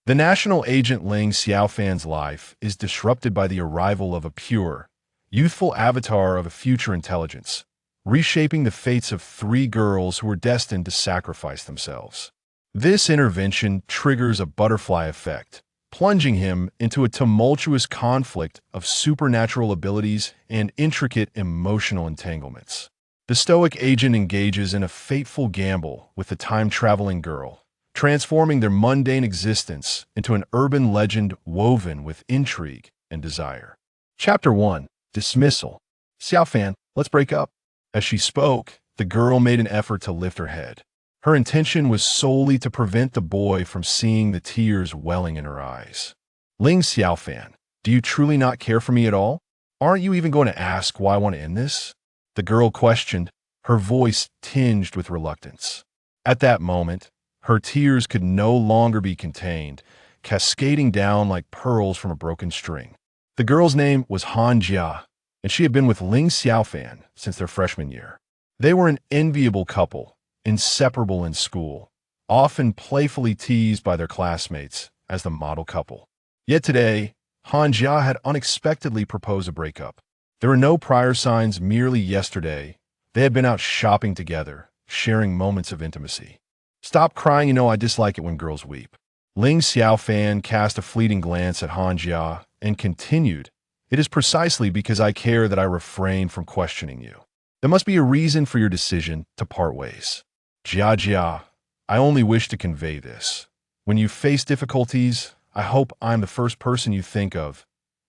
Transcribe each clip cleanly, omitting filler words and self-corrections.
The national agent Ling Xiaofan's life is disrupted by the arrival of a pure, youthful avatar of a future intelligence, reshaping the fates of three girls who were destined to sacrifice themselves. This intervention triggers a butterfly effect, plunging him into a tumultuous conflict of supernatural abilities and intricate emotional entanglements. The stoic agent engages in a fateful gamble with the time-traveling girl, transforming their mundane existence into an urban legend woven with intrigue and desire. Chapter 1. Dismissal. Xiaofan, let's break up. As she spoke, the girl made an effort to lift her head. Her intention was solely to prevent the boy from seeing the tears welling in her eyes. Ling Xiaofan, do you truly not care for me at all? Aren't you even going to ask why I want to end this? The girl questioned, her voice tinged with reluctance. At that moment, her tears could no longer be contained, cascading down like pearls from a broken string. The girl's name was Han Jia, and she had been with Ling Xiaofan since their freshman year. They were an enviable couple, inseparable in school, often playfully teased by their classmates as the model couple. Yet today, Han Jia had unexpectedly proposed a breakup. There were no prior signs. Merely yesterday, they had been out shopping together, sharing moments of intimacy. Stop crying, I dislike it when girls weep. Ling Xiaofan cast a fleeting glance at Han Jia and continued, it is precisely because I care that I refrain from questioning you. There must be a reason for your decision to part ways. Jia, I only wish to convey this. When you face difficulties, I hope I'm the first person you think of,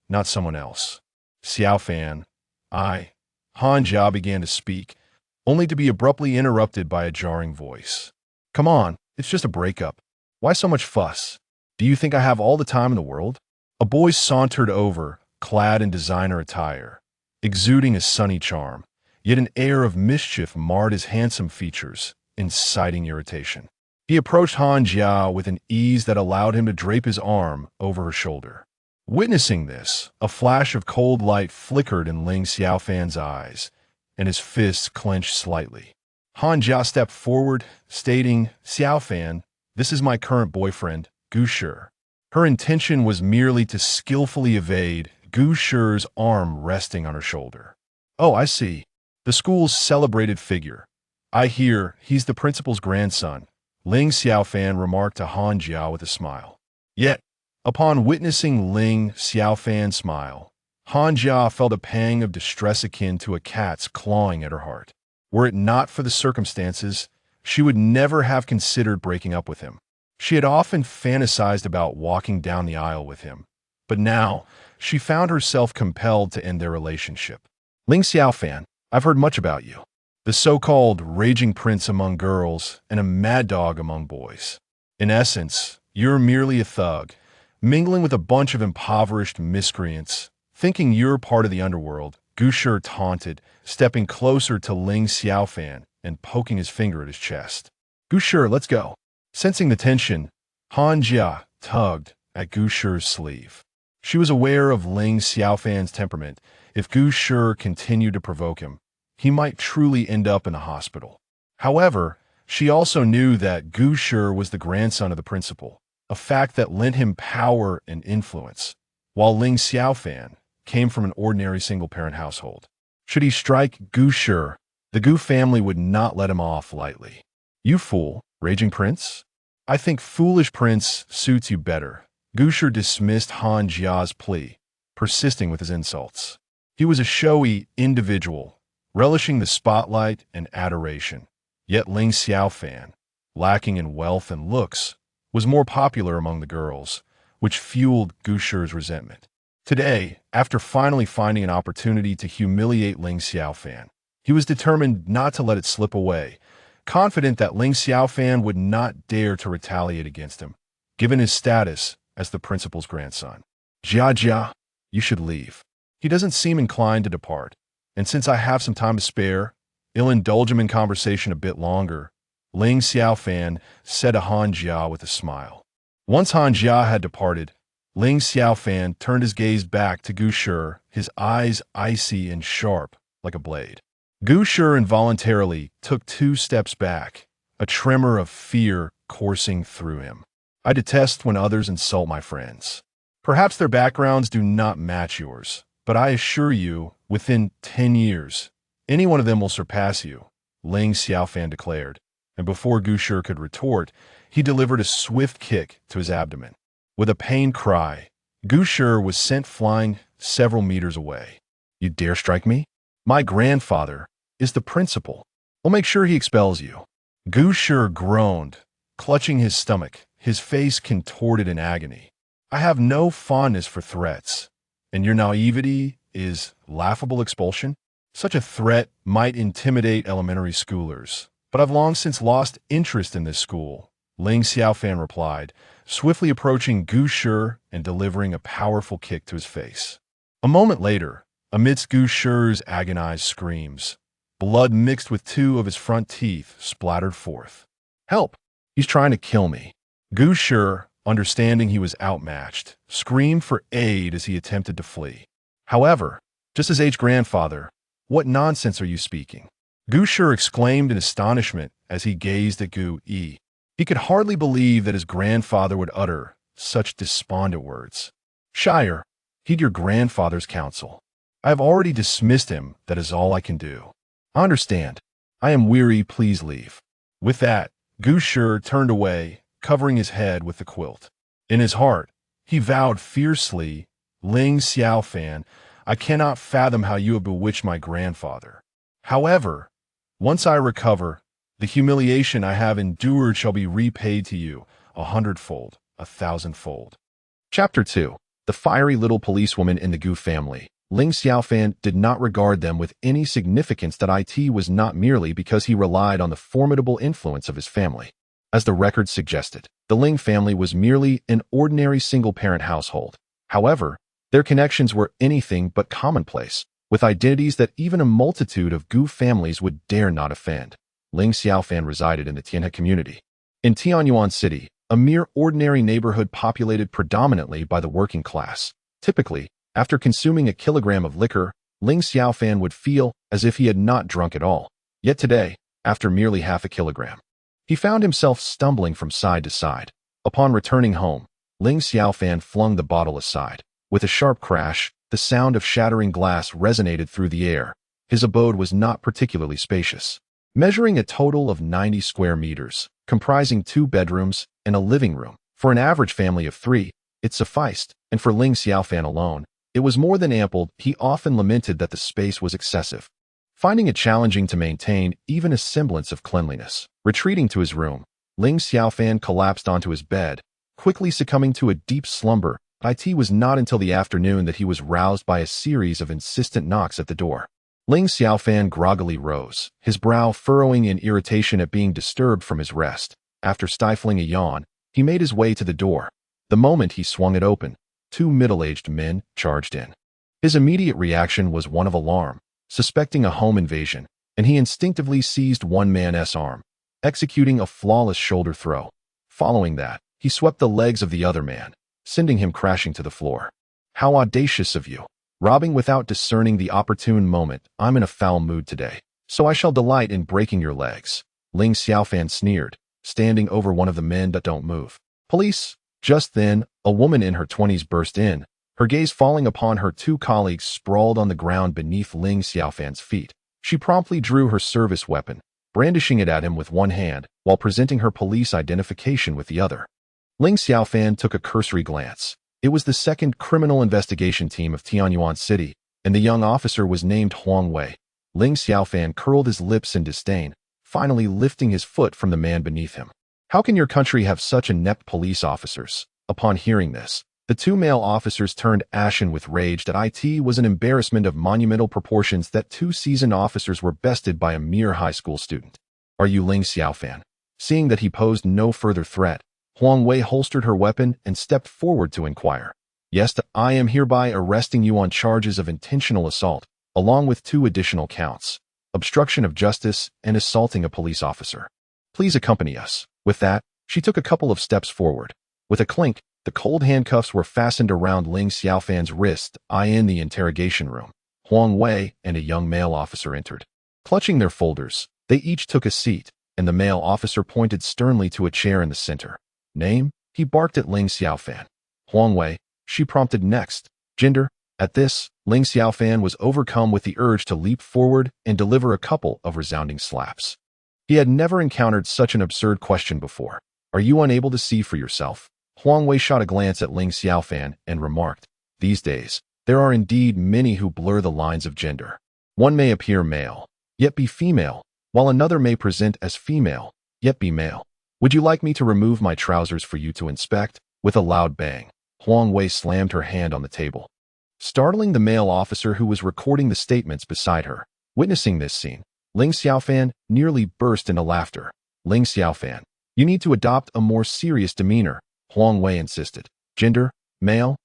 not someone else. Xiaofan, Han Jia began to speak, only to be abruptly interrupted by a jarring voice. Come on, it's just a breakup. Why so much fuss? Do you think I have all the time in the world? A boy sauntered over, clad in designer attire, exuding a sunny charm, yet an air of mischief marred his handsome features, inciting irritation. He approached Han Jia with an ease that allowed him to drape his arm over her shoulder. Witnessing this, a flash of cold light flickered in Ling Xiaofan's eyes, and his fists clenched slightly. Han Jia stepped forward, stating, Xiaofan, this is my current boyfriend, Gu Shi. Her intention was merely to skillfully evade Gu Shi's arm resting on her shoulder. Oh, I see. The school's celebrated figure. I hear he's the principal's grandson, Ling Xiaofan remarked to Han Jia with a smile. Yet, upon witnessing Ling Xiaofan's smile, Han Jia felt a pang of distress akin to a cat's clawing at her heart. Were it not for the circumstances, she would never have considered breaking up with him. She had often fantasized about walking down the aisle with him, but now she found herself compelled to end their relationship. Ling Xiaofan, I've heard much about you. The so-called raging prince among girls and a mad dog among boys. In essence, you're merely a thug, mingling with a bunch of impoverished miscreants, thinking you're part of the underworld. Gu Shi taunted, stepping closer to Ling Xiaofan and poking his finger at his chest. Gu Shi, let's go. Sensing the tension, Han Jia tugged at Gu Shi's sleeve. She was aware of Ling Xiaofan's temperament. If Gu Shi continued to provoke him, he might truly end up in a hospital. However, she also knew that Gu Shi was the grandson of the principal, a fact that lent him power and influence, while Ling Xiaofan came from an ordinary single-parent household. Should he strike Gu Shi, the Gu family would not let him off lightly. You fool, raging prince? I think foolish prince suits you better. Gu Shi dismissed Han Jia's plea, persisting with his insults. He was a showy individual, relishing the spotlight and adoration. Yet Ling Xiaofan, lacking in wealth and looks, was more popular among the girls, which fueled Gu Shi's resentment. Today, after finally finding an opportunity to humiliate Ling Xiaofan, he was determined not to let it slip away, confident that Ling Xiaofan would not dare to retaliate against him, given his status as the principal's grandson. Jia, you should leave. He doesn't seem inclined to depart, and since I have some time to spare, I'll indulge him in conversation a bit longer, Ling Xiaofan said to Han Jia with a smile. Once Han Jia had departed, Ling Xiaofan turned his gaze back to Gu Shi, his eyes icy and sharp like a blade. Gu Shi involuntarily took 2 steps back, a tremor of fear coursing through him. I detest when others insult my friends. Perhaps their backgrounds do not match yours, but I assure you, within 10 years, any one of them will surpass you, Ling Xiaofan declared, and before Gu Shi could retort, he delivered a swift kick to his abdomen. With a pained cry, Gu Shi was sent flying several meters away. You dare strike me? My grandfather is the principal. We'll make sure he expels you. Gu Shi groaned, clutching his stomach, his face contorted in agony. I have no fondness for threats, and your naivety is laughable expulsion? Such a threat might intimidate elementary schoolers, but I've long since lost interest in this school, Ling Xiaofan replied, swiftly approaching Gu Shi and delivering a powerful kick to his face. A moment later, amidst Gu Shi's agonized screams, blood mixed with two of his front teeth splattered forth. Help! He's trying to kill me. Gu Shi, understanding he was outmatched, screamed for aid as he attempted to flee. However, just as H's grandfather, what nonsense are you speaking? Gu Shi exclaimed in astonishment as he gazed at Gu Yi. He could hardly believe that his grandfather would utter such despondent words. Shire, heed your grandfather's counsel. I have already dismissed him, that is all I can do. I understand. I am weary, please leave. With that, Gu Shi turned away, covering his head with the quilt. In his heart, he vowed fiercely, Ling Xiaofan, I cannot fathom how you have bewitched my grandfather. However, once I recover, the humiliation I have endured shall be repaid to you 100-fold, 1,000-fold. Chapter 2. The fiery little policewoman in the Gu family. Ling Xiaofan did not regard them with any significance that it was not merely because he relied on the formidable influence of his family. As the records suggested, the Ling family was merely an ordinary single-parent household. However, their connections were anything but commonplace, with identities that even a multitude of Gu families would dare not offend. Ling Xiaofan resided in the Tianhe community. In Tianyuan City, a mere ordinary neighborhood populated predominantly by the working class. Typically, after consuming a kilogram of liquor, Ling Xiaofan would feel as if he had not drunk at all. Yet today, after merely half a kilogram, he found himself stumbling from side to side. Upon returning home, Ling Xiaofan flung the bottle aside. With a sharp crash, the sound of shattering glass resonated through the air. His abode was not particularly spacious. Measuring a total of 90 square meters, comprising 2 bedrooms and a living room, for an average family of 3, it sufficed, and for Ling Xiaofan alone, it was more than ample. He often lamented that the space was excessive, finding it challenging to maintain even a semblance of cleanliness. Retreating to his room, Ling Xiaofan collapsed onto his bed, quickly succumbing to a deep slumber. It was not until the afternoon that he was roused by a series of insistent knocks at the door. Ling Xiaofan groggily rose, his brow furrowing in irritation at being disturbed from his rest. After stifling a yawn, he made his way to the door. The moment he swung it open, 2 middle-aged men charged in. His immediate reaction was one of alarm, suspecting a home invasion, and he instinctively seized one man's arm, executing a flawless shoulder throw. Following that, he swept the legs of the other man, sending him crashing to the floor. How audacious of you! Robbing without discerning the opportune moment. I'm in a foul mood today, so I shall delight in breaking your legs. Ling Xiaofan sneered, standing over one of the men. Don't move. Police! Just then, a woman in her 20s burst in, her gaze falling upon her 2 colleagues sprawled on the ground beneath Ling Xiaofan's feet. She promptly drew her service weapon, brandishing it at him with one hand, while presenting her police identification with the other. Ling Xiaofan took a cursory glance. It was the 2nd Criminal Investigation Team of Tianyuan City, and the young officer was named Huang Wei. Ling Xiaofan curled his lips in disdain, finally lifting his foot from the man beneath him. How can your country have such inept police officers? Upon hearing this, the 2 male officers turned ashen with rage. That it was an embarrassment of monumental proportions that 2 seasoned officers were bested by a mere high school student. Are you Ling Xiaofan? Seeing that he posed no further threat, Huang Wei holstered her weapon and stepped forward to inquire. Yes, I am hereby arresting you on charges of intentional assault, along with 2 additional counts, obstruction of justice and assaulting a police officer. Please accompany us. With that, she took a couple of steps forward. With a clink, the cold handcuffs were fastened around Ling Xiaofan's wrist. In the interrogation room, Huang Wei and a young male officer entered. Clutching their folders, they each took a seat, and the male officer pointed sternly to a chair in the center. Name? He barked at Ling Xiaofan. Huang Wei, she prompted next. Gender. At this, Ling Xiaofan was overcome with the urge to leap forward and deliver a couple of resounding slaps. He had never encountered such an absurd question before. Are you unable to see for yourself? Huang Wei shot a glance at Ling Xiaofan and remarked, these days, there are indeed many who blur the lines of gender. One may appear male, yet be female, while another may present as female, yet be male. Would you like me to remove my trousers for you to inspect? With a loud bang, Huang Wei slammed her hand on the table, startling the male officer who was recording the statements beside her. Witnessing this scene, Ling Xiaofan nearly burst into laughter. Ling Xiaofan, you need to adopt a more serious demeanor, Huang Wei insisted. Gender, male.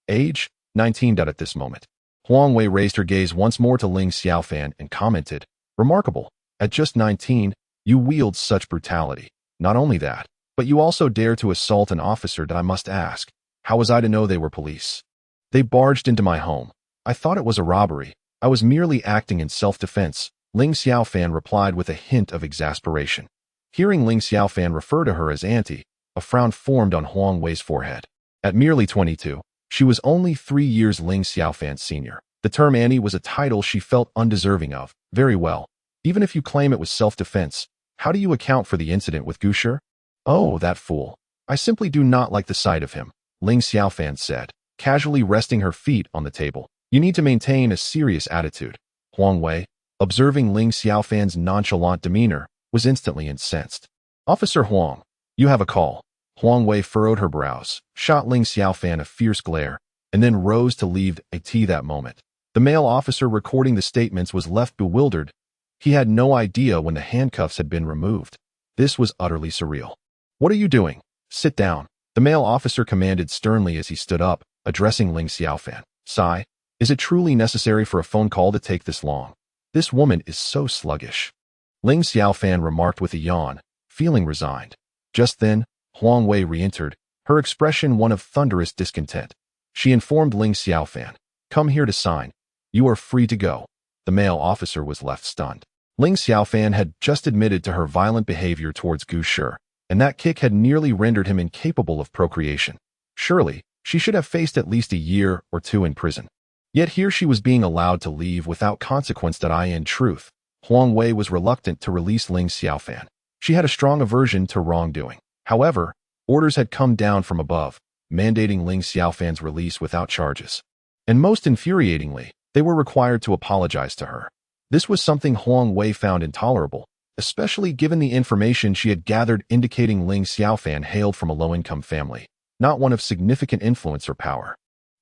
Age, 19. At this moment, Huang Wei raised her gaze once more to Ling Xiaofan and commented, remarkable, at just 19, you wield such brutality. Not only that, but you also dare to assault an officer. I must ask, how was I to know they were police? They barged into my home. I thought it was a robbery. I was merely acting in self-defense, Ling Xiaofan replied with a hint of exasperation. Hearing Ling Xiaofan refer to her as auntie, a frown formed on Huang Wei's forehead. At merely 22, she was only 3 years Ling Xiaofan's senior. The term auntie was a title she felt undeserving of. Very well. Even if you claim it was self-defense, how do you account for the incident with Gusher? Oh, that fool. I simply do not like the sight of him, Ling Xiaofan said, casually resting her feet on the table. You need to maintain a serious attitude. Huang Wei, observing Ling Xiaofan's nonchalant demeanor, was instantly incensed. Officer Huang, you have a call. Huang Wei furrowed her brows, shot Ling Xiaofan a fierce glare, and then rose to leave that moment. The male officer recording the statements was left bewildered. He had no idea when the handcuffs had been removed. This was utterly surreal. What are you doing? Sit down, the male officer commanded sternly as he stood up, addressing Ling Xiaofan. Sigh, is it truly necessary for a phone call to take this long? This woman is so sluggish. Ling Xiaofan remarked with a yawn, feeling resigned. Just then, Huang Wei re-entered, her expression one of thunderous discontent. She informed Ling Xiaofan, come here to sign. You are free to go. The male officer was left stunned. Ling Xiaofan had just admitted to her violent behavior towards Gusher, and that kick had nearly rendered him incapable of procreation. Surely, she should have faced at least a year or 2 in prison. Yet here she was being allowed to leave without consequence. In truth, Huang Wei was reluctant to release Ling Xiaofan. She had a strong aversion to wrongdoing. However, orders had come down from above, mandating Ling Xiaofan's release without charges. And most infuriatingly, they were required to apologize to her. This was something Huang Wei found intolerable, especially given the information she had gathered indicating Ling Xiaofan hailed from a low-income family, not one of significant influence or power.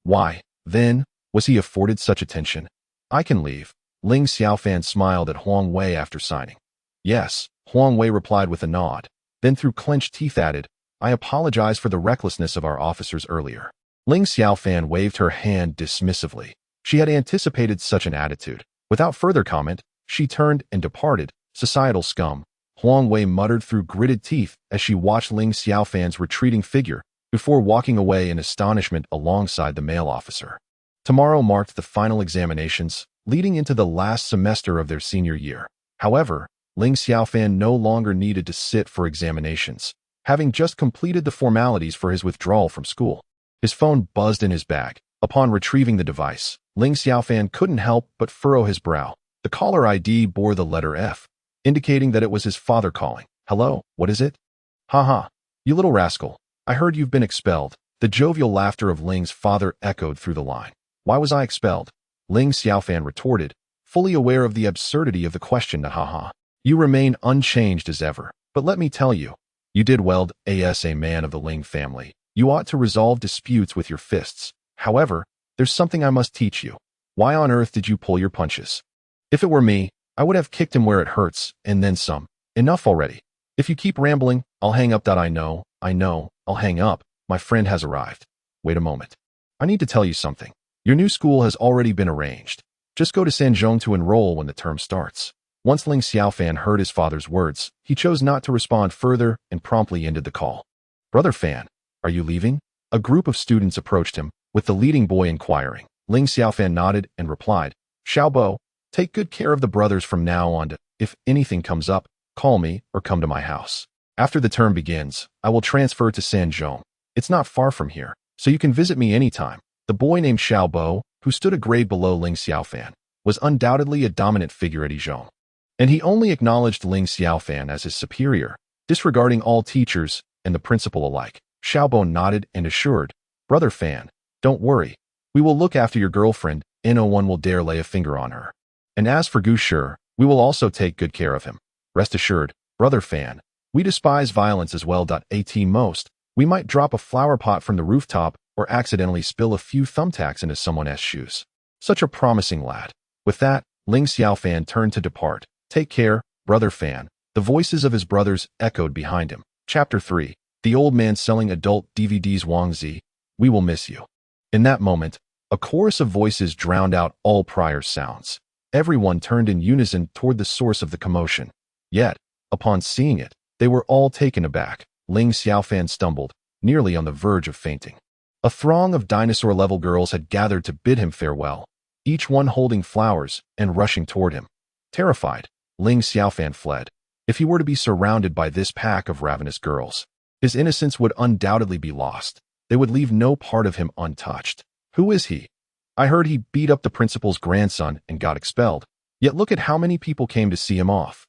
Why, then, was he afforded such attention? I can leave. Ling Xiaofan smiled at Huang Wei after signing. Yes, Huang Wei replied with a nod, then through clenched teeth added, I apologize for the recklessness of our officers earlier. Ling Xiaofan waved her hand dismissively. She had anticipated such an attitude. Without further comment, she turned and departed. Societal scum, Huang Wei muttered through gritted teeth as she watched Ling Xiaofan's retreating figure before walking away in astonishment alongside the male officer. Tomorrow marked the final examinations, leading into the last semester of their senior year. However, Ling Xiaofan no longer needed to sit for examinations, having just completed the formalities for his withdrawal from school. His phone buzzed in his bag. Upon retrieving the device, Ling Xiaofan couldn't help but furrow his brow. The caller ID bore the letter F, indicating that it was his father calling. Hello, what is it? Haha, you little rascal. I heard you've been expelled. The jovial laughter of Ling's father echoed through the line. Why was I expelled? Ling Xiaofan retorted, fully aware of the absurdity of the question. Haha. You remain unchanged as ever, but let me tell you, you did well as a man of the Ling family. You ought to resolve disputes with your fists. However, there's something I must teach you. Why on earth did you pull your punches? If it were me, I would have kicked him where it hurts, and then some. Enough already. If you keep rambling, I'll hang up. I know, I'll hang up. My friend has arrived. Wait a moment. I need to tell you something. Your new school has already been arranged. Just go to Sanzhong to enroll when the term starts. Once Ling Xiaofan heard his father's words, he chose not to respond further and promptly ended the call. Brother Fan, are you leaving? A group of students approached him, with the leading boy inquiring. Ling Xiaofan nodded and replied, Xiaobo, take good care of the brothers from now on. If anything comes up, call me or come to my house. After the term begins, I will transfer to Sanzhong. It's not far from here, so you can visit me anytime. The boy named Xiaobo, who stood a grade below Ling Xiaofan, was undoubtedly a dominant figure at Yizhong, and he only acknowledged Ling Xiaofan as his superior, disregarding all teachers and the principal alike. Xiaobo nodded and assured, "Brother Fan, don't worry. We will look after your girlfriend, and no one will dare lay a finger on her. And as for Gu Shi, we will also take good care of him. Rest assured, Brother Fan, we despise violence as well. At most, we might drop a flower pot from the rooftop or accidentally spill a few thumbtacks into someone else's shoes." Such a promising lad. With that, Ling Xiaofan turned to depart. "Take care, Brother Fan." The voices of his brothers echoed behind him. Chapter 3. The old man selling adult DVDs. Wang Zi, we will miss you. In that moment, a chorus of voices drowned out all prior sounds. Everyone turned in unison toward the source of the commotion. Yet, upon seeing it, they were all taken aback. Ling Xiaofan stumbled, nearly on the verge of fainting. A throng of dinosaur-level girls had gathered to bid him farewell, each one holding flowers and rushing toward him. Terrified, Ling Xiaofan fled. If he were to be surrounded by this pack of ravenous girls, his innocence would undoubtedly be lost. They would leave no part of him untouched. Who is he? I heard he beat up the principal's grandson and got expelled. Yet look at how many people came to see him off.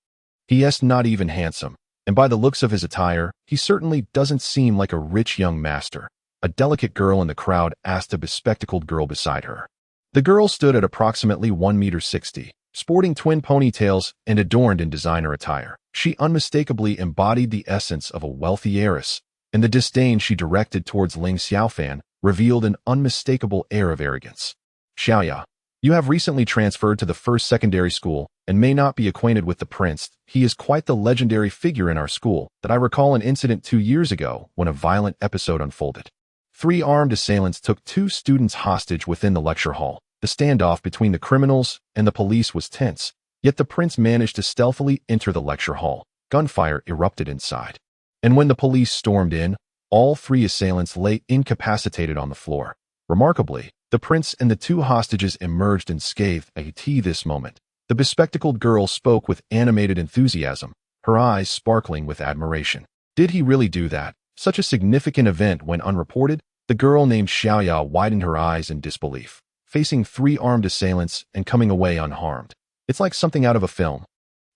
He is not even handsome, and by the looks of his attire, he certainly doesn't seem like a rich young master. A delicate girl in the crowd asked a bespectacled girl beside her. The girl stood at approximately 1.60 meters, sporting twin ponytails and adorned in designer attire. She unmistakably embodied the essence of a wealthy heiress, and the disdain she directed towards Ling Xiaofan revealed an unmistakable air of arrogance. "Xiaoya, you have recently transferred to the first secondary school and may not be acquainted with the prince. He is quite the legendary figure in our school that I recall an incident 2 years ago when a violent episode unfolded. 3 armed assailants took 2 students hostage within the lecture hall. The standoff between the criminals and the police was tense, yet the prince managed to stealthily enter the lecture hall. Gunfire erupted inside. And when the police stormed in, all 3 assailants lay incapacitated on the floor. Remarkably, the prince and the 2 hostages emerged unscathed. At this moment, the bespectacled girl spoke with animated enthusiasm, her eyes sparkling with admiration. Did he really do that? Such a significant event went unreported? The girl named Xiaoya widened her eyes in disbelief, facing 3 armed assailants and coming away unharmed. It's like something out of a film.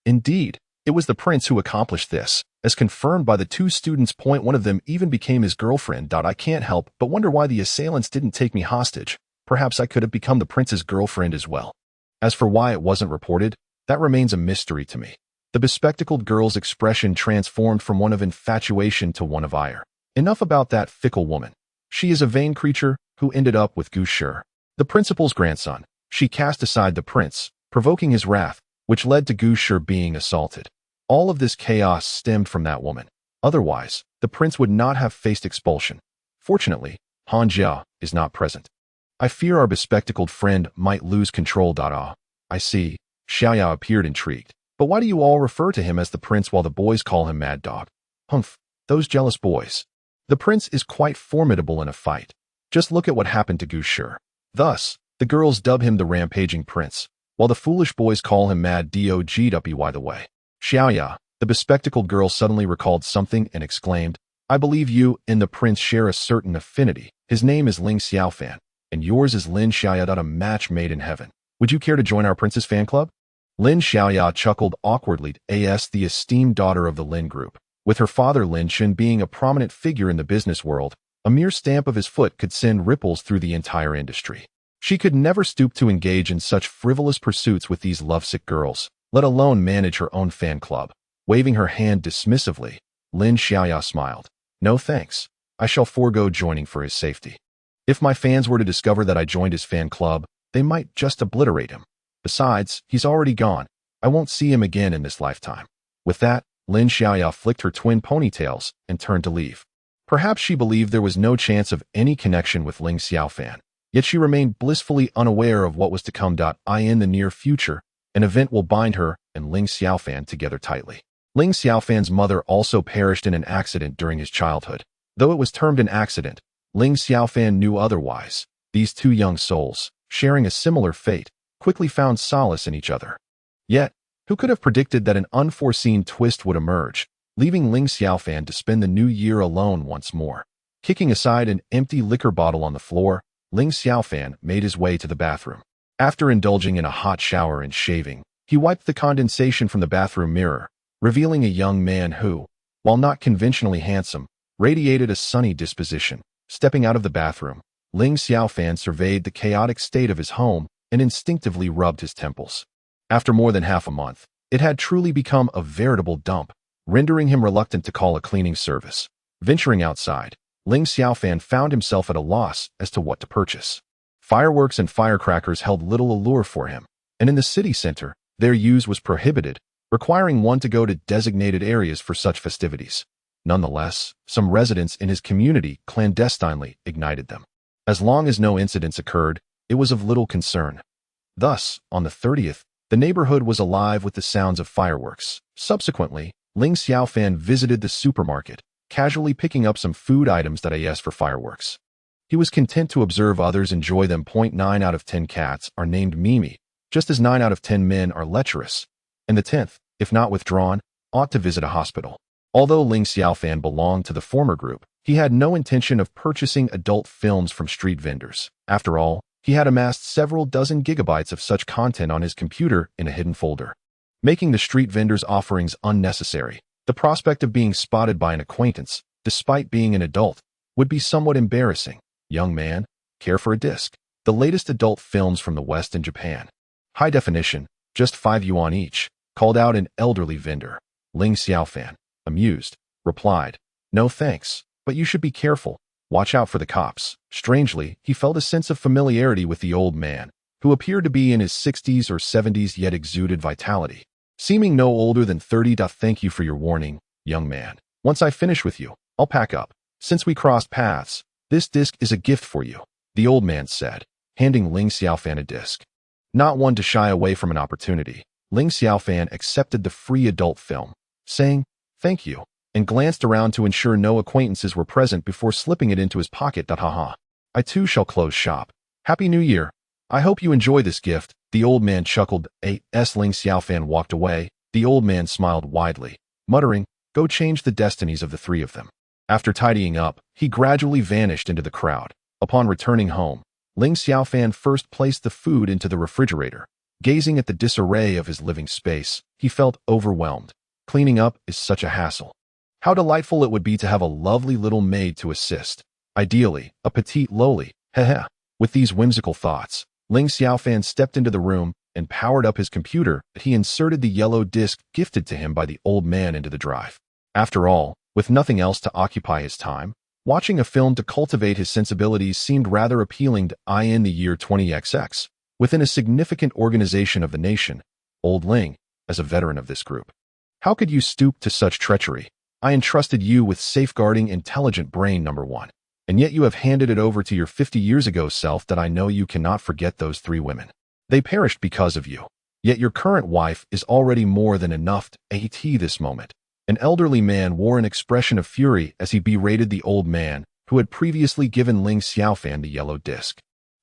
Indeed, it was the prince who accomplished this, as confirmed by the 2 students. One of them even became his girlfriend. I can't help but wonder why the assailants didn't take me hostage. Perhaps I could have become the prince's girlfriend as well. As for why it wasn't reported, that remains a mystery to me. The bespectacled girl's expression transformed from one of infatuation to one of ire. Enough about that fickle woman. She is a vain creature who ended up with Gu Shi, the principal's grandson. She cast aside the prince, provoking his wrath, which led to Gu Shi being assaulted. All of this chaos stemmed from that woman. Otherwise, the prince would not have faced expulsion. Fortunately, Han Jia is not present. I fear our bespectacled friend might lose control. I see. Xiaoya appeared intrigued. But why do you all refer to him as the prince while the boys call him Mad Dog? Humph, those jealous boys. The prince is quite formidable in a fight. Just look at what happened to Gu Shi. Thus, the girls dub him the rampaging prince, while the foolish boys call him Mad Dog. By the way, Xiaoya, the bespectacled girl suddenly recalled something and exclaimed, "I believe you and the prince share a certain affinity. His name is Ling Xiaofan, and yours is Lin Xiaoya. A match made in heaven. Would you care to join our prince's fan club?" Lin Xiaoya chuckled awkwardly. As the esteemed daughter of the Lin group, with her father Lin Chen being a prominent figure in the business world, a mere stamp of his foot could send ripples through the entire industry. She could never stoop to engage in such frivolous pursuits with these lovesick girls, let alone manage her own fan club. Waving her hand dismissively, Lin Xiaoya smiled. "No thanks. I shall forego joining for his safety. If my fans were to discover that I joined his fan club, they might just obliterate him. Besides, he's already gone. I won't see him again in this lifetime." With that, Lin Xiaoya flicked her twin ponytails and turned to leave. Perhaps she believed there was no chance of any connection with Ling Xiaofan, yet she remained blissfully unaware of what was to come. In the near future, an event will bind her and Ling Xiaofan together tightly. Ling Xiaofan's mother also perished in an accident during his childhood. Though it was termed an accident, Ling Xiaofan knew otherwise. These 2 young souls, sharing a similar fate, quickly found solace in each other. Yet, who could have predicted that an unforeseen twist would emerge, leaving Ling Xiaofan to spend the new year alone once more? Kicking aside an empty liquor bottle on the floor, Ling Xiaofan made his way to the bathroom. After indulging in a hot shower and shaving, he wiped the condensation from the bathroom mirror, revealing a young man who, while not conventionally handsome, radiated a sunny disposition. Stepping out of the bathroom, Ling Xiaofan surveyed the chaotic state of his home and instinctively rubbed his temples. After more than half a month, it had truly become a veritable dump, rendering him reluctant to call a cleaning service. Venturing outside, Ling Xiaofan found himself at a loss as to what to purchase. Fireworks and firecrackers held little allure for him, and in the city center, their use was prohibited, requiring one to go to designated areas for such festivities. Nonetheless, some residents in his community clandestinely ignited them. As long as no incidents occurred, it was of little concern. Thus, on the 30th, the neighborhood was alive with the sounds of fireworks. Subsequently, Ling Xiaofan visited the supermarket, casually picking up some food items that I asked for fireworks. He was content to observe others enjoy them. 9 out of 10 cats are named Mimi, just as 9 out of 10 men are lecherous, and the 10th, if not withdrawn, ought to visit a hospital. Although Ling Xiaofan belonged to the former group, he had no intention of purchasing adult films from street vendors. After all, he had amassed several dozen gigabytes of such content on his computer in a hidden folder. Making the street vendors' offerings unnecessary, the prospect of being spotted by an acquaintance, despite being an adult, would be somewhat embarrassing. Young man, care for a disc? The latest adult films from the West and Japan. High definition, just 5 yuan each, called out an elderly vendor. Ling Xiaofan, amused, replied, "No thanks, but you should be careful. Watch out for the cops." Strangely, he felt a sense of familiarity with the old man, who appeared to be in his 60s or 70s yet exuded vitality. Seeming no older than 30. "Thank you for your warning, young man. Once I finish with you, I'll pack up. Since we crossed paths, this disc is a gift for you," the old man said, handing Ling Xiaofan a disc. Not one to shy away from an opportunity, Ling Xiaofan accepted the free adult film, saying, "Thank you," and glanced around to ensure no acquaintances were present before slipping it into his pocket. Haha. "I too shall close shop. Happy New Year. I hope you enjoy this gift," the old man chuckled. As Ling Xiaofan walked away, the old man smiled widely, muttering, "Go change the destinies of the three of them." After tidying up, he gradually vanished into the crowd. Upon returning home, Ling Xiaofan first placed the food into the refrigerator. Gazing at the disarray of his living space, he felt overwhelmed. Cleaning up is such a hassle. How delightful it would be to have a lovely little maid to assist. Ideally, a petite loli. Heh. With these whimsical thoughts, Ling Xiaofan stepped into the room and powered up his computer. He inserted the yellow disc gifted to him by the old man into the drive. After all, with nothing else to occupy his time, watching a film to cultivate his sensibilities seemed rather appealing. In the year 20XX, within a significant organization of the nation, old Ling, as a veteran of this group. How could you stoop to such treachery? I entrusted you with safeguarding intelligent brain number 1, and yet you have handed it over to your 50 years ago self. That I know you cannot forget those 3 women. They perished because of you. Yet your current wife is already more than enough. At this moment, an elderly man wore an expression of fury as he berated the old man who had previously given Ling Xiaofan the yellow disc.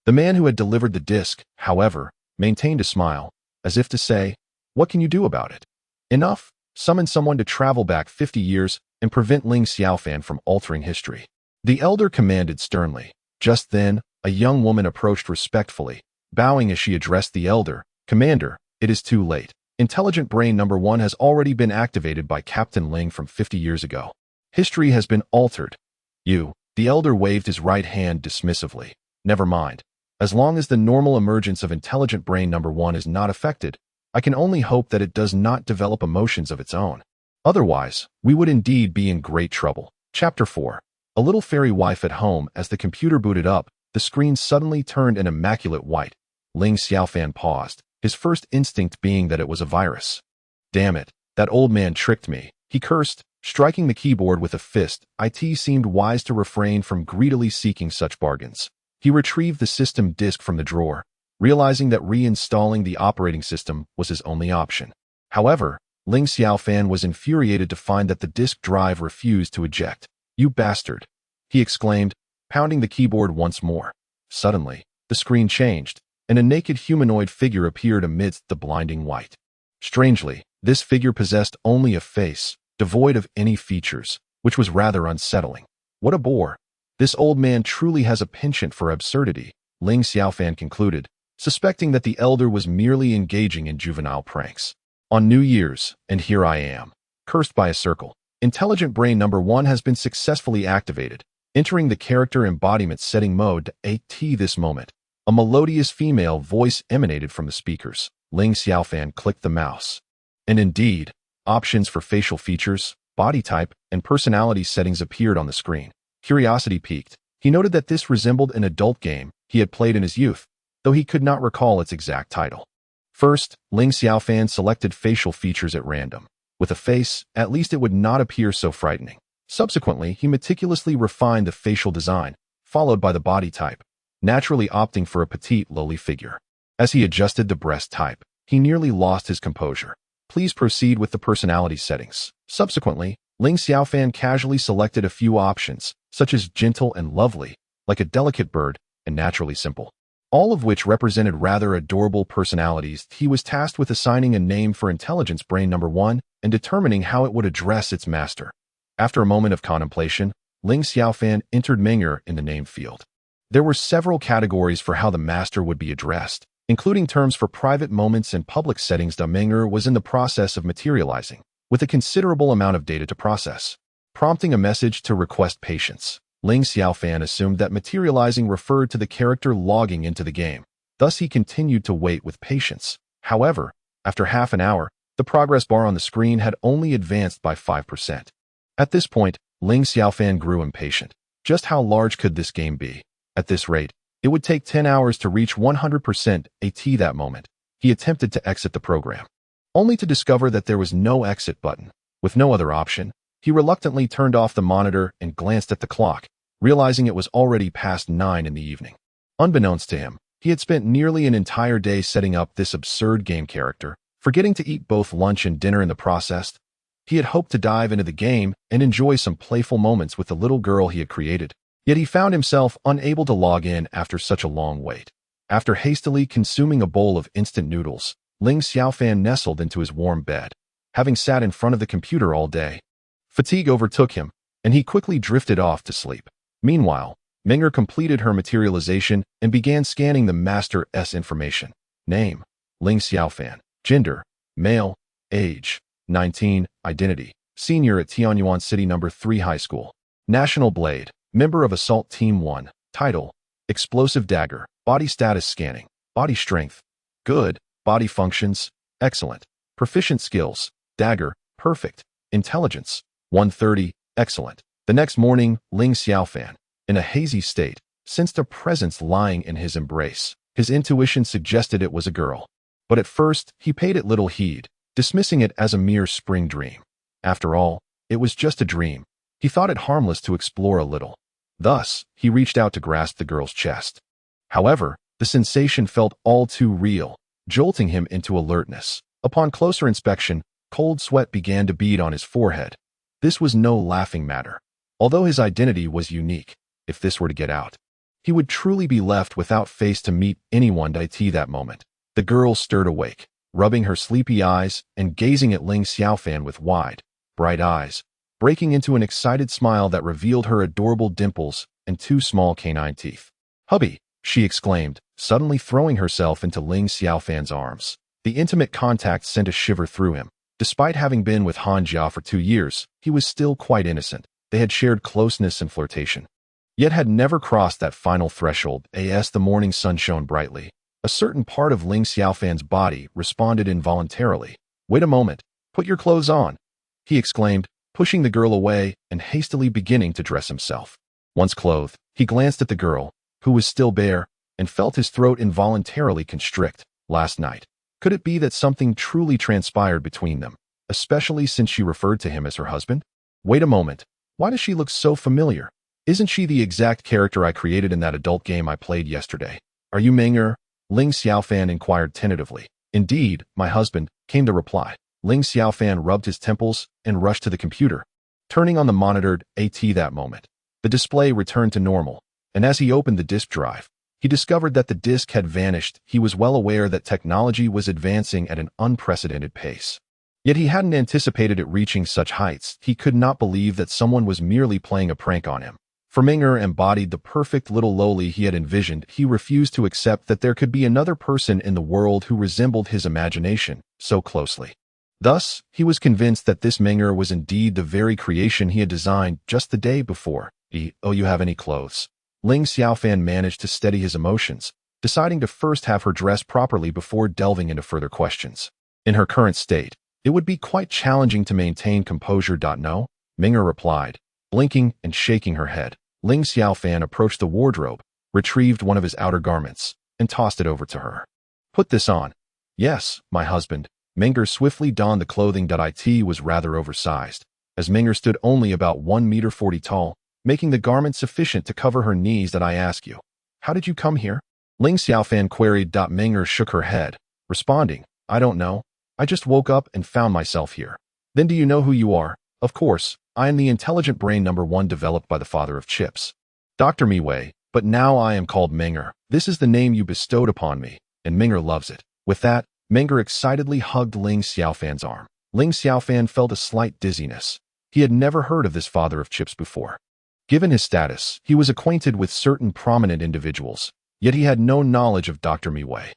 The man who had delivered the disc, however, maintained a smile, as if to say, "What can you do about it? Enough. Summon someone to travel back 50 years and prevent Ling Xiaofan from altering history." The elder commanded sternly. Just then, a young woman approached respectfully, bowing as she addressed the elder. "Commander, it is too late. Intelligent brain number 1 has already been activated by Captain Ling from 50 years ago. History has been altered." "You," the elder waved his right hand dismissively. "Never mind. As long as the normal emergence of intelligent brain number 1 is not affected, I can only hope that it does not develop emotions of its own. Otherwise, we would indeed be in great trouble." Chapter 4. A little fairy wife at home. As the computer booted up, the screen suddenly turned an immaculate white. Ling Xiaofan paused, his first instinct being that it was a virus. "Damn it, that old man tricked me," he cursed, striking the keyboard with a fist. It seemed wise to refrain from greedily seeking such bargains. He retrieved the system disk from the drawer, realizing that reinstalling the operating system was his only option. However, Ling Xiaofan was infuriated to find that the disk drive refused to eject. "You bastard!" he exclaimed, pounding the keyboard once more. Suddenly, the screen changed, and a naked humanoid figure appeared amidst the blinding white. Strangely, this figure possessed only a face, devoid of any features, which was rather unsettling. "What a bore!" This old man truly has a penchant for absurdity, Ling Xiaofan concluded, suspecting that the elder was merely engaging in juvenile pranks. On New Year's, and here I am, cursed by a circle. Intelligent brain number 1 has been successfully activated, entering the character embodiment setting mode at this moment. A melodious female voice emanated from the speakers. Ling Xiaofan clicked the mouse. And indeed, options for facial features, body type, and personality settings appeared on the screen. Curiosity piqued. He noted that this resembled an adult game he had played in his youth, though he could not recall its exact title. First, Ling Xiaofan selected facial features at random. With a face, at least it would not appear so frightening. Subsequently, he meticulously refined the facial design, followed by the body type, naturally opting for a petite, lowly figure. As he adjusted the breast type, he nearly lost his composure. Please proceed with the personality settings. Subsequently, Ling Xiaofan casually selected a few options, such as gentle and lovely, like a delicate bird, and naturally simple, all of which represented rather adorable personalities. He was tasked with assigning a name for intelligence brain number 1 and determining how it would address its master. After a moment of contemplation, Ling Xiaofan entered Meng'er in the name field. There were several categories for how the master would be addressed, including terms for private moments and public settings. Meng'er was in the process of materializing, with a considerable amount of data to process, prompting a message to request patience. Ling Xiaofan assumed that materializing referred to the character logging into the game. Thus, he continued to wait with patience. However, after half an hour, the progress bar on the screen had only advanced by 5%. At this point, Ling Xiaofan grew impatient. Just how large could this game be? At this rate, it would take 10 hours to reach 100% AT. That moment, he attempted to exit the program, only to discover that there was no exit button. With no other option, he reluctantly turned off the monitor and glanced at the clock, realizing it was already past 9 in the evening. Unbeknownst to him, he had spent nearly an entire day setting up this absurd game character, forgetting to eat both lunch and dinner in the process. He had hoped to dive into the game and enjoy some playful moments with the little girl he had created, yet he found himself unable to log in after such a long wait. After hastily consuming a bowl of instant noodles, Ling Xiaofan nestled into his warm bed. Having sat in front of the computer all day, fatigue overtook him, and he quickly drifted off to sleep. Meanwhile, Meng'er completed her materialization and began scanning the master's information. Name: Ling Xiaofan. Gender: male. Age: 19. Identity: senior at Tianyuan City No. 3 High School. National Blade: member of Assault Team 1. Title: Explosive Dagger. Body status scanning. Body strength: good. Body functions: excellent. Proficient skills: dagger, perfect. Intelligence: 130, excellent. The next morning, Ling Xiaofan, in a hazy state, sensed a presence lying in his embrace. His intuition suggested it was a girl, but at first he paid it little heed, dismissing it as a mere spring dream. After all, it was just a dream. He thought it harmless to explore a little. Thus, he reached out to grasp the girl's chest. However, the sensation felt all too real, jolting him into alertness. Upon closer inspection, cold sweat began to bead on his forehead. This was no laughing matter. Although his identity was unique, if this were to get out, he would truly be left without face to meet anyone. That moment, the girl stirred awake, rubbing her sleepy eyes and gazing at Ling Xiaofan with wide, bright eyes, breaking into an excited smile that revealed her adorable dimples and 2 small canine teeth. "Hubby," she exclaimed, suddenly throwing herself into Ling Xiaofan's arms. The intimate contact sent a shiver through him. Despite having been with Han Jia for 2 years, he was still quite innocent. They had shared closeness and flirtation, yet had never crossed that final threshold. As the morning sun shone brightly, a certain part of Ling Xiaofan's body responded involuntarily. "Wait a moment, put your clothes on," he exclaimed, pushing the girl away and hastily beginning to dress himself. Once clothed, he glanced at the girl, who was still bare, and felt his throat involuntarily constrict. Last night, could it be that something truly transpired between them, especially since she referred to him as her husband? Wait a moment. Why does she look so familiar? Isn't she the exact character I created in that adult game I played yesterday? "Are you Meng'er?" Ling Xiaofan inquired tentatively. "Indeed, my husband," came the reply. Ling Xiaofan rubbed his temples and rushed to the computer, turning on the monitored AT. That moment, the display returned to normal, and as he opened the disk drive, he discovered that the disk had vanished. He was well aware that technology was advancing at an unprecedented pace. Yet he hadn't anticipated it reaching such heights. He could not believe that someone was merely playing a prank on him. For Ming'er embodied the perfect little loli he had envisioned. He refused to accept that there could be another person in the world who resembled his imagination so closely. Thus, he was convinced that this Ming'er was indeed the very creation he had designed just the day before. Oh, you have any clothes? Ling Xiaofan managed to steady his emotions, deciding to first have her dress properly before delving into further questions. In her current state, it would be quite challenging to maintain composure. No, Ming'er replied, blinking and shaking her head. Ling Xiaofan approached the wardrobe, retrieved one of his outer garments, and tossed it over to her. Put this on. Yes, my husband. Ming'er swiftly donned the clothing. It was rather oversized, as Ming'er stood only about 1.40 meters tall, making the garment sufficient to cover her knees. I ask you, how did you come here? Ling Xiaofan queried. Ming'er shook her head, responding, I don't know. I just woke up and found myself here. Then do you know who you are? Of course, I am the intelligent brain #1 developed by the father of chips, Dr. Miwei, but now I am called Ming'er. This is the name you bestowed upon me, and Ming'er loves it. With that, Ming'er excitedly hugged Ling Xiaofan's arm. Ling Xiaofan felt a slight dizziness. He had never heard of this father of chips before. Given his status, he was acquainted with certain prominent individuals, yet he had no knowledge of Dr. Miwei.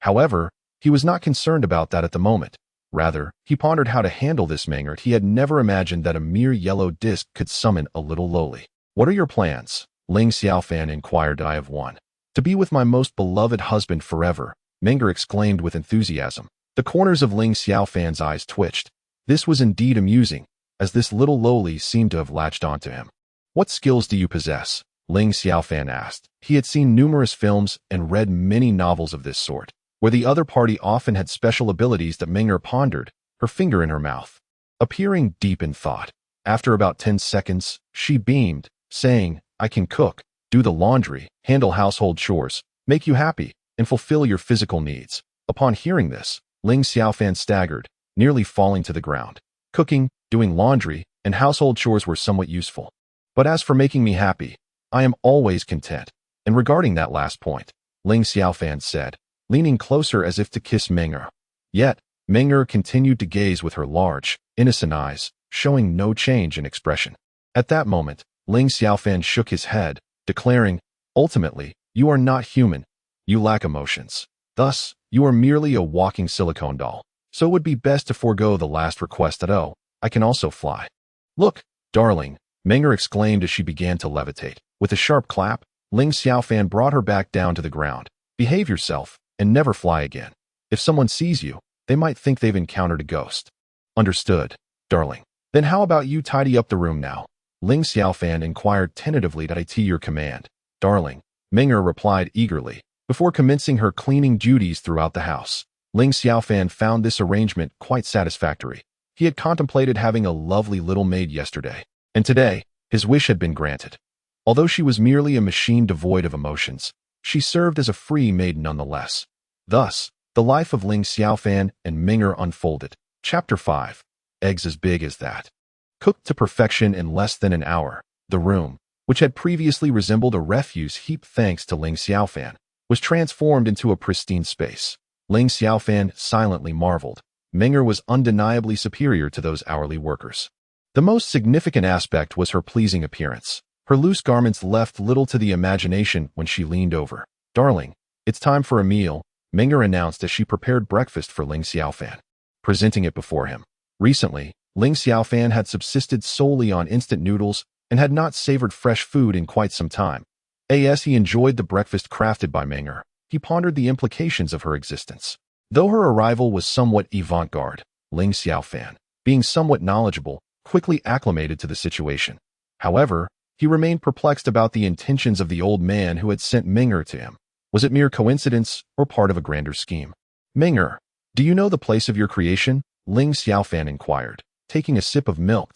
However, he was not concerned about that at the moment. Rather, he pondered how to handle this Ming'er. He had never imagined that a mere yellow disc could summon a little loli. What are your plans? Ling Xiaofan inquired. I have one. To be with my most beloved husband forever, Ming'er exclaimed with enthusiasm. The corners of Ling Xiaofan's eyes twitched. This was indeed amusing, as this little loli seemed to have latched onto him. What skills do you possess? Ling Xiaofan asked. He had seen numerous films and read many novels of this sort, where the other party often had special abilities. That Ming'er pondered, her finger in her mouth, appearing deep in thought. After about 10 seconds, she beamed, saying, I can cook, do the laundry, handle household chores, make you happy, and fulfill your physical needs. Upon hearing this, Ling Xiaofan staggered, nearly falling to the ground. Cooking, doing laundry, and household chores were somewhat useful. But as for making me happy, I am always content. And regarding that last point, Ling Xiaofan said, leaning closer as if to kiss Ming'er. Yet, Ming'er continued to gaze with her large, innocent eyes, showing no change in expression. At that moment, Ling Xiaofan shook his head, declaring, ultimately, you are not human. You lack emotions. Thus, you are merely a walking silicone doll. So it would be best to forego the last request. Oh, I can also fly. Look, darling, Ming'er exclaimed as she began to levitate. With a sharp clap, Ling Xiaofan brought her back down to the ground. Behave yourself, and never fly again. If someone sees you, they might think they've encountered a ghost. Understood, darling. Then how about you tidy up the room now? Ling Xiaofan inquired tentatively. At your command, darling, Ming'er replied eagerly, before commencing her cleaning duties throughout the house. Ling Xiaofan found this arrangement quite satisfactory. He had contemplated having a lovely little maid yesterday, and today, his wish had been granted. Although she was merely a machine devoid of emotions, she served as a free maid nonetheless. Thus, the life of Ling Xiaofan and Ming'er unfolded. Chapter 5. Eggs as big as that. Cooked to perfection in less than an hour, the room, which had previously resembled a refuse heap thanks to Ling Xiaofan, was transformed into a pristine space. Ling Xiaofan silently marveled. Ming'er was undeniably superior to those hourly workers. The most significant aspect was her pleasing appearance. Her loose garments left little to the imagination when she leaned over. Darling, it's time for a meal, Ming'er announced as she prepared breakfast for Ling Xiaofan, presenting it before him. Recently, Ling Xiaofan had subsisted solely on instant noodles and had not savored fresh food in quite some time. As he enjoyed the breakfast crafted by Ming'er, he pondered the implications of her existence. Though her arrival was somewhat avant-garde, Ling Xiaofan, being somewhat knowledgeable, quickly acclimated to the situation. However, he remained perplexed about the intentions of the old man who had sent Ming'er to him. Was it mere coincidence or part of a grander scheme? Ming'er, do you know the place of your creation? Ling Xiaofan inquired, taking a sip of milk.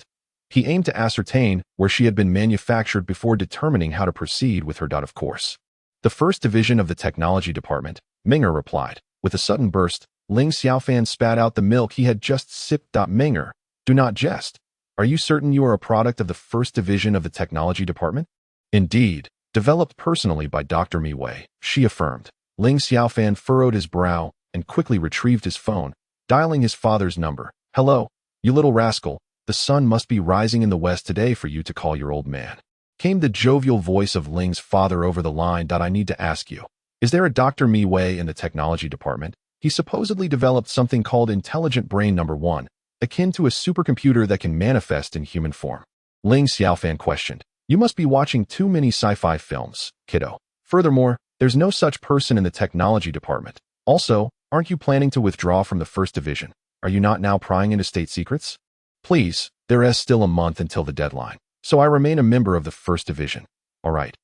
He aimed to ascertain where she had been manufactured before determining how to proceed with her. Of course. The first division of the technology department, Ming'er replied. With a sudden burst, Ling Xiaofan spat out the milk he had just sipped. Ming'er, do not jest. Are you certain you are a product of the first division of the technology department? Indeed, developed personally by Dr. Miwei, she affirmed. Ling Xiaofan furrowed his brow and quickly retrieved his phone, dialing his father's number. Hello, you little rascal, the sun must be rising in the west today for you to call your old man. came the jovial voice of Ling's father over the line. I need to ask you, is there a Dr. Mi Wei in the technology department? He supposedly developed something called Intelligent Brain Number 1, akin to a supercomputer that can manifest in human form. Ling Xiaofan questioned. You must be watching too many sci-fi films, kiddo. Furthermore, there's no such person in the technology department. Also, aren't you planning to withdraw from the First Division? Are you not now prying into state secrets? Please, there is still a month until the deadline, so I remain a member of the First Division. All right,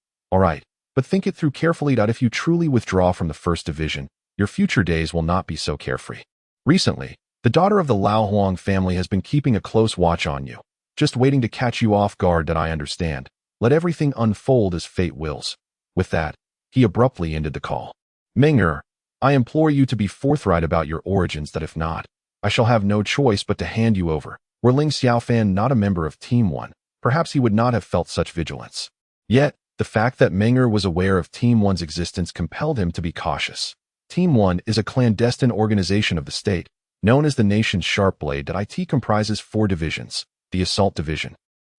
but think it through carefully. If you truly withdraw from the First Division, your future days will not be so carefree. Recently, the daughter of the Lao Huang family has been keeping a close watch on you, just waiting to catch you off guard. I understand. Let everything unfold as fate wills. With that, he abruptly ended the call. Ming'er, I implore you to be forthright about your origins. If not, I shall have no choice but to hand you over. Were Ling Xiaofan not a member of Team 1, perhaps he would not have felt such vigilance. Yet, the fact that Ming'er was aware of Team 1's existence compelled him to be cautious. Team 1 is a clandestine organization of the state, known as the nation's sharp blade. It comprises 4 divisions: the Assault Division,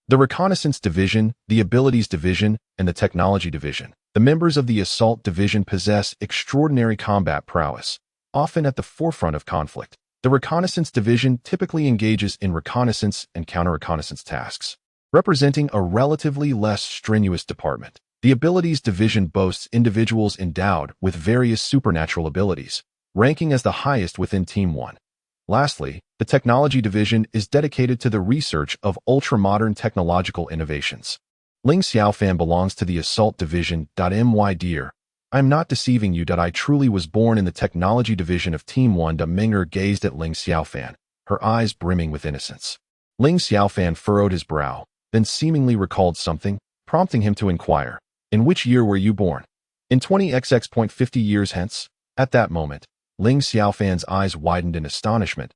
the Reconnaissance Division, the Abilities Division, and the Technology Division. The members of the Assault Division possess extraordinary combat prowess, often at the forefront of conflict. The Reconnaissance Division typically engages in reconnaissance and counter-reconnaissance tasks, representing a relatively less strenuous department. The Abilities Division boasts individuals endowed with various supernatural abilities, ranking as the highest within Team 1. Lastly, the Technology Division is dedicated to the research of ultra-modern technological innovations. Ling Xiaofan belongs to the Assault Division. My dear, I am not deceiving you. I truly was born in the Technology Division of Team 1. Ming'er gazed at Ling Xiaofan, her eyes brimming with innocence. Ling Xiaofan furrowed his brow, then seemingly recalled something, prompting him to inquire, in which year were you born? In 20XX.50 years hence? At that moment, Ling Xiaofan's eyes widened in astonishment.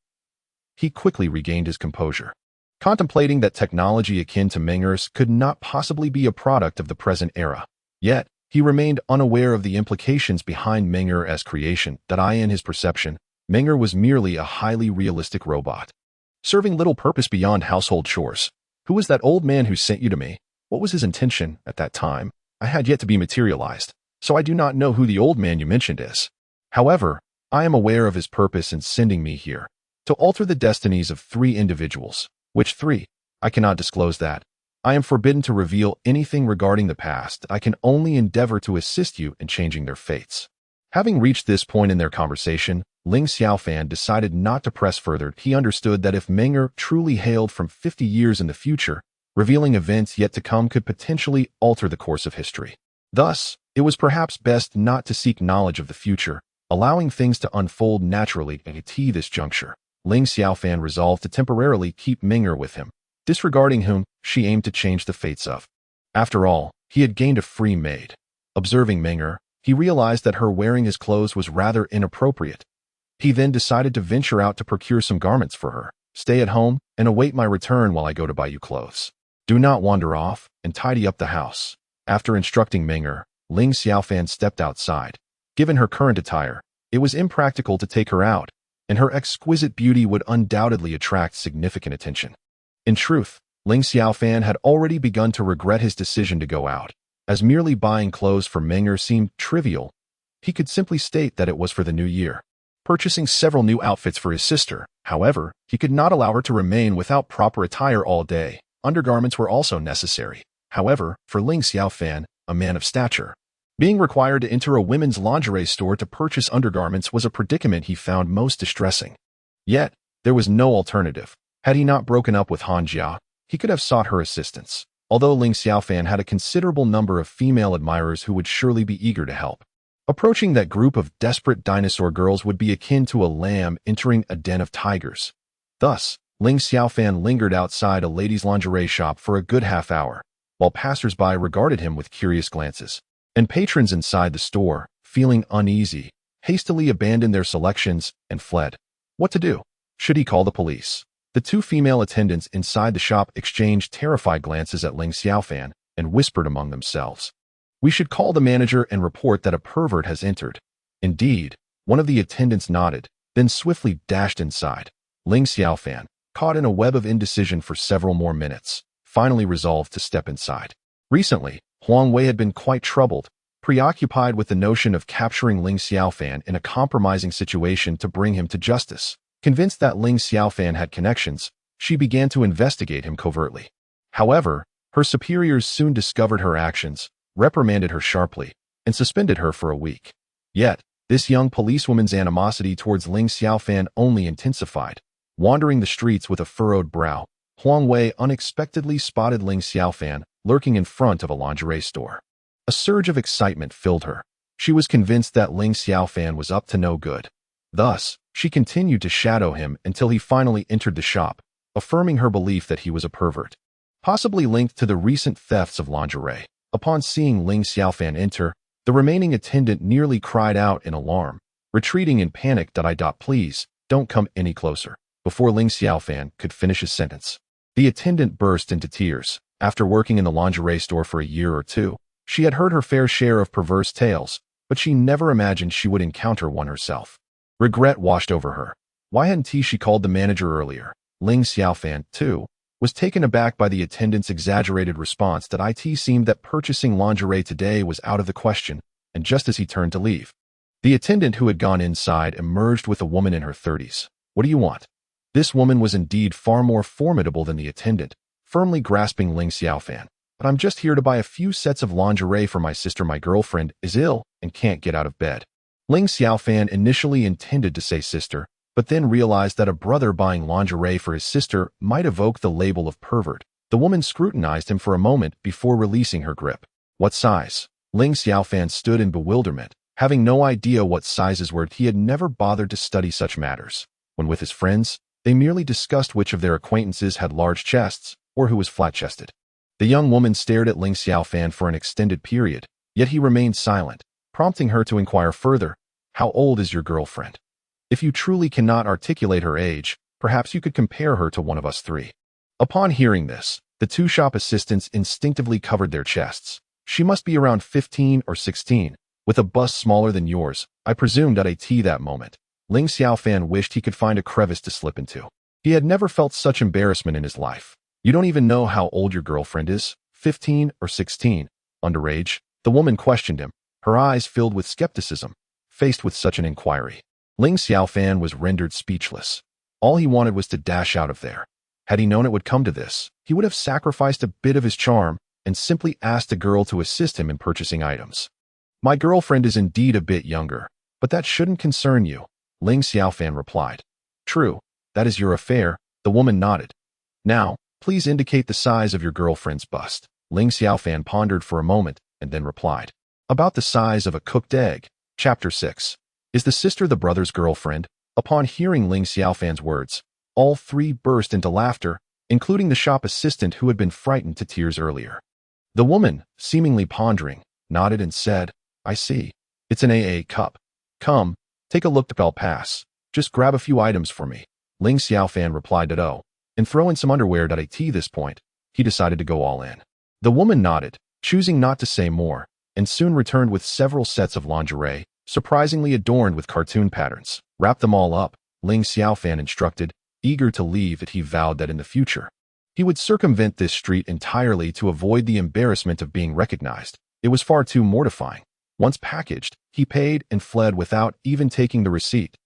He quickly regained his composure, contemplating that technology akin to Ming'er's could not possibly be a product of the present era. Yet, he remained unaware of the implications behind Ming'er's creation. In his perception, Ming'er was merely a highly realistic robot, serving little purpose beyond household chores. Who was that old man who sent you to me? What was his intention at that time? I had yet to be materialized, so I do not know who the old man you mentioned is. However, I am aware of his purpose in sending me here, to alter the destinies of 3 individuals. Which 3? I cannot disclose that. I am forbidden to reveal anything regarding the past. I can only endeavor to assist you in changing their fates. Having reached this point in their conversation, Ling Xiaofan decided not to press further. He understood that if Ming'er truly hailed from 50 years in the future, revealing events yet to come could potentially alter the course of history. Thus, it was perhaps best not to seek knowledge of the future, allowing things to unfold naturally. At this juncture, Ling Xiaofan resolved to temporarily keep Ming'er with him, disregarding whom she aimed to change the fates of. After all, he had gained a free maid. Observing Ming'er, he realized that her wearing his clothes was rather inappropriate. He then decided to venture out to procure some garments for her. Stay at home and await my return while I go to buy you clothes. Do not wander off, and tidy up the house. After instructing Ming'er, Ling Xiaofan stepped outside. Given her current attire, it was impractical to take her out, and her exquisite beauty would undoubtedly attract significant attention. In truth, Ling Xiaofan had already begun to regret his decision to go out, as merely buying clothes for Ming'er seemed trivial. He could simply state that it was for the new year. Purchasing several new outfits for his sister, however, he could not allow her to remain without proper attire all day. Undergarments were also necessary. However, for Ling Xiaofan, a man of stature, being required to enter a women's lingerie store to purchase undergarments was a predicament he found most distressing. Yet, there was no alternative. Had he not broken up with Han Jia, he could have sought her assistance, although Ling Xiaofan had a considerable number of female admirers who would surely be eager to help. Approaching that group of desperate dinosaur girls would be akin to a lamb entering a den of tigers. Thus, Ling Xiaofan lingered outside a ladies' lingerie shop for a good half hour, while passers-by regarded him with curious glances, and patrons inside the store, feeling uneasy, hastily abandoned their selections and fled. What to do? Should he call the police? The 2 female attendants inside the shop exchanged terrified glances at Ling Xiaofan and whispered among themselves. We should call the manager and report that a pervert has entered. Indeed, one of the attendants nodded, then swiftly dashed inside. Ling Xiaofan, caught in a web of indecision for several more minutes, finally resolved to step inside. Recently, Huang Wei had been quite troubled, preoccupied with the notion of capturing Ling Xiaofan in a compromising situation to bring him to justice. Convinced that Ling Xiaofan had connections, she began to investigate him covertly. However, her superiors soon discovered her actions, reprimanded her sharply, and suspended her for a week. Yet, this young policewoman's animosity towards Ling Xiaofan only intensified. Wandering the streets with a furrowed brow, Huang Wei unexpectedly spotted Ling Xiaofan lurking in front of a lingerie store. A surge of excitement filled her. She was convinced that Ling Xiaofan was up to no good. Thus, she continued to shadow him until he finally entered the shop, affirming her belief that he was a pervert, possibly linked to the recent thefts of lingerie. Upon seeing Ling Xiaofan enter, the remaining attendant nearly cried out in alarm, retreating in panic. Please, don't come any closer. Before Ling Xiaofan could finish his sentence, the attendant burst into tears. After working in the lingerie store for a year or two, she had heard her fair share of perverse tales, but she never imagined she would encounter one herself. Regret washed over her. Why hadn't she called the manager earlier? Ling Xiaofan, too, was taken aback by the attendant's exaggerated response that it seemed that purchasing lingerie today was out of the question, and just as he turned to leave, the attendant who had gone inside emerged with a woman in her 30s. What do you want? This woman was indeed far more formidable than the attendant, firmly grasping Ling Xiaofan. But I'm just here to buy a few sets of lingerie for my sister. My girlfriend is ill and can't get out of bed. Ling Xiaofan initially intended to say sister, but then realized that a brother buying lingerie for his sister might evoke the label of pervert. The woman scrutinized him for a moment before releasing her grip. What size? Ling Xiaofan stood in bewilderment, having no idea what sizes were. He had never bothered to study such matters. When with his friends, they merely discussed which of their acquaintances had large chests or who was flat-chested. The young woman stared at Ling Xiaofan for an extended period, yet he remained silent, prompting her to inquire further, "How old is your girlfriend? If you truly cannot articulate her age, perhaps you could compare her to one of us three." Upon hearing this, the two shop assistants instinctively covered their chests. "She must be around 15 or 16, with a bust smaller than yours, I presumed at that moment. Ling Xiaofan wished he could find a crevice to slip into. He had never felt such embarrassment in his life. "You don't even know how old your girlfriend is? 15 or 16? Underage?" The woman questioned him, her eyes filled with skepticism, faced with such an inquiry. Ling Xiaofan was rendered speechless. All he wanted was to dash out of there. Had he known it would come to this, he would have sacrificed a bit of his charm and simply asked a girl to assist him in purchasing items. "My girlfriend is indeed a bit younger, but that shouldn't concern you," Ling Xiaofan replied. "True, that is your affair," the woman nodded. "Now, please indicate the size of your girlfriend's bust." Ling Xiaofan pondered for a moment and then replied, "About the size of a cooked egg." Chapter 6. Is the sister the brother's girlfriend? Upon hearing Ling Xiaofan's words, all three burst into laughter, including the shop assistant who had been frightened to tears earlier. The woman, seemingly pondering, nodded and said, "I see. It's an AA cup. Come, take a look. I'll pass. Just grab a few items for me." Ling Xiaofan replied that and throw in some underwear. At this point, he decided to go all in. The woman nodded, choosing not to say more, and soon returned with several sets of lingerie, surprisingly adorned with cartoon patterns. "Wrap them all up," Ling Xiaofan instructed, eager to leave. He vowed that in the future, he would circumvent this street entirely to avoid the embarrassment of being recognized. It was far too mortifying. Once packaged, he paid and fled without even taking the receipt.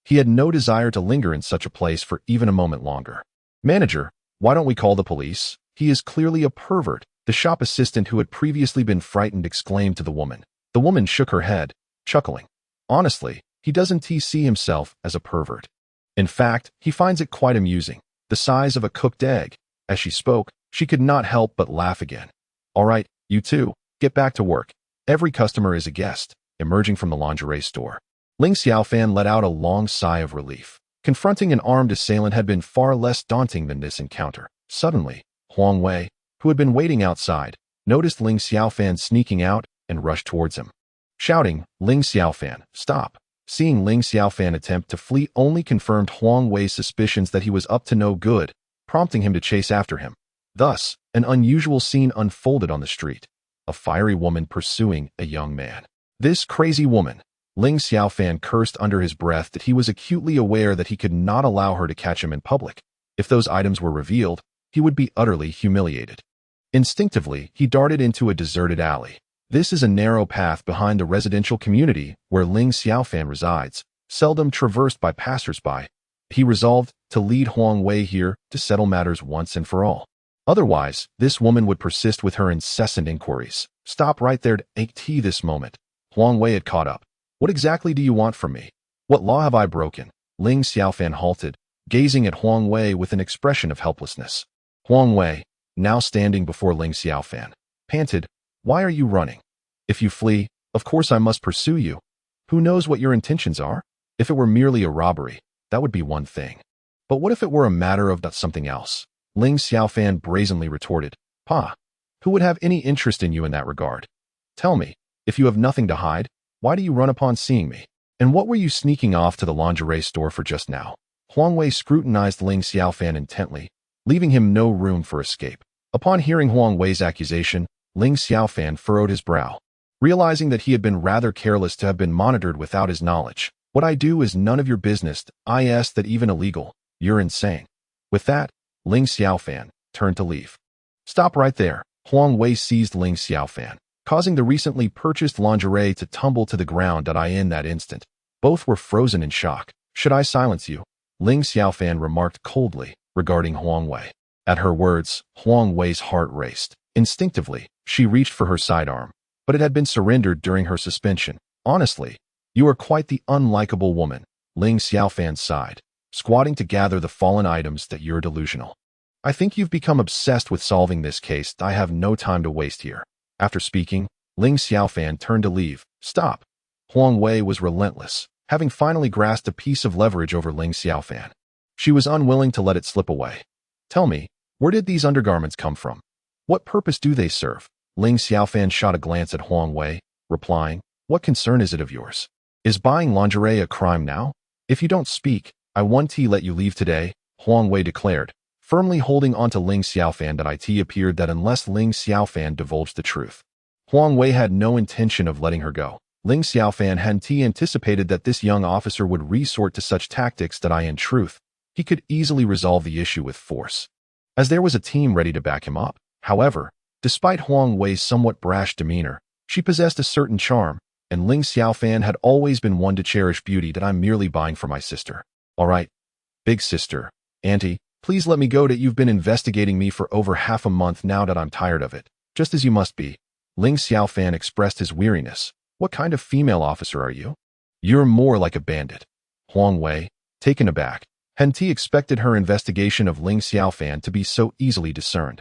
He had no desire to linger in such a place for even a moment longer. "Manager, why don't we call the police? He is clearly a pervert," the shop assistant who had previously been frightened exclaimed to the woman. The woman shook her head, chuckling. "Honestly, he doesn't see himself as a pervert. In fact, he finds it quite amusing. The size of a cooked egg." As she spoke, she could not help but laugh again. "All right, you two, get back to work. Every customer is a guest." Emerging from the lingerie store, Ling Xiaofan let out a long sigh of relief. Confronting an armed assailant had been far less daunting than this encounter. Suddenly, Huang Wei, who had been waiting outside, noticed Ling Xiaofan sneaking out and rushed towards him. Shouting, "Ling Xiaofan, stop!" Seeing Ling Xiaofan attempt to flee only confirmed Huang Wei's suspicions that he was up to no good, prompting him to chase after him. Thus, an unusual scene unfolded on the street. A fiery woman pursuing a young man. This crazy woman. Ling Xiaofan cursed under his breath that he was acutely aware that he could not allow her to catch him in public. If those items were revealed, he would be utterly humiliated. Instinctively, he darted into a deserted alley. This is a narrow path behind the residential community where Ling Xiaofan resides, seldom traversed by passers-by. He resolved to lead Huang Wei here to settle matters once and for all. Otherwise, this woman would persist with her incessant inquiries. Stop right there to take tea this moment. Huang Wei had caught up. What exactly do you want from me? What law have I broken? Ling Xiaofan halted, gazing at Huang Wei with an expression of helplessness. Huang Wei, now standing before Ling Xiaofan, panted, Why are you running? If you flee, of course I must pursue you. Who knows what your intentions are? If it were merely a robbery, that would be one thing. But what if it were a matter of something else? Ling Xiaofan brazenly retorted, Pa, who would have any interest in you in that regard? Tell me, if you have nothing to hide, why do you run upon seeing me? And what were you sneaking off to the lingerie store for just now? Huang Wei scrutinized Ling Xiaofan intently, leaving him no room for escape. Upon hearing Huang Wei's accusation, Ling Xiaofan furrowed his brow, realizing that he had been rather careless to have been monitored without his knowledge. What I do is none of your business, that even illegal. You're insane. With that, Ling Xiaofan turned to leave. Stop right there. Huang Wei seized Ling Xiaofan, causing the recently purchased lingerie to tumble to the ground in that instant. Both were frozen in shock. Should I silence you? Ling Xiaofan remarked coldly, regarding Huang Wei. At her words, Huang Wei's heart raced. Instinctively, she reached for her sidearm, but it had been surrendered during her suspension. Honestly, you are quite the unlikable woman, Ling Xiaofan sighed, squatting to gather the fallen items. That you're delusional. I think you've become obsessed with solving this case. I have no time to waste here. After speaking, Ling Xiaofan turned to leave. Stop. Huang Wei was relentless, having finally grasped a piece of leverage over Ling Xiaofan. She was unwilling to let it slip away. Tell me, where did these undergarments come from? What purpose do they serve? Ling Xiaofan shot a glance at Huang Wei, replying, What concern is it of yours? Is buying lingerie a crime now? If you don't speak, I won't let you leave today, Huang Wei declared, firmly holding onto Ling Xiaofan. It appeared that unless Ling Xiaofan divulged the truth, Huang Wei had no intention of letting her go. Ling Xiaofan hadn't anticipated that this young officer would resort to such tactics. In truth, he could easily resolve the issue with force, as there was a team ready to back him up. However, despite Huang Wei's somewhat brash demeanor, she possessed a certain charm, and Ling Xiaofan had always been one to cherish beauty. I'm merely buying for my sister. All right, big sister, auntie, please let me go. You've been investigating me for over half a month now. I'm tired of it, just as you must be. Ling Xiaofan expressed his weariness. What kind of female officer are you? You're more like a bandit. Huang Wei, taken aback, hadn't expected her investigation of Ling Xiaofan to be so easily discerned.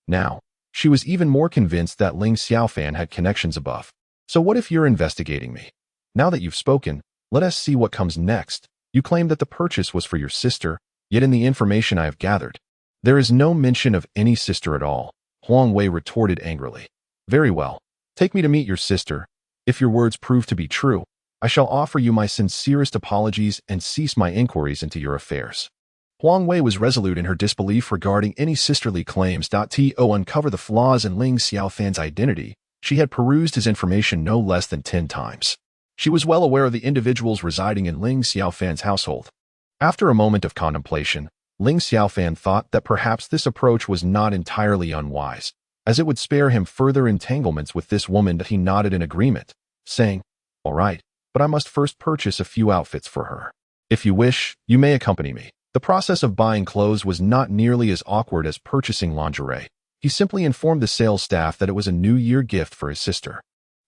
Now, she was even more convinced that Ling Xiaofan had connections above. So what if you're investigating me? Now that you've spoken, let us see what comes next. You claim that the purchase was for your sister, yet in the information I have gathered, there is no mention of any sister at all. Huang Wei retorted angrily. Very well. Take me to meet your sister. If your words prove to be true, I shall offer you my sincerest apologies and cease my inquiries into your affairs. Huang Wei was resolute in her disbelief regarding any sisterly claims. To uncover the flaws in Ling Xiaofan's identity, she had perused his information no less than 10 times. She was well aware of the individuals residing in Ling Xiaofan's household. After a moment of contemplation, Ling Xiaofan thought that perhaps this approach was not entirely unwise, as it would spare him further entanglements with this woman. He nodded in agreement, saying, All right, but I must first purchase a few outfits for her. If you wish, you may accompany me. The process of buying clothes was not nearly as awkward as purchasing lingerie. He simply informed the sales staff that it was a New Year gift for his sister.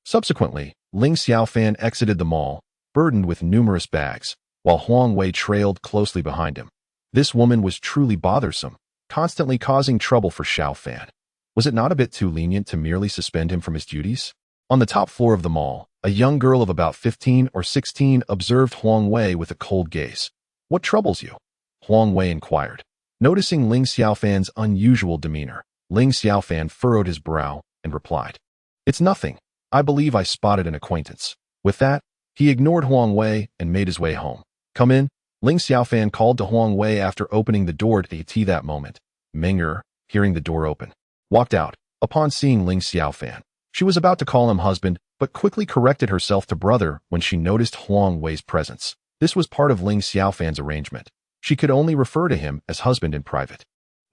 Subsequently, Ling Xiaofan exited the mall, burdened with numerous bags, while Huang Wei trailed closely behind him. This woman was truly bothersome, constantly causing trouble for Xiaofan. Was it not a bit too lenient to merely suspend him from his duties? On the top floor of the mall, a young girl of about 15 or 16 observed Huang Wei with a cold gaze. What troubles you? Huang Wei inquired. Noticing Ling Xiaofan's unusual demeanor, Ling Xiaofan furrowed his brow and replied, It's nothing. I believe I spotted an acquaintance. With that, he ignored Huang Wei and made his way home. Come in, Ling Xiaofan called to Huang Wei after opening the door to the tea that moment. Meng'er, hearing the door open, walked out. Upon seeing Ling Xiaofan, she was about to call him husband, but quickly corrected herself to brother when she noticed Huang Wei's presence. This was part of Ling Xiaofan's arrangement. She could only refer to him as husband in private.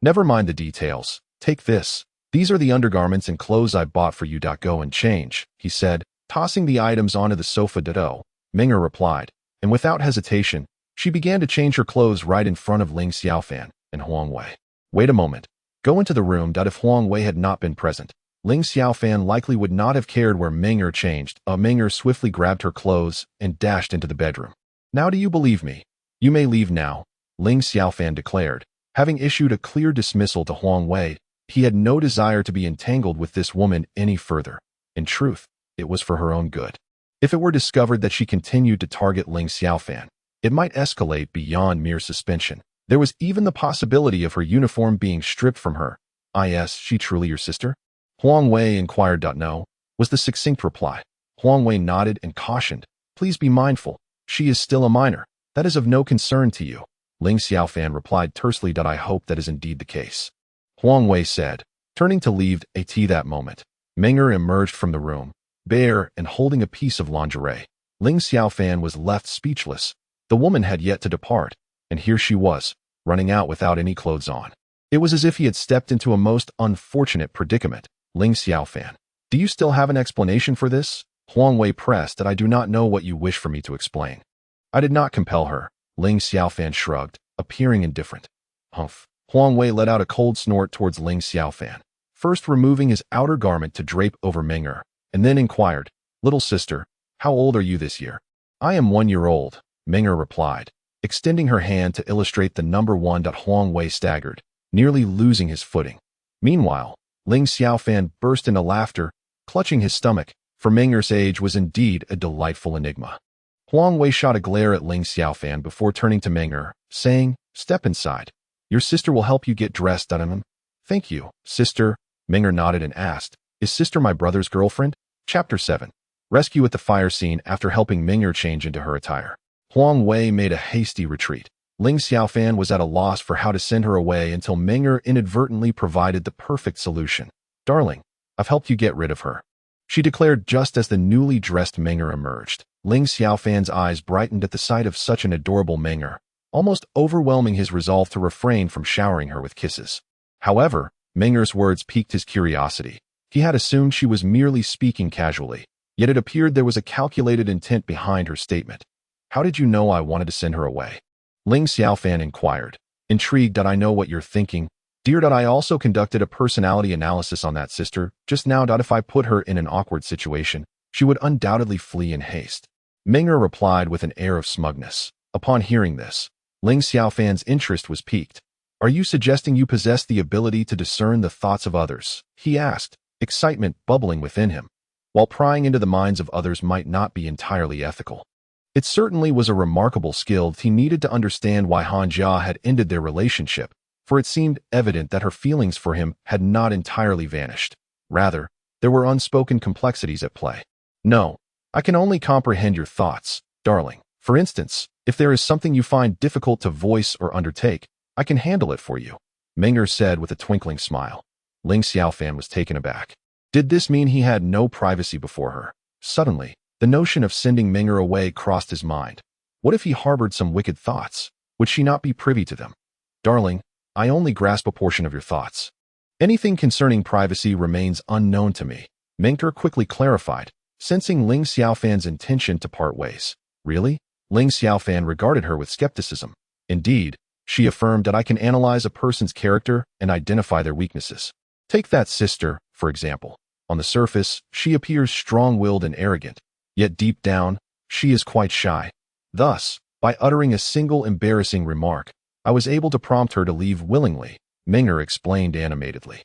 Never mind the details. Take this. These are the undergarments and clothes I bought for you. Go and change, he said, tossing the items onto the sofa. Ming'er replied, and without hesitation, she began to change her clothes right in front of Ling Xiaofan and Huang Wei. Wait a moment. Go into the room. If Huang Wei had not been present, Ling Xiaofan likely would not have cared where Ming'er changed. Ming'er swiftly grabbed her clothes and dashed into the bedroom. Now do you believe me? You may leave now, Ling Xiaofan declared. Having issued a clear dismissal to Huang Wei, he had no desire to be entangled with this woman any further. In truth, it was for her own good. If it were discovered that she continued to target Ling Xiaofan, it might escalate beyond mere suspension. There was even the possibility of her uniform being stripped from her. Is she truly your sister? Huang Wei inquired. No, was the succinct reply. Huang Wei nodded and cautioned, please be mindful. She is still a minor. That is of no concern to you. Ling Xiaofan replied tersely. I hope that is indeed the case. Huang Wei said, turning to leave that moment. Ming'er emerged from the room, bare and holding a piece of lingerie. Ling Xiaofan was left speechless. The woman had yet to depart, and here she was, running out without any clothes on. It was as if he had stepped into a most unfortunate predicament. Ling Xiaofan, do you still have an explanation for this? Huang Wei pressed. I do not know what you wish for me to explain. I did not compel her. Ling Xiaofan shrugged, appearing indifferent. Humph. Huang Wei let out a cold snort towards Ling Xiaofan, first removing his outer garment to drape over Ming'er, and then inquired, little sister, how old are you this year? I am 1 year old, Ming'er replied, extending her hand to illustrate the number 1. Huang Wei staggered, nearly losing his footing. Meanwhile, Ling Xiaofan burst into laughter, clutching his stomach, for Ming'er's age was indeed a delightful enigma. Huang Wei shot a glare at Ling Xiaofan before turning to Ming'er, saying, step inside. Your sister will help you get dressed. Thank you, sister. Ming'er nodded and asked, is sister my brother's girlfriend? Chapter 7. Rescue at the fire scene. After helping Ming'er change into her attire, Huang Wei made a hasty retreat. Ling Xiaofan was at a loss for how to send her away until Ming'er inadvertently provided the perfect solution. Darling, I've helped you get rid of her, she declared just as the newly dressed Ming'er emerged. Ling Xiaofan's eyes brightened at the sight of such an adorable Ming'er, almost overwhelming his resolve to refrain from showering her with kisses. However, Ming'er's words piqued his curiosity. He had assumed she was merely speaking casually, yet it appeared there was a calculated intent behind her statement. How did you know I wanted to send her away? Ling Xiaofan inquired, intrigued. I know what you're thinking, dear. I also conducted a personality analysis on that sister just now. If I put her in an awkward situation, she would undoubtedly flee in haste. Ming'er replied with an air of smugness. Upon hearing this, Ling Xiaofan's interest was piqued. Are you suggesting you possess the ability to discern the thoughts of others? He asked, excitement bubbling within him. While prying into the minds of others might not be entirely ethical, it certainly was a remarkable skill. He needed to understand why Han Jia had ended their relationship, for it seemed evident that her feelings for him had not entirely vanished. Rather, there were unspoken complexities at play. No, I can only comprehend your thoughts, darling. For instance, if there is something you find difficult to voice or undertake, I can handle it for you, Ming'er said with a twinkling smile. Ling Xiaofan was taken aback. Did this mean he had no privacy before her? Suddenly, the notion of sending Ming'er away crossed his mind. What if he harbored some wicked thoughts? Would she not be privy to them? Darling, I only grasp a portion of your thoughts. Anything concerning privacy remains unknown to me, Ming'er quickly clarified, sensing Ling Xiaofan's intention to part ways. Really? Ling Xiaofan regarded her with skepticism. Indeed, she affirmed that I can analyze a person's character and identify their weaknesses. Take that sister, for example. On the surface, she appears strong-willed and arrogant, yet deep down, she is quite shy. Thus, by uttering a single embarrassing remark, I was able to prompt her to leave willingly, Ming'er explained animatedly.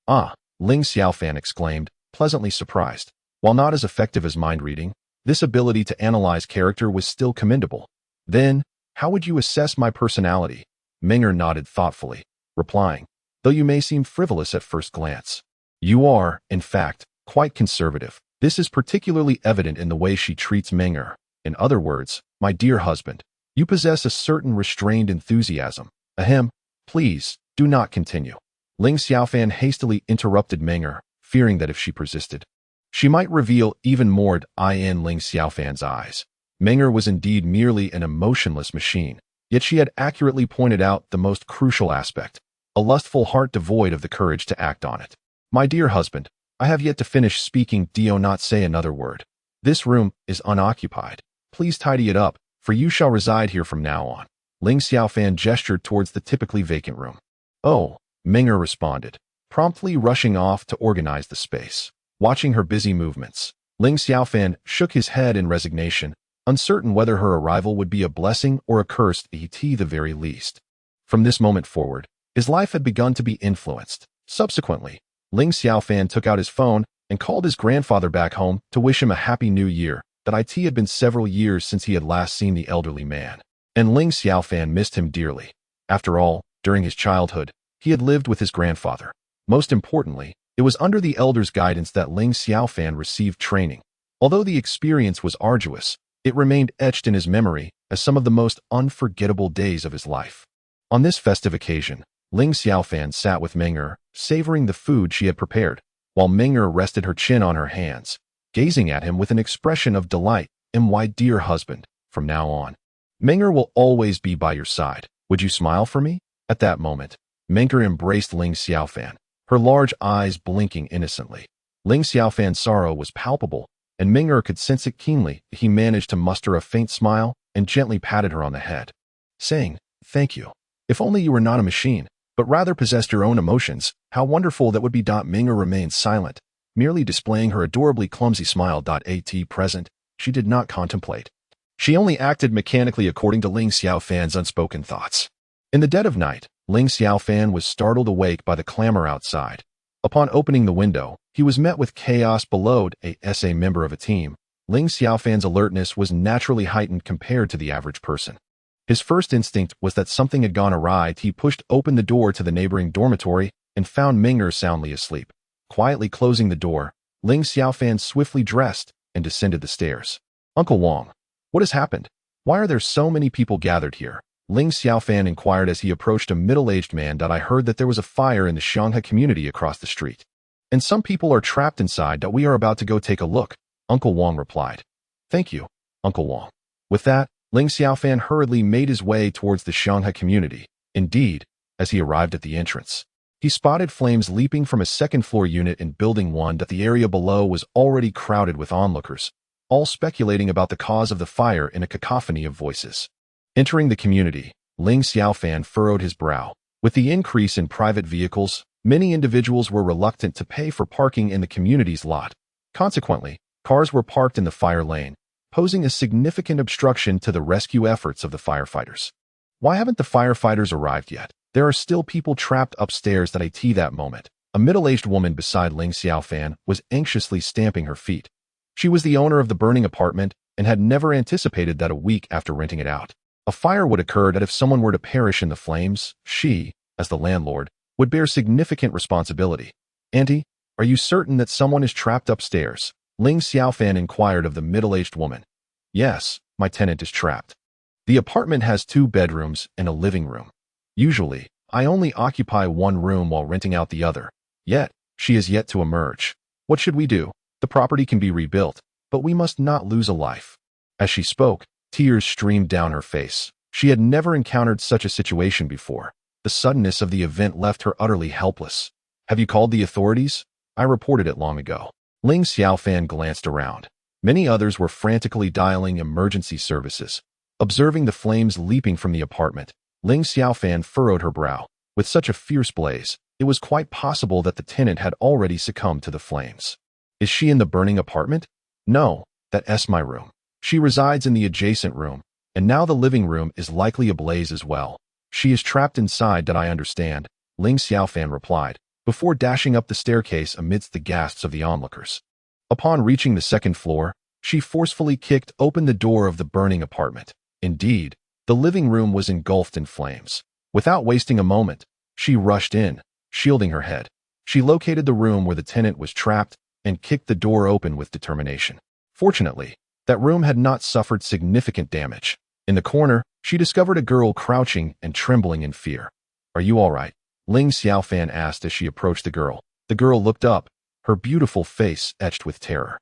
Ah, Ling Xiaofan exclaimed, pleasantly surprised. While not as effective as mind-reading, this ability to analyze character was still commendable. Then, how would you assess my personality? Ming'er nodded thoughtfully, replying, though you may seem frivolous at first glance, you are, in fact, quite conservative. This is particularly evident in the way she treats Ming'er. In other words, my dear husband, you possess a certain restrained enthusiasm. Ahem, please, do not continue. Ling Xiaofan hastily interrupted Ming'er, fearing that if she persisted, she might reveal even more in Ling Xiaofan's eyes. Ming'er was indeed merely an emotionless machine, yet she had accurately pointed out the most crucial aspect, a lustful heart devoid of the courage to act on it. My dear husband, I have yet to finish speaking. Do not say another word. This room is unoccupied. Please tidy it up, for you shall reside here from now on. Ling Xiaofan gestured towards the typically vacant room. Oh, Ming'er responded, promptly rushing off to organize the space. Watching her busy movements, Ling Xiaofan shook his head in resignation, uncertain whether her arrival would be a blessing or a curse at the very least. From this moment forward, his life had begun to be influenced. Subsequently, Ling Xiaofan took out his phone and called his grandfather back home to wish him a happy new year. That it had been several years since he had last seen the elderly man, and Ling Xiaofan missed him dearly. After all, during his childhood, he had lived with his grandfather. Most importantly, it was under the elder's guidance that Ling Xiaofan received training. Although the experience was arduous, it remained etched in his memory as some of the most unforgettable days of his life. On this festive occasion, Ling Xiaofan sat with Ming'er, savoring the food she had prepared, while Ming'er rested her chin on her hands, gazing at him with an expression of delight. My dear husband, from now on, Ming'er will always be by your side. Would you smile for me? At that moment, Ming'er embraced Ling Xiaofan, her large eyes blinking innocently. Ling Xiaofan's sorrow was palpable, and Ming'er could sense it keenly. He managed to muster a faint smile and gently patted her on the head, saying, "Thank you. If only you were not a machine, but rather possessed your own emotions, how wonderful that would be." Ming'er remained silent, merely displaying her adorably clumsy smile. At present, she did not contemplate. She only acted mechanically according to Ling Xiaofan's unspoken thoughts. In the dead of night, Ling Xiaofan was startled awake by the clamor outside. Upon opening the window, he was met with chaos below. As a member of a team, Ling Xiaofan's alertness was naturally heightened compared to the average person. His first instinct was that something had gone awry. He pushed open the door to the neighboring dormitory and found Ming'er soundly asleep. Quietly closing the door, Ling Xiaofan swiftly dressed and descended the stairs. "Uncle Wang, what has happened? Why are there so many people gathered here?" Ling Xiaofan inquired as he approached a middle-aged man. "I heard that there was a fire in the Shanghai community across the street, and some people are trapped inside. We are about to go take a look," Uncle Wang replied. "Thank you, Uncle Wang." With that, Ling Xiaofan hurriedly made his way towards the Shanghai community. Indeed, as he arrived at the entrance, he spotted flames leaping from a second-floor unit in Building 1. The area below was already crowded with onlookers, all speculating about the cause of the fire in a cacophony of voices. Entering the community, Ling Xiaofan furrowed his brow. With the increase in private vehicles, many individuals were reluctant to pay for parking in the community's lot. Consequently, cars were parked in the fire lane, posing a significant obstruction to the rescue efforts of the firefighters. Why haven't the firefighters arrived yet? There are still people trapped upstairs. At that moment, a middle-aged woman beside Ling Xiaofan was anxiously stamping her feet. She was the owner of the burning apartment and had never anticipated that a week after renting it out, a fire would occur. That if someone were to perish in the flames, she, as the landlord, would bear significant responsibility. "Auntie, are you certain that someone is trapped upstairs?" Ling Xiaofan inquired of the middle-aged woman. "Yes, my tenant is trapped. The apartment has 2 bedrooms and a living room. Usually, I only occupy one room while renting out the other. Yet, she is yet to emerge. What should we do? The property can be rebuilt, but we must not lose a life." As she spoke, tears streamed down her face. She had never encountered such a situation before. The suddenness of the event left her utterly helpless. "Have you called the authorities?" "I reported it long ago." Ling Xiaofan glanced around. Many others were frantically dialing emergency services. Observing the flames leaping from the apartment, Ling Xiaofan furrowed her brow. With such a fierce blaze, it was quite possible that the tenant had already succumbed to the flames. "Is she in the burning apartment?" "No, that's my room. She resides in the adjacent room, and now the living room is likely ablaze as well. She is trapped inside. I understand," Ling Xiaofan replied, before dashing up the staircase amidst the gasps of the onlookers. Upon reaching the second floor, she forcefully kicked open the door of the burning apartment. Indeed, the living room was engulfed in flames. Without wasting a moment, she rushed in, shielding her head. She located the room where the tenant was trapped and kicked the door open with determination. Fortunately, that room had not suffered significant damage. In the corner, she discovered a girl crouching and trembling in fear. "Are you all right?" Ling Xiaofan asked as she approached the girl. The girl looked up, her beautiful face etched with terror.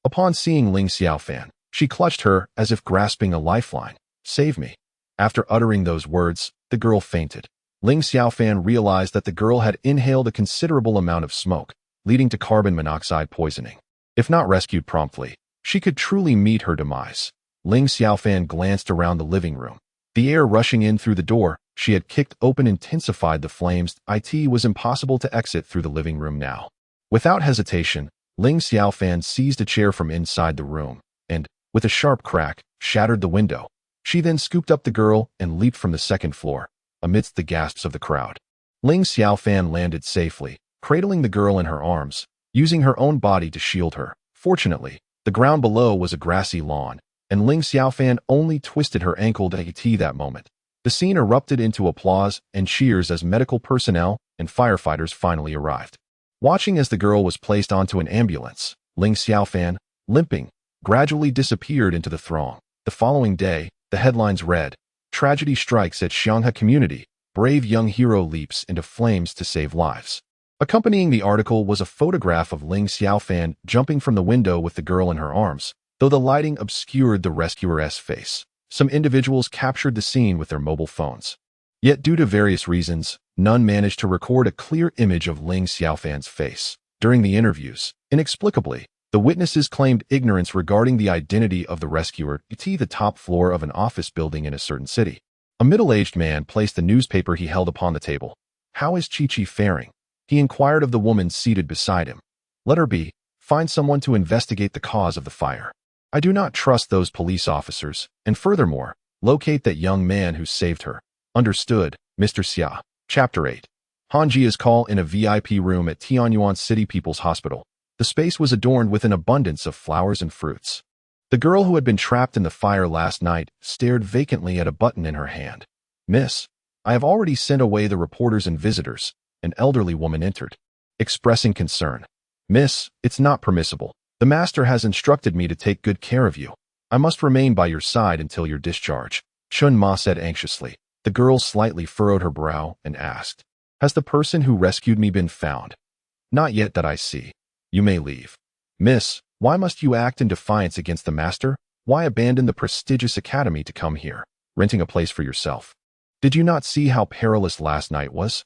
Upon seeing Ling Xiaofan, she clutched her as if grasping a lifeline. "Save me." After uttering those words, the girl fainted. Ling Xiaofan realized that the girl had inhaled a considerable amount of smoke. leading to carbon monoxide poisoning. If not rescued promptly, she could truly meet her demise. Ling Xiaofan glanced around the living room. The air rushing in through the door she had kicked open intensified the flames. It was impossible to exit through the living room now. Without hesitation, Ling Xiaofan seized a chair from inside the room and, with a sharp crack, shattered the window. She then scooped up the girl and leaped from the second floor, amidst the gasps of the crowd. Ling Xiaofan landed safely, cradling the girl in her arms, using her own body to shield her. Fortunately, the ground below was a grassy lawn, and Ling Xiaofan only twisted her ankle to that moment. The scene erupted into applause and cheers as medical personnel and firefighters finally arrived. Watching as the girl was placed onto an ambulance, Ling Xiaofan, limping, gradually disappeared into the throng. The following day, the headlines read, "Tragedy strikes at Xianghe community. Brave young hero leaps into flames to save lives." Accompanying the article was a photograph of Ling Xiaofan jumping from the window with the girl in her arms, though the lighting obscured the rescuer's face. Some individuals captured the scene with their mobile phones. Yet due to various reasons, none managed to record a clear image of Ling Xiaofan's face. During the interviews, inexplicably, the witnesses claimed ignorance regarding the identity of the rescuer at the top floor of an office building in a certain city. A middle-aged man placed the newspaper he held upon the table. "How is Chi faring?" he inquired of the woman seated beside him. "Let her be. Find someone to investigate the cause of the fire. I do not trust those police officers, and furthermore, locate that young man who saved her." Understood, Mr. Xia. Chapter 8. Han Jia's call in a VIP room at Tianyuan City People's Hospital. The space was adorned with an abundance of flowers and fruits. The girl who had been trapped in the fire last night stared vacantly at a button in her hand. "Miss, I have already sent away the reporters and visitors." An elderly woman entered, expressing concern. "Miss, it's not permissible. The master has instructed me to take good care of you. I must remain by your side until your discharge," Chun Ma said anxiously. The girl slightly furrowed her brow and asked, "Has the person who rescued me been found?" "Not yet that I see. You may leave." "Miss, why must you act in defiance against the master? Why abandon the prestigious academy to come here, renting a place for yourself? Did you not see how perilous last night was?"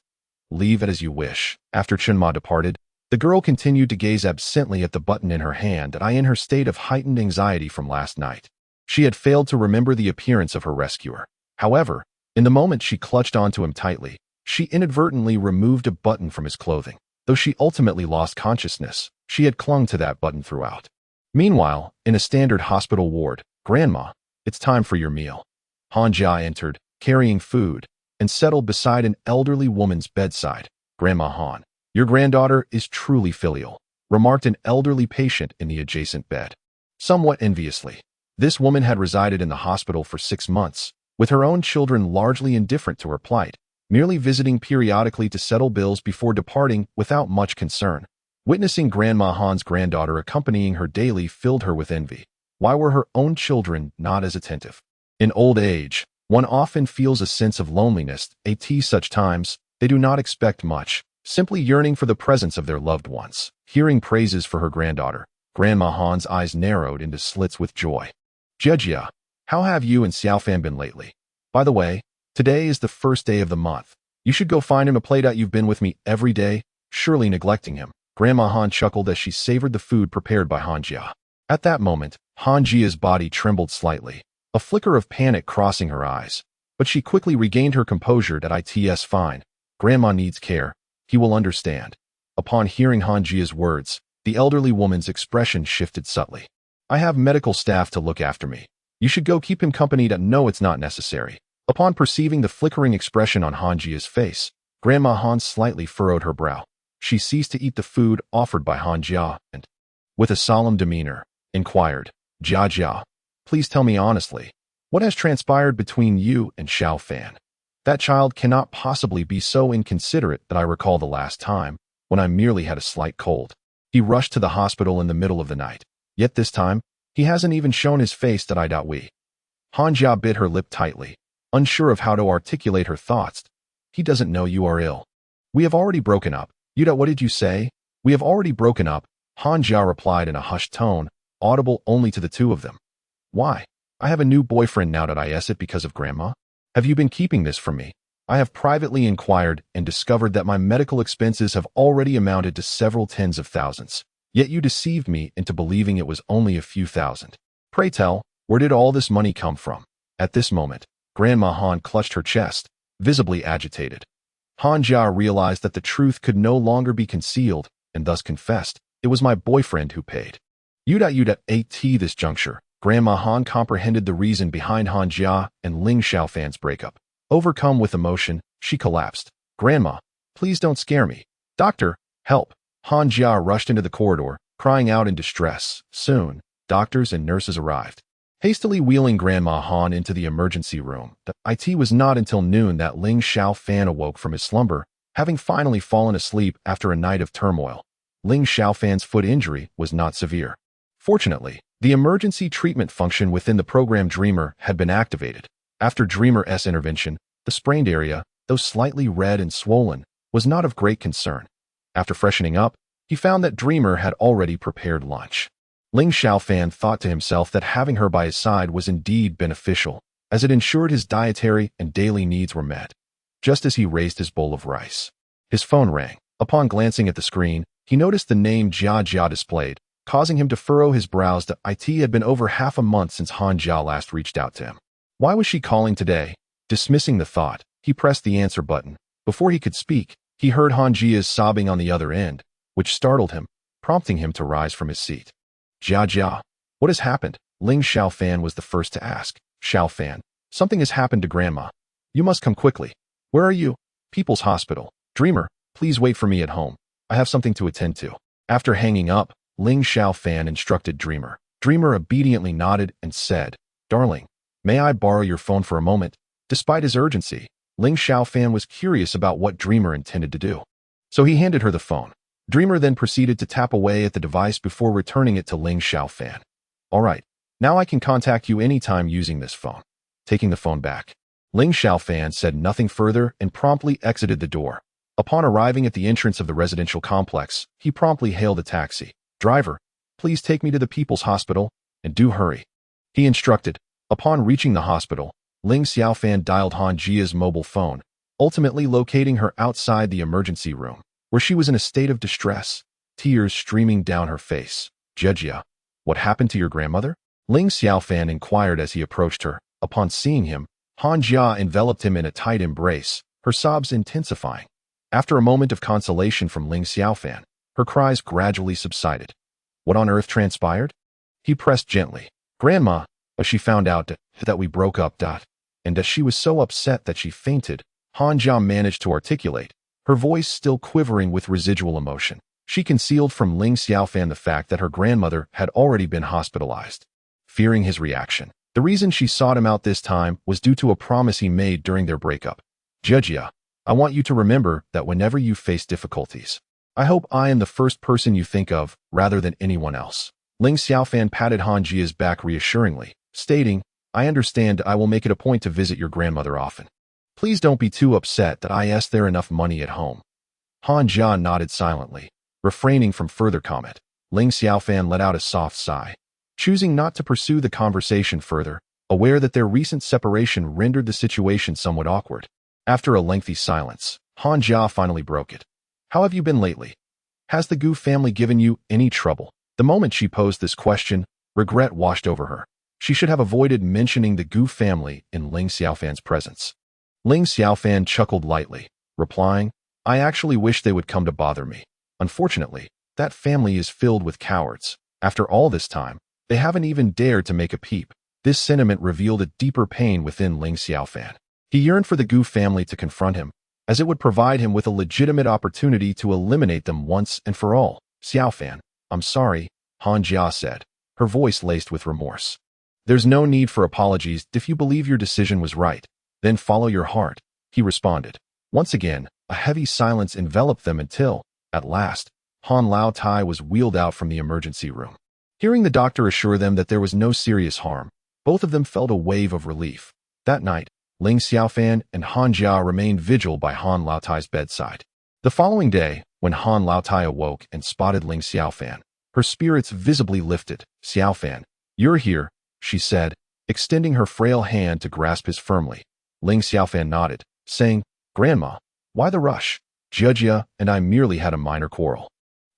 "Leave it as you wish." After Chun Ma departed, the girl continued to gaze absently at the button in her hand in her state of heightened anxiety from last night. She had failed to remember the appearance of her rescuer. However, in the moment she clutched onto him tightly, she inadvertently removed a button from his clothing. Though she ultimately lost consciousness, she had clung to that button throughout. Meanwhile, in a standard hospital ward, "Grandma, it's time for your meal." Han Jia entered, carrying food, and settled beside an elderly woman's bedside. "Grandma Han, your granddaughter is truly filial," remarked an elderly patient in the adjacent bed. Somewhat enviously, this woman had resided in the hospital for 6 months, with her own children largely indifferent to her plight, merely visiting periodically to settle bills before departing without much concern. Witnessing Grandma Han's granddaughter accompanying her daily filled her with envy. Why were her own children not as attentive? In old age, one often feels a sense of loneliness. At such times, they do not expect much, simply yearning for the presence of their loved ones. Hearing praises for her granddaughter, Grandma Han's eyes narrowed into slits with joy. "Jejia, how have you and Xiaofan been lately? By the way, today is the first day of the month. You should go find him a plate. You've been with me every day, surely neglecting him." Grandma Han chuckled as she savored the food prepared by Han Jia. At that moment, Han Jia's body trembled slightly, a flicker of panic crossing her eyes. But she quickly regained her composure. "It's fine. Grandma needs care. He will understand." Upon hearing Han Jia's words, the elderly woman's expression shifted subtly. "I have medical staff to look after me. You should go keep him company." "No, it's not necessary." Upon perceiving the flickering expression on Han Jia's face, Grandma Han slightly furrowed her brow. She ceased to eat the food offered by Han Jia and, with a solemn demeanor, inquired, Jia, please tell me honestly, what has transpired between you and Xiaofan? That child cannot possibly be so inconsiderate that I recall the last time, when I merely had a slight cold. He rushed to the hospital in the middle of the night. Yet this time, he hasn't even shown his face. We. Han Jia bit her lip tightly, unsure of how to articulate her thoughts. He doesn't know you are ill. We have already broken up. What did you say? We have already broken up, Han Jia replied in a hushed tone, audible only to the two of them. Why? I have a new boyfriend now. Is it because of Grandma? Have you been keeping this from me? I have privately inquired and discovered that my medical expenses have already amounted to several tens of thousands. Yet you deceived me into believing it was only a few thousand. Pray tell, where did all this money come from? At this moment, Grandma Han clutched her chest, visibly agitated. Han Jia realized that the truth could no longer be concealed, and thus confessed, "It was my boyfriend who paid." At this juncture, Grandma Han comprehended the reason behind Han Jia and Ling Xiaofan's breakup. Overcome with emotion, she collapsed. "Grandma, please don't scare me. Doctor, help." Han Jia rushed into the corridor, crying out in distress. Soon, doctors and nurses arrived. Hastily wheeling Grandma Han into the emergency room, it was not until noon that Ling Xiaofan awoke from his slumber, having finally fallen asleep after a night of turmoil. Ling Xiaofan's foot injury was not severe. Fortunately, the emergency treatment function within the program Dreamer had been activated. After Dreamer's intervention, the sprained area, though slightly red and swollen, was not of great concern. After freshening up, he found that Dreamer had already prepared lunch. Ling Xiaofan thought to himself that having her by his side was indeed beneficial, as it ensured his dietary and daily needs were met. Just as he raised his bowl of rice, his phone rang. Upon glancing at the screen, he noticed the name Jia Jia displayed, causing him to furrow his brows. It had been over half a month since Han Jia last reached out to him. Why was she calling today? Dismissing the thought, he pressed the answer button. Before he could speak, he heard Han Jia's sobbing on the other end, which startled him, prompting him to rise from his seat. "Jia Jia, what has happened?" Ling Xiaofan was the first to ask. "Xiaofan, something has happened to Grandma. You must come quickly." "Where are you?" "People's Hospital." "Dreamer, please wait for me at home. I have something to attend to." After hanging up, Ling Xiaofan instructed Dreamer. Dreamer obediently nodded and said, "Darling, may I borrow your phone for a moment?" Despite his urgency, Ling Xiaofan was curious about what Dreamer intended to do. So he handed her the phone. Dreamer then proceeded to tap away at the device before returning it to Ling Xiaofan. "All right, now I can contact you anytime using this phone." Taking the phone back, Ling Xiaofan said nothing further and promptly exited the door. Upon arriving at the entrance of the residential complex, he promptly hailed a taxi. "Driver, please take me to the People's Hospital, and do hurry," he instructed. Upon reaching the hospital, Ling Xiaofan dialed Han Jia's mobile phone, ultimately locating her outside the emergency room, where she was in a state of distress, tears streaming down her face. "Jia Jia, what happened to your grandmother?" Ling Xiaofan inquired as he approached her. Upon seeing him, Han Jia enveloped him in a tight embrace, her sobs intensifying. After a moment of consolation from Ling Xiaofan, her cries gradually subsided. "What on earth transpired?" He pressed gently. "Grandma, she found out that we broke up, and that she was so upset that she fainted," Han Jia managed to articulate, her voice still quivering with residual emotion. She concealed from Ling Xiaofan the fact that her grandmother had already been hospitalized. Fearing his reaction, the reason she sought him out this time was due to a promise he made during their breakup. "Jia Jia, I want you to remember that whenever you face difficulties, I hope I am the first person you think of, rather than anyone else." Ling Xiaofan patted Han Jia's back reassuringly, stating, "I understand. I will make it a point to visit your grandmother often. Please don't be too upset that I asked there enough money at home." Han Jia nodded silently, refraining from further comment. Ling Xiaofan let out a soft sigh, choosing not to pursue the conversation further, aware that their recent separation rendered the situation somewhat awkward. After a lengthy silence, Han Jia finally broke it. "How have you been lately? Has the Gu family given you any trouble?" The moment she posed this question, regret washed over her. She should have avoided mentioning the Gu family in Ling Xiaofan's presence. Ling Xiaofan chuckled lightly, replying, "I actually wish they would come to bother me. Unfortunately, that family is filled with cowards. After all this time, they haven't even dared to make a peep." This sentiment revealed a deeper pain within Ling Xiaofan. He yearned for the Gu family to confront him, as it would provide him with a legitimate opportunity to eliminate them once and for all. "Xiaofan, I'm sorry," Han Jia said, her voice laced with remorse. "There's no need for apologies. If you believe your decision was right, then follow your heart," he responded. Once again, a heavy silence enveloped them until, at last, Han Lao Tai was wheeled out from the emergency room. Hearing the doctor assure them that there was no serious harm, both of them felt a wave of relief. That night, Ling Xiaofan and Han Jia remained vigil by Han Lao Tai's bedside. The following day, when Han Lao Tai awoke and spotted Ling Xiaofan, her spirits visibly lifted. "Xiaofan, you're here," she said, extending her frail hand to grasp his firmly. Ling Xiaofan nodded, saying, "Grandma, why the rush? Jia and I merely had a minor quarrel."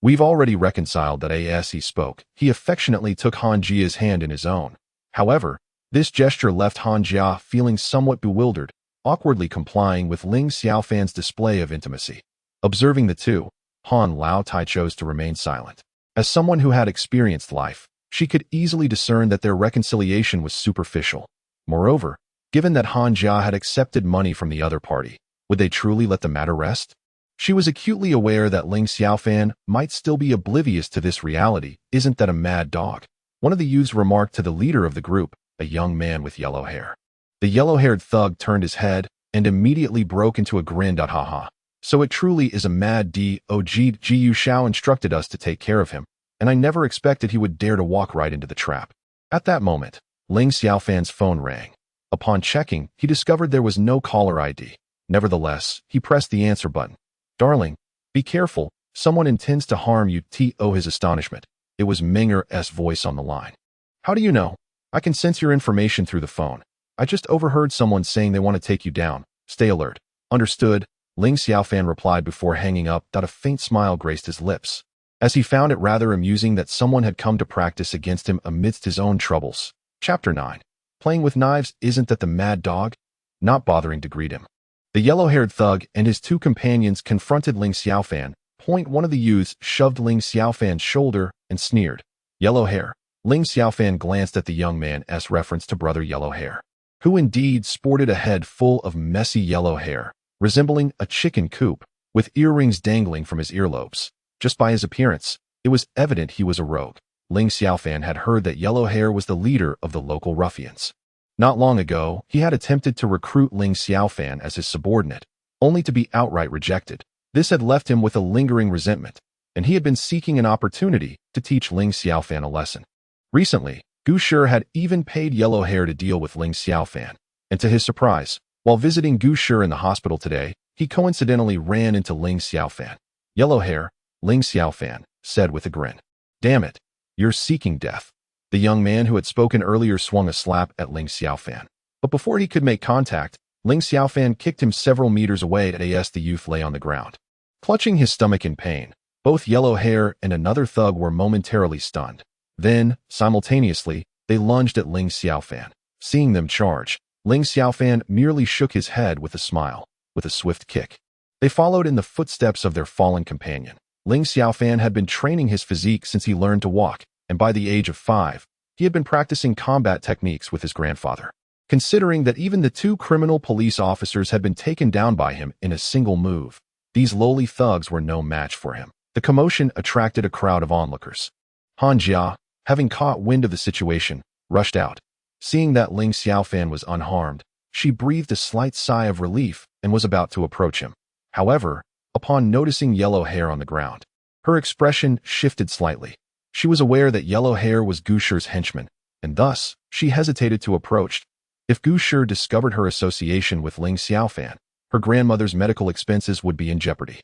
"We've already reconciled that." As he spoke, he affectionately took Han Jia's hand in his own. However, this gesture left Han Jia feeling somewhat bewildered, awkwardly complying with Ling Xiaofan's display of intimacy. Observing the two, Han Laotai chose to remain silent. As someone who had experienced life, she could easily discern that their reconciliation was superficial. Moreover, given that Han Jia had accepted money from the other party, would they truly let the matter rest? She was acutely aware that Ling Xiaofan might still be oblivious to this reality. "Isn't that a mad dog?" one of the youths remarked to the leader of the group, a young man with yellow hair. The yellow-haired thug turned his head and immediately broke into a grin. "Ha. So it truly is a mad dog. Yu Shao instructed us to take care of him, and I never expected he would dare to walk right into the trap." At that moment, Ling Xiaofan's phone rang. Upon checking, he discovered there was no caller ID. Nevertheless, he pressed the answer button. "Darling, be careful, someone intends to harm you." His astonishment. It was Minger's voice on the line. "How do you know? I can sense your information through the phone. I just overheard someone saying they want to take you down. Stay alert." "Understood," Ling Xiaofan replied before hanging up. A faint smile graced his lips, as he found it rather amusing that someone had come to practice against him amidst his own troubles. Chapter 9. Playing with knives. "Isn't that the mad dog?" Not bothering to greet him, the yellow-haired thug and his two companions confronted Ling Xiaofan. One of the youths shoved Ling Xiaofan's shoulder and sneered. "Yellow hair." Ling Xiaofan glanced at the young man's reference to brother Yellow Hair, who indeed sported a head full of messy yellow hair, resembling a chicken coop, with earrings dangling from his earlobes. Just by his appearance, it was evident he was a rogue. Ling Xiaofan had heard that Yellow Hair was the leader of the local ruffians. Not long ago, he had attempted to recruit Ling Xiaofan as his subordinate, only to be outright rejected. This had left him with a lingering resentment, and he had been seeking an opportunity to teach Ling Xiaofan a lesson. Recently, Gu Shi had even paid Yellow Hair to deal with Ling Xiaofan, and to his surprise, while visiting Gu Shi in the hospital today, he coincidentally ran into Ling Xiaofan. "Yellow Hair," Ling Xiaofan said with a grin. "Damn it, you're seeking death." The young man who had spoken earlier swung a slap at Ling Xiaofan, but before he could make contact, Ling Xiaofan kicked him several meters away. As the youth lay on the ground, clutching his stomach in pain, both Yellow Hair and another thug were momentarily stunned. Then, simultaneously, they lunged at Ling Xiaofan. Seeing them charge, Ling Xiaofan merely shook his head with a smile. With a swift kick, they followed in the footsteps of their fallen companion. Ling Xiaofan had been training his physique since he learned to walk, and by the age of 5, he had been practicing combat techniques with his grandfather. Considering that even the two criminal police officers had been taken down by him in a single move, these lowly thugs were no match for him. The commotion attracted a crowd of onlookers. Han Jia, having caught wind of the situation, rushed out. Seeing that Ling Xiaofan was unharmed, she breathed a slight sigh of relief and was about to approach him. However, upon noticing Yellow Hair on the ground, her expression shifted slightly. She was aware that Yellow Hair was Gu Shi's henchman, and thus, she hesitated to approach. If Gu Shi discovered her association with Ling Xiaofan, her grandmother's medical expenses would be in jeopardy.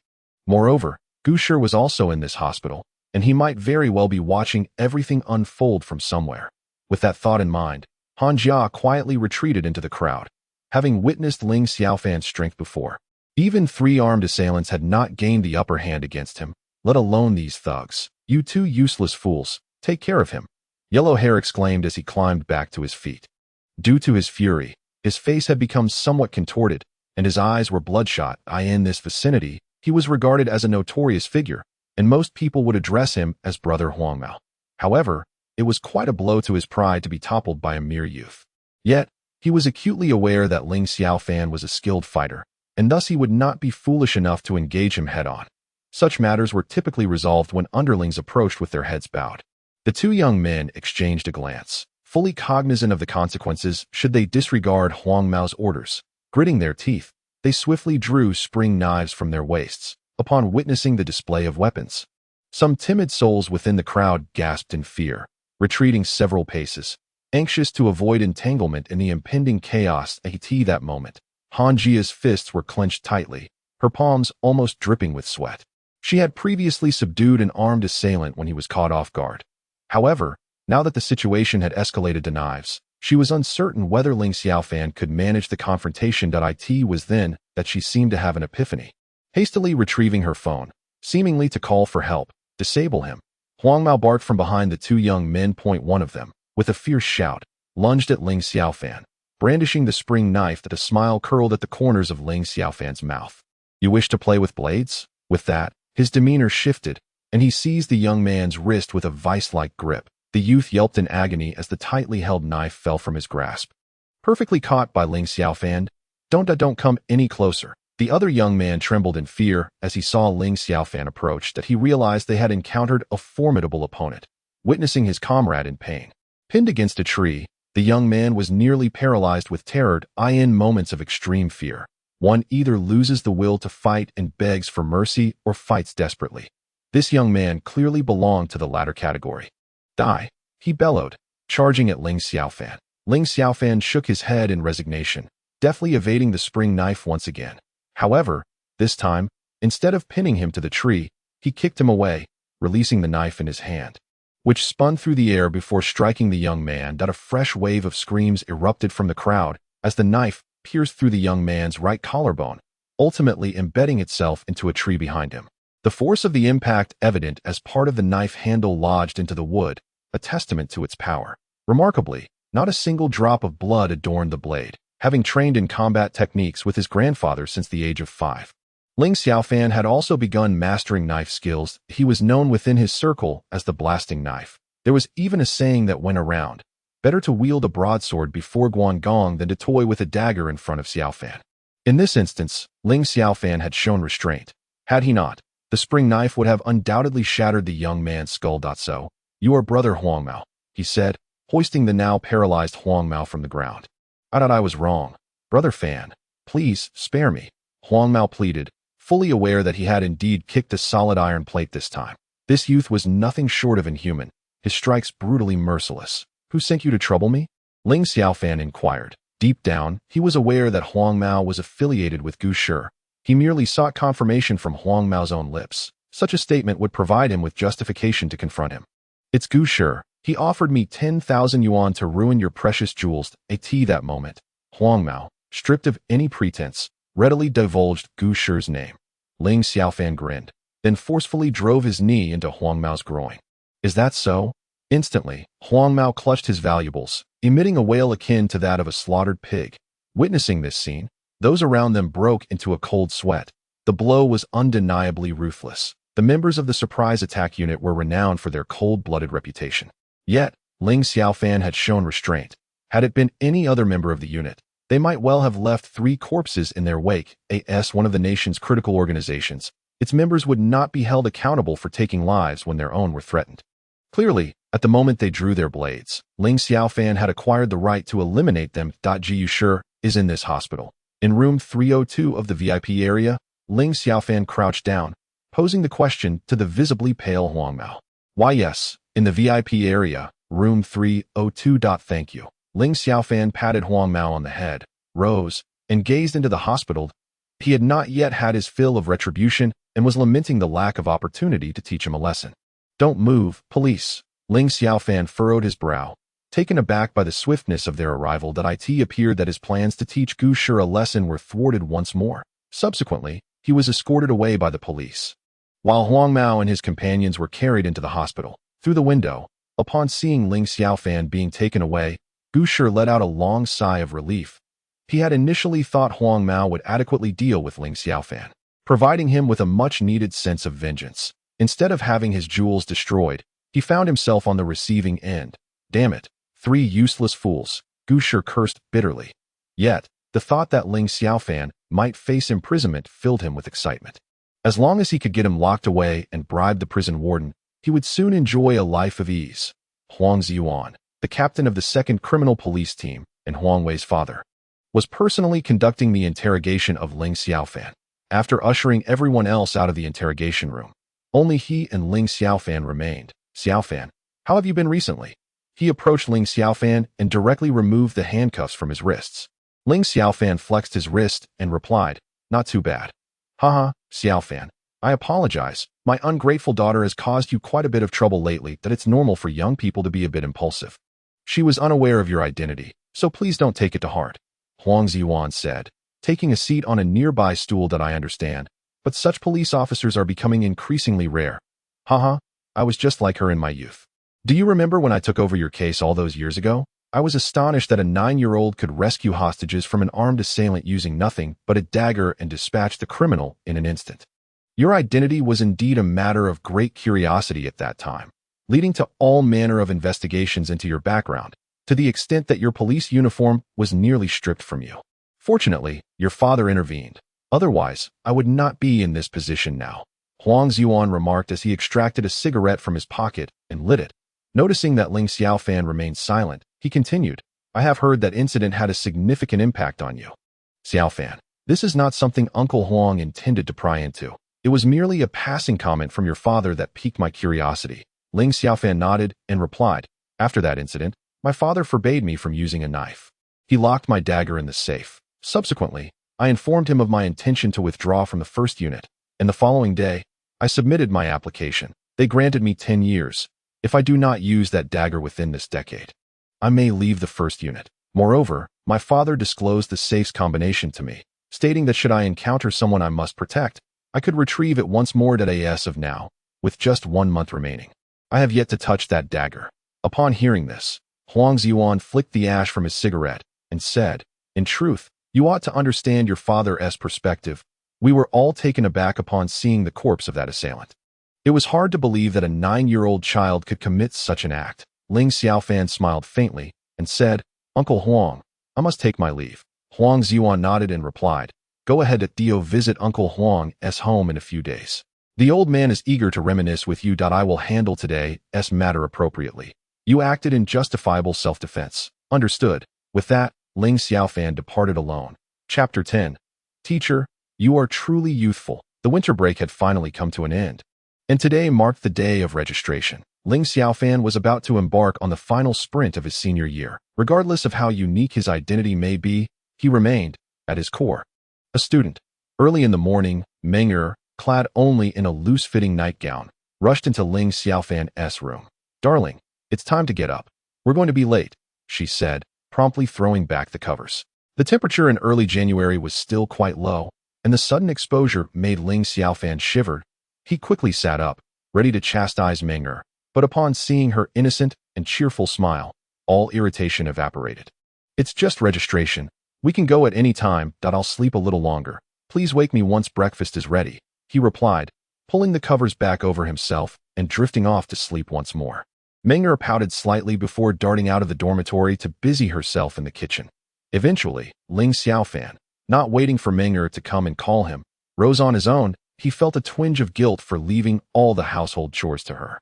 Moreover, Gu Shi was also in this hospital, and he might very well be watching everything unfold from somewhere. With that thought in mind, Han Jia quietly retreated into the crowd. Having witnessed Ling Xiaofan's strength before, even 3 armed assailants had not gained the upper hand against him, let alone these thugs. "You two useless fools, take care of him," Yellow Hair exclaimed as he climbed back to his feet. Due to his fury, his face had become somewhat contorted, and his eyes were bloodshot. In this vicinity, he was regarded as a notorious figure, and most people would address him as Brother Huangmao. However, it was quite a blow to his pride to be toppled by a mere youth. Yet, he was acutely aware that Ling Xiaofan was a skilled fighter, and thus he would not be foolish enough to engage him head-on. Such matters were typically resolved when underlings approached with their heads bowed. The two young men exchanged a glance, fully cognizant of the consequences should they disregard Huang Mao's orders. Gritting their teeth, they swiftly drew spring knives from their waists, upon witnessing the display of weapons. Some timid souls within the crowd gasped in fear, retreating several paces, anxious to avoid entanglement in the impending chaos. At that moment, Han Jia's fists were clenched tightly, her palms almost dripping with sweat. She had previously subdued an armed assailant when he was caught off guard. However, now that the situation had escalated to knives, She was uncertain whether Ling Xiaofan could manage the confrontation. It was then that she seemed to have an epiphany. Hastily retrieving her phone, seemingly to call for help, disable him, Huang Mao barked from behind the two young men. One of them, with a fierce shout, lunged at Ling Xiaofan, brandishing the spring knife. That a smile curled at the corners of Ling Xiaofan's mouth. You wish to play with blades? With that, his demeanor shifted, and he seized the young man's wrist with a vice-like grip. The youth yelped in agony as the tightly held knife fell from his grasp. Perfectly caught by Ling Xiaofan. Don't come any closer. The other young man trembled in fear as he saw Ling Xiaofan approach. That he realized they had encountered a formidable opponent. Witnessing his comrade in pain, pinned against a tree, the young man was nearly paralyzed with terror. In moments of extreme fear, one either loses the will to fight and begs for mercy or fights desperately. This young man clearly belonged to the latter category. Die, he bellowed, charging at Ling Xiaofan. Ling Xiaofan shook his head in resignation, deftly evading the spring knife once again. However, this time, instead of pinning him to the tree, he kicked him away, releasing the knife in his hand, which spun through the air before striking the young man. A fresh wave of screams erupted from the crowd as the knife pierced through the young man's right collarbone, ultimately embedding itself into a tree behind him. The force of the impact evident as part of the knife handle lodged into the wood, a testament to its power. Remarkably, not a single drop of blood adorned the blade, having trained in combat techniques with his grandfather since the age of 5. Ling Xiaofan had also begun mastering knife skills. He was known within his circle as the blasting knife. There was even a saying that went around: better to wield a broadsword before Guangong than to toy with a dagger in front of Xiaofan. In this instance, Ling Xiaofan had shown restraint. Had he not, the spring knife would have undoubtedly shattered the young man's skull. So, you are brother Huang Mao, he said, hoisting the now paralyzed Huang Mao from the ground. I was wrong. Brother Fan, please spare me, Huang Mao pleaded, fully aware that he had indeed kicked a solid iron plate this time. This youth was nothing short of inhuman, his strikes brutally merciless. Who sent you to trouble me? Ling Xiaofan inquired. Deep down, he was aware that Huang Mao was affiliated with Gu Shi. He merely sought confirmation from Huang Mao's own lips. Such a statement would provide him with justification to confront him. It's Gu Shi. He offered me 10,000 yuan to ruin your precious jewels. At that moment, Huang Mao, stripped of any pretense, readily divulged Gu Shi's name. Ling Xiaofan grinned, then forcefully drove his knee into Huang Mao's groin. Is that so? Instantly, Huang Mao clutched his valuables, emitting a wail akin to that of a slaughtered pig. Witnessing this scene, those around them broke into a cold sweat. The blow was undeniably ruthless. The members of the surprise attack unit were renowned for their cold-blooded reputation. Yet, Ling Xiaofan had shown restraint. Had it been any other member of the unit, they might well have left 3 corpses in their wake. As one of the nation's critical organizations, its members would not be held accountable for taking lives when their own were threatened. Clearly, at the moment they drew their blades, Ling Xiaofan had acquired the right to eliminate them. Gu Shi is in this hospital. In room 302 of the VIP area, Ling Xiaofan crouched down, posing the question to the visibly pale Huang Mao. Why yes, in the VIP area, room 302. Thank you. Ling Xiaofan patted Huang Mao on the head, rose, and gazed into the hospital. He had not yet had his fill of retribution and was lamenting the lack of opportunity to teach him a lesson. Don't move, police. Ling Xiaofan furrowed his brow, taken aback by the swiftness of their arrival. It appeared that his plans to teach Gu Shi a lesson were thwarted once more. Subsequently, he was escorted away by the police. While Huang Mao and his companions were carried into the hospital, through the window, upon seeing Ling Xiaofan being taken away, Gu Shi let out a long sigh of relief. He had initially thought Huang Mao would adequately deal with Ling Xiaofan, providing him with a much-needed sense of vengeance. Instead of having his jewels destroyed, he found himself on the receiving end. Damn it, 3 useless fools, Gu Shi cursed bitterly. Yet, the thought that Ling Xiaofan might face imprisonment filled him with excitement. As long as he could get him locked away and bribe the prison warden, he would soon enjoy a life of ease. Huang Ziyuan, the captain of the 2nd Criminal Police Team, and Huang Wei's father, was personally conducting the interrogation of Ling Xiaofan. After ushering everyone else out of the interrogation room, only he and Ling Xiaofan remained. Xiaofan, how have you been recently? He approached Ling Xiaofan and directly removed the handcuffs from his wrists. Ling Xiaofan flexed his wrist and replied, not too bad. Haha, Xiaofan, I apologize. My ungrateful daughter has caused you quite a bit of trouble lately. That it's normal for young people to be a bit impulsive. She was unaware of your identity, so please don't take it to heart, Huang Ziyuan said, taking a seat on a nearby stool. That I understand, but such police officers are becoming increasingly rare. Haha, I was just like her in my youth. Do you remember when I took over your case all those years ago? I was astonished that a 9-year-old could rescue hostages from an armed assailant using nothing but a dagger and dispatch the criminal in an instant. Your identity was indeed a matter of great curiosity at that time, leading to all manner of investigations into your background, to the extent that your police uniform was nearly stripped from you. Fortunately, your father intervened. Otherwise, I would not be in this position now, Huang Ziyuan remarked as he extracted a cigarette from his pocket and lit it. Noticing that Ling Xiaofan remained silent, he continued, I have heard that incident had a significant impact on you. Xiaofan, this is not something Uncle Huang intended to pry into. It was merely a passing comment from your father that piqued my curiosity. Ling Xiaofan nodded and replied, after that incident, my father forbade me from using a knife. He locked my dagger in the safe. Subsequently, I informed him of my intention to withdraw from the first unit, and the following day, I submitted my application. They granted me 10 years. If I do not use that dagger within this decade, I may leave the first unit. Moreover, my father disclosed the safe's combination to me, stating that should I encounter someone I must protect, I could retrieve it once more. As of now, with just 1 month remaining, I have yet to touch that dagger. Upon hearing this, Huang Ziyuan flicked the ash from his cigarette and said, in truth, you ought to understand your father's perspective. We were all taken aback upon seeing the corpse of that assailant. It was hard to believe that a 9-year-old child could commit such an act. Ling Xiaofan smiled faintly and said, Uncle Huang, I must take my leave. Huang Ziyuan nodded and replied, go ahead at Dio, visit Uncle Huang's home in a few days. The old man is eager to reminisce with you. I will handle today's matter appropriately. You acted in justifiable self-defense. Understood. With that, Ling Xiaofan departed alone. Chapter 10. Teacher, you are truly youthful. The winter break had finally come to an end, and today marked the day of registration. Ling Xiaofan was about to embark on the final sprint of his senior year. Regardless of how unique his identity may be, he remained, at his core, a student. Early in the morning, Meng, clad only in a loose-fitting nightgown, rushed into Ling Xiaofan's room. Darling, it's time to get up. We're going to be late, she said, promptly throwing back the covers. The temperature in early January was still quite low, and the sudden exposure made Ling Xiaofan shiver. He quickly sat up, ready to chastise Meng, but upon seeing her innocent and cheerful smile, all irritation evaporated. It's just registration. We can go at any time. I'll sleep a little longer. Please wake me once breakfast is ready, he replied, pulling the covers back over himself and drifting off to sleep once more. Meng pouted slightly before darting out of the dormitory to busy herself in the kitchen. Eventually, Ling Xiaofan, not waiting for Meng to come and call him, rose on his own. He felt a twinge of guilt for leaving all the household chores to her.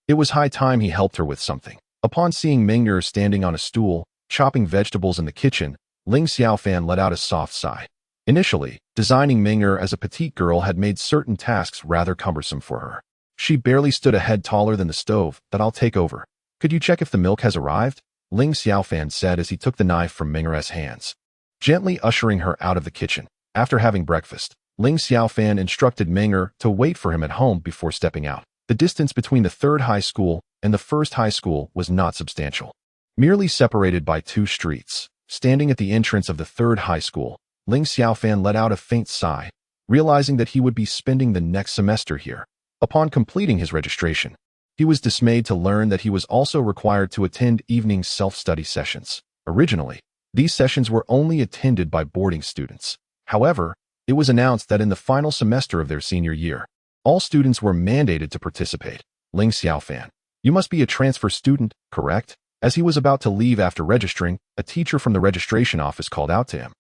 It was high time he helped her with something. Upon seeing Meng standing on a stool, chopping vegetables in the kitchen, Ling Xiaofan let out a soft sigh. Initially, designing Meng as a petite girl had made certain tasks rather cumbersome for her. She barely stood a head taller than the stove. I'll take over. Could you check if the milk has arrived? Ling Xiaofan said as he took the knife from Meng's hands, gently ushering her out of the kitchen. After having breakfast, Ling Xiaofan instructed Meng to wait for him at home before stepping out. The distance between the third high school and the first high school was not substantial, merely separated by 2 streets. Standing at the entrance of the third high school, Ling Xiaofan let out a faint sigh, realizing that he would be spending the next semester here. Upon completing his registration, he was dismayed to learn that he was also required to attend evening self-study sessions. Originally, these sessions were only attended by boarding students. However, it was announced that in the final semester of their senior year, all students were mandated to participate. Ling Xiaofan, you must be a transfer student, correct? As he was about to leave after registering, a teacher from the registration office called out to him.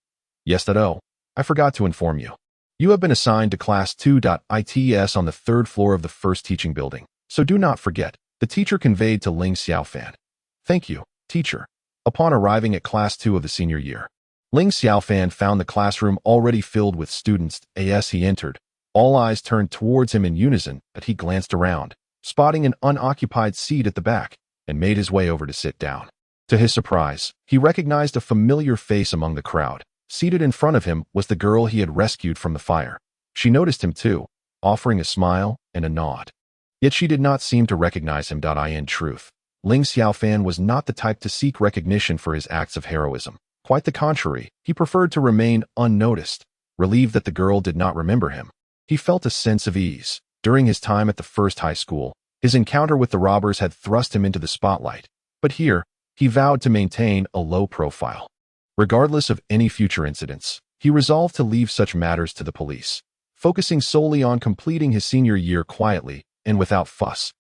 Yes, I forgot to inform you. You have been assigned to Class 2.its on the 3rd floor of the first teaching building, so do not forget, the teacher conveyed to Ling Xiaofan. Thank you, teacher. Upon arriving at Class 2 of the senior year, Ling Xiaofan found the classroom already filled with students. As he entered, all eyes turned towards him in unison, but he glanced around, spotting an unoccupied seat at the back, and made his way over to sit down. To his surprise, he recognized a familiar face among the crowd. Seated in front of him was the girl he had rescued from the fire. She noticed him too, offering a smile and a nod. Yet she did not seem to recognize him. In truth, Ling Xiaofan was not the type to seek recognition for his acts of heroism. Quite the contrary, he preferred to remain unnoticed, relieved that the girl did not remember him. He felt a sense of ease. During his time at the first high school, his encounter with the robbers had thrust him into the spotlight, but here, he vowed to maintain a low profile. Regardless of any future incidents, he resolved to leave such matters to the police, focusing solely on completing his senior year quietly and without fuss.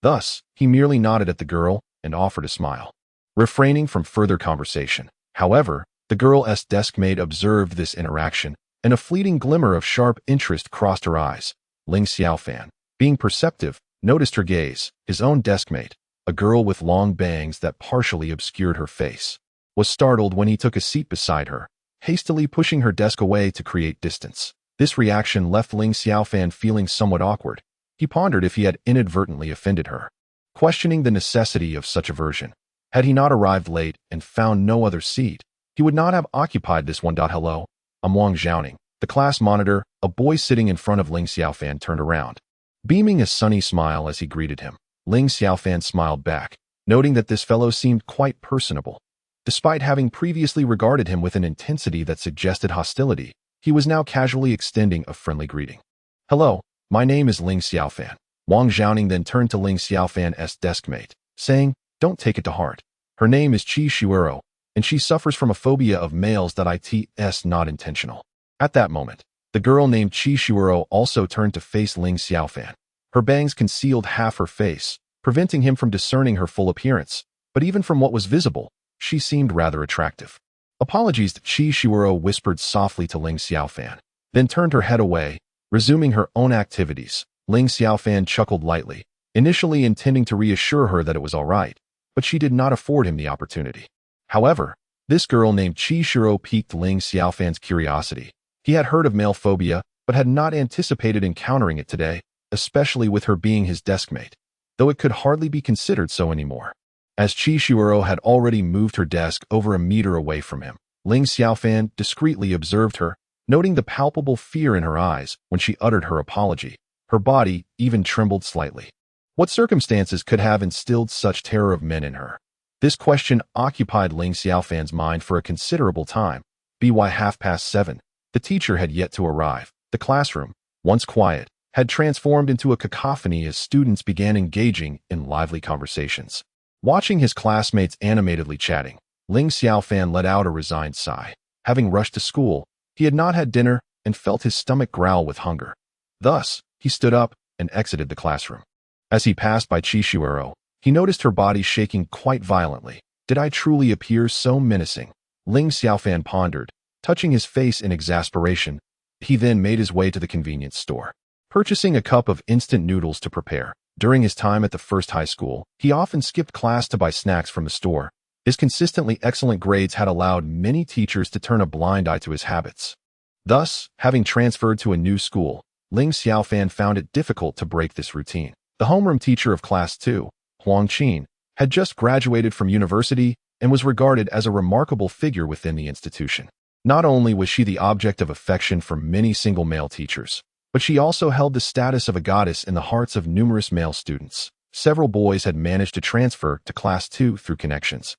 Thus, he merely nodded at the girl and offered a smile, refraining from further conversation. However, the girl's deskmate observed this interaction, and a fleeting glimmer of sharp interest crossed her eyes. Ling Xiaofan, being perceptive, noticed her gaze. His own deskmate, a girl with long bangs that partially obscured her face, was startled when he took a seat beside her, hastily pushing her desk away to create distance. This reaction left Ling Xiaofan feeling somewhat awkward. He pondered if he had inadvertently offended her, questioning the necessity of such aversion. Had he not arrived late and found no other seat, he would not have occupied this one. Hello, I'm Wang Zhaoning, the class monitor. A boy sitting in front of Ling Xiaofan turned around, beaming a sunny smile as he greeted him. Ling Xiaofan smiled back, noting that this fellow seemed quite personable. Despite having previously regarded him with an intensity that suggested hostility, he was now casually extending a friendly greeting. Hello, my name is Ling Xiaofan. Wang Zhaoning then turned to Ling Xiaofan's deskmate, saying, don't take it to heart. Her name is Qi Shuero, and she suffers from a phobia of males that it's not intentional. At that moment, the girl named Qi Shuero also turned to face Ling Xiaofan. Her bangs concealed half her face, preventing him from discerning her full appearance, but even from what was visible, she seemed rather attractive. Apologies, Qi Shuero whispered softly to Ling Xiaofan, then turned her head away, resuming her own activities. Ling Xiaofan chuckled lightly, initially intending to reassure her that it was all right, but she did not afford him the opportunity. However, this girl named Qi Shuero piqued Ling Xiaofan's curiosity. He had heard of male phobia, but had not anticipated encountering it today, especially with her being his deskmate, though it could hardly be considered so anymore. As Qi Shuero had already moved her desk over a meter away from him, Ling Xiaofan discreetly observed her, noting the palpable fear in her eyes when she uttered her apology. Her body even trembled slightly. What circumstances could have instilled such terror of men in her? This question occupied Ling Xiaofan's mind for a considerable time. By 7:30, the teacher had yet to arrive. The classroom, once quiet, had transformed into a cacophony as students began engaging in lively conversations. Watching his classmates animatedly chatting, Ling Xiaofan let out a resigned sigh. Having rushed to school, he had not had dinner and felt his stomach growl with hunger. Thus, he stood up and exited the classroom. As he passed by Qi Shuero, he noticed her body shaking quite violently. Did I truly appear so menacing? Ling Xiaofan pondered, touching his face in exasperation. He then made his way to the convenience store, purchasing a cup of instant noodles to prepare. During his time at the first high school, he often skipped class to buy snacks from the store. His consistently excellent grades had allowed many teachers to turn a blind eye to his habits. Thus, having transferred to a new school, Ling Xiaofan found it difficult to break this routine. The homeroom teacher of Class 2, Huang Qin, had just graduated from university and was regarded as a remarkable figure within the institution. Not only was she the object of affection for many single male teachers, but she also held the status of a goddess in the hearts of numerous male students. Several boys had managed to transfer to Class 2 through connections,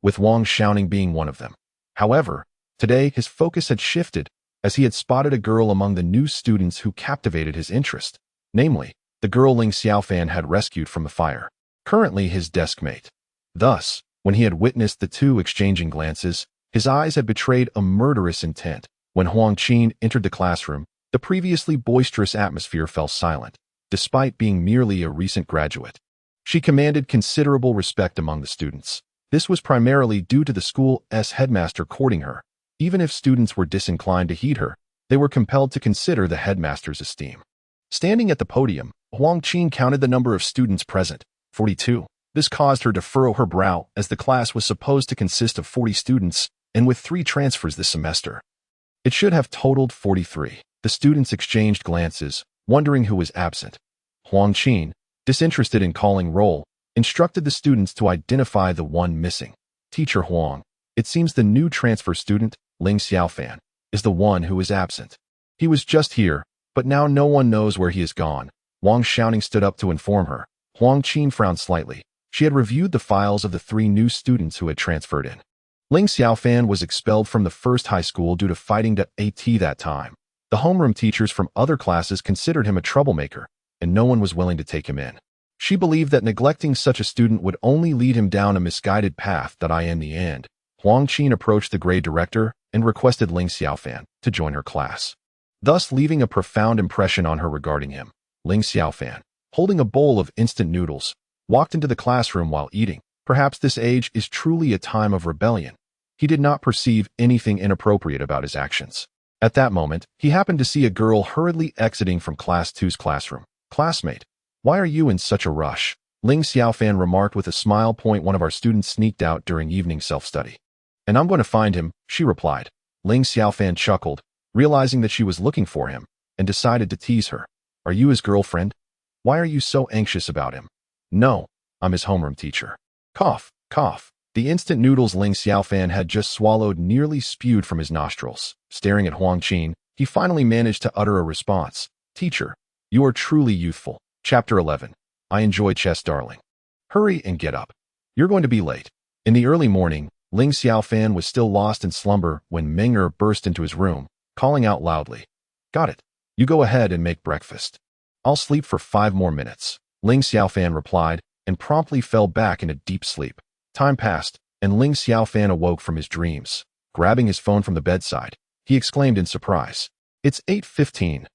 with Wang Zhaoning being one of them. However, today his focus had shifted as he had spotted a girl among the new students who captivated his interest, namely, the girl Ling Xiaofan had rescued from the fire, currently his deskmate. Thus, when he had witnessed the two exchanging glances, his eyes had betrayed a murderous intent. When Huang Qin entered the classroom, the previously boisterous atmosphere fell silent, despite being merely a recent graduate. She commanded considerable respect among the students. This was primarily due to the school's headmaster courting her. Even if students were disinclined to heed her, they were compelled to consider the headmaster's esteem. Standing at the podium, Huang Qin counted the number of students present, 42. This caused her to furrow her brow as the class was supposed to consist of 40 students, and with 3 transfers this semester, it should have totaled 43. The students exchanged glances, wondering who was absent. Huang Qin, disinterested in calling roll, instructed the students to identify the one missing. Teacher Huang, it seems the new transfer student, Ling Xiaofan, is the one who is absent. He was just here, but now no one knows where he has gone. Wang Zhaoning stood up to inform her. Huang Qin frowned slightly, She had reviewed the files of the 3 new students who had transferred in. Ling Xiaofan was expelled from the first high school due to fighting the AT that time. The homeroom teachers from other classes considered him a troublemaker, and no one was willing to take him in. She believed that neglecting such a student would only lead him down a misguided path that in the end. Huang Qin approached the grade director and requested Ling Xiaofan to join her class, thus leaving a profound impression on her regarding him. Ling Xiaofan, holding a bowl of instant noodles, walked into the classroom while eating. Perhaps this age is truly a time of rebellion. He did not perceive anything inappropriate about his actions. At that moment, he happened to see a girl hurriedly exiting from Class 2's classroom. "Classmate, why are you in such a rush?" Ling Xiaofan remarked with a smile. "One of our students sneaked out during evening self-study, and I'm going to find him," she replied. Ling Xiaofan chuckled, realizing that she was looking for him, and decided to tease her. "Are you his girlfriend? Why are you so anxious about him?" "No, I'm his homeroom teacher." Cough, cough. The instant noodles Ling Xiaofan had just swallowed nearly spewed from his nostrils. Staring at Huang Qin, he finally managed to utter a response. "Teacher, you are truly youthful." Chapter 11. I enjoy chess, darling. Hurry and get up. You're going to be late. In the early morning, Ling Xiaofan was still lost in slumber when Meng'er burst into his room, calling out loudly. "Got it. You go ahead and make breakfast. I'll sleep for 5 more minutes." Ling Xiaofan replied, and promptly fell back in a deep sleep. Time passed, and Ling Xiaofan awoke from his dreams. Grabbing his phone from the bedside, he exclaimed in surprise. "It's 8:15.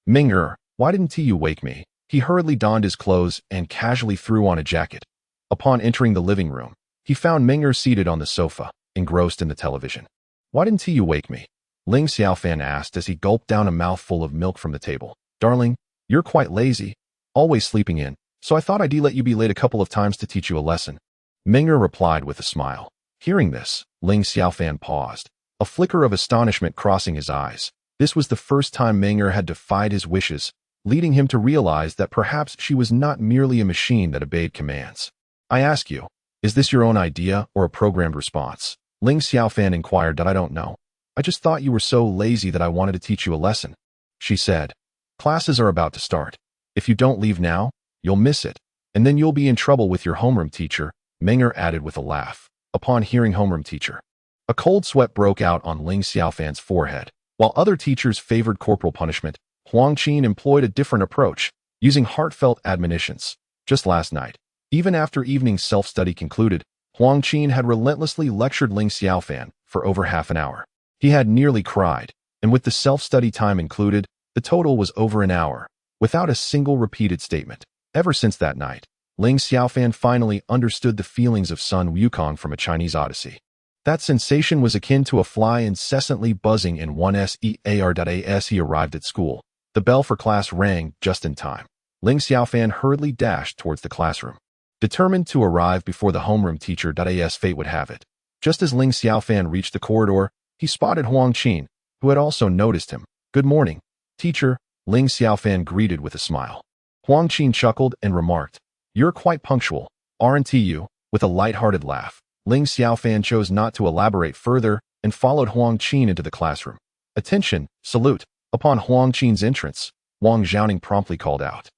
Meng'er, why didn't you wake me?" He hurriedly donned his clothes and casually threw on a jacket. Upon entering the living room, he found Meng'er seated on the sofa, engrossed in the television. "Why didn't you wake me?" Ling Xiaofan asked as he gulped down a mouthful of milk from the table. "Darling, you're quite lazy, always sleeping in, so I thought I'd let you be late a couple of times to teach you a lesson." Meng'er replied with a smile. Hearing this, Ling Xiaofan paused, a flicker of astonishment crossing his eyes. This was the first time Meng'er had defied his wishes, leading him to realize that perhaps she was not merely a machine that obeyed commands. "I ask you, is this your own idea or a programmed response?" Ling Xiaofan inquired. "I don't know. I just thought you were so lazy that I wanted to teach you a lesson," she said. "Classes are about to start. If you don't leave now, you'll miss it, and then you'll be in trouble with your homeroom teacher," Meng'er added with a laugh. Upon hearing homeroom teacher, a cold sweat broke out on Ling Xiaofan's forehead. While other teachers favored corporal punishment, Huang Qin employed a different approach, using heartfelt admonitions. Just last night, even after evening self-study concluded, Huang Qin had relentlessly lectured Ling Xiaofan for over half an hour. He had nearly cried, and with the self-study time included, the total was over an hour, without a single repeated statement. Ever since that night, Ling Xiaofan finally understood the feelings of Sun Wukong from a Chinese Odyssey. That sensation was akin to a fly incessantly buzzing in one's ear. As he arrived at school, the bell for class rang just in time. Ling Xiaofan hurriedly dashed towards the classroom, determined to arrive before the homeroom teacher. As fate would have it, just as Ling Xiaofan reached the corridor, he spotted Huang Qin, who had also noticed him. "Good morning, teacher," Ling Xiaofan greeted with a smile. Huang Qin chuckled and remarked, "You're quite punctual, aren't you?" With a light-hearted laugh, Ling Xiaofan chose not to elaborate further and followed Huang Qin into the classroom. "Attention, salute." Upon Huang Qin's entrance, Wang Xiaoning promptly called out.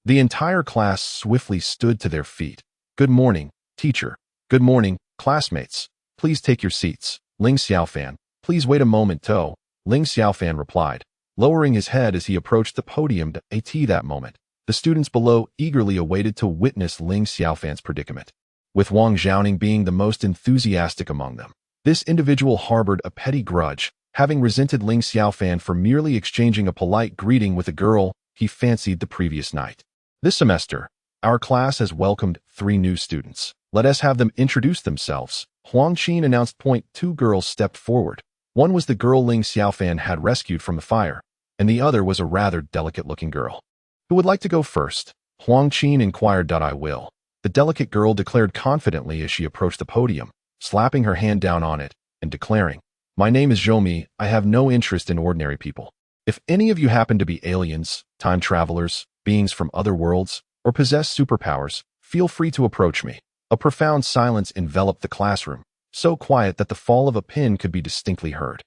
The entire class swiftly stood to their feet. "Good morning, teacher." "Good morning, classmates. Please take your seats." Ling Xiaofan, "Please wait a moment, Toe," Ling Xiaofan replied, lowering his head as he approached the podium. At that moment, the students below eagerly awaited to witness Ling Xiaofan's predicament, with Wang Xiaoning being the most enthusiastic among them. This individual harbored a petty grudge, having resented Ling Xiaofan for merely exchanging a polite greeting with a girl he fancied the previous night. "This semester, our class has welcomed 3 new students. Let us have them introduce themselves," Huang Qin announced. 2 girls stepped forward. One was the girl Ling Xiaofan had rescued from the fire, and the other was a rather delicate-looking girl. "Who would like to go first?" Huang Qin inquired. "I will," the delicate girl declared confidently as she approached the podium, slapping her hand down on it and declaring, "My name is Zhou. I have no interest in ordinary people. If any of you happen to be aliens, time travelers, beings from other worlds, or possess superpowers, feel free to approach me." A profound silence enveloped the classroom, so quiet that the fall of a pin could be distinctly heard.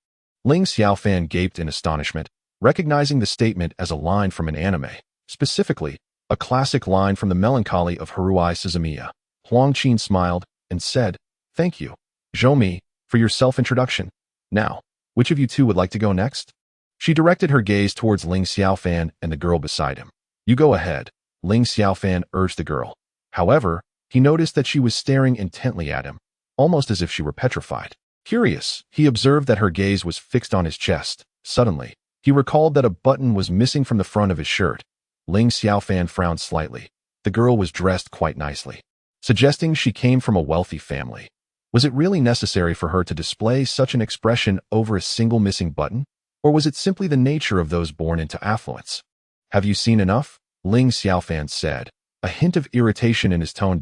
Ling Xiaofan gaped in astonishment, recognizing the statement as a line from an anime, specifically, a classic line from the Melancholy of Haruhi Suzumiya. Huang Qin smiled and said, "Thank you, Zhou for your self-introduction. Now, which of you two would like to go next?" She directed her gaze towards Ling Xiaofan and the girl beside him. "You go ahead," Ling Xiaofan urged the girl. However, he noticed that she was staring intently at him, almost as if she were petrified. Curious, he observed that her gaze was fixed on his chest. Suddenly, he recalled that a button was missing from the front of his shirt. Ling Xiaofan frowned slightly. The girl was dressed quite nicely, suggesting she came from a wealthy family. Was it really necessary for her to display such an expression over a single missing button? Or was it simply the nature of those born into affluence? "Have you seen enough?" Ling Xiaofan said, a hint of irritation in his tone.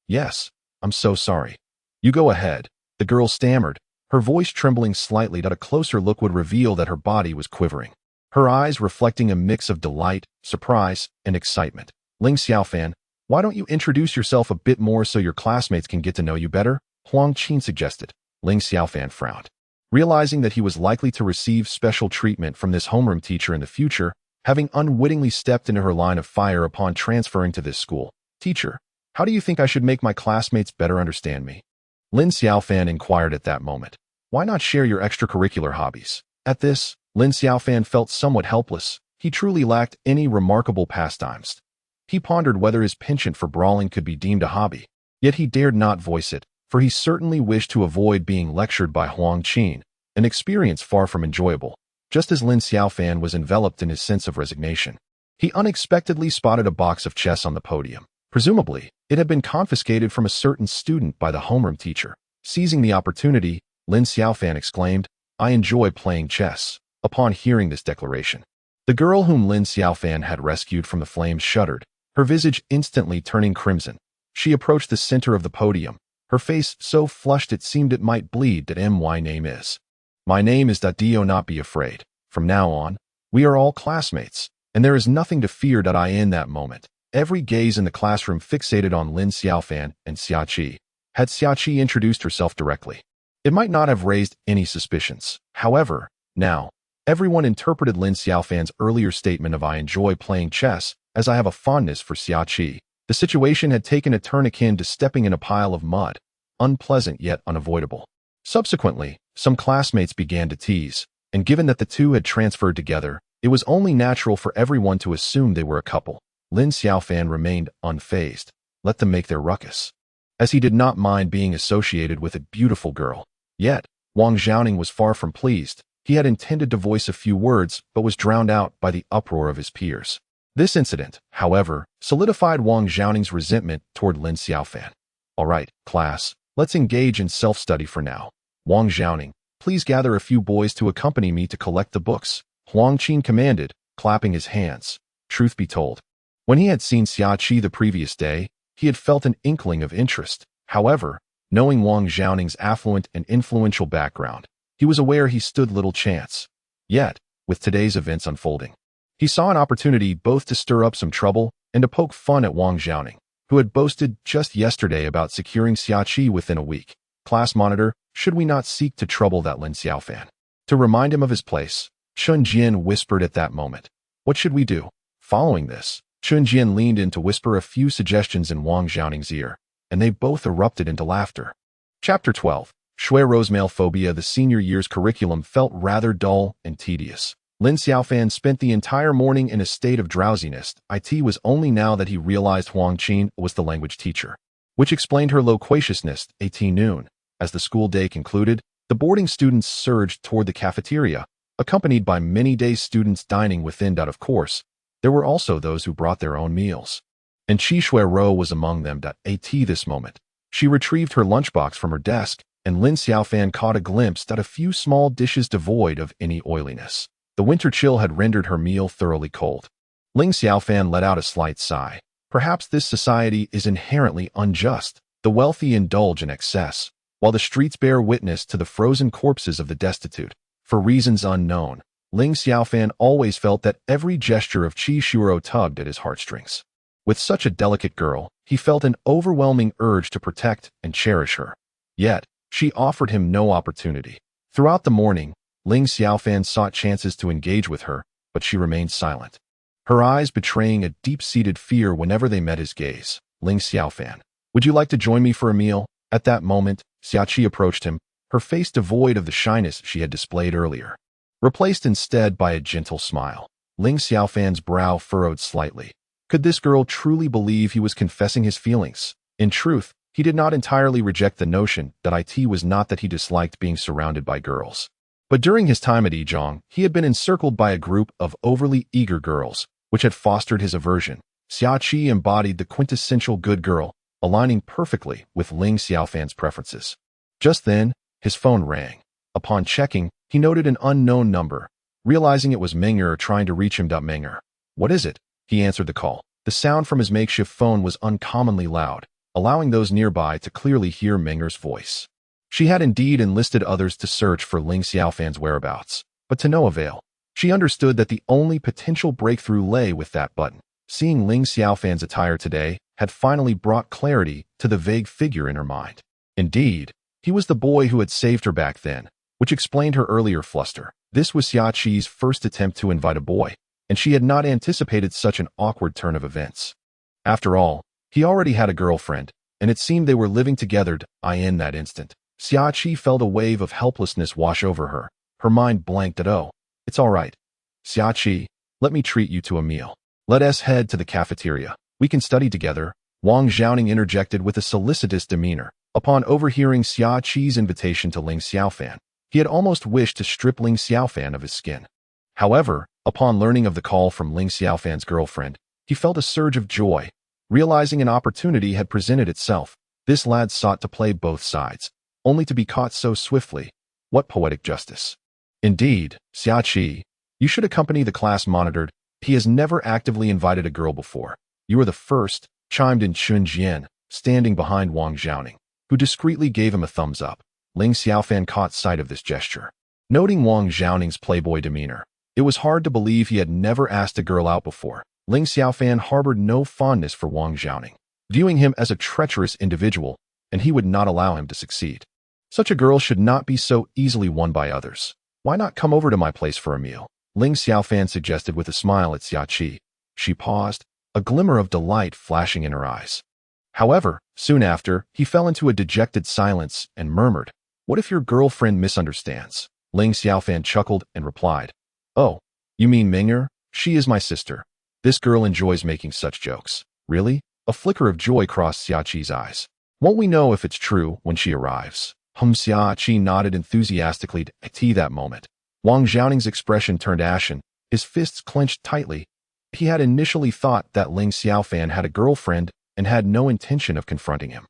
"Yes, I'm so sorry." "You go ahead," the girl stammered, her voice trembling slightly that a closer look would reveal that her body was quivering, her eyes reflecting a mix of delight, surprise, and excitement. "Ling Xiaofan, why don't you introduce yourself a bit more so your classmates can get to know you better?" Huang Qin suggested. Ling Xiaofan frowned. Realizing that he was likely to receive special treatment from this homeroom teacher in the future, having unwittingly stepped into her line of fire upon transferring to this school. "Teacher, how do you think I should make my classmates better understand me?" Lin Xiaofan inquired at that moment. "Why not share your extracurricular hobbies?" At this, Lin Xiaofan felt somewhat helpless. He truly lacked any remarkable pastimes. He pondered whether his penchant for brawling could be deemed a hobby. Yet he dared not voice it, for he certainly wished to avoid being lectured by Huang Qin, an experience far from enjoyable. Just as Lin Xiaofan was enveloped in his sense of resignation, he unexpectedly spotted a box of chess on the podium. Presumably, it had been confiscated from a certain student by the homeroom teacher. Seizing the opportunity, Lin Xiaofan exclaimed, "I enjoy playing chess." Upon hearing this declaration, the girl whom Lin Xiaofan had rescued from the flames shuddered, her visage instantly turning crimson. She approached the center of the podium, her face so flushed it seemed it might bleed. "My name is. My name is Do not be afraid. From now on, we are all classmates, and there is nothing to fear." In that moment, every gaze in the classroom fixated on Lin Xiaofan and Xiaqi. Had Xiaqi introduced herself directly, it might not have raised any suspicions. However, now, everyone interpreted Lin Xiaofan's earlier statement of "I enjoy playing chess" as "I have a fondness for Xiaqi." The situation had taken a turn akin to stepping in a pile of mud, unpleasant yet unavoidable. Subsequently, some classmates began to tease, and given that the two had transferred together, it was only natural for everyone to assume they were a couple. Lin Xiaofan remained unfazed. Let them make their ruckus, as he did not mind being associated with a beautiful girl. Yet, Wang Xiaoning was far from pleased. He had intended to voice a few words, but was drowned out by the uproar of his peers. This incident, however, solidified Wang Xiaoning's resentment toward Lin Xiaofan. "All right, class, let's engage in self-study for now. Wang Xiaoning, please gather a few boys to accompany me to collect the books," Huang Qin commanded, clapping his hands. Truth be told, when he had seen Xiaqi the previous day, he had felt an inkling of interest. However, knowing Wang Xiaoning's affluent and influential background, he was aware he stood little chance. Yet, with today's events unfolding, he saw an opportunity both to stir up some trouble and to poke fun at Wang Xiaoning, who had boasted just yesterday about securing Xiaqi within a week. "Class monitor, should we not seek to trouble that Lin Xiaofan?" To remind him of his place, Chun Jian whispered at that moment. "What should we do?" Following this, Chun Jian leaned in to whisper a few suggestions in Wang Xiaoning's ear, and they both erupted into laughter. Chapter 12. Shui Rosemale Phobia. The senior year's curriculum felt rather dull and tedious. Lin Xiaofan spent the entire morning in a state of drowsiness. It was only now that he realized Huang Qin was the language teacher, which explained her loquaciousness. At noon, as the school day concluded, the boarding students surged toward the cafeteria, accompanied by many day students dining within. Of course, there were also those who brought their own meals, and Qi Shuiro was among them. At this moment, she retrieved her lunchbox from her desk, and Lin Xiaofan caught a glimpse at a few small dishes devoid of any oiliness. The winter chill had rendered her meal thoroughly cold. Ling Xiaofan let out a slight sigh. Perhaps this society is inherently unjust. The wealthy indulge in excess, while the streets bear witness to the frozen corpses of the destitute. For reasons unknown, Ling Xiaofan always felt that every gesture of Qi Shuiro tugged at his heartstrings. With such a delicate girl, he felt an overwhelming urge to protect and cherish her. Yet, she offered him no opportunity. Throughout the morning, Ling Xiaofan sought chances to engage with her, but she remained silent, her eyes betraying a deep-seated fear whenever they met his gaze. "Ling Xiaofan, Would you like to join me for a meal? At that moment, Xiaoqi approached him, her face devoid of the shyness she had displayed earlier, replaced instead by a gentle smile. Ling Xiaofan's brow furrowed slightly. Could this girl truly believe he was confessing his feelings? In truth, he did not entirely reject the notion that it was not that he disliked being surrounded by girls. But during his time at Yizhong, he had been encircled by a group of overly eager girls, which had fostered his aversion. Xiaoqi embodied the quintessential good girl, aligning perfectly with Ling Xiaofan's preferences. Just then, his phone rang. Upon checking, he noted an unknown number. Realizing it was Menger trying to reach him. Menger. What is it? He answered the call. The sound from his makeshift phone was uncommonly loud, allowing those nearby to clearly hear Menger's voice. She had indeed enlisted others to search for Ling Xiaofan's whereabouts, but to no avail. She understood that the only potential breakthrough lay with that button. Seeing Ling Xiaofan's attire today had finally brought clarity to the vague figure in her mind. Indeed, he was the boy who had saved her back then, which explained her earlier fluster. This was Xiaoqi's first attempt to invite a boy, and she had not anticipated such an awkward turn of events. After all, he already had a girlfriend, and it seemed they were living together. In that instant, Xiaoqi felt a wave of helplessness wash over her. Her mind blanked at, oh, it's all right. Xiaoqi, let me treat you to a meal. Let us head to the cafeteria. We can study together, Wang Xiaoning interjected with a solicitous demeanor. Upon overhearing Xiaoqi's invitation to Ling Xiaofan, he had almost wished to strip Ling Xiaofan of his skin. However, upon learning of the call from Ling Xiaofan's girlfriend, he felt a surge of joy. Realizing an opportunity had presented itself, this lad sought to play both sides, only to be caught so swiftly. What poetic justice. Indeed, Xiaoqi, you should accompany the class monitored. He has never actively invited a girl before. You are the first, chimed in Chun Jian, standing behind Wang Xiaoning, who discreetly gave him a thumbs up. Ling Xiaofan caught sight of this gesture. Noting Wang Xiaoning's playboy demeanor, it was hard to believe he had never asked a girl out before. Ling Xiaofan harbored no fondness for Wang Xiaoning, viewing him as a treacherous individual, and he would not allow him to succeed. Such a girl should not be so easily won by others. Why not come over to my place for a meal? Ling Xiaofan suggested with a smile at Xiaoqi. She paused, a glimmer of delight flashing in her eyes. However, soon after, he fell into a dejected silence and murmured, "What if your girlfriend misunderstands?" Ling Xiaofan chuckled and replied, "Oh, you mean Menger? She is my sister. This girl enjoys making such jokes." Really? A flicker of joy crossed Xiaoqi's eyes. Won't we know if it's true when she arrives? Xiaoqi nodded enthusiastically to that moment. Wang Xiaoning's expression turned ashen, his fists clenched tightly. He had initially thought that Ling Xiaofan had a girlfriend and had no intention of confronting him.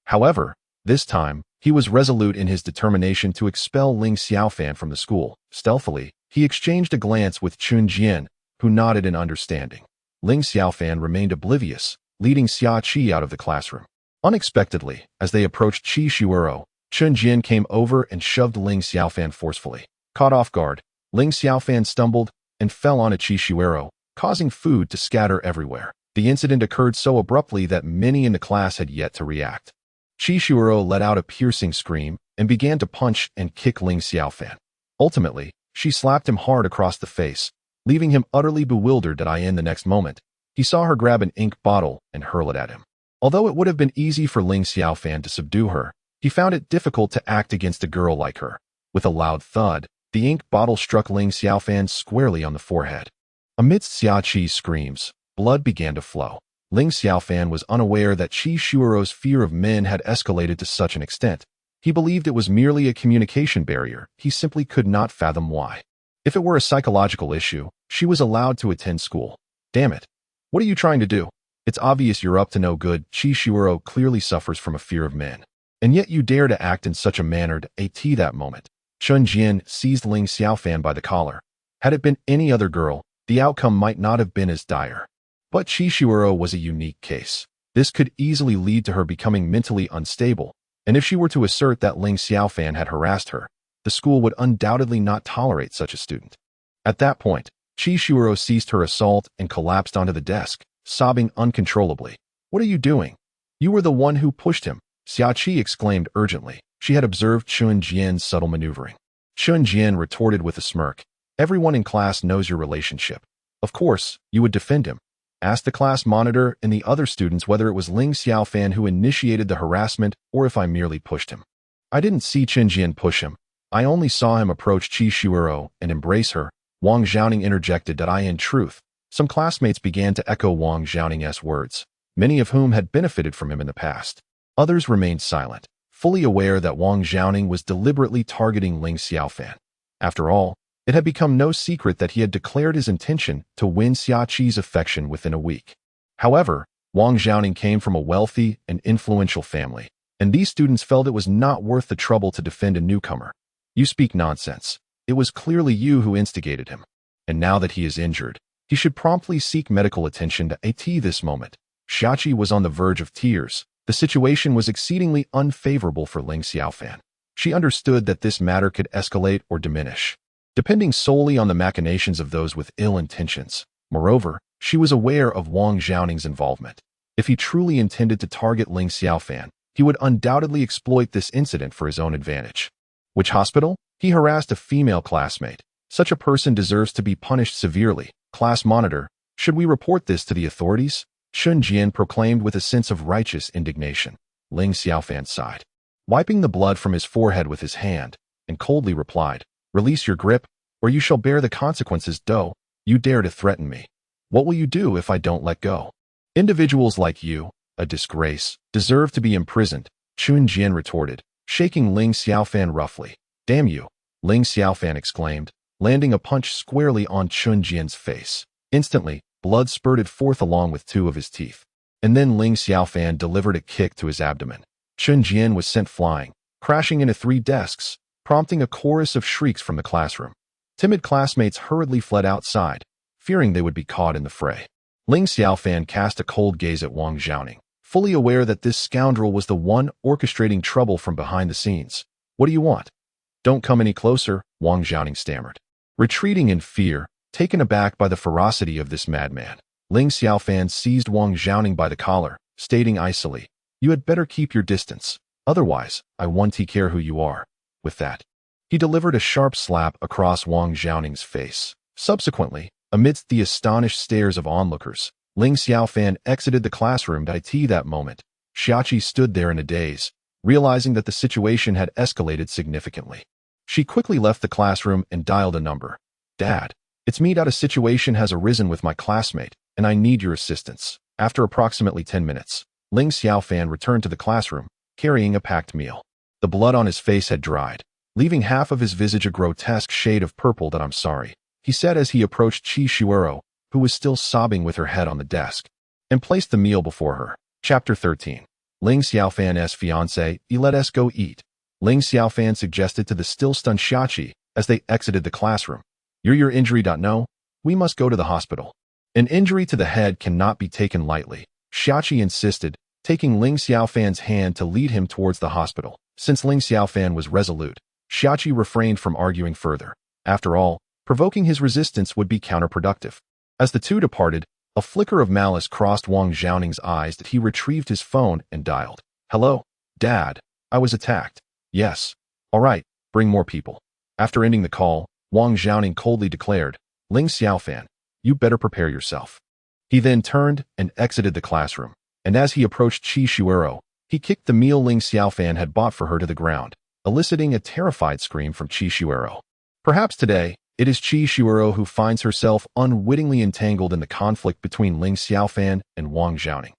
However, this time, he was resolute in his determination to expel Ling Xiaofan from the school. Stealthily, he exchanged a glance with Chun Jian, who nodded in understanding. Ling Xiaofan remained oblivious, leading Xiaoqi out of the classroom. Unexpectedly, as they approached Qi Shuuro, Chun Jian came over and shoved Ling Xiaofan forcefully. Caught off guard, Ling Xiaofan stumbled and fell on a Qi Shuuro, causing food to scatter everywhere. The incident occurred so abruptly that many in the class had yet to react. Qi Shuuro let out a piercing scream and began to punch and kick Ling Xiaofan. Ultimately, she slapped him hard across the face, leaving him utterly bewildered. In the next moment, he saw her grab an ink bottle and hurl it at him. Although it would have been easy for Ling Xiaofan to subdue her, he found it difficult to act against a girl like her. With a loud thud, the ink bottle struck Ling Xiaofan squarely on the forehead. Amidst Xiaoqi's screams, blood began to flow. Ling Xiaofan was unaware that Qi Shuoro's fear of men had escalated to such an extent. He believed it was merely a communication barrier. He simply could not fathom why. If it were a psychological issue, she was allowed to attend school. Damn it. What are you trying to do? It's obvious you're up to no good. Qi Shuoro clearly suffers from a fear of men. And yet you dare to act in such a manner. At that moment, Chun Jian seized Ling Xiaofan by the collar. Had it been any other girl, the outcome might not have been as dire. But Qi Shuoro was a unique case. This could easily lead to her becoming mentally unstable, and if she were to assert that Ling Xiaofan had harassed her, the school would undoubtedly not tolerate such a student. At that point, Qi Shuoro ceased her assault and collapsed onto the desk, sobbing uncontrollably. "What are you doing? You were the one who pushed him," Xiaoqi exclaimed urgently. She had observed Chun Jian's subtle maneuvering. Chun Jian retorted with a smirk. "Everyone in class knows your relationship. Of course, you would defend him. Asked the class monitor and the other students whether it was Ling Xiaofan who initiated the harassment or if I merely pushed him. I didn't see Chen Jian push him. I only saw him approach Qi Shuero and embrace her. Wang Xiaoning interjected that in truth, some classmates began to echo Wang Xiaoning's words, many of whom had benefited from him in the past. Others remained silent, fully aware that Wang Xiaoning was deliberately targeting Ling Xiaofan. After all, it had become no secret that he had declared his intention to win Xia Qi's affection within a week. However, Wang Xiaoning came from a wealthy and influential family, and these students felt it was not worth the trouble to defend a newcomer. You speak nonsense. It was clearly you who instigated him. And now that he is injured, he should promptly seek medical attention at this moment. Xia Qi was on the verge of tears. The situation was exceedingly unfavorable for Ling Xiaofan. She understood that this matter could escalate or diminish, depending solely on the machinations of those with ill intentions. Moreover, she was aware of Wang Xiaoning's involvement. If he truly intended to target Ling Xiaofan, he would undoubtedly exploit this incident for his own advantage. Which hospital? He harassed a female classmate. Such a person deserves to be punished severely. Class monitor, should we report this to the authorities? Shun Jian proclaimed with a sense of righteous indignation. Ling Xiaofan sighed, wiping the blood from his forehead with his hand, and coldly replied, release your grip, or you shall bear the consequences. Do you dare to threaten me? What will you do if I don't let go? Individuals like you, a disgrace, deserve to be imprisoned, Shun Jian retorted, shaking Ling Xiaofan roughly. Damn you, Ling Xiaofan exclaimed, landing a punch squarely on Shun Jian's face. Instantly, blood spurted forth along with two of his teeth. And then Ling Xiaofan delivered a kick to his abdomen. Shun Jian was sent flying, crashing into 3 desks, prompting a chorus of shrieks from the classroom. Timid classmates hurriedly fled outside, fearing they would be caught in the fray. Ling Xiaofan cast a cold gaze at Wang Xiaoning, fully aware that this scoundrel was the one orchestrating trouble from behind the scenes. What do you want? Don't come any closer, Wang Xiaoning stammered. Retreating in fear, taken aback by the ferocity of this madman, Ling Xiaofan seized Wang Xiaoning by the collar, stating icily, you had better keep your distance, otherwise, I won't care who you are. With that, he delivered a sharp slap across Wang Xiaoning's face. Subsequently, amidst the astonished stares of onlookers, Ling Xiaofan exited the classroom. That moment, Xia Qi stood there in a daze, realizing that the situation had escalated significantly. She quickly left the classroom and dialed a number. Dad, it's me. A situation has arisen with my classmate, and I need your assistance. After approximately 10 minutes, Ling Xiaofan returned to the classroom, carrying a packed meal. The blood on his face had dried, leaving half of his visage a grotesque shade of purple. I'm sorry, he said as he approached Qi Shuero, who was still sobbing with her head on the desk, and placed the meal before her. Chapter 13. Ling Xiaofan's fiancé, let us go eat. Ling Xiaofan suggested to the still-stunned Xia Qi as they exited the classroom. Your injury. No, we must go to the hospital. An injury to the head cannot be taken lightly, Xia Qi insisted, taking Ling Xiaofan's hand to lead him towards the hospital. Since Ling Xiaofan was resolute, Xia Qi refrained from arguing further. After all, provoking his resistance would be counterproductive. As the two departed, a flicker of malice crossed Wang Xiaoning's eyes that he retrieved his phone and dialed. Hello, Dad. I was attacked. Yes. All right, bring more people. After ending the call, Wang Xiaoning coldly declared, Ling Xiaofan, you better prepare yourself. He then turned and exited the classroom, and as he approached Qi Shuero, he kicked the meal Ling Xiaofan had bought for her to the ground, eliciting a terrified scream from Qi Shuero. Perhaps today, it is Qi Shuero who finds herself unwittingly entangled in the conflict between Ling Xiaofan and Wang Xiaoning.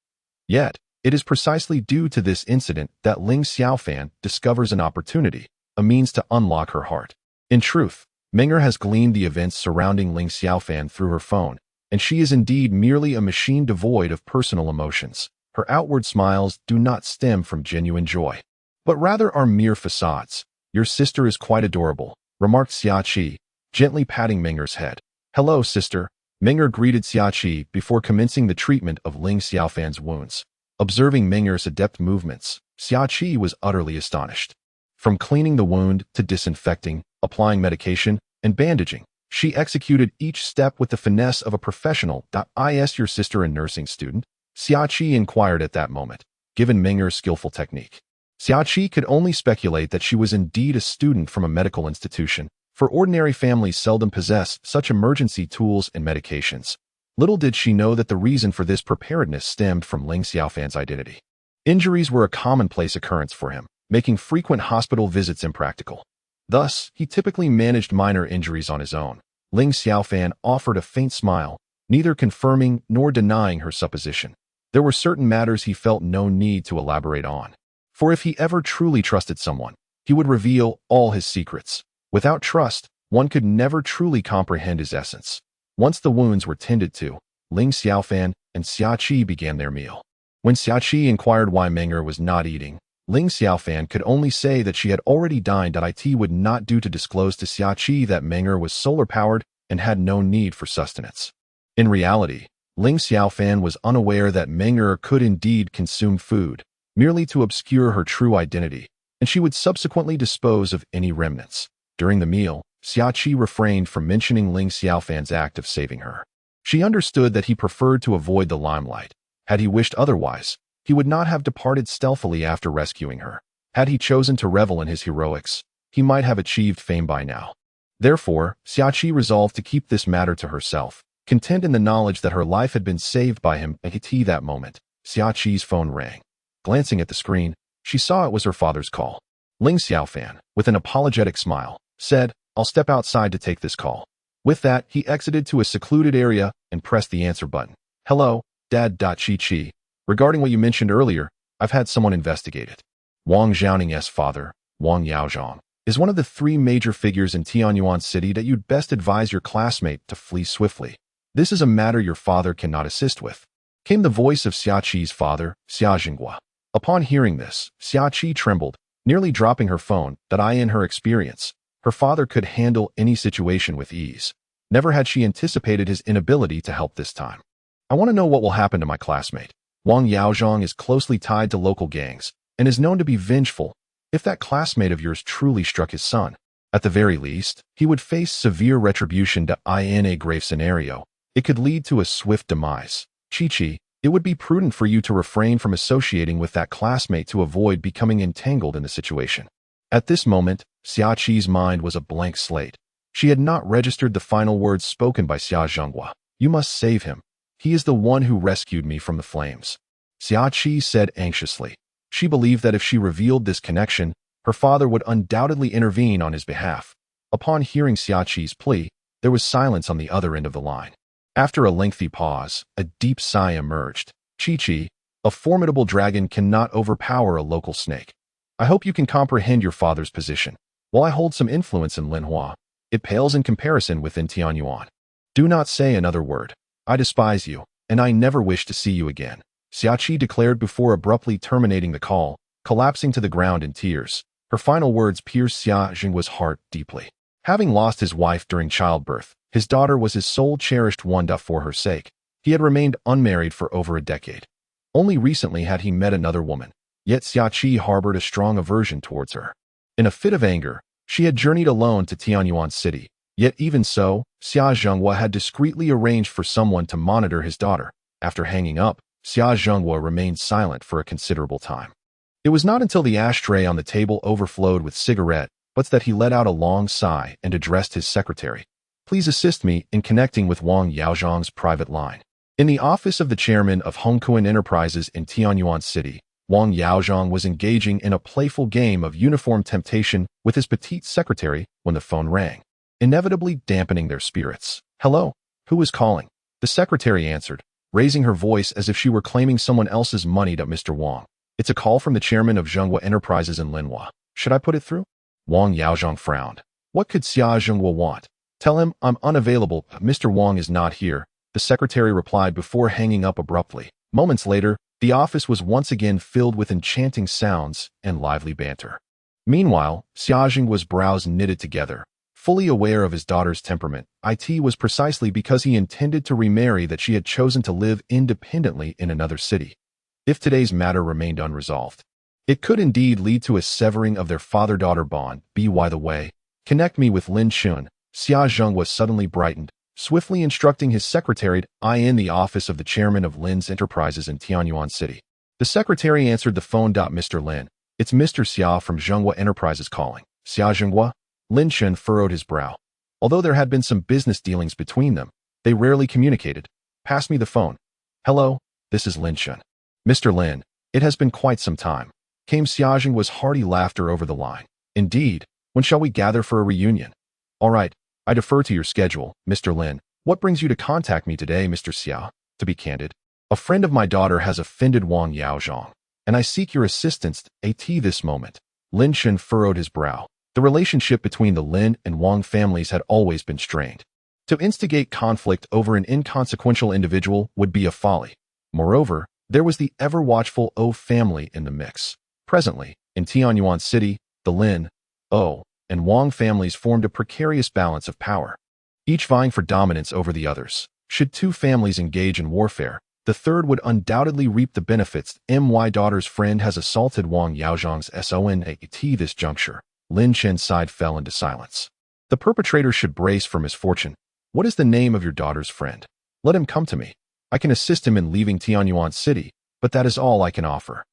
Yet, it is precisely due to this incident that Ling Xiaofan discovers an opportunity, a means to unlock her heart. In truth, Menger has gleaned the events surrounding Ling Xiaofan through her phone, and she is indeed merely a machine devoid of personal emotions. Her outward smiles do not stem from genuine joy, but rather are mere facades. Your sister is quite adorable, remarked Xia Qi, gently patting Menger's head. Hello, sister. Menger greeted Xia Qi before commencing the treatment of Ling Xiaofan's wounds. Observing Menger's adept movements, Xia Qi was utterly astonished. From cleaning the wound to disinfecting, applying medication, and bandaging, she executed each step with the finesse of a professional. Is your sister a nursing student? Xia Qi inquired at that moment, given Menger's skillful technique. Xia Qi could only speculate that she was indeed a student from a medical institution, for ordinary families seldom possess such emergency tools and medications. Little did she know that the reason for this preparedness stemmed from Ling Xiaofan's identity. Injuries were a commonplace occurrence for him, making frequent hospital visits impractical. Thus, he typically managed minor injuries on his own. Ling Xiaofan offered a faint smile, neither confirming nor denying her supposition. There were certain matters he felt no need to elaborate on. For if he ever truly trusted someone, he would reveal all his secrets. Without trust, one could never truly comprehend his essence. Once the wounds were tended to, Ling Xiaofan and Xia Qi began their meal. When Xia Qi inquired why Meng'er was not eating, Ling Xiaofan could only say that she had already dined. It would not do to disclose to Xia Qi that Meng'er was solar-powered and had no need for sustenance. In reality, Ling Xiaofan was unaware that Meng'er could indeed consume food, merely to obscure her true identity, and she would subsequently dispose of any remnants. During the meal, Xia Qi refrained from mentioning Ling Xiaofan's act of saving her. She understood that he preferred to avoid the limelight. Had he wished otherwise, he would not have departed stealthily after rescuing her. Had he chosen to revel in his heroics, he might have achieved fame by now. Therefore, Xia Qi resolved to keep this matter to herself, content in the knowledge that her life had been saved by him. At that moment, Xia Qi's phone rang. Glancing at the screen, she saw it was her father's call. Ling Xiaofan, with an apologetic smile, said, "I'll step outside to take this call." With that, he exited to a secluded area and pressed the answer button. "Hello, Dad. Qi. Regarding what you mentioned earlier, I've had someone investigate it. Wang Xiaoning's father, Wang Yaozhong, is one of the 3 major figures in Tianyuan City that you'd best advise your classmate to flee swiftly. This is a matter your father cannot assist with," came the voice of Xia Qi's father, Xia Jinghua. Upon hearing this, Xia Qi trembled, nearly dropping her phone. In her experience, her father could handle any situation with ease. Never had she anticipated his inability to help this time. "I want to know what will happen to my classmate. Wang Yaozhong is closely tied to local gangs and is known to be vengeful. If that classmate of yours truly struck his son, at the very least, he would face severe retribution. In a grave scenario, it could lead to a swift demise. Qi, it would be prudent for you to refrain from associating with that classmate to avoid becoming entangled in the situation." At this moment, Xia Qi's mind was a blank slate. She had not registered the final words spoken by Xia Jinghua. "You must save him. He is the one who rescued me from the flames," Xia Qi said anxiously. She believed that if she revealed this connection, her father would undoubtedly intervene on his behalf. Upon hearing Xia Qi's plea, there was silence on the other end of the line. After a lengthy pause, a deep sigh emerged. "Qi, a formidable dragon cannot overpower a local snake. I hope you can comprehend your father's position. While I hold some influence in Linhua, it pales in comparison within Tianyuan. Do not say another word. I despise you, and I never wish to see you again," Xia Qi declared before abruptly terminating the call, collapsing to the ground in tears. Her final words pierced Xia Jinghua's heart deeply. Having lost his wife during childbirth, his daughter was his sole cherished one. For her sake, he had remained unmarried for over a decade. Only recently had he met another woman, yet Xia Qi harbored a strong aversion towards her. In a fit of anger, she had journeyed alone to Tianyuan City. Yet even so, Xia Jinghua had discreetly arranged for someone to monitor his daughter. After hanging up, Xia Jinghua remained silent for a considerable time. It was not until the ashtray on the table overflowed with cigarette butts that he let out a long sigh and addressed his secretary. "Please assist me in connecting with Wang Yaozhong's private line." In the office of the chairman of Hongkuan Enterprises in Tianyuan City, Wang Yaozhong was engaging in a playful game of uniform temptation with his petite secretary when the phone rang, inevitably dampening their spirits. "Hello, who is calling?" The secretary answered, raising her voice as if she were claiming someone else's money. "Mr. Wang, it's a call from the chairman of Zhenghua Enterprises in Linhua. Should I put it through?" Wang Yaozhong frowned. What could Xia Jinghua want? "Tell him I'm unavailable. Mr. Wang is not here," the secretary replied before hanging up abruptly. Moments later, the office was once again filled with enchanting sounds and lively banter. Meanwhile, Xia Jinghua's brows knitted together. Fully aware of his daughter's temperament, it was precisely because he intended to remarry that she had chosen to live independently in another city. If today's matter remained unresolved, it could indeed lead to a severing of their father-daughter bond. By the way, connect me with Lin Xun. Xia Jinghua suddenly brightened, swiftly instructing his secretary in the office of the chairman of Lin's Enterprises in Tianyuan City. The secretary answered the phone. "Mr. Lin, it's Mr. Xia from Zhenghua Enterprises calling." "Xia Jinghua?" Lin Xun furrowed his brow. Although there had been some business dealings between them, they rarely communicated. Pass me the phone. Hello, this is Lin Xian. Mr. Lin, it has been quite some time. Came Xiaojing was hearty laughter over the line. Indeed, when shall we gather for a reunion? All right, I defer to your schedule, Mr. Lin. What brings you to contact me today, Mr. Xia? To be candid, a friend of my daughter has offended Wang Yaozhong, and I seek your assistance at this moment. Lin Xian furrowed his brow. The relationship between the Lin and Wang families had always been strained. To instigate conflict over an inconsequential individual would be a folly. Moreover, there was the ever-watchful O family in the mix. Presently, in Tianyuan City, the Lin, O, and Wang families formed a precarious balance of power, each vying for dominance over the others. Should two families engage in warfare, the third would undoubtedly reap the benefits. My daughter's friend has assaulted Wang Yaozhong's son at this juncture. Lin Xian's side fell into silence. The perpetrator should brace for misfortune. What is the name of your daughter's friend? Let him come to me. I can assist him in leaving Tianyuan City, but that is all I can offer.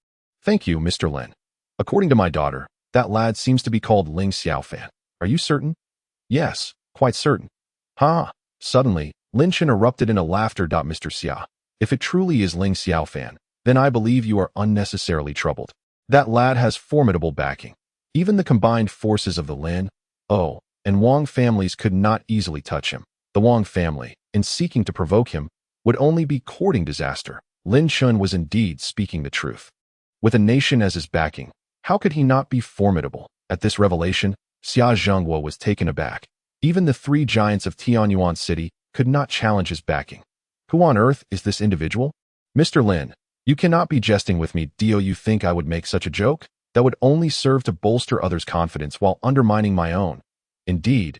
Thank you, Mr. Lin. According to my daughter, that lad seems to be called Ling Xiaofan. Are you certain? Yes, quite certain. Ha! Suddenly, Lin Xian erupted into laughter. Mr. Xia, if it truly is Ling Xiaofan, then I believe you are unnecessarily troubled. That lad has formidable backing. Even the combined forces of the Lin, O, and Wang families could not easily touch him. The Wang family, in seeking to provoke him, would only be courting disaster. Lin Xian was indeed speaking the truth. With a nation as his backing, how could he not be formidable? At this revelation, Xia Zhengguo was taken aback. Even the three giants of Tianyuan City could not challenge his backing. Who on earth is this individual? Mr. Lin, you cannot be jesting with me. Do you think I would make such a joke? That would only serve to bolster others' confidence while undermining my own. Indeed,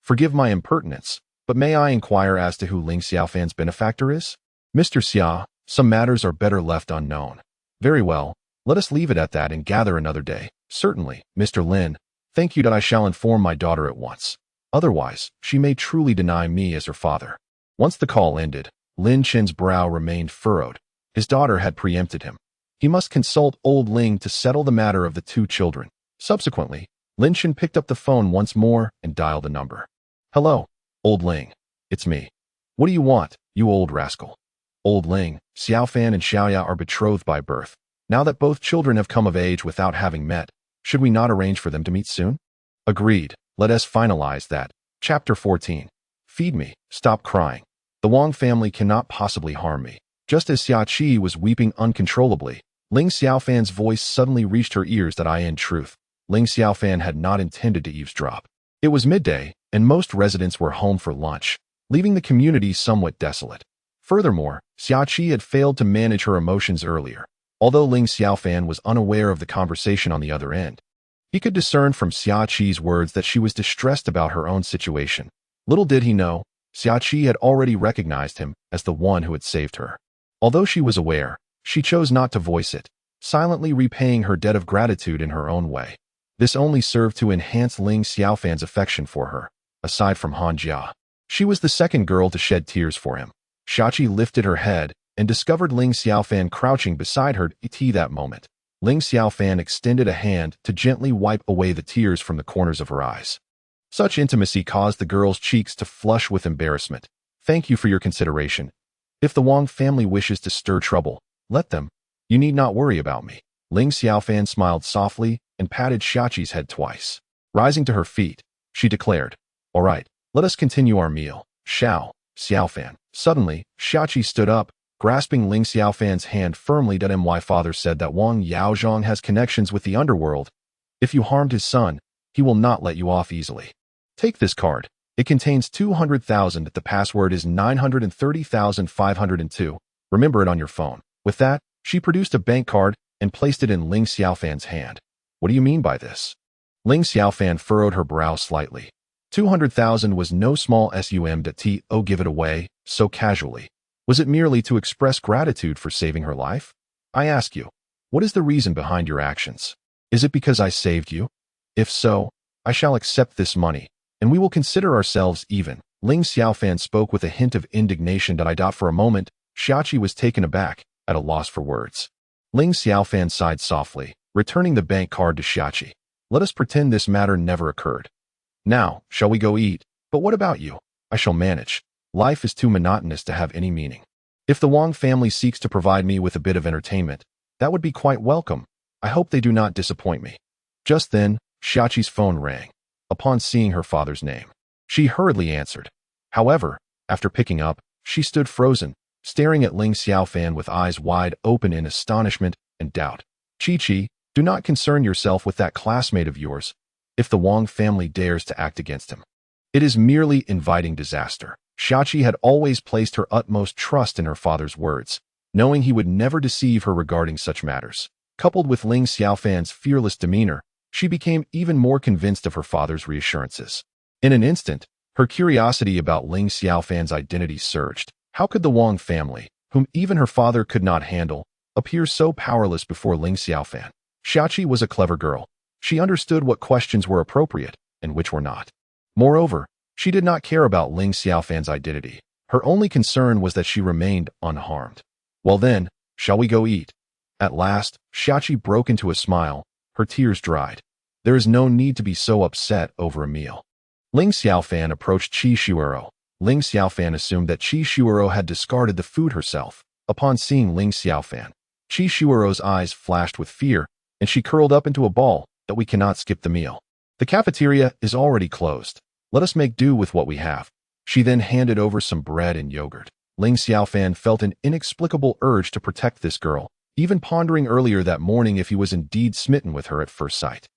forgive my impertinence, but may I inquire as to who Ling Xiaofan's benefactor is? Mr. Xia, some matters are better left unknown. Very well, let us leave it at that and gather another day. Certainly, Mr. Lin. Thank you that I shall inform my daughter at once. Otherwise, she may truly deny me as her father. Once the call ended, Lin Xian's brow remained furrowed. His daughter had preempted him. He must consult old Ling to settle the matter of the two children. Subsequently, Lin Xian picked up the phone once more and dialed the number. Hello, old Ling. It's me. What do you want, you old rascal? Old Ling, Xiaofan and Xiaoya are betrothed by birth. Now that both children have come of age without having met, should we not arrange for them to meet soon? Agreed. Let us finalize that. Chapter 14. Feed me. Stop crying. The Wang family cannot possibly harm me. Just as Xia Qi was weeping uncontrollably, Ling Xiaofan's voice suddenly reached her ears that in truth, Ling Xiaofan had not intended to eavesdrop. It was midday, and most residents were home for lunch, leaving the community somewhat desolate. Furthermore, Xia Qi had failed to manage her emotions earlier. Although Ling Xiaofan was unaware of the conversation on the other end, he could discern from Xia Qi's words that she was distressed about her own situation. Little did he know, Xia Qi had already recognized him as the one who had saved her. Although she was aware, she chose not to voice it, silently repaying her debt of gratitude in her own way. This only served to enhance Ling Xiaofan's affection for her. Aside from Han Jia, she was the second girl to shed tears for him. Xia Qi lifted her head and discovered Ling Xiaofan crouching beside her at that moment. Ling Xiaofan extended a hand to gently wipe away the tears from the corners of her eyes. Such intimacy caused the girl's cheeks to flush with embarrassment. Thank you for your consideration. If the Wang family wishes to stir trouble, let them. You need not worry about me. Ling Xiaofan smiled softly and patted Xia Qi's head twice. Rising to her feet, she declared, All right, let us continue our meal. Xiaofan. Suddenly, Xia Qi stood up, grasping Ling Xiaofan's hand firmly. My father said that Wang Yaozhong has connections with the underworld. If you harmed his son, he will not let you off easily. Take this card. It contains 200,000. The password is 930,502. Remember it on your phone. With that, she produced a bank card and placed it in Ling Xiaofan's hand. What do you mean by this? Ling Xiaofan furrowed her brow slightly. 200,000 was no small sum. Give it away, so casually. Was it merely to express gratitude for saving her life? I ask you, what is the reason behind your actions? Is it because I saved you? If so, I shall accept this money, and we will consider ourselves even. Ling Xiaofan spoke with a hint of indignation. For a moment, Xia Qi was taken aback, at a loss for words. Ling Xiaofan sighed softly, returning the bank card to Xia Qi. Let us pretend this matter never occurred. Now, shall we go eat? But what about you? I shall manage. Life is too monotonous to have any meaning. If the Wang family seeks to provide me with a bit of entertainment, that would be quite welcome. I hope they do not disappoint me." Just then, Xiaqi's phone rang. Upon seeing her father's name, she hurriedly answered. However, after picking up, she stood frozen, staring at Ling Xiaofan with eyes wide open in astonishment and doubt. "Chi-Chi, do not concern yourself with that classmate of yours. If the Wang family dares to act against him, it is merely inviting disaster." Xiaqi had always placed her utmost trust in her father's words, knowing he would never deceive her regarding such matters. Coupled with Ling Xiaofan's fearless demeanor, she became even more convinced of her father's reassurances. In an instant, her curiosity about Ling Xiaofan's identity surged. How could the Wang family, whom even her father could not handle, appear so powerless before Ling Xiaofan? Xiaqi was a clever girl. She understood what questions were appropriate and which were not. Moreover, she did not care about Ling Xiaofan's identity. Her only concern was that she remained unharmed. "Well then, shall we go eat?" At last, Xiaqi broke into a smile. Her tears dried. There is no need to be so upset over a meal. Ling Xiaofan approached Qi Shuero. Ling Xiaofan assumed that Qi Shuero had discarded the food herself. Upon seeing Ling Xiaofan, Qi Shuero's eyes flashed with fear, and she curled up into a ball. "That we cannot skip the meal. The cafeteria is already closed. Let us make do with what we have." She then handed over some bread and yogurt. Ling Xiaofan felt an inexplicable urge to protect this girl, even pondering earlier that morning if he was indeed smitten with her at first sight.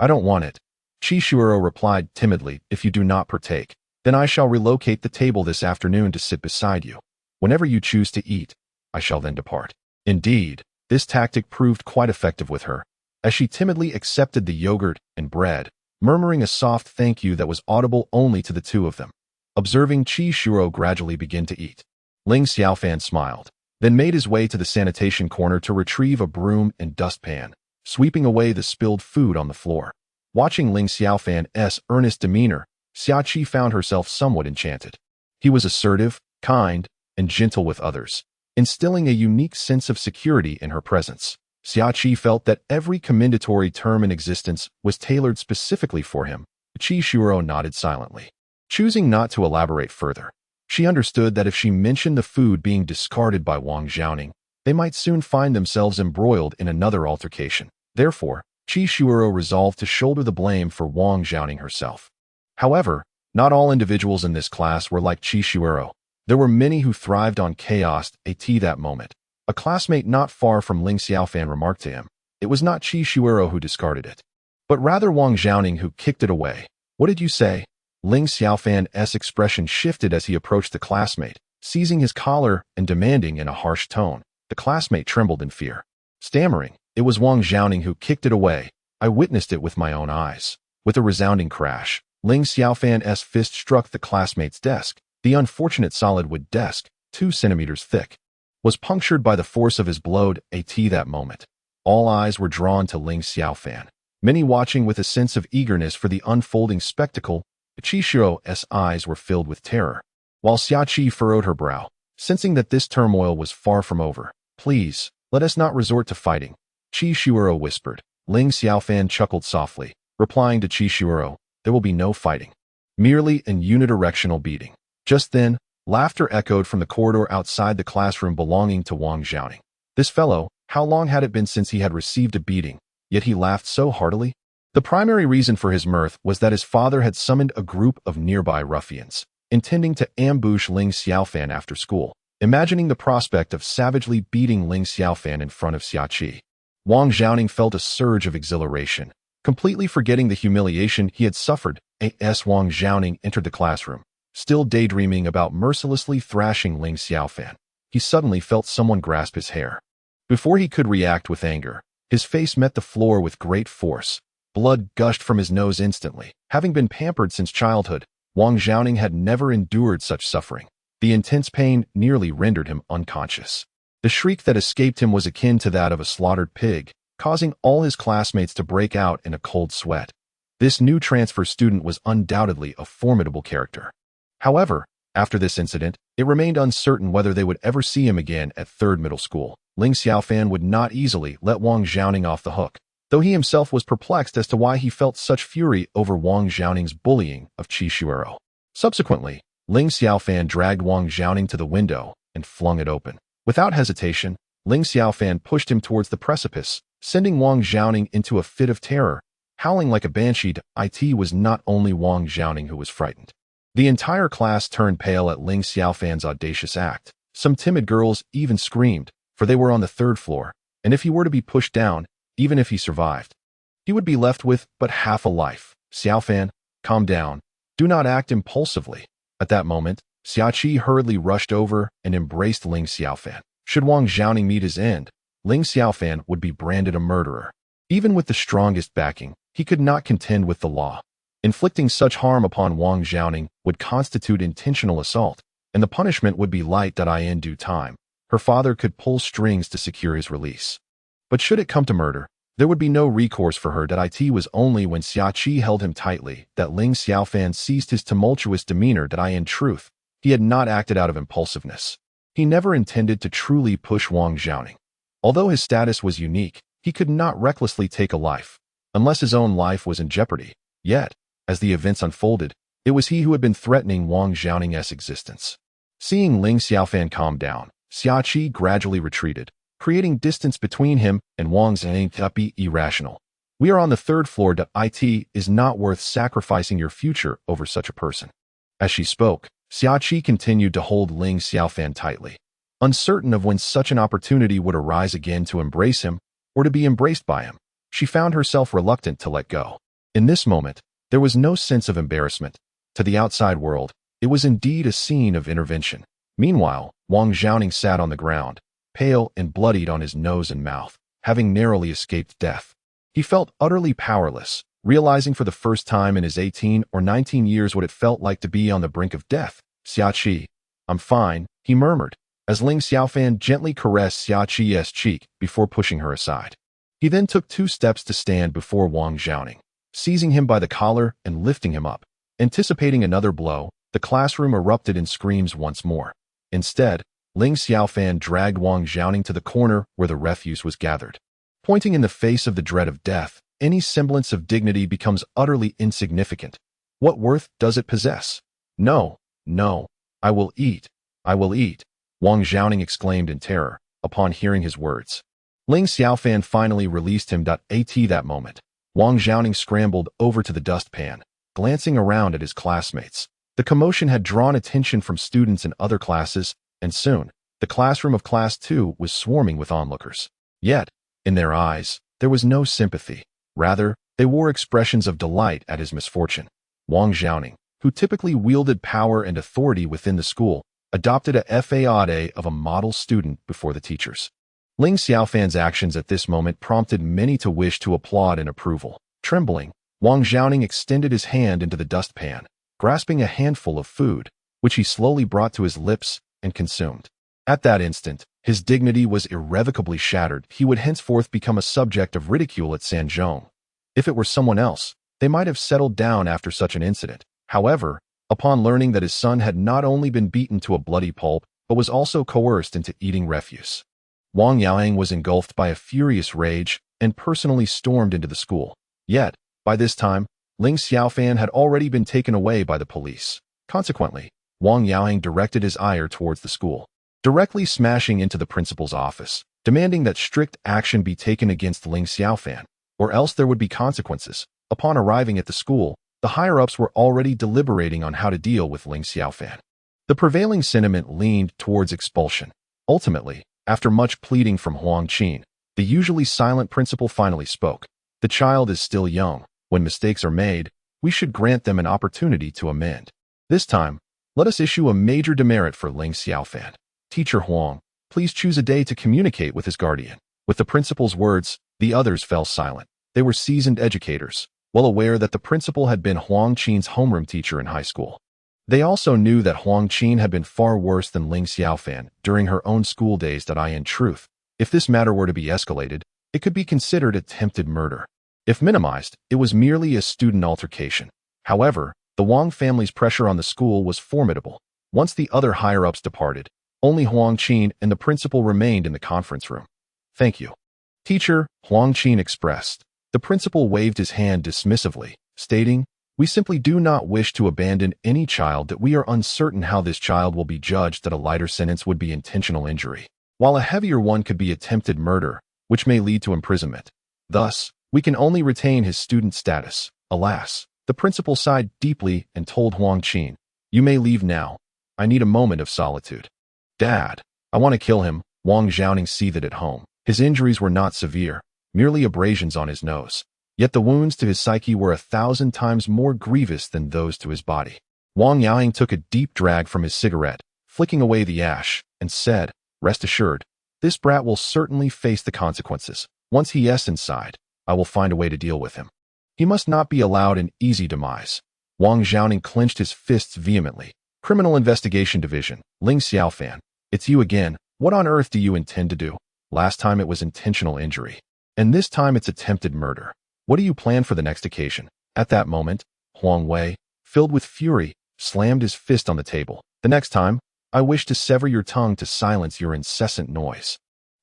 "I don't want it," Qi Shuero replied timidly. "If you do not partake, then I shall relocate the table this afternoon to sit beside you. Whenever you choose to eat, I shall then depart." Indeed, this tactic proved quite effective with her, as she timidly accepted the yogurt and bread, murmuring a soft thank you that was audible only to the two of them. Observing Qi Shuero gradually begin to eat, Ling Xiaofan smiled, then made his way to the sanitation corner to retrieve a broom and dustpan, sweeping away the spilled food on the floor. Watching Ling Xiaofan's earnest demeanor, Xiaqi found herself somewhat enchanted. He was assertive, kind, and gentle with others, instilling a unique sense of security in her presence. Xiaqi felt that every commendatory term in existence was tailored specifically for him. Qi Shuero nodded silently, choosing not to elaborate further. She understood that if she mentioned the food being discarded by Wang Xiaoning, they might soon find themselves embroiled in another altercation. Therefore, Qi Shuero resolved to shoulder the blame for Wang Xiaoning herself. However, not all individuals in this class were like Qi Shuero. There were many who thrived on chaos at that moment. A classmate not far from Ling Xiaofan remarked to him, "It was not Qi Shuero who discarded it, but rather Wang Xiaoning who kicked it away." "What did you say?" Ling Xiaofan's expression shifted as he approached the classmate, seizing his collar and demanding in a harsh tone. The classmate trembled in fear, stammering, "It was Wang Xiaoning who kicked it away. I witnessed it with my own eyes." With a resounding crash, Ling Xiaofan's fist struck the classmate's desk. The unfortunate solid wood desk, 2 centimeters thick, was punctured by the force of his blow at that moment. All eyes were drawn to Ling Xiaofan, many watching with a sense of eagerness for the unfolding spectacle. Qi Shuero's eyes were filled with terror, while Xiaqi furrowed her brow, sensing that this turmoil was far from over. "Please, let us not resort to fighting," Qi Shuero whispered. Ling Xiaofan chuckled softly, replying to Qi Shuero, "There will be no fighting, merely an unidirectional beating." Just then, laughter echoed from the corridor outside the classroom belonging to Wang Xiaoning. This fellow, how long had it been since he had received a beating, yet he laughed so heartily? The primary reason for his mirth was that his father had summoned a group of nearby ruffians, intending to ambush Ling Xiaofan after school. Imagining the prospect of savagely beating Ling Xiaofan in front of Xiaqi, Wang Xiaoning felt a surge of exhilaration. Completely forgetting the humiliation he had suffered, Wang Xiaoning entered the classroom, still daydreaming about mercilessly thrashing Ling Xiaofan. He suddenly felt someone grasp his hair. Before he could react with anger, his face met the floor with great force. Blood gushed from his nose instantly. Having been pampered since childhood, Wang Xiaoning had never endured such suffering. The intense pain nearly rendered him unconscious. The shriek that escaped him was akin to that of a slaughtered pig, causing all his classmates to break out in a cold sweat. This new transfer student was undoubtedly a formidable character. However, after this incident, it remained uncertain whether they would ever see him again at 3rd Middle School. Ling Xiaofan would not easily let Wang Xiaoning off the hook, though he himself was perplexed as to why he felt such fury over Wang Xiaoning's bullying of Qi Shuero. Subsequently, Ling Xiaofan dragged Wang Xiaoning to the window and flung it open. Without hesitation, Ling Xiaofan pushed him towards the precipice, sending Wang Xiaoning into a fit of terror. Howling like a banshee, it was not only Wang Xiaoning who was frightened. The entire class turned pale at Ling Xiaofan's audacious act. Some timid girls even screamed, for they were on the third floor, and if he were to be pushed down, even if he survived, he would be left with but half a life. Xiaofan, calm down. Do not act impulsively. At that moment, Xiaoqi hurriedly rushed over and embraced Ling Xiaofan. Should Wang Xiaoning meet his end, Ling Xiaofan would be branded a murderer. Even with the strongest backing, he could not contend with the law. Inflicting such harm upon Wang Xiaoning would constitute intentional assault, and the punishment would be light. In due time, her father could pull strings to secure his release. But should it come to murder, there would be no recourse for her. It was only when Xiaoqi held him tightly that Ling Xiaofan ceased his tumultuous demeanor. In truth, he had not acted out of impulsiveness. He never intended to truly push Wang Xiaoning. Although his status was unique, he could not recklessly take a life, unless his own life was in jeopardy. Yet, as the events unfolded, it was he who had been threatening Wang Xiaoning's existence. Seeing Ling Xiaofan calm down, Xiaoqi gradually retreated, creating distance between him and Wang Xiaoning. Irrational. We are on the third floor. It is not worth sacrificing your future over such a person. As she spoke, Xiaoqi continued to hold Ling Xiaofan tightly, uncertain of when such an opportunity would arise again to embrace him or to be embraced by him. She found herself reluctant to let go. In this moment, there was no sense of embarrassment. To the outside world, it was indeed a scene of intervention. Meanwhile, Wang Xiaoning sat on the ground, pale and bloodied on his nose and mouth, having narrowly escaped death. He felt utterly powerless, realizing for the first time in his 18 or 19 years what it felt like to be on the brink of death. Xiaoqi, I'm fine, he murmured, as Ling Xiaofan gently caressed Xiaoqi's cheek before pushing her aside. He then took 2 steps to stand before Wang Xiaoning, seizing him by the collar and lifting him up. Anticipating another blow, the classroom erupted in screams once more. Instead, Ling Xiaofan dragged Wang Xiaoning to the corner where the refuse was gathered. Pointing in the face of the dread of death, any semblance of dignity becomes utterly insignificant. What worth does it possess? No, no, I will eat, Wang Xiaoning exclaimed in terror, upon hearing his words. Ling Xiaofan finally released him. At that moment, Wang Xiaoning scrambled over to the dustpan, glancing around at his classmates. The commotion had drawn attention from students in other classes, and soon, the classroom of Class 2 was swarming with onlookers. Yet, in their eyes, there was no sympathy. Rather, they wore expressions of delight at his misfortune. Wang Xiaoning, who typically wielded power and authority within the school, adopted a facade of a model student before the teachers. Ling Xiaofan's actions at this moment prompted many to wish to applaud in approval. Trembling, Wang Xiaoning extended his hand into the dustpan, grasping a handful of food, which he slowly brought to his lips and consumed. At that instant, his dignity was irrevocably shattered. He would henceforth become a subject of ridicule at Sanzhong. If it were someone else, they might have settled down after such an incident. However, upon learning that his son had not only been beaten to a bloody pulp, but was also coerced into eating refuse, Wang Yaoyang was engulfed by a furious rage and personally stormed into the school. Yet, by this time, Ling Xiaofan had already been taken away by the police. Consequently, Wang Yaoyang directed his ire towards the school, directly smashing into the principal's office, demanding that strict action be taken against Ling Xiaofan, or else there would be consequences. Upon arriving at the school, the higher-ups were already deliberating on how to deal with Ling Xiaofan. The prevailing sentiment leaned towards expulsion. Ultimately, after much pleading from Huang Qin, the usually silent principal finally spoke. The child is still young. When mistakes are made, we should grant them an opportunity to amend. This time, let us issue a major demerit for Ling Xiaofan. Teacher Huang, please choose a day to communicate with his guardian. With the principal's words, the others fell silent. They were seasoned educators, well aware that the principal had been Huang Qin's homeroom teacher in high school. They also knew that Huang Qin had been far worse than Ling Xiaofan during her own school days. In truth, if this matter were to be escalated, it could be considered attempted murder. If minimized, it was merely a student altercation. However, the Wang family's pressure on the school was formidable. Once the other higher-ups departed, only Huang Qin and the principal remained in the conference room. Thank you, teacher, Huang Qin expressed. The principal waved his hand dismissively, stating, We simply do not wish to abandon any child that we are uncertain how this child will be judged. That a lighter sentence would be intentional injury, while a heavier one could be attempted murder, which may lead to imprisonment. Thus, we can only retain his student status. Alas, the principal sighed deeply and told Huang Qin, "You may leave now. I need a moment of solitude." "Dad, I want to kill him," Wang Xiaoning seethed at home. His injuries were not severe, merely abrasions on his nose. Yet the wounds to his psyche were 1,000 times more grievous than those to his body. Wang Yaoying took a deep drag from his cigarette, flicking away the ash, and said, "Rest assured, this brat will certainly face the consequences. Once he is inside, I will find a way to deal with him. He must not be allowed an easy demise." Wang Xiaoning clenched his fists vehemently. "Criminal Investigation Division, Ling Xiaofan, it's you again. What on earth do you intend to do? Last time it was intentional injury, and this time it's attempted murder. What do you plan for the next occasion?" At that moment, Huang Wei, filled with fury, slammed his fist on the table. "The next time, I wish to sever your tongue to silence your incessant noise."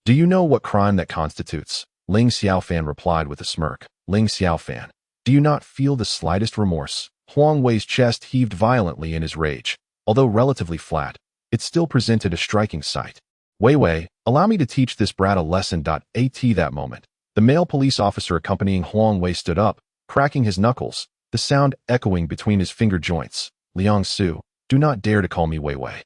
"Do you know what crime that constitutes?" Ling Xiaofan replied with a smirk. "Ling Xiaofan, do you not feel the slightest remorse?" Huang Wei's chest heaved violently in his rage. Although relatively flat, it still presented a striking sight. "Wei Wei, allow me to teach this brat a lesson." At that moment, the male police officer accompanying Huang Wei stood up, cracking his knuckles, the sound echoing between his finger joints. "Liang Su, do not dare to call me Wei Wei.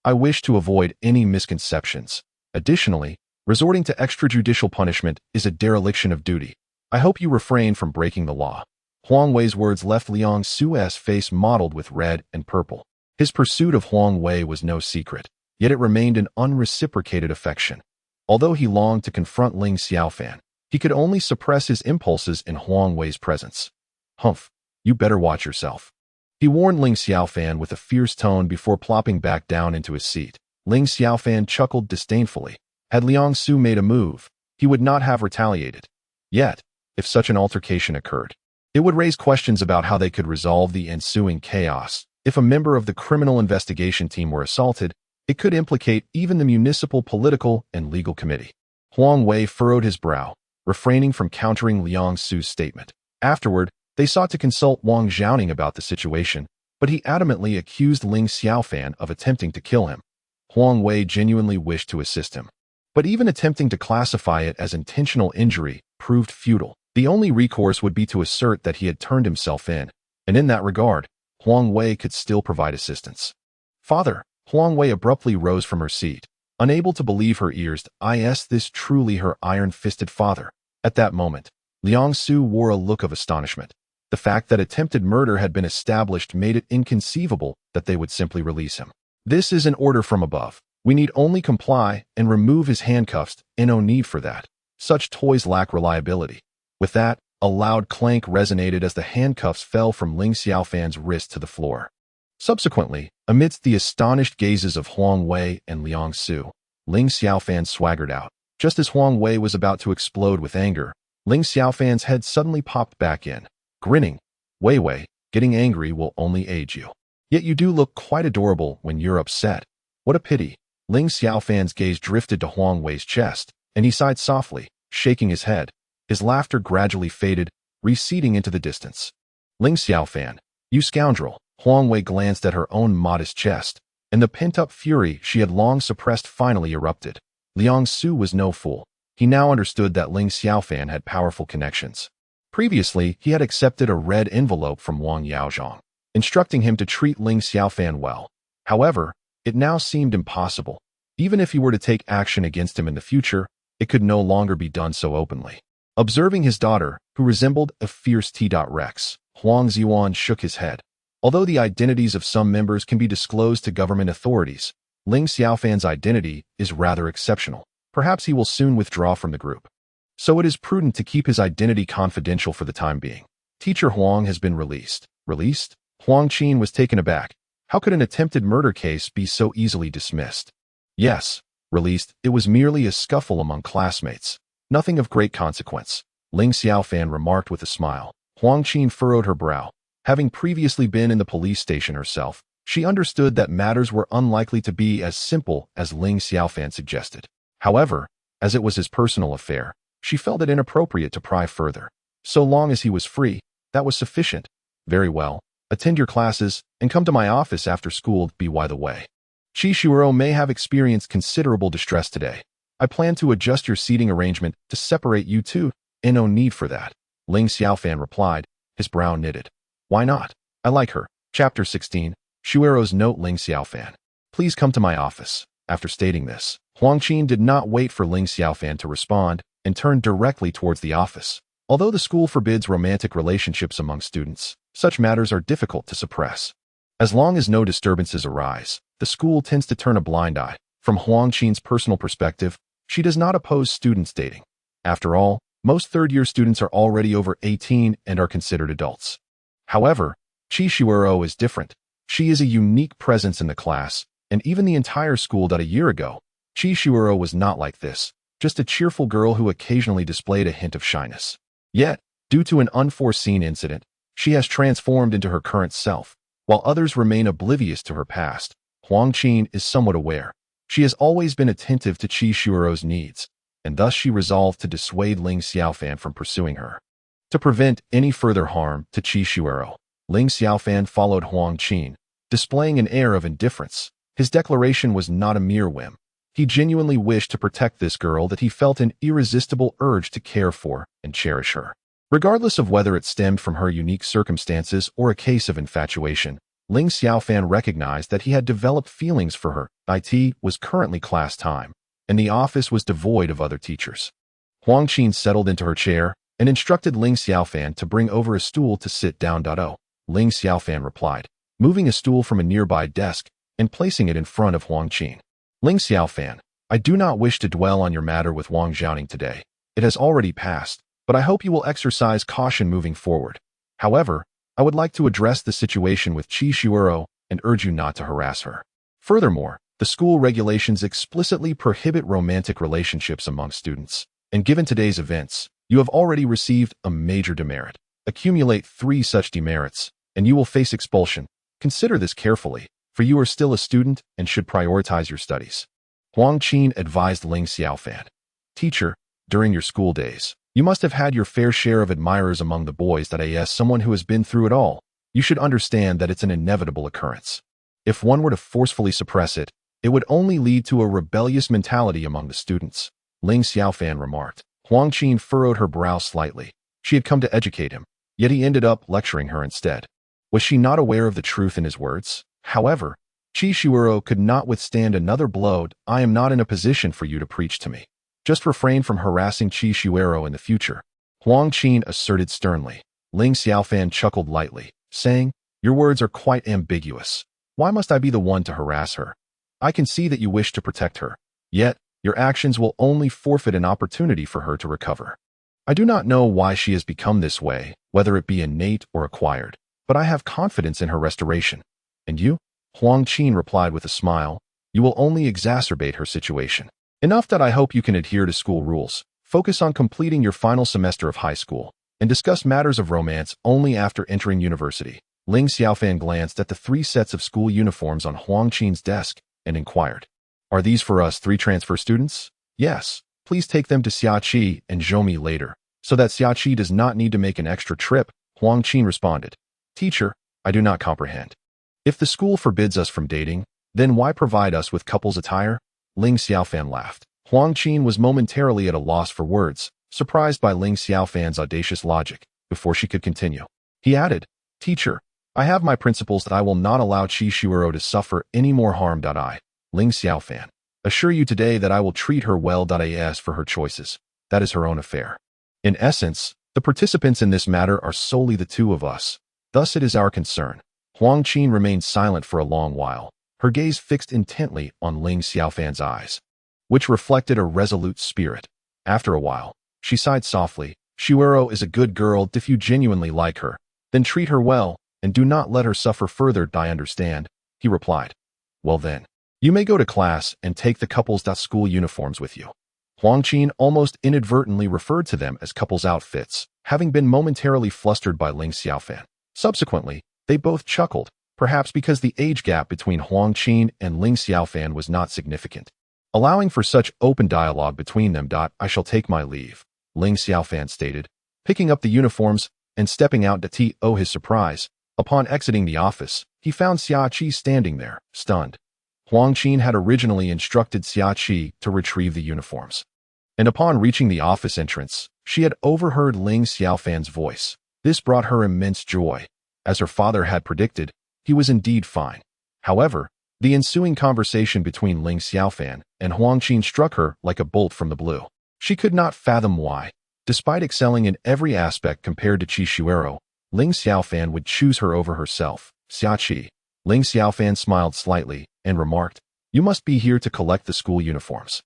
I wish to avoid any misconceptions. Additionally, resorting to extrajudicial punishment is a dereliction of duty. I hope you refrain from breaking the law." Huang Wei's words left Liang Su's face mottled with red and purple. His pursuit of Huang Wei was no secret, yet it remained an unreciprocated affection. Although he longed to confront Ling Xiaofan, he could only suppress his impulses in Huang Wei's presence. "Humph, you better watch yourself," he warned Ling Xiaofan with a fierce tone before plopping back down into his seat. Ling Xiaofan chuckled disdainfully. Had Liang Su made a move, he would not have retaliated. Yet, if such an altercation occurred, it would raise questions about how they could resolve the ensuing chaos. If a member of the criminal investigation team were assaulted, it could implicate even the municipal, political, and legal committee. Huang Wei furrowed his brow, refraining from countering Liang Su's statement. Afterward, they sought to consult Wang Xiaoning about the situation, but he adamantly accused Ling Xiaofan of attempting to kill him. Huang Wei genuinely wished to assist him, but even attempting to classify it as intentional injury proved futile. The only recourse would be to assert that he had turned himself in, and in that regard, Huang Wei could still provide assistance. "Father," Huang Wei abruptly rose from her seat, unable to believe her ears. Is this truly her iron-fisted father? At that moment, Liang Su wore a look of astonishment. The fact that attempted murder had been established made it inconceivable that they would simply release him. "This is an order from above. We need only comply and remove his handcuffs, and no need for that. Such toys lack reliability." With that, a loud clank resonated as the handcuffs fell from Ling Xiaofan's wrist to the floor. Subsequently, amidst the astonished gazes of Huang Wei and Liang Su, Ling Xiaofan swaggered out. Just as Huang Wei was about to explode with anger, Ling Xiaofan's head suddenly popped back in, grinning. "Wei Wei, getting angry will only age you. Yet you do look quite adorable when you're upset. What a pity." Ling Xiaofan's gaze drifted to Huang Wei's chest, and he sighed softly, shaking his head. His laughter gradually faded, receding into the distance. "Ling Xiaofan, you scoundrel." Huang Wei glanced at her own modest chest, and the pent-up fury she had long suppressed finally erupted. Liang Su was no fool. He now understood that Ling Xiaofan had powerful connections. Previously, he had accepted a red envelope from Wang Yaozhong, instructing him to treat Ling Xiaofan well. However, it now seemed impossible. Even if he were to take action against him in the future, it could no longer be done so openly. Observing his daughter, who resembled a fierce T-Rex, Huang Ziwan shook his head. Although the identities of some members can be disclosed to government authorities, Ling Xiaofan's identity is rather exceptional. Perhaps he will soon withdraw from the group. So it is prudent to keep his identity confidential for the time being. Teacher Huang has been released. Released? Huang Qin was taken aback. How could an attempted murder case be so easily dismissed? Yes, released. It was merely a scuffle among classmates. Nothing of great consequence, Ling Xiaofan remarked with a smile. Huang Qin furrowed her brow. Having previously been in the police station herself, she understood that matters were unlikely to be as simple as Ling Xiaofan suggested. However, as it was his personal affair, she felt it inappropriate to pry further. So long as he was free, that was sufficient. Very well. Attend your classes and come to my office after school. By the way, Chishiro may have experienced considerable distress today. I plan to adjust your seating arrangement to separate you two, and no need for that. Ling Xiaofan replied, his brow knitted. Why not? I like her. Chapter 16. Shuiro's note. Ling Xiaofan, please come to my office. After stating this, Huang Qin did not wait for Ling Xiaofan to respond and turned directly towards the office. Although the school forbids romantic relationships among students, such matters are difficult to suppress. As long as no disturbances arise, the school tends to turn a blind eye. From Huang Qin's personal perspective, she does not oppose students dating. After all, most third-year students are already over 18 and are considered adults. However, Chishiro is different. She is a unique presence in the class, and even the entire school. A year ago, Chishiro was not like this, just a cheerful girl who occasionally displayed a hint of shyness. Yet, due to an unforeseen incident, she has transformed into her current self. While others remain oblivious to her past, Huang Qin is somewhat aware. She has always been attentive to Chishiro's needs, and thus she resolved to dissuade Ling Xiaofan from pursuing her. To prevent any further harm to Chishiro, Ling Xiaofan followed Huang Qin, displaying an air of indifference. His declaration was not a mere whim. He genuinely wished to protect this girl that he felt an irresistible urge to care for and cherish her. Regardless of whether it stemmed from her unique circumstances or a case of infatuation, Ling Xiaofan recognized that he had developed feelings for her. It was currently class time, and the office was devoid of other teachers. Huang Qin settled into her chair and instructed Ling Xiaofan to bring over a stool to sit down. Ling Xiaofan replied, moving a stool from a nearby desk and placing it in front of Huang Qin. Ling Xiaofan, I do not wish to dwell on your matter with Wang Xiaoning today. It has already passed, but I hope you will exercise caution moving forward. However, I would like to address the situation with Chishiro and urge you not to harass her. Furthermore, the school regulations explicitly prohibit romantic relationships among students, and given today's events, you have already received a major demerit. Accumulate 3 such demerits, and you will face expulsion. Consider this carefully, for you are still a student and should prioritize your studies. Huang Qin advised Ling Xiaofan. Teacher, during your school days, you must have had your fair share of admirers among the boys. As someone who has been through it all, you should understand that it's an inevitable occurrence. If one were to forcefully suppress it, it would only lead to a rebellious mentality among the students, Ling Xiaofan remarked. Huang Qin furrowed her brow slightly. She had come to educate him, yet he ended up lecturing her instead. Was she not aware of the truth in his words? However, Chishiro could not withstand another blow. I am not in a position for you to preach to me. Just refrain from harassing Chishiro in the future, Huang Qin asserted sternly. Ling Xiaofan chuckled lightly, saying, your words are quite ambiguous. Why must I be the one to harass her? I can see that you wish to protect her, yet your actions will only forfeit an opportunity for her to recover. I do not know why she has become this way, whether it be innate or acquired, but I have confidence in her restoration. And you? Huang Qin replied with a smile, you will only exacerbate her situation. Enough that I hope you can adhere to school rules, focus on completing your final semester of high school, and discuss matters of romance only after entering university. Ling Xiaofan glanced at the 3 sets of school uniforms on Huang Qin's desk and inquired, are these for us 3 transfer students? Yes, please take them to Xiaoqi and Zhou later, so that Xiaoqi does not need to make an extra trip, Huang Qin responded. Teacher, I do not comprehend. If the school forbids us from dating, then why provide us with couples attire? Ling Xiaofan laughed. Huang Qin was momentarily at a loss for words, surprised by Ling Xiaofan's audacious logic. Before she could continue, he added, Teacher, I have my principles that I will not allow Chishiro to suffer any more harm. Ling Xiaofan, assure you today that I will treat her well. As for her choices, that is her own affair. In essence, the participants in this matter are solely the 2 of us. Thus it is our concern. Huang Qin remained silent for a long while, her gaze fixed intently on Ling Xiaofan's eyes, which reflected a resolute spirit. After a while, she sighed softly. Shuiro is a good girl. If you genuinely like her, then treat her well, and do not let her suffer further. I understand, he replied. Well then, you may go to class and take the couple's school uniforms with you. Huang Qin almost inadvertently referred to them as couple's outfits, having been momentarily flustered by Ling Xiaofan. Subsequently, they both chuckled, perhaps because the age gap between Huang Qin and Ling Xiaofan was not significant. Allowing for such open dialogue between them. I shall take my leave, Ling Xiaofan stated, picking up the uniforms and stepping out. To his surprise, Upon exiting the office, he found Xiaoqi standing there, stunned. Huang Qin had originally instructed Xiaoqi to retrieve the uniforms. And upon reaching the office entrance, she had overheard Ling Xiaofan's voice. This brought her immense joy. As her father had predicted, he was indeed fine. However, the ensuing conversation between Ling Xiaofan and Huang Qin struck her like a bolt from the blue. She could not fathom why. Despite excelling in every aspect compared to Qi Shuero, Ling Xiaofan would choose her over herself. Xiaoqi. Ling Xiaofan smiled slightly and remarked, "You must be here to collect the school uniforms.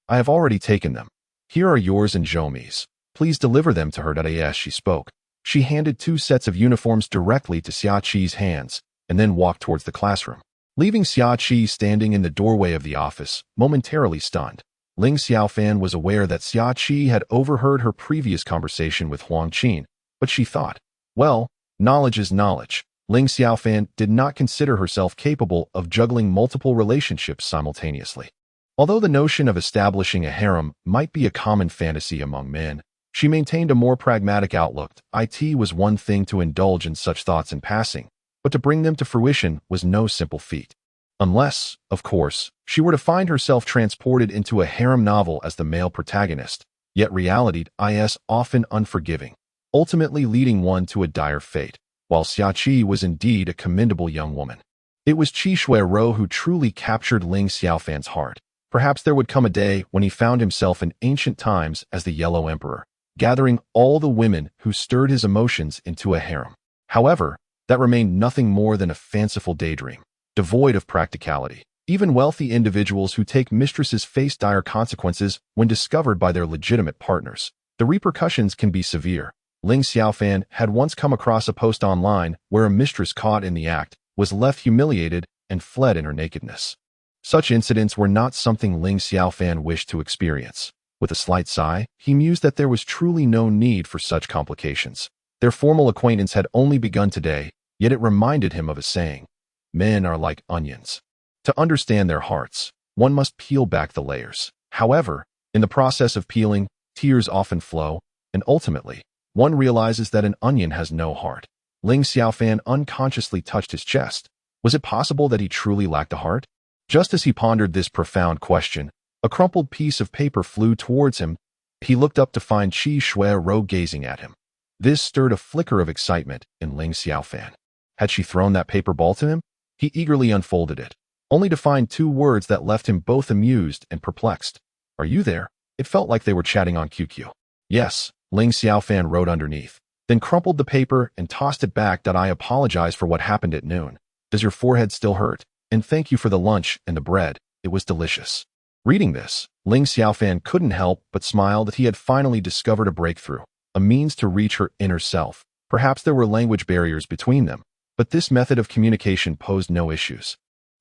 I have already taken them. Here are yours and Zhoumi's. Please deliver them to her." As she spoke, she handed 2 sets of uniforms directly to Xiaoqi's hands and then walked towards the classroom, leaving Xiaoqi standing in the doorway of the office, momentarily stunned. Ling Xiaofan was aware that Xiaoqi had overheard her previous conversation with Huang Qin, but she thought, well, knowledge is knowledge. Ling Xiaofan did not consider herself capable of juggling multiple relationships simultaneously. Although the notion of establishing a harem might be a common fantasy among men, she maintained a more pragmatic outlook. It was one thing to indulge in such thoughts in passing, but to bring them to fruition was no simple feat. Unless, of course, she were to find herself transported into a harem novel as the male protagonist, yet reality is often unforgiving, ultimately leading one to a dire fate. While Xiaoqi was indeed a commendable young woman, it was Qi Shuero who truly captured Ling Xiaofan's heart. Perhaps there would come a day when he found himself in ancient times as the Yellow Emperor, gathering all the women who stirred his emotions into a harem. However, that remained nothing more than a fanciful daydream, devoid of practicality. Even wealthy individuals who take mistresses face dire consequences when discovered by their legitimate partners. The repercussions can be severe. Ling Xiaofan had once come across a post online where a mistress caught in the act was left humiliated and fled in her nakedness. Such incidents were not something Ling Xiaofan wished to experience. With a slight sigh, he mused that there was truly no need for such complications. Their formal acquaintance had only begun today, yet it reminded him of a saying, "Men are like onions. To understand their hearts, one must peel back the layers." However, in the process of peeling, tears often flow, and ultimately, one realizes that an onion has no heart. Ling Xiaofan unconsciously touched his chest. Was it possible that he truly lacked a heart? Just as he pondered this profound question, a crumpled piece of paper flew towards him. He looked up to find Qi Shuero gazing at him. This stirred a flicker of excitement in Ling Xiaofan. Had she thrown that paper ball to him? He eagerly unfolded it, only to find 2 words that left him both amused and perplexed. "Are you there?" It felt like they were chatting on QQ. "Yes," Ling Xiaofan wrote underneath, then crumpled the paper and tossed it back. "I apologize for what happened at noon. Does your forehead still hurt? And thank you for the lunch and the bread. It was delicious." Reading this, Ling Xiaofan couldn't help but smile that he had finally discovered a breakthrough, a means to reach her inner self. Perhaps there were language barriers between them, but this method of communication posed no issues.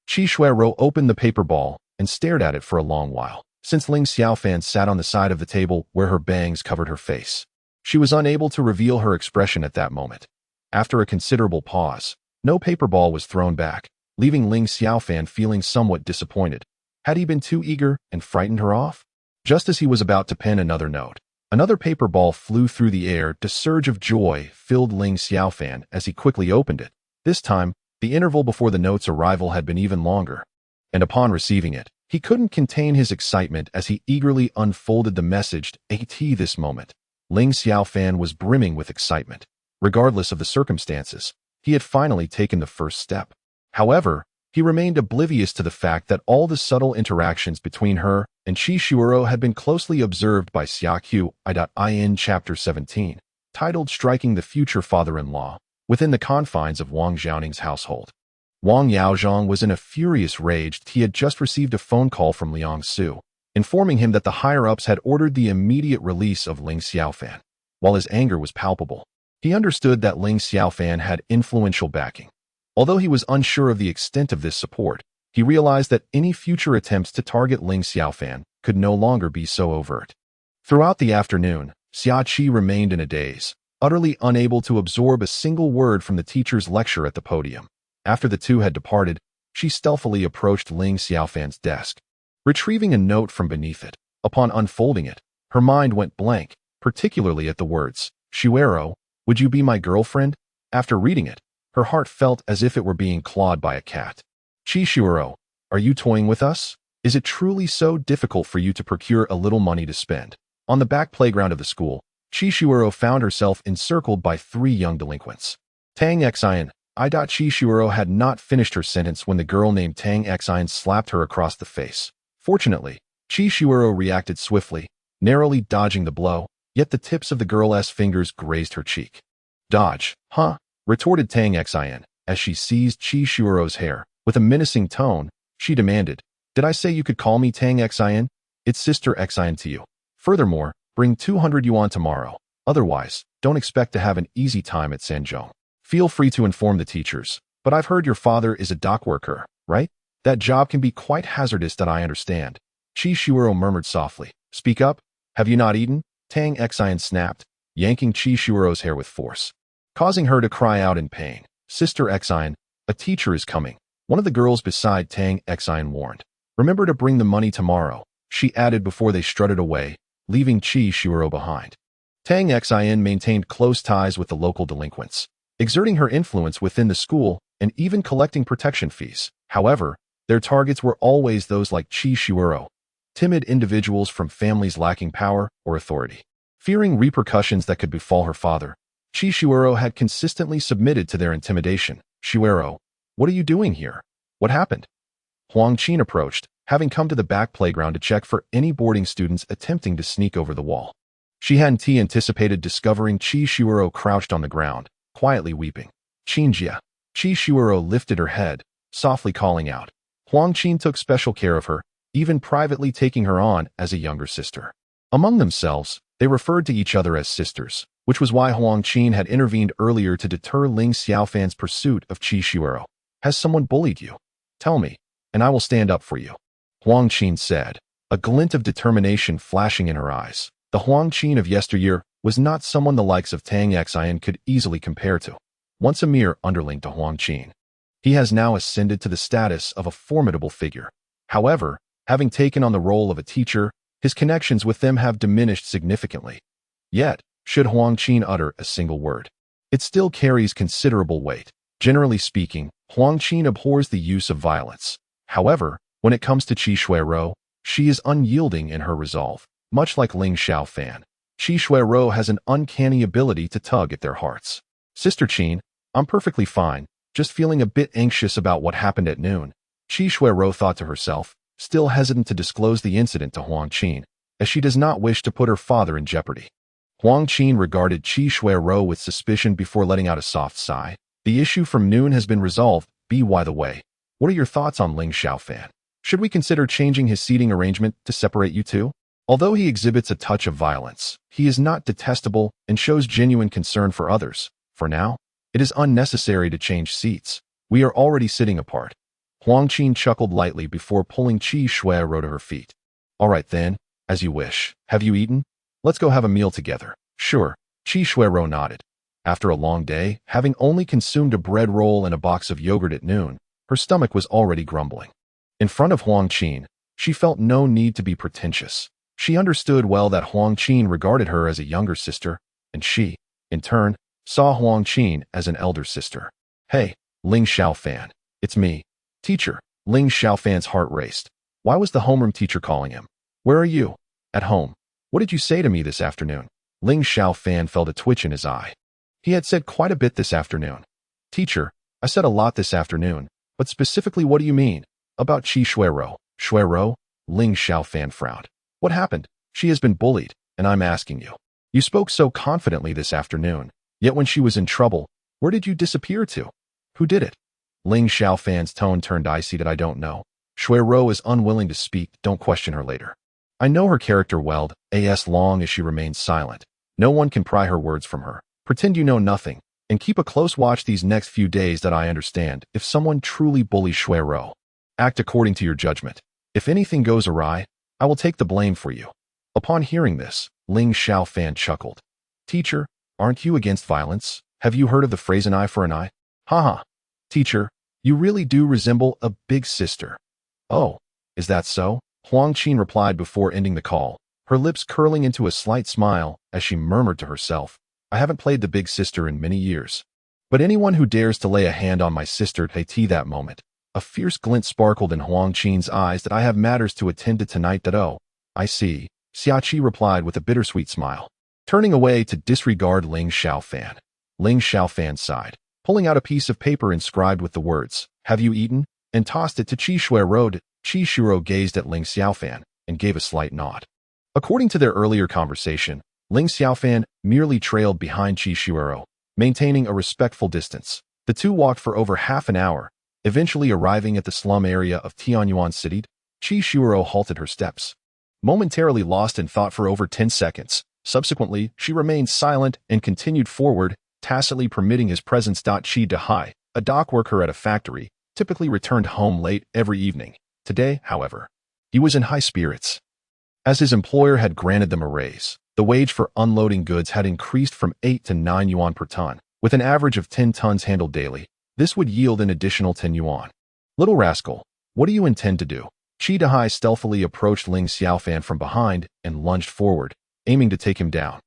Qi Shuero opened the paper ball and stared at it for a long while. Since Ling Xiaofan sat on the side of the table where her bangs covered her face, she was unable to reveal her expression at that moment. After a considerable pause, no paper ball was thrown back, leaving Ling Xiaofan feeling somewhat disappointed. Had he been too eager and frightened her off? Just as he was about to pen another note, another paper ball flew through the air. A surge of joy filled Ling Xiaofan as he quickly opened it. This time, the interval before the note's arrival had been even longer, and upon receiving it, he couldn't contain his excitement as he eagerly unfolded the message. At this moment, Ling Xiaofan was brimming with excitement. Regardless of the circumstances, he had finally taken the first step. However, he remained oblivious to the fact that all the subtle interactions between her and Qi Shuero had been closely observed by Xiaoqi. Chapter 17, titled Striking the Future Father-in-Law, within the confines of Wang Xiaoning's household. Wang Yaozhong was in a furious rage. He had just received a phone call from Liang Su, informing him that the higher-ups had ordered the immediate release of Ling Xiaofan. While his anger was palpable, he understood that Ling Xiaofan had influential backing. Although he was unsure of the extent of this support, he realized that any future attempts to target Ling Xiaofan could no longer be so overt. Throughout the afternoon, Xiaoqi remained in a daze, utterly unable to absorb a single word from the teacher's lecture at the podium. After the two had departed, she stealthily approached Ling Xiaofan's desk, retrieving a note from beneath it. Upon unfolding it, her mind went blank, particularly at the words, "Shuero, would you be my girlfriend?" After reading it, Her heart felt as if it were being clawed by a cat. Chishuoro, are you toying with us? Is it truly so difficult for you to procure a little money to spend? On the back playground of the school, Chishuoro found herself encircled by 3 young delinquents. Tang Xian. Chishuoro had not finished her sentence when the girl named Tang Xian slapped her across the face. Fortunately, Chishuoro reacted swiftly, narrowly dodging the blow, yet the tips of the girl's fingers grazed her cheek. Dodge, huh? Retorted Tang Xian, as she seized Chishuoro's hair. With a menacing tone, she demanded, "Did I say you could call me Tang Xian? It's Sister Xian to you. Furthermore, bring 200 yuan tomorrow. Otherwise, don't expect to have an easy time at Sanzhong. Feel free to inform the teachers, but I've heard your father is a dock worker, right? That job can be quite hazardous, that I understand." Chishuoro murmured softly. "Speak up. Have you not eaten?" Tang Xian snapped, yanking Chishuoro's hair with force, causing her to cry out in pain. "Sister Xian, a teacher is coming," one of the girls beside Tang Xian warned. "Remember to bring the money tomorrow," she added before they strutted away, leaving Chishuoro behind. Tang Xian maintained close ties with the local delinquents, exerting her influence within the school and even collecting protection fees. However, their targets were always those like Chishuoro, timid individuals from families lacking power or authority. Fearing repercussions that could befall her father, Chishuoro had consistently submitted to their intimidation. "Shuoro, what are you doing here? What happened?" Huang Qin approached, having come to the back playground to check for any boarding students attempting to sneak over the wall. She hadn't anticipated discovering Chishuoro crouched on the ground, quietly weeping. "Qinjia." Chishuoro lifted her head, softly calling out. Huang Qin took special care of her, even privately taking her on as a younger sister. Among themselves, they referred to each other as sisters, which was why Huang Qin had intervened earlier to deter Ling Xiaofan's pursuit of Chishuoro. "Has someone bullied you? Tell me, and I will stand up for you," Huang Qin said, a glint of determination flashing in her eyes. The Huang Qin of yesteryear was not someone the likes of Tang Xian could easily compare to. Once a mere underling to Huang Qin, he has now ascended to the status of a formidable figure. However, having taken on the role of a teacher, his connections with them have diminished significantly. Yet, should Huang Qin utter a single word, it still carries considerable weight. Generally speaking, Huang Qin abhors the use of violence. However, when it comes to Chishuoro, she is unyielding in her resolve. Much like Ling Xiaofan, Chishuoro has an uncanny ability to tug at their hearts. "Sister Qin, I'm perfectly fine, just feeling a bit anxious about what happened at noon," Chishuoro thought to herself, still hesitant to disclose the incident to Huang Qin, as she does not wish to put her father in jeopardy. Huang Qin regarded Chishuoro with suspicion before letting out a soft sigh. "The issue from noon has been resolved. By the way, what are your thoughts on Ling Xiaofan? Should we consider changing his seating arrangement to separate you two? Although he exhibits a touch of violence, he is not detestable and shows genuine concern for others. For now, it is unnecessary to change seats. We are already sitting apart." Huang Qin chuckled lightly before pulling Chishuoro to her feet. "All right then, as you wish. Have you eaten? Let's go have a meal together." "Sure," Chishuoro nodded. After a long day, having only consumed a bread roll and a box of yogurt at noon, her stomach was already grumbling. In front of Huang Qin, she felt no need to be pretentious. She understood well that Huang Qin regarded her as a younger sister, and she, in turn, saw Huang Qin as an elder sister. "Hey, Ling Xiaofan, it's me, teacher." Ling Xiaofan's heart raced. Why was the homeroom teacher calling him? "Where are you?" "At home." "What did you say to me this afternoon?" Ling Xiaofan felt a twitch in his eye. He had said quite a bit this afternoon. "Teacher, I said a lot this afternoon, but specifically what do you mean?" "About Chishuoro." "Shuoro?" Ling Xiaofan frowned. "What happened?" "She has been bullied, and I'm asking you. You spoke so confidently this afternoon, yet when she was in trouble, where did you disappear to? Who did it?" Ling Xiaofan's tone turned icy. "That I don't know. Shuoro is unwilling to speak. Don't question her later. I know her character well, as long as she remains silent. No one can pry her words from her. Pretend you know nothing, and keep a close watch these next few days. That I understand. If someone truly bullies Shuoro, act according to your judgment. If anything goes awry, I will take the blame for you." Upon hearing this, Ling Xiaofan chuckled. "Teacher, aren't you against violence? Have you heard of the phrase an eye for an eye?" "Haha. Teacher, you really do resemble a big sister." "Oh, is that so?" Huang Qin replied before ending the call, her lips curling into a slight smile as she murmured to herself, "I haven't played the big sister in many years." But anyone who dares to lay a hand on my sister at that moment. A fierce glint sparkled in Huang Qin's eyes that I have matters to attend to tonight that oh, I see, Xiaoqi replied with a bittersweet smile, turning away to disregard Ling Xiaofan. Ling Xiaofan sighed, pulling out a piece of paper inscribed with the words, "Have you eaten?" and tossed it to Qishuo. Qishuo gazed at Ling Xiaofan and gave a slight nod. According to their earlier conversation, Ling Xiaofan merely trailed behind Qishuo, maintaining a respectful distance. The two walked for over half an hour, eventually arriving at the slum area of Tianyuan City. Qishuo halted her steps, momentarily lost in thought for over 10 seconds. Subsequently, she remained silent and continued forward, tacitly permitting his presence. Qi Dahai, a dock worker at a factory, typically returned home late every evening. Today, however, he was in high spirits. As his employer had granted them a raise, the wage for unloading goods had increased from 8 to 9 yuan per ton, with an average of 10 tons handled daily. This would yield an additional 10 yuan. "Little rascal, what do you intend to do?" Qi Dahai stealthily approached Ling Xiaofan from behind and lunged forward, aiming to take him down.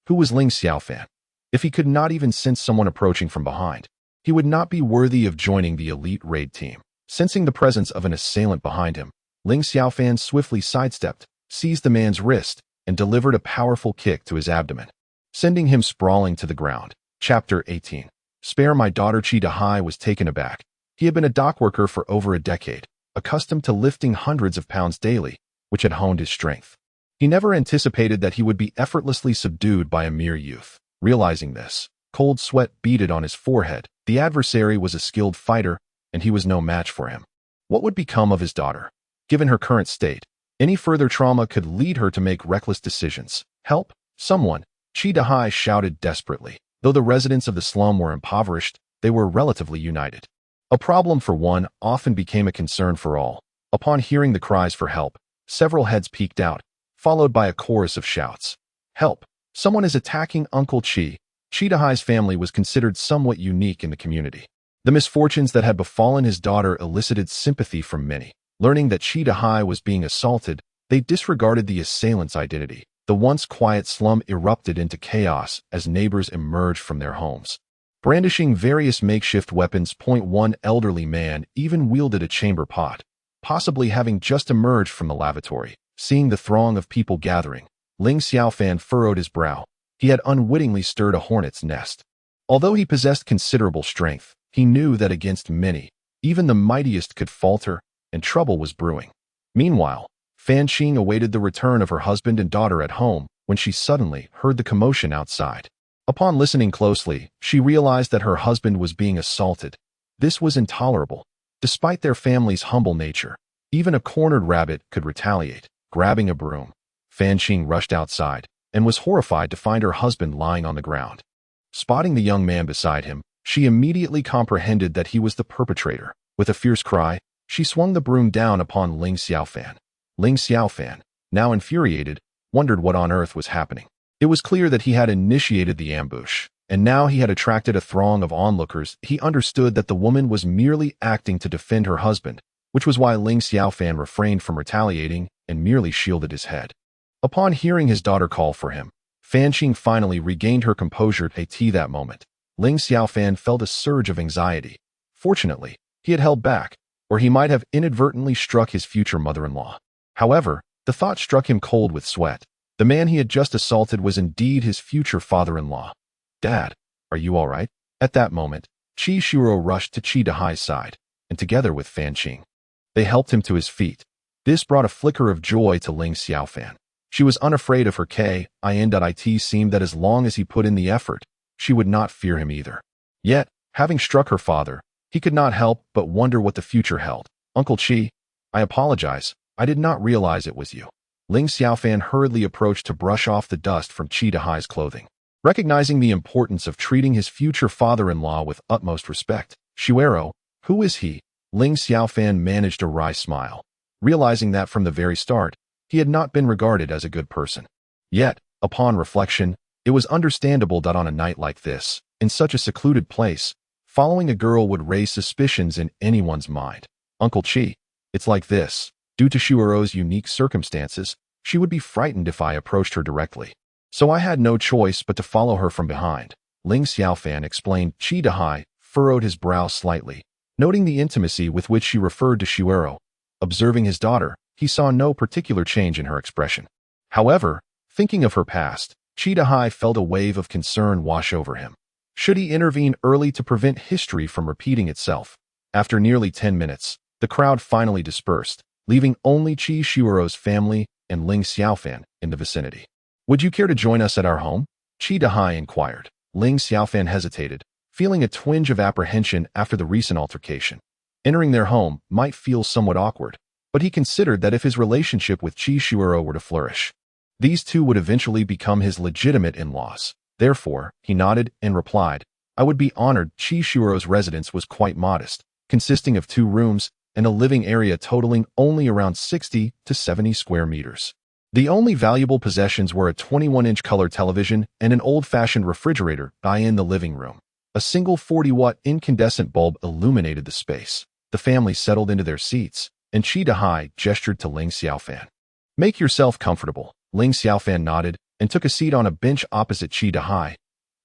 Who was Ling Xiaofan? If he could not even sense someone approaching from behind, he would not be worthy of joining the elite raid team. Sensing the presence of an assailant behind him, Ling Xiaofan swiftly sidestepped, seized the man's wrist, and delivered a powerful kick to his abdomen, sending him sprawling to the ground. Chapter 18. Spare my daughter. Qi Dahai was taken aback. He had been a dock worker for over a decade, accustomed to lifting hundreds of pounds daily, which had honed his strength. He never anticipated that he would be effortlessly subdued by a mere youth. Realizing this, cold sweat beaded on his forehead. The adversary was a skilled fighter, and he was no match for him. What would become of his daughter? Given her current state, any further trauma could lead her to make reckless decisions. Help! Someone! Qi Dahai shouted desperately. Though the residents of the slum were impoverished, they were relatively united. A problem for one often became a concern for all. Upon hearing the cries for help, several heads peeked out, followed by a chorus of shouts. Help! Someone is attacking Uncle Qi. Qi Dahai's family was considered somewhat unique in the community. The misfortunes that had befallen his daughter elicited sympathy from many. Learning that Qi Dahai was being assaulted, they disregarded the assailant's identity. The once quiet slum erupted into chaos as neighbors emerged from their homes, brandishing various makeshift weapons. One elderly man even wielded a chamber pot, possibly having just emerged from the lavatory. Seeing the throng of people gathering, Ling Xiaofan furrowed his brow. He had unwittingly stirred a hornet's nest. Although he possessed considerable strength, he knew that against many, even the mightiest could falter, and trouble was brewing. Meanwhile, Fan Qing awaited the return of her husband and daughter at home when she suddenly heard the commotion outside. Upon listening closely, she realized that her husband was being assaulted. This was intolerable. Despite their family's humble nature, even a cornered rabbit could retaliate. Grabbing a broom, Fan Qing rushed outside and was horrified to find her husband lying on the ground. Spotting the young man beside him, she immediately comprehended that he was the perpetrator. With a fierce cry, she swung the broom down upon Ling Xiaofan. Ling Xiaofan, now infuriated, wondered what on earth was happening. It was clear that he had initiated the ambush, and now he had attracted a throng of onlookers. He understood that the woman was merely acting to defend her husband, which was why Ling Xiaofan refrained from retaliating and merely shielded his head. Upon hearing his daughter call for him, Fan Qing finally regained her composure. At that moment, Ling Xiaofan felt a surge of anxiety. Fortunately, he had held back, or he might have inadvertently struck his future mother-in-law. However, the thought struck him cold with sweat. The man he had just assaulted was indeed his future father-in-law. "Dad, are you all right?" At that moment, Qishuo rushed to Qi Dahai's side, and together with Fan Qing, they helped him to his feet. This brought a flicker of joy to Ling Xiaofan. She was unafraid of her It seemed that as long as he put in the effort, she would not fear him either. Yet, having struck her father, he could not help but wonder what the future held. "Uncle Qi, I apologize. I did not realize it was you." Ling Xiaofan hurriedly approached to brush off the dust from Qi Dahai's clothing. Recognizing the importance of treating his future father-in-law with utmost respect, "Shuero, who is he?" Ling Xiaofan managed a wry smile, realizing that from the very start, he had not been regarded as a good person. Yet, upon reflection, it was understandable that on a night like this, in such a secluded place, following a girl would raise suspicions in anyone's mind. "Uncle Qi, it's like this. Due to Shuero's unique circumstances, she would be frightened if I approached her directly. So I had no choice but to follow her from behind." Ling Xiaofan explained. Qi Dahai furrowed his brow slightly, noting the intimacy with which she referred to Shuero. Observing his daughter, he saw no particular change in her expression. However, thinking of her past, Qi Dahai felt a wave of concern wash over him. Should he intervene early to prevent history from repeating itself? After nearly 10 minutes, the crowd finally dispersed, leaving only Qi Shuero's family and Ling Xiaofan in the vicinity. "Would you care to join us at our home?" Qi Dahai inquired. Ling Xiaofan hesitated, feeling a twinge of apprehension after the recent altercation. Entering their home might feel somewhat awkward, but he considered that if his relationship with Qi Shuero were to flourish, these two would eventually become his legitimate in-laws. Therefore, he nodded and replied, "I would be honored." Qi Shuero's residence was quite modest, consisting of 2 rooms and a living area totaling only around 60 to 70 square meters. The only valuable possessions were a 21-inch color television and an old-fashioned refrigerator in the living room. A single 40-watt incandescent bulb illuminated the space. The family settled into their seats, and Qi Dahai gestured to Ling Xiaofan. "Make yourself comfortable." Ling Xiaofan nodded and took a seat on a bench opposite Qi Dahai.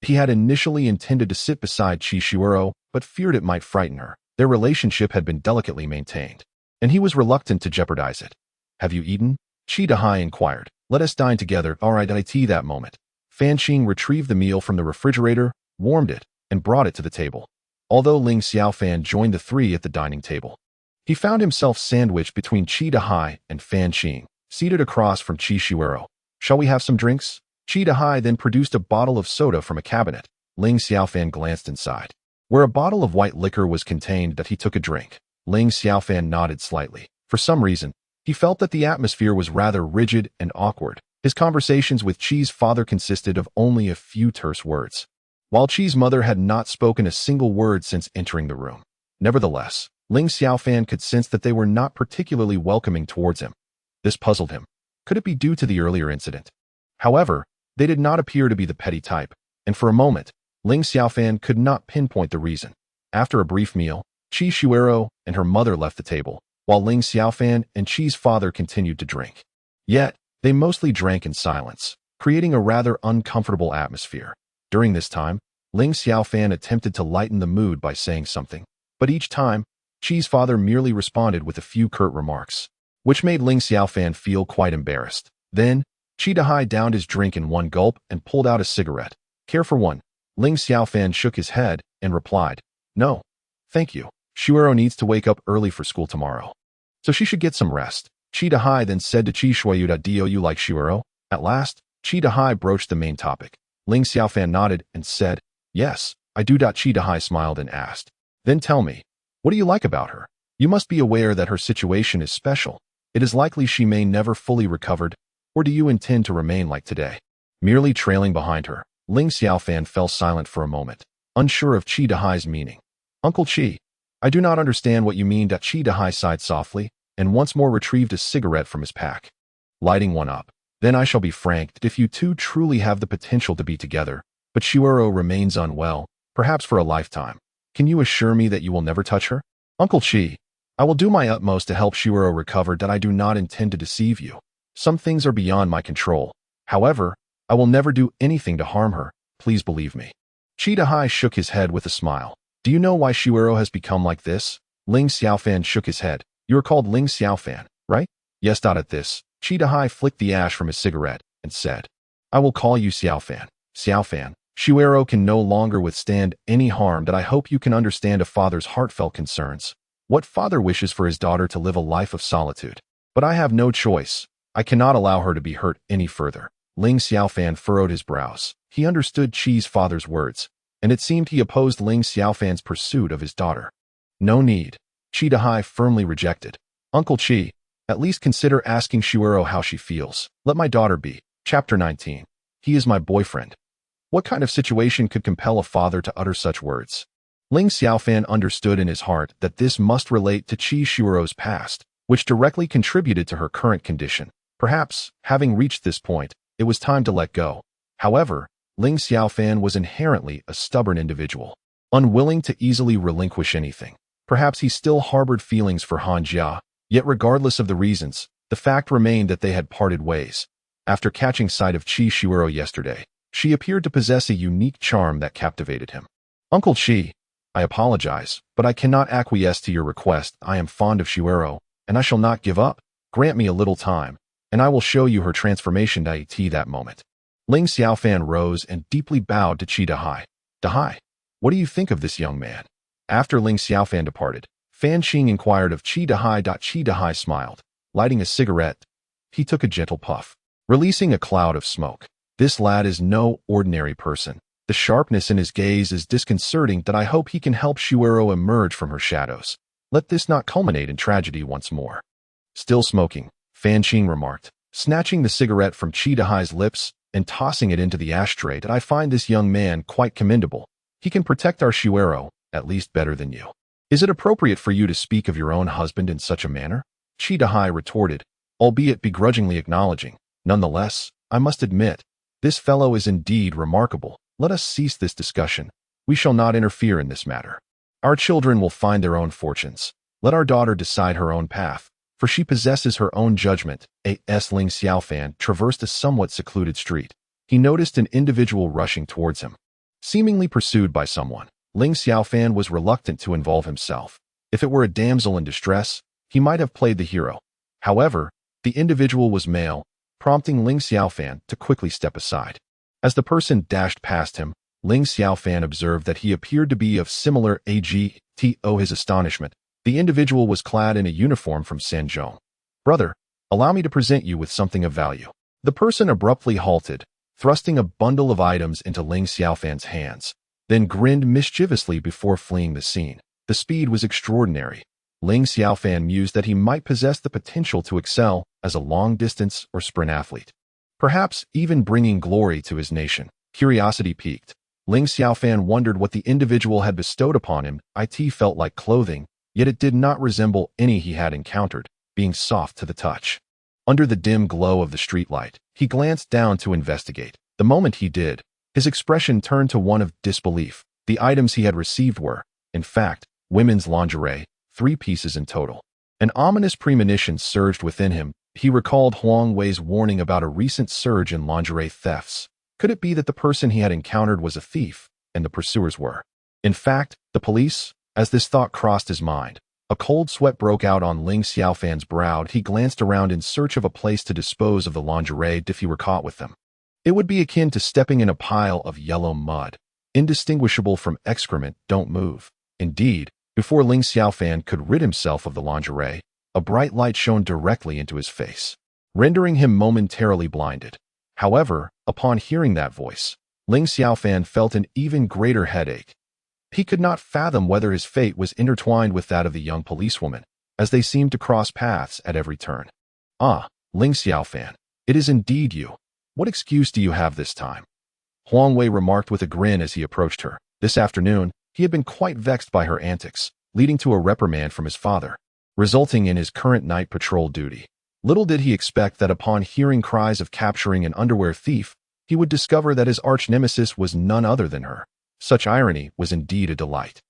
He had initially intended to sit beside Qi Shuero, but feared it might frighten her. Their relationship had been delicately maintained, and he was reluctant to jeopardize it. "Have you eaten?" Qi Dahai inquired. "Let us dine together." "All right, that moment." Fan Qing retrieved the meal from the refrigerator, warmed it, and brought it to the table. Although Ling Xiaofan joined the 3 at the dining table, he found himself sandwiched between Qi Dahai and Fan Qing, seated across from Qi Shuero. "Shall we have some drinks?" Qi Dahai then produced a bottle of soda from a cabinet. Ling Xiaofan glanced inside, where a bottle of white liquor was contained. That he took a drink. Ling Xiaofan nodded slightly. For some reason, he felt that the atmosphere was rather rigid and awkward. His conversations with Qi's father consisted of only a few terse words, while Qi's mother had not spoken a single word since entering the room. Nevertheless, Ling Xiaofan could sense that they were not particularly welcoming towards him. This puzzled him. Could it be due to the earlier incident? However, they did not appear to be the petty type, and for a moment, Ling Xiaofan could not pinpoint the reason. After a brief meal, Qi Shuero and her mother left the table, while Ling Xiaofan and Qi's father continued to drink. Yet, they mostly drank in silence, creating a rather uncomfortable atmosphere. During this time, Ling Xiaofan attempted to lighten the mood by saying something, but each time, Qi's father merely responded with a few curt remarks, which made Ling Xiaofan feel quite embarrassed. Then, Qi Dahai downed his drink in one gulp and pulled out a cigarette. "Care for one?" Ling Xiaofan shook his head and replied, "No, thank you. Shuero needs to wake up early for school tomorrow, so she should get some rest." Qi Dahai then said to Qi Shueyu, "Do you like Shuero?" At last, Qi Dahai broached the main topic. Ling Xiaofan nodded and said, "Yes, I do." Qi Dahai smiled and asked, "Then tell me, what do you like about her? You must be aware that her situation is special. It is likely she may never fully recovered, or do you intend to remain like today?" Merely trailing behind her, Ling Xiaofan fell silent for a moment, unsure of Qi Dahai's meaning. "Uncle Qi, I do not understand what you mean." Qi Dahai sighed softly, and once more retrieved a cigarette from his pack, lighting one up. "Then I shall be frank. If you two truly have the potential to be together, but Shuero remains unwell, perhaps for a lifetime, can you assure me that you will never touch her?" "Uncle Qi, I will do my utmost to help Shuero recover. I do not intend to deceive you. Some things are beyond my control. However, I will never do anything to harm her. Please believe me." Qi Dahai shook his head with a smile. "Do you know why Shuero has become like this?" Ling Xiaofan shook his head. "You are called Ling Xiaofan, right?" "Yes." At this, Qi Dahai flicked the ash from his cigarette and said, "I will call you Xiaofan." "Xiaofan, Shuero can no longer withstand any harm. I hope you can understand a father's heartfelt concerns. What father wishes for his daughter to live a life of solitude? But I have no choice. I cannot allow her to be hurt any further." Ling Xiaofan furrowed his brows. He understood Qi's father's words, and it seemed he opposed Ling Xiaofan's pursuit of his daughter. "No need." Qi Dahai firmly rejected. "Uncle Qi, at least consider asking Shuero how she feels. Let my daughter be." Chapter 19. He is my boyfriend. What kind of situation could compel a father to utter such words? Ling Xiaofan understood in his heart that this must relate to Qi Shuero's past, which directly contributed to her current condition. Perhaps, having reached this point, it was time to let go. However, Ling Xiaofan was inherently a stubborn individual, unwilling to easily relinquish anything. Perhaps he still harbored feelings for Han Jia, yet regardless of the reasons, the fact remained that they had parted ways. After catching sight of Qi Shuero yesterday, She appeared to possess a unique charm that captivated him. Uncle Chi, I apologize, but I cannot acquiesce to your request. I am fond of Shuero, and I shall not give up. Grant me a little time, and I will show you her transformation deity that moment. Ling Xiaofan rose and deeply bowed to Qi Dahai. Dahai, what do you think of this young man? After Ling Xiaofan departed, Fan Qing inquired of Qi Dahai. Qi Dahai smiled. Lighting a cigarette, he took a gentle puff, releasing a cloud of smoke. This lad is no ordinary person. The sharpness in his gaze is disconcerting that I hope he can help Shuero emerge from her shadows. Let this not culminate in tragedy once more. Still smoking, Fan Qing remarked, snatching the cigarette from Qi Dahai's lips and tossing it into the ashtray. That I find this young man quite commendable. He can protect our Shuero, at least better than you. Is it appropriate for you to speak of your own husband in such a manner? Qi Dahai retorted, albeit begrudgingly acknowledging. Nonetheless, I must admit, this fellow is indeed remarkable. Let us cease this discussion. We shall not interfere in this matter. Our children will find their own fortunes. Let our daughter decide her own path, for she possesses her own judgment. A.S. Ling Xiaofan traversed a somewhat secluded street. He noticed an individual rushing towards him. Seemingly pursued by someone, Ling Xiaofan was reluctant to involve himself. If it were a damsel in distress, he might have played the hero. However, the individual was male, prompting Ling Xiaofan to quickly step aside. As the person dashed past him, Ling Xiaofan observed that he appeared to be of similar age. To his astonishment, the individual was clad in a uniform from Sanzhong. Brother, allow me to present you with something of value. The person abruptly halted, thrusting a bundle of items into Ling Xiaofan's hands, then grinned mischievously before fleeing the scene. The speed was extraordinary. Ling Xiaofan mused that he might possess the potential to excel as a long-distance or sprint athlete, perhaps even bringing glory to his nation. Curiosity piqued. Ling Xiaofan wondered what the individual had bestowed upon him. It felt like clothing, yet it did not resemble any he had encountered, being soft to the touch. Under the dim glow of the streetlight, he glanced down to investigate. The moment he did, his expression turned to one of disbelief. The items he had received were, in fact, women's lingerie, 3 pieces in total. An ominous premonition surged within him. He recalled Huang Wei's warning about a recent surge in lingerie thefts. Could it be that the person he had encountered was a thief, and the pursuers were, in fact, the police? As this thought crossed his mind, a cold sweat broke out on Ling Xiaofan's brow. He glanced around in search of a place to dispose of the lingerie if he were caught with them. It would be akin to stepping in a pile of yellow mud, indistinguishable from excrement. Don't move. Indeed, before Ling Xiaofan could rid himself of the lingerie, a bright light shone directly into his face, rendering him momentarily blinded. However, upon hearing that voice, Ling Xiaofan felt an even greater headache. He could not fathom whether his fate was intertwined with that of the young policewoman, as they seemed to cross paths at every turn. Ah, Ling Xiaofan, it is indeed you. What excuse do you have this time? Huang Wei remarked with a grin as he approached her. This afternoon, he had been quite vexed by her antics, leading to a reprimand from his father, resulting in his current night patrol duty. Little did he expect that upon hearing cries of capturing an underwear thief, he would discover that his arch-nemesis was none other than her. Such irony was indeed a delight.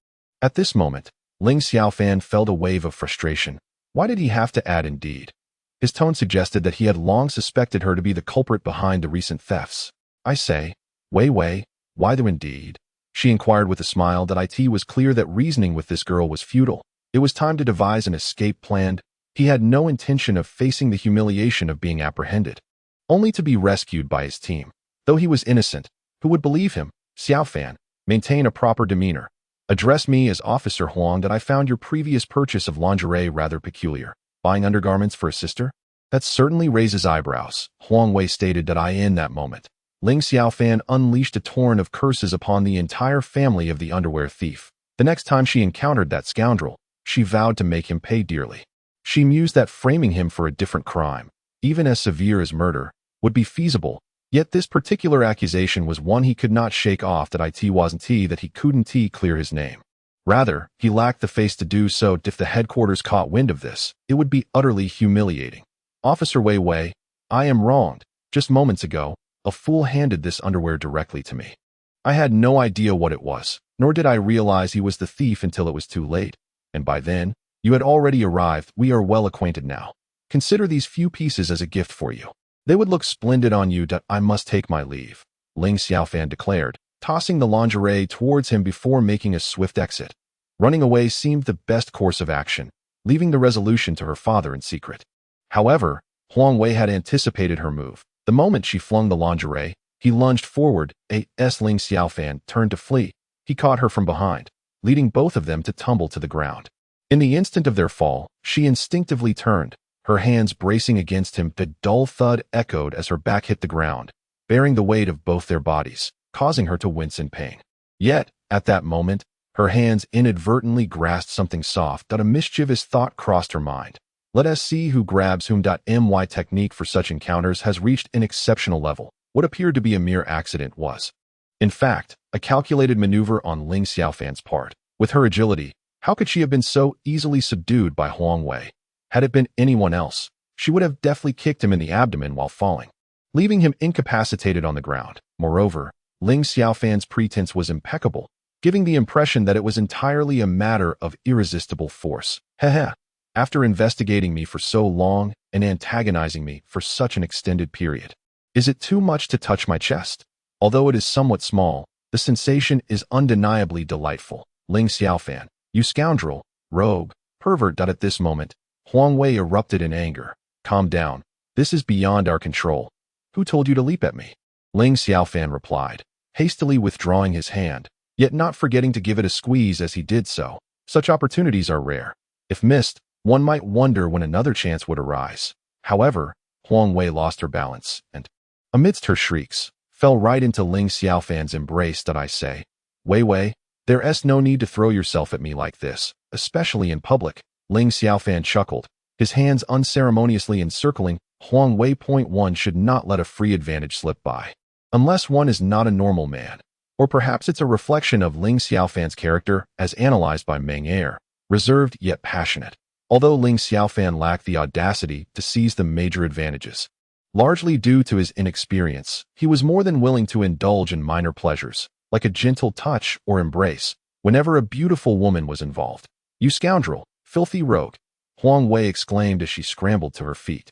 At this moment, Ling Xiaofan felt a wave of frustration. Why did he have to add indeed? His tone suggested that he had long suspected her to be the culprit behind the recent thefts. I say, Wei, why the indeed? She inquired with a smile. That it was clear that reasoning with this girl was futile. It was time to devise an escape plan. He had no intention of facing the humiliation of being apprehended, only to be rescued by his team. Though he was innocent, who would believe him? Xiaofan, maintain a proper demeanor. Address me as Officer Huang. That I found your previous purchase of lingerie rather peculiar. Buying undergarments for a sister? That certainly raises eyebrows, Huang Wei stated. That in that moment, Ling Xiaofan unleashed a torrent of curses upon the entire family of the underwear thief. The next time she encountered that scoundrel, she vowed to make him pay dearly. She mused that framing him for a different crime, even as severe as murder, would be feasible. Yet this particular accusation was one he could not shake off. That it wasn't that he couldn't clear his name. Rather, he lacked the face to do so. If the headquarters caught wind of this, it would be utterly humiliating. Officer Wei, I am wronged. Just moments ago, a fool handed this underwear directly to me. I had no idea what it was, nor did I realize he was the thief until it was too late. And by then, you had already arrived. We are well acquainted now. Consider these few pieces as a gift for you. They would look splendid on you. I must take my leave. Ling Xiaofan declared, tossing the lingerie towards him before making a swift exit. Running away seemed the best course of action, leaving the resolution to her father in secret. However, Huang Wei had anticipated her move. The moment she flung the lingerie, he lunged forward. Ling Xiaofan turned to flee. He caught her from behind, leading both of them to tumble to the ground. In the instant of their fall, she instinctively turned, her hands bracing against him. The dull thud echoed as her back hit the ground, bearing the weight of both their bodies, causing her to wince in pain. Yet, at that moment, her hands inadvertently grasped something soft. A mischievous thought crossed her mind. Let us see who grabs whom. My technique for such encounters has reached an exceptional level. What appeared to be a mere accident was, in fact, a calculated maneuver on Ling Xiaofan's part. With her agility, how could she have been so easily subdued by Huang Wei? Had it been anyone else, she would have deftly kicked him in the abdomen while falling, leaving him incapacitated on the ground. Moreover, Ling Xiaofan's pretense was impeccable, giving the impression that it was entirely a matter of irresistible force. Heh. After investigating me for so long and antagonizing me for such an extended period, is it too much to touch my chest? Although it is somewhat small, the sensation is undeniably delightful. Ling Xiaofan, you scoundrel, rogue, pervert. At this moment, Huang Wei erupted in anger. Calm down. This is beyond our control. Who told you to leap at me? Ling Xiaofan replied, hastily withdrawing his hand, yet not forgetting to give it a squeeze as he did so. Such opportunities are rare. If missed, one might wonder when another chance would arise. However, Huang Wei lost her balance and, amidst her shrieks, fell right into Ling Xiaofan's embrace. I say, Wei, there's no need to throw yourself at me like this, especially in public. Ling Xiaofan chuckled, his hands unceremoniously encircling Huang Wei. One should not let a free advantage slip by, unless one is not a normal man. Or perhaps it's a reflection of Ling Xiaofan's character as analyzed by Meng Er, reserved yet passionate. Although Ling Xiaofan lacked the audacity to seize the major advantages, largely due to his inexperience, he was more than willing to indulge in minor pleasures, like a gentle touch or embrace, whenever a beautiful woman was involved. You scoundrel, filthy rogue, Huang Wei exclaimed as she scrambled to her feet,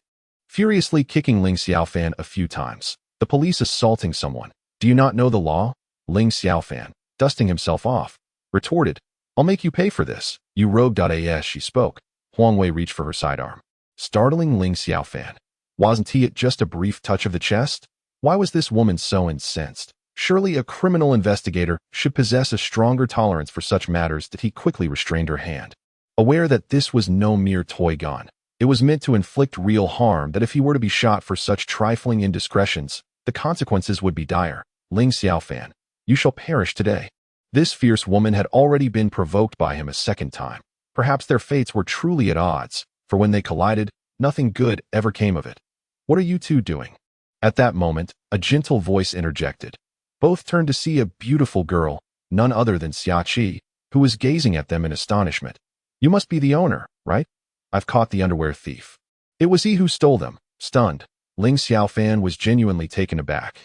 furiously kicking Ling Xiaofan a few times. The police assaulting someone. Do you not know the law? Ling Xiaofan, dusting himself off, retorted, I'll make you pay for this, you rogue. As she spoke, Huang Wei reached for her sidearm, startling Ling Xiaofan. Wasn't he at just a brief touch of the chest? Why was this woman so incensed? Surely a criminal investigator should possess a stronger tolerance for such matters. That he quickly restrained her hand, aware that this was no mere toy gun. It was meant to inflict real harm. That if he were to be shot for such trifling indiscretions, the consequences would be dire. Ling Xiaofan, you shall perish today. This fierce woman had already been provoked by him a second time. Perhaps their fates were truly at odds, for when they collided, nothing good ever came of it. What are you two doing? At that moment, a gentle voice interjected. Both turned to see a beautiful girl, none other than Xia Qi, who was gazing at them in astonishment. You must be the owner, right? I've caught the underwear thief. It was he who stole them. Stunned, Ling Xiaofan was genuinely taken aback.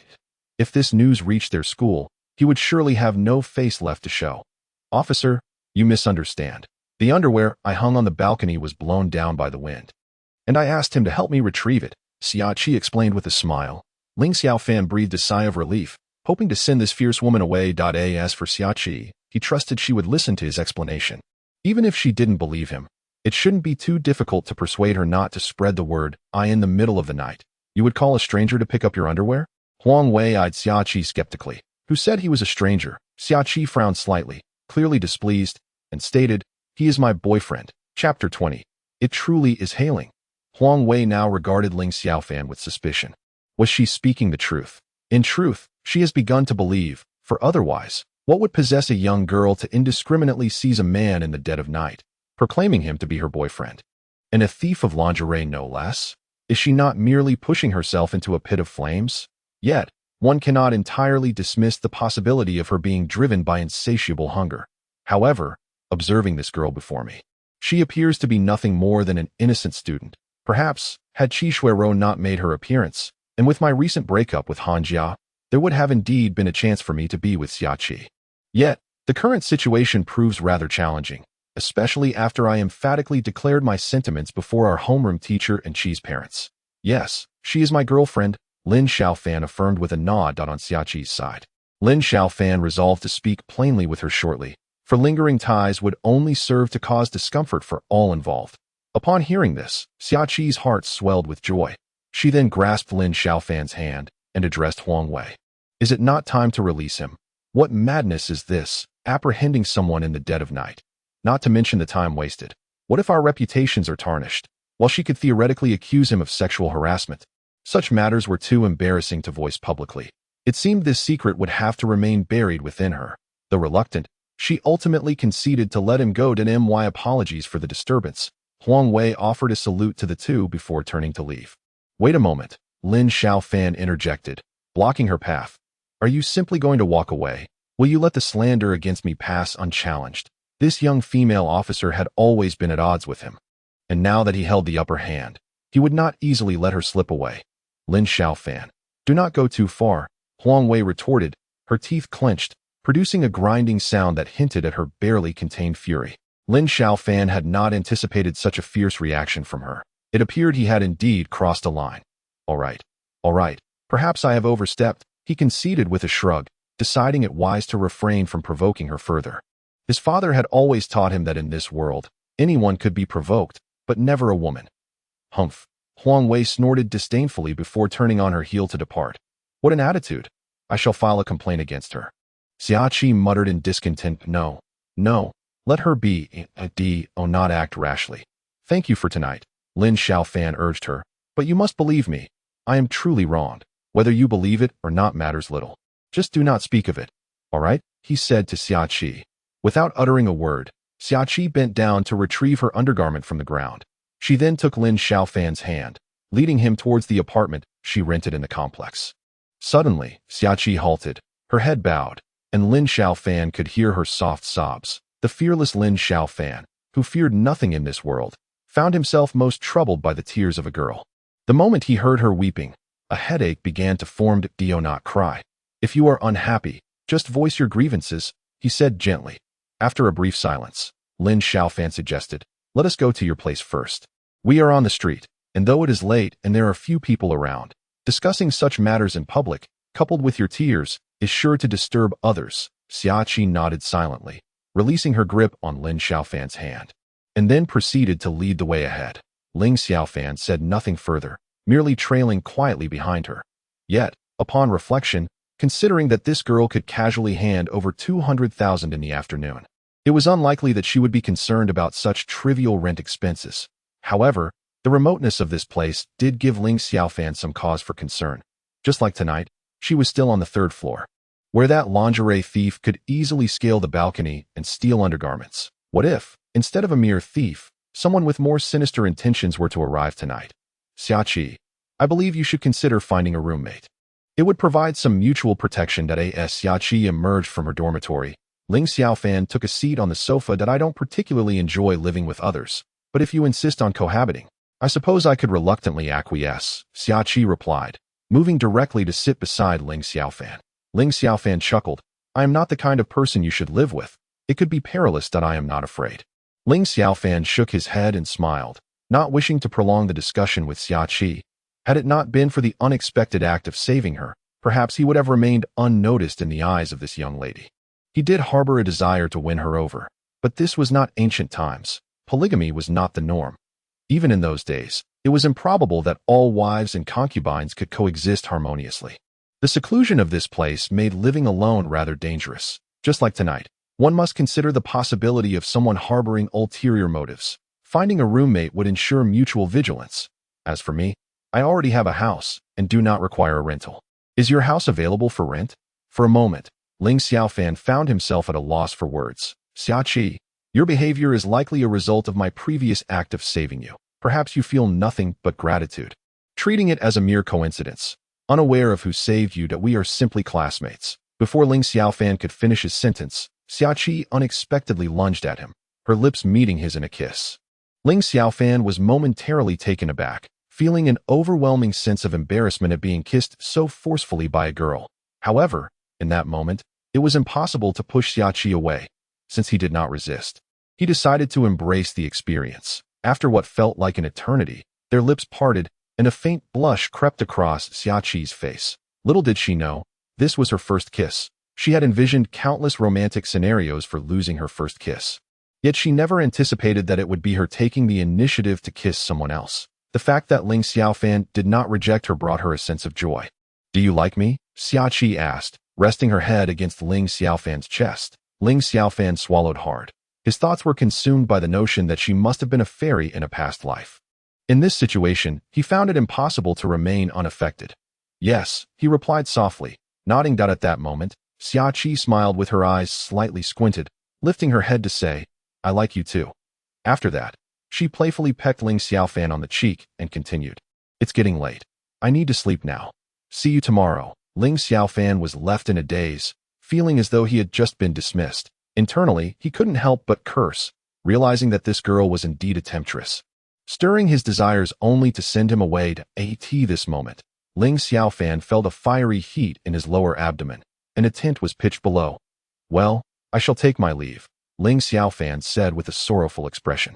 If this news reached their school, he would surely have no face left to show. Officer, you misunderstand. The underwear I hung on the balcony was blown down by the wind, and I asked him to help me retrieve it, Xia Qi explained with a smile. Ling Xiaofan breathed a sigh of relief, hoping to send this fierce woman away. As for Xia Qi, he trusted she would listen to his explanation. Even if she didn't believe him, it shouldn't be too difficult to persuade her not to spread the word. In the middle of the night, you would call a stranger to pick up your underwear? Huang Wei eyed Xia Qi skeptically. Who said he was a stranger? Xia Qi frowned slightly, clearly displeased, and stated, he is my boyfriend. Chapter 20. It truly is hailing. Huang Wei now regarded Ling Xiaofan with suspicion. Was she speaking the truth? In truth, she has begun to believe, for otherwise, what would possess a young girl to indiscriminately seize a man in the dead of night, proclaiming him to be her boyfriend? And a thief of lingerie no less? Is she not merely pushing herself into a pit of flames? Yet, one cannot entirely dismiss the possibility of her being driven by insatiable hunger. However, observing this girl before me, she appears to be nothing more than an innocent student. Perhaps, had Qi Shuiro not made her appearance, and with my recent breakup with Han Jia, there would have indeed been a chance for me to be with Xia Qi. Yet, the current situation proves rather challenging, especially after I emphatically declared my sentiments before our homeroom teacher and Qi's parents. Yes, she is my girlfriend, Lin Xiaofan affirmed with a nod on Xiaqi's side. Lin Xiaofan resolved to speak plainly with her shortly, for lingering ties would only serve to cause discomfort for all involved. Upon hearing this, Xiaqi's heart swelled with joy. She then grasped Lin Xiaofan's hand and addressed Huang Wei. Is it not time to release him? What madness is this, apprehending someone in the dead of night? Not to mention the time wasted. What if our reputations are tarnished? While she could theoretically accuse him of sexual harassment, such matters were too embarrassing to voice publicly. It seemed this secret would have to remain buried within her. Though reluctant, she ultimately conceded to let him go. My apologies for the disturbance. Huang Wei offered a salute to the two before turning to leave. Wait a moment, Lin Xiaofan interjected, blocking her path. Are you simply going to walk away? Will you let the slander against me pass unchallenged? This young female officer had always been at odds with him, and now that he held the upper hand, he would not easily let her slip away. Lin Xiaofan, do not go too far, Huang Wei retorted, her teeth clenched, producing a grinding sound that hinted at her barely contained fury. Lin Xiaofan had not anticipated such a fierce reaction from her. It appeared he had indeed crossed a line. All right, perhaps I have overstepped, he conceded with a shrug, deciding it wise to refrain from provoking her further. His father had always taught him that in this world, anyone could be provoked, but never a woman. Humph, Huang Wei snorted disdainfully before turning on her heel to depart. What an attitude! I shall file a complaint against her. Xiaqi muttered in discontent. No, let her be. Not act rashly. Thank you for tonight, Lin Xiaofan urged her, but you must believe me. I am truly wronged. Whether you believe it or not matters little. Just do not speak of it. All right, he said to Xiaqi. Without uttering a word, Xiaqi bent down to retrieve her undergarment from the ground. She then took Lin Xiaofan's hand, leading him towards the apartment she rented in the complex. Suddenly, Xiaqi halted, her head bowed, and Lin Xiaofan could hear her soft sobs. The fearless Lin Xiaofan, who feared nothing in this world, found himself most troubled by the tears of a girl. The moment he heard her weeping, a headache began to form. Do not cry. If you are unhappy, just voice your grievances, he said gently. After a brief silence, Lin Xiaofan suggested, let us go to your place first. We are on the street, and though it is late and there are few people around, discussing such matters in public, coupled with your tears, is sure to disturb others. Xiaqi nodded silently, releasing her grip on Lin Xiaofan's hand, and then proceeded to lead the way ahead. Ling Xiaofan said nothing further, merely trailing quietly behind her. Yet, upon reflection, considering that this girl could casually hand over 200,000 in the afternoon, it was unlikely that she would be concerned about such trivial rent expenses. However, the remoteness of this place did give Ling Xiaofan some cause for concern. Just like tonight, she was still on the third floor, where that lingerie thief could easily scale the balcony and steal undergarments. What if, instead of a mere thief, someone with more sinister intentions were to arrive tonight? Xiaqi, I believe you should consider finding a roommate. It would provide some mutual protection. As Xiaqi emerged from her dormitory, Ling Xiaofan took a seat on the sofa. I don't particularly enjoy living with others, but if you insist on cohabiting, I suppose I could reluctantly acquiesce, Xiaqi replied, moving directly to sit beside Ling Xiaofan. Ling Xiaofan chuckled. I am not the kind of person you should live with. It could be perilous. I am not afraid. Ling Xiaofan shook his head and smiled, not wishing to prolong the discussion with Xiaqi. Had it not been for the unexpected act of saving her, perhaps he would have remained unnoticed in the eyes of this young lady. He did harbor a desire to win her over, but this was not ancient times. Polygamy was not the norm. Even in those days, it was improbable that all wives and concubines could coexist harmoniously. The seclusion of this place made living alone rather dangerous. Just like tonight, one must consider the possibility of someone harboring ulterior motives. Finding a roommate would ensure mutual vigilance. As for me, I already have a house and do not require a rental. Is your house available for rent? For a moment, Ling Xiaofan found himself at a loss for words. Xiaqi, your behavior is likely a result of my previous act of saving you. Perhaps you feel nothing but gratitude, treating it as a mere coincidence, unaware of who saved you. That we are simply classmates. Before Ling Xiaofan could finish his sentence, Xiaqi unexpectedly lunged at him, her lips meeting his in a kiss. Ling Xiaofan was momentarily taken aback, feeling an overwhelming sense of embarrassment at being kissed so forcefully by a girl. However, in that moment, it was impossible to push Xiaqi away. Since he did not resist, he decided to embrace the experience. After what felt like an eternity, their lips parted, and a faint blush crept across Xiaqi's face. Little did she know, this was her first kiss. She had envisioned countless romantic scenarios for losing her first kiss. Yet she never anticipated that it would be her taking the initiative to kiss someone else. The fact that Ling Xiaofan did not reject her brought her a sense of joy. "Do you like me?" Xiaqi asked, resting her head against Ling Xiaofan's chest. Ling Xiaofan swallowed hard. His thoughts were consumed by the notion that she must have been a fairy in a past life. In this situation, he found it impossible to remain unaffected. "Yes," he replied softly, nodding that at that moment. Xiaqi smiled with her eyes slightly squinted, lifting her head to say, "I like you too." After that, she playfully pecked Ling Xiaofan on the cheek and continued, "It's getting late. I need to sleep now. See you tomorrow." Ling Xiaofan was left in a daze, feeling as though he had just been dismissed. Internally, he couldn't help but curse, realizing that this girl was indeed a temptress, stirring his desires only to send him away to AT. This moment, Ling Xiaofan felt a fiery heat in his lower abdomen, and a tent was pitched below. "Well, I shall take my leave," Ling Xiaofan said with a sorrowful expression.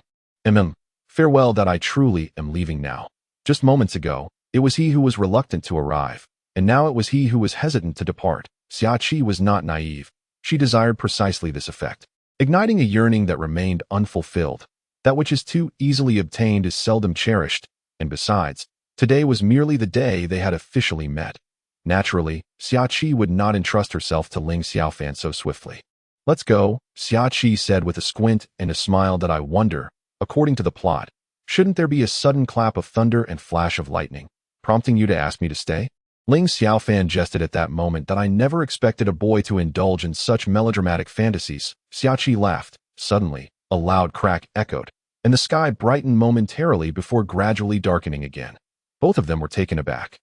Farewell, that I truly am leaving now." Just moments ago, it was he who was reluctant to arrive, and now it was he who was hesitant to depart. Xiaqi was not naive. She desired precisely this effect, igniting a yearning that remained unfulfilled. That which is too easily obtained is seldom cherished, and besides, today was merely the day they had officially met. Naturally, Xiaqi would not entrust herself to Ling Xiaofan so swiftly. "Let's go," Xiaqi said with a squint and a smile that I wonder, according to the plot, shouldn't there be a sudden clap of thunder and flash of lightning, prompting you to ask me to stay? Ling Xiaofan jested at that moment that I never expected a boy to indulge in such melodramatic fantasies. Xiaqi laughed. Suddenly, a loud crack echoed, and the sky brightened momentarily before gradually darkening again. Both of them were taken aback.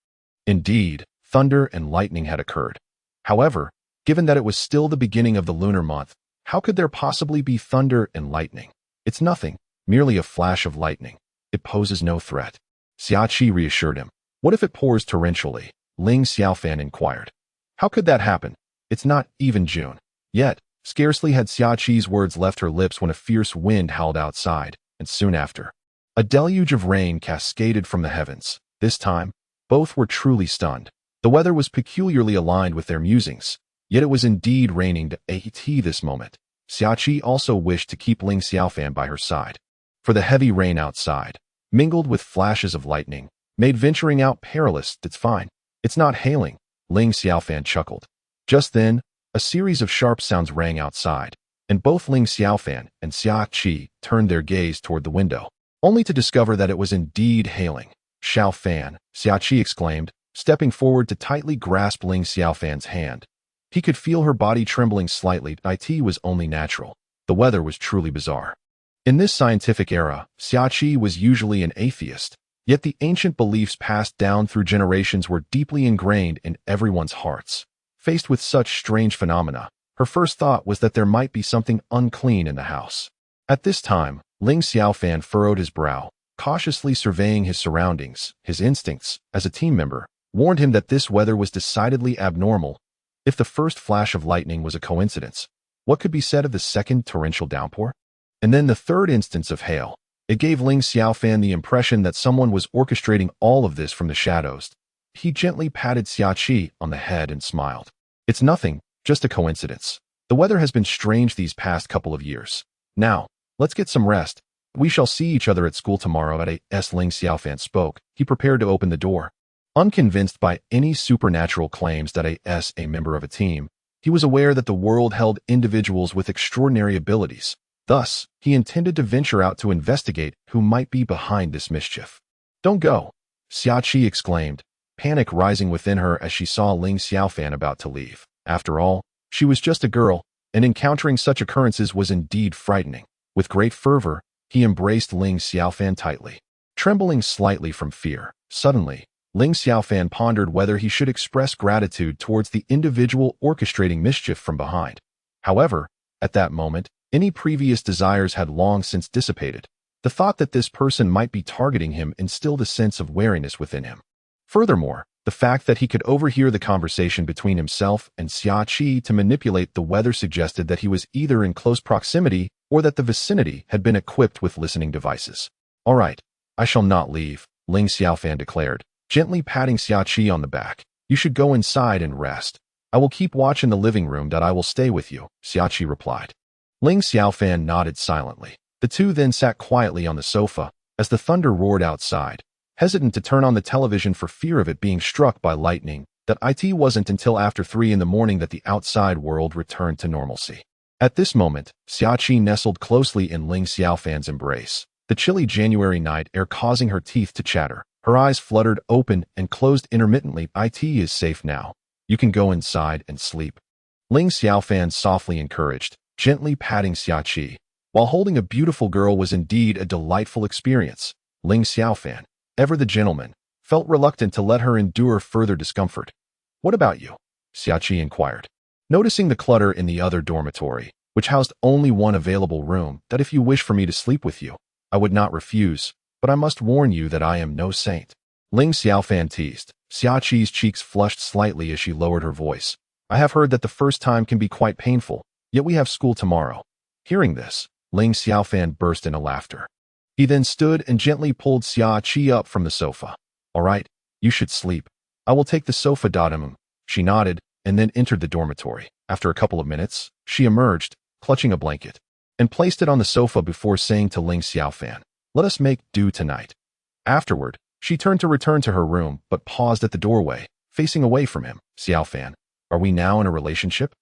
Indeed, thunder and lightning had occurred. However, given that it was still the beginning of the lunar month, how could there possibly be thunder and lightning? "It's nothing, merely a flash of lightning. It poses no threat." Xiaqi reassured him. "What if it pours torrentially?" Ling Xiaofan inquired. "How could that happen? It's not even June." Yet, scarcely had Xiaqi's words left her lips when a fierce wind howled outside, and soon after, a deluge of rain cascaded from the heavens. This time, both were truly stunned. The weather was peculiarly aligned with their musings, yet it was indeed raining to AT this moment. Xiaqi also wished to keep Ling Xiaofan by her side, for the heavy rain outside, mingled with flashes of lightning, made venturing out perilous. "It's fine. It's not hailing," Ling Xiaofan chuckled. Just then, a series of sharp sounds rang outside, and both Ling Xiaofan and Xiaqi turned their gaze toward the window, only to discover that it was indeed hailing. "Xiaofan," Xiaqi exclaimed, stepping forward to tightly grasp Ling Xiaofan's hand. He could feel her body trembling slightly. It was only natural. The weather was truly bizarre. In this scientific era, Xiaqi was usually an atheist, yet the ancient beliefs passed down through generations were deeply ingrained in everyone's hearts. Faced with such strange phenomena, her first thought was that there might be something unclean in the house. At this time, Ling Xiaofan furrowed his brow, cautiously surveying his surroundings. His instincts, as a team member, warned him that this weather was decidedly abnormal. If the first flash of lightning was a coincidence, what could be said of the second torrential downpour? And then the third instance of hail. It gave Ling Xiaofan the impression that someone was orchestrating all of this from the shadows. He gently patted Xiaqi on the head and smiled. "It's nothing, just a coincidence. The weather has been strange these past couple of years. Now, let's get some rest. We shall see each other at school tomorrow at 8 Ling Xiaofan spoke. He prepared to open the door. Unconvinced by any supernatural claims that a member of a team, he was aware that the world held individuals with extraordinary abilities. Thus, he intended to venture out to investigate who might be behind this mischief. "Don't go," Xiaqi exclaimed, panic rising within her as she saw Ling Xiaofan about to leave. After all, she was just a girl, and encountering such occurrences was indeed frightening. With great fervor, he embraced Ling Xiaofan tightly, trembling slightly from fear. Suddenly, Ling Xiaofan pondered whether he should express gratitude towards the individual orchestrating mischief from behind. However, at that moment, any previous desires had long since dissipated. The thought that this person might be targeting him instilled a sense of wariness within him. Furthermore, the fact that he could overhear the conversation between himself and Xiaqi to manipulate the weather suggested that he was either in close proximity or that the vicinity had been equipped with listening devices. "All right, I shall not leave," Ling Xiaofan declared, gently patting Xiaoqi on the back. You should go inside and rest. I will keep watch in the living room. I will stay with you, Xiaoqi replied. Ling Xiaofan nodded silently. The two then sat quietly on the sofa as the thunder roared outside, hesitant to turn on the television for fear of it being struck by lightning. That it wasn't until after 3 in the morning that the outside world returned to normalcy. At this moment, Xiaoqi nestled closely in Ling Xiaofan's embrace, the chilly January night air causing her teeth to chatter. Her eyes fluttered open and closed intermittently. It is safe now. You can go inside and sleep. Ling Xiaofan softly encouraged, gently patting Xiaoqi. While holding a beautiful girl was indeed a delightful experience, Ling Xiaofan, ever the gentleman, felt reluctant to let her endure further discomfort. What about you? Xiaoqi inquired. Noticing the clutter in the other dormitory, which housed only one available room, that if you wish for me to sleep with you, I would not refuse, but I must warn you that I am no saint. Ling Xiaofan teased. Xiaoqi's cheeks flushed slightly as she lowered her voice. I have heard that the first time can be quite painful, yet we have school tomorrow. Hearing this, Ling Xiaofan burst into laughter. He then stood and gently pulled Xiaoqi up from the sofa. All right, you should sleep. I will take the sofa. She nodded and then entered the dormitory. After a couple of minutes, she emerged, clutching a blanket, and placed it on the sofa before saying to Ling Xiaofan, let us make do tonight. Afterward, she turned to return to her room, but paused at the doorway, facing away from him. Xiaofan, are we now in a relationship?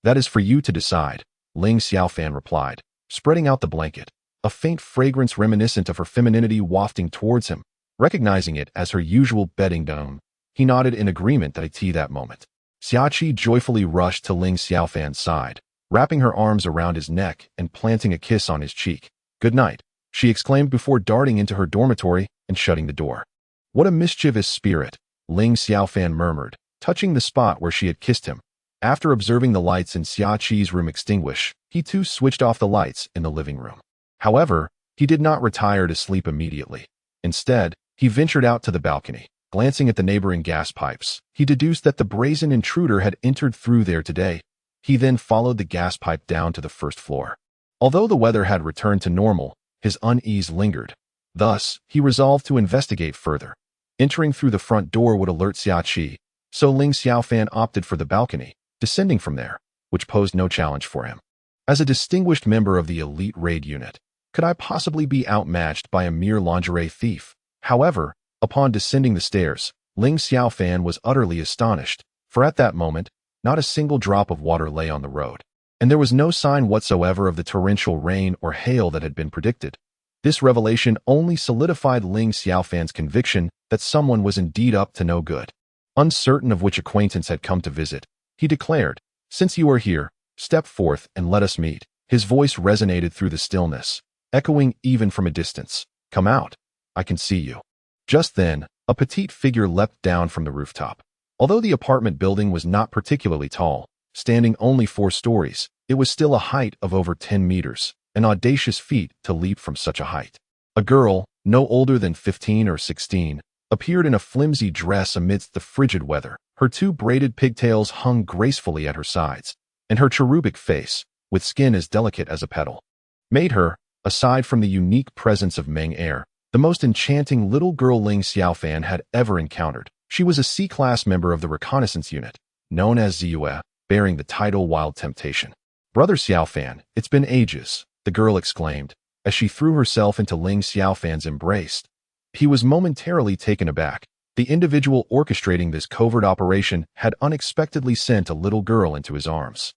That is for you to decide, Ling Xiaofan replied, spreading out the blanket, a faint fragrance reminiscent of her femininity wafting towards him. Recognizing it as her usual bedding dome, he nodded in agreement that moment. Xiaoqi joyfully rushed to Ling Xiaofan's side, wrapping her arms around his neck and planting a kiss on his cheek. Good night, she exclaimed before darting into her dormitory and shutting the door. What a mischievous spirit, Ling Xiaofan murmured, touching the spot where she had kissed him. After observing the lights in Xiaoqi's room extinguish, he too switched off the lights in the living room. However, he did not retire to sleep immediately. Instead, he ventured out to the balcony. Glancing at the neighboring gas pipes, he deduced that the brazen intruder had entered through there today. He then followed the gas pipe down to the first floor. Although the weather had returned to normal, his unease lingered. Thus, he resolved to investigate further. Entering through the front door would alert Xiaoqi, so Ling Xiaofan opted for the balcony, descending from there, which posed no challenge for him. As a distinguished member of the elite raid unit, could I possibly be outmatched by a mere lingerie thief? However, upon descending the stairs, Ling Xiaofan was utterly astonished, for at that moment, not a single drop of water lay on the road, and there was no sign whatsoever of the torrential rain or hail that had been predicted. This revelation only solidified Ling Xiaofan's conviction that someone was indeed up to no good. Uncertain of which acquaintance had come to visit, he declared, since you are here, step forth and let us meet. His voice resonated through the stillness, echoing even from a distance. Come out. I can see you. Just then, a petite figure leapt down from the rooftop. Although the apartment building was not particularly tall, standing only 4 stories, it was still a height of over 10 meters, an audacious feat to leap from such a height. A girl, no older than 15 or 16, appeared in a flimsy dress amidst the frigid weather. Her 2 braided pigtails hung gracefully at her sides, and her cherubic face, with skin as delicate as a petal, made her, aside from the unique presence of Meng air, the most enchanting little girl Ling Xiaofan had ever encountered. She was a C-class member of the reconnaissance unit, known as Ziyue, bearing the title Wild Temptation. Brother Xiaofan, it's been ages, the girl exclaimed, as she threw herself into Ling Xiaofan's embrace. He was momentarily taken aback. The individual orchestrating this covert operation had unexpectedly sent a little girl into his arms.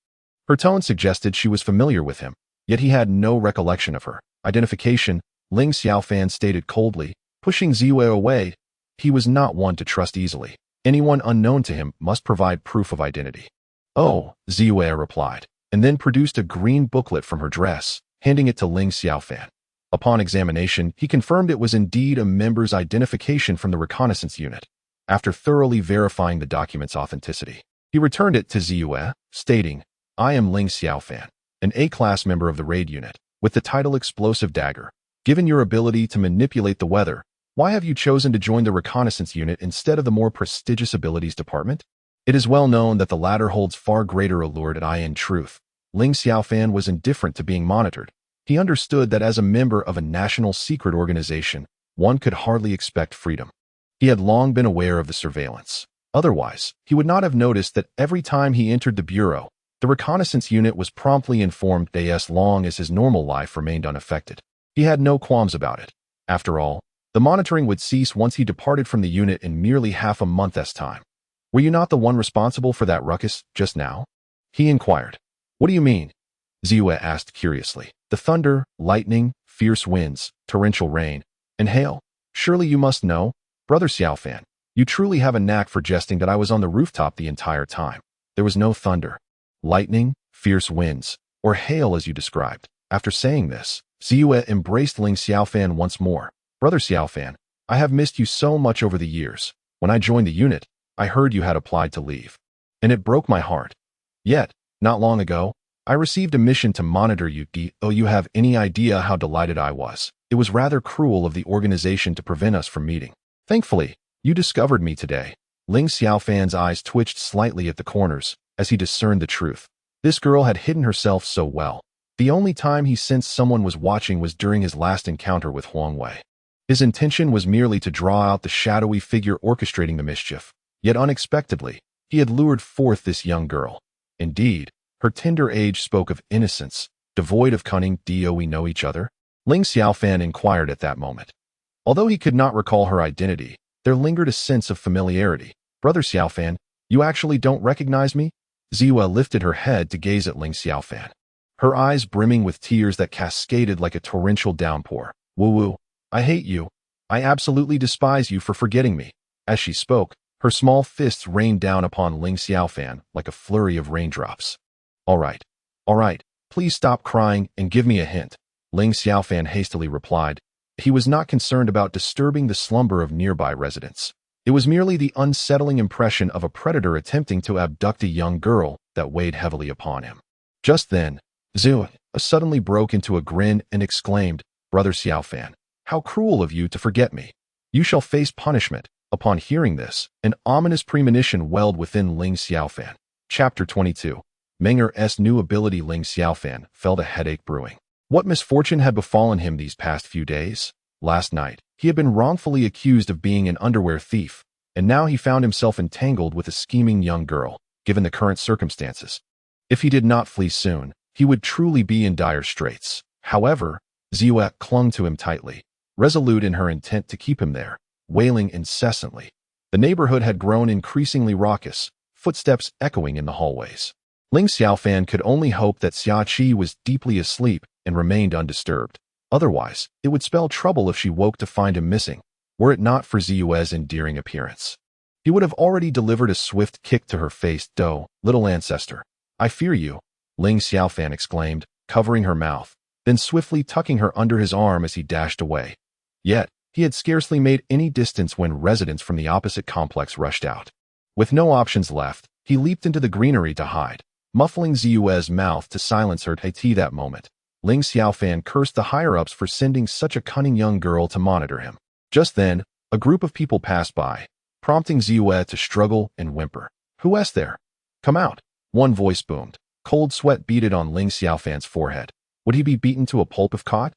Her tone suggested she was familiar with him, yet he had no recollection of her identification. Ling Xiaofan stated coldly, pushing Ziyue away. He was not one to trust easily. Anyone unknown to him must provide proof of identity. Oh, Ziyue replied, and then produced a green booklet from her dress, handing it to Ling Xiaofan. Upon examination, he confirmed it was indeed a member's identification from the reconnaissance unit. After thoroughly verifying the document's authenticity, he returned it to Ziyue, stating, I am Ling Xiaofan, an A-class member of the raid unit, with the title Explosive Dagger. Given your ability to manipulate the weather, why have you chosen to join the reconnaissance unit instead of the more prestigious abilities department? It is well known that the latter holds far greater allure in truth. Ling Xiaofan was indifferent to being monitored. He understood that as a member of a national secret organization, one could hardly expect freedom. He had long been aware of the surveillance. Otherwise, he would not have noticed that every time he entered the bureau, the reconnaissance unit was promptly informed as long as his normal life remained unaffected. He had no qualms about it. After all, the monitoring would cease once he departed from the unit in merely half a month's time. Were you not the one responsible for that ruckus just now? He inquired. What do you mean? Ziyue asked curiously. The thunder, lightning, fierce winds, torrential rain, and hail. Surely you must know, Brother Xiaofan. You truly have a knack for jesting that I was on the rooftop the entire time. There was no thunder, lightning, fierce winds, or hail as you described. After saying this, Ziyue embraced Ling Xiaofan once more. Brother Xiaofan, I have missed you so much over the years. When I joined the unit, I heard you had applied to leave. And it broke my heart. Yet, not long ago, I received a mission to monitor you. Do you have any idea how delighted I was? It was rather cruel of the organization to prevent us from meeting. Thankfully, you discovered me today. Ling Xiaofan's eyes twitched slightly at the corners as he discerned the truth. This girl had hidden herself so well. The only time he sensed someone was watching was during his last encounter with Huang Wei. His intention was merely to draw out the shadowy figure orchestrating the mischief. Yet unexpectedly, he had lured forth this young girl. Indeed, her tender age spoke of innocence, devoid of cunning. Do we know each other? Ling Xiaofan inquired at that moment. Although he could not recall her identity, there lingered a sense of familiarity. Brother Xiaofan, you actually don't recognize me? Ziyue lifted her head to gaze at Ling Xiaofan, her eyes brimming with tears that cascaded like a torrential downpour. Woo-woo, I hate you. I absolutely despise you for forgetting me. As she spoke, her small fists rained down upon Ling Xiaofan like a flurry of raindrops. All right, please stop crying and give me a hint, Ling Xiaofan hastily replied. He was not concerned about disturbing the slumber of nearby residents. It was merely the unsettling impression of a predator attempting to abduct a young girl that weighed heavily upon him. Just then, Ziyue suddenly broke into a grin and exclaimed, Brother Xiaofan, how cruel of you to forget me. You shall face punishment. Upon hearing this, an ominous premonition welled within Ling Xiaofan. Chapter 22. Menger's new ability. Ling Xiaofan felt a headache brewing. What misfortune had befallen him these past few days? Last night, he had been wrongfully accused of being an underwear thief, and now he found himself entangled with a scheming young girl, given the current circumstances. If he did not flee soon, he would truly be in dire straits. However, Ziyue clung to him tightly, resolute in her intent to keep him there, wailing incessantly. The neighborhood had grown increasingly raucous, footsteps echoing in the hallways. Ling Xiaofan could only hope that Xia Qi was deeply asleep and remained undisturbed. Otherwise, it would spell trouble if she woke to find him missing, were it not for Ziyue's endearing appearance. He would have already delivered a swift kick to her face. "Do, little ancestor, I fear you," Ling Xiaofan exclaimed, covering her mouth, then swiftly tucking her under his arm as he dashed away. Yet, he had scarcely made any distance when residents from the opposite complex rushed out. With no options left, he leaped into the greenery to hide, muffling Ziyue's mouth to silence her. At that moment, Ling Xiaofan cursed the higher-ups for sending such a cunning young girl to monitor him. Just then, a group of people passed by, prompting Ziyue to struggle and whimper. "Who is there? Come out," one voice boomed. Cold sweat beaded on Ling Xiaofan's forehead. Would he be beaten to a pulp if caught?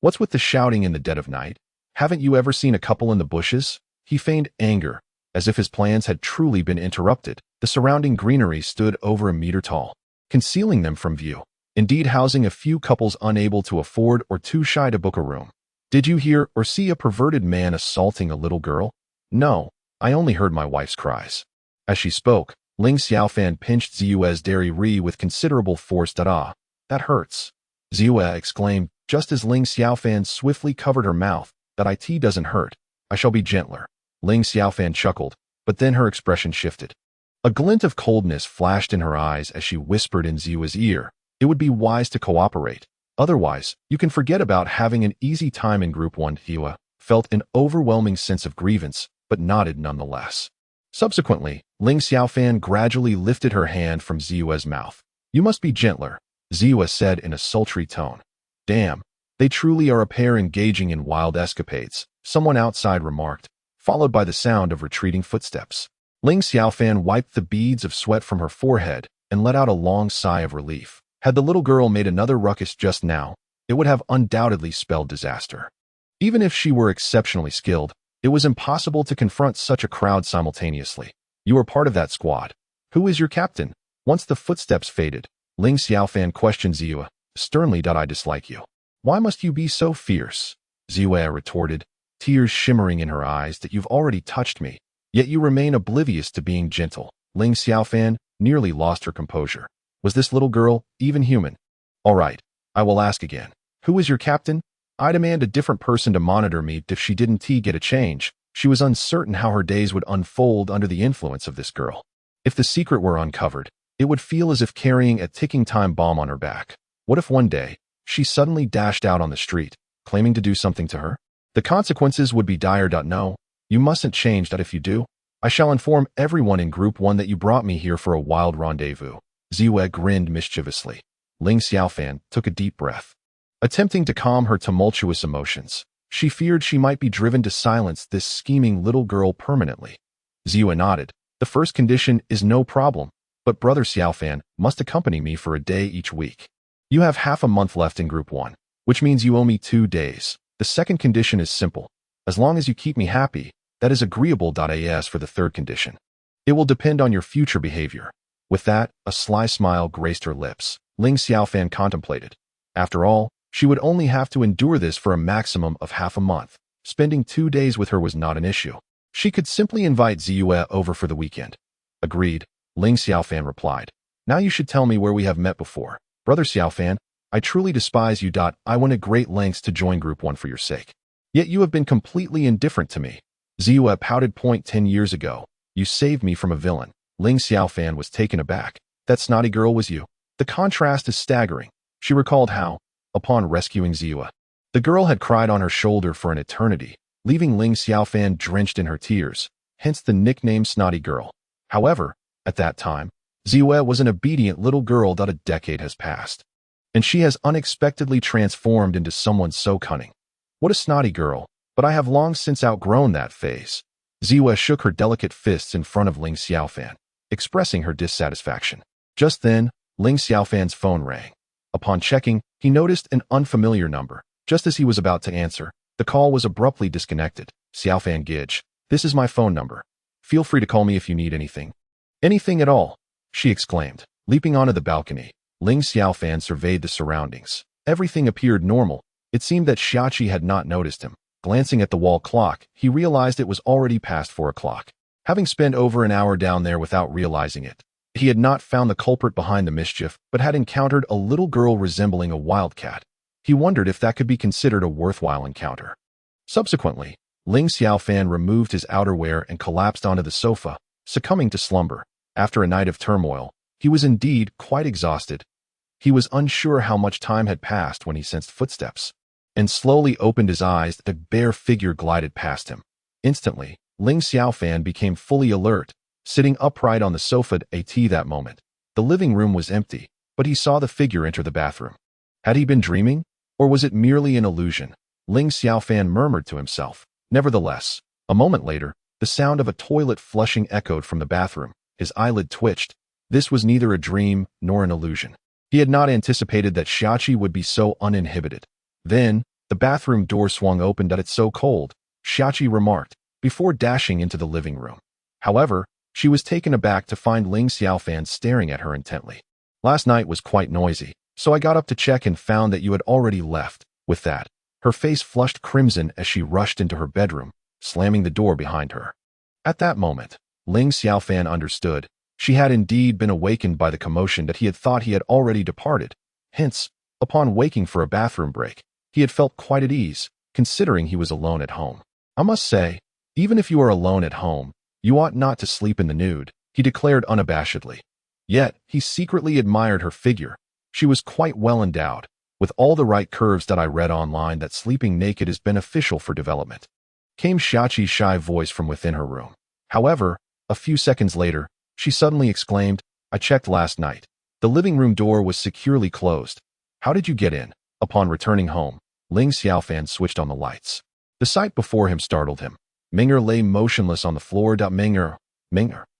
What's with the shouting in the dead of night? Haven't you ever seen a couple in the bushes? He feigned anger, as if his plans had truly been interrupted. The surrounding greenery stood over a meter tall, concealing them from view, indeed housing a few couples unable to afford or too shy to book a room. "Did you hear or see a perverted man assaulting a little girl?" "No, I only heard my wife's cries." As she spoke, Ling Xiaofan pinched Ziyue's dairy with considerable force. "Ah, that hurts," Ziyue exclaimed, just as Ling Xiaofan swiftly covered her mouth. "That it doesn't hurt. I shall be gentler." Ling Xiaofan chuckled, but then her expression shifted. A glint of coldness flashed in her eyes as she whispered in Ziyue's ear, "It would be wise to cooperate. Otherwise, you can forget about having an easy time in Group 1. Ziyue felt an overwhelming sense of grievance, but nodded nonetheless. Subsequently, Ling Xiaofan gradually lifted her hand from Ziyue's mouth. "You must be gentler," Ziyue said in a sultry tone. "Damn, they truly are a pair engaging in wild escapades," someone outside remarked, followed by the sound of retreating footsteps. Ling Xiaofan wiped the beads of sweat from her forehead and let out a long sigh of relief. Had the little girl made another ruckus just now, it would have undoubtedly spelled disaster. Even if she were exceptionally skilled, it was impossible to confront such a crowd simultaneously. You were part of that squad. Who is your captain? Once the footsteps faded, Ling Xiaofan questioned Ziyue. Sternly, I dislike you. Why must you be so fierce? Ziyue retorted, tears shimmering in her eyes, that you've already touched me, yet you remain oblivious to being gentle. Ling Xiaofan nearly lost her composure. Was this little girl even human? All right, I will ask again. Who is your captain? I demand a different person to monitor me if she didn't get a change. She was uncertain how her days would unfold under the influence of this girl. If the secret were uncovered, it would feel as if carrying a ticking time bomb on her back. What if one day, she suddenly dashed out on the street, claiming to do something to her? The consequences would be dire. No, you mustn't change. If you do, I shall inform everyone in Group 1 that you brought me here for a wild rendezvous. Ziyue grinned mischievously. Ling Xiaofan took a deep breath, attempting to calm her tumultuous emotions. She feared she might be driven to silence this scheming little girl permanently. Ziyue nodded. The first condition is no problem, but Brother Xiaofan must accompany me for a day each week. You have half a month left in Group 1, which means you owe me 2 days. The second condition is simple. As long as you keep me happy, that is agreeable. As for the third condition, it will depend on your future behavior. With that, a sly smile graced her lips. Ling Xiaofan contemplated. After all, she would only have to endure this for a maximum of half a month. Spending 2 days with her was not an issue. She could simply invite Ziyue over for the weekend. Agreed, Ling Xiaofan replied. Now you should tell me where we have met before. Brother Xiaofan, I truly despise you. I went at great lengths to join Group 1 for your sake. Yet you have been completely indifferent to me. Ziyue pouted. 10 years ago, you saved me from a villain. Ling Xiaofan was taken aback. That snotty girl was you. The contrast is staggering. She recalled how, upon rescuing Ziyue, the girl had cried on her shoulder for an eternity, leaving Ling Xiaofan drenched in her tears, hence the nickname Snotty Girl. However, at that time, Ziyue was an obedient little girl. A decade has passed, and she has unexpectedly transformed into someone so cunning. What a snotty girl, but I have long since outgrown that phase. Ziyue shook her delicate fists in front of Ling Xiaofan, expressing her dissatisfaction. Just then, Ling Xiaofan's phone rang. Upon checking, he noticed an unfamiliar number. Just as he was about to answer, the call was abruptly disconnected. Xiaofan Gidge, this is my phone number. Feel free to call me if you need anything. Anything at all, she exclaimed, leaping onto the balcony. Ling Xiaofan surveyed the surroundings. Everything appeared normal. It seemed that Xiaoqi had not noticed him. Glancing at the wall clock, he realized it was already past 4 o'clock. Having spent over an hour down there without realizing it, he had not found the culprit behind the mischief, but had encountered a little girl resembling a wildcat. He wondered if that could be considered a worthwhile encounter. Subsequently, Ling Xiaofan removed his outerwear and collapsed onto the sofa, succumbing to slumber. After a night of turmoil, he was indeed quite exhausted. He was unsure how much time had passed when he sensed footsteps, and slowly opened his eyes. The bare figure glided past him. Instantly, Ling Xiaofan became fully alert, sitting upright on the sofa at that moment. The living room was empty, but he saw the figure enter the bathroom. Had he been dreaming, or was it merely an illusion? Ling Xiaofan murmured to himself. Nevertheless, a moment later, the sound of a toilet flushing echoed from the bathroom. His eyelid twitched. This was neither a dream nor an illusion. He had not anticipated that Xiaoqi would be so uninhibited. Then, the bathroom door swung open. It's so cold, Xiaoqi remarked, before dashing into the living room. However, she was taken aback to find Ling Xiaofan staring at her intently. Last night was quite noisy, so I got up to check and found that you had already left. With that, her face flushed crimson as she rushed into her bedroom, slamming the door behind her. At that moment, Ling Xiaofan understood. She had indeed been awakened by the commotion that he had thought he had already departed. Hence, upon waking for a bathroom break, he had felt quite at ease, considering he was alone at home. I must say, even if you are alone at home, you ought not to sleep in the nude, he declared unabashedly. Yet, he secretly admired her figure. She was quite well endowed, with all the right curves. I read online that sleeping naked is beneficial for development. Came Xiaoqi's shy voice from within her room. However, a few seconds later, she suddenly exclaimed, I checked last night. The living room door was securely closed. How did you get in? Upon returning home, Ling Xiaofan switched on the lights. The sight before him startled him. Ming'er lay motionless on the floor. Ming'er,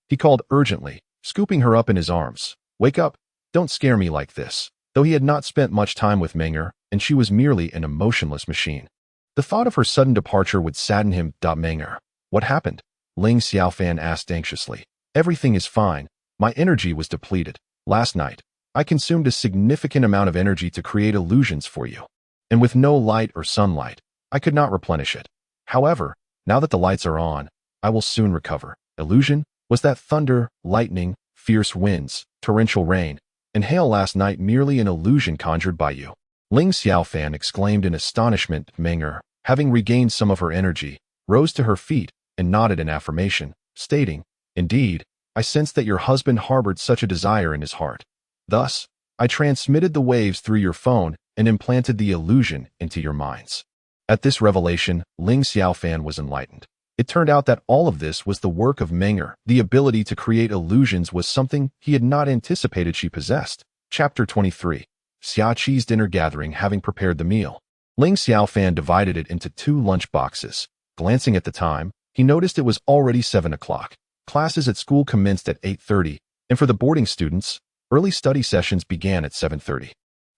he called urgently, scooping her up in his arms. Wake up, don't scare me like this. Though he had not spent much time with Ming'er, and she was merely an emotionless machine. The thought of her sudden departure would sadden him. Menger. What happened? Ling Xiaofan asked anxiously. Everything is fine. My energy was depleted. Last night, I consumed a significant amount of energy to create illusions for you. And with no light or sunlight, I could not replenish it. However, now that the lights are on, I will soon recover. Illusion? Was that thunder, lightning, fierce winds, torrential rain, and hail last night merely an illusion conjured by you? Ling Xiaofan exclaimed in astonishment. Menger, having regained some of her energy, rose to her feet and nodded in affirmation, stating, Indeed, I sensed that your husband harbored such a desire in his heart. Thus, I transmitted the waves through your phone and implanted the illusion into your minds. At this revelation, Ling Xiaofan was enlightened. It turned out that all of this was the work of Menger. The ability to create illusions was something he had not anticipated she possessed. Chapter 23. Xiaqi's dinner gathering. Having prepared the meal, Ling Xiaofan divided it into 2 lunch boxes. Glancing at the time, he noticed it was already 7 o'clock. Classes at school commenced at 8:30, and for the boarding students, early study sessions began at 7:30.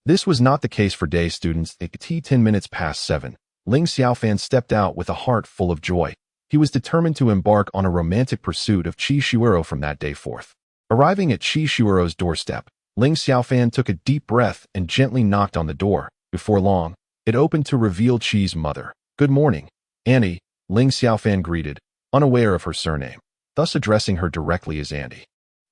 This was not the case for day students. At 10 minutes past 7, Ling Xiaofan stepped out with a heart full of joy. He was determined to embark on a romantic pursuit of Qi Shuero from that day forth. Arriving at Qi Shuero's doorstep, Ling Xiaofan took a deep breath and gently knocked on the door. Before long, it opened to reveal Qi's mother. Good morning, Annie, Ling Xiaofan greeted, unaware of her surname, thus addressing her directly as Annie.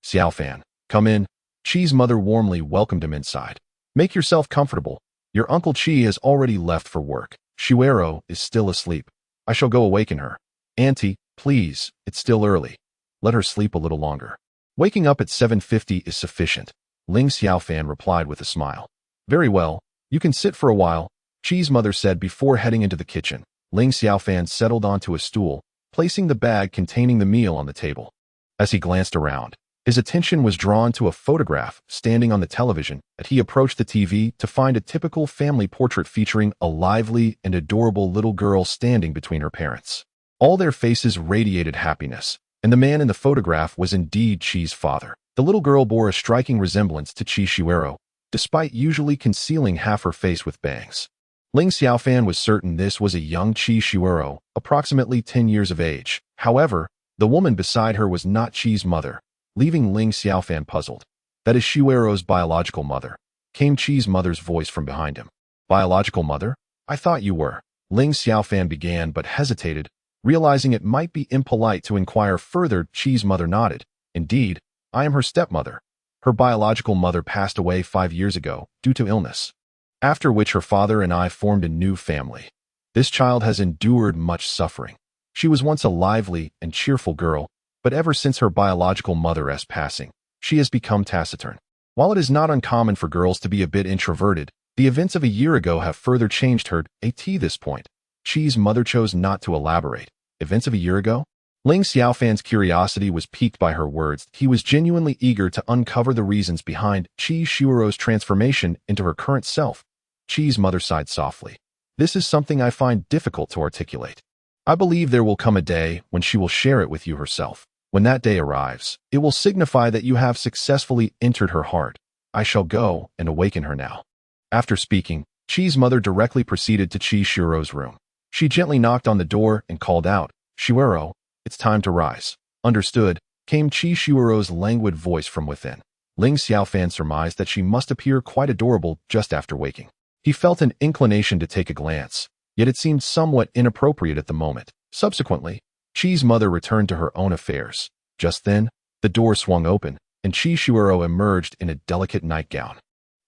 Xiaofan, come in. Qi's mother warmly welcomed him inside. Make yourself comfortable. Your Uncle Qi has already left for work. Shuero is still asleep. I shall go awaken her. Auntie, please, it's still early. Let her sleep a little longer. Waking up at 7:50 is sufficient, Ling Xiaofan replied with a smile. Very well, you can sit for a while, Qi's mother said before heading into the kitchen. Ling Xiaofan settled onto a stool, placing the bag containing the meal on the table. As he glanced around, his attention was drawn to a photograph standing on the television. As he approached the TV to find a typical family portrait featuring a lively and adorable little girl standing between her parents. All their faces radiated happiness, and the man in the photograph was indeed Qi's father. The little girl bore a striking resemblance to Qi Shuero, despite usually concealing half her face with bangs. Ling Xiaofan was certain this was a young Qi Shuero, approximately 10 years of age. However, the woman beside her was not Qi's mother, leaving Ling Xiaofan puzzled. That is Shuero's biological mother, came Qi's mother's voice from behind him. Biological mother? I thought you were. Ling Xiaofan began but hesitated, realizing it might be impolite to inquire further. Qi's mother nodded. Indeed, I am her stepmother. Her biological mother passed away 5 years ago due to illness, after which her father and I formed a new family. This child has endured much suffering. She was once a lively and cheerful girl, but ever since her biological mother's passing, she has become taciturn. While it is not uncommon for girls to be a bit introverted, the events of a year ago have further changed her. At this point, Qi's mother chose not to elaborate. Events of a year ago? Ling Xiaofan's curiosity was piqued by her words. He was genuinely eager to uncover the reasons behind Qi Shuero's transformation into her current self. Qi's mother sighed softly. This is something I find difficult to articulate. I believe there will come a day when she will share it with you herself. When that day arrives, it will signify that you have successfully entered her heart. I shall go and awaken her now. After speaking, Qi's mother directly proceeded to Qi Shuero's room. She gently knocked on the door and called out, Shuero, it's time to rise. Understood, came Qi Shuero's languid voice from within. Ling Xiaofan surmised that she must appear quite adorable just after waking. He felt an inclination to take a glance, yet it seemed somewhat inappropriate at the moment. Subsequently, Qi's mother returned to her own affairs. Just then, the door swung open, and Qi Shuero emerged in a delicate nightgown,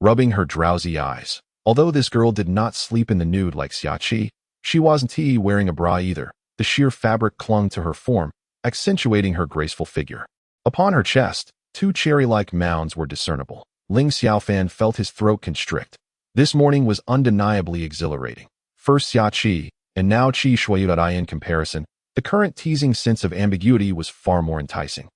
rubbing her drowsy eyes. Although this girl did not sleep in the nude like Xiaqi, she wasn't wearing a bra either. The sheer fabric clung to her form, accentuating her graceful figure. Upon her chest, 2 cherry-like mounds were discernible. Ling Xiaofan felt his throat constrict. This morning was undeniably exhilarating. First Xiaqi, and now Qi Shuai. In comparison, the current teasing sense of ambiguity was far more enticing,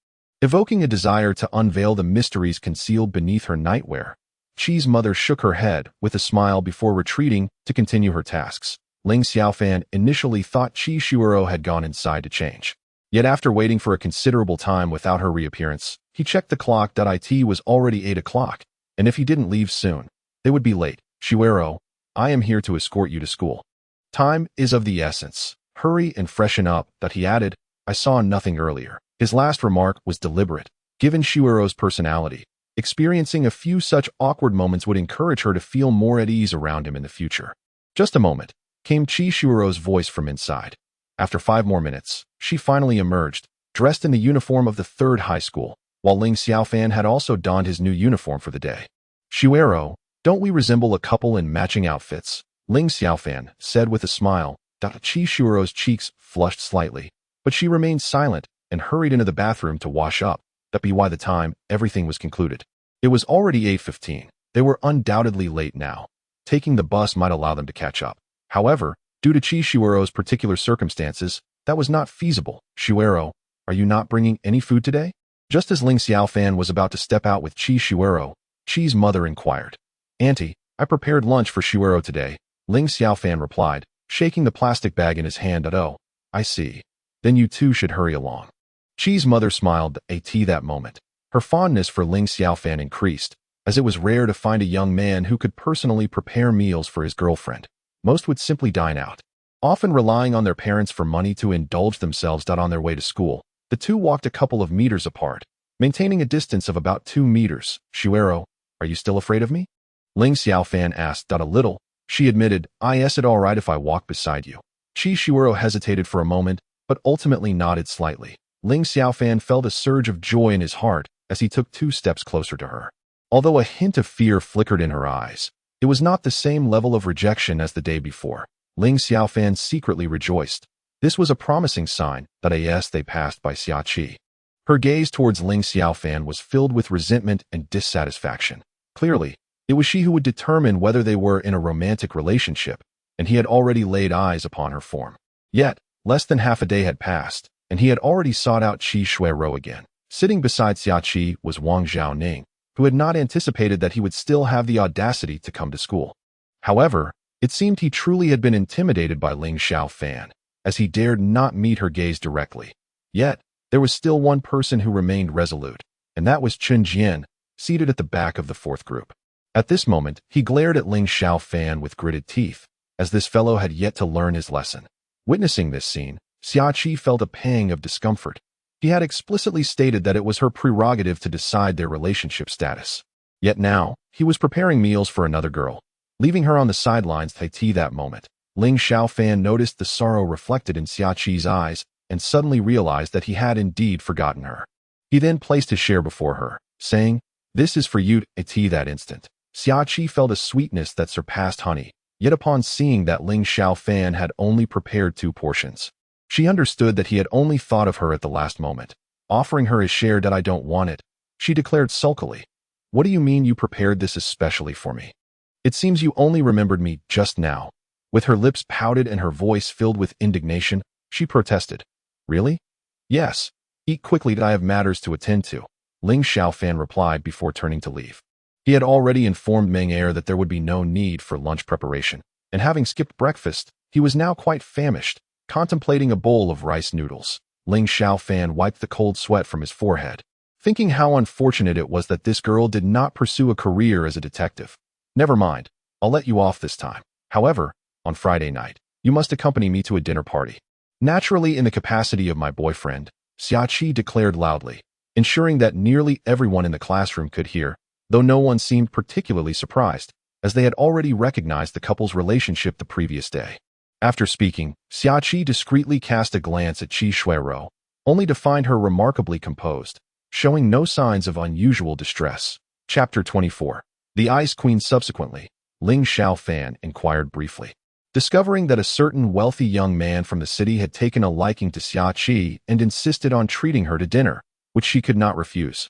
evoking a desire to unveil the mysteries concealed beneath her nightwear. Qi's mother shook her head with a smile before retreating to continue her tasks. Ling Xiaofan initially thought Qi Shuero had gone inside to change. Yet after waiting for a considerable time without her reappearance, he checked the clock. It was already 8 o'clock, and if he didn't leave soon, they would be late. Shuero, I am here to escort you to school. Time is of the essence. Hurry and freshen up, that he added. I saw nothing earlier. His last remark was deliberate, given Shuiro's personality. Experiencing a few such awkward moments would encourage her to feel more at ease around him in the future. Just a moment, came Shuiro's voice from inside. After 5 more minutes, she finally emerged, dressed in the uniform of the 3rd high school, while Ling Xiaofan had also donned his new uniform for the day. Shuiro, don't we resemble a couple in matching outfits? Ling Xiaofan said with a smile. Shuiro's cheeks flushed slightly, but she remained silent and hurried into the bathroom to wash up. That by the time everything was concluded. It was already 8:15. They were undoubtedly late now. Taking the bus might allow them to catch up. However, due to Shuiro's particular circumstances, that was not feasible. Shuiro, are you not bringing any food today? Just as Ling Xiaofan was about to step out with Shuiro, Chi's mother inquired. Auntie, I prepared lunch for Shuiro today, Ling Xiaofan replied, shaking the plastic bag in his hand. Oh, I see. Then you too should hurry along. Chi's mother smiled at that moment. Her fondness for Ling Xiaofan increased, as it was rare to find a young man who could personally prepare meals for his girlfriend. Most would simply dine out, often relying on their parents for money to indulge themselves. On their way to school, the two walked a couple of meters apart, maintaining a distance of about 2 meters. Shuiro, are you still afraid of me? Ling Xiaofan asked. A little, she admitted. Is it all right if I walk beside you? Shuiro hesitated for a moment, but ultimately nodded slightly. Ling Xiaofan felt a surge of joy in his heart as he took 2 steps closer to her. Although a hint of fear flickered in her eyes, it was not the same level of rejection as the day before. Ling Xiaofan secretly rejoiced. This was a promising sign that they passed by Xiaoqi. Her gaze towards Ling Xiaofan was filled with resentment and dissatisfaction. Clearly, it was she who would determine whether they were in a romantic relationship, and he had already laid eyes upon her form. Yet, less than half a day had passed, and he had already sought out Shuiro again. Sitting beside Xiaoqi was Wang Xiaoning, who had not anticipated that he would still have the audacity to come to school. However, it seemed he truly had been intimidated by Ling Xiaofan, as he dared not meet her gaze directly. Yet, there was still one person who remained resolute, and that was Chen Jian, seated at the back of the 4th group. At this moment, he glared at Ling Xiaofan with gritted teeth, as this fellow had yet to learn his lesson. Witnessing this scene, Xiaoqi felt a pang of discomfort. He had explicitly stated that it was her prerogative to decide their relationship status. Yet now, he was preparing meals for another girl, leaving her on the sidelines to that moment. Ling Xiaofan noticed the sorrow reflected in Xiaoqi's eyes and suddenly realized that he had indeed forgotten her. He then placed his share before her, saying, "This is for you." That instant, Xiaoqi felt a sweetness that surpassed honey. Yet upon seeing that Ling Xiaofan had only prepared 2 portions, she understood that he had only thought of her at the last moment. Offering her his share. I don't want it, she declared sulkily. What do you mean you prepared this especially for me? It seems you only remembered me just now. With her lips pouted and her voice filled with indignation, she protested. Really? Yes. Eat quickly, I have matters to attend to, Ling Xiaofan replied before turning to leave. He had already informed Meng Er that there would be no need for lunch preparation, and having skipped breakfast, he was now quite famished, contemplating a bowl of rice noodles. Ling Xiaofan wiped the cold sweat from his forehead, thinking how unfortunate it was that this girl did not pursue a career as a detective. Never mind, I'll let you off this time. However, on Friday night, you must accompany me to a dinner party. Naturally, in the capacity of my boyfriend, Xiaoqi declared loudly, ensuring that nearly everyone in the classroom could hear, though no one seemed particularly surprised, as they had already recognized the couple's relationship the previous day. After speaking, Xiaoqi discreetly cast a glance at Shuiro, only to find her remarkably composed, showing no signs of unusual distress. Chapter 24. The Ice Queen. Subsequently, Ling Xiaofan inquired briefly, discovering that a certain wealthy young man from the city had taken a liking to Xiaoqi and insisted on treating her to dinner, which she could not refuse.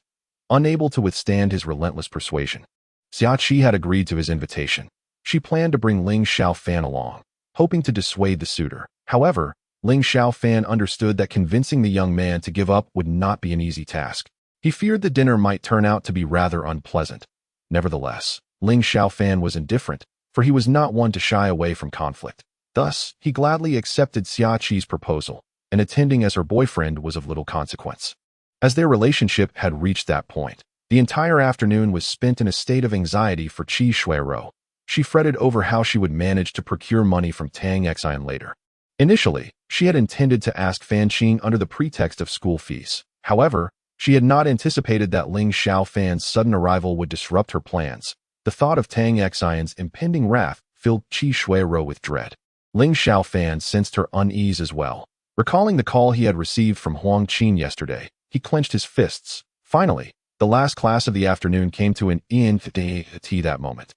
Unable to withstand his relentless persuasion, Xiaoqi had agreed to his invitation. She planned to bring Ling Xiaofan along, hoping to dissuade the suitor. However, Ling Xiaofan understood that convincing the young man to give up would not be an easy task. He feared the dinner might turn out to be rather unpleasant. Nevertheless, Ling Xiaofan was indifferent, for he was not one to shy away from conflict. Thus, he gladly accepted Xiaoqi's proposal, and attending as her boyfriend was of little consequence. As their relationship had reached that point, the entire afternoon was spent in a state of anxiety for Shuiro. she fretted over how she would manage to procure money from Tang Xian later. Initially, she had intended to ask Fan Qing under the pretext of school fees. However, she had not anticipated that Ling Xiaofan's sudden arrival would disrupt her plans. The thought of Tang Xian's impending wrath filled Qi Shuiro with dread. Ling Xiaofan sensed her unease as well. Recalling the call he had received from Huang Qin yesterday, he clenched his fists. Finally, the last class of the afternoon came to an end that moment.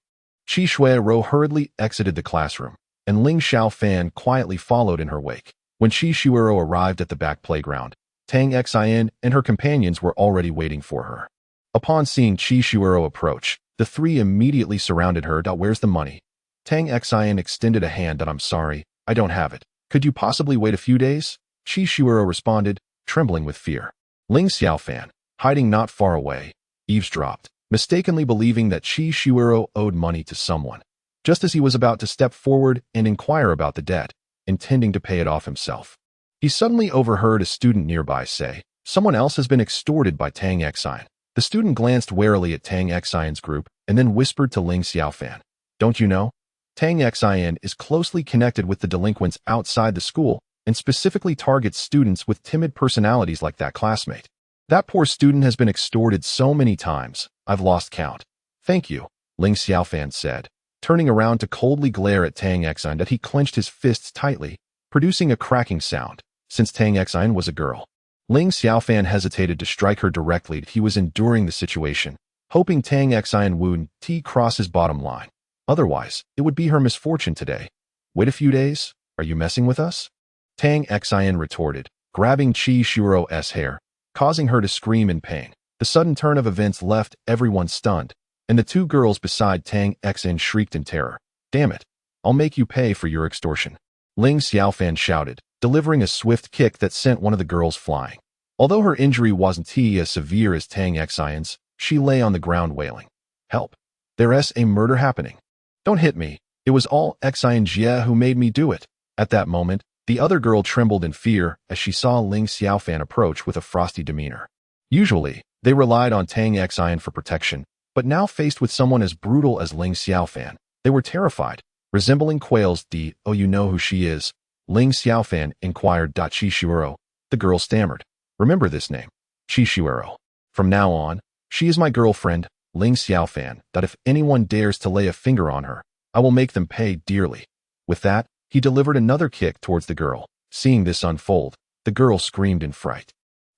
Qi Shuiro hurriedly exited the classroom, and Ling Xiaofan quietly followed in her wake. When Qi Shuiro arrived at the back playground, Tang Xian and her companions were already waiting for her. Upon seeing Qi Shuiro approach, the three immediately surrounded her. Where's the money? Tang Xian extended a hand. I'm sorry, I don't have it. Could you possibly wait a few days? Qi Shuiro responded, trembling with fear. Ling Xiaofan, hiding not far away, eavesdropped, mistakenly believing that Qi Shuiro owed money to someone. Just as he was about to step forward and inquire about the debt, intending to pay it off himself, he suddenly overheard a student nearby say, someone else has been extorted by Tang Xian. The student glanced warily at Tang Xian's group and then whispered to Ling Xiaofan, don't you know? Tang Xian is closely connected with the delinquents outside the school and specifically targets students with timid personalities like that classmate. That poor student has been extorted so many times, I've lost count. Thank you, Ling Xiaofan said, turning around to coldly glare at Tang Xian. That he clenched his fists tightly, producing a cracking sound. Since Tang Xian was a girl, Ling Xiaofan hesitated to strike her directly. He was enduring the situation, hoping Tang Xian wouldn't cross his bottom line. Otherwise, it would be her misfortune today. Wait a few days? Are you messing with us? Tang Xian retorted, grabbing Qi Shuiro's hair, causing her to scream in pain. The sudden turn of events left everyone stunned, and the two girls beside Tang Xian shrieked in terror. Damn it! I'll make you pay for your extortion. Ling Xiaofan shouted, delivering a swift kick that sent one of the girls flying. Although her injury wasn't as severe as Tang Xian's, she lay on the ground wailing. Help! There's a murder happening. Don't hit me. It was all Xian Jie who made me do it. At that moment, the other girl trembled in fear as she saw Ling Xiaofan approach with a frosty demeanor. Usually, they relied on Tang Xian for protection, but now faced with someone as brutal as Ling Xiaofan, they were terrified. Resembling quails. Oh, you know who she is? Ling Xiaofan inquired. Qi Shuiro. The girl stammered. Remember this name. Qi Shuiro. From now on, she is my girlfriend, Ling Xiaofan. If anyone dares to lay a finger on her, I will make them pay dearly. With that, he delivered another kick towards the girl. Seeing this unfold, the girl screamed in fright.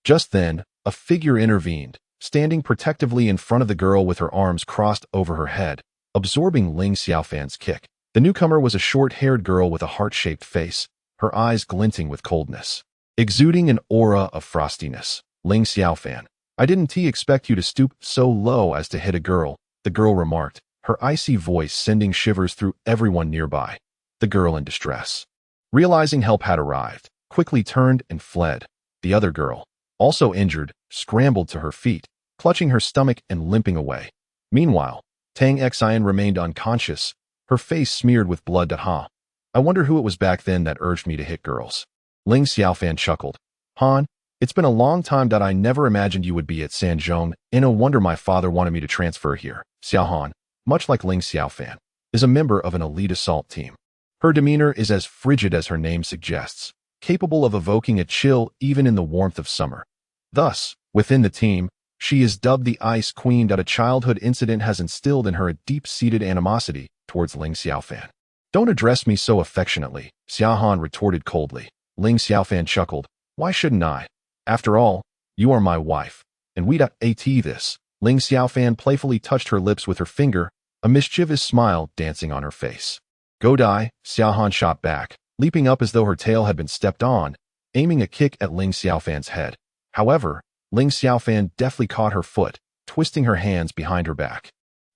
Just then, a figure intervened, standing protectively in front of the girl with her arms crossed over her head, absorbing Ling Xiaofan's kick. The newcomer was a short-haired girl with a heart-shaped face, her eyes glinting with coldness, exuding an aura of frostiness. Ling Xiaofan, I didn't expect you to stoop so low as to hit a girl, the girl remarked, her icy voice sending shivers through everyone nearby. The girl in distress, realizing help had arrived, quickly turned and fled. The other girl, also injured, scrambled to her feet, clutching her stomach and limping away. Meanwhile, Tang Xian remained unconscious, her face smeared with blood. I wonder who it was back then that urged me to hit girls. Ling Xiaofan chuckled. Han, it's been a long time. I never imagined you would be at Sanzhong, and no wonder my father wanted me to transfer here. Xiaohan, much like Ling Xiaofan, is a member of an elite assault team. Her demeanor is as frigid as her name suggests, capable of evoking a chill even in the warmth of summer. Thus, within the team, she is dubbed the Ice Queen. A childhood incident has instilled in her a deep-seated animosity towards Ling Xiaofan. Don't address me so affectionately, Xiaohan retorted coldly. Ling Xiaofan chuckled. Why shouldn't I? After all, you are my wife, and we'd at this. Ling Xiaofan playfully touched her lips with her finger, a mischievous smile dancing on her face. Go die, Xiaohan shot back, leaping up as though her tail had been stepped on, aiming a kick at Ling Xiaofan's head. However, Ling Xiaofan deftly caught her foot, twisting her hands behind her back.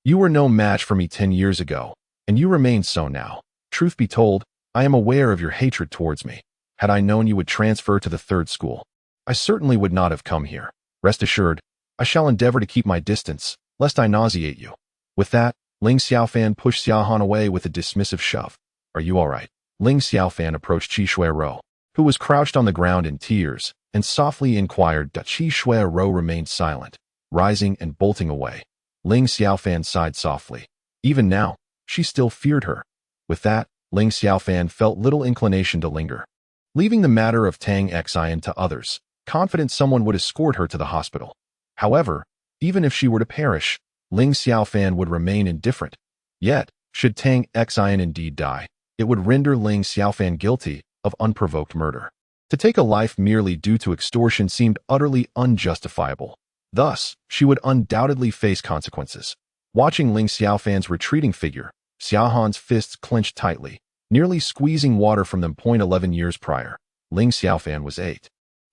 You were no match for me 10 years ago, and you remain so now. Truth be told, I am aware of your hatred towards me. Had I known you would transfer to the third school, I certainly would not have come here. Rest assured, I shall endeavor to keep my distance, lest I nauseate you. With that, Ling Xiaofan pushed Xiaohan away with a dismissive shove. Are you all right? Ling Xiaofan approached Qi Shuiro, who was crouched on the ground in tears, and softly inquired. Qi Shuiro remained silent, rising and bolting away. Ling Xiaofan sighed softly. Even now, she still feared her. With that, Ling Xiaofan felt little inclination to linger. Leaving the matter of Tang Xian to others, confident someone would escort her to the hospital. However, even if she were to perish, Ling Xiaofan would remain indifferent. Yet, should Tang Xian indeed die, it would render Ling Xiaofan guilty of unprovoked murder. To take a life merely due to extortion seemed utterly unjustifiable. Thus, she would undoubtedly face consequences. Watching Ling Xiaofan's retreating figure, Xiaohan's fists clenched tightly, nearly squeezing water from them. 11 years prior, Ling Xiaofan was 8.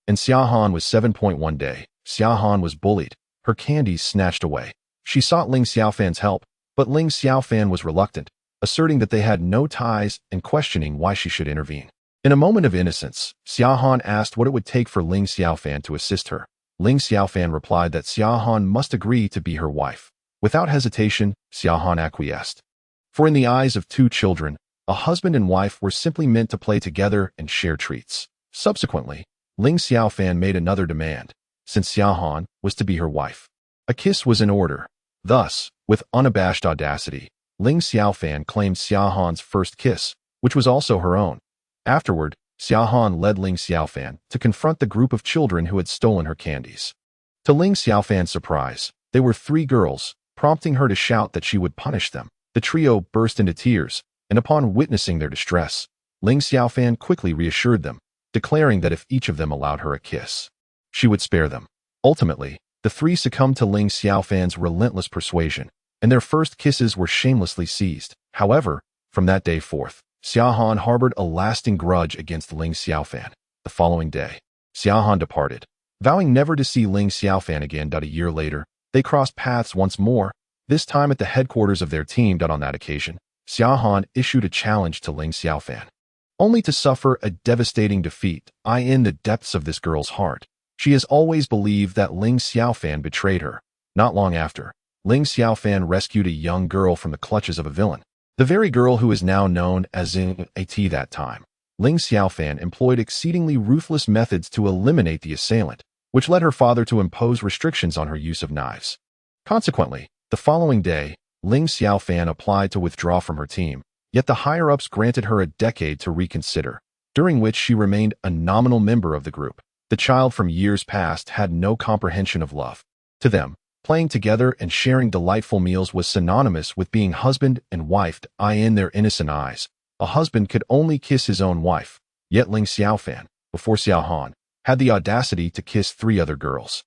And Xiaohan was 7.1 day. Xiaohan was bullied, her candies snatched away. She sought Ling Xiaofan's help, but Ling Xiaofan was reluctant, asserting that they had no ties and questioning why she should intervene. In a moment of innocence, Xiaohan asked what it would take for Ling Xiaofan to assist her. Ling Xiaofan replied that Xiaohan must agree to be her wife. Without hesitation, Xiaohan acquiesced. For in the eyes of two children, a husband and wife were simply meant to play together and share treats. Subsequently, Ling Xiaofan made another demand, since Xiaohan was to be her wife. A kiss was in order. Thus, with unabashed audacity, Ling Xiaofan claimed Xiaohan's first kiss, which was also her own. Afterward, Xiaohan led Ling Xiaofan to confront the group of children who had stolen her candies. To Ling Xiaofan's surprise, they were 3 girls, prompting her to shout that she would punish them. The trio burst into tears, and upon witnessing their distress, Ling Xiaofan quickly reassured them, declaring that if each of them allowed her a kiss, she would spare them. Ultimately, the 3 succumbed to Ling Xiaofan's relentless persuasion, and their first kisses were shamelessly seized. However, from that day forth, Xiaohan harbored a lasting grudge against Ling Xiaofan. The following day, Xiaohan departed, vowing never to see Ling Xiaofan again. A year later, they crossed paths once more, this time at the headquarters of their team. On that occasion, Xiaohan issued a challenge to Ling Xiaofan, only to suffer a devastating defeat. In the depths of this girl's heart, she has always believed that Ling Xiaofan betrayed her. Not long after, Ling Xiaofan rescued a young girl from the clutches of a villain. The very girl who is now known as Ling. At that time, Ling Xiaofan employed exceedingly ruthless methods to eliminate the assailant, which led her father to impose restrictions on her use of knives. Consequently, the following day, Ling Xiaofan applied to withdraw from her team, yet the higher-ups granted her a decade to reconsider, during which she remained a nominal member of the group. The child from years past had no comprehension of love. To them, playing together and sharing delightful meals was synonymous with being husband and wife. In their innocent eyes, a husband could only kiss his own wife. Yet Ling Xiaofan, before Xiaohan, had the audacity to kiss 3 other girls.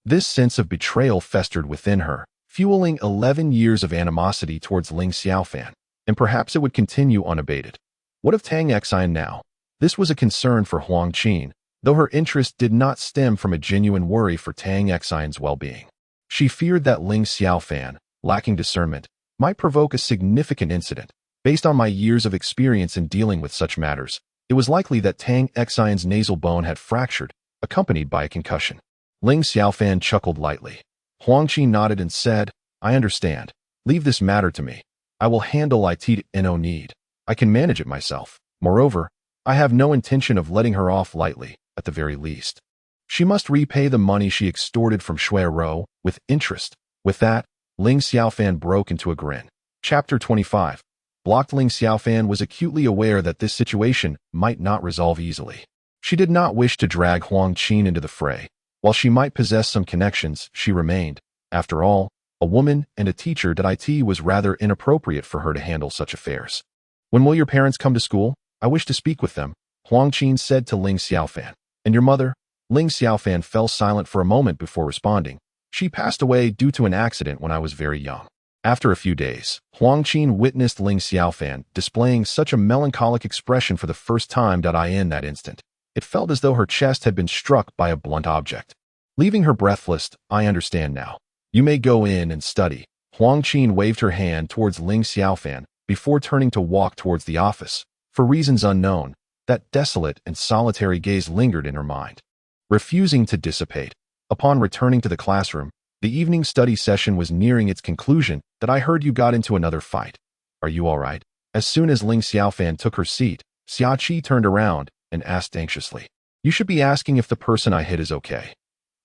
This sense of betrayal festered within her, fueling 11 years of animosity towards Ling Xiaofan, and perhaps it would continue unabated. What of Tang Xian now? This was a concern for Huang Qin, though her interest did not stem from a genuine worry for Tang Xian's well-being. She feared that Ling Xiaofan, lacking discernment, might provoke a significant incident. Based on my years of experience in dealing with such matters, it was likely that Tang Xian's nasal bone had fractured, accompanied by a concussion. Ling Xiaofan chuckled lightly. Huang Qi nodded and said, "I understand. Leave this matter to me. I will handle it. No need. I can manage it myself. Moreover, I have no intention of letting her off lightly, at the very least. She must repay the money she extorted from Shui Rou, with interest." With that, Ling Xiaofan broke into a grin. Chapter 25. Blocked. Ling Xiaofan was acutely aware that this situation might not resolve easily. She did not wish to drag Huang Qin into the fray. While she might possess some connections, she remained, after all, a woman and a teacher. It was rather inappropriate for her to handle such affairs. "When will your parents come to school? I wish to speak with them," Huang Qin said to Ling Xiaofan. "And your mother?" Ling Xiaofan fell silent for a moment before responding. "She passed away due to an accident when I was very young." After a few days, Huang Qin witnessed Ling Xiaofan displaying such a melancholic expression for the first time. In that instant, it felt as though her chest had been struck by a blunt object. Leaving her breathless, "I understand now. You may go in and study." Huang Qin waved her hand towards Ling Xiaofan before turning to walk towards the office. For reasons unknown, that desolate and solitary gaze lingered in her mind, refusing to dissipate. Upon returning to the classroom, the evening study session was nearing its conclusion. "I heard you got into another fight. Are you all right?" As soon as Ling Xiaofan took her seat, Xia Qi turned around and asked anxiously, "You should be asking if the person I hit is okay.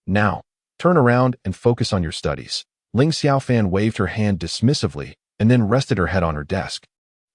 Now, turn around and focus on your studies." Ling Xiaofan waved her hand dismissively, and then rested her head on her desk.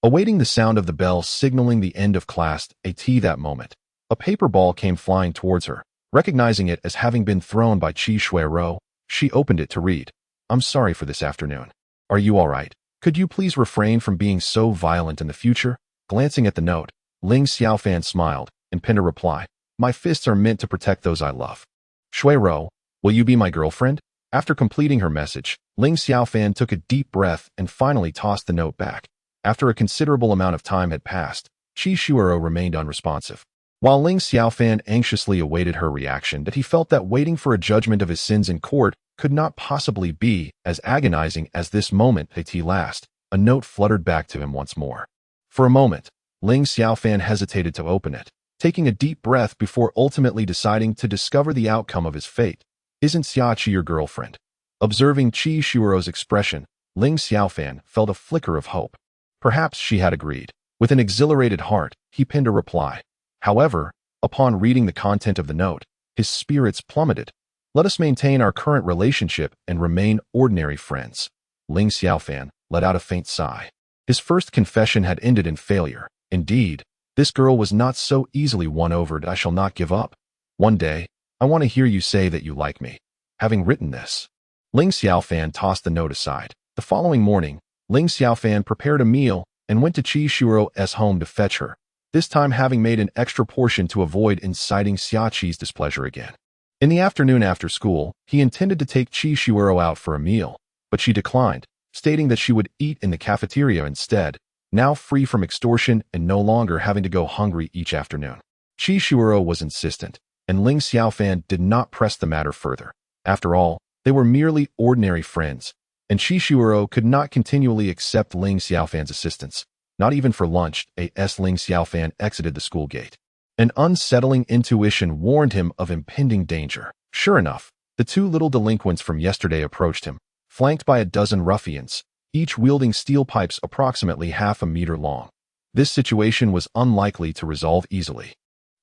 Awaiting the sound of the bell signaling the end of class AT that moment, a paper ball came flying towards her. Recognizing it as having been thrown by Qi Shuiro, she opened it to read. I'm sorry for this afternoon. Are you all right? Could you please refrain from being so violent in the future? Glancing at the note, Ling Xiaofan smiled and penned a reply. My fists are meant to protect those I love. Shuiro, will you be my girlfriend? After completing her message, Ling Xiaofan took a deep breath and finally tossed the note back. After a considerable amount of time had passed, Qi Shuiro remained unresponsive. While Ling Xiaofan anxiously awaited her reaction, that he felt that waiting for a judgment of his sins in court could not possibly be as agonizing as this moment at last. A note fluttered back to him once more. For a moment, Ling Xiaofan hesitated to open it, taking a deep breath before ultimately deciding to discover the outcome of his fate. Isn't Xiaoqi your girlfriend? Observing Qi Shuiro's expression, Ling Xiaofan felt a flicker of hope. Perhaps she had agreed. With an exhilarated heart, he penned a reply. However, upon reading the content of the note, his spirits plummeted. Let us maintain our current relationship and remain ordinary friends. Ling Xiaofan let out a faint sigh. His first confession had ended in failure. Indeed, this girl was not so easily won over. I shall not give up. One day, I want to hear you say that you like me. Having written this, Ling Xiaofan tossed the note aside. The following morning, Ling Xiaofan prepared a meal and went to Qi Shuiro's home to fetch her, this time having made an extra portion to avoid inciting Xiaoqi's displeasure again. In the afternoon after school, he intended to take Qi Shuiro out for a meal, but she declined, stating that she would eat in the cafeteria instead, now free from extortion and no longer having to go hungry each afternoon. Qi Shuiro was insistent, and Ling Xiaofan did not press the matter further. After all, they were merely ordinary friends, and Qi Shuiro could not continually accept Ling Xiaofan's assistance. Not even for lunch, as Ling Xiaofan exited the school gate. An unsettling intuition warned him of impending danger. Sure enough, the two little delinquents from yesterday approached him, flanked by a dozen ruffians, each wielding steel pipes approximately half a meter long. This situation was unlikely to resolve easily.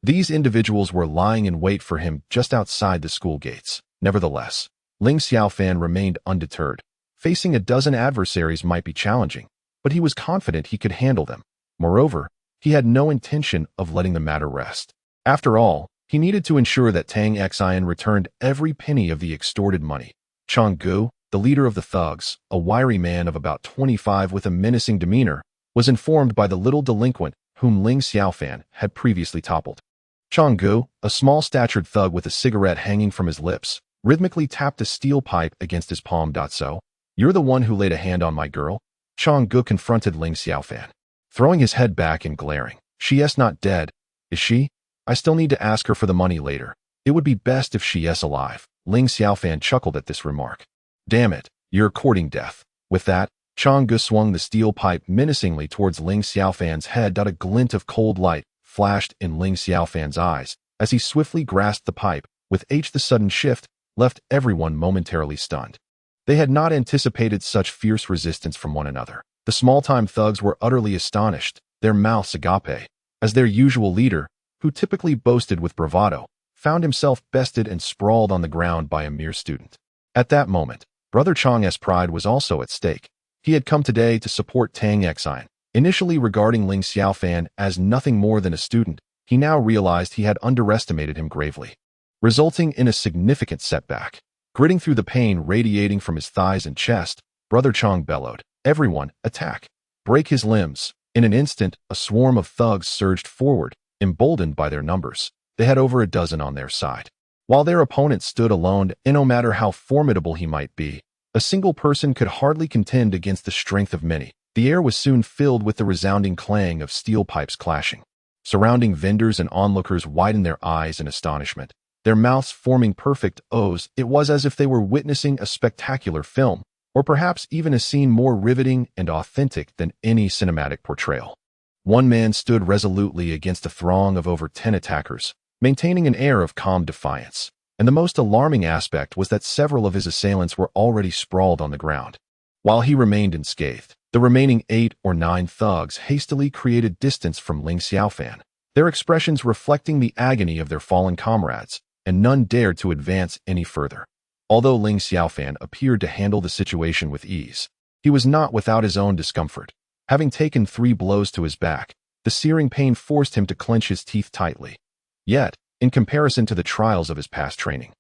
These individuals were lying in wait for him just outside the school gates. Nevertheless, Ling Xiaofan remained undeterred. Facing a dozen adversaries might be challenging, but he was confident he could handle them. Moreover, he had no intention of letting the matter rest. After all, he needed to ensure that Tang Xian returned every penny of the extorted money. Chang Gu, the leader of the thugs, a wiry man of about 25 with a menacing demeanor, was informed by the little delinquent whom Ling Xiaofan had previously toppled. Chang Gu, a small-statured thug with a cigarette hanging from his lips, rhythmically tapped a steel pipe against his palm. So, you're the one who laid a hand on my girl? Chang Gu confronted Ling Xiaofan, throwing his head back and glaring. She's not dead, is she? I still need to ask her for the money later. It would be best if she's alive. Ling Xiaofan chuckled at this remark. Damn it, you're courting death. With that, Chang Gu swung the steel pipe menacingly towards Ling Xiaofan's head. A glint of cold light flashed in Ling Xiaofan's eyes as he swiftly grasped the pipe. With the sudden shift left everyone momentarily stunned. They had not anticipated such fierce resistance from one another. The small-time thugs were utterly astonished, their mouths agape, as their usual leader, who typically boasted with bravado, found himself bested and sprawled on the ground by a mere student. At that moment, Brother Chang's pride was also at stake. He had come today to support Tang Xian. Initially regarding Ling Xiaofan as nothing more than a student, he now realized he had underestimated him gravely, resulting in a significant setback. Gritting through the pain radiating from his thighs and chest, Brother Chang bellowed, "Everyone, attack! Break his limbs!" In an instant, a swarm of thugs surged forward, emboldened by their numbers. They had over a dozen on their side. While their opponent stood alone, and no matter how formidable he might be, a single person could hardly contend against the strength of many. The air was soon filled with the resounding clang of steel pipes clashing. Surrounding vendors and onlookers widened their eyes in astonishment, their mouths forming perfect O's. It was as if they were witnessing a spectacular film, or perhaps even a scene more riveting and authentic than any cinematic portrayal. One man stood resolutely against a throng of over 10 attackers, maintaining an air of calm defiance, and the most alarming aspect was that several of his assailants were already sprawled on the ground. While he remained unscathed, the remaining 8 or 9 thugs hastily created distance from Ling Xiaofan, their expressions reflecting the agony of their fallen comrades, and none dared to advance any further. Although Ling Xiaofan appeared to handle the situation with ease, He was not without his own discomfort. Having taken 3 blows to his back, the searing pain forced him to clench his teeth tightly. Yet, in comparison to the trials of his past training,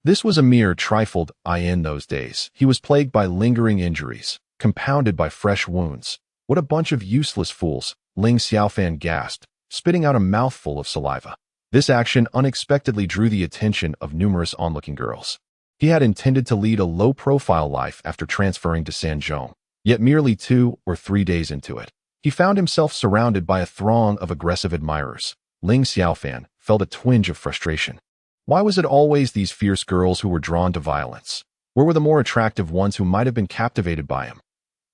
this was a mere trifle. In those days, he was plagued by lingering injuries, compounded by fresh wounds. What a bunch of useless fools, Ling Xiaofan gasped, spitting out a mouthful of saliva. This action unexpectedly drew the attention of numerous onlooking girls. He had intended to lead a low-profile life after transferring to Sanzhong, yet merely 2 or 3 days into it, he found himself surrounded by a throng of aggressive admirers. Ling Xiaofan felt a twinge of frustration. Why was it always these fierce girls who were drawn to violence? Where were the more attractive ones who might have been captivated by him?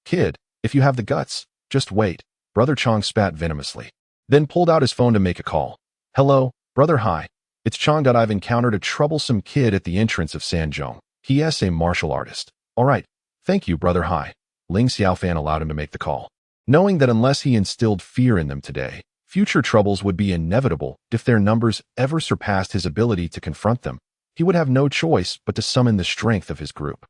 Kid, if you have the guts, just wait, Brother Chong spat venomously, then pulled out his phone to make a call. Hello, Brother Hai. It's Chong. I've encountered a troublesome kid at the entrance of Sanzhong. He's a martial artist. All right, thank you, Brother Hai. Ling Xiaofan allowed him to make the call, knowing that unless he instilled fear in them today, future troubles would be inevitable. If their numbers ever surpassed his ability to confront them, he would have no choice but to summon the strength of his group.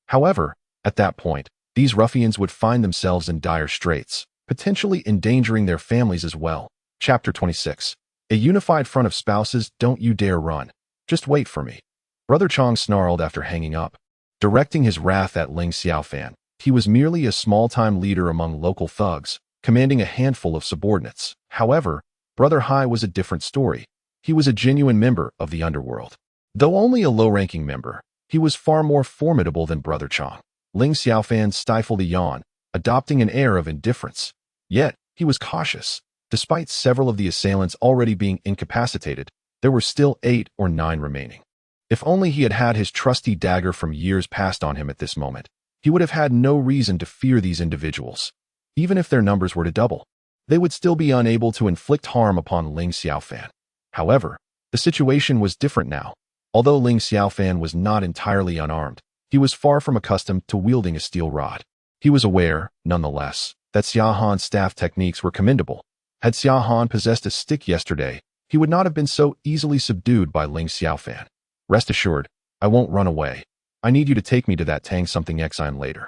However, at that point, these ruffians would find themselves in dire straits, potentially endangering their families as well. Chapter 26. A unified front of spouses. Don't you dare run. Just wait for me. Brother Chong snarled after hanging up, directing his wrath at Ling Xiaofan. He was merely a small-time leader among local thugs, commanding a handful of subordinates. However, Brother Hai was a different story. He was a genuine member of the underworld. Though only a low-ranking member, he was far more formidable than Brother Chong. Ling Xiaofan stifled a yawn, adopting an air of indifference. Yet, he was cautious. Despite several of the assailants already being incapacitated, there were still 8 or 9 remaining. If only he had had his trusty dagger from years past on him at this moment, he would have had no reason to fear these individuals. Even if their numbers were to double, they would still be unable to inflict harm upon Ling Xiaofan. However, the situation was different now. Although Ling Xiaofan was not entirely unarmed, he was far from accustomed to wielding a steel rod. He was aware, nonetheless, that Xia Han's staff techniques were commendable. Had Xia Han possessed a stick yesterday, he would not have been so easily subdued by Ling Xiaofan. Rest assured, I won't run away. I need you to take me to that Tang something Exine later.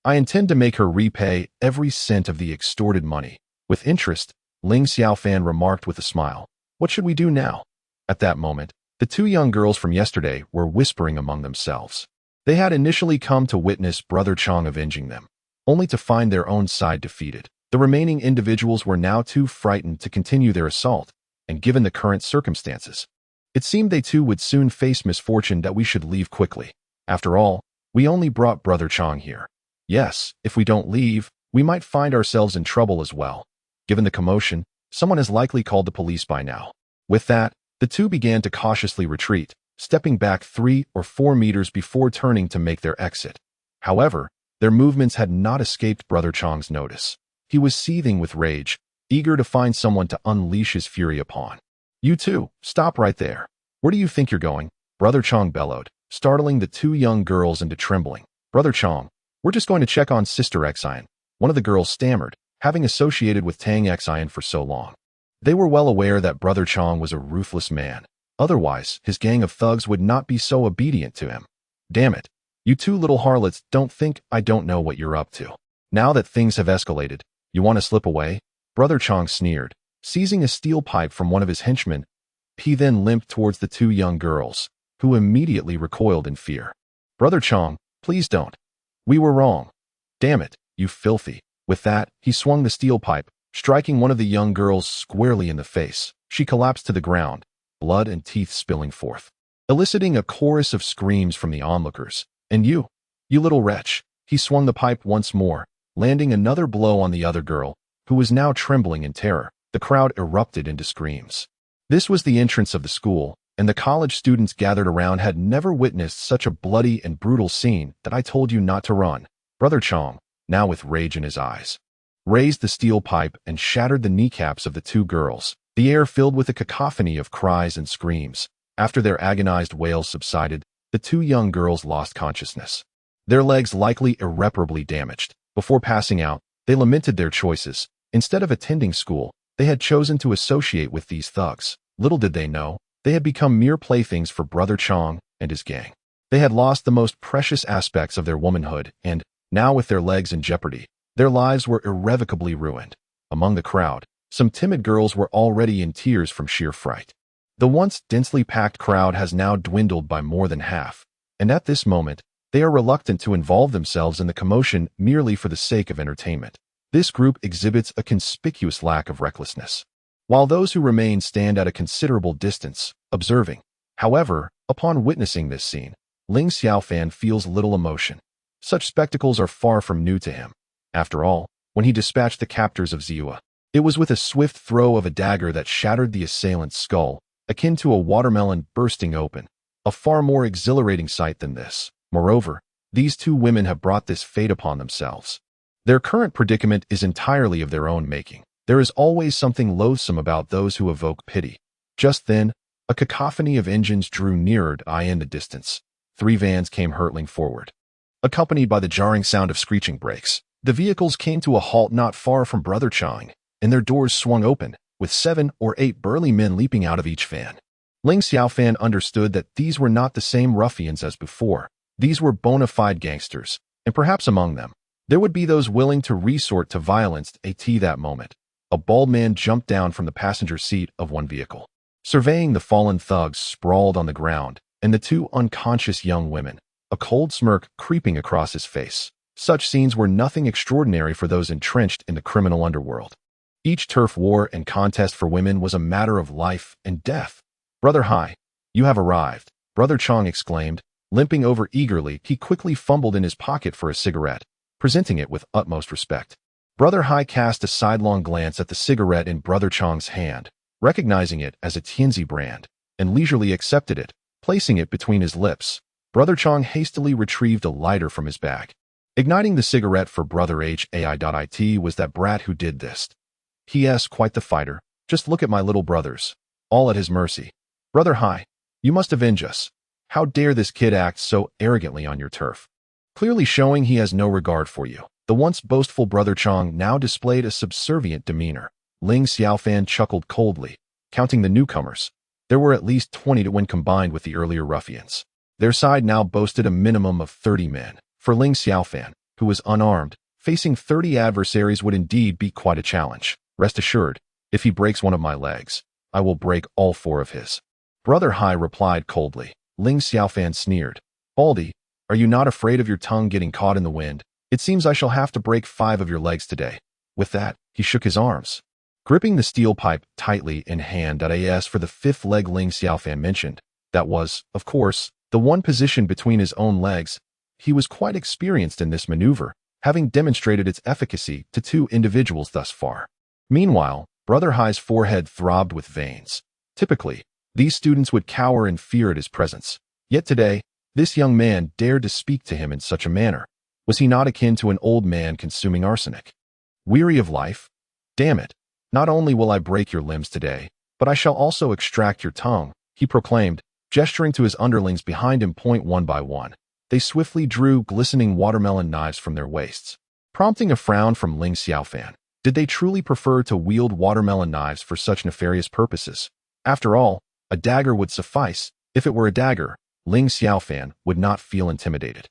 I intend to make her repay every cent of the extorted money. With interest, Ling Xiaofan remarked with a smile. What should we do now? At that moment, the 2 young girls from yesterday were whispering among themselves. They had initially come to witness Brother Chong avenging them, only to find their own side defeated. The remaining individuals were now too frightened to continue their assault, and given the current circumstances, it seemed they too would soon face misfortune. That we should leave quickly. After all, we only brought Brother Chong here. Yes, if we don't leave, we might find ourselves in trouble as well. Given the commotion, someone has likely called the police by now. With that, the 2 began to cautiously retreat, stepping back 3 or 4 meters before turning to make their exit. However, their movements had not escaped Brother Chong's notice. He was seething with rage, eager to find someone to unleash his fury upon. You 2, stop right there. Where do you think you're going? Brother Chong bellowed, startling the 2 young girls into trembling. Brother Chong, we're just going to check on Sister Exine, one of the girls stammered, having associated with Tang Exine for so long. They were well aware that Brother Chong was a ruthless man. Otherwise, his gang of thugs would not be so obedient to him. Damn it. You 2 little harlots don't think I don't know what you're up to. Now that things have escalated, you want to slip away? Brother Chong sneered, seizing a steel pipe from one of his henchmen. He then limped towards the 2 young girls, who immediately recoiled in fear. Brother Chong, please don't. We were wrong. Damn it, you filthy. With that, he swung the steel pipe, striking one of the young girls squarely in the face. She collapsed to the ground, blood and teeth spilling forth, eliciting a chorus of screams from the onlookers. And you little wretch. He swung the pipe once more, landing another blow on the other girl, who was now trembling in terror. The crowd erupted into screams. This was the entrance of the school, and the college students gathered around had never witnessed such a bloody and brutal scene. That I told you not to run. Brother Chong, now with rage in his eyes, raised the steel pipe and shattered the kneecaps of the 2 girls. The air filled with a cacophony of cries and screams. After their agonized wails subsided, the 2 young girls lost consciousness, their legs likely irreparably damaged. Before passing out, they lamented their choices. Instead of attending school, they had chosen to associate with these thugs. Little did they know, they had become mere playthings for Brother Chong and his gang. They had lost the most precious aspects of their womanhood and, Now with their legs in jeopardy, their lives were irrevocably ruined. Among the crowd, some timid girls were already in tears from sheer fright. The once densely packed crowd has now dwindled by more than half, and at this moment, they are reluctant to involve themselves in the commotion merely for the sake of entertainment. This group exhibits a conspicuous lack of recklessness, while those who remain stand at a considerable distance, observing. However, upon witnessing this scene, Ling Xiaofan feels little emotion. Such spectacles are far from new to him. After all, when he dispatched the captors of Ziyue, it was with a swift throw of a dagger that shattered the assailant's skull, akin to a watermelon bursting open. A far more exhilarating sight than this. Moreover, these two women have brought this fate upon themselves. Their current predicament is entirely of their own making. There is always something loathsome about those who evoke pity. Just then, a cacophony of engines drew nearer in the distance. 3 vans came hurtling forward. Accompanied by the jarring sound of screeching brakes, the vehicles came to a halt not far from Brother Chang, and their doors swung open, with 7 or 8 burly men leaping out of each van. Ling Xiaofan understood that these were not the same ruffians as before. These were bona fide gangsters, and perhaps among them, there would be those willing to resort to violence at that moment. A bald man jumped down from the passenger seat of one vehicle. Surveying the fallen thugs sprawled on the ground, and the 2 unconscious young women, a cold smirk creeping across his face. Such scenes were nothing extraordinary for those entrenched in the criminal underworld. Each turf war and contest for women was a matter of life and death. "Brother Hai, you have arrived," Brother Chang exclaimed. Limping over eagerly, he quickly fumbled in his pocket for a cigarette, presenting it with utmost respect. Brother Hai cast a sidelong glance at the cigarette in Brother Chang's hand, recognizing it as a Tianzi brand, and leisurely accepted it, placing it between his lips. Brother Chang hastily retrieved a lighter from his bag. Igniting the cigarette for Brother Hai. Was that brat who did this. He.S. quite the fighter. Just look at my little brothers. All at his mercy. Brother Hai, you must avenge us. How dare this kid act so arrogantly on your turf? Clearly showing he has no regard for you. The once boastful Brother Chang now displayed a subservient demeanor. Ling Xiaofan chuckled coldly, counting the newcomers. There were at least 20 when combined with the earlier ruffians. Their side now boasted a minimum of 30 men. For Ling Xiaofan, who was unarmed, facing 30 adversaries would indeed be quite a challenge. Rest assured, if he breaks one of my legs, I will break all 4 of his. Brother Hai replied coldly. Ling Xiaofan sneered. Baldy, are you not afraid of your tongue getting caught in the wind? It seems I shall have to break 5 of your legs today. With that, he shook his arms. Gripping the steel pipe tightly in hand as for the 5th leg Ling Xiaofan mentioned, that was, of course, the one position between his own legs. He was quite experienced in this maneuver, having demonstrated its efficacy to 2 individuals thus far. Meanwhile, Brother Hai's forehead throbbed with veins. Typically, these students would cower in fear at his presence. Yet today, this young man dared to speak to him in such a manner. Was he not akin to an old man consuming arsenic? Weary of life? Damn it! Not only will I break your limbs today, but I shall also extract your tongue, he proclaimed, gesturing to his underlings behind him. One by one, they swiftly drew glistening watermelon knives from their waists, prompting a frown from Ling Xiaofan. Did they truly prefer to wield watermelon knives for such nefarious purposes? After all, a dagger would suffice. If it were a dagger, Ling Xiaofan would not feel intimidated.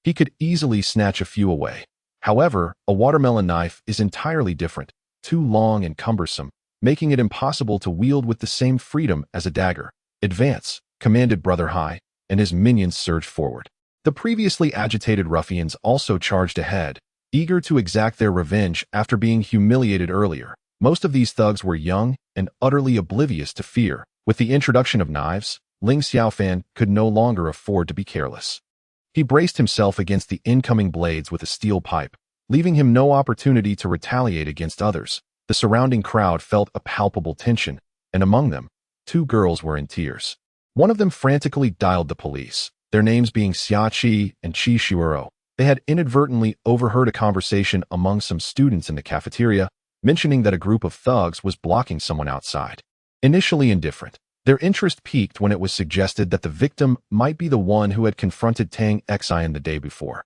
He could easily snatch a few away. However, a watermelon knife is entirely different, too long and cumbersome, making it impossible to wield with the same freedom as a dagger. Advance, commanded Brother Hai, and his minions surged forward. The previously agitated ruffians also charged ahead, eager to exact their revenge after being humiliated earlier. Most of these thugs were young and utterly oblivious to fear. With the introduction of knives, Ling Xiaofan could no longer afford to be careless. He braced himself against the incoming blades with a steel pipe, leaving him no opportunity to retaliate against others. The surrounding crowd felt a palpable tension, and among them, 2 girls were in tears. One of them frantically dialed the police, their names being Xia Qi and Qi Shuoro. They had inadvertently overheard a conversation among some students in the cafeteria, mentioning that a group of thugs was blocking someone outside. Initially indifferent, their interest peaked when it was suggested that the victim might be the one who had confronted Tang Xian the day before.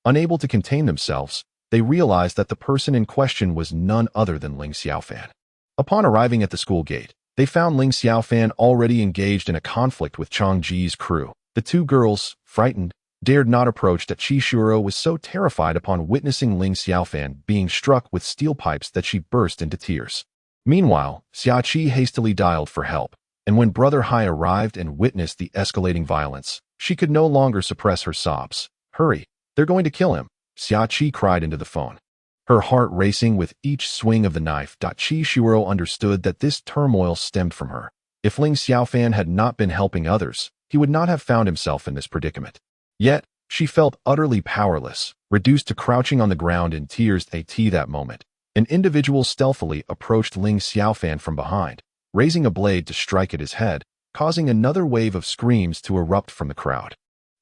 Unable to contain themselves, they realized that the person in question was none other than Ling Xiaofan. Upon arriving at the school gate, they found Ling Xiaofan already engaged in a conflict with Chang Ji's crew. The 2 girls, frightened, dared not approach that Chishiro was so terrified upon witnessing Ling Xiaofan being struck with steel pipes that she burst into tears. Meanwhile, Xiaoqi hastily dialed for help, and when Brother Hai arrived and witnessed the escalating violence, she could no longer suppress her sobs. "Hurry, they're going to kill him," Xiaoqi cried into the phone. Her heart racing with each swing of the knife. Chishiro understood that this turmoil stemmed from her. If Ling Xiaofan had not been helping others, he would not have found himself in this predicament. Yet, she felt utterly powerless, reduced to crouching on the ground in tears. At that moment, an individual stealthily approached Ling Xiaofan from behind, raising a blade to strike at his head, causing another wave of screams to erupt from the crowd.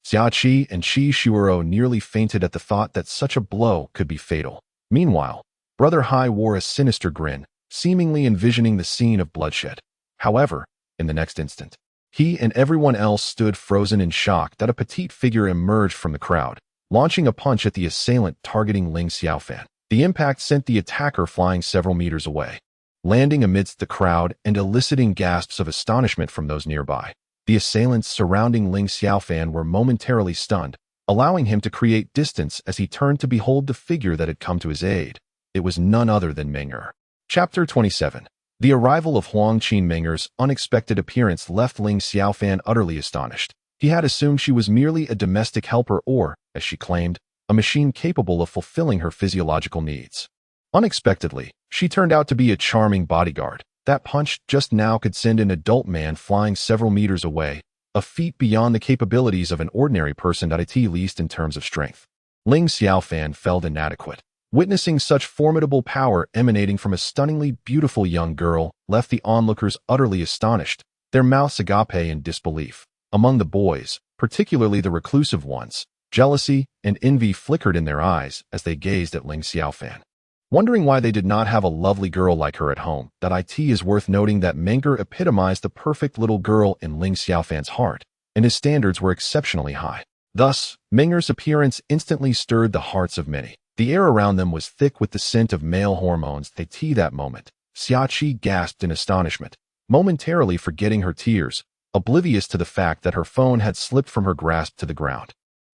Xiaoqi and Chishiro nearly fainted at the thought that such a blow could be fatal. Meanwhile, Brother Hai wore a sinister grin, seemingly envisioning the scene of bloodshed. However, in the next instant, he and everyone else stood frozen in shock that a petite figure emerged from the crowd, launching a punch at the assailant targeting Ling Xiaofan. The impact sent the attacker flying several meters away, landing amidst the crowd and eliciting gasps of astonishment from those nearby. The assailants surrounding Ling Xiaofan were momentarily stunned, allowing him to create distance as he turned to behold the figure that had come to his aid. It was none other than Meng'er. Chapter 27. The arrival of Huang Qin. Meng'er's unexpected appearance left Ling Xiaofan utterly astonished. He had assumed she was merely a domestic helper or, as she claimed, a machine capable of fulfilling her physiological needs. Unexpectedly, she turned out to be a charming bodyguard. That punch just now could send an adult man flying several meters away, a feat beyond the capabilities of an ordinary person, at least in terms of strength. Ling Xiaofan felt inadequate. Witnessing such formidable power emanating from a stunningly beautiful young girl left the onlookers utterly astonished, their mouths agape in disbelief. Among the boys, particularly the reclusive ones, jealousy and envy flickered in their eyes as they gazed at Ling Xiaofan. Wondering why they did not have a lovely girl like her at home, it is worth noting that Meng'er epitomized the perfect little girl in Ling Xiaofan's heart, and his standards were exceptionally high. Thus, Meng'er's appearance instantly stirred the hearts of many. The air around them was thick with the scent of male hormones. At that moment, Xiaoqi gasped in astonishment, momentarily forgetting her tears, oblivious to the fact that her phone had slipped from her grasp to the ground.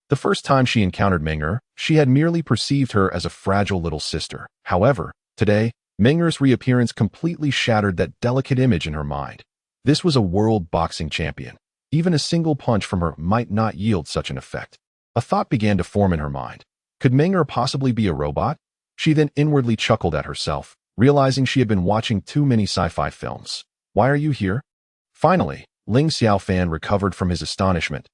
The first time she encountered Meng'er, she had merely perceived her as a fragile little sister. However, today, Meng'er's reappearance completely shattered that delicate image in her mind. This was a world boxing champion. Even a single punch from her might not yield such an effect. A thought began to form in her mind. Could Meng'er possibly be a robot? She then inwardly chuckled at herself, realizing she had been watching too many sci-fi films. "Why are you here?" Finally, Ling Xiaofan recovered from his astonishment.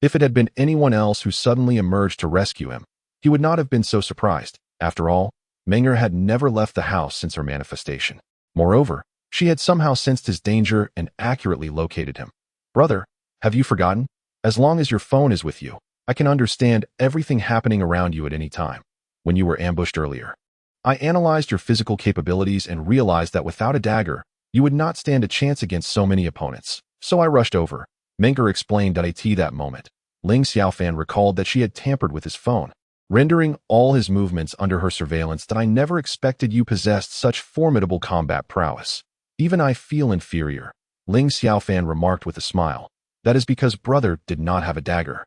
If it had been anyone else who suddenly emerged to rescue him, he would not have been so surprised. After all, Meng'er had never left the house since her manifestation. Moreover, she had somehow sensed his danger and accurately located him. "Brother, have you forgotten? As long as your phone is with you, I can understand everything happening around you at any time. When you were ambushed earlier, I analyzed your physical capabilities and realized that without a dagger, you would not stand a chance against so many opponents. So I rushed over," Meng'er explained. At that moment, Ling Xiaofan recalled that she had tampered with his phone, rendering all his movements under her surveillance. "I never expected you possessed such formidable combat prowess. Even I feel inferior," Ling Xiaofan remarked with a smile. "That is because brother did not have a dagger.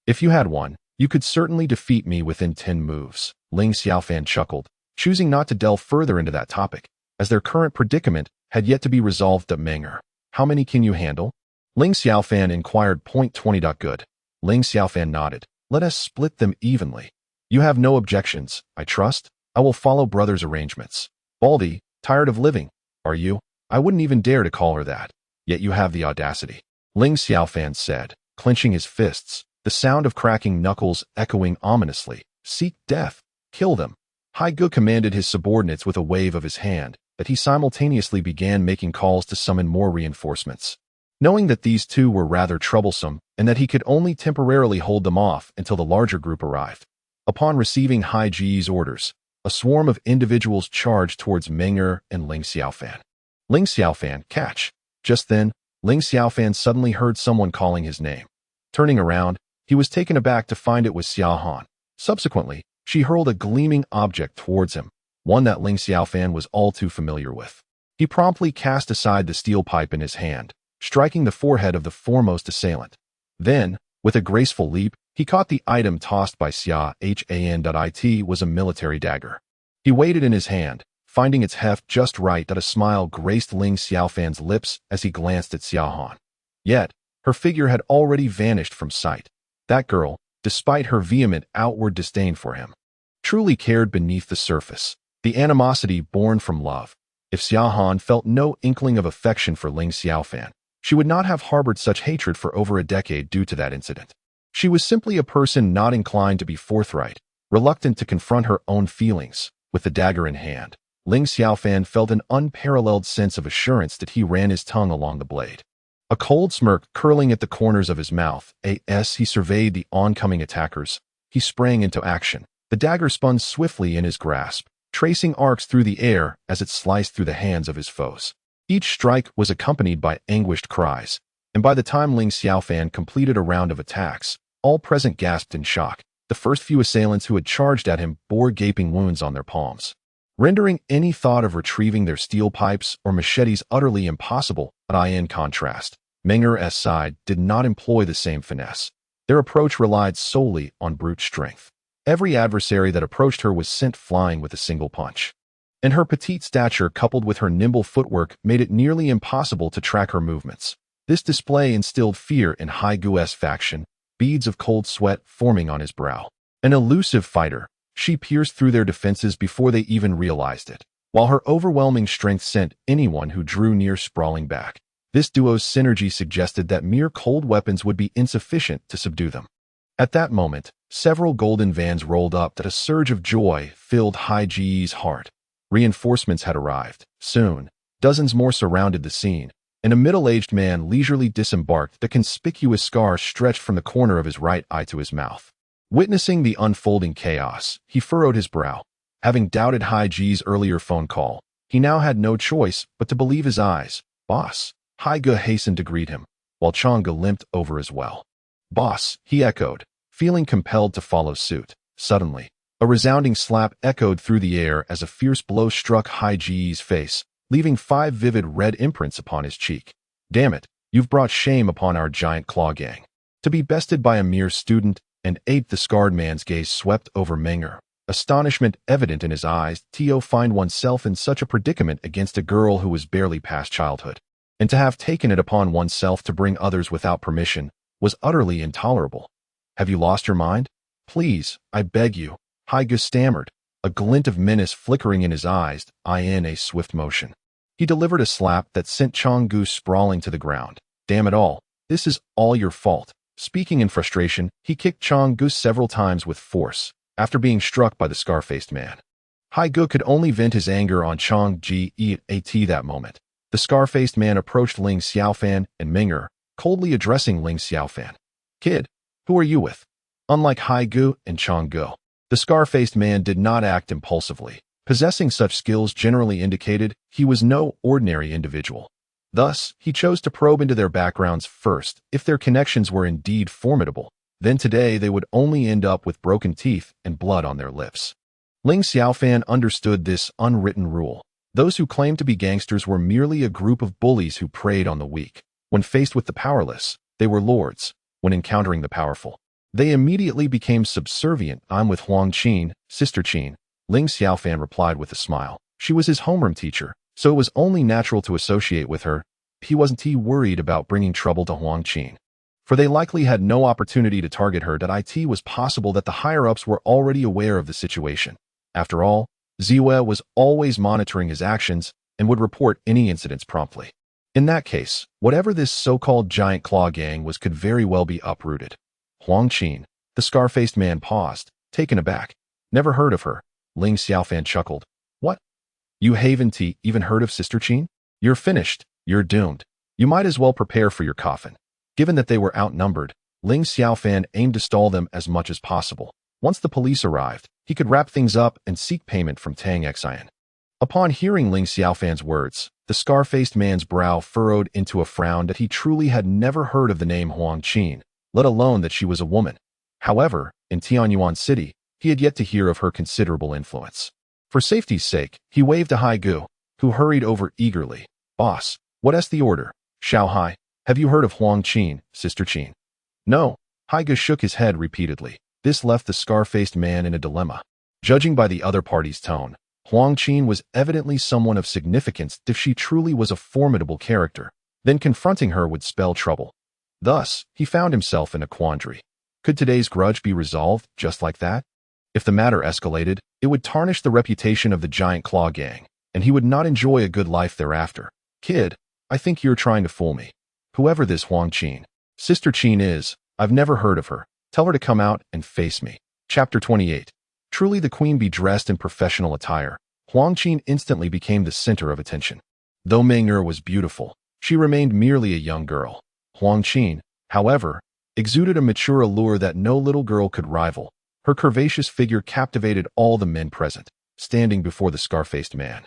If you had one, you could certainly defeat me within 10 moves. Ling Xiaofan chuckled, choosing not to delve further into that topic, as their current predicament had yet to be resolved. Meng'er, how many can you handle?" Ling Xiaofan inquired. "Point 20. Good." Ling Xiaofan nodded. "Let us split them evenly. You have no objections, I trust? I will follow brother's arrangements." "Baldy, tired of living, are you?" "I wouldn't even dare to call her that. Yet you have the audacity," Ling Xiaofan said, clenching his fists, the sound of cracking knuckles echoing ominously. "Seek death. Kill them." Hai Gu commanded his subordinates with a wave of his hand, that he simultaneously began making calls to summon more reinforcements. Knowing that these two were rather troublesome and that he could only temporarily hold them off until the larger group arrived. Upon receiving Hai Ji's orders, a swarm of individuals charged towards Meng'er and Ling Xiaofan. "Ling Xiaofan, catch!" Just then, Ling Xiaofan suddenly heard someone calling his name. Turning around, he was taken aback to find it was Xiaohan. Subsequently, she hurled a gleaming object towards him, one that Ling Xiaofan was all too familiar with. He promptly cast aside the steel pipe in his hand, striking the forehead of the foremost assailant. Then, with a graceful leap, He caught the item tossed by Xia Han. It was a military dagger. He weighed it in his hand, finding its heft just right that a smile graced Ling Xiaofan's lips as he glanced at Xia Han. Yet, her figure had already vanished from sight. That girl, despite her vehement outward disdain for him, truly cared beneath the surface, the animosity born from love. If Xia Han felt no inkling of affection for Ling Xiaofan, she would not have harbored such hatred for over a decade due to that incident. She was simply a person not inclined to be forthright, reluctant to confront her own feelings. With the dagger in hand, Ling Xiaofan felt an unparalleled sense of assurance that he ran his tongue along the blade. A cold smirk curling at the corners of his mouth, as he surveyed the oncoming attackers, he sprang into action. The dagger spun swiftly in his grasp, tracing arcs through the air as it sliced through the hands of his foes. Each strike was accompanied by anguished cries, and by the time Ling Xiaofan completed a round of attacks, all present gasped in shock. The first few assailants who had charged at him bore gaping wounds on their palms, rendering any thought of retrieving their steel pipes or machetes utterly impossible. But in contrast, Menger's side did not employ the same finesse. Their approach relied solely on brute strength. Every adversary that approached her was sent flying with a single punch. And her petite stature coupled with her nimble footwork made it nearly impossible to track her movements. This display instilled fear in Haigu's faction, beads of cold sweat forming on his brow. An elusive fighter, she pierced through their defenses before they even realized it, while her overwhelming strength sent anyone who drew near sprawling back. This duo's synergy suggested that mere cold weapons would be insufficient to subdue them. At that moment, several golden vans rolled up that a surge of joy filled Haiji's heart. Reinforcements had arrived. Soon, dozens more surrounded the scene, and a middle-aged man leisurely disembarked. The conspicuous scar stretched from the corner of his right eye to his mouth. Witnessing the unfolding chaos, he furrowed his brow. Having doubted Haiji's earlier phone call, he now had no choice but to believe his eyes. "Boss." Haigu hastened to greet him, while Chang'e limped over as well. "Boss," he echoed, feeling compelled to follow suit. Suddenly, a resounding slap echoed through the air as a fierce blow struck Haiji's face, leaving 5 vivid red imprints upon his cheek. "Damn it, you've brought shame upon our giant claw gang. To be bested by a mere student," and the scarred man's gaze swept over Menger, astonishment evident in his eyes. To find oneself in such a predicament against a girl who was barely past childhood, and to have taken it upon oneself to bring others without permission, was utterly intolerable. "Have you lost your mind? Please, I beg you," Haigu stammered, a glint of menace flickering in his eyes. In a swift motion, he delivered a slap that sent Chang'e sprawling to the ground. "Damn it all, this is all your fault." Speaking in frustration, he kicked Chang'e several times with force, after being struck by the scar-faced man. Haigu could only vent his anger on Chang'e at that moment. The scar-faced man approached Ling Xiaofan and Menger, coldly addressing Ling Xiaofan. "Kid, who are you with?" Unlike Haigu and Chang'e, the scar-faced man did not act impulsively. Possessing such skills generally indicated he was no ordinary individual. Thus, he chose to probe into their backgrounds first. If their connections were indeed formidable, then today they would only end up with broken teeth and blood on their lips. Ling Xiaofan understood this unwritten rule. Those who claimed to be gangsters were merely a group of bullies who preyed on the weak. When faced with the powerless, they were lords. When encountering the powerful, they immediately became subservient. "I'm with Huang Qin, Sister Qin," Ling Xiaofan replied with a smile. She was his homeroom teacher, so it was only natural to associate with her. He wasn't worried about bringing trouble to Huang Qin, for they likely had no opportunity to target her. It was possible that the higher-ups were already aware of the situation. After all, Ziwe was always monitoring his actions and would report any incidents promptly. In that case, whatever this so-called giant claw gang was could very well be uprooted. Huang Qin, the scar-faced man paused, taken aback. "Never heard of her." Ling Xiaofan chuckled. "What? You haven't even heard of Sister Qin? You're finished. You're doomed. You might as well prepare for your coffin." Given that they were outnumbered, Ling Xiaofan aimed to stall them as much as possible. Once the police arrived, he could wrap things up and seek payment from Tang Xian. Upon hearing Ling Xiaofan's words, the scar-faced man's brow furrowed into a frown that he truly had never heard of the name Huang Qin, let alone that she was a woman. However, in Tianyuan City, he had yet to hear of her considerable influence. For safety's sake, he waved to Haigu, who hurried over eagerly. "Boss, what's the order?" "Xiao Hai, have you heard of Huang Qin, Sister Qin?" "No." Haiga shook his head repeatedly. This left the scar-faced man in a dilemma. Judging by the other party's tone, Huang Qin was evidently someone of significance. If she truly was a formidable character, then confronting her would spell trouble. Thus, he found himself in a quandary. Could today's grudge be resolved just like that? If the matter escalated, it would tarnish the reputation of the Giant Claw Gang, and he would not enjoy a good life thereafter. Kid, I think you're trying to fool me. Whoever this Huang Qin, Sister Qin is, I've never heard of her. Tell her to come out and face me. Chapter 28. Truly the queen be dressed in professional attire. Huang Qin instantly became the center of attention. Though Meng was beautiful, she remained merely a young girl. Huang Qin, however, exuded a mature allure that no little girl could rival. Her curvaceous figure captivated all the men present, standing before the scar-faced man.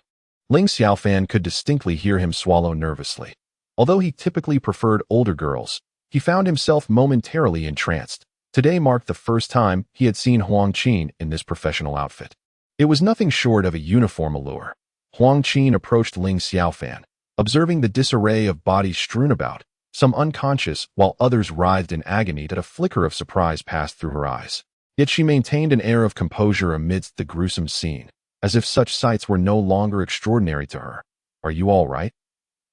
Ling Xiaofan could distinctly hear him swallow nervously. Although he typically preferred older girls, he found himself momentarily entranced. Today marked the first time he had seen Huang Qin in this professional outfit. It was nothing short of a uniform allure. Huang Qin approached Ling Xiaofan, observing the disarray of bodies strewn about, some unconscious while others writhed in agony. That a flicker of surprise passed through her eyes. Yet she maintained an air of composure amidst the gruesome scene, as if such sights were no longer extraordinary to her. Are you all right?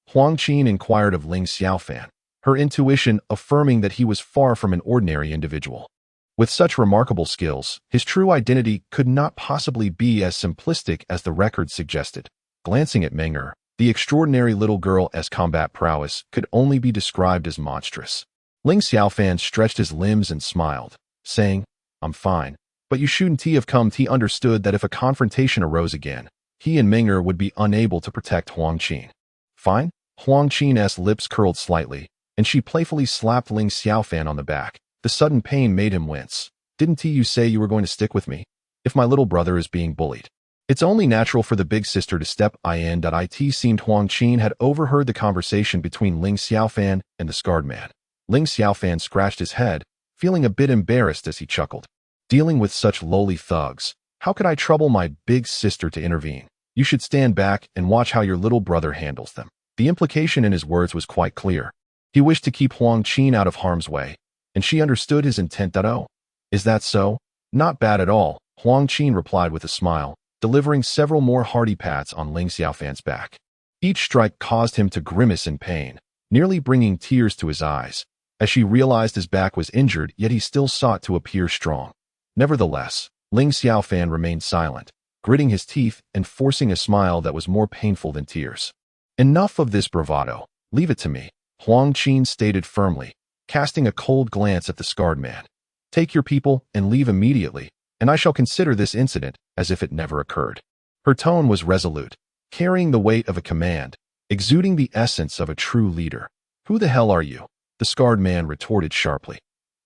Huang Qin inquired of Ling Xiaofan, her intuition affirming that he was far from an ordinary individual. With such remarkable skills, his true identity could not possibly be as simplistic as the record suggested. Glancing at Meng, the extraordinary little girl's combat prowess could only be described as monstrous. Ling Xiaofan stretched his limbs and smiled, saying, I'm fine, but you shouldn't have come. He understood that if a confrontation arose again, he and Meng would be unable to protect Huang Qin. Fine? Huang Qin's lips curled slightly, and she playfully slapped Ling Xiaofan on the back. The sudden pain made him wince. Didn't you say you were going to stick with me? If my little brother is being bullied, it's only natural for the big sister to step in. It seemed Huang Qin had overheard the conversation between Ling Xiaofan and the scarred man. Ling Xiaofan scratched his head, feeling a bit embarrassed as he chuckled. Dealing with such lowly thugs, how could I trouble my big sister to intervene? You should stand back and watch how your little brother handles them. The implication in his words was quite clear. He wished to keep Huang Qin out of harm's way, and she understood his intent. Oh, is that so? Not bad at all, Huang Qin replied with a smile, delivering several more hearty pats on Ling Xiaofan's back. Each strike caused him to grimace in pain, nearly bringing tears to his eyes, as she realized his back was injured, yet he still sought to appear strong. Nevertheless, Ling Xiaofan remained silent, gritting his teeth and forcing a smile that was more painful than tears. Enough of this bravado. Leave it to me, Huang Qin stated firmly, casting a cold glance at the scarred man. Take your people and leave immediately, and I shall consider this incident as if it never occurred. Her tone was resolute, carrying the weight of a command, exuding the essence of a true leader. Who the hell are you? The scarred man retorted sharply.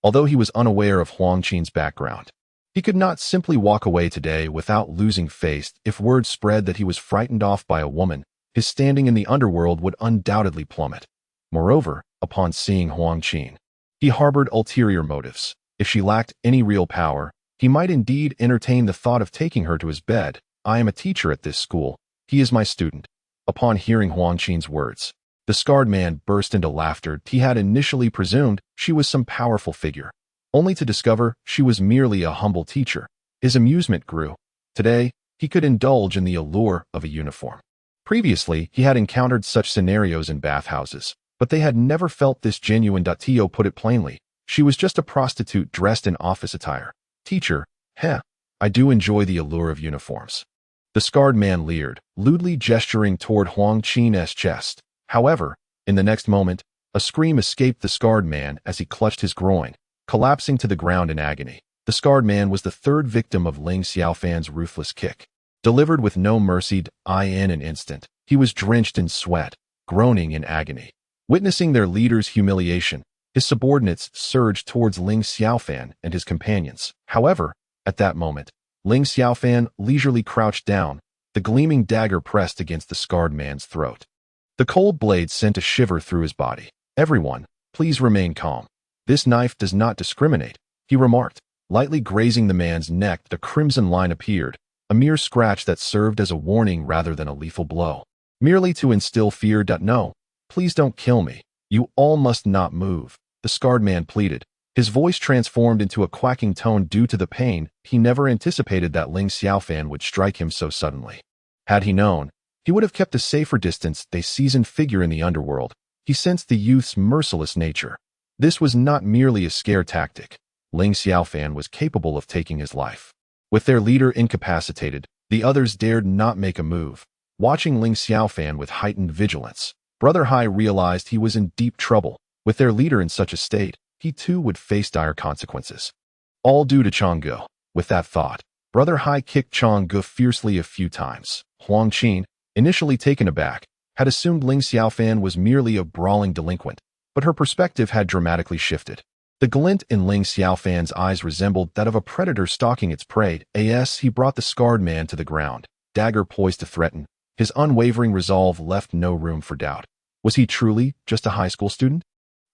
Although he was unaware of Huang Qin's background, he could not simply walk away today without losing face. If word spread that he was frightened off by a woman, his standing in the underworld would undoubtedly plummet. Moreover, upon seeing Huang Qin, he harbored ulterior motives. If she lacked any real power, he might indeed entertain the thought of taking her to his bed. I am a teacher at this school. He is my student. Upon hearing Huang Qin's words, the scarred man burst into laughter. He had initially presumed she was some powerful figure, only to discover she was merely a humble teacher. His amusement grew. Today, he could indulge in the allure of a uniform. Previously, he had encountered such scenarios in bathhouses, but they had never felt this genuine. Tio put it plainly. She was just a prostitute dressed in office attire. Teacher, I do enjoy the allure of uniforms. The scarred man leered, lewdly gesturing toward Huang Qin's chest. However, in the next moment, a scream escaped the scarred man as he clutched his groin, collapsing to the ground in agony. The scarred man was the third victim of Ling Xiaofan's ruthless kick. Delivered with no mercy, in an instant, he was drenched in sweat, groaning in agony. Witnessing their leader's humiliation, his subordinates surged towards Ling Xiaofan and his companions. However, at that moment, Ling Xiaofan leisurely crouched down, the gleaming dagger pressed against the scarred man's throat. The cold blade sent a shiver through his body. Everyone, please remain calm. This knife does not discriminate, he remarked, lightly grazing the man's neck. The crimson line appeared, a mere scratch that served as a warning rather than a lethal blow. Merely to instill fear. No, please don't kill me. You all must not move, the scarred man pleaded, His voice transformed into a quacking tone due to the pain. He never anticipated that Ling Xiaofan would strike him so suddenly. Had he known, he would have kept a safer distance. A seasoned figure in the underworld, he sensed the youth's merciless nature. This was not merely a scare tactic. Ling Xiaofan was capable of taking his life. With their leader incapacitated, the others dared not make a move. Watching Ling Xiaofan with heightened vigilance, Brother Hai realized he was in deep trouble. With their leader in such a state, he too would face dire consequences. All due to Chang'e. With that thought, Brother Hai kicked Chang'e fiercely a few times. Huang Qin, initially taken aback, had assumed Ling Xiaofan was merely a brawling delinquent, but her perspective had dramatically shifted. The glint in Ling Xiaofan's eyes resembled that of a predator stalking its prey. As he brought the scarred man to the ground, dagger poised to threaten, his unwavering resolve left no room for doubt. Was he truly just a high school student?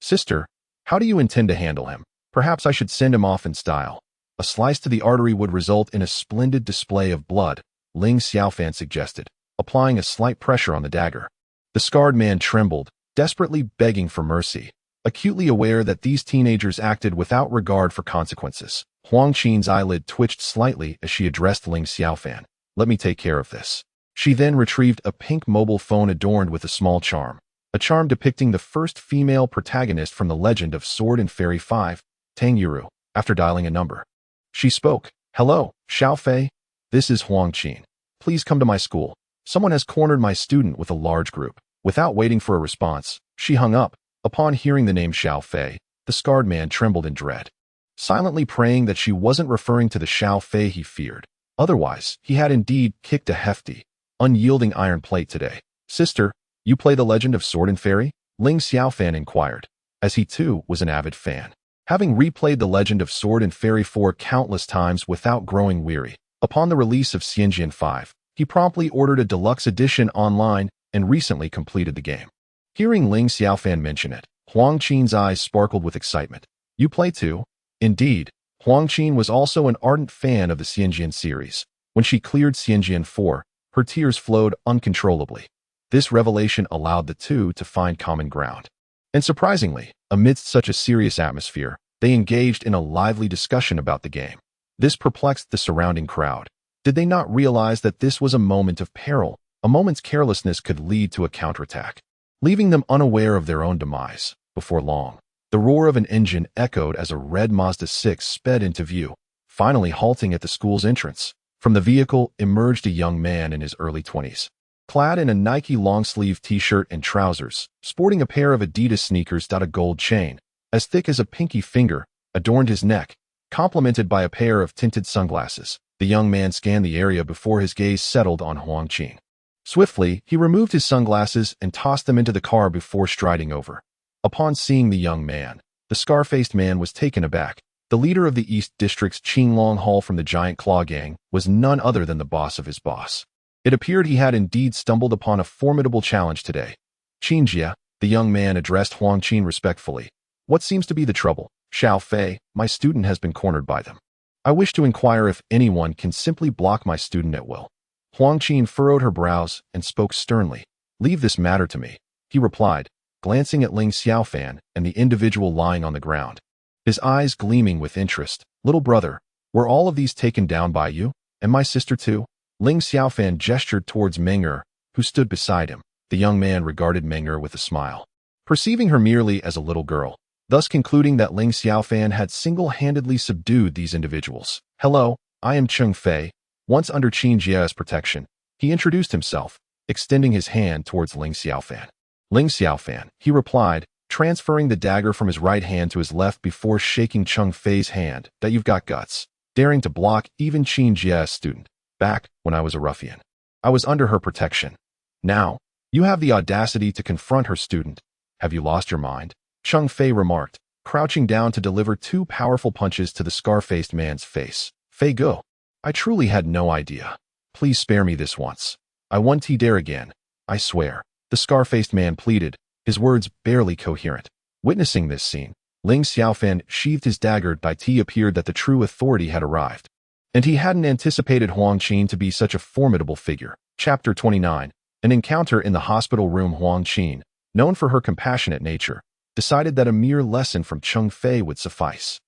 Sister, how do you intend to handle him? Perhaps I should send him off in style. A slice to the artery would result in a splendid display of blood, Ling Xiaofan suggested, applying a slight pressure on the dagger. The scarred man trembled, desperately begging for mercy, acutely aware that these teenagers acted without regard for consequences. Huang Qin's eyelid twitched slightly as she addressed Ling Xiaofan. Let me take care of this. She then retrieved a pink mobile phone adorned with a small charm. A charm depicting the first female protagonist from the legend of Sword and Fairy 5, Tang Yuru. After dialing a number, she spoke. Hello, Xiaofei. This is Huang Qin. Please come to my school. Someone has cornered my student with a large group. Without waiting for a response, she hung up. Upon hearing the name Xiaofei, the scarred man trembled in dread, silently praying that she wasn't referring to the Xiaofei he feared. Otherwise, he had indeed kicked a hefty, unyielding iron plate today. Sister, you play the legend of Sword and Fairy? Ling Xiaofan inquired, as he too was an avid fan. Having replayed the legend of Sword and Fairy 4 countless times without growing weary, upon the release of Xianjian 5, he promptly ordered a deluxe edition online and recently completed the game. Hearing Ling Xiaofan mention it, Huang Qin's eyes sparkled with excitement. You play too? Indeed, Huang Qin was also an ardent fan of the Xianjian series. When she cleared Xianjian 4, her tears flowed uncontrollably. This revelation allowed the two to find common ground. And surprisingly, amidst such a serious atmosphere, they engaged in a lively discussion about the game. This perplexed the surrounding crowd. Did they not realize that this was a moment of peril? A moment's carelessness could lead to a counterattack, leaving them unaware of their own demise. Before long, the roar of an engine echoed as a red Mazda 6 sped into view, finally halting at the school's entrance. From the vehicle emerged a young man in his early 20s. Clad in a Nike long-sleeve t-shirt and trousers, sporting a pair of Adidas sneakers. A gold chain, as thick as a pinky finger, adorned his neck, complemented by a pair of tinted sunglasses. The young man scanned the area before his gaze settled on Huang Qin. Swiftly, he removed his sunglasses and tossed them into the car before striding over. Upon seeing the young man, the scar-faced man was taken aback. The leader of the East District's Qinglong Hall from the Giant Claw Gang was none other than the boss of his boss. It appeared he had indeed stumbled upon a formidable challenge today. Qinjia, the young man addressed Huang Qin respectfully. What seems to be the trouble? Xiaofei, my student has been cornered by them. I wish to inquire if anyone can simply block my student at will. Huang Qin furrowed her brows and spoke sternly. Leave this matter to me, he replied, glancing at Ling Xiaofan and the individual lying on the ground, his eyes gleaming with interest. Little brother, were all of these taken down by you? And my sister too? Ling Xiaofan gestured towards Meng'er, who stood beside him. The young man regarded Meng'er with a smile, perceiving her merely as a little girl, thus concluding that Ling Xiaofan had single-handedly subdued these individuals. Hello, I am Cheng Fei. Once under Qin Jia's protection, he introduced himself, extending his hand towards Ling Xiaofan. Ling Xiaofan, he replied, transferring the dagger from his right hand to his left before shaking Cheng Fei's hand. That you've got guts, daring to block even Qin Jia's student. Back when I was a ruffian, I was under her protection. Now, you have the audacity to confront her student. Have you lost your mind? Cheng Fei remarked, crouching down to deliver two powerful punches to the scar-faced man's face. Fei go. I truly had no idea. Please spare me this once. I won't dare again. I swear. The scar-faced man pleaded, his words barely coherent. Witnessing this scene, Ling Xiaofan sheathed his dagger. It appeared that the true authority had arrived, and he hadn't anticipated Huang Qin to be such a formidable figure. Chapter 29. An encounter in the hospital room. Huang Qin, known for her compassionate nature, decided that a mere lesson from Cheng Fei would suffice.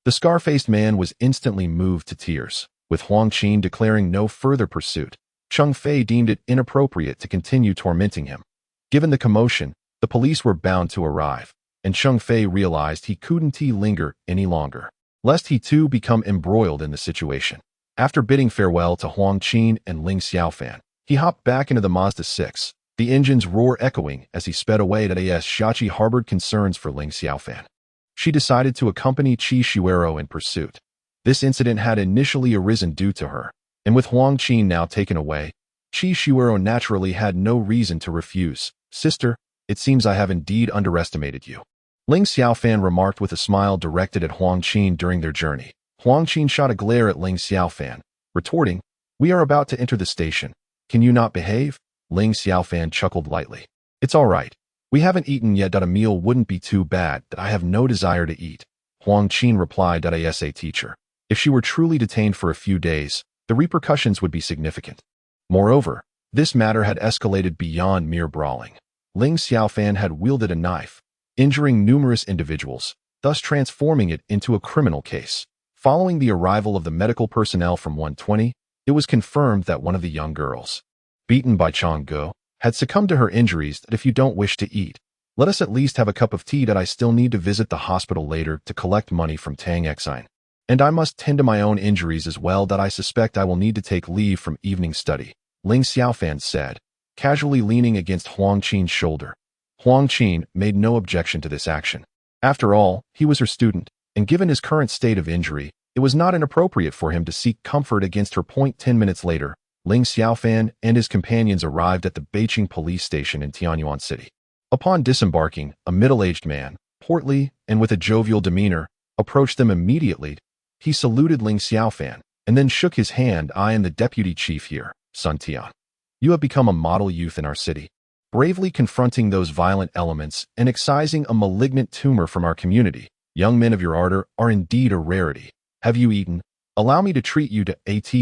The scar-faced man was instantly moved to tears, with Huang Qin declaring no further pursuit. Cheng Fei deemed it inappropriate to continue tormenting him. Given the commotion, the police were bound to arrive, and Cheng Fei realized he couldn't linger any longer, lest he too become embroiled in the situation. After bidding farewell to Huang Qin and Ling Xiaofan, he hopped back into the Mazda 6, the engine's roar echoing as he sped away. As Xiaoqi harbored concerns for Ling Xiaofan, she decided to accompany Qi Shuero in pursuit. This incident had initially arisen due to her, and with Huang Qin now taken away, Qi Shuero naturally had no reason to refuse. "Sister, it seems I have indeed underestimated you," Ling Xiaofan remarked with a smile directed at Huang Qin during their journey. Huang Qin shot a glare at Ling Xiaofan, retorting, "We are about to enter the station. Can you not behave?" Ling Xiaofan chuckled lightly. "It's all right. We haven't eaten yet. A meal wouldn't be too bad. I have no desire to eat," Huang Qin replied. "As a teacher, if she were truly detained for a few days, the repercussions would be significant." Moreover, this matter had escalated beyond mere brawling. Ling Xiaofan had wielded a knife, injuring numerous individuals, thus transforming it into a criminal case. Following the arrival of the medical personnel from 120, it was confirmed that one of the young girls, beaten by Chang Guo, had succumbed to her injuries. "That if you don't wish to eat, let us at least have a cup of tea. That I still need to visit the hospital later to collect money from Tang Exine. And I must tend to my own injuries as well. That I suspect I will need to take leave from evening study," Ling Xiaofan said, casually leaning against Huang Qin's shoulder. Huang Qin made no objection to this action. After all, he was her student, and given his current state of injury, it was not inappropriate for him to seek comfort against her. 10 minutes later, Ling Xiaofan and his companions arrived at the Beijing police station in Tianyuan City. Upon disembarking, a middle-aged man, portly and with a jovial demeanor, approached them immediately. He saluted Ling Xiaofan, and then shook his hand. "I am the deputy chief here, Sun Tian. You have become a model youth in our city, bravely confronting those violent elements and excising a malignant tumor from our community. Young men of your ardor are indeed a rarity. Have you eaten? Allow me to treat you to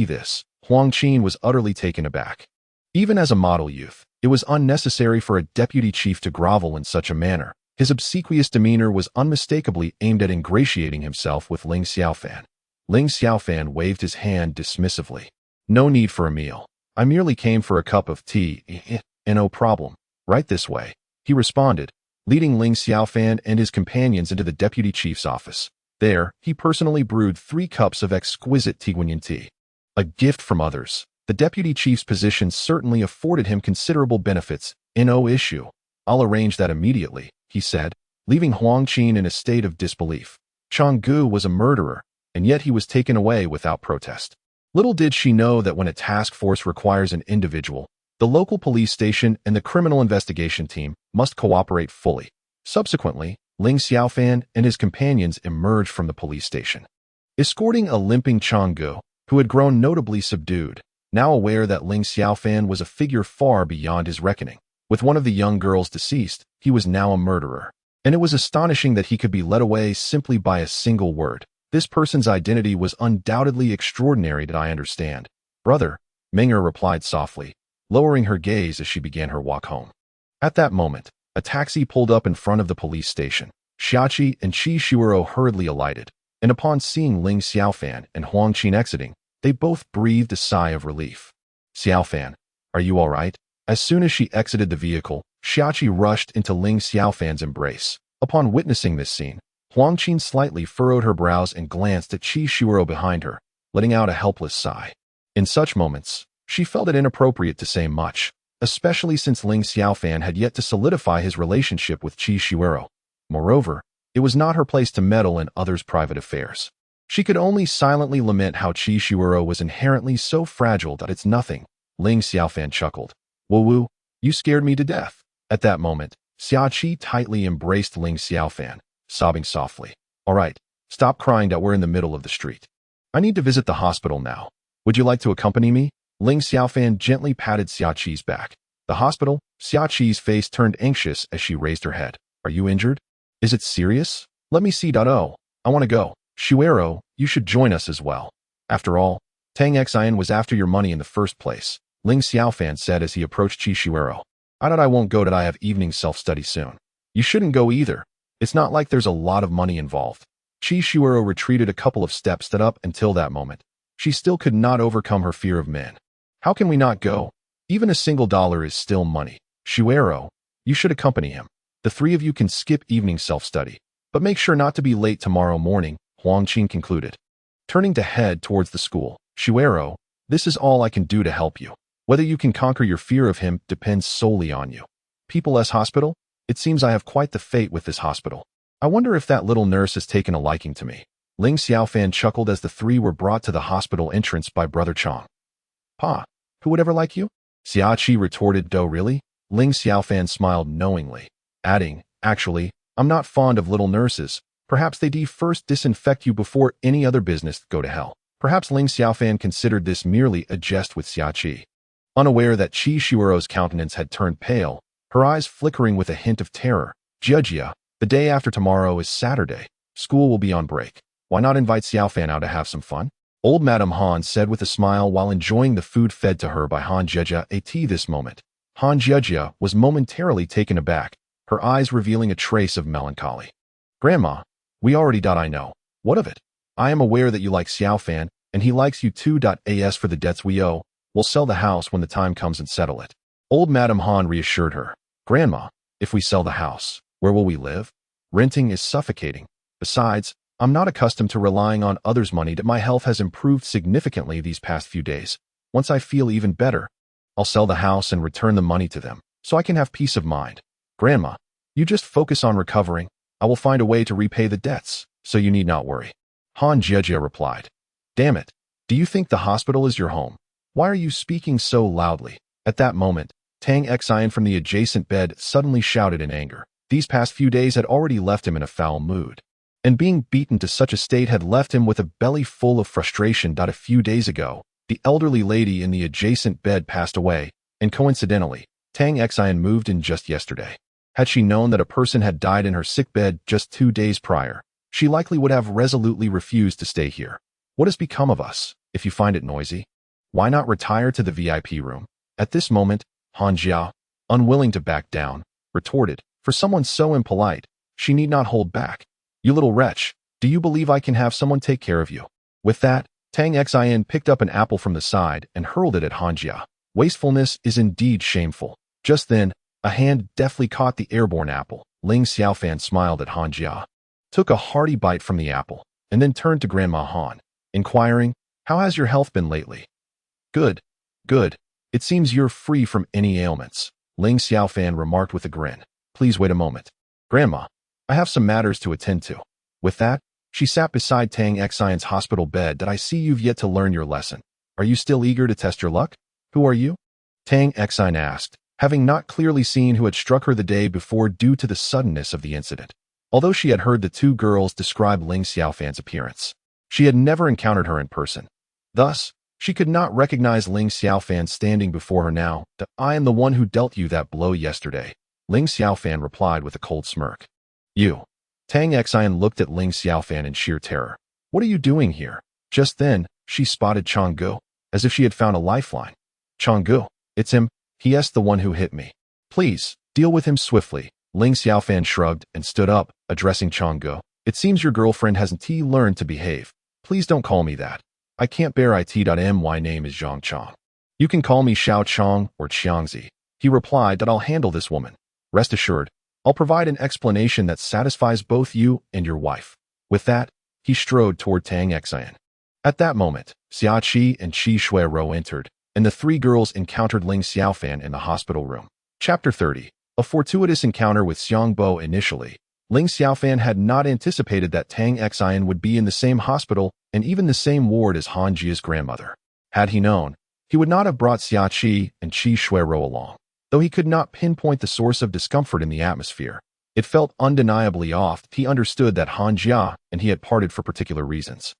this." Huang Qin was utterly taken aback. Even as a model youth, it was unnecessary for a deputy chief to grovel in such a manner. His obsequious demeanor was unmistakably aimed at ingratiating himself with Ling Xiaofan. Ling Xiaofan waved his hand dismissively. "No need for a meal. I merely came for a cup of tea. No problem. Right this way," he responded, leading Ling Xiaofan and his companions into the deputy chief's office. There, he personally brewed 3 cups of exquisite Tiguanyin tea. A gift from others, the deputy chief's position certainly afforded him considerable benefits. "No issue. I'll arrange that immediately," he said, leaving Huang Qin in a state of disbelief. Chang Gu was a murderer, and yet he was taken away without protest. Little did she know that when a task force requires an individual, the local police station and the criminal investigation team must cooperate fully. Subsequently, Ling Xiaofan and his companions emerged from the police station, escorting a limping Chang Gu, who had grown notably subdued, now aware that Ling Xiaofan was a figure far beyond his reckoning. With one of the young girls deceased, he was now a murderer, and it was astonishing that he could be led away simply by a single word. This person's identity was undoubtedly extraordinary. "Did I understand, brother?" Meng'er replied softly, lowering her gaze as she began her walk home. At that moment, a taxi pulled up in front of the police station. Xiaoqi and Qi Shuero hurriedly alighted, and upon seeing Ling Xiaofan and Huang Qin exiting, they both breathed a sigh of relief. "Xiaofan, are you all right?" As soon as she exited the vehicle, Xiaoqi rushed into Ling Xiaofan's embrace. Upon witnessing this scene, Huang Qin slightly furrowed her brows and glanced at Qi Shuero behind her, letting out a helpless sigh. In such moments, she felt it inappropriate to say much, especially since Ling Xiaofan had yet to solidify his relationship with Qi Shuero. Moreover, it was not her place to meddle in others' private affairs. She could only silently lament how Qi Shuero was inherently so fragile. "That it's nothing," Ling Xiaofan chuckled. "Wu, you scared me to death." At that moment, Xiaoqi tightly embraced Ling Xiaofan, sobbing softly. "All right, stop crying. That we're in the middle of the street. I need to visit the hospital now. Would you like to accompany me?" Ling Xiaofan gently patted Xiaoqi's back. "The hospital?" Xiaoqi's face turned anxious as she raised her head. "Are you injured? Is it serious? Let me see. Oh, I want to go. Shuero, you should join us as well. After all, Tang Exine was after your money in the first place," Ling Xiaofan said as he approached Qi Shuero. I won't go. I have evening self-study soon." "You shouldn't go either. It's not like there's a lot of money involved. Chi Shuero retreated a couple of steps that up until that moment. She still could not overcome her fear of men. How can we not go? Even a single dollar is still money. Shuero, you should accompany him. The three of you can skip evening self-study. But make sure not to be late tomorrow morning, Huang Qing concluded. Turning to head towards the school, Shuero, this is all I can do to help you. Whether you can conquer your fear of him depends solely on you. People's Hospital? It seems I have quite the fate with this hospital. I wonder if that little nurse has taken a liking to me. Ling Xiaofan chuckled as the three were brought to the hospital entrance by Brother Chong. Pa, who would ever like you? Xiaoqi retorted, "Do really?" Ling Xiaofan smiled knowingly, adding, "Actually, I'm not fond of little nurses. Perhaps they first disinfect you before any other business go to hell." Perhaps Ling Xiaofan considered this merely a jest with Xiaoqi. Unaware that Chi Shuero's countenance had turned pale, her eyes flickering with a hint of terror. "Jia, the day after tomorrow is Saturday. School will be on break. Why not invite Xiaofan out to have some fun?" Old Madame Han said with a smile while enjoying the food fed to her by Han Jia at this moment. Han Jia was momentarily taken aback, her eyes revealing a trace of melancholy. "Grandma, we already I know. What of it? I am aware that you like Xiaofan, and he likes you too. As for the debts we owe, we'll sell the house when the time comes and settle it." Old Madame Han reassured her. "Grandma, if we sell the house, where will we live? Renting is suffocating. Besides, I'm not accustomed to relying on others' money. My health has improved significantly these past few days. Once I feel even better, I'll sell the house and return the money to them, so I can have peace of mind. Grandma, you just focus on recovering. I will find a way to repay the debts, so you need not worry." Han Jia replied. "Damn it. Do you think the hospital is your home? Why are you speaking so loudly?" At that moment, Tang Xian from the adjacent bed suddenly shouted in anger. These past few days had already left him in a foul mood, and being beaten to such a state had left him with a belly full of frustration. A few days ago, the elderly lady in the adjacent bed passed away, and coincidentally, Tang Xian moved in just yesterday. Had she known that a person had died in her sick bed just 2 days prior, she likely would have resolutely refused to stay here. "What has become of us? If you find it noisy, why not retire to the VIP room?" At this moment, Han Jia, unwilling to back down, retorted, "For someone so impolite, she need not hold back. You little wretch, do you believe I can have someone take care of you?" With that, Tang Xian picked up an apple from the side and hurled it at Han Jia. Wastefulness is indeed shameful. Just then, a hand deftly caught the airborne apple. Ling Xiaofan smiled at Han Jia, took a hearty bite from the apple, and then turned to Grandma Han, inquiring, "How has your health been lately?" Good. It seems you're free from any ailments," Ling Xiaofan remarked with a grin. "Please wait a moment. Grandma, I have some matters to attend to." With that, she sat beside Tang Xian's hospital bed. "I see you've yet to learn your lesson. Are you still eager to test your luck? Who are you?" Tang Xian asked, having not clearly seen who had struck her the day before due to the suddenness of the incident. Although she had heard the two girls describe Ling Xiaofan's appearance, she had never encountered her in person. Thus, she could not recognize Ling Xiaofan standing before her now. "I am the one who dealt you that blow yesterday," Ling Xiaofan replied with a cold smirk. "You?" Tang Xian looked at Ling Xiaofan in sheer terror. "What are you doing here?" Just then, she spotted Changgu, as if she had found a lifeline. "Changgu, it's him. He's the one who hit me. Please, deal with him swiftly." Ling Xiaofan shrugged and stood up, addressing Changgu. "It seems your girlfriend hasn't learned to behave. Please don't call me that. I can't bear it. My name is Zhang Chong. You can call me Xiao Chong or Xiangzi." He replied, "I'll handle this woman. Rest assured, I'll provide an explanation that satisfies both you and your wife." With that, he strode toward Tang Xian. At that moment, Xiaoqi and Qi Shuero entered, and the three girls encountered Ling Xiaofan in the hospital room. Chapter 30. A fortuitous encounter with Xiangbo. Initially, Ling Xiaofan had not anticipated that Tang Xian would be in the same hospital and even the same ward as Han Jia's grandmother. Had he known, he would not have brought Xiaoqi and Qi Shuero along. Though he could not pinpoint the source of discomfort in the atmosphere, it felt undeniably off. He understood that Han Jia and he had parted for particular reasons.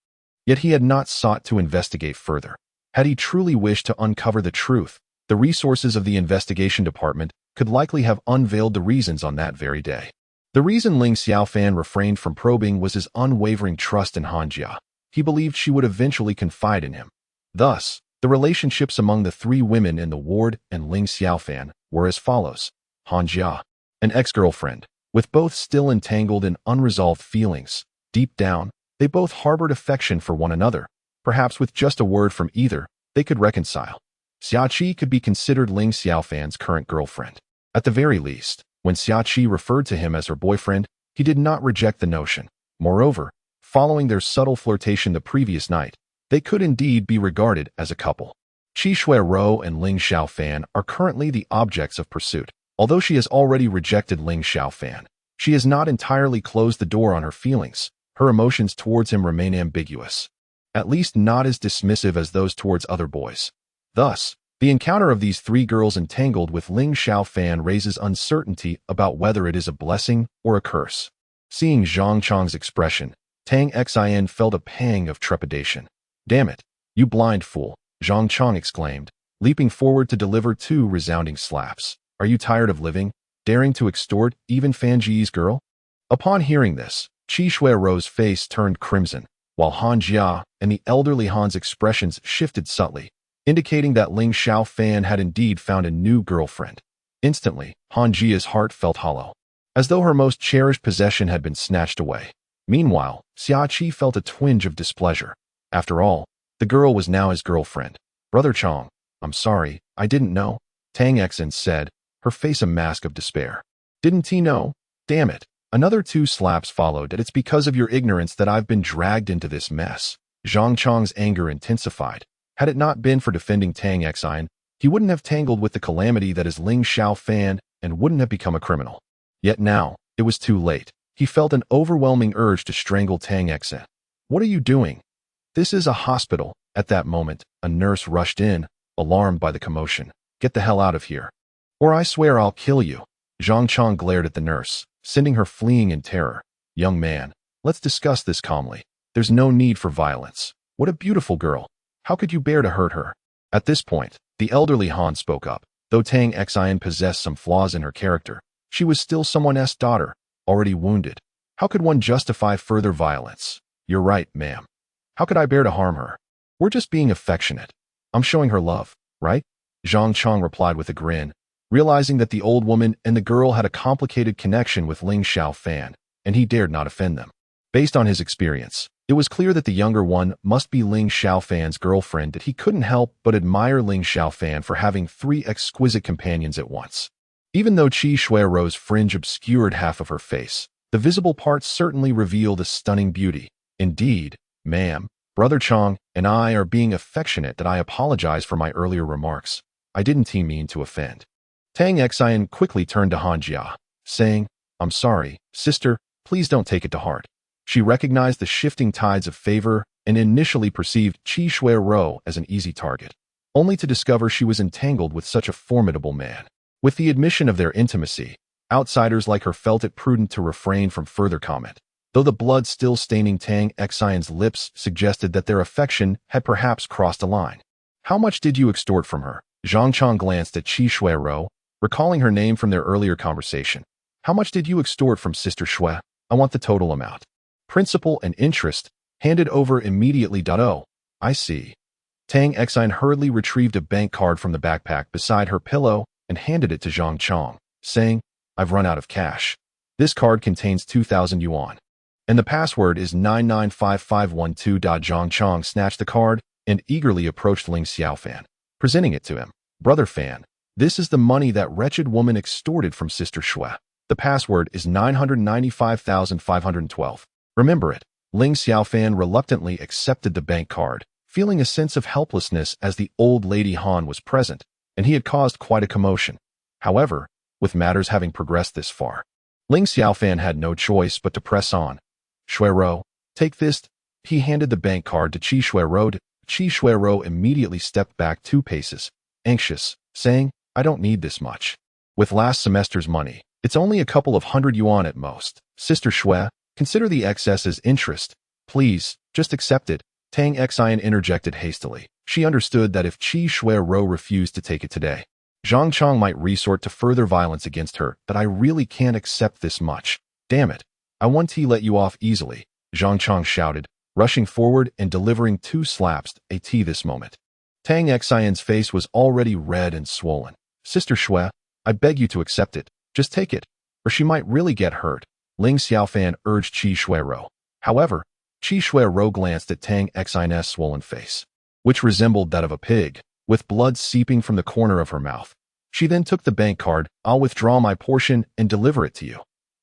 Yet he had not sought to investigate further. Had he truly wished to uncover the truth, the resources of the investigation department could likely have unveiled the reasons on that very day. The reason Ling Xiaofan refrained from probing was his unwavering trust in Han Jia. He believed she would eventually confide in him. Thus, the relationships among the three women in the ward and Ling Xiaofan were as follows. Han Jia, an ex-girlfriend. With both still entangled in unresolved feelings, deep down, they both harbored affection for one another. Perhaps with just a word from either, they could reconcile. Xiaoqi could be considered Ling Xiaofan's current girlfriend. At the very least, when Xiaoqi referred to him as her boyfriend, he did not reject the notion. Moreover, following their subtle flirtation the previous night, they could indeed be regarded as a couple. Qi Shuirou and Ling Xiaofan are currently the objects of pursuit. Although she has already rejected Ling Xiaofan, she has not entirely closed the door on her feelings. Her emotions towards him remain ambiguous, at least not as dismissive as those towards other boys. Thus, the encounter of these three girls entangled with Ling Xiaofan raises uncertainty about whether it is a blessing or a curse. Seeing Zhang Chang's expression, Tang Xin felt a pang of trepidation. "Damn it, you blind fool," Zhang Chang exclaimed, leaping forward to deliver two resounding slaps. "Are you tired of living, daring to extort even Fanji's girl?" Upon hearing this, Qi Shuirou's face turned crimson, while Han Jia and the elderly Han's expressions shifted subtly, indicating that Ling Xiaofan had indeed found a new girlfriend. Instantly, Han Jia's heart felt hollow, as though her most cherished possession had been snatched away. Meanwhile, Xiaoqi felt a twinge of displeasure. After all, the girl was now his girlfriend. "Brother Chang, I'm sorry, I didn't know," Tang Xin said, her face a mask of despair. "Didn't he know? Damn it." Another two slaps followed. "It's because of your ignorance that I've been dragged into this mess." Zhang Chang's anger intensified. Had it not been for defending Tang Xin, he wouldn't have tangled with the calamity that is Ling Xiaofan and wouldn't have become a criminal. Yet now, it was too late. He felt an overwhelming urge to strangle Tang Xin. "What are you doing? This is a hospital." At that moment, a nurse rushed in, alarmed by the commotion. "Get the hell out of here, or I swear I'll kill you." Zhang Chang glared at the nurse, sending her fleeing in terror. "Young man, let's discuss this calmly. There's no need for violence. What a beautiful girl. How could you bear to hurt her?" At this point, the elderly Han spoke up. Though Tang Xin possessed some flaws in her character, she was still someone's daughter, already wounded. How could one justify further violence? "You're right, ma'am. How could I bear to harm her? We're just being affectionate. I'm showing her love, right?" Zhang Chang replied with a grin, realizing that the old woman and the girl had a complicated connection with Ling Xiaofan, and he dared not offend them. Based on his experience, it was clear that the younger one must be Ling Xiaofan's girlfriend, that he couldn't help but admire Ling Xiaofan for having three exquisite companions at once. Even though Qi Shuirou's fringe obscured half of her face, the visible parts certainly revealed a stunning beauty. "Indeed, ma'am, Brother Chang and I are being affectionate. That I apologize for my earlier remarks. I didn't mean to offend." Tang Xin quickly turned to Han Jia, saying, "I'm sorry, sister, please don't take it to heart." She recognized the shifting tides of favor and initially perceived Qi Shuirou as an easy target, only to discover she was entangled with such a formidable man. With the admission of their intimacy, outsiders like her felt it prudent to refrain from further comment, though the blood still staining Tang Xion's lips suggested that their affection had perhaps crossed a line. "How much did you extort from her?" Zhang Chang glanced at Qi Shuirou, recalling her name from their earlier conversation. "How much did you extort from Sister Shui? I want the total amount. Principal and interest, handed over immediately. Oh, I see." Tang Xin hurriedly retrieved a bank card from the backpack beside her pillow and handed it to Zhang Chang, saying, "I've run out of cash. This card contains 2,000 yuan. And the password is 995512. Zhang Chang snatched the card and eagerly approached Ling Xiaofan, presenting it to him. "Brother Fan, this is the money that wretched woman extorted from Sister Shui. The password is 995,512. Remember it." Ling Xiaofan reluctantly accepted the bank card, feeling a sense of helplessness as the old lady Han was present, and he had caused quite a commotion. However, with matters having progressed this far, Ling Xiaofan had no choice but to press on. "Shuirou, take this." He handed the bank card to Qi Shuirou. Qi Shuirou immediately stepped back 2 paces, anxious, saying, "I don't need this much. With last semester's money, it's only a couple of 100 yuan at most. Sister Shui, consider the excess as interest. Please, just accept it." Tang Xin interjected hastily. She understood that if Qi Shuirou refused to take it today, Zhang Chang might resort to further violence against her. "That I really can't accept this much. Damn it. I won't let you off easily," Zhang Chang shouted, rushing forward and delivering 2 slaps at this moment. Tang Xion's face was already red and swollen. "Sister Shui, I beg you to accept it. Just take it." or she might really get hurt, Ling Xiaofan urged Qi Shuiro. However, Qi Shuiro glanced at Tang Xine's swollen face, which resembled that of a pig, with blood seeping from the corner of her mouth. She then took the bank card. I'll withdraw my portion and deliver it to you.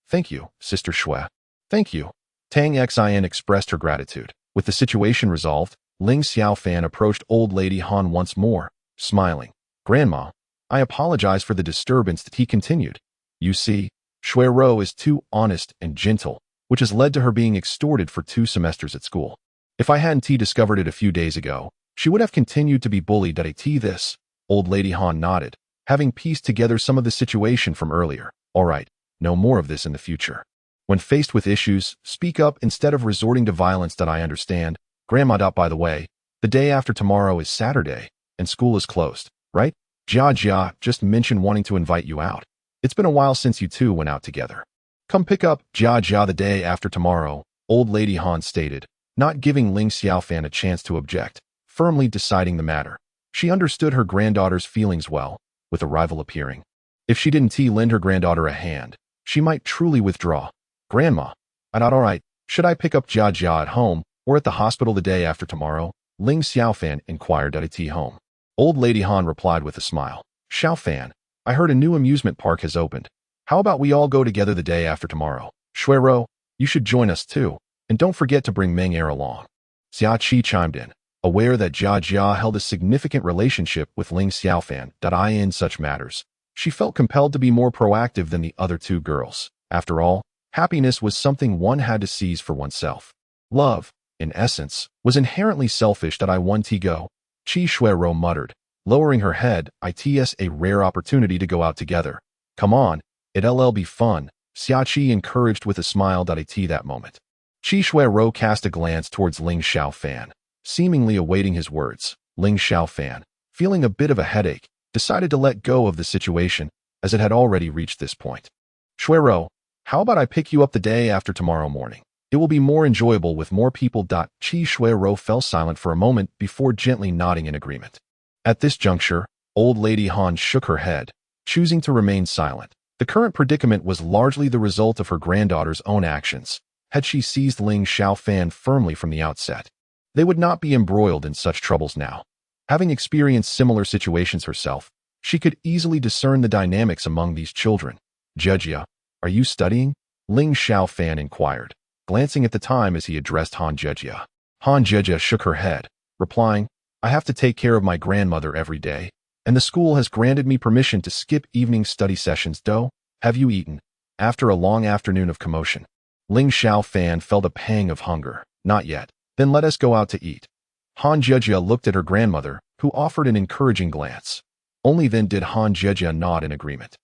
Thank you, Sister Shui. Thank you. Tang Xin expressed her gratitude. With the situation resolved, Ling Xiaofan approached old lady Han once more, smiling. Grandma, I apologize for the disturbance. He continued. You see, Shuiro is too honest and gentle, which has led to her being extorted for 2 semesters at school. If I hadn't discovered it a few days ago, she would have continued to be bullied at this. Old lady Han nodded, having pieced together some of the situation from earlier. All right, no more of this in the future. When faced with issues, speak up instead of resorting to violence. I understand. Grandma. By the way, the day after tomorrow is Saturday, and school is closed, right? Jia just mentioned wanting to invite you out. It's been a while since you two went out together. Come pick up Jia the day after tomorrow, old lady Han stated, not giving Ling Xiaofan a chance to object, firmly deciding the matter. She understood her granddaughter's feelings well, with a rival appearing. If she didn't lend her granddaughter a hand, she might truly withdraw. Grandma, all right, should I pick up Jia at home or at the hospital the day after tomorrow? Ling Xiaofan inquired at home. Old lady Han replied with a smile. Xiaofan, I heard a new amusement park has opened. How about we all go together the day after tomorrow? Shuiro, you should join us too, and don't forget to bring Meng Er along. Xia Qi chimed in, aware that Jia held a significant relationship with Ling Xiaofan. In such matters, she felt compelled to be more proactive than the other 2 girls. After all, happiness was something one had to seize for oneself. Love, in essence, was inherently selfish. I want to go, Qi Shuiro muttered, lowering her head. It's a rare opportunity to go out together. Come on, it'll be fun, Xia Qi encouraged with a smile. That moment, Qi Shuiro cast a glance towards Ling Xiaofan, seemingly awaiting his words. Ling Xiaofan, feeling a bit of a headache, decided to let go of the situation, as it had already reached this point. Shuiro, how about I pick you up the day after tomorrow morning? It will be more enjoyable with more people. Qi Shuiro fell silent for a moment before gently nodding in agreement. At this juncture, old lady Han shook her head, choosing to remain silent. The current predicament was largely the result of her granddaughter's own actions. Had she seized Ling Xiaofan firmly from the outset, they would not be embroiled in such troubles now. Having experienced similar situations herself, she could easily discern the dynamics among these children. Jia, are you studying? Ling Xiaofan inquired, glancing at the time as he addressed Han Jia. Han Jia shook her head, replying, I have to take care of my grandmother every day, and the school has granted me permission to skip evening study sessions. Have you eaten? After a long afternoon of commotion, Ling Xiaofan felt a pang of hunger. Not yet. Then let us go out to eat. Han Jia looked at her grandmother, who offered an encouraging glance. Only then did Han Jia nod in agreement.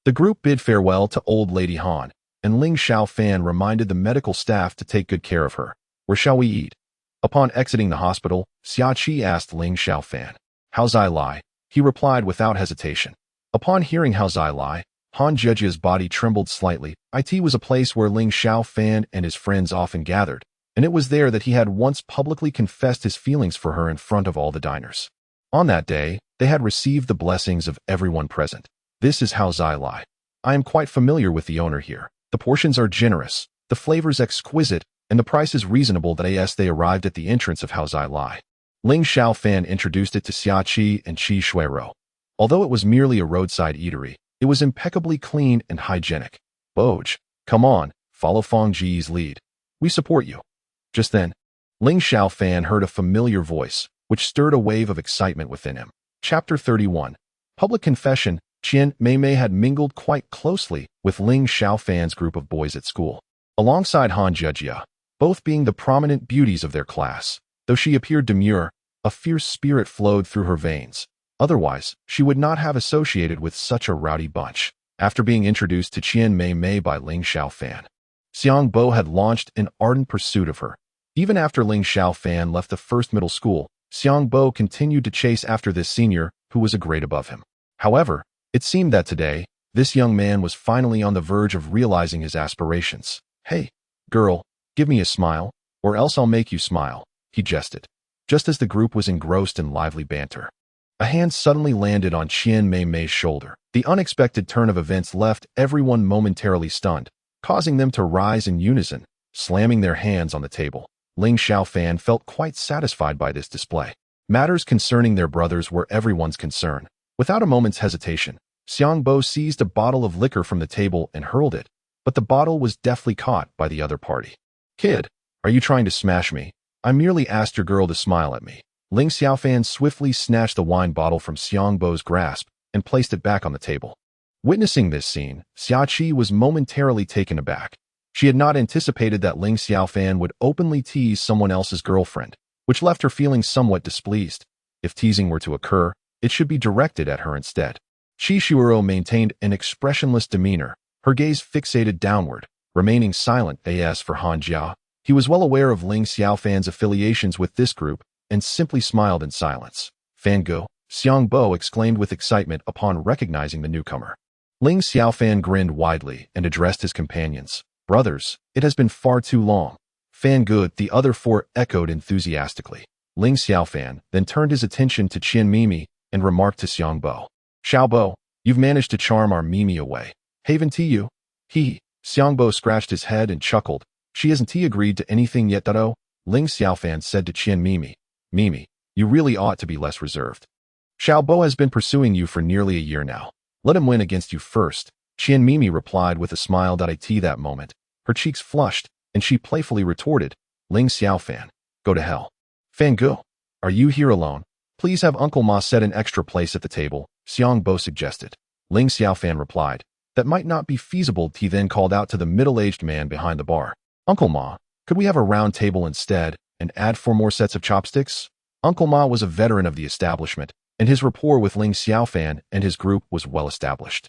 The group bid farewell to old lady Han, and Ling Xiaofan reminded the medical staff to take good care of her. Where shall we eat? Upon exiting the hospital, Xia Qi asked Ling Xiaofan. How's I lie? He replied without hesitation. Upon hearing how's I lie, Han Jia's body trembled slightly. It was a place where Ling Xiaofan and his friends often gathered, and it was there that he had once publicly confessed his feelings for her in front of all the diners. On that day, they had received the blessings of everyone present. This is how's I lie. I am quite familiar with the owner here. The portions are generous, the flavors exquisite, and the price is reasonable. They arrived at the entrance of how's I lie. Ling Xiaofan introduced it to Xia Qi and Qi Shuiro. Although it was merely a roadside eatery, it was impeccably clean and hygienic. Boj, come on, follow Feng Ji's lead. We support you. Just then, Ling Xiaofan heard a familiar voice, which stirred a wave of excitement within him. Chapter 31. Public confession. Qian Mei had mingled quite closely with Ling Xiaofan's group of boys at school, alongside Han Jia, both being the prominent beauties of their class. Though she appeared demure, a fierce spirit flowed through her veins. Otherwise, she would not have associated with such a rowdy bunch. After being introduced to Qian Mei by Ling Xiaofan, Xiang Bo had launched an ardent pursuit of her. Even after Ling Xiaofan left the first middle school, Xiang Bo continued to chase after this senior, who was a grade above him. However, it seemed that today, this young man was finally on the verge of realizing his aspirations. Hey, girl, give me a smile, or else I'll make you smile, he jested, just as the group was engrossed in lively banter. A hand suddenly landed on Qian Mei's shoulder. The unexpected turn of events left everyone momentarily stunned, causing them to rise in unison, slamming their hands on the table. Ling Xiaofan felt quite satisfied by this display. Matters concerning their brothers were everyone's concern. Without a moment's hesitation, Xiangbo seized a bottle of liquor from the table and hurled it, but the bottle was deftly caught by the other party. "Kid, are you trying to smash me? I merely asked your girl to smile at me." Ling Xiaofan swiftly snatched the wine bottle from Xiangbo's grasp and placed it back on the table. Witnessing this scene, Xiaqi was momentarily taken aback. She had not anticipated that Ling Xiaofan would openly tease someone else's girlfriend, which left her feeling somewhat displeased. If teasing were to occur, it should be directed at her instead. Qi Shuoro maintained an expressionless demeanor, her gaze fixated downward, remaining silent. As for Han Jia, he was well aware of Ling Xiaofan's affiliations with this group and simply smiled in silence. "Fangu," Xiangbo exclaimed with excitement upon recognizing the newcomer. Ling Xiaofan grinned widely and addressed his companions. "Brothers, it has been far too long." "Fangu," the other four echoed enthusiastically. Ling Xiaofan then turned his attention to Qian Mimi and remarked to Xiangbo, "Xiaobo, you've managed to charm our Mimi away. Haven't you?" Xiangbo scratched his head and chuckled. "She hasn't agreed to anything yet, Dado?" Ling Xiaofan said to Qian Mimi, "Mimi, you really ought to be less reserved. Xiaobo has been pursuing you for nearly a year now. Let him win against you first." Qian Mimi replied with a smile. That moment, her cheeks flushed, and she playfully retorted, "Ling Xiaofan, go to hell." "Fangu, are you here alone? Please have Uncle Ma set an extra place at the table," Xiangbo suggested. Ling Xiaofan replied, "That might not be feasible." He then called out to the middle-aged man behind the bar, "Uncle Ma, could we have a round table instead, and add 4 more sets of chopsticks?" Uncle Ma was a veteran of the establishment, and his rapport with Ling Xiaofan and his group was well established.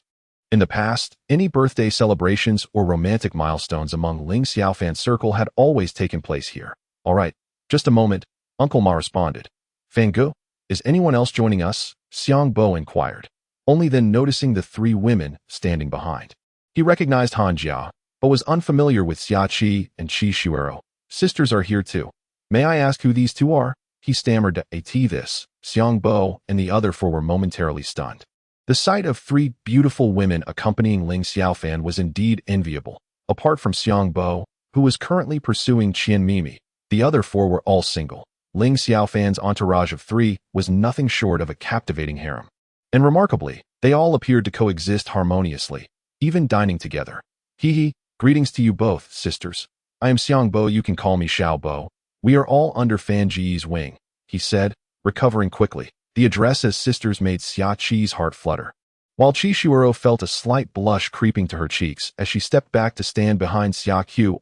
In the past, any birthday celebrations or romantic milestones among Ling Xiaofan's circle had always taken place here. "All right, just a moment," Uncle Ma responded. "Fangu, is anyone else joining us?" Xiangbo inquired, only then noticing the 3 women standing behind. He recognized Han Jia, but was unfamiliar with Xiaqi and Qi Shuoro. "Sisters are here too. May I ask who these 2 are?" He stammered. This, Xiangbo and the other 4 were momentarily stunned. The sight of 3 beautiful women accompanying Ling Xiaofan was indeed enviable. Apart from Xiangbo, who was currently pursuing Qian Mimi, the other 4 were all single. Ling Xiaofan's entourage of 3 was nothing short of a captivating harem. And remarkably, they all appeared to coexist harmoniously, even dining together. Greetings to you both, sisters. I am Xiangbo, you can call me Xiaobo. We are all under Fan Ji's wing," he said, recovering quickly. The address as sisters made Xiaqi's heart flutter, while Qi Shuoro felt a slight blush creeping to her cheeks as she stepped back to stand behind Xiaqu.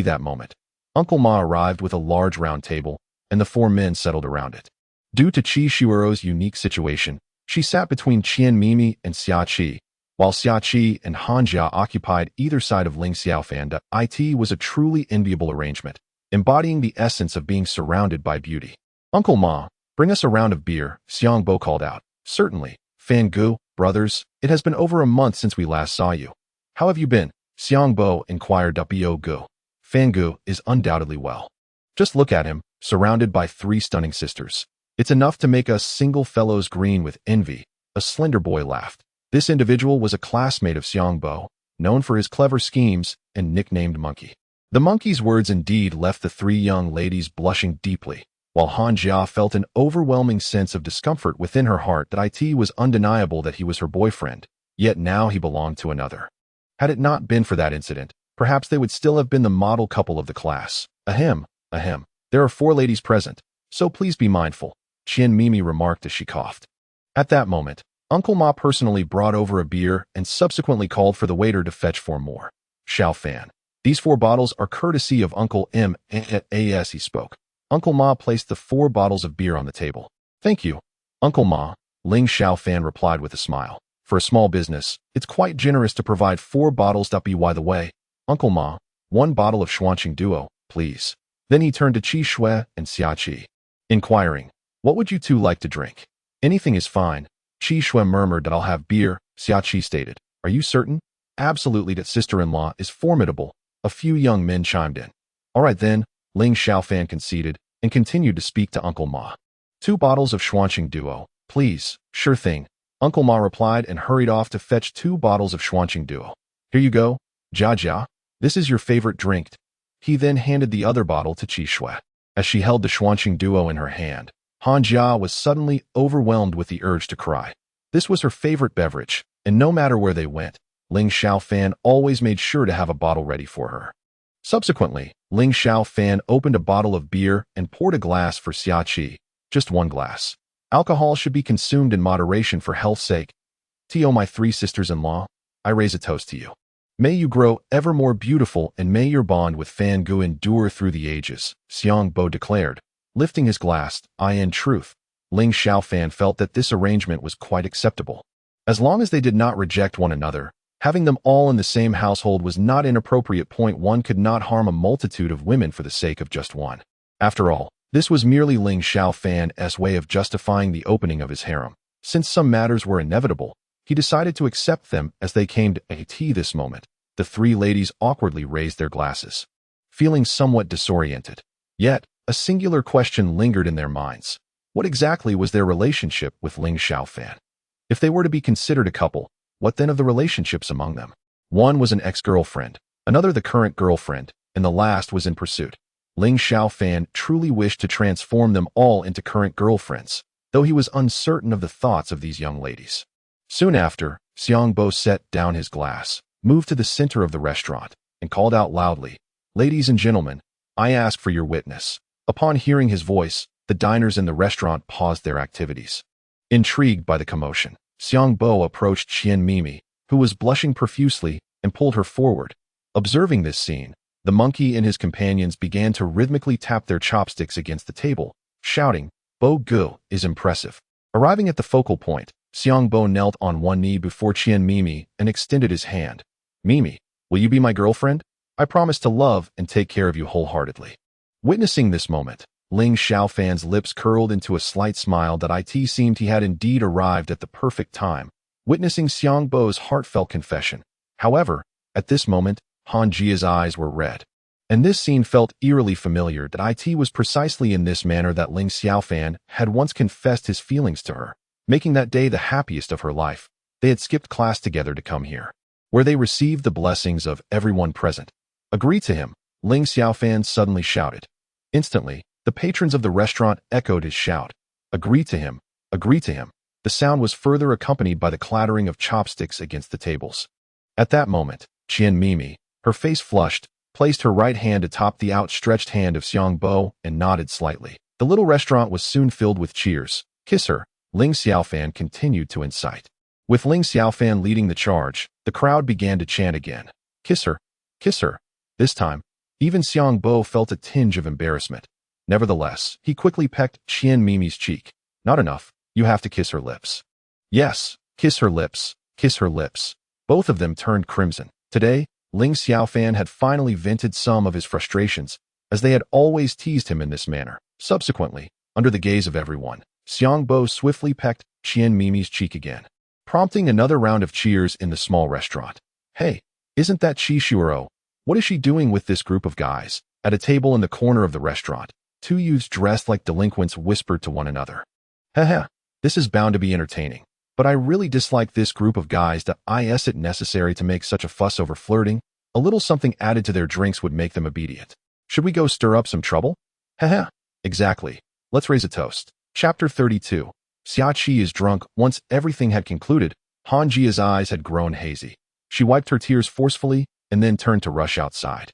That moment, Uncle Ma arrived with a large round table, and the 4 men settled around it. Due to Qi Shuoro's unique situation, she sat between Qian Mimi and Xiaqi, while Xiaqi and Han Jia occupied either side of Ling Xiaofan. It was a truly enviable arrangement, embodying the essence of being surrounded by beauty. "Uncle Ma, bring us a round of beer," Xiangbo called out. "Certainly, Fangu, brothers, it has been over a month since we last saw you. How have you been?" Xiangbo inquired. Gu. "Fangu is undoubtedly well. Just look at him, surrounded by 3 stunning sisters. It's enough to make us single fellows green with envy," a slender boy laughed. This individual was a classmate of Xiangbo, known for his clever schemes and nicknamed Monkey. The monkey's words indeed left the 3 young ladies blushing deeply, while Han Jia felt an overwhelming sense of discomfort within her heart. It was undeniable that he was her boyfriend, yet now he belonged to another. Had it not been for that incident, perhaps they would still have been the model couple of the class. Ahem. There are 4 ladies present, so please be mindful," Qian Mimi remarked as she coughed. At that moment, Uncle Ma personally brought over a beer and subsequently called for the waiter to fetch 4 more. "Xiaofan, these 4 bottles are courtesy of Uncle M. As he spoke, Uncle Ma placed the 4 bottles of beer on the table. "Thank you, Uncle Ma," Ling Xiaofan replied with a smile. "For a small business, it's quite generous to provide 4 bottles. By the way, Uncle Ma, 1 bottle of Shuanqing Duo, please." Then he turned to Qi Shui and Xiaqi, inquiring, "What would you 2 like to drink?" "Anything is fine," Qi Shui murmured. "I'll have beer," Xiaqi stated. "Are you certain?" "Absolutely, that sister-in-law is formidable," a few young men chimed in. "All right then," Ling Xiaofan conceded and continued to speak to Uncle Ma. 2 bottles of Shuanqing Duo, Please, sure thing, Uncle Ma replied and hurried off to fetch 2 bottles of Xuanqing Duo. Here you go, Jia Jia. This is your favorite drink. He then handed the other bottle to Qi Shui. As she held the Xuanqing Duo in her hand, Han Jia was suddenly overwhelmed with the urge to cry. This was her favorite beverage, and no matter where they went, Ling Xiaofan always made sure to have a bottle ready for her. Subsequently, Ling Xiaofan opened a bottle of beer and poured a glass for Xia Qi, just 1 glass. Alcohol should be consumed in moderation for health's sake. To my 3 sisters-in-law, I raise a toast to you. May you grow ever more beautiful and may your bond with Fan Gu endure through the ages, Xiang Bo declared. Lifting his glass, in truth, Ling Xiaofan felt that this arrangement was quite acceptable. As long as they did not reject one another, having them all in the same household was not inappropriate. One could not harm a multitude of women for the sake of just one. After all, this was merely Ling Xiaofan's way of justifying the opening of his harem. Since some matters were inevitable, he decided to accept them as they came to a tea this moment. The 3 ladies awkwardly raised their glasses, feeling somewhat disoriented. Yet, a singular question lingered in their minds. What exactly was their relationship with Ling Xiaofan? If they were to be considered a couple, what then of the relationships among them? One was an ex-girlfriend, another the current girlfriend, and the last was in pursuit. Ling Xiaofan truly wished to transform them all into current girlfriends, though he was uncertain of the thoughts of these young ladies. Soon after, Xiang Bo set down his glass, moved to the center of the restaurant, and called out loudly, "Ladies and gentlemen, I ask for your witness." Upon hearing his voice, the diners in the restaurant paused their activities. Intrigued by the commotion, Xiang Bo approached Qian Mimi, who was blushing profusely, and pulled her forward. Observing this scene, the monkey and his companions began to rhythmically tap their chopsticks against the table, shouting, "Bo Gu is impressive." Arriving at the focal point, Xiang Bo knelt on one knee before Qian Mimi and extended his hand. "Mimi, will you be my girlfriend? I promise to love and take care of you wholeheartedly." Witnessing this moment, Ling Xiaofan's lips curled into a slight smile that it seemed he had indeed arrived at the perfect time, witnessing Xiang Bo's heartfelt confession. However, at this moment, Han Jia's eyes were red. And this scene felt eerily familiar that it was precisely in this manner that Ling Xiaofan had once confessed his feelings to her, making that day the happiest of her life. They had skipped class together to come here, where they received the blessings of everyone present. "Agree to him," Ling Xiaofan suddenly shouted. Instantly, the patrons of the restaurant echoed his shout. "Agree to him, agree to him." The sound was further accompanied by the clattering of chopsticks against the tables. At that moment, Qian Mimi, her face flushed, placed her right hand atop the outstretched hand of Xiang Bo and nodded slightly. The little restaurant was soon filled with cheers. "Kiss her," Ling Xiaofan continued to incite. With Ling Xiaofan leading the charge, the crowd began to chant again. "Kiss her, kiss her." This time, even Xiang Bo felt a tinge of embarrassment. Nevertheless, he quickly pecked Qian Mimi's cheek. "Not enough, you have to kiss her lips." "Yes, kiss her lips, kiss her lips." Both of them turned crimson. Today, Ling Xiaofan had finally vented some of his frustrations, as they had always teased him in this manner. Subsequently, under the gaze of everyone, Xiang Bo swiftly pecked Qian Mimi's cheek again, prompting another round of cheers in the small restaurant. "Hey, isn't that Qi Shuoro? What is she doing with this group of guys?" At a table in the corner of the restaurant, 2 youths dressed like delinquents whispered to one another. "Haha, this is bound to be entertaining. But I really dislike this group of guys. Is it necessary to make such a fuss over flirting? A little something added to their drinks would make them obedient. Should we go stir up some trouble? Haha, exactly. Let's raise a toast." Chapter 32. Xia Qi is drunk. Once everything had concluded, Han Jia's eyes had grown hazy. She wiped her tears forcefully and then turned to rush outside.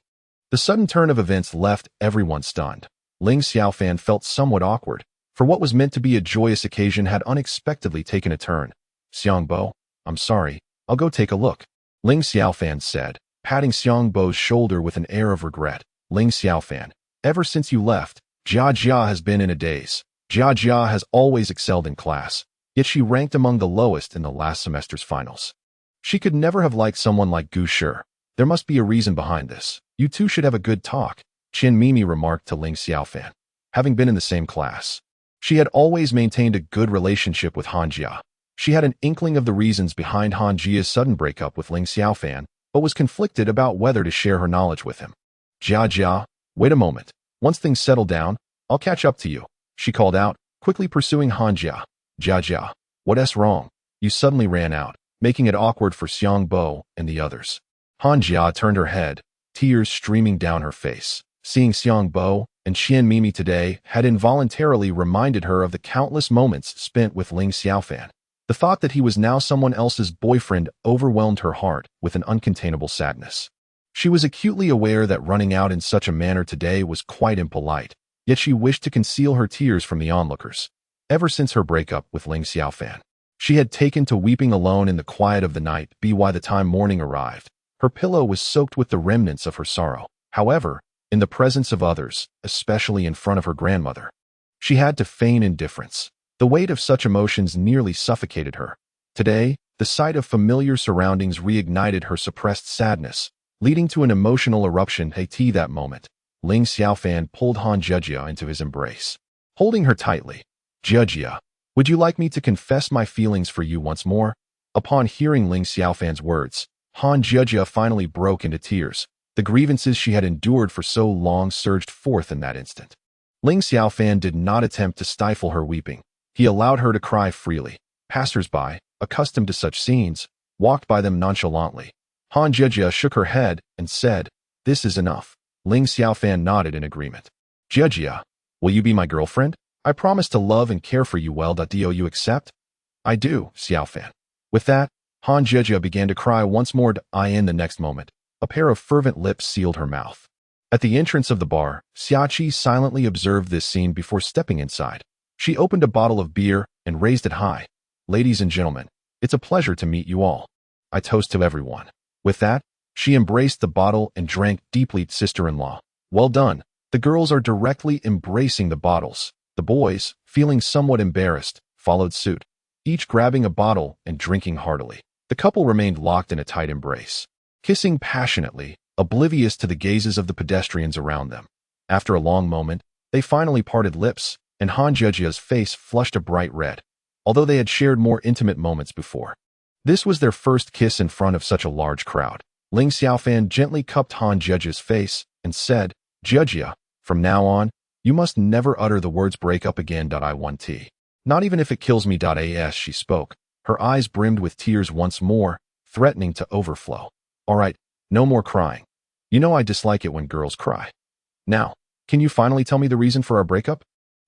The sudden turn of events left everyone stunned. Ling Xiaofan felt somewhat awkward, for what was meant to be a joyous occasion had unexpectedly taken a turn. "Xiang Bo, I'm sorry, I'll go take a look," Ling Xiaofan said, patting Xiang Bo's shoulder with an air of regret. "Ling Xiaofan, ever since you left, Jia Jia has been in a daze. Jia Jia has always excelled in class, yet she ranked among the lowest in the last semester's finals. She could never have liked someone like Gu Shi. There must be a reason behind this. You two should have a good talk," Qian Mimi remarked to Ling Xiaofan. Having been in the same class, she had always maintained a good relationship with Han Jia. She had an inkling of the reasons behind Han Jia's sudden breakup with Ling Xiaofan, but was conflicted about whether to share her knowledge with him. "Jia Jia, wait a moment. Once things settle down, I'll catch up to you," she called out, quickly pursuing Han Jia. Jia, what's wrong? You suddenly ran out, making it awkward for Xiang Bo and the others. Han Jia turned her head, tears streaming down her face. Seeing Xiang Bo and Qian Mimi today had involuntarily reminded her of the countless moments spent with Ling Xiaofan. The thought that he was now someone else's boyfriend overwhelmed her heart with an uncontainable sadness. She was acutely aware that running out in such a manner today was quite impolite, yet she wished to conceal her tears from the onlookers. Ever since her breakup with Ling Xiaofan, she had taken to weeping alone in the quiet of the night. By the time morning arrived, her pillow was soaked with the remnants of her sorrow. However, in the presence of others, especially in front of her grandmother, she had to feign indifference. The weight of such emotions nearly suffocated her. Today, the sight of familiar surroundings reignited her suppressed sadness, leading to an emotional eruption. At that moment, Ling Xiaofan pulled Han Jia into his embrace. Holding her tightly, Jia, would you like me to confess my feelings for you once more? Upon hearing Ling Xiaofan's words, Han Jia finally broke into tears. The grievances she had endured for so long surged forth in that instant. Ling Xiaofan did not attempt to stifle her weeping. He allowed her to cry freely. Passers-by, accustomed to such scenes, walked by them nonchalantly. Han Jia shook her head and said, "This is enough." Ling Xiaofan nodded in agreement. "Jia, will you be my girlfriend? I promise to love and care for you well. Do you accept?" "I do, Xiaofan." With that, Han Jia began to cry once more. In the next moment, a pair of fervent lips sealed her mouth. At the entrance of the bar, Xiaqi silently observed this scene before stepping inside. She opened a bottle of beer and raised it high. "Ladies and gentlemen, it's a pleasure to meet you all. I toast to everyone." With that, she embraced the bottle and drank deeply. "Sister-in-law, well done." The girls are directly embracing the bottles. The boys, feeling somewhat embarrassed, followed suit, each grabbing a bottle and drinking heartily. The couple remained locked in a tight embrace, kissing passionately, oblivious to the gazes of the pedestrians around them. After a long moment, they finally parted lips, and Han Jia's face flushed a bright red, although they had shared more intimate moments before. This was their first kiss in front of such a large crowd. Ling Xiaofan gently cupped Han Jia's face and said, "Jia, from now on, you must never utter the words break up again. I want tea. Not even if it kills me. As she spoke, her eyes brimmed with tears once more, threatening to overflow. "All right, no more crying. You know I dislike it when girls cry. Now, can you finally tell me the reason for our breakup?"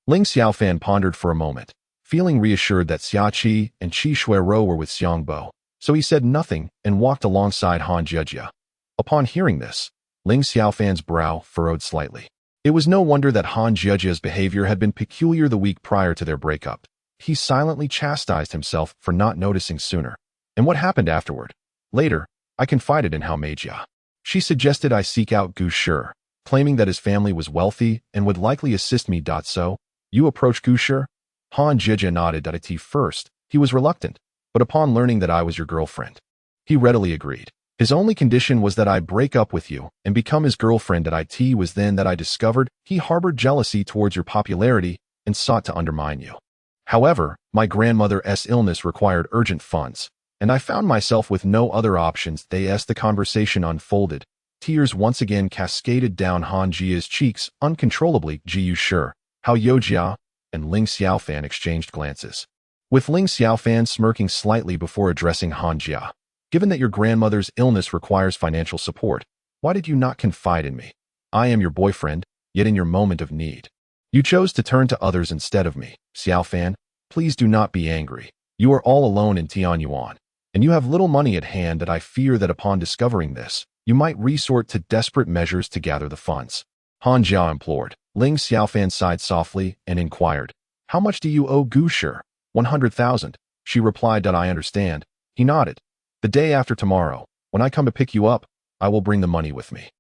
Ling Xiaofan pondered for a moment, feeling reassured that Xiaqi and Qi Shuiro were with Xiang Bo, so he said nothing and walked alongside Han Jia. Upon hearing this, Ling Xiaofan's brow furrowed slightly. It was no wonder that Han Jia's behavior had been peculiar the week prior to their breakup. He silently chastised himself for not noticing sooner. And what happened afterward? Later, I confided in Hao Meijia. She suggested I seek out Gu Shi, claiming that his family was wealthy and would likely assist me. So, you approached Gu Shi? Han Jia nodded. At first, he was reluctant, but upon learning that I was your girlfriend, he readily agreed. His only condition was that I break up with you and become his girlfriend. It was then that I discovered he harbored jealousy towards your popularity and sought to undermine you. However, my grandmother's illness required urgent funds, and I found myself with no other options. The conversation unfolded. Tears once again cascaded down Han Jia's cheeks uncontrollably. "Ji Shi, Hao Yojia, and Ling Xiaofan exchanged glances, with Ling Xiaofan smirking slightly before addressing Han Jia. "Given that your grandmother's illness requires financial support, why did you not confide in me? I am your boyfriend, yet in your moment of need, you chose to turn to others instead of me. Xiaofan, please do not be angry. You are all alone in Tianyuan, and you have little money at hand. I fear that upon discovering this, you might resort to desperate measures to gather the funds." Han Jia implored. Ling Xiaofan sighed softly and inquired, "How much do you owe Gu Shi?" 100,000. She replied. "I understand." He nodded. "The day after tomorrow, when I come to pick you up, I will bring the money with me.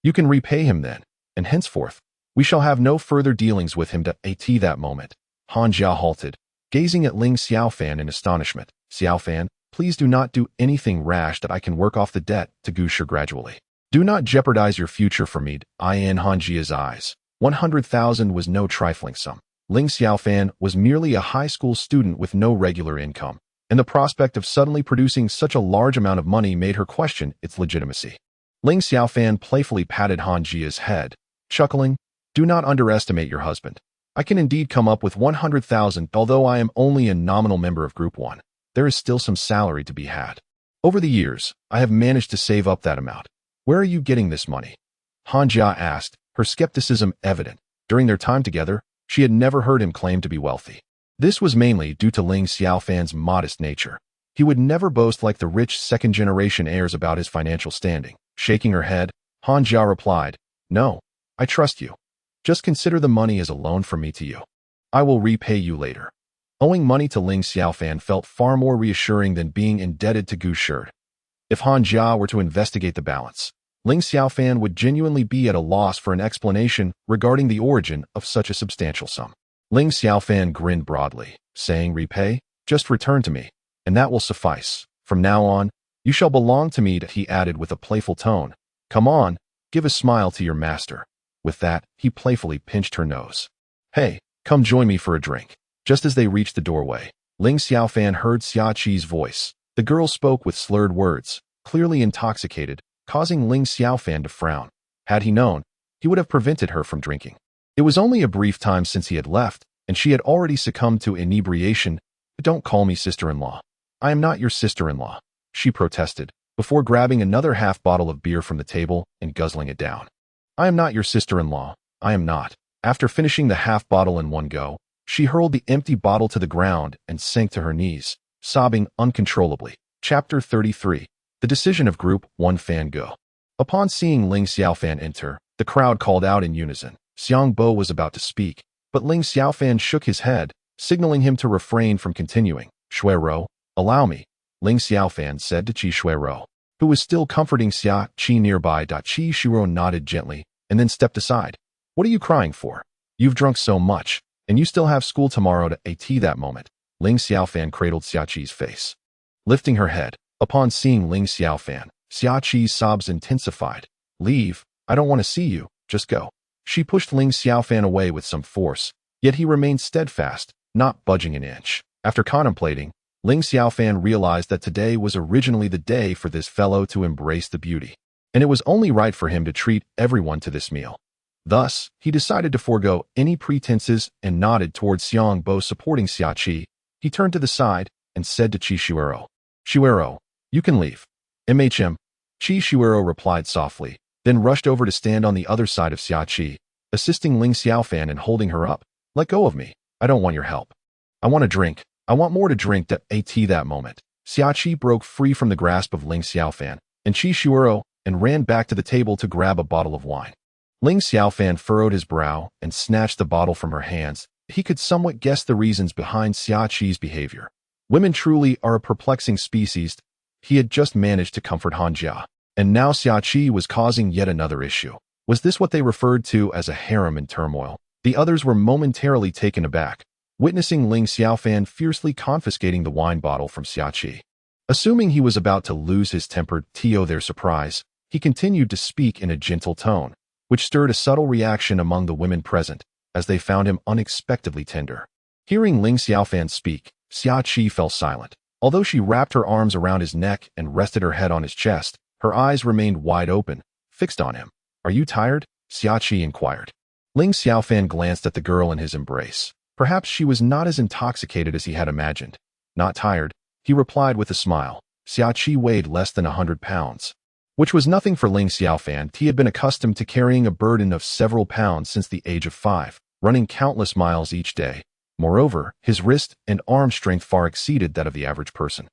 You can repay him then, and henceforth, we shall have no further dealings with him." At that moment, Han Jia halted, gazing at Ling Xiaofan in astonishment. "Xiaofan, please do not do anything rash. I can work off the debt to Gu Shi gradually. Do not jeopardize your future for me." In Han Jia's eyes, 100,000 was no trifling sum. Ling Xiaofan was merely a high school student with no regular income, and the prospect of suddenly producing such a large amount of money made her question its legitimacy. Ling Xiaofan playfully patted Han Jia's head, chuckling, "Do not underestimate your husband. I can indeed come up with 100,000, although I am only a nominal member of Group 1. There is still some salary to be had. Over the years, I have managed to save up that amount. Where are you getting this money? Han Jia asked, her skepticism evident. During their time together, she had never heard him claim to be wealthy. This was mainly due to Ling Xiaofan's modest nature. He would never boast like the rich second-generation heirs about his financial standing. Shaking her head, Han Jia replied, "No, I trust you. Just consider the money as a loan from me to you. I will repay you later." Owing money to Ling Xiaofan felt far more reassuring than being indebted to Gu Sherd. If Han Jia were to investigate the balance, Ling Xiaofan would genuinely be at a loss for an explanation regarding the origin of such a substantial sum. Ling Xiaofan grinned broadly, saying, "Repay? Just return to me, and that will suffice. From now on, you shall belong to me," he added with a playful tone. "Come on, give a smile to your master." With that, he playfully pinched her nose. "Hey, come join me for a drink." Just as they reached the doorway, Ling Xiaofan heard Xia Qi's voice. The girl spoke with slurred words, clearly intoxicated, causing Ling Xiaofan to frown. Had he known, he would have prevented her from drinking. It was only a brief time since he had left, and she had already succumbed to inebriation. "Don't call me sister-in-law. I am not your sister-in-law," she protested, before grabbing another half bottle of beer from the table and guzzling it down. "I am not your sister-in-law. I am not." After finishing the half bottle in one go, she hurled the empty bottle to the ground and sank to her knees, sobbing uncontrollably. Chapter 33. The Decision of Group 1 Fan Go. Upon seeing Ling Xiaofan enter, the crowd called out in unison. Xiang Bo was about to speak, but Ling Xiaofan shook his head, signaling him to refrain from continuing. "Shuiro, allow me," Ling Xiaofan said to Qi Shuiro, who was still comforting Xia Qi nearby. Qi Shuiro nodded gently, and then stepped aside. "What are you crying for? You've drunk so much, and you still have school tomorrow to at that moment." Ling Xiaofan cradled Xia Qi's face. Lifting her head, upon seeing Ling Xiaofan, Xia Qi's sobs intensified. "Leave, I don't want to see you, just go." She pushed Ling Xiaofan away with some force, yet he remained steadfast, not budging an inch. After contemplating, Ling Xiaofan realized that today was originally the day for this fellow to embrace the beauty, and it was only right for him to treat everyone to this meal. Thus, he decided to forego any pretenses and nodded towards Xiang Bo supporting Xia Qi. He turned to the side and said to Qi Shuiro, "Shuiro, you can leave." "MHM." Qi Shuiro replied softly, then rushed over to stand on the other side of Xia Qi, assisting Ling Xiaofan and holding her up. "Let go of me. I don't want your help. I want a drink. I want more to drink." At that moment, Xia Qi broke free from the grasp of Ling Xiaofan and Qi Shuiro and ran back to the table to grab a bottle of wine. Ling Xiaofan furrowed his brow and snatched the bottle from her hands. He could somewhat guess the reasons behind Xia Qi's behavior. Women truly are a perplexing species. He had just managed to comfort Han Jia, and now Xia Qi was causing yet another issue. Was this what they referred to as a harem in turmoil? The others were momentarily taken aback, witnessing Ling Xiaofan fiercely confiscating the wine bottle from Xia Qi. Assuming he was about to lose his temper to their surprise, he continued to speak in a gentle tone, which stirred a subtle reaction among the women present, as they found him unexpectedly tender. Hearing Ling Xiaofan speak, Xia Qi fell silent. Although she wrapped her arms around his neck and rested her head on his chest, her eyes remained wide open, fixed on him. "Are you tired?" Xia Qi inquired. Ling Xiaofan glanced at the girl in his embrace. Perhaps she was not as intoxicated as he had imagined. "Not tired," he replied with a smile. Xia Qi weighed less than 100 pounds, which was nothing for Ling Xiaofan. He had been accustomed to carrying a burden of several pounds since the age of 5, running countless miles each day. Moreover, his wrist and arm strength far exceeded that of the average person.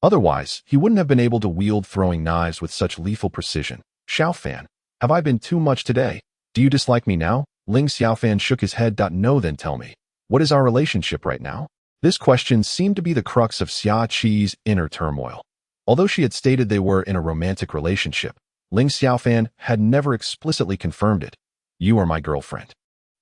Otherwise, he wouldn't have been able to wield throwing knives with such lethal precision. "Xiaofan, have I been too much today? Do you dislike me now?" Ling Xiaofan shook his head. "No, then tell me, what is our relationship right now?" This question seemed to be the crux of Xia Qi's inner turmoil. Although she had stated they were in a romantic relationship, Ling Xiaofan had never explicitly confirmed it. "You are my girlfriend."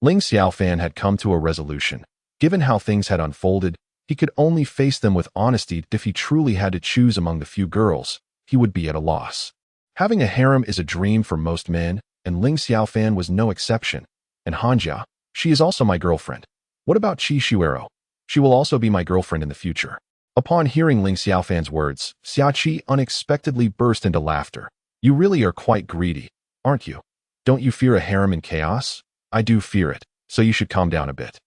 Ling Xiaofan had come to a resolution. Given how things had unfolded, he could only face them with honesty. If he truly had to choose among the few girls, he would be at a loss. Having a harem is a dream for most men, and Ling Xiaofan was no exception. "And Han Jia, she is also my girlfriend." "What about Qi Shuiro?" "She will also be my girlfriend in the future." Upon hearing Ling Xiaofan's words, Xia Qi unexpectedly burst into laughter. "You really are quite greedy, aren't you? Don't you fear a harem in chaos?" "I do fear it, so you should calm down a bit."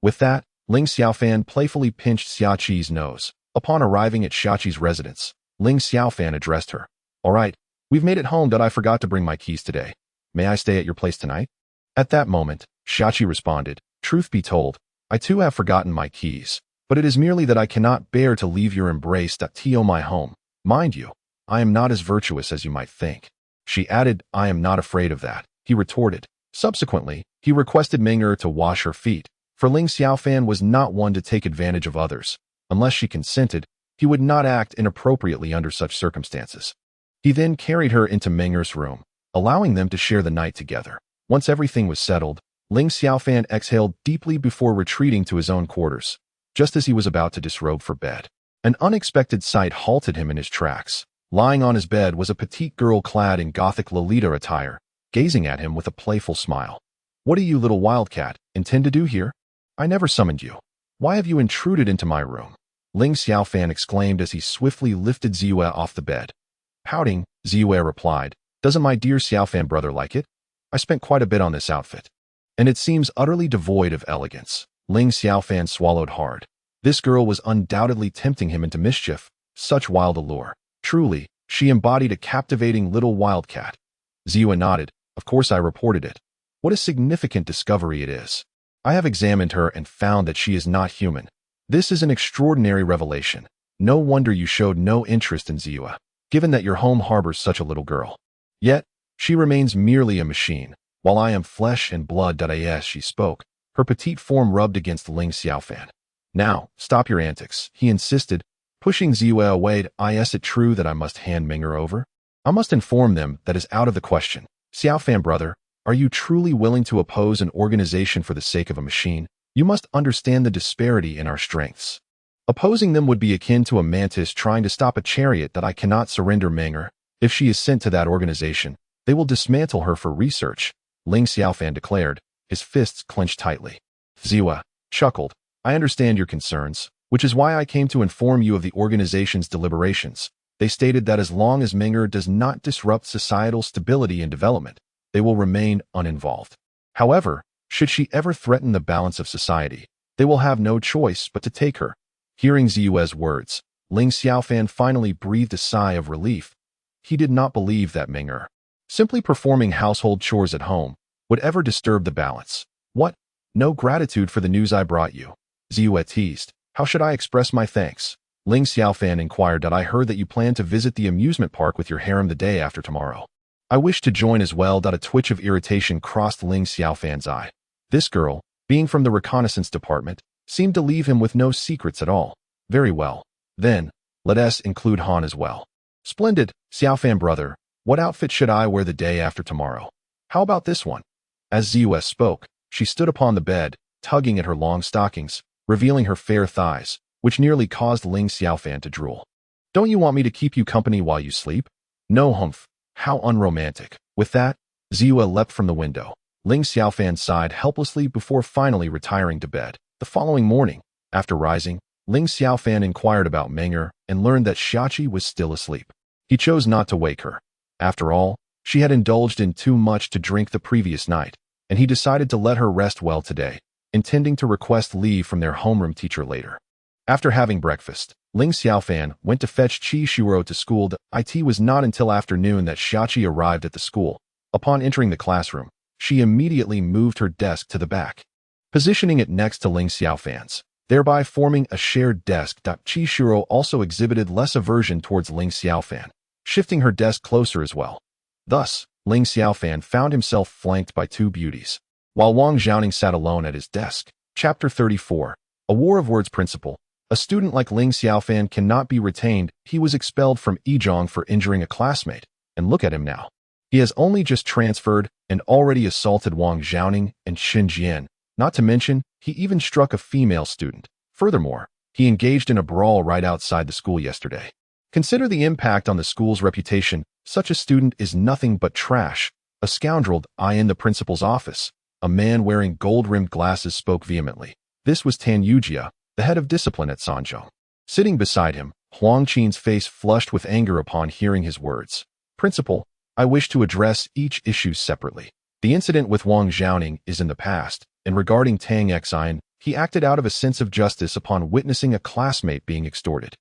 With that, Ling Xiaofan playfully pinched Xiaqi's nose. Upon arriving at Xiaqi's residence, Ling Xiaofan addressed her. All right, we've made it home, but I forgot to bring my keys today. May I stay at your place tonight? At that moment, Xiaqi responded, truth be told, I too have forgotten my keys, but it is merely that I cannot bear to leave your embrace to my home. Mind you, I am not as virtuous as you might think. She added, I am not afraid of that, he retorted. Subsequently, he requested Ming'er to wash her feet, for Ling Xiaofan was not one to take advantage of others. Unless she consented, he would not act inappropriately under such circumstances. He then carried her into Ming'er's room, allowing them to share the night together. Once everything was settled, Ling Xiaofan exhaled deeply before retreating to his own quarters. Just as he was about to disrobe for bed, an unexpected sight halted him in his tracks. Lying on his bed was a petite girl clad in Gothic Lolita attire, gazing at him with a playful smile. What do you, little wildcat, intend to do here? I never summoned you. Why have you intruded into my room? Ling Xiaofan exclaimed as he swiftly lifted Ziyue off the bed. Pouting, Ziyue replied, doesn't my dear Xiaofan brother like it? I spent quite a bit on this outfit, and it seems utterly devoid of elegance. Ling Xiaofan swallowed hard. This girl was undoubtedly tempting him into mischief. Such wild allure. Truly, she embodied a captivating little wildcat. Ziyue nodded. Of course I reported it. What a significant discovery it is. I have examined her and found that she is not human. This is an extraordinary revelation. No wonder you showed no interest in Ziyue, given that your home harbors such a little girl. Yet, she remains merely a machine, while I am flesh and blood. As she spoke, her petite form rubbed against Ling Xiaofan. Now, stop your antics, he insisted, pushing Ziyue away. Is it true that I must hand Ming'er over? I must inform them that is out of the question. Xiaofan brother, are you truly willing to oppose an organization for the sake of a machine? You must understand the disparity in our strengths. Opposing them would be akin to a mantis trying to stop a chariot. I cannot surrender Ming'er. If she is sent to that organization, they will dismantle her for research, Ling Xiaofan declared, his fists clenched tightly. Ziyue chuckled. I understand your concerns, which is why I came to inform you of the organization's deliberations. They stated that as long as Ming'er does not disrupt societal stability and development, they will remain uninvolved. However, should she ever threaten the balance of society, they will have no choice but to take her. Hearing Ziyue's words, Ling Xiaofan finally breathed a sigh of relief. He did not believe that Ming'er, simply performing household chores at home, would ever disturb the balance. What? No gratitude for the news I brought you? Ziyue teased. How should I express my thanks? Ling Xiaofan inquired. I heard that you plan to visit the amusement park with your harem the day after tomorrow. I wish to join as well. A twitch of irritation crossed Ling Xiaofan's eye. This girl, being from the reconnaissance department, seemed to leave him with no secrets at all. Very well. Then, let us include Han as well. Splendid, Xiaofan brother. What outfit should I wear the day after tomorrow? How about this one? As Ziyue spoke, she stood upon the bed, tugging at her long stockings, revealing her fair thighs, which nearly caused Ling Xiaofan to drool. Don't you want me to keep you company while you sleep? No, humph. How unromantic. With that, Ziyue leapt from the window. Ling Xiaofan sighed helplessly before finally retiring to bed. The following morning, after rising, Ling Xiaofan inquired about Ming'er and learned that Xiaqi was still asleep. He chose not to wake her. After all, she had indulged in too much to drink the previous night, and he decided to let her rest well today, intending to request leave from their homeroom teacher later. After having breakfast, Ling Xiaofan went to fetch Qi Shuro to school. It was not until afternoon that Xiaqi arrived at the school. Upon entering the classroom, she immediately moved her desk to the back, positioning it next to Ling Xiaofan's, thereby forming a shared desk. Qi Shuro also exhibited less aversion towards Ling Xiaofan, shifting her desk closer as well. Thus, Ling Xiaofan found himself flanked by two beauties, while Wang Xiaoning sat alone at his desk. Chapter 34. A War of Words Principle. A student like Ling Xiaofan cannot be retained. He was expelled from Yizhong for injuring a classmate, and look at him now. He has only just transferred and already assaulted Wang Xiaoning and Xin Jian. Not to mention, he even struck a female student. Furthermore, he engaged in a brawl right outside the school yesterday. Consider the impact on the school's reputation. Such a student is nothing but trash. A scoundrel. In the principal's office, a man wearing gold-rimmed glasses spoke vehemently. This was Tan Yujia, the head of discipline at Sanzhou. Sitting beside him, Huang Qin's face flushed with anger upon hearing his words. Principal, I wish to address each issue separately. The incident with Wang Xiaoning is in the past, and regarding Tang Xin, he acted out of a sense of justice upon witnessing a classmate being extorted.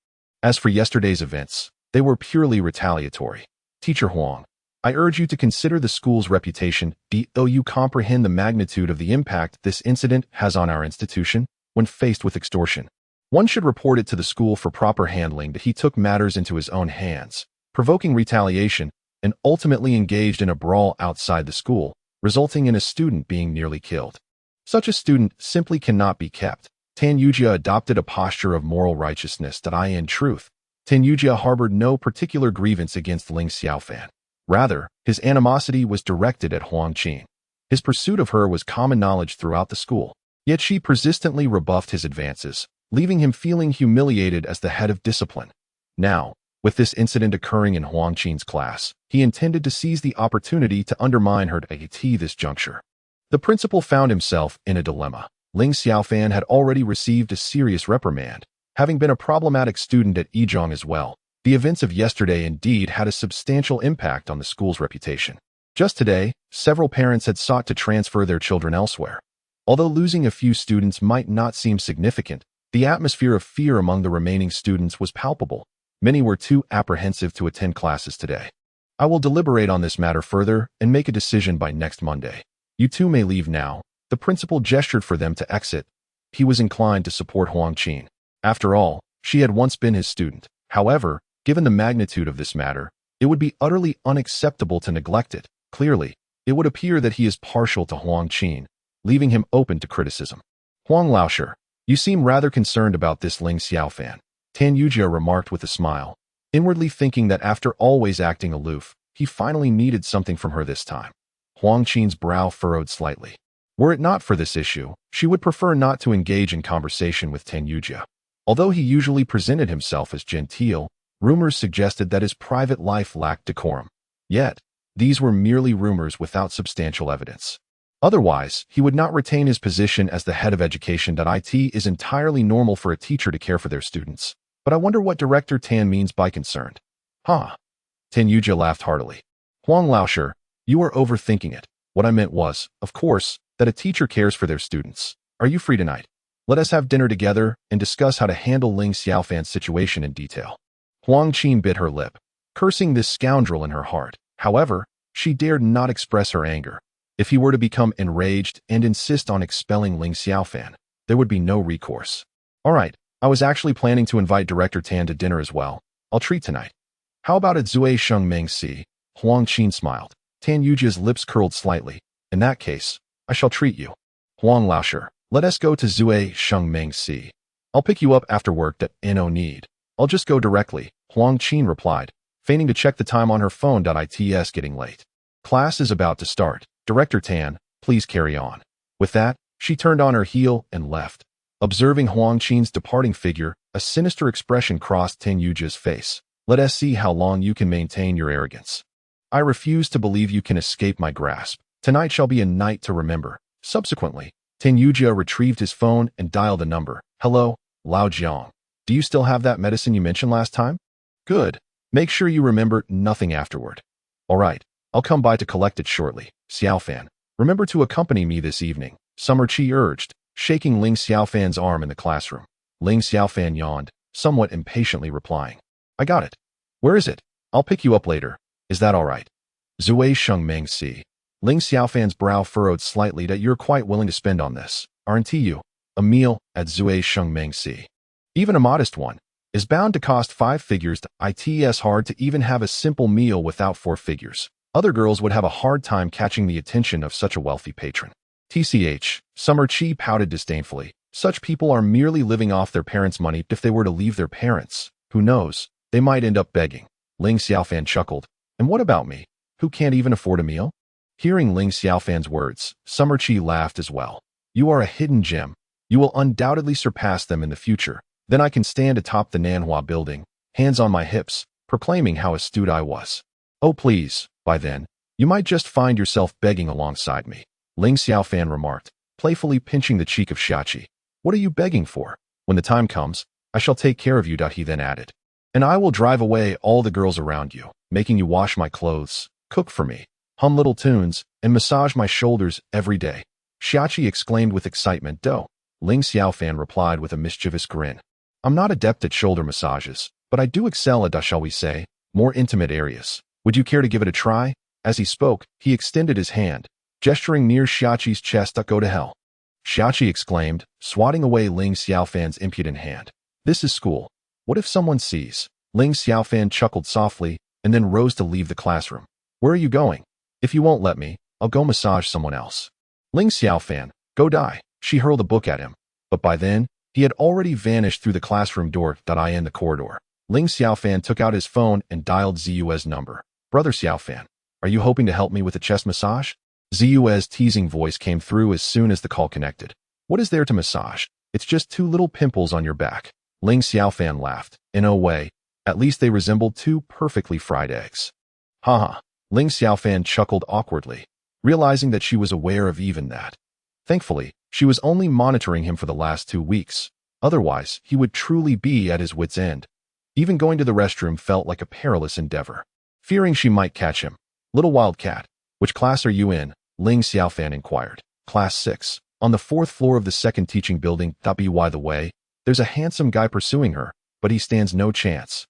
As for yesterday's events, they were purely retaliatory. Teacher Huang, I urge you to consider the school's reputation, though you comprehend the magnitude of the impact this incident has on our institution when faced with extortion. One should report it to the school for proper handling that he took matters into his own hands, provoking retaliation, and ultimately engaged in a brawl outside the school, resulting in a student being nearly killed. Such a student simply cannot be kept. Tan Yujia adopted a posture of moral righteousness that in truth, Tan Yujia harbored no particular grievance against Ling Xiaofan. Rather, his animosity was directed at Huang Qin. His pursuit of her was common knowledge throughout the school, yet she persistently rebuffed his advances, leaving him feeling humiliated as the head of discipline. Now, with this incident occurring in Huang Qin's class, he intended to seize the opportunity to undermine her at this juncture. The principal found himself in a dilemma. Ling Xiaofan had already received a serious reprimand, having been a problematic student at Yizhong as well. The events of yesterday indeed had a substantial impact on the school's reputation. Just today, several parents had sought to transfer their children elsewhere. Although losing a few students might not seem significant, the atmosphere of fear among the remaining students was palpable. Many were too apprehensive to attend classes today. I will deliberate on this matter further and make a decision by next Monday. You two may leave now. The principal gestured for them to exit. He was inclined to support Huang Qin. After all, she had once been his student. However, given the magnitude of this matter, it would be utterly unacceptable to neglect it. Clearly, it would appear that he is partial to Huang Qin, leaving him open to criticism. Huang Laosher, you seem rather concerned about this Ling Xiaofan, Tan Yujia remarked with a smile, inwardly thinking that after always acting aloof, he finally needed something from her this time. Huang Qin's brow furrowed slightly. Were it not for this issue, she would prefer not to engage in conversation with Tan Yujia. Although he usually presented himself as genteel, rumors suggested that his private life lacked decorum. Yet, these were merely rumors without substantial evidence. Otherwise, he would not retain his position as the head of education. It is entirely normal for a teacher to care for their students. But I wonder what Director Tan means by concerned. Huh? Tan Yujia laughed heartily. Huang Laosher, you are overthinking it. What I meant was, of course, that a teacher cares for their students. Are you free tonight? Let us have dinner together and discuss how to handle Ling Xiaofan's situation in detail. Huang Qin bit her lip, cursing this scoundrel in her heart. However, she dared not express her anger. If he were to become enraged and insist on expelling Ling Xiaofan, there would be no recourse. All right, I was actually planning to invite Director Tan to dinner as well. I'll treat tonight. How about at Zui Sheng Meng Si? Huang Qin smiled. Tan Yujia's lips curled slightly. In that case, I shall treat you. Huang Laosher, let us go to Zui Sheng Meng Si. I'll pick you up after work. No need. I'll just go directly, Huang Qin replied, feigning to check the time on her phone. It's getting late. Class is about to start. Director Tan, please carry on. With that, she turned on her heel and left. Observing Huang Qin's departing figure, a sinister expression crossed Tan Yujia's face. Let us see how long you can maintain your arrogance. I refuse to believe you can escape my grasp. Tonight shall be a night to remember. Subsequently, Tan Yujia retrieved his phone and dialed the number. Hello, Lao Jiang. Do you still have that medicine you mentioned last time? Good. Make sure you remember nothing afterward. All right, I'll come by to collect it shortly. Xiaofan, remember to accompany me this evening, Summer Chi urged, shaking Ling Xiaofan's arm in the classroom. Ling Xiaofan yawned, somewhat impatiently replying. I got it. Where is it? I'll pick you up later. Is that all right? Zui Sheng Meng Si. Ling Xiaofan's brow furrowed slightly. That you're quite willing to spend on this, aren't you? A meal at Zui Sheng Meng Si. Even a modest one is bound to cost 5 figures. It's hard to even have a simple meal without 4 figures. Other girls would have a hard time catching the attention of such a wealthy patron. TCH, Summer Chi pouted disdainfully. Such people are merely living off their parents' money. If they were to leave their parents, who knows, they might end up begging. Ling Xiaofan chuckled. And what about me, who can't even afford a meal? Hearing Ling Xiaofan's words, Summer Chi laughed as well. You are a hidden gem. You will undoubtedly surpass them in the future. Then I can stand atop the Nanhua building, hands on my hips, proclaiming how astute I was. Oh please, by then, you might just find yourself begging alongside me, Ling Xiaofan remarked, playfully pinching the cheek of Xiachi. What are you begging for? When the time comes, I shall take care of you. He then added. And I will drive away all the girls around you, making you wash my clothes, cook for me, hum little tunes, and massage my shoulders every day. Xiachi exclaimed with excitement. Ling Xiaofan replied with a mischievous grin. I'm not adept at shoulder massages, but I do excel at, shall we say, more intimate areas. Would you care to give it a try? As he spoke, he extended his hand, gesturing near Xiaqi's chest. Go to hell. Xiaqi exclaimed, swatting away Ling Xiaofan's impudent hand. This is school. What if someone sees? Ling Xiaofan chuckled softly and then rose to leave the classroom. Where are you going? If you won't let me, I'll go massage someone else. Ling Xiaofan, go die. She hurled a book at him, but by then, he had already vanished through the classroom door. In the corridor. Ling Xiaofan took out his phone and dialed Ziyue's number. Brother Xiaofan, are you hoping to help me with a chest massage? Ziyue's teasing voice came through as soon as the call connected. What is there to massage? It's just 2 little pimples on your back. Ling Xiaofan laughed. In a way, at least they resembled 2 perfectly fried eggs. Haha. Ling Xiaofan chuckled awkwardly, realizing that she was aware of even that. Thankfully, she was only monitoring him for the last 2 weeks. Otherwise, he would truly be at his wit's end. Even going to the restroom felt like a perilous endeavor. Fearing she might catch him. Little wildcat, which class are you in? Ling Xiaofan inquired. Class 6. On the 4th floor of the 2nd teaching building. By the way, there's a handsome guy pursuing her, but he stands no chance.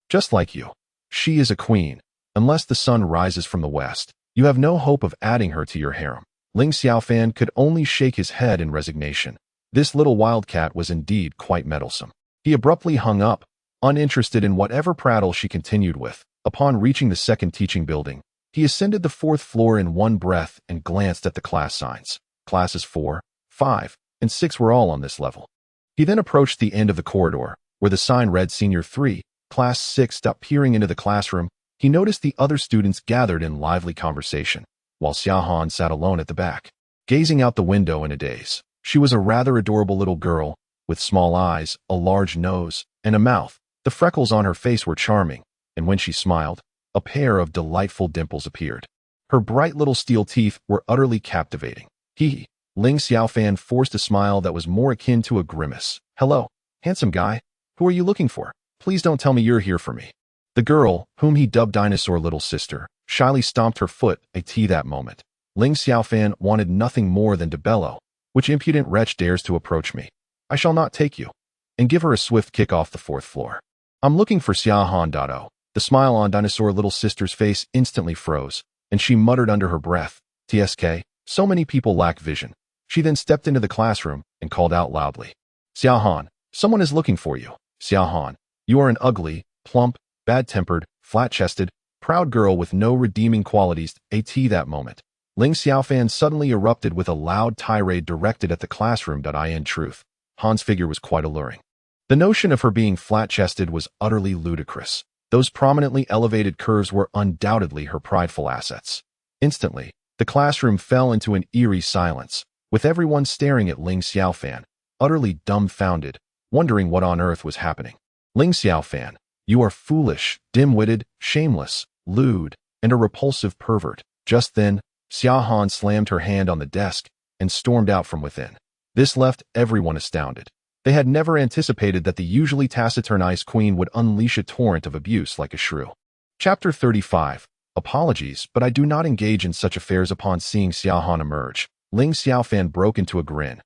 Just like you. She is a queen. Unless the sun rises from the west, you have no hope of adding her to your harem. Ling Xiaofan could only shake his head in resignation. This little wildcat was indeed quite meddlesome. He abruptly hung up, uninterested in whatever prattle she continued with. Upon reaching the 2nd teaching building, he ascended the 4th floor in one breath and glanced at the class signs. Classes 4, 5, and 6 were all on this level. He then approached the end of the corridor, where the sign read Senior 3, Class 6. Peering into the classroom, he noticed the other students gathered in lively conversation, while Xiaohan sat alone at the back, gazing out the window in a daze. She was a rather adorable little girl, with small eyes, a large nose, and a mouth. The freckles on her face were charming, and when she smiled, a pair of delightful dimples appeared. Her bright little steel teeth were utterly captivating. Hee. Ling Xiaofan forced a smile that was more akin to a grimace. Hello, handsome guy. Who are you looking for? Please don't tell me you're here for me. The girl, whom he dubbed Dinosaur Little Sister, shyly stomped her foot at that moment. Ling Xiaofan wanted nothing more than to bellow. Which impudent wretch dares to approach me? I shall not take you. And give her a swift kick off the 4th floor. I'm looking for Xiaohan. The smile on Dinosaur Little Sister's face instantly froze, and she muttered under her breath, TSK, so many people lack vision. She then stepped into the classroom and called out loudly. Xiaohan, someone is looking for you. Xiaohan, you are an ugly, plump, bad-tempered, flat-chested, proud girl with no redeeming qualities. At that moment, Ling Xiaofan suddenly erupted with a loud tirade directed at the classroom. In truth, Han's figure was quite alluring. The notion of her being flat-chested was utterly ludicrous. Those prominently elevated curves were undoubtedly her prideful assets. Instantly, the classroom fell into an eerie silence, with everyone staring at Ling Xiaofan, utterly dumbfounded, wondering what on earth was happening. Ling Xiaofan, you are foolish, dim-witted, shameless, lewd, and a repulsive pervert. Just then, Xiaohan slammed her hand on the desk and stormed out from within. This left everyone astounded. They had never anticipated that the usually taciturn Ice Queen would unleash a torrent of abuse like a shrew. Chapter 35. Apologies, but I do not engage in such affairs. Upon seeing Xiaohan emerge, Ling Xiaofan broke into a grin.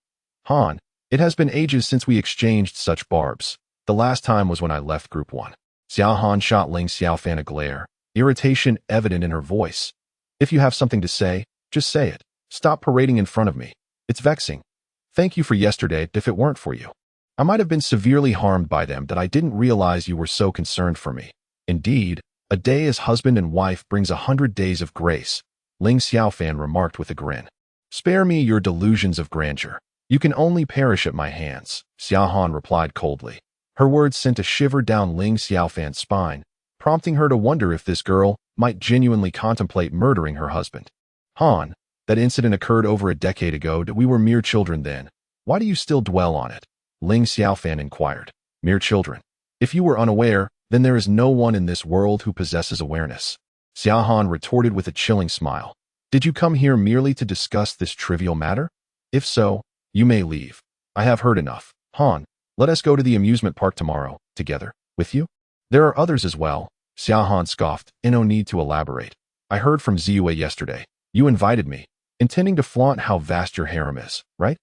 Han, it has been ages since we exchanged such barbs. The last time was when I left Group 1. Xiaohan shot Ling Xiaofan a glare, irritation evident in her voice. If you have something to say, just say it. Stop parading in front of me. It's vexing. Thank you for yesterday. If it weren't for you, I might have been severely harmed by them. That I didn't realize you were so concerned for me. Indeed, a day as husband and wife brings 100 days of grace, Ling Xiaofan remarked with a grin. Spare me your delusions of grandeur. You can only perish at my hands, Xiaohan replied coldly. Her words sent a shiver down Ling Xiaofan's spine, prompting her to wonder if this girl might genuinely contemplate murdering her husband. Han, that incident occurred over a decade ago. We were mere children then. Why do you still dwell on it? Ling Xiaofan inquired. Mere children. If you were unaware, then there is no one in this world who possesses awareness. Xiaohan retorted with a chilling smile. Did you come here merely to discuss this trivial matter? If so, you may leave. I have heard enough. Han, let us go to the amusement park tomorrow, together, with you? There are others as well, Xiaohan scoffed, no need to elaborate. I heard from Ziyue yesterday. You invited me, intending to flaunt how vast your harem is, right?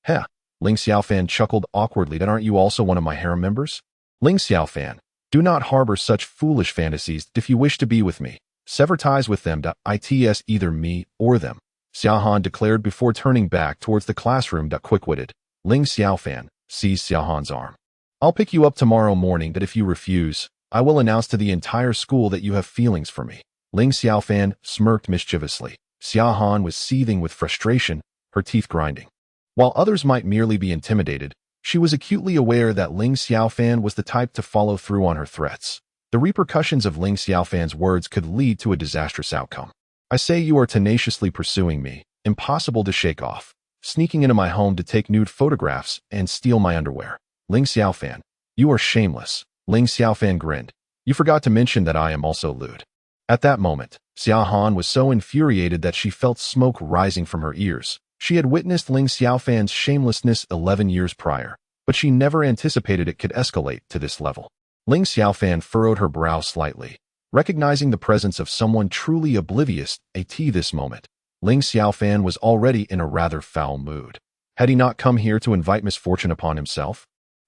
Heh. Ling Xiaofan chuckled awkwardly. Then aren't you also one of my harem members? Ling Xiaofan, do not harbor such foolish fantasies. If you wish to be with me, sever ties with them. It's either me or them, Xiaohan declared before turning back towards the classroom. Quick-witted, Ling Xiaofan seized Xiaohan's arm. I'll pick you up tomorrow morning. If you refuse, I will announce to the entire school that you have feelings for me. Ling Xiaofan smirked mischievously. Xiaohan was seething with frustration, her teeth grinding. While others might merely be intimidated, she was acutely aware that Ling Xiaofan was the type to follow through on her threats. The repercussions of Ling Xiaofan's words could lead to a disastrous outcome. I say you are tenaciously pursuing me, impossible to shake off, sneaking into my home to take nude photographs and steal my underwear. Ling Xiaofan, you are shameless. Ling Xiaofan grinned. You forgot to mention that I am also lewd. At that moment, Xiaohan was so infuriated that she felt smoke rising from her ears. She had witnessed Ling Xiaofan's shamelessness 11 years prior, but she never anticipated it could escalate to this level. Ling Xiaofan furrowed her brow slightly, recognizing the presence of someone truly oblivious. This moment, Ling Xiaofan was already in a rather foul mood. Had he not come here to invite misfortune upon himself?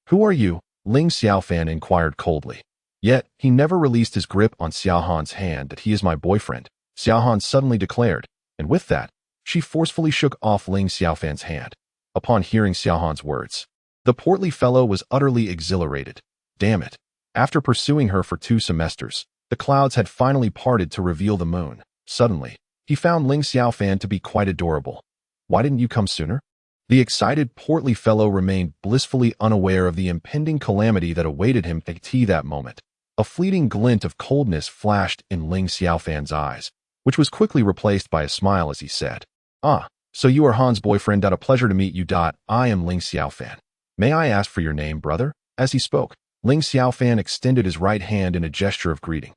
Who are you? Ling Xiaofan inquired coldly. Yet, he never released his grip on Xiaohan's hand. That he is my boyfriend, Xiaohan suddenly declared, and with that, she forcefully shook off Ling Xiaofan's hand. Upon hearing Xiaohan's words, the portly fellow was utterly exhilarated. Damn it. After pursuing her for 2 semesters, the clouds had finally parted to reveal the moon. Suddenly, he found Ling Xiaofan to be quite adorable. Why didn't you come sooner? The excited, portly fellow remained blissfully unaware of the impending calamity that awaited him. That moment, a fleeting glint of coldness flashed in Ling Xiaofan's eyes, which was quickly replaced by a smile as he said, "Ah, so you are Han's boyfriend. A pleasure to meet you. I am Ling Xiaofan. May I ask for your name, brother?" As he spoke, Ling Xiaofan extended his right hand in a gesture of greeting.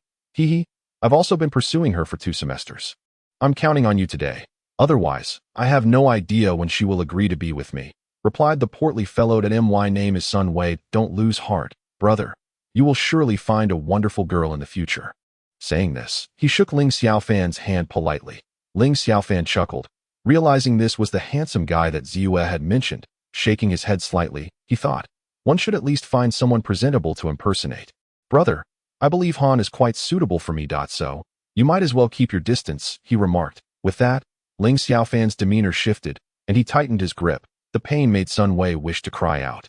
I've also been pursuing her for 2 semesters. I'm counting on you today. Otherwise, I have no idea when she will agree to be with me, replied the portly fellow. My name is Sun Wei. Don't lose heart, brother. You will surely find a wonderful girl in the future. Saying this, he shook Ling Xiaofan's hand politely. Ling Xiaofan chuckled, realizing this was the handsome guy that Ziyue had mentioned. Shaking his head slightly, he thought, one should at least find someone presentable to impersonate. Brother, I believe Han is quite suitable for me. So, you might as well keep your distance, he remarked. With that, Ling Xiaofan's demeanor shifted, and he tightened his grip. The pain made Sun Wei wish to cry out.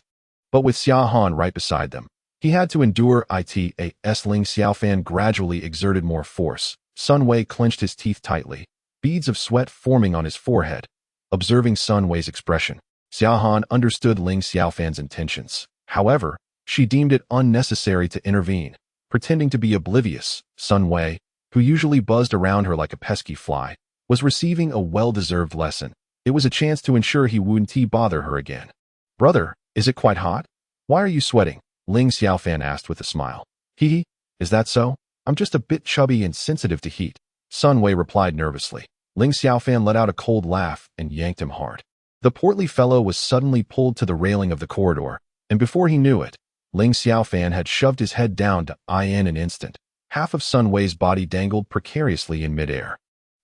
But with Xiaohan right beside them, he had to endure it. As Ling Xiaofan gradually exerted more force, Sun Wei clenched his teeth tightly, beads of sweat forming on his forehead. Observing Sun Wei's expression, Xiaohan understood Ling Xiaofan's intentions. However, she deemed it unnecessary to intervene. Pretending to be oblivious, Sun Wei, who usually buzzed around her like a pesky fly, was receiving a well-deserved lesson. It was a chance to ensure he wouldn't bother her again. Brother, is it quite hot? Why are you sweating? Ling Xiaofan asked with a smile. Is that so? I'm just a bit chubby and sensitive to heat, Sun Wei replied nervously. Ling Xiaofan let out a cold laugh and yanked him hard. The portly fellow was suddenly pulled to the railing of the corridor, and before he knew it, Ling Xiaofan had shoved his head down in an instant. Half of Sun Wei's body dangled precariously in midair.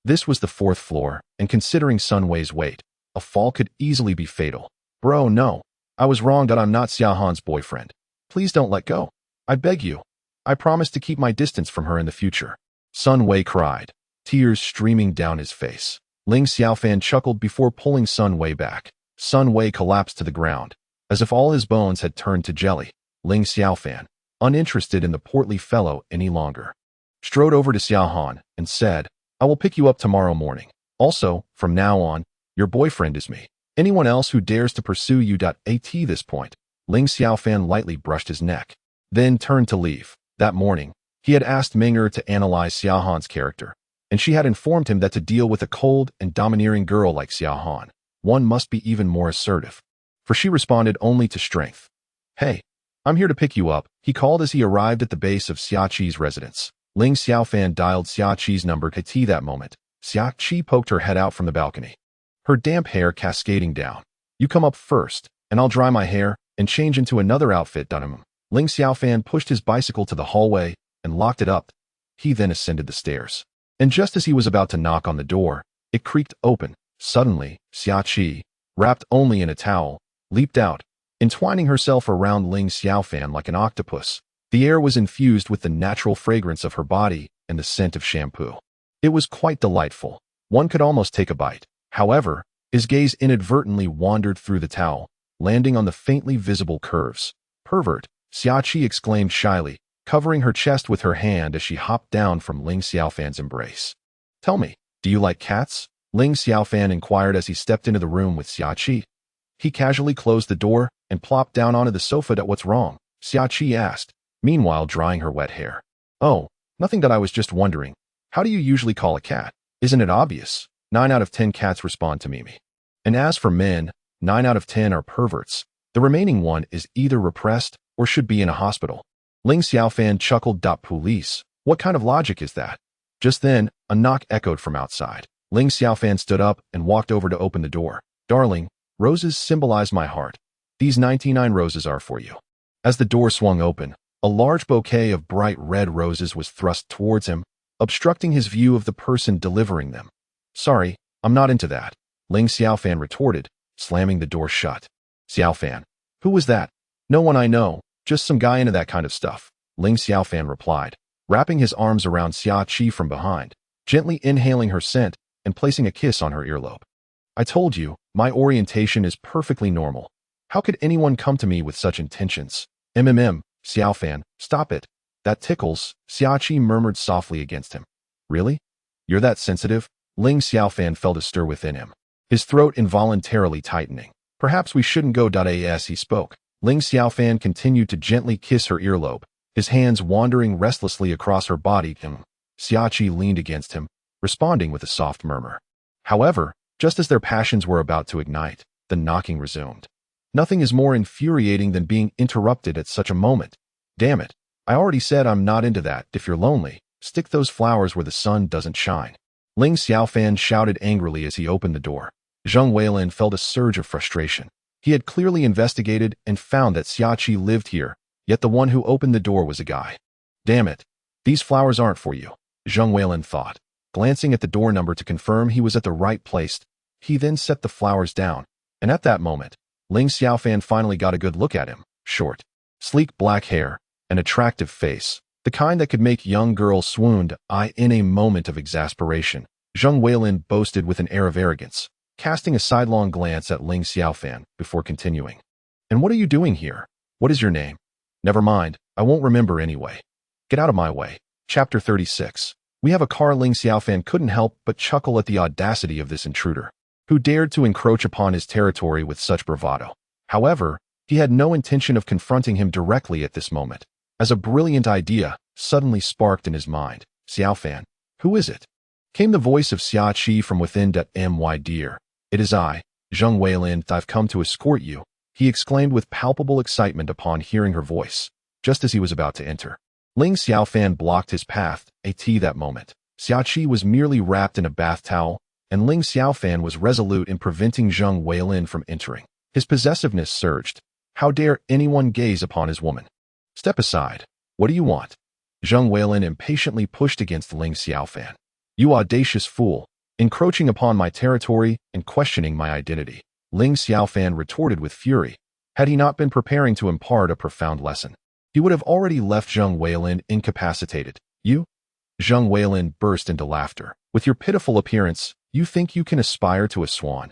This was the 4th floor, and considering Sun Wei's weight, a fall could easily be fatal. Bro, no. I was wrong. I'm not Xiaohan's boyfriend. Please don't let go. I beg you. I promise to keep my distance from her in the future. Sun Wei cried, tears streaming down his face. Ling Xiaofan chuckled before pulling Sun Wei back. Sun Wei collapsed to the ground, as if all his bones had turned to jelly. Ling Xiaofan, uninterested in the portly fellow any longer, strode over to Xiaohan and said, I will pick you up tomorrow morning. Also, from now on, your boyfriend is me. Anyone else who dares to pursue you. At this point, Ling Xiaofan lightly brushed his neck, then turned to leave. That morning, he had asked Meng'er to analyze Xiaohan's character, and she had informed him that to deal with a cold and domineering girl like Xiaohan, one must be even more assertive. For she responded only to strength. Hey, I'm here to pick you up, he called as he arrived at the base of Xiaqi's residence. Ling Xiaofan dialed Xiaqi's number. At that moment, Xiaqi poked her head out from the balcony, her damp hair cascading down. You come up first, and I'll dry my hair and change into another outfit. Ling Xiaofan pushed his bicycle to the hallway and locked it up. He then ascended the stairs. And just as he was about to knock on the door, it creaked open. Suddenly, Xiaqi, wrapped only in a towel, leaped out, entwining herself around Ling Xiaofan like an octopus. The air was infused with the natural fragrance of her body and the scent of shampoo. It was quite delightful. One could almost take a bite. However, his gaze inadvertently wandered through the towel, landing on the faintly visible curves. "Pervert," Xiaoqi exclaimed shyly, covering her chest with her hand as she hopped down from Ling Xiaofan's embrace. "Tell me, do you like cats?" Ling Xiaofan inquired as he stepped into the room with Xiaoqi. He casually closed the door and plopped down onto the sofa. "What's wrong?" Xiaoqi asked, meanwhile drying her wet hair. "Oh, nothing, that I was just wondering. How do you usually call a cat? Isn't it obvious? 9 out of 10 cats respond to Mimi. And as for men, 9 out of 10 are perverts. The remaining one is either repressed or should be in a hospital." Ling Xiaofan chuckled. "Police? What kind of logic is that?" Just then, a knock echoed from outside. Ling Xiaofan stood up and walked over to open the door. "Darling, roses symbolize my heart. These 99 roses are for you." As the door swung open, a large bouquet of bright red roses was thrust towards him, obstructing his view of the person delivering them. "Sorry, I'm not into that," Ling Xiaofan retorted, slamming the door shut. "Xiaofan, who was that?" "No one I know, just some guy into that kind of stuff," Ling Xiaofan replied, wrapping his arms around Xiaoqi from behind, gently inhaling her scent and placing a kiss on her earlobe. "I told you, my orientation is perfectly normal. How could anyone come to me with such intentions?" Xiaofan, stop it. That tickles," Xiaoqi murmured softly against him. "Really? You're that sensitive?" Ling Xiaofan felt a stir within him, his throat involuntarily tightening. "Perhaps we shouldn't go." As he spoke, Ling Xiaofan continued to gently kiss her earlobe, his hands wandering restlessly across her body. Xiaoqi leaned against him, responding with a soft murmur. However, just as their passions were about to ignite, the knocking resumed. Nothing is more infuriating than being interrupted at such a moment. "Damn it, I already said I'm not into that. If you're lonely, stick those flowers where the sun doesn't shine." Ling Xiaofan shouted angrily as he opened the door. Zheng Weilin felt a surge of frustration. He had clearly investigated and found that Xiaoqi lived here, yet the one who opened the door was a guy. "Damn it, these flowers aren't for you," Zheng Weilin thought. Glancing at the door number to confirm he was at the right place, he then set the flowers down, and at that moment, Ling Xiaofan finally got a good look at him. Short, sleek black hair, an attractive face, the kind that could make young girls swoon. In a moment of exasperation, Zheng Weilin boasted with an air of arrogance, casting a sidelong glance at Ling Xiaofan before continuing. "And what are you doing here? What is your name?" "Never mind, I won't remember anyway. Get out of my way." Chapter 36. We have a car. Ling Xiaofan couldn't help but chuckle at the audacity of this intruder, who dared to encroach upon his territory with such bravado. However, he had no intention of confronting him directly at this moment, as a brilliant idea suddenly sparked in his mind. "Xiaofan, who is it?" came the voice of Xiaoqi from within. "My dear, it is I, Zheng Weilin. I've come to escort you," he exclaimed with palpable excitement upon hearing her voice, just as he was about to enter. Ling Xiaofan blocked his path. That moment, Xiaoqi was merely wrapped in a bath towel, and Ling Xiaofan was resolute in preventing Zheng Weilin from entering. His possessiveness surged. How dare anyone gaze upon his woman? "Step aside. What do you want?" Zheng Weilin impatiently pushed against Ling Xiaofan. "You audacious fool, encroaching upon my territory and questioning my identity," Ling Xiaofan retorted with fury. Had he not been preparing to impart a profound lesson, he would have already left Zheng Weilin incapacitated. "You?" Zheng Weilin burst into laughter. "With your pitiful appearance, you think you can aspire to a swan?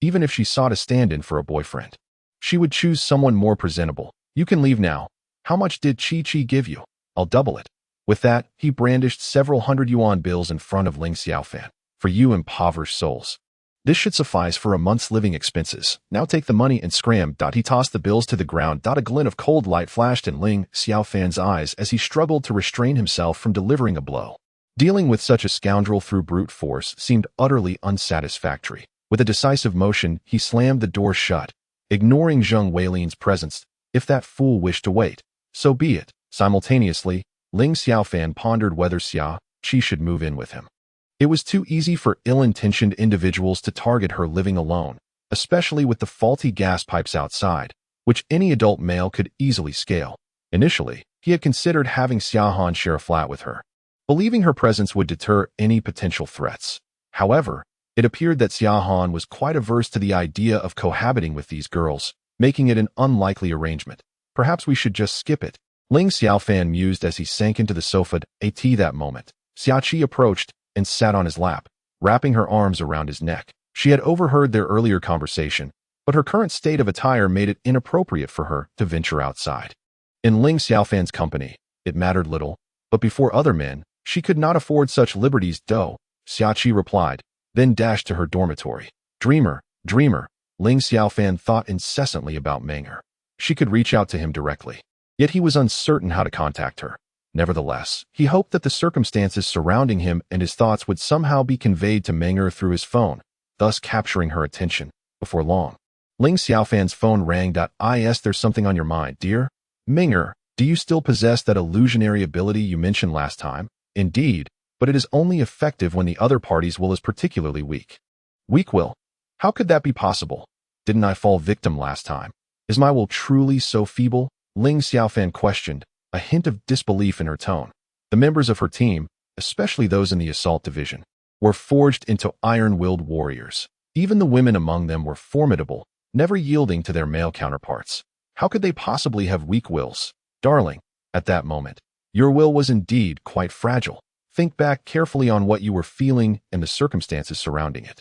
Even if she sought a stand-in for a boyfriend, she would choose someone more presentable. You can leave now. How much did Chi give you? I'll double it." With that, he brandished several hundred-yuan bills in front of Ling Xiaofan. "For you impoverished souls, this should suffice for a month's living expenses. Now take the money and scram." He tossed the bills to the ground. A glint of cold light flashed in Ling Xiaofan's eyes as he struggled to restrain himself from delivering a blow. Dealing with such a scoundrel through brute force seemed utterly unsatisfactory. With a decisive motion, he slammed the door shut, ignoring Zheng Weilin's presence. If that fool wished to wait, so be it. Simultaneously, Ling Xiaofan pondered whether Xiaoqi should move in with him. It was too easy for ill-intentioned individuals to target her living alone, especially with the faulty gas pipes outside, which any adult male could easily scale. Initially, he had considered having Xiaohan share a flat with her, believing her presence would deter any potential threats. However, it appeared that Xiaohan was quite averse to the idea of cohabiting with these girls, making it an unlikely arrangement. Perhaps we should just skip it. Ling Xiaofan mused as he sank into the sofa. At that moment, Xiaoqi approached and sat on his lap, wrapping her arms around his neck. She had overheard their earlier conversation, but her current state of attire made it inappropriate for her to venture outside. In Ling Xiaofan's company, it mattered little, but before other men, she could not afford such liberties. Xiaoqi replied, then dashed to her dormitory. Dreamer, dreamer, Ling Xiaofan thought incessantly about Menger. She could reach out to him directly, yet he was uncertain how to contact her. Nevertheless, he hoped that the circumstances surrounding him and his thoughts would somehow be conveyed to Menger through his phone, thus capturing her attention. Before long, Ling Xiaofan's phone rang. There's something on your mind, dear? Menger, do you still possess that illusionary ability you mentioned last time? Indeed, but it is only effective when the other party's will is particularly weak. Weak will? How could that be possible? Didn't I fall victim last time? Is my will truly so feeble? Ling Xiaofan questioned, a hint of disbelief in her tone. The members of her team, especially those in the assault division, were forged into iron-willed warriors. Even the women among them were formidable, never yielding to their male counterparts. How could they possibly have weak wills? Darling, at that moment, your will was indeed quite fragile. Think back carefully on what you were feeling and the circumstances surrounding it.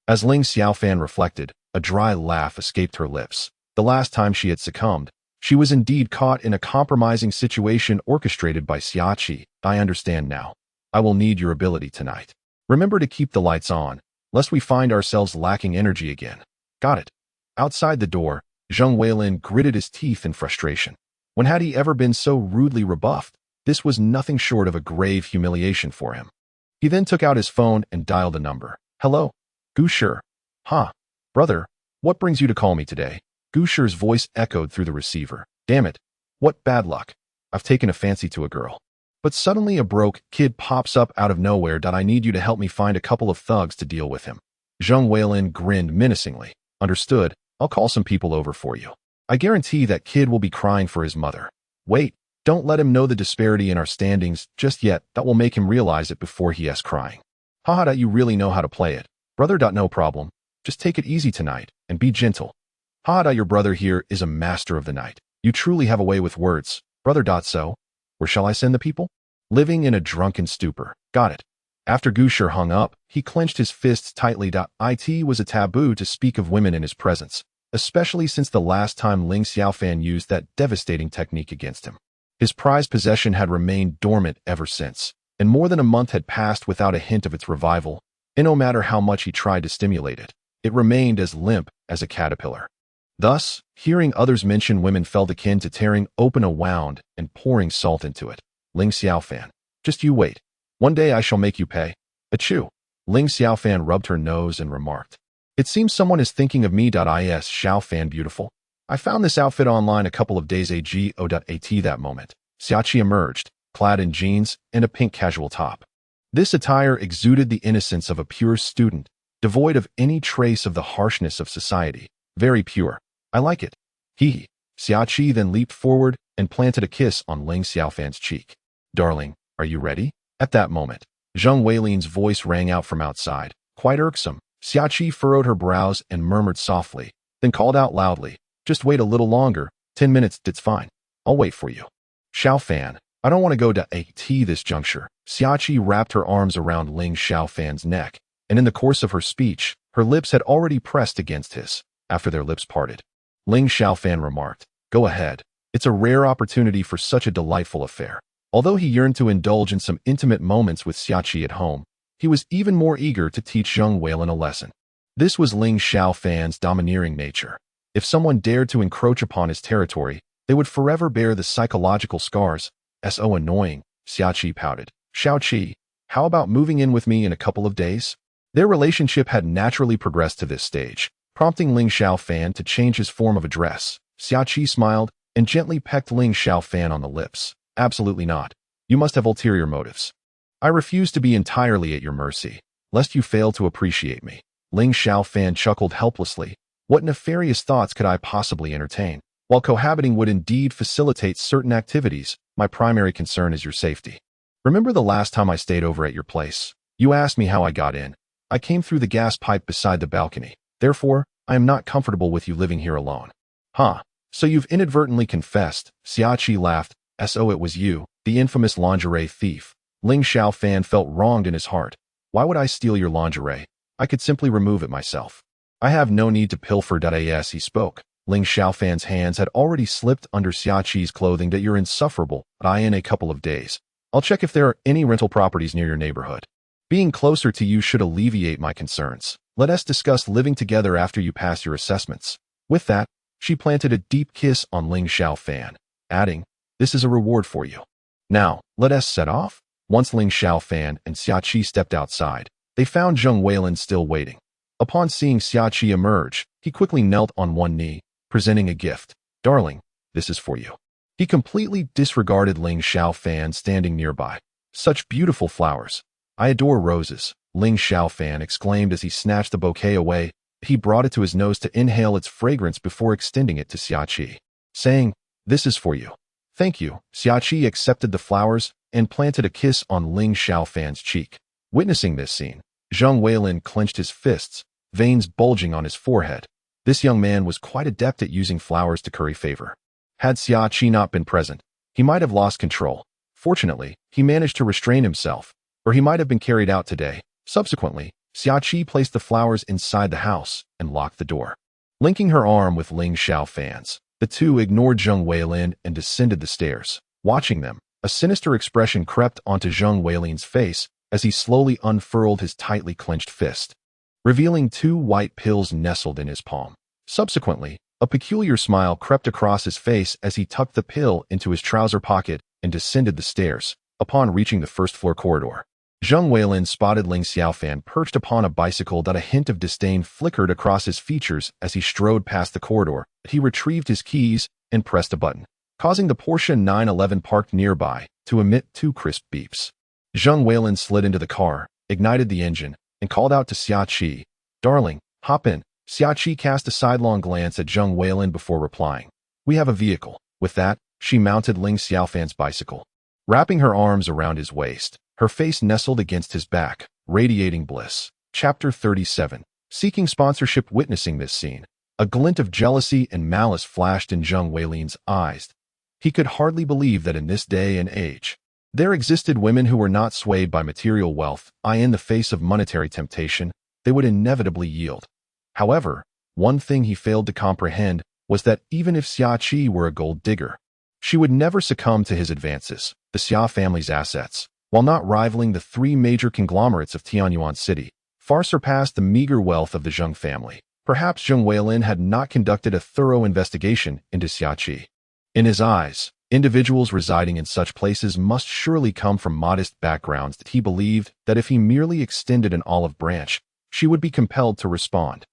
As Ling Xiaofan reflected, a dry laugh escaped her lips. The last time she had succumbed, she was indeed caught in a compromising situation orchestrated by Xiaoqi. I understand now. I will need your ability tonight. Remember to keep the lights on, lest we find ourselves lacking energy again. Got it. Outside the door, Zheng Weilin gritted his teeth in frustration. When had he ever been so rudely rebuffed? This was nothing short of a grave humiliation for him. He then took out his phone and dialed a number. Hello? Gushir. Huh. Brother, what brings you to call me today? Gushir's voice echoed through the receiver. Damn it. What bad luck. I've taken a fancy to a girl. But suddenly a broke kid pops up out of nowhere. I need you to help me find a couple of thugs to deal with him. Zheng Weilin grinned menacingly. Understood. I'll call some people over for you. I guarantee that kid will be crying for his mother. Wait, don't let him know the disparity in our standings just yet. That will make him realize it before he asks crying. Haha, you really know how to play it. Brother. No problem. Just take it easy tonight and be gentle. Haha, your brother here is a master of the night. You truly have a way with words. Brother. So, where shall I send the people? Living in a drunken stupor. Got it. After Gushir hung up, he clenched his fists tightly. It was a taboo to speak of women in his presence, especially since the last time Ling Xiaofan used that devastating technique against him. His prized possession had remained dormant ever since, and more than a month had passed without a hint of its revival, and no matter how much he tried to stimulate it, it remained as limp as a caterpillar. Thus, hearing others mention women felt akin to tearing open a wound and pouring salt into it. Ling Xiaofan, just you wait. One day I shall make you pay. Achoo. Ling Xiaofan rubbed her nose and remarked. It seems someone is thinking of me. Is Xiaofan beautiful? I found this outfit online a couple of days ago. At that moment, Xiaoqi emerged, clad in jeans and a pink casual top. This attire exuded the innocence of a pure student, devoid of any trace of the harshness of society. Very pure. I like it. Hee. Xiaoqi then leaped forward and planted a kiss on Ling Xiaofan's cheek. Darling, are you ready? At that moment, Zheng Weilin's voice rang out from outside, quite irksome. Xiaoqi furrowed her brows and murmured softly, then called out loudly, just wait a little longer, 10 minutes, it's fine. I'll wait for you. Xiaofan, I don't want to go to at this juncture. Xiaoqi wrapped her arms around Ling Xiaofan's neck, and in the course of her speech, her lips had already pressed against his. After their lips parted, Ling Xiaofan remarked, go ahead. It's a rare opportunity for such a delightful affair. Although he yearned to indulge in some intimate moments with Xiaoqi at home, he was even more eager to teach Zheng Weilin a lesson. This was Ling Xiaofan's domineering nature. If someone dared to encroach upon his territory, they would forever bear the psychological scars. So annoying, Xiaoqi pouted. Xiaoqi, how about moving in with me in a couple of days? Their relationship had naturally progressed to this stage, prompting Ling Xiaofan to change his form of address. Xiaoqi smiled and gently pecked Ling Xiaofan on the lips. Absolutely not. You must have ulterior motives. I refuse to be entirely at your mercy, lest you fail to appreciate me. Ling Xiaofan chuckled helplessly. What nefarious thoughts could I possibly entertain? While cohabiting would indeed facilitate certain activities, my primary concern is your safety. Remember the last time I stayed over at your place? You asked me how I got in. I came through the gas pipe beside the balcony. Therefore, I am not comfortable with you living here alone. Huh. So you've inadvertently confessed. Xiaoqi laughed. So it was you, the infamous lingerie thief. Ling Xiaofan felt wronged in his heart. Why would I steal your lingerie? I could simply remove it myself. I have no need to pilfer. As he spoke, Ling Xiaofan's hands had already slipped under Xiaoqi's clothing. That you're insufferable, but in a couple of days. I'll check if there are any rental properties near your neighborhood. Being closer to you should alleviate my concerns. Let us discuss living together after you pass your assessments. With that, she planted a deep kiss on Ling Xiaofan, adding, this is a reward for you. Now, let us set off. Once Ling Xiaofan and Xiaoqi stepped outside, they found Zheng Weilin still waiting. Upon seeing Xiaoqi emerge, he quickly knelt on one knee, presenting a gift. Darling, this is for you. He completely disregarded Ling Xiaofan standing nearby. Such beautiful flowers. I adore roses, Ling Xiaofan exclaimed as he snatched the bouquet away. He brought it to his nose to inhale its fragrance before extending it to Xiaoqi, saying, this is for you. Thank you. Xiaoqi accepted the flowers and planted a kiss on Ling Xiaofan's cheek. Witnessing this scene, Zheng Weilin clenched his fists, veins bulging on his forehead. This young man was quite adept at using flowers to curry favor. Had Xiaoqi not been present, he might have lost control. Fortunately, he managed to restrain himself, or he might have been carried out today. Subsequently, Xiaoqi placed the flowers inside the house and locked the door. Linking her arm with Ling Xiaofan's, the two ignored Zheng Weilin and descended the stairs. Watching them, a sinister expression crept onto Zheng Weilin's face as he slowly unfurled his tightly clenched fist, revealing two white pills nestled in his palm. Subsequently, a peculiar smile crept across his face as he tucked the pill into his trouser pocket and descended the stairs. Upon reaching the first-floor corridor, Zheng Weilin spotted Ling Xiaofan perched upon a bicycle. A hint of disdain flickered across his features as he strode past the corridor. He retrieved his keys and pressed a button, causing the Porsche 911 parked nearby to emit two crisp beeps. Zheng Weilin slid into the car, ignited the engine, and called out to Xiaoqi, darling, hop in. Xiaoqi cast a sidelong glance at Zheng Weilin before replying, we have a vehicle. With that, she mounted Ling Xiaofan's bicycle. Wrapping her arms around his waist, her face nestled against his back, radiating bliss. Chapter 37. Seeking sponsorship. Witnessing this scene, a glint of jealousy and malice flashed in Zheng Weilin's eyes. He could hardly believe that in this day and age, there existed women who were not swayed by material wealth. In the face of monetary temptation, they would inevitably yield. However, one thing he failed to comprehend was that even if Xiaoqi were a gold digger, she would never succumb to his advances. The Xia family's assets, while not rivaling the three major conglomerates of Tianyuan City, far surpassed the meager wealth of the Zheng family. Perhaps Zheng Weilin had not conducted a thorough investigation into Xiaoqi. In his eyes, individuals residing in such places must surely come from modest backgrounds. That he believed that if he merely extended an olive branch, she would be compelled to respond.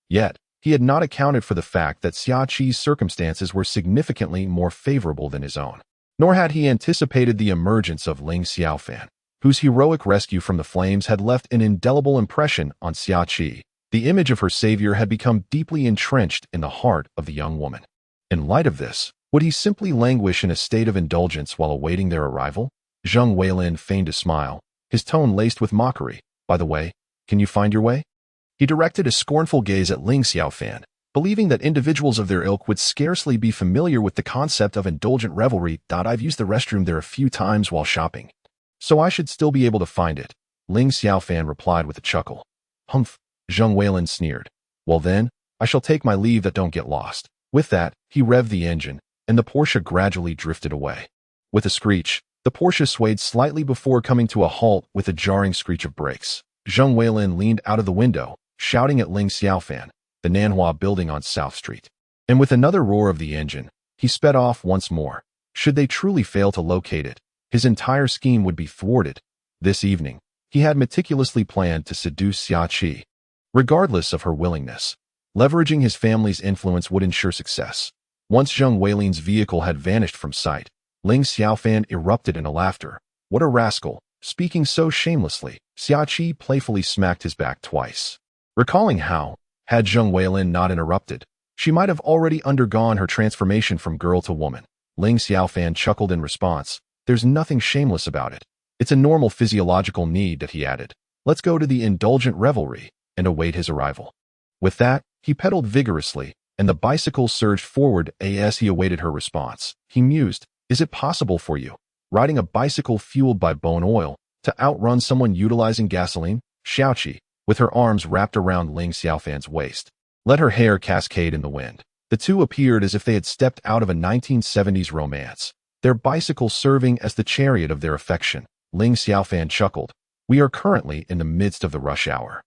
Yet, he had not accounted for the fact that Xiaoqi's circumstances were significantly more favorable than his own. Nor had he anticipated the emergence of Ling Xiaofan, whose heroic rescue from the flames had left an indelible impression on Xiaoqi. The image of her savior had become deeply entrenched in the heart of the young woman. In light of this, would he simply languish in a state of indulgence while awaiting their arrival? Zheng Weilin feigned a smile, his tone laced with mockery. By the way, can you find your way? He directed a scornful gaze at Ling Xiaofan, believing that individuals of their ilk would scarcely be familiar with the concept of indulgent revelry. I've used the restroom there a few times while shopping, so I should still be able to find it, Ling Xiaofan replied with a chuckle. Humph, Zheng Weilin sneered. Well then, I shall take my leave. That don't get lost. With that, he revved the engine, and the Porsche gradually drifted away. With a screech, the Porsche swayed slightly before coming to a halt with a jarring screech of brakes. Zheng Weilin leaned out of the window, shouting at Ling Xiaofan, the Nanhua building on South Street. And with another roar of the engine, he sped off once more. Should they truly fail to locate it, his entire scheme would be thwarted. This evening, he had meticulously planned to seduce Xiaoqi. Regardless of her willingness, leveraging his family's influence would ensure success. Once Zheng Weilin's vehicle had vanished from sight, Ling Xiaofan erupted into laughter. What a rascal, speaking so shamelessly. Xiaoqi playfully smacked his back twice. Recalling how, had Zheng Weilin not interrupted, she might have already undergone her transformation from girl to woman. Ling Xiaofan chuckled in response. There's nothing shameless about it. It's a normal physiological need. That he added. Let's go to the indulgent revelry and await his arrival. With that, he pedaled vigorously, and the bicycle surged forward as he awaited her response. He mused, is it possible for you, riding a bicycle fueled by bone oil, to outrun someone utilizing gasoline? Xiaoqi, with her arms wrapped around Ling Xiaofan's waist, let her hair cascade in the wind. The two appeared as if they had stepped out of a 1970s romance, their bicycle serving as the chariot of their affection. Ling Xiaofan chuckled. We are currently in the midst of the rush hour.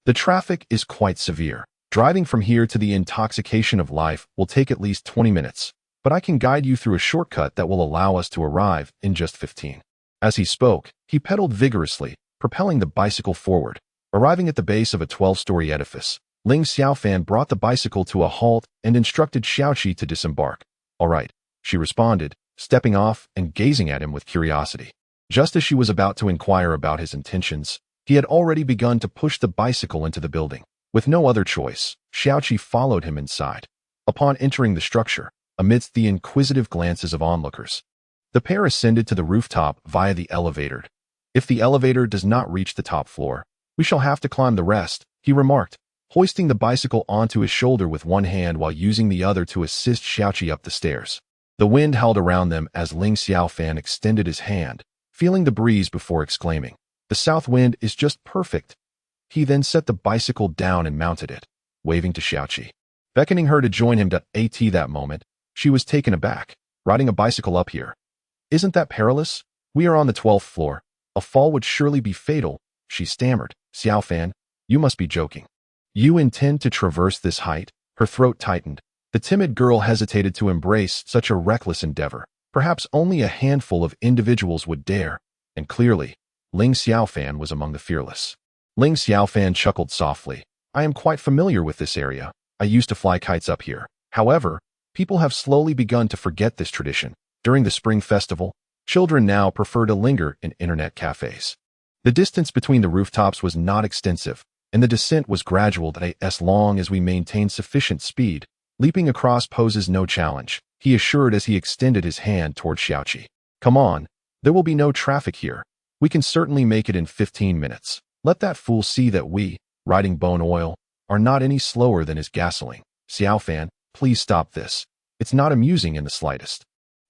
The traffic is quite severe. Driving from here to the intoxication of life will take at least 20 minutes, but I can guide you through a shortcut that will allow us to arrive in just 15. As he spoke, he pedaled vigorously, propelling the bicycle forward. Arriving at the base of a 12-story edifice, Ling Xiaofan brought the bicycle to a halt and instructed Xiaoqi to disembark. All right, she responded, stepping off and gazing at him with curiosity. Just as she was about to inquire about his intentions, he had already begun to push the bicycle into the building. With no other choice, Xiaoqi followed him inside. Upon entering the structure, amidst the inquisitive glances of onlookers, the pair ascended to the rooftop via the elevator. If the elevator does not reach the top floor, we shall have to climb the rest, he remarked, hoisting the bicycle onto his shoulder with one hand while using the other to assist Xiaoqi up the stairs. The wind howled around them as Ling Xiaofan extended his hand, feeling the breeze before exclaiming, the south wind is just perfect. He then set the bicycle down and mounted it, waving to Xiaoqi, beckoning her to join him. At that moment, she was taken aback. Riding a bicycle up here, isn't that perilous? We are on the 12th floor. A fall would surely be fatal, she stammered. Xiaofan, you must be joking. You intend to traverse this height? Her throat tightened. The timid girl hesitated to embrace such a reckless endeavor. Perhaps only a handful of individuals would dare, and clearly, Ling Xiaofan was among the fearless. Ling Xiaofan chuckled softly. I am quite familiar with this area. I used to fly kites up here. However, people have slowly begun to forget this tradition. During the spring festival, children now prefer to linger in internet cafes. The distance between the rooftops was not extensive, and the descent was gradual. As long as we maintain sufficient speed, leaping across poses no challenge, he assured as he extended his hand toward Xiaoqi. Come on, there will be no traffic here. We can certainly make it in 15 minutes. Let that fool see that we, riding bone oil, are not any slower than his gasoline. Xiaofan, please stop this. It's not amusing in the slightest.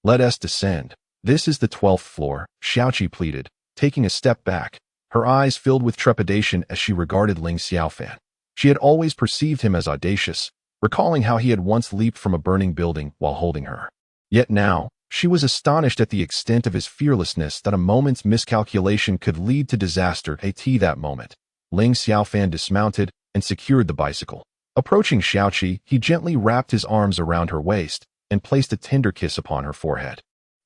Let us descend. This is the 12th floor, Xiaoqi pleaded, taking a step back, her eyes filled with trepidation as she regarded Ling Xiaofan. She had always perceived him as audacious, recalling how he had once leaped from a burning building while holding her. Yet now, she was astonished at the extent of his fearlessness that a moment's miscalculation could lead to disaster. At that moment, Ling Xiaofan dismounted and secured the bicycle. Approaching Xiaoqi, he gently wrapped his arms around her waist and placed a tender kiss upon her forehead.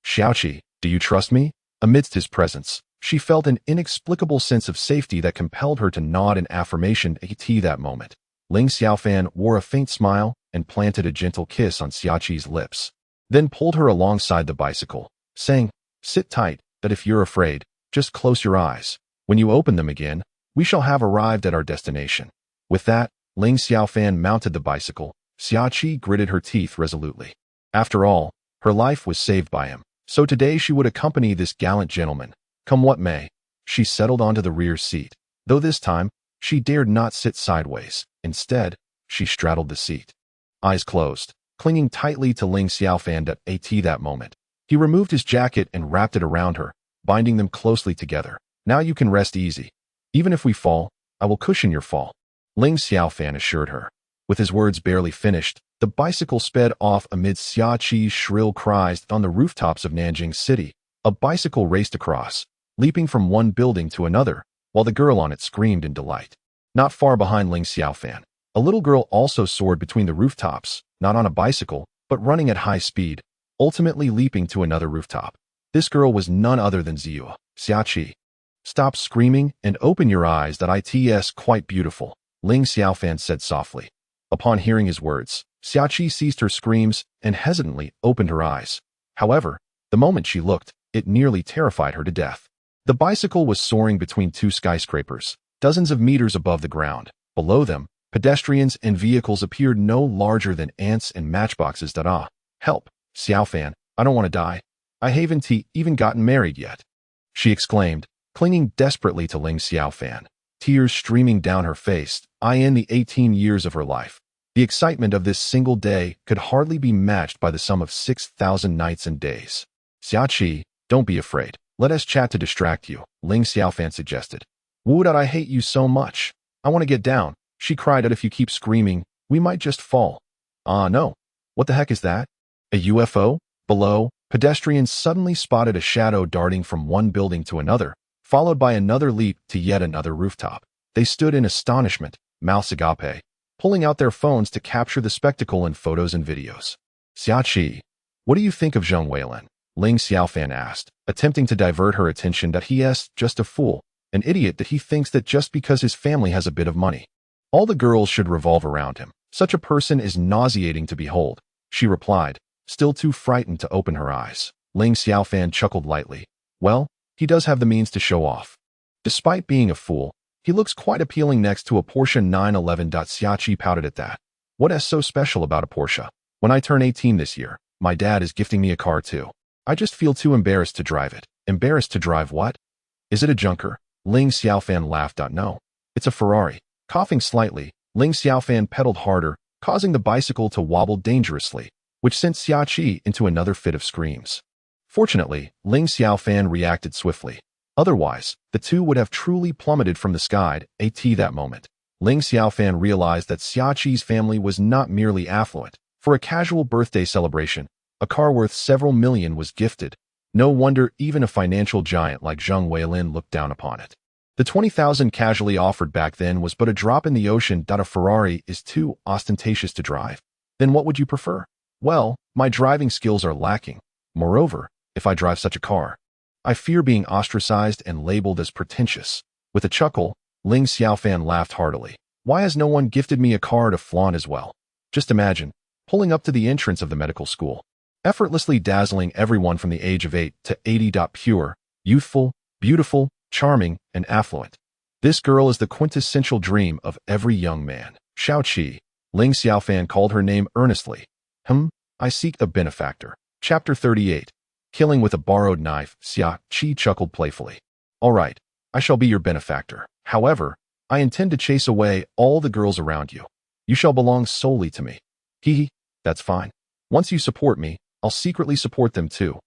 Xiaoqi, do you trust me? Amidst his presence, she felt an inexplicable sense of safety that compelled her to nod in affirmation. At that moment, Ling Xiaofan wore a faint smile and planted a gentle kiss on Xiaoqi's lips, then pulled her alongside the bicycle, saying, sit tight, that if you're afraid, just close your eyes. When you open them again, we shall have arrived at our destination. With that, Ling Xiaofan mounted the bicycle. Xiaoqi gritted her teeth resolutely. After all, her life was saved by him, so today she would accompany this gallant gentleman, come what may. She settled onto the rear seat, though this time, she dared not sit sideways. Instead, she straddled the seat. Eyes closed, clinging tightly to Ling Xiaofan. At that moment, he removed his jacket and wrapped it around her, binding them closely together. Now you can rest easy. Even if we fall, I will cushion your fall, Ling Xiaofan assured her. With his words barely finished, the bicycle sped off amid Xiaoqi's shrill cries. On the rooftops of Nanjing City, a bicycle raced across, leaping from one building to another, while the girl on it screamed in delight. Not far behind Ling Xiaofan, a little girl also soared between the rooftops, not on a bicycle, but running at high speed, ultimately leaping to another rooftop. This girl was none other than Ziyu. Xiaoqi, stop screaming and open your eyes. It's quite beautiful, Ling Xiaofan said softly. Upon hearing his words, Xiaoqi ceased her screams and hesitantly opened her eyes. However, the moment she looked, it nearly terrified her to death. The bicycle was soaring between two skyscrapers, dozens of meters above the ground. Below them, pedestrians and vehicles appeared no larger than ants and matchboxes. Help, Xiaofan, I don't want to die. I haven't even gotten married yet, she exclaimed, clinging desperately to Ling Xiaofan, tears streaming down her face. In the 18 years of her life, The excitement of this single day could hardly be matched by the sum of 6,000 nights and days. Xiaoqi, don't be afraid. Let us chat to distract you, Ling Xiaofan suggested. Would I hate you so much? I want to get down, she cried out. If you keep screaming, we might just fall. No. What the heck is that? A UFO? Below, pedestrians suddenly spotted a shadow darting from one building to another, followed by another leap to yet another rooftop. They stood in astonishment, mouths agape, pulling out their phones to capture the spectacle in photos and videos. Xiaoqi, what do you think of Zheng Weilin? Ling Xiaofan asked, attempting to divert her attention. That he is just a fool, an idiot, that he thinks that just because his family has a bit of money, all the girls should revolve around him. Such a person is nauseating to behold, she replied, still too frightened to open her eyes. Ling Xiaofan chuckled lightly. Well, he does have the means to show off. Despite being a fool, he looks quite appealing next to a Porsche 911. Xiaoqi pouted at that. What is so special about a Porsche? When I turn 18 this year, my dad is gifting me a car too. I just feel too embarrassed to drive it. Embarrassed to drive what? Is it a junker? Ling Xiaofan laughed. No. It's a Ferrari. Coughing slightly, Ling Xiaofan pedaled harder, causing the bicycle to wobble dangerously, which sent Xiaoqi into another fit of screams. Fortunately, Ling Xiaofan reacted swiftly. Otherwise, the two would have truly plummeted from the sky. At that moment, Ling Xiaofan realized that Xiaoqi's family was not merely affluent. For a casual birthday celebration, a car worth several million was gifted. No wonder even a financial giant like Zheng Weilin looked down upon it. The 20,000 casually offered back then was but a drop in the ocean. A Ferrari is too ostentatious to drive. Then what would you prefer? Well, my driving skills are lacking. Moreover, if I drive such a car, I fear being ostracized and labeled as pretentious. With a chuckle, Ling Xiaofan laughed heartily. Why has no one gifted me a car to flaunt as well? Just imagine, pulling up to the entrance of the medical school, effortlessly dazzling everyone from the age of 8 to 80. Pure, youthful, beautiful, charming, and affluent. This girl is the quintessential dream of every young man. Xiaoqi, Ling Xiaofan called her name earnestly. I seek a benefactor. Chapter 38. Killing with a borrowed knife. Xiaoqi chuckled playfully. All right, I shall be your benefactor. However, I intend to chase away all the girls around you. You shall belong solely to me. That's fine. Once you support me, I'll secretly support them too.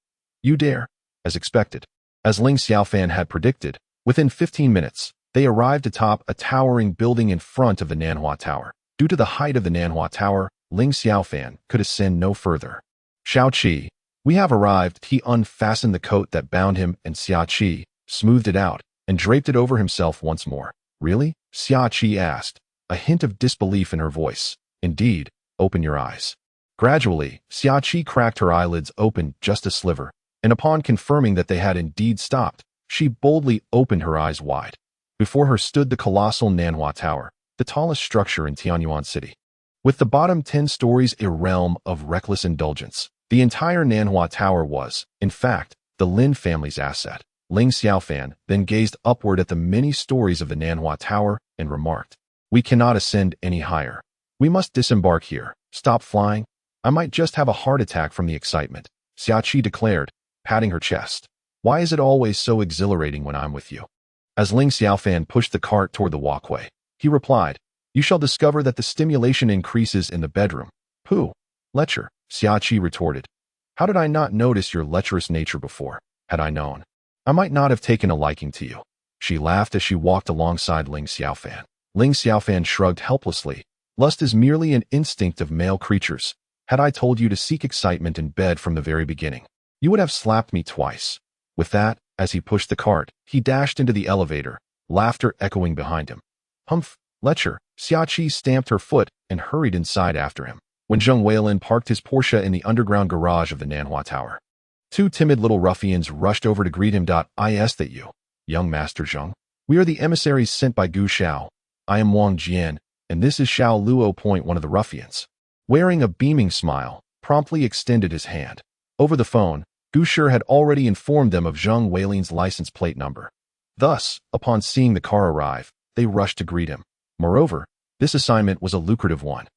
You dare? As expected. As Ling Xiaofan had predicted, within 15 minutes, they arrived atop a towering building in front of the Nanhua Tower. Due to the height of the Nanhua Tower, Ling Xiaofan could ascend no further. Xiaoqi, we have arrived. He unfastened the coat that bound him, and Xiaoqi smoothed it out and draped it over himself once more. Really? Xiaoqi asked, a hint of disbelief in her voice. Indeed, open your eyes. Gradually, Xiaoqi cracked her eyelids open just a sliver, and upon confirming that they had indeed stopped, she boldly opened her eyes wide. Before her stood the colossal Nanhua Tower, the tallest structure in Tianyuan City. With the bottom 10 stories a realm of reckless indulgence, the entire Nanhua Tower was, in fact, the Lin family's asset. Ling Xiaofan then gazed upward at the many stories of the Nanhua Tower and remarked, we cannot ascend any higher. We must disembark here. Stop flying. I might just have a heart attack from the excitement, Xiaoqi declared, patting her chest. Why is it always so exhilarating when I'm with you? As Ling Xiaofan pushed the cart toward the walkway, he replied, you shall discover that the stimulation increases in the bedroom. Pooh, lecher, Xiaoqi retorted. How did I not notice your lecherous nature before? Had I known, I might not have taken a liking to you. She laughed as she walked alongside Ling Xiaofan. Ling Xiaofan shrugged helplessly. Lust is merely an instinct of male creatures. Had I told you to seek excitement in bed from the very beginning, you would have slapped me twice. With that, as he pushed the cart, he dashed into the elevator, laughter echoing behind him. Humph, lecher, Xiaoqi stamped her foot and hurried inside after him. When Zheng Weilin parked his Porsche in the underground garage of the Nanhua Tower, two timid little ruffians rushed over to greet him. Is that you, young Master Zheng? We are the emissaries sent by Gu Xiao. I am Wang Jian, and this is Xiao Luo. One of the ruffians, wearing a beaming smile, promptly extended his hand. Over the phone, Gu Shi had already informed them of Zheng Weilin's license plate number. Thus, upon seeing the car arrive, they rushed to greet him. Moreover, this assignment was a lucrative one.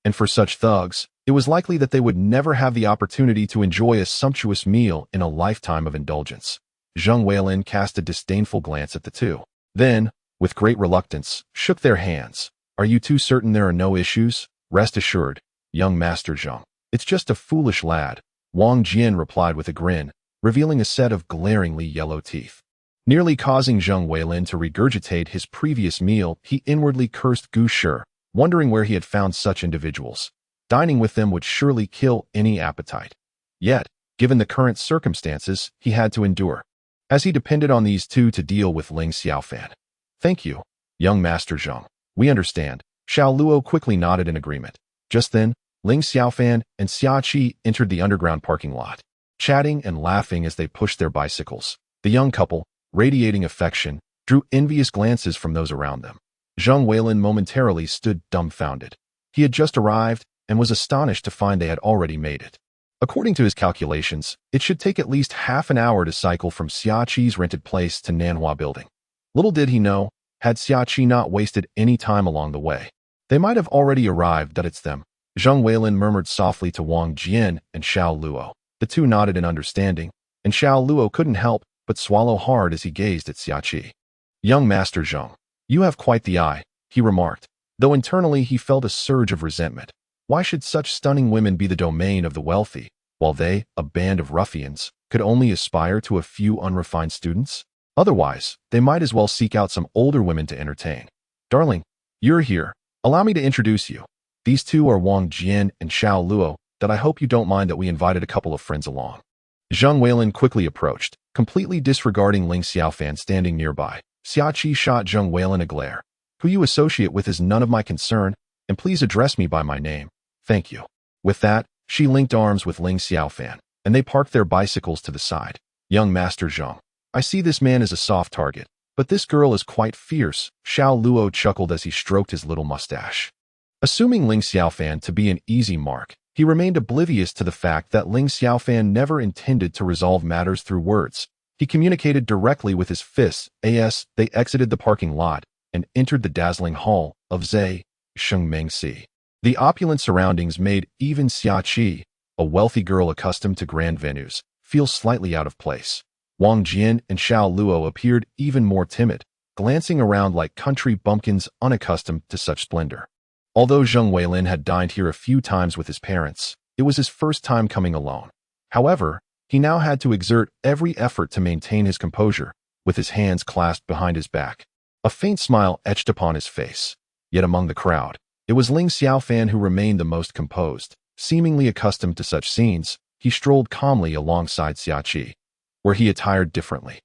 And for such thugs, it was likely that they would never have the opportunity to enjoy a sumptuous meal in a lifetime of indulgence. Zheng Weilin cast a disdainful glance at the two. Then, with great reluctance, shook their hands. Are you too certain there are no issues? Rest assured, young Master Zheng. It's just a foolish lad, Wang Jian replied with a grin, revealing a set of glaringly yellow teeth. Nearly causing Zheng Weilin to regurgitate his previous meal, he inwardly cursed Gu Shi, wondering where he had found such individuals. Dining with them would surely kill any appetite. Yet, given the current circumstances, he had to endure, as he depended on these two to deal with Ling Xiaofan. Thank you, young Master Zheng. We understand. Xiao Luo quickly nodded in agreement. Just then, Ling Xiaofan and Xia Qi entered the underground parking lot, chatting and laughing as they pushed their bicycles. The young couple, radiating affection, drew envious glances from those around them. Zheng Weilin momentarily stood dumbfounded. He had just arrived and was astonished to find they had already made it. According to his calculations, it should take at least half an hour to cycle from Xia Qi's rented place to Nanhua Building. Little did he know, had Xia Qi not wasted any time along the way, they might have already arrived. It's them. Zheng Weilin murmured softly to Wang Jian and Xiao Luo. The two nodded in understanding, and Xiao Luo couldn't help but swallow hard as he gazed at Xia Qi. Young Master Zheng, you have quite the eye, he remarked, though internally he felt a surge of resentment. Why should such stunning women be the domain of the wealthy, while they, a band of ruffians, could only aspire to a few unrefined students? Otherwise, they might as well seek out some older women to entertain. Darling, you're here. Allow me to introduce you. These two are Wang Jian and Xiao Luo, that I hope you don't mind that we invited a couple of friends along. Zheng Weilin quickly approached, completely disregarding Ling Xiaofan standing nearby. Xia Qi shot Zheng Weilin a glare. Who you associate with is none of my concern, and please address me by my name. Thank you. With that, she linked arms with Ling Xiaofan, and they parked their bicycles to the side. Young Master Zheng, I see this man as a soft target, but this girl is quite fierce, Xiao Luo chuckled as he stroked his little mustache. Assuming Ling Xiaofan to be an easy mark, he remained oblivious to the fact that Ling Xiaofan never intended to resolve matters through words. He communicated directly with his fists. As they exited the parking lot and entered the dazzling hall of Zhe Shengmengxi. The opulent surroundings made even Xia Qi, a wealthy girl accustomed to grand venues, feel slightly out of place. Wang Jian and Xiao Luo appeared even more timid, glancing around like country bumpkins unaccustomed to such splendor. Although Zheng Weilin had dined here a few times with his parents, it was his first time coming alone. However, he now had to exert every effort to maintain his composure, with his hands clasped behind his back. A faint smile etched upon his face. Yet among the crowd, it was Ling Xiaofan who remained the most composed. Seemingly accustomed to such scenes, he strolled calmly alongside Xia Qi, where he attired differently.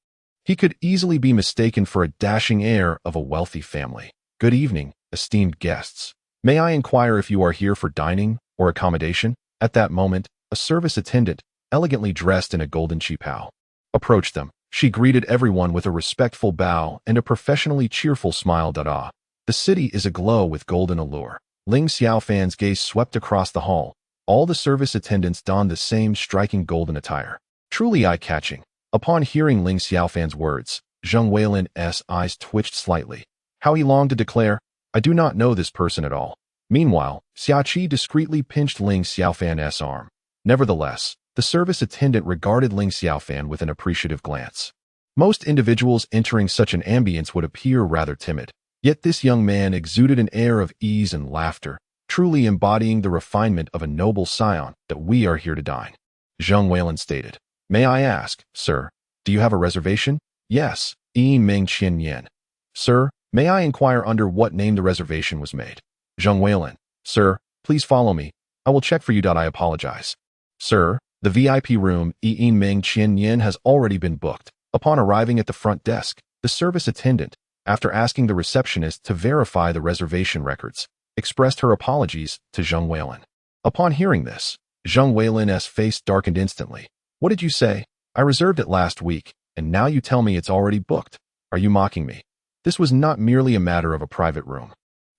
He could easily be mistaken for a dashing heir of a wealthy family. Good evening, esteemed guests. May I inquire if you are here for dining or accommodation? At that moment, a service attendant, elegantly dressed in a golden qipao, approached them. She greeted everyone with a respectful bow and a professionally cheerful smile. The city is aglow with golden allure. Ling Xiaofan's gaze swept across the hall. All the service attendants donned the same striking golden attire. Truly eye-catching. Upon hearing Ling Xiaofan's words, Zheng Weilin's eyes twitched slightly. How he longed to declare, I do not know this person at all. Meanwhile, Xia Qi discreetly pinched Ling Xiaofan's arm. Nevertheless, the service attendant regarded Ling Xiaofan with an appreciative glance. Most individuals entering such an ambience would appear rather timid. Yet this young man exuded an air of ease and laughter, truly embodying the refinement of a noble scion that we are here to dine. Zheng Weilin stated, May I ask, sir, do you have a reservation? Yes, Meng Qian Yen. Sir, may I inquire under what name the reservation was made? Zheng Weilin, sir, please follow me. I will check for you. I apologize. Sir, the VIP room Meng Qian Yen has already been booked. Upon arriving at the front desk, the service attendant, after asking the receptionist to verify the reservation records, expressed her apologies to Zheng Weilin. Upon hearing this, Zheng Weilin's face darkened instantly. What did you say? I reserved it last week, and now you tell me it's already booked. Are you mocking me? This was not merely a matter of a private room.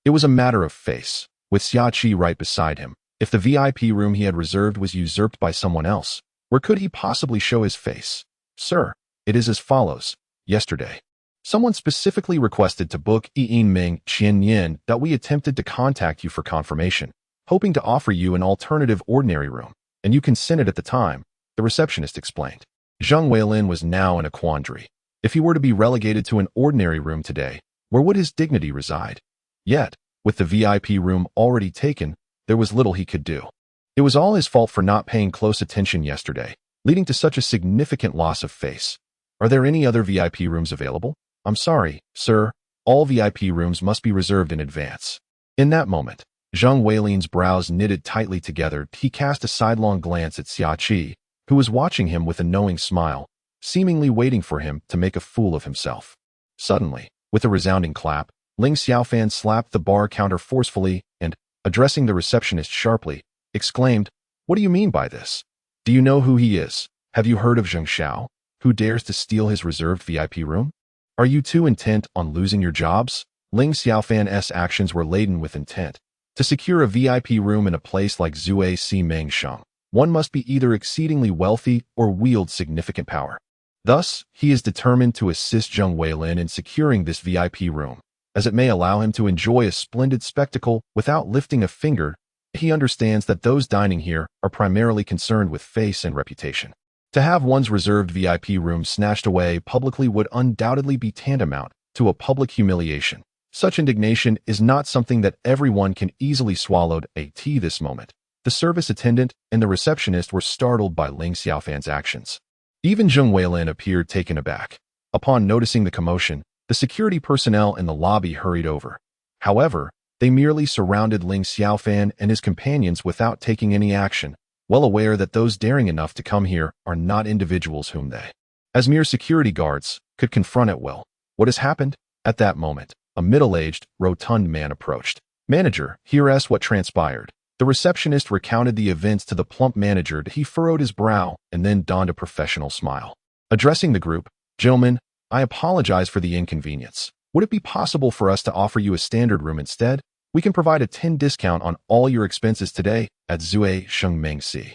It was a matter of face, with Xia Qi right beside him. If the VIP room he had reserved was usurped by someone else, where could he possibly show his face? Sir, it is as follows. Yesterday, someone specifically requested to book Meng Qian Yen that we attempted to contact you for confirmation, hoping to offer you an alternative ordinary room, and you consented at the time, the receptionist explained. Zheng Weilin was now in a quandary. If he were to be relegated to an ordinary room today, where would his dignity reside? Yet, with the VIP room already taken, there was little he could do. It was all his fault for not paying close attention yesterday, leading to such a significant loss of face. Are there any other VIP rooms available? I'm sorry, sir. All VIP rooms must be reserved in advance. In that moment, Zheng Weilin's brows knitted tightly together. He cast a sidelong glance at Xia Qi, who was watching him with a knowing smile, seemingly waiting for him to make a fool of himself. Suddenly, with a resounding clap, Ling Xiaofan slapped the bar counter forcefully and, addressing the receptionist sharply, exclaimed, "What do you mean by this? Do you know who he is? Have you heard of Zheng Xiao, who dares to steal his reserved VIP room? Are you too intent on losing your jobs?" Ling Xiaofan's actions were laden with intent. To secure a VIP room in a place like Zui Si Mengsheng, one must be either exceedingly wealthy or wield significant power. Thus, he is determined to assist Zheng Weilin in securing this VIP room, as it may allow him to enjoy a splendid spectacle without lifting a finger. He understands that those dining here are primarily concerned with face and reputation. To have one's reserved VIP room snatched away publicly would undoubtedly be tantamount to a public humiliation. Such indignation is not something that everyone can easily swallow. At this moment, the service attendant and the receptionist were startled by Ling Xiaofan's actions. Even Zheng Weilin appeared taken aback. Upon noticing the commotion, the security personnel in the lobby hurried over. However, they merely surrounded Ling Xiaofan and his companions without taking any action, well aware that those daring enough to come here are not individuals whom they, as mere security guards, could confront at will. What has happened? At that moment, a middle-aged, rotund man approached. "Manager, here's what transpired." The receptionist recounted the events to the plump manager. He furrowed his brow and then donned a professional smile. Addressing the group, "Gentlemen, I apologize for the inconvenience. Would it be possible for us to offer you a standard room instead? We can provide a 10% discount on all your expenses today at Zui Shengmengxi."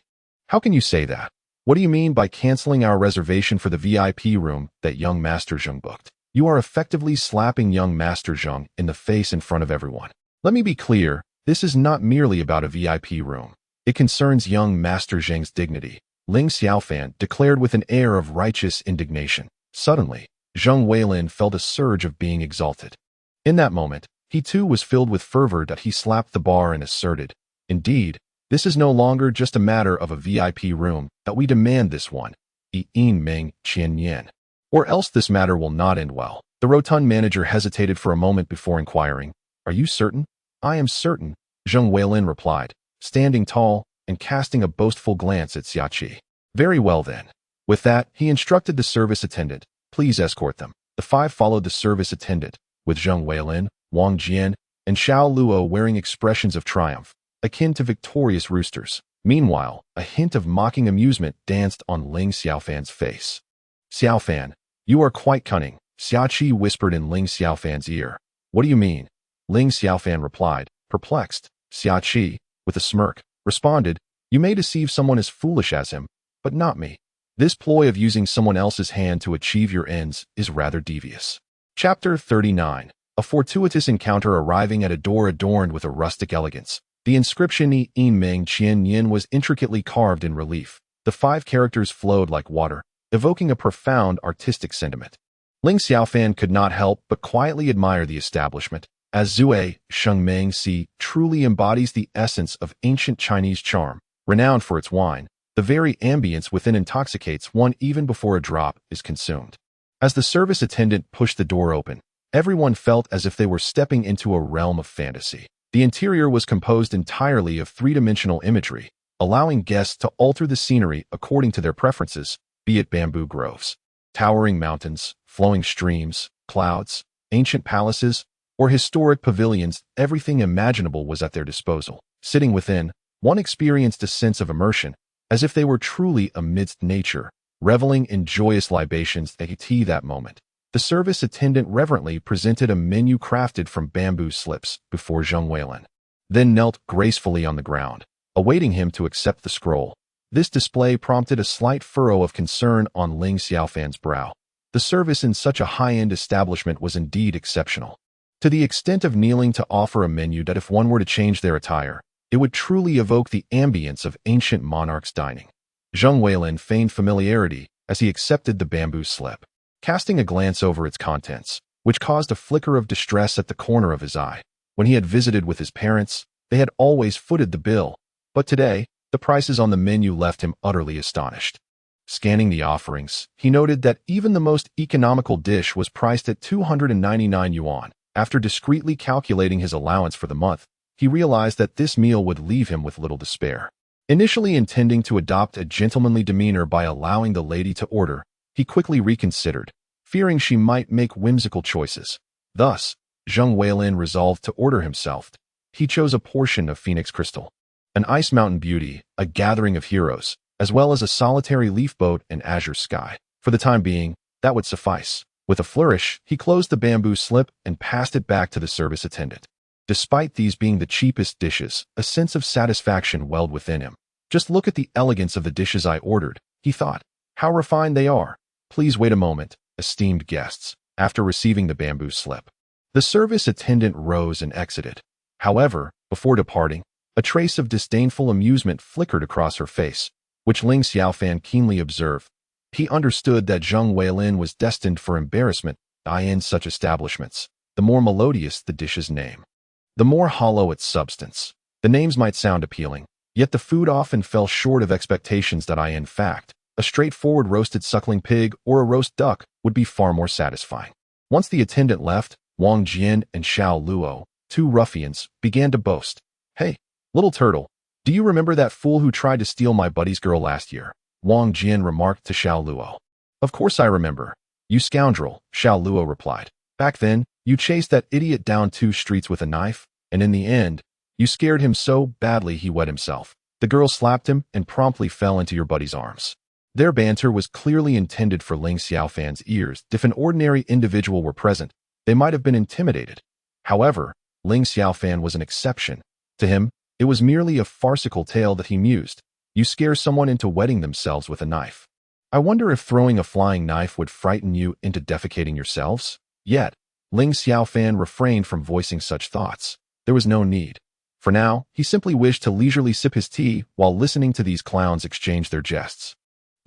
"How can you say that? What do you mean by canceling our reservation for the VIP room that young Master Zheng booked? You are effectively slapping young Master Zheng in the face in front of everyone. Let me be clear, this is not merely about a VIP room. It concerns young Master Zheng's dignity," Ling Xiaofan declared with an air of righteous indignation. Suddenly, Zheng Weilin felt a surge of being exalted. In that moment, he too was filled with fervor that he slapped the bar and asserted, "Indeed, this is no longer just a matter of a VIP room, that we demand this one, Yin Ming Qian Yan. Or else this matter will not end well." The rotund manager hesitated for a moment before inquiring, "Are you certain?" "I am certain," Zheng Weilin replied, standing tall and casting a boastful glance at Xia Qi. "Very well then." With that, he instructed the service attendant, "Please escort them." The five followed the service attendant, with Zheng Weilin, Wang Jian, and Xiao Luo wearing expressions of triumph, akin to victorious roosters. Meanwhile, a hint of mocking amusement danced on Ling Xiaofan's face. "Xiaofan, you are quite cunning," Xia Qi whispered in Ling Xiaofan's ear. "What do you mean?" Ling Xiaofan replied, perplexed. Xia Qi, with a smirk, responded, "You may deceive someone as foolish as him, but not me. This ploy of using someone else's hand to achieve your ends is rather devious." Chapter 39. A fortuitous encounter. Arriving at a door adorned with a rustic elegance, the inscription Yin Ming Qian Yin was intricately carved in relief. The 5 characters flowed like water, evoking a profound artistic sentiment. Ling Xiaofan could not help but quietly admire the establishment, as Zui Shengmengxi truly embodies the essence of ancient Chinese charm. Renowned for its wine, the very ambience within intoxicates one even before a drop is consumed. As the service attendant pushed the door open, everyone felt as if they were stepping into a realm of fantasy. The interior was composed entirely of 3-dimensional imagery, allowing guests to alter the scenery according to their preferences, be it bamboo groves, towering mountains, flowing streams, clouds, ancient palaces, or historic pavilions. Everything imaginable was at their disposal. Sitting within, one experienced a sense of immersion, as if they were truly amidst nature, reveling in joyous libations. At that moment, the service attendant reverently presented a menu crafted from bamboo slips before Zheng Weilin, then knelt gracefully on the ground, awaiting him to accept the scroll. This display prompted a slight furrow of concern on Ling Xiaofan's brow. The service in such a high-end establishment was indeed exceptional, to the extent of kneeling to offer a menu that if one were to change their attire, it would truly evoke the ambience of ancient monarchs dining. Zheng Weilin feigned familiarity as he accepted the bamboo slip, casting a glance over its contents, which caused a flicker of distress at the corner of his eye. When he had visited with his parents, They had always footed the bill, but today, the prices on the menu left him utterly astonished. Scanning the offerings, he noted that even the most economical dish was priced at 299 yuan. After discreetly calculating his allowance for the month, he realized that this meal would leave him with little to spare. Initially intending to adopt a gentlemanly demeanor by allowing the lady to order, he quickly reconsidered, fearing she might make whimsical choices. Thus, Zheng Weilin resolved to order himself. He chose a portion of Phoenix Crystal, an ice mountain beauty, a gathering of heroes, as well as a solitary leaf boat and azure sky. For the time being, that would suffice. With a flourish, he closed the bamboo slip and passed it back to the service attendant. Despite these being the cheapest dishes, a sense of satisfaction welled within him. Just look at the elegance of the dishes I ordered, he thought. How refined they are. Please wait a moment, esteemed guests. After receiving the bamboo slip, the service attendant rose and exited. However, before departing, a trace of disdainful amusement flickered across her face, which Ling Xiaofan keenly observed. He understood that Zheng Weilin was destined for embarrassment in such establishments. The more melodious the dish's name, the more hollow its substance. The names might sound appealing, yet the food often fell short of expectations that in fact, a straightforward roasted suckling pig or a roast duck would be far more satisfying. Once the attendant left, Wang Jian and Xiao Luo, two ruffians, began to boast. Hey, little turtle, do you remember that fool who tried to steal my buddy's girl last year? Wang Jian remarked to Xiao Luo. Of course I remember. You scoundrel, Xiao Luo replied. Back then, you chased that idiot down 2 streets with a knife, and in the end, you scared him so badly he wet himself. The girl slapped him and promptly fell into your buddy's arms. Their banter was clearly intended for Ling Xiaofan's ears. If an ordinary individual were present, they might have been intimidated. However, Ling Xiaofan was an exception. To him, it was merely a farcical tale that he mused. You scare someone into wetting themselves with a knife. I wonder if throwing a flying knife would frighten you into defecating yourselves? Yet, Ling Xiaofan refrained from voicing such thoughts. There was no need. For now, he simply wished to leisurely sip his tea while listening to these clowns exchange their jests.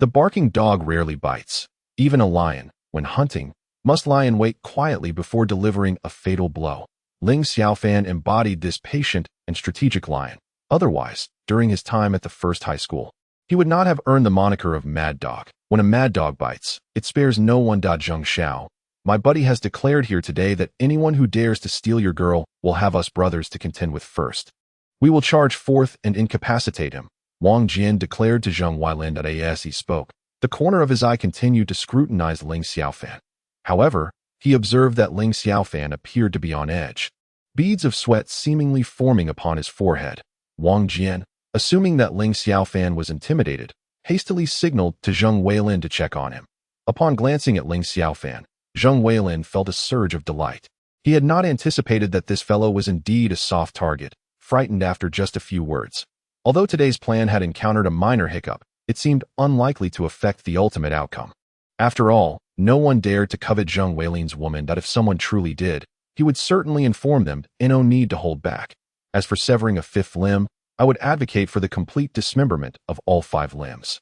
The barking dog rarely bites. Even a lion, when hunting, must lie in wait quietly before delivering a fatal blow. Ling Xiaofan embodied this patient and strategic lion. Otherwise, during his time at the first high school, he would not have earned the moniker of Mad Dog. When a mad dog bites, it spares no one. Zheng Xiao, my buddy has declared here today that anyone who dares to steal your girl will have us brothers to contend with first. We will charge forth and incapacitate him, Wang Jian declared to Zheng Weilin. As he spoke, the corner of his eye continued to scrutinize Ling Xiaofan. However, he observed that Ling Xiaofan appeared to be on edge, beads of sweat seemingly forming upon his forehead. Wang Jian, assuming that Ling Xiaofan was intimidated, hastily signaled to Zheng Weilin to check on him. Upon glancing at Ling Xiaofan, Zheng Weilin felt a surge of delight. He had not anticipated that this fellow was indeed a soft target, frightened after just a few words. Although today's plan had encountered a minor hiccup, it seemed unlikely to affect the ultimate outcome. After all, no one dared to covet Zheng Weilin's woman. That if someone truly did, he would certainly inform them, and no need to hold back. As for severing a 5th limb, I would advocate for the complete dismemberment of all 5 limbs.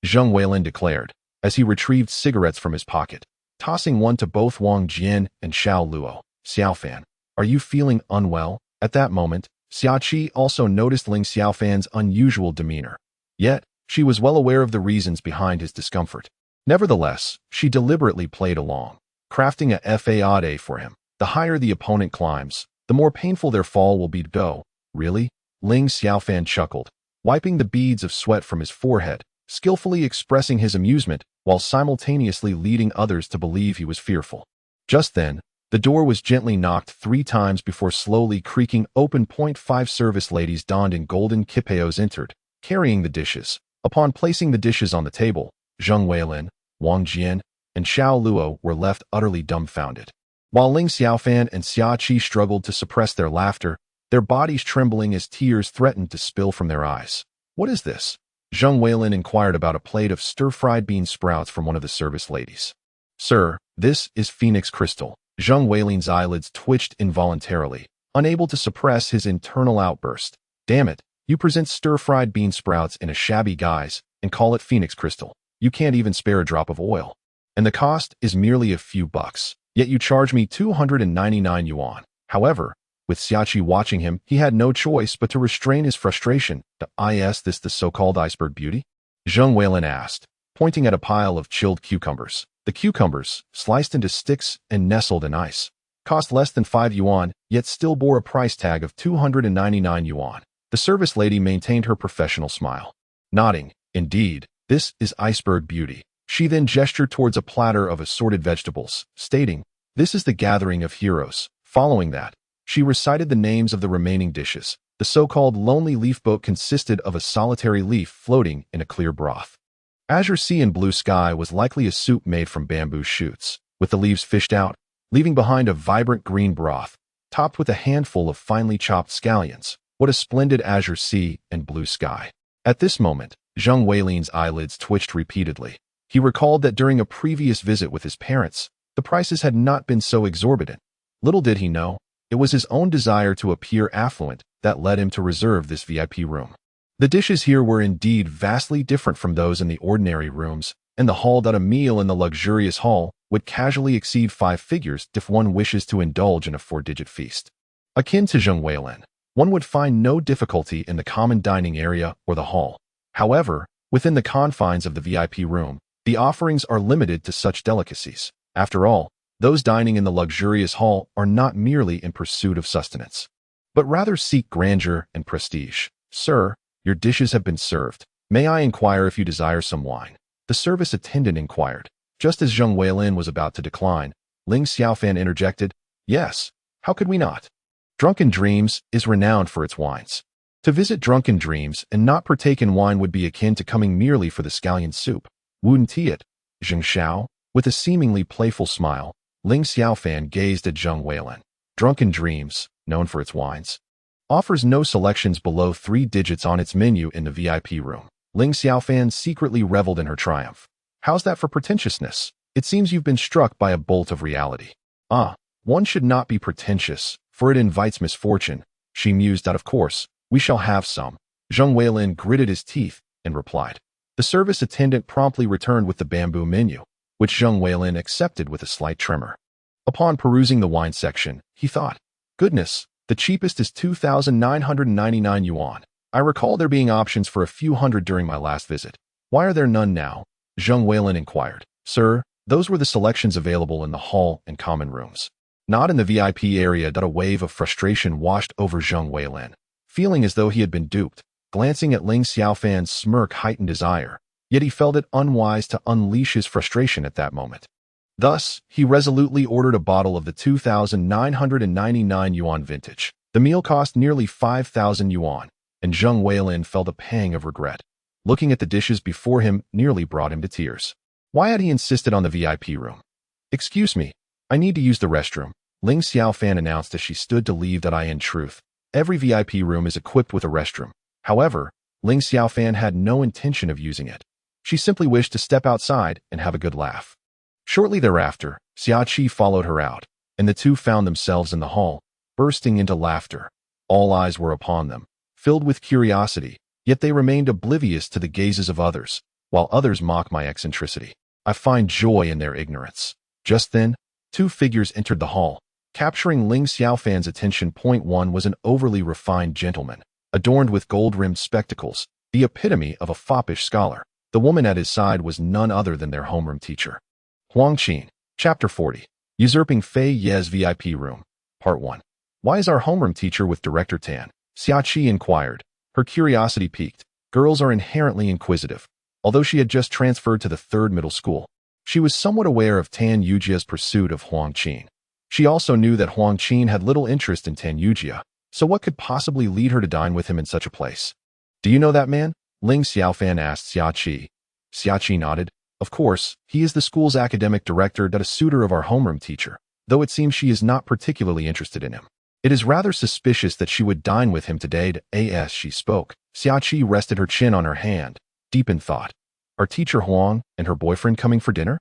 Zheng Weilin declared, as he retrieved cigarettes from his pocket, tossing one to both Wang Jian and Xiao Luo. Xiaofan, are you feeling unwell? At that moment, Xiaoqi also noticed Ling Xiaofan's unusual demeanor. Yet, she was well aware of the reasons behind his discomfort. Nevertheless, she deliberately played along, crafting a fade for him. The higher the opponent climbs, the more painful their fall will be. Go, really? Ling Xiaofan chuckled, wiping the beads of sweat from his forehead, skillfully expressing his amusement while simultaneously leading others to believe he was fearful. Just then, the door was gently knocked 3 times before slowly creaking open. 5 service ladies donned in golden kipeos entered, carrying the dishes. Upon placing the dishes on the table, Zheng Weilin, Wang Jian, and Xiao Luo were left utterly dumbfounded. While Ling Xiaofan and Xiaoqi struggled to suppress their laughter, their bodies trembling as tears threatened to spill from their eyes. What is this? Zheng Weilin inquired about a plate of stir-fried bean sprouts from one of the service ladies. Sir, this is Phoenix Crystal. Zheng Weilin's eyelids twitched involuntarily, unable to suppress his internal outburst. Damn it, you present stir-fried bean sprouts in a shabby guise and call it Phoenix Crystal. You can't even spare a drop of oil. And the cost is merely a few bucks. Yet you charge me 299 yuan. However, With Xiaoqi watching him, he had no choice but to restrain his frustration. Is this the so-called iceberg beauty? Zheng Weilin asked, pointing at a pile of chilled cucumbers. The cucumbers, sliced into sticks and nestled in ice, cost less than 5 yuan, yet still bore a price tag of 299 yuan. The service lady maintained her professional smile. Nodding, indeed, this is iceberg beauty. She then gestured towards a platter of assorted vegetables, stating, "This is the gathering of heroes." Following that, she recited the names of the remaining dishes. The so-called lonely leaf boat consisted of a solitary leaf floating in a clear broth. Azure sea and blue sky was likely a soup made from bamboo shoots, with the leaves fished out, leaving behind a vibrant green broth, topped with a handful of finely chopped scallions. What a splendid azure sea and blue sky. At this moment, Zheng Weilin's eyelids twitched repeatedly. He recalled that during a previous visit with his parents, the prices had not been so exorbitant. Little did he know, it was his own desire to appear affluent that led him to reserve this VIP room. The dishes here were indeed vastly different from those in the ordinary rooms, and the hall that a meal in the luxurious hall would casually exceed 5 figures if one wishes to indulge in a 4-digit feast. Akin to Zheng Weilin, one would find no difficulty in the common dining area or the hall. However, within the confines of the VIP room, the offerings are limited to such delicacies. After all, those dining in the luxurious hall are not merely in pursuit of sustenance, but rather seek grandeur and prestige. "Sir, your dishes have been served. May I inquire if you desire some wine?" The service attendant inquired. Just as Zheng Weilin was about to decline, Ling Xiaofan interjected, "Yes, how could we not? Drunken Dreams is renowned for its wines." To visit Drunken Dreams and not partake in wine would be akin to coming merely for the scallion soup. Wouldn't it? Zheng Xiao, with a seemingly playful smile, Ling Xiaofan gazed at Zheng Weilin. Drunken Dreams, known for its wines, offers no selections below 3 digits on its menu in the VIP room. Ling Xiaofan secretly reveled in her triumph. "How's that for pretentiousness? It seems you've been struck by a bolt of reality." One should not be pretentious, for it invites misfortune. She mused that of course, we shall have some. Zheng Weilin gritted his teeth and replied. The service attendant promptly returned with the bamboo menu, which Zheng Weilin accepted with a slight tremor. Upon perusing the wine section, he thought, "Goodness, the cheapest is 2,999 yuan. I recall there being options for a few hundred during my last visit. Why are there none now?" Zheng Weilin inquired. "Sir, those were the selections available in the hall and common rooms. Not in the VIP area." A wave of frustration washed over Zheng Weilin, feeling as though he had been duped. Glancing at Ling Xiaofan's smirk heightened desire, yet he felt it unwise to unleash his frustration at that moment. Thus, he resolutely ordered a bottle of the 2,999 yuan vintage. The meal cost nearly 5,000 yuan, and Zheng Weilin felt a pang of regret. Looking at the dishes before him nearly brought him to tears. Why had he insisted on the VIP room? "Excuse me, I need to use the restroom," Ling Xiaofan announced as she stood to leave. In truth, every VIP room is equipped with a restroom. However, Ling Xiaofan had no intention of using it. She simply wished to step outside and have a good laugh. Shortly thereafter, Xiaoqi followed her out, and the two found themselves in the hall, bursting into laughter. All eyes were upon them, filled with curiosity, yet they remained oblivious to the gazes of others, while others mock my eccentricity. I find joy in their ignorance. Just then, 2 figures entered the hall, capturing Ling Xiaofan's attention. One was an overly refined gentleman, adorned with gold-rimmed spectacles, the epitome of a foppish scholar. The woman at his side was none other than their homeroom teacher. Huang Qin, Chapter 40. Usurping Fei Ye's VIP Room, Part 1. "Why is our homeroom teacher with Director Tan?" Xiaoqi inquired, her curiosity piqued. Girls are inherently inquisitive. Although she had just transferred to the 3rd middle school, she was somewhat aware of Tan Yujia's pursuit of Huang Qin. She also knew that Huang Qin had little interest in Tan Yujia, so what could possibly lead her to dine with him in such a place? "Do you know that man?" Ling Xiaofan asked Xiaoqi. Xiaoqi nodded. "Of course, he is the school's academic director, a suitor of our homeroom teacher, though it seems she is not particularly interested in him. It is rather suspicious that she would dine with him today." As she spoke, Xiaoqi rested her chin on her hand, deep in thought. "Are teacher Huang and her boyfriend coming for dinner?"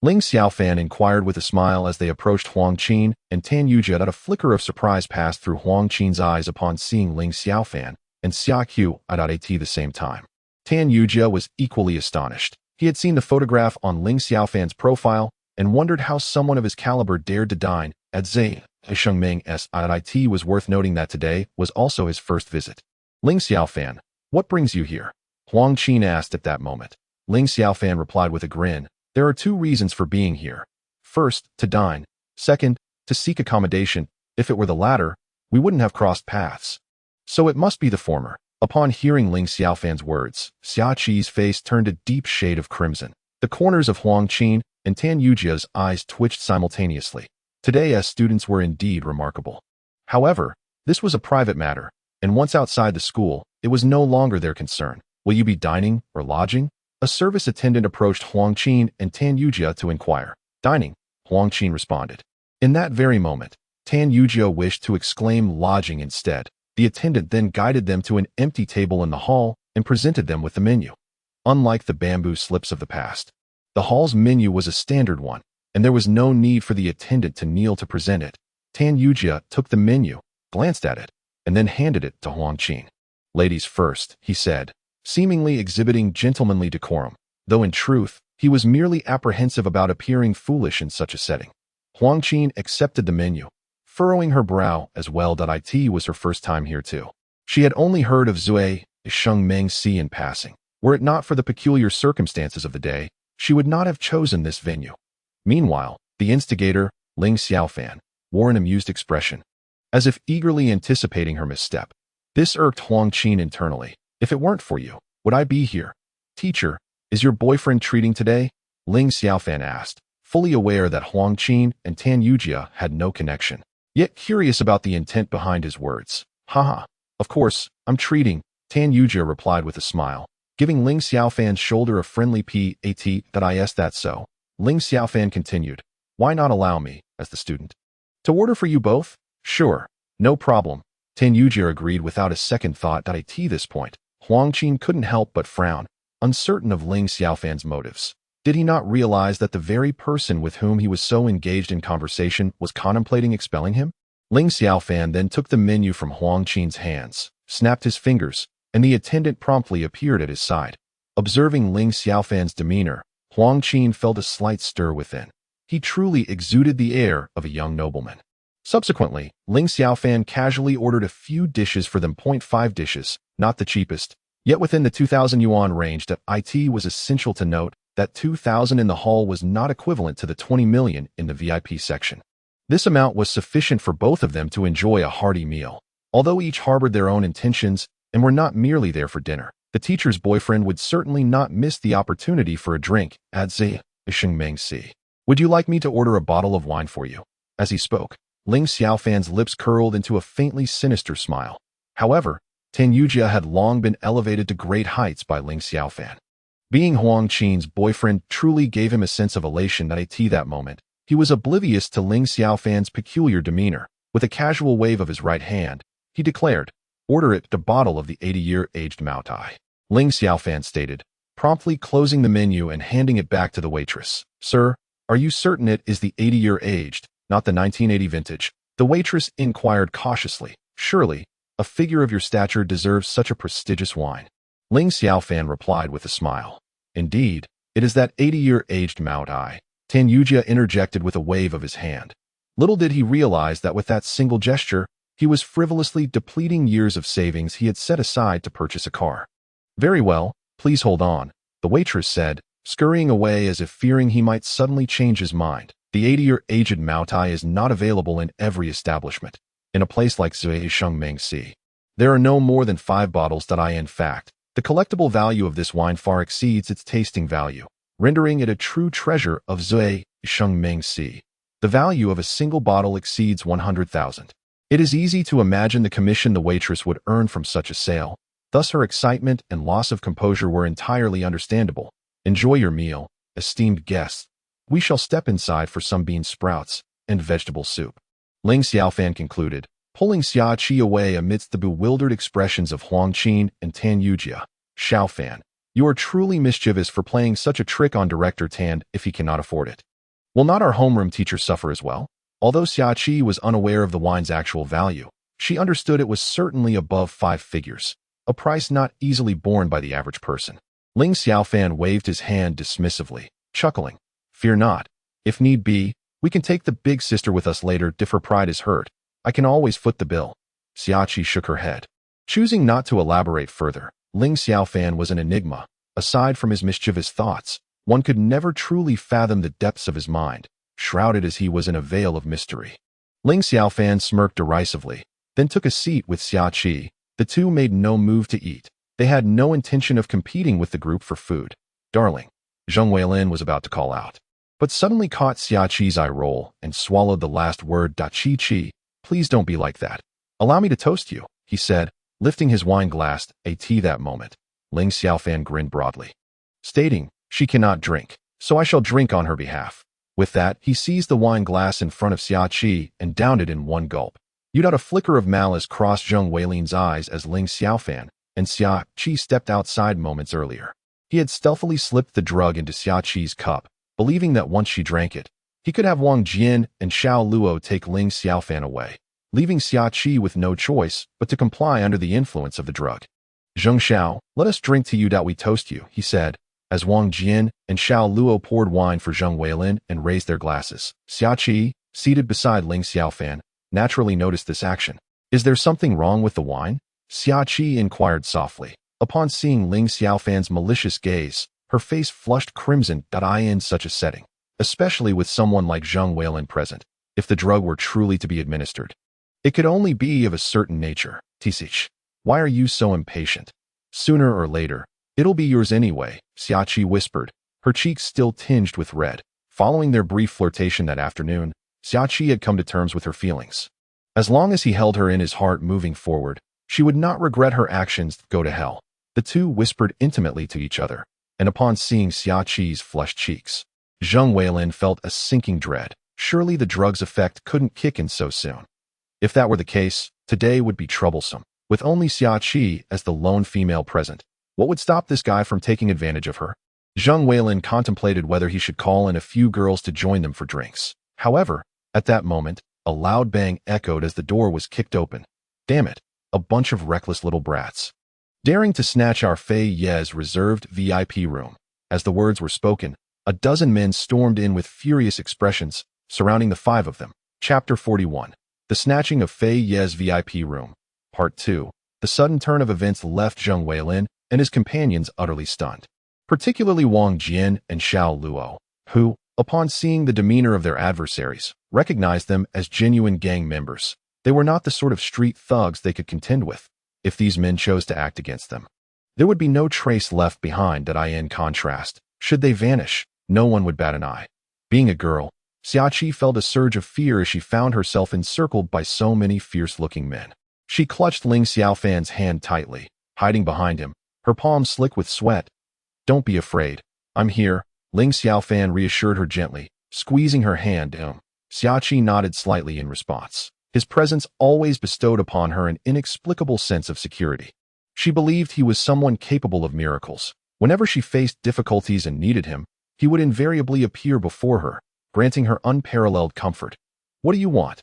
Ling Xiaofan inquired with a smile as they approached Huang Qin and Tan Yujia. A flicker of surprise passed through Huang Qin's eyes upon seeing Ling Xiaofan and Xiaoqiu at the same time. Tan Yujia was equally astonished. He had seen the photograph on Ling Xiaofan's profile and wondered how someone of his caliber dared to dine at Shengming's IT was worth noting that today was also his first visit. Ling Xiaofan, what brings you here? Huang Qin asked at that moment. Ling Xiaofan replied with a grin, there are two reasons for being here. First, to dine. Second, to seek accommodation. If it were the latter, we wouldn't have crossed paths. So it must be the former. Upon hearing Ling Xiaofan's words, Xia Qi's face turned a deep shade of crimson. The corners of Huang Qin and Tan Yujia's eyes twitched simultaneously. Today as students were indeed remarkable. However, this was a private matter, and once outside the school, it was no longer their concern. Will you be dining or lodging? A service attendant approached Huang Qin and Tan Yujia to inquire. Dining, Huang Qin responded. In that very moment, Tan Yujia wished to exclaim lodging instead. The attendant then guided them to an empty table in the hall and presented them with the menu. Unlike the bamboo slips of the past, the hall's menu was a standard one, and there was no need for the attendant to kneel to present it. Tan Yujia took the menu, glanced at it, and then handed it to Huang Qin. Ladies first, he said, seemingly exhibiting gentlemanly decorum, though in truth, he was merely apprehensive about appearing foolish in such a setting. Huang Qin accepted the menu, furrowing her brow as well. It was her first time here too. She had only heard of Zui Shengmingsi in passing. Were it not for the peculiar circumstances of the day, she would not have chosen this venue. Meanwhile, the instigator, Ling Xiaofan, wore an amused expression, as if eagerly anticipating her misstep. This irked Huang Qin internally. If it weren't for you, would I be here? Teacher, is your boyfriend treating today? Ling Xiaofan asked, fully aware that Huang Qin and Tan Yujia had no connection, yet curious about the intent behind his words. Haha, of course, I'm treating, Tan Yujia replied with a smile, giving Ling Xiaofan's shoulder a friendly pat. That's so. Ling Xiaofan continued, why not allow me, as the student, to order for you both? Sure, no problem. Tan Yujia agreed without a second thought. At this point, Huang Qin couldn't help but frown, uncertain of Ling Xiaofan's motives. Did he not realize that the very person with whom he was so engaged in conversation was contemplating expelling him? Ling Xiaofan then took the menu from Huang Qin's hands, snapped his fingers, and the attendant promptly appeared at his side. Observing Ling Xiaofan's demeanor, Huang Qin felt a slight stir within. He truly exuded the air of a young nobleman. Subsequently, Ling Xiaofan casually ordered a few dishes for them. 5 dishes, not the cheapest, yet within the 2,000 yuan range. It was essential to note that 2,000 in the hall was not equivalent to the 20 million in the VIP section. This amount was sufficient for both of them to enjoy a hearty meal. Although each harbored their own intentions and were not merely there for dinner, the teacher's boyfriend would certainly not miss the opportunity for a drink at Shengmingsi. Would you like me to order a bottle of wine for you? As he spoke, Ling Xiaofan's lips curled into a faintly sinister smile. However, Tan Yujia had long been elevated to great heights by Ling Xiaofan. Being Huang Qin's boyfriend truly gave him a sense of elation. At that moment, he was oblivious to Ling Xiaofan's peculiar demeanor. With a casual wave of his right hand, he declared, order it a bottle of the 80-year-aged Maotai. Ling Xiaofan stated, promptly closing the menu and handing it back to the waitress. Sir, are you certain it is the 80-year-aged, not the 1980 vintage? The waitress inquired cautiously. Surely, a figure of your stature deserves such a prestigious wine. Ling Xiaofan replied with a smile. Indeed, it is that 80-year-aged Maotai. Tan Yujia interjected with a wave of his hand. Little did he realize that with that single gesture, he was frivolously depleting years of savings he had set aside to purchase a car. Very well, please hold on, the waitress said, scurrying away as if fearing he might suddenly change his mind. The 80-year-aged Maotai is not available in every establishment. In a place like Zui Shengmingsi, there are no more than 5 bottles. In fact, the collectible value of this wine far exceeds its tasting value, rendering it a true treasure of Zui Shengmingsi. The value of a single bottle exceeds 100,000. It is easy to imagine the commission the waitress would earn from such a sale. Thus her excitement and loss of composure were entirely understandable. Enjoy your meal, esteemed guests. We shall step inside for some bean sprouts and vegetable soup. Ling Xiaofan concluded, pulling Xia Qi away amidst the bewildered expressions of Huang Qin and Tan Yujia. Xiaofan, you are truly mischievous for playing such a trick on Director Tan if he cannot afford it. Will not our homeroom teacher suffer as well? Although Xia Qi was unaware of the wine's actual value, she understood it was certainly above 5 figures, a price not easily borne by the average person. Ling Xiaofan waved his hand dismissively, chuckling. Fear not. If need be, We can take the big sister with us later if her pride is hurt. I can always foot the bill. Xiaoqi shook her head. Choosing not to elaborate further, Ling Xiaofan was an enigma. Aside from his mischievous thoughts, one could never truly fathom the depths of his mind, shrouded as he was in a veil of mystery. Ling Xiaofan smirked derisively, then took a seat with Xiaoqi. The two made no move to eat. They had no intention of competing with the group for food. Darling, Zheng Weilin was about to call out, but suddenly caught Xiaoqi's eye roll and swallowed the last word. Qi, please don't be like that. Allow me to toast you, he said, lifting his wine glass. A tea that moment. Ling Xiaofan grinned broadly, stating, she cannot drink, so I shall drink on her behalf. With that, he seized the wine glass in front of Xiaoqi and downed it in one gulp. You'd a flicker of malice crossed Zheng Weilin's eyes as Ling Xiaofan and Xiaoqi stepped outside moments earlier. He had stealthily slipped the drug into Xiaoqi's cup, believing that once she drank it, he could have Wang Jian and Xiao Luo take Ling Xiaofan away, leaving Xiaoqi with no choice but to comply under the influence of the drug. Zheng Xiao, let us drink to you. We toast you, he said, as Wang Jian and Xiao Luo poured wine for Zheng Weilin and raised their glasses. Xiaoqi, seated beside Ling Xiaofan, naturally noticed this action. Is there something wrong with the wine? Xiaoqi inquired softly. Upon seeing Ling Xiaofan's malicious gaze, her face flushed crimson. In such a setting, especially with someone like Zheng Weilin present, if the drug were truly to be administered, it could only be of a certain nature. Tisich, why are you so impatient? Sooner or later, it'll be yours anyway, Xiaoqi whispered, her cheeks still tinged with red. Following their brief flirtation that afternoon, Xiaoqi had come to terms with her feelings. As long as he held her in his heart moving forward, she would not regret her actions. Go to hell. The two whispered intimately to each other, and upon seeing Xiaoqi's flushed cheeks, Zheng Weilin felt a sinking dread. Surely the drug's effect couldn't kick in so soon. If that were the case, today would be troublesome. With only Xiaoqi as the lone female present, what would stop this guy from taking advantage of her? Zheng Weilin contemplated whether he should call in a few girls to join them for drinks. However, at that moment, a loud bang echoed as the door was kicked open. Damn it, a bunch of reckless little brats. Daring to snatch our Fei Ye's reserved VIP room. As the words were spoken, a dozen men stormed in with furious expressions, surrounding the five of them. Chapter 41. The snatching of Fei Ye's VIP room. Part 2. The sudden turn of events left Zheng Weilin and his companions utterly stunned. Particularly Wang Jian and Xiao Luo, who, upon seeing the demeanor of their adversaries, recognized them as genuine gang members. They were not the sort of street thugs they could contend with. If these men chose to act against them, there would be no trace left behind. In contrast, should they vanish, no one would bat an eye. Being a girl, Xiaoqi felt a surge of fear as she found herself encircled by so many fierce-looking men. She clutched Ling Xiaofan's hand tightly, hiding behind him, her palms slick with sweat. Don't be afraid. I'm here, Ling Xiaofan reassured her gently, squeezing her hand. Xiaoqi nodded slightly in response. His presence always bestowed upon her an inexplicable sense of security. She believed he was someone capable of miracles. Whenever she faced difficulties and needed him, he would invariably appear before her, granting her unparalleled comfort. What do you want?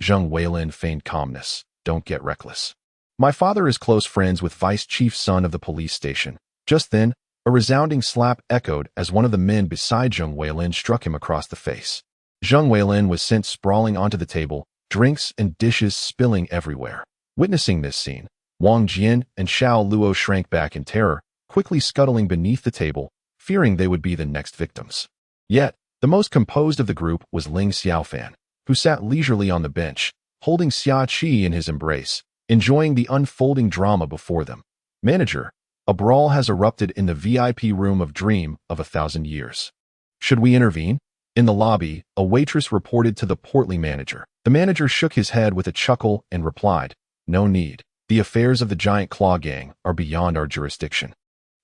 Zheng Weilin feigned calmness. Don't get reckless. My father is close friends with Vice Chief Son of the police station. Just then, a resounding slap echoed as one of the men beside Zheng Weilin struck him across the face. Zheng Weilin was sent sprawling onto the table, drinks and dishes spilling everywhere. Witnessing this scene, Wang Jian and Xiao Luo shrank back in terror, quickly scuttling beneath the table, fearing they would be the next victims. Yet, the most composed of the group was Ling Xiaofan, who sat leisurely on the bench, holding Xiaoqi in his embrace, enjoying the unfolding drama before them. Manager, a brawl has erupted in the VIP room of Dream of 1,000 Years. Should we intervene? In the lobby, a waitress reported to the portly manager. The manager shook his head with a chuckle and replied, No need. The affairs of the Giant Claw Gang are beyond our jurisdiction.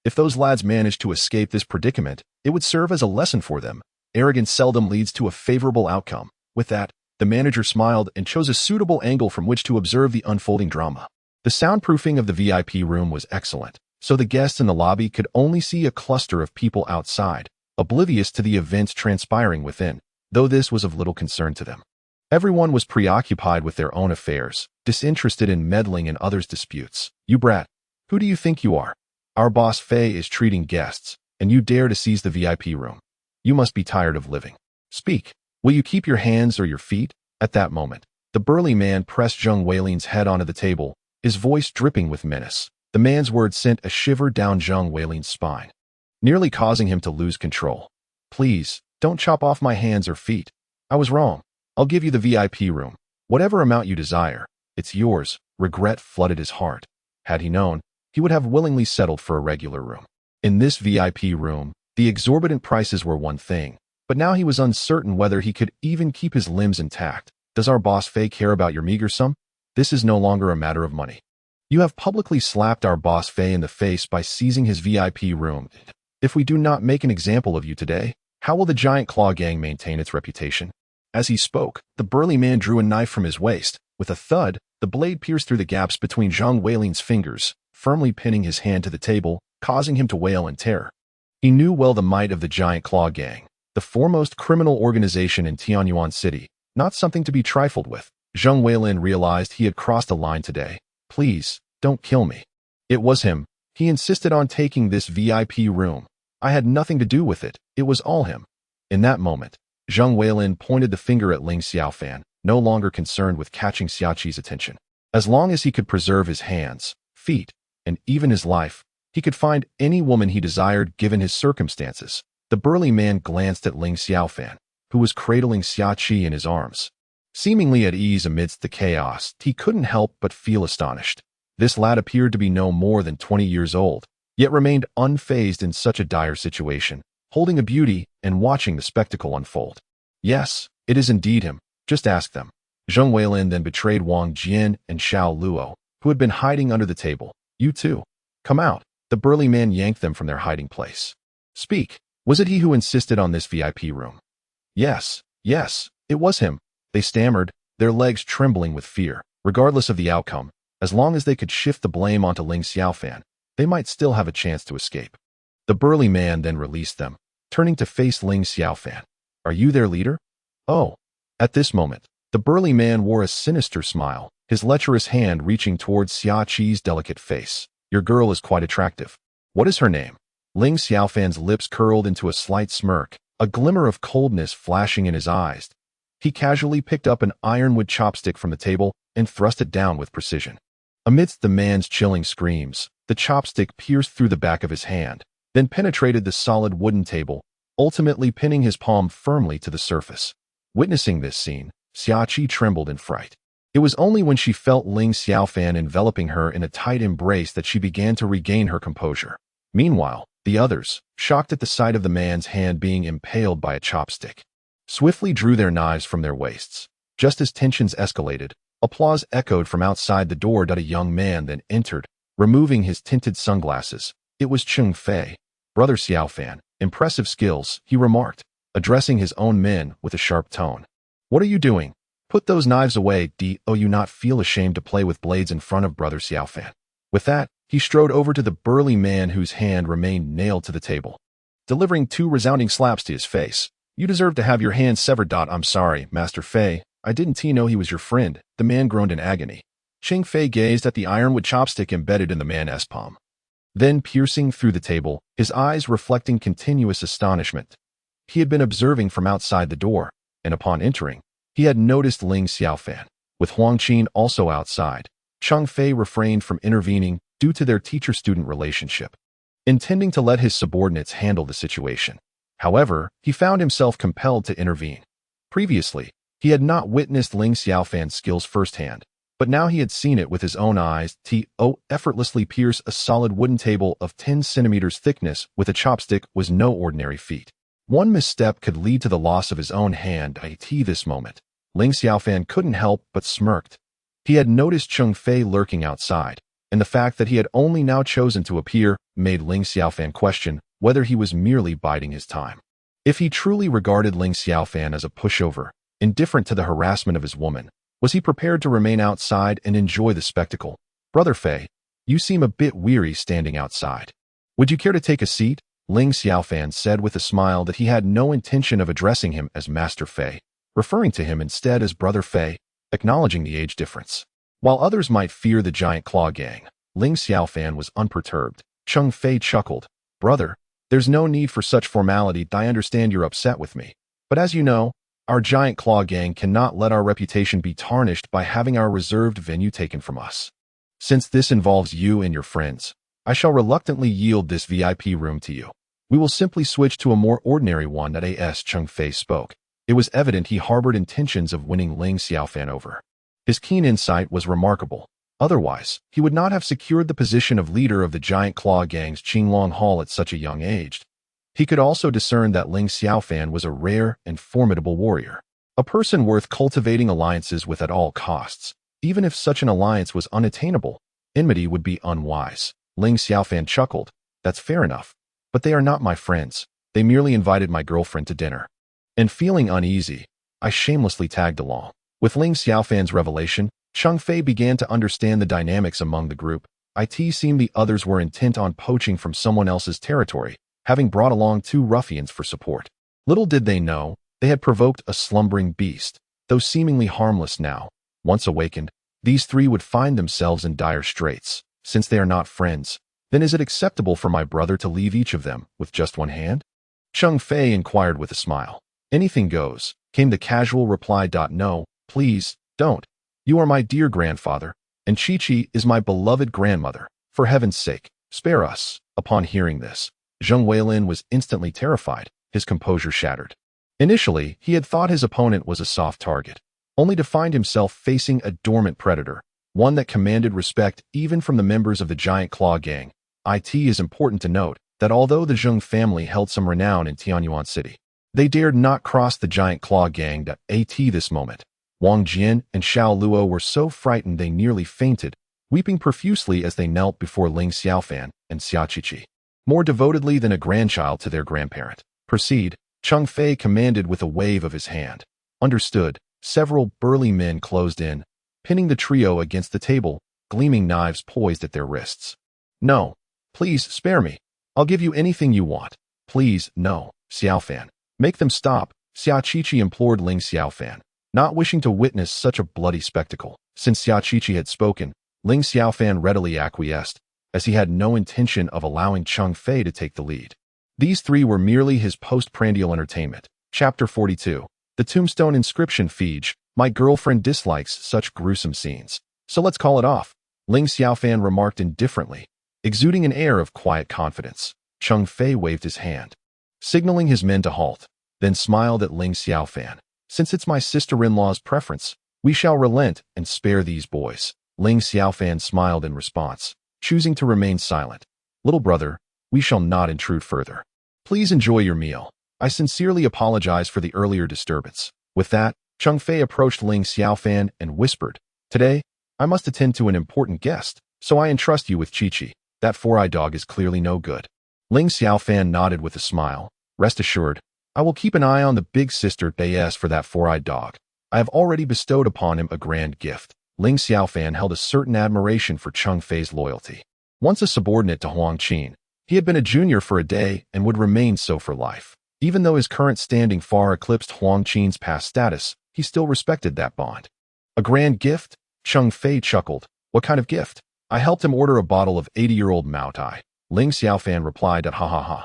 If those lads manage to escape this predicament, it would serve as a lesson for them. Arrogance seldom leads to a favorable outcome. With that, the manager smiled and chose a suitable angle from which to observe the unfolding drama. The soundproofing of the VIP room was excellent, so the guests in the lobby could only see a cluster of people outside, oblivious to the events transpiring within, though this was of little concern to them. Everyone was preoccupied with their own affairs, disinterested in meddling in others' disputes. You brat, who do you think you are? Our boss Fei is treating guests, and you dare to seize the VIP room. You must be tired of living. Speak. Will you keep your hands or your feet? At that moment, the burly man pressed Zheng Weilin's head onto the table, his voice dripping with menace. The man's words sent a shiver down Zheng Weilin's spine, nearly causing him to lose control. Please, don't chop off my hands or feet. I was wrong. I'll give you the VIP room. Whatever amount you desire, it's yours. Regret flooded his heart. Had he known, he would have willingly settled for a regular room. In this VIP room, the exorbitant prices were one thing, but now he was uncertain whether he could even keep his limbs intact. Does our boss Fei care about your meager sum? This is no longer a matter of money. You have publicly slapped our boss Fei in the face by seizing his VIP room. If we do not make an example of you today, how will the Giant Claw Gang maintain its reputation? As he spoke, the burly man drew a knife from his waist. With a thud, the blade pierced through the gaps between Zheng Weilin's fingers, firmly pinning his hand to the table, causing him to wail in terror. He knew well the might of the Giant Claw Gang, the foremost criminal organization in Tianyuan City, not something to be trifled with. Zheng Weilin realized he had crossed a line today. Please, don't kill me. It was him. He insisted on taking this VIP room. I had nothing to do with it. It was all him. In that moment, Zheng Weilin pointed the finger at Ling Xiaofan, no longer concerned with catching Xiaqi's attention. As long as he could preserve his hands, feet, and even his life, he could find any woman he desired given his circumstances. The burly man glanced at Ling Xiaofan, who was cradling Xiaqi in his arms. Seemingly at ease amidst the chaos, he couldn't help but feel astonished. This lad appeared to be no more than 20 years old, yet remained unfazed in such a dire situation, holding a beauty and watching the spectacle unfold. Yes, it is indeed him. Just ask them. Zheng Weilin then betrayed Wang Jian and Xiao Luo, who had been hiding under the table. You too. Come out. The burly man yanked them from their hiding place. Speak. Was it he who insisted on this VIP room? Yes, it was him. They stammered, their legs trembling with fear. Regardless of the outcome, as long as they could shift the blame onto Ling Xiaofan, they might still have a chance to escape. The burly man then released them, turning to face Ling Xiaofan. Are you their leader? Oh. At this moment, the burly man wore a sinister smile, his lecherous hand reaching towards Xiaqi's delicate face. Your girl is quite attractive. What is her name? Ling Xiaofan's lips curled into a slight smirk, a glimmer of coldness flashing in his eyes. He casually picked up an ironwood chopstick from the table and thrust it down with precision. Amidst the man's chilling screams, the chopstick pierced through the back of his hand, then penetrated the solid wooden table, ultimately pinning his palm firmly to the surface. Witnessing this scene, Xiaqi trembled in fright. It was only when she felt Ling Xiaofan enveloping her in a tight embrace that she began to regain her composure. Meanwhile, the others, shocked at the sight of the man's hand being impaled by a chopstick, swiftly drew their knives from their waists. Just as tensions escalated, applause echoed from outside the door. A young man then entered, removing his tinted sunglasses. It was Cheng Fei. Brother Xiaofan, impressive skills, he remarked, addressing his own men with a sharp tone. What are you doing? Put those knives away. Do you not feel ashamed to play with blades in front of Brother Xiaofan? With that, he strode over to the burly man whose hand remained nailed to the table, delivering 2 resounding slaps to his face. You deserve to have your hand severed. I'm sorry, Master Fei. I didn't know he was your friend. The man groaned in agony. Cheng Fei gazed at the ironwood chopstick embedded in the man's palm, then piercing through the table, his eyes reflecting continuous astonishment. He had been observing from outside the door, and upon entering, he had noticed Ling Xiaofan. With Huang Qin also outside, Cheng Fei refrained from intervening due to their teacher-student relationship, intending to let his subordinates handle the situation. However, he found himself compelled to intervene. Previously, he had not witnessed Ling Xiaofan's skills firsthand, but now he had seen it with his own eyes. Effortlessly pierce a solid wooden table of 10 centimeters thickness with a chopstick was no ordinary feat. One misstep could lead to the loss of his own hand. This moment, Ling Xiaofan couldn't help but smirked. He had noticed Cheng Fei lurking outside, and the fact that he had only now chosen to appear made Ling Xiaofan question whether he was merely biding his time. If he truly regarded Ling Xiaofan as a pushover, indifferent to the harassment of his woman, was he prepared to remain outside and enjoy the spectacle? Brother Fei, you seem a bit weary standing outside. Would you care to take a seat? Ling Xiaofan said with a smile that he had no intention of addressing him as Master Fei, referring to him instead as Brother Fei, acknowledging the age difference. While others might fear the Giant Claw Gang, Ling Xiaofan was unperturbed. Cheng Fei chuckled. Brother, there's no need for such formality. I understand you're upset with me, but as you know, Our giant claw gang cannot let our reputation be tarnished by having our reserved venue taken from us. Since this involves you and your friends, I shall reluctantly yield this VIP room to you. We will simply switch to a more ordinary one that A.S. Cheng Fei spoke. It was evident he harbored intentions of winning Ling Xiaofan over. His keen insight was remarkable. Otherwise, he would not have secured the position of leader of the giant claw gang's Qinglong Hall at such a young age. He could also discern that Ling Xiaofan was a rare and formidable warrior, a person worth cultivating alliances with at all costs. Even if such an alliance was unattainable, enmity would be unwise. Ling Xiaofan chuckled. That's fair enough. But they are not my friends. They merely invited my girlfriend to dinner. And feeling uneasy, I shamelessly tagged along. With Ling Xiaofan's revelation, Cheng Fei began to understand the dynamics among the group. It seemed the others were intent on poaching from someone else's territory, having brought along 2 ruffians for support. Little did they know, they had provoked a slumbering beast. Though seemingly harmless now, once awakened, these 3 would find themselves in dire straits. Since they are not friends, then is it acceptable for my brother to leave each of them with just one hand? Cheng Fei inquired with a smile. Anything goes, came the casual reply. No, please, don't. You are my dear grandfather, and Chi-Chi is my beloved grandmother. For heaven's sake, spare us. Upon hearing this, Zheng Weilin was instantly terrified, his composure shattered. Initially, he had thought his opponent was a soft target, only to find himself facing a dormant predator, one that commanded respect even from the members of the giant claw gang. It is important to note that although the Zheng family held some renown in Tianyuan City, they dared not cross the giant claw gang. At this moment, Wang Jian and Xiao Luo were so frightened they nearly fainted, weeping profusely as they knelt before Ling Xiaofan and Xia Qiqi, more devotedly than a grandchild to their grandparent. Proceed, Cheng Fei commanded with a wave of his hand. Understood. Several burly men closed in, pinning the trio against the table, gleaming knives poised at their wrists. No, please spare me. I'll give you anything you want. Please, no, Xiaofan. Make them stop, Xia Qiqi implored Ling Xiaofan, not wishing to witness such a bloody spectacle. Since Xia Qiqi had spoken, Ling Xiaofan readily acquiesced, as he had no intention of allowing Cheng Fei to take the lead. These 3 were merely his postprandial entertainment. Chapter 42. The tombstone inscription. Feige, my girlfriend dislikes such gruesome scenes. So let's call it off, Ling Xiaofan remarked indifferently, exuding an air of quiet confidence. Cheng Fei waved his hand, signaling his men to halt, then smiled at Ling Xiaofan. Since it's my sister-in-law's preference, we shall relent and spare these boys. Ling Xiaofan smiled in response, choosing to remain silent. Little brother, we shall not intrude further. Please enjoy your meal. I sincerely apologize for the earlier disturbance. With that, Cheng Fei approached Ling Xiaofan and whispered, Today, I must attend to an important guest, so I entrust you with Chi-Chi. That 4-eyed dog is clearly no good. Ling Xiaofan nodded with a smile. Rest assured, I will keep an eye on the big sister Bayes for that 4-eyed dog. I have already bestowed upon him a grand gift. Ling Xiaofan held a certain admiration for Cheng Fei's loyalty. Once a subordinate to Huang Qin, he had been a junior for a day and would remain so for life. Even though his current standing far eclipsed Huang Qin's past status, he still respected that bond. A grand gift? Cheng Fei chuckled. What kind of gift? I helped him order a bottle of 80-year-old Maotai. Ling Xiaofan replied ha ha ha.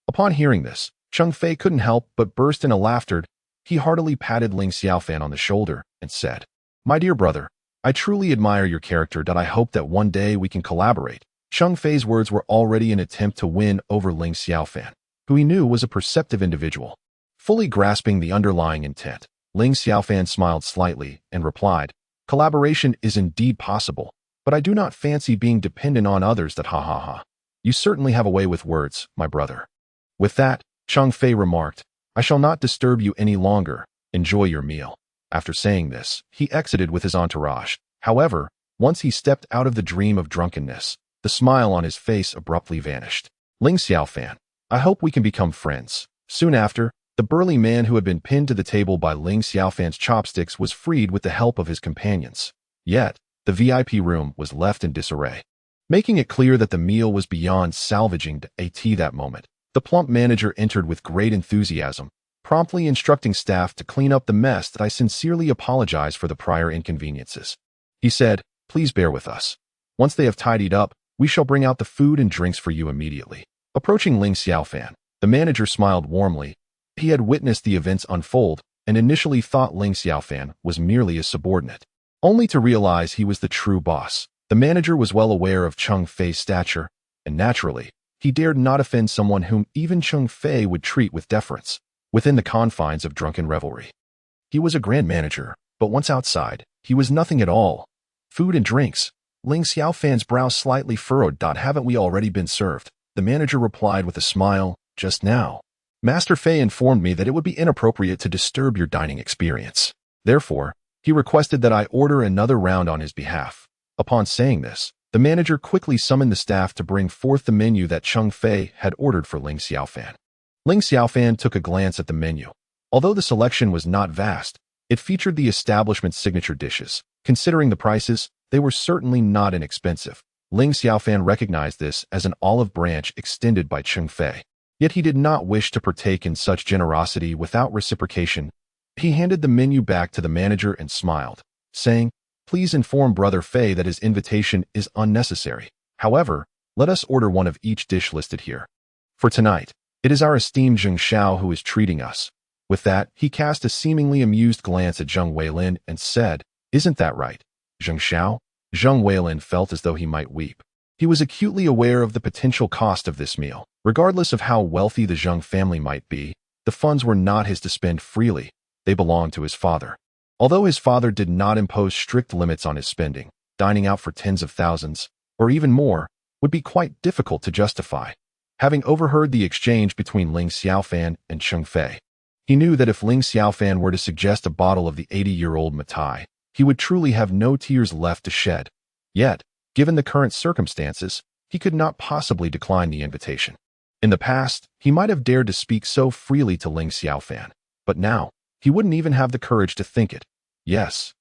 Upon hearing this, Cheng Fei couldn't help but burst into laughter. He heartily patted Ling Xiaofan on the shoulder and said, My dear brother, I truly admire your character. I hope that one day we can collaborate. Cheng Fei's words were already an attempt to win over Ling Xiaofan, who he knew was a perceptive individual. Fully grasping the underlying intent, Ling Xiaofan smiled slightly and replied, Collaboration is indeed possible, but I do not fancy being dependent on others. Ha ha ha. You certainly have a way with words, my brother. With that, Cheng Fei remarked, I shall not disturb you any longer. Enjoy your meal. After saying this, he exited with his entourage. However, once he stepped out of the dream of drunkenness, the smile on his face abruptly vanished. Ling Xiaofan, I hope we can become friends. Soon after, the burly man who had been pinned to the table by Ling Xiaofan's chopsticks was freed with the help of his companions. Yet, the VIP room was left in disarray. Making it clear that the meal was beyond salvaging at that moment, the plump manager entered with great enthusiasm, promptly instructing staff to clean up the mess. I sincerely apologize for the prior inconveniences. He said, Please bear with us. Once they have tidied up, we shall bring out the food and drinks for you immediately. Approaching Ling Xiaofan, the manager smiled warmly. He had witnessed the events unfold and initially thought Ling Xiaofan was merely a subordinate, only to realize he was the true boss. The manager was well aware of Cheng Fei's stature, and naturally, he dared not offend someone whom even Cheng Fei would treat with deference, within the confines of drunken revelry. He was a grand manager, but once outside, he was nothing at all. Food and drinks. Ling Xiaofan's brow slightly furrowed. Haven't we already been served? The manager replied with a smile, just now. Master Fei informed me that it would be inappropriate to disturb your dining experience. Therefore, he requested that I order another round on his behalf. Upon saying this, the manager quickly summoned the staff to bring forth the menu that Cheng Fei had ordered for Ling Xiaofan. Ling Xiaofan took a glance at the menu. Although the selection was not vast, it featured the establishment's signature dishes. Considering the prices, they were certainly not inexpensive. Ling Xiaofan recognized this as an olive branch extended by Cheng Fei. Yet he did not wish to partake in such generosity without reciprocation. He handed the menu back to the manager and smiled, saying, "Please inform Brother Fei that his invitation is unnecessary. However, let us order one of each dish listed here. For tonight, it is our esteemed Zheng Xiao who is treating us." With that, he cast a seemingly amused glance at Zheng Weilin and said, "Isn't that right, Zheng Xiao?" Zheng Weilin felt as though he might weep. He was acutely aware of the potential cost of this meal. Regardless of how wealthy the Zheng family might be, the funds were not his to spend freely. They belonged to his father. Although his father did not impose strict limits on his spending, dining out for tens of thousands, or even more, would be quite difficult to justify. Having overheard the exchange between Ling Xiaofan and Cheng Fei, he knew that if Ling Xiaofan were to suggest a bottle of the 80-year-old Matai, he would truly have no tears left to shed. Yet, given the current circumstances, he could not possibly decline the invitation. In the past, he might have dared to speak so freely to Ling Xiaofan, but now, he wouldn't even have the courage to think it. Yes,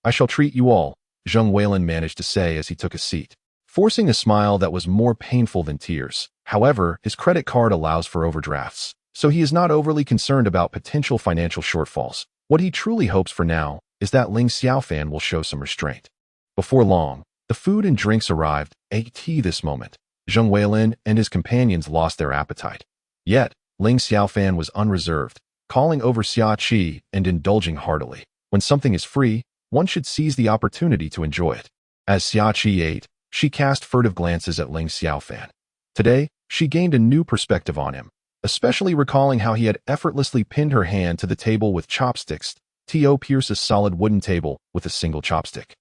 I shall treat you all," Zheng Weilin managed to say as he took a seat, forcing a smile that was more painful than tears. However, his credit card allows for overdrafts, so he is not overly concerned about potential financial shortfalls. What he truly hopes for now is that Ling Xiaofan will show some restraint. Before long, the food and drinks arrived. At this moment, Zheng Weilin and his companions lost their appetite. Yet, Ling Xiaofan was unreserved, calling over Xia Qi and indulging heartily. When something is free, one should seize the opportunity to enjoy it. As Xia Qi ate, she cast furtive glances at Ling Xiaofan. Today, she gained a new perspective on him, especially recalling how he had effortlessly pinned her hand to the table with chopsticks. To pierce a solid wooden table with a single chopstick.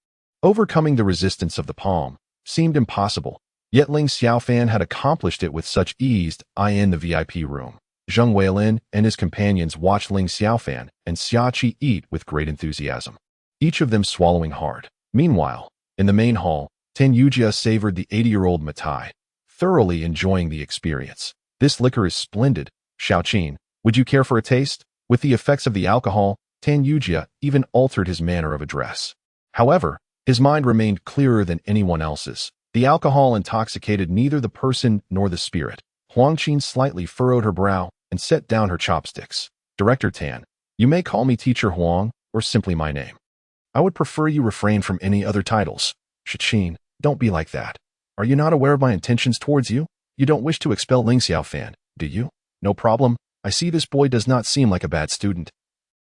Overcoming the resistance of the palm seemed impossible, yet Ling Xiaofan had accomplished it with such ease. In the VIP room, Zheng Weilin and his companions watched Ling Xiaofan and Xia Qi eat with great enthusiasm, each of them swallowing hard. Meanwhile, in the main hall, Tan Yujia savored the 80-year-old Matai, thoroughly enjoying the experience. "This liquor is splendid. Xiaoqin, would you care for a taste?" With the effects of the alcohol, Tan Yujia even altered his manner of address. However, his mind remained clearer than anyone else's. The alcohol intoxicated neither the person nor the spirit. Huangqin slightly furrowed her brow and set down her chopsticks. "Director Tan, you may call me Teacher Huang or simply my name. I would prefer you refrain from any other titles." "Xiqin, don't be like that. Are you not aware of my intentions towards you? You don't wish to expel Ling Xiaofan, do you?" "No problem. I see this boy does not seem like a bad student,"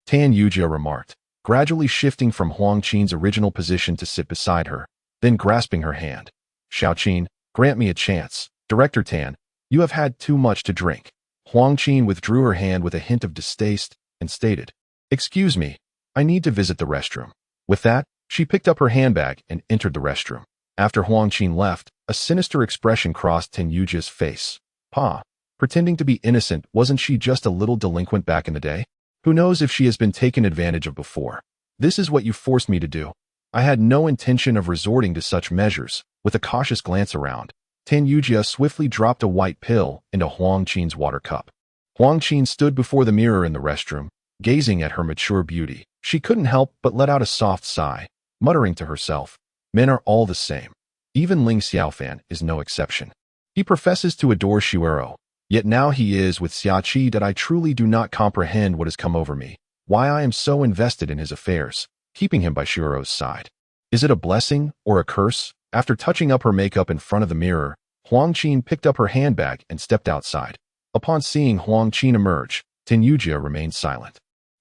Tan Yujia remarked, gradually shifting from Huangqin's original position to sit beside her, then grasping her hand. "Xiaoqin, grant me a chance. Director Tan, you have had too much to drink." Huangqin withdrew her hand with a hint of distaste and stated, "Excuse me, I need to visit the restroom." With that, she picked up her handbag and entered the restroom. After Huangqin left, a sinister expression crossed Tan Yujia's face. "Pa, pretending to be innocent, wasn't she just a little delinquent back in the day? Who knows if she has been taken advantage of before? This is what you forced me to do. I had no intention of resorting to such measures." With a cautious glance around, Tan Yujia swiftly dropped a white pill into Huangqin's water cup. Huangqin stood before the mirror in the restroom, gazing at her mature beauty. She couldn't help but let out a soft sigh, muttering to herself, "Men are all the same. Even Ling Xiaofan is no exception. He professes to adore Shuero, yet now he is with Xia Qi that I truly do not comprehend what has come over me, why I am so invested in his affairs, keeping him by Shuero's side. Is it a blessing or a curse?" After touching up her makeup in front of the mirror, Huangqin picked up her handbag and stepped outside. Upon seeing Huangqin emerge, Tan Yujia remained silent.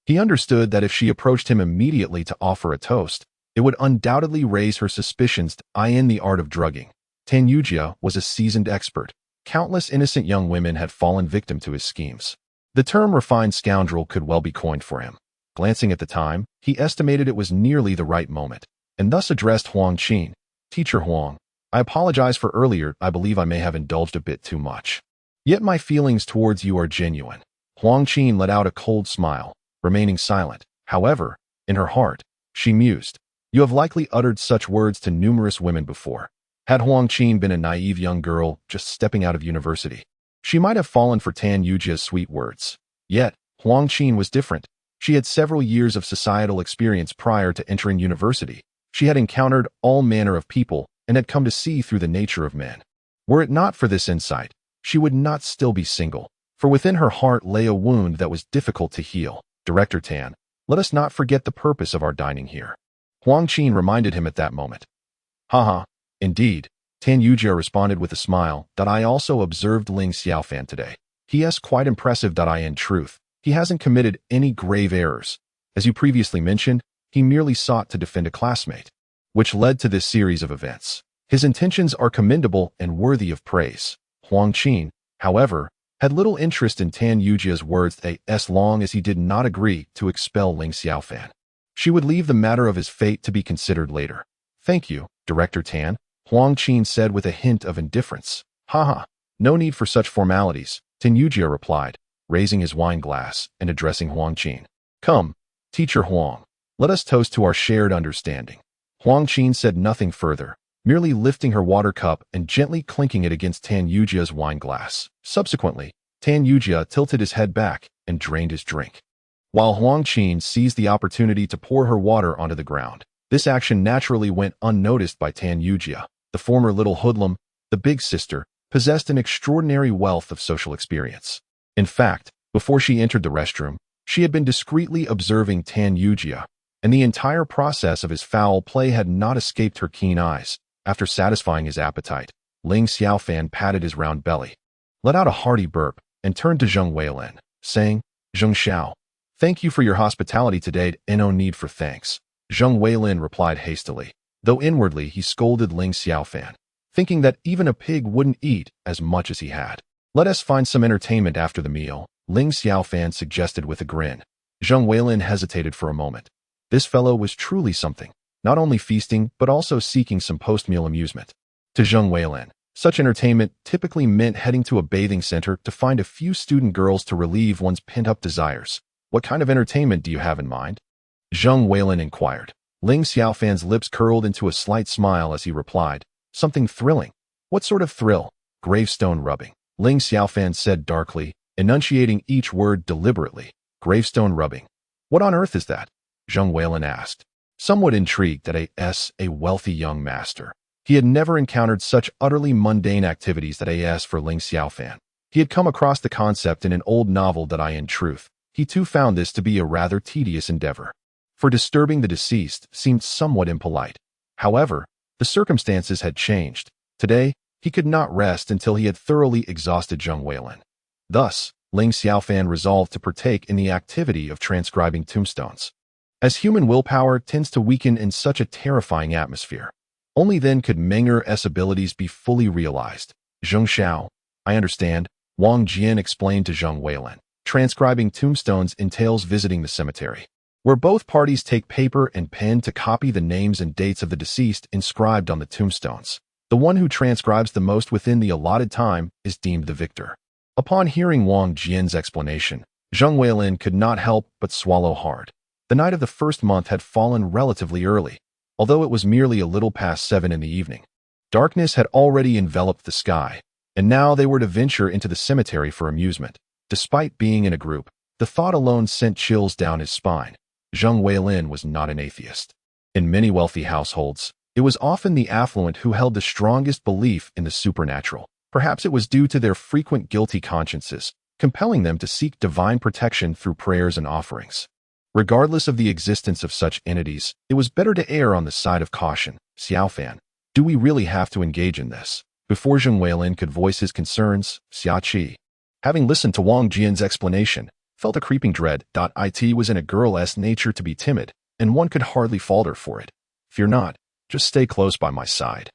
He understood that if she approached him immediately to offer a toast, it would undoubtedly raise her suspicions in the art of drugging. Tanyujia was a seasoned expert. Countless innocent young women had fallen victim to his schemes. The term refined scoundrel could well be coined for him. Glancing at the time, he estimated it was nearly the right moment, and thus addressed Huang Qin. Teacher Huang, I apologize for earlier. I believe I may have indulged a bit too much. Yet my feelings towards you are genuine. Huang Qin let out a cold smile, remaining silent. However, in her heart, she mused, you have likely uttered such words to numerous women before. Had Huang Qin been a naive young girl just stepping out of university, she might have fallen for Tanyujia's sweet words. Yet, Huang Qin was different. She had several years of societal experience prior to entering university. She had encountered all manner of people and had come to see through the nature of men. Were it not for this insight, she would not still be single, for within her heart lay a wound that was difficult to heal. Director Tan, let us not forget the purpose of our dining here. Huang Qin reminded him at that moment. Haha, indeed, Tanyujia responded with a smile. I also observed Ling Xiaofan today. He is quite impressive. In truth, he hasn't committed any grave errors. As you previously mentioned, he merely sought to defend a classmate, which led to this series of events. His intentions are commendable and worthy of praise. Huang Qin, however, had little interest in Tanyujia's words as long as he did not agree to expel Ling Xiaofan. She would leave the matter of his fate to be considered later. Thank you, Director Tan, Huang Qin said with a hint of indifference. Haha, no need for such formalities, Tanyujia replied, raising his wine glass and addressing Huang Qin. Come, Teacher Huang, let us toast to our shared understanding. Huang Qin said nothing further, merely lifting her water cup and gently clinking it against Tanyujia's wine glass. Subsequently, Tanyujia tilted his head back and drained his drink, while Huang Qin seized the opportunity to pour her water onto the ground. This action naturally went unnoticed by Tanyujia. The former little hoodlum, the big sister, possessed an extraordinary wealth of social experience. In fact, before she entered the restroom, she had been discreetly observing Tanyujia, and the entire process of his foul play had not escaped her keen eyes. After satisfying his appetite, Ling Xiaofan patted his round belly, let out a hearty burp, and turned to Zheng Weilin, saying, Zheng Xiao, thank you for your hospitality today. No need for thanks. Zheng Weilin replied hastily, though inwardly he scolded Ling Xiaofan, thinking that even a pig wouldn't eat as much as he had. Let us find some entertainment after the meal, Ling Xiaofan suggested with a grin. Zheng Weilin hesitated for a moment. This fellow was truly something, not only feasting but also seeking some post-meal amusement. To Zheng Weilin, such entertainment typically meant heading to a bathing center to find a few student girls to relieve one's pent-up desires. What kind of entertainment do you have in mind? Zheng Weilin inquired. Ling Xiaofan's lips curled into a slight smile as he replied, something thrilling. What sort of thrill? Gravestone rubbing, Ling Xiaofan said darkly, enunciating each word deliberately. Gravestone rubbing. What on earth is that? Zheng Weilin asked, somewhat intrigued that a wealthy young master. He had never encountered such utterly mundane activities for Ling Xiaofan. He had come across the concept in an old novel in truth, he too found this to be a rather tedious endeavor. For disturbing the deceased seemed somewhat impolite. However, the circumstances had changed. Today, he could not rest until he had thoroughly exhausted Zheng Weilin. Thus, Ling Xiaofan resolved to partake in the activity of transcribing tombstones. As human willpower tends to weaken in such a terrifying atmosphere, only then could Menger's abilities be fully realized. Zheng Xiao, I understand, Wang Jian explained to Zheng Weilin. Transcribing tombstones entails visiting the cemetery, where both parties take paper and pen to copy the names and dates of the deceased inscribed on the tombstones. The one who transcribes the most within the allotted time is deemed the victor. Upon hearing Wang Jian's explanation, Zheng Weilin could not help but swallow hard. The night of the first month had fallen relatively early, although it was merely a little past 7 in the evening. Darkness had already enveloped the sky, and now they were to venture into the cemetery for amusement. Despite being in a group, the thought alone sent chills down his spine. Zheng Weilin was not an atheist. In many wealthy households, it was often the affluent who held the strongest belief in the supernatural. Perhaps it was due to their frequent guilty consciences, compelling them to seek divine protection through prayers and offerings. Regardless of the existence of such entities, it was better to err on the side of caution. Xiaofan, do we really have to engage in this? Before Zheng Weilin could voice his concerns, Xia Qi, having listened to Wang Jian's explanation, felt a creeping dread. It was in a girl's nature to be timid, and one could hardly fault her for it. Fear not, just stay close by my side.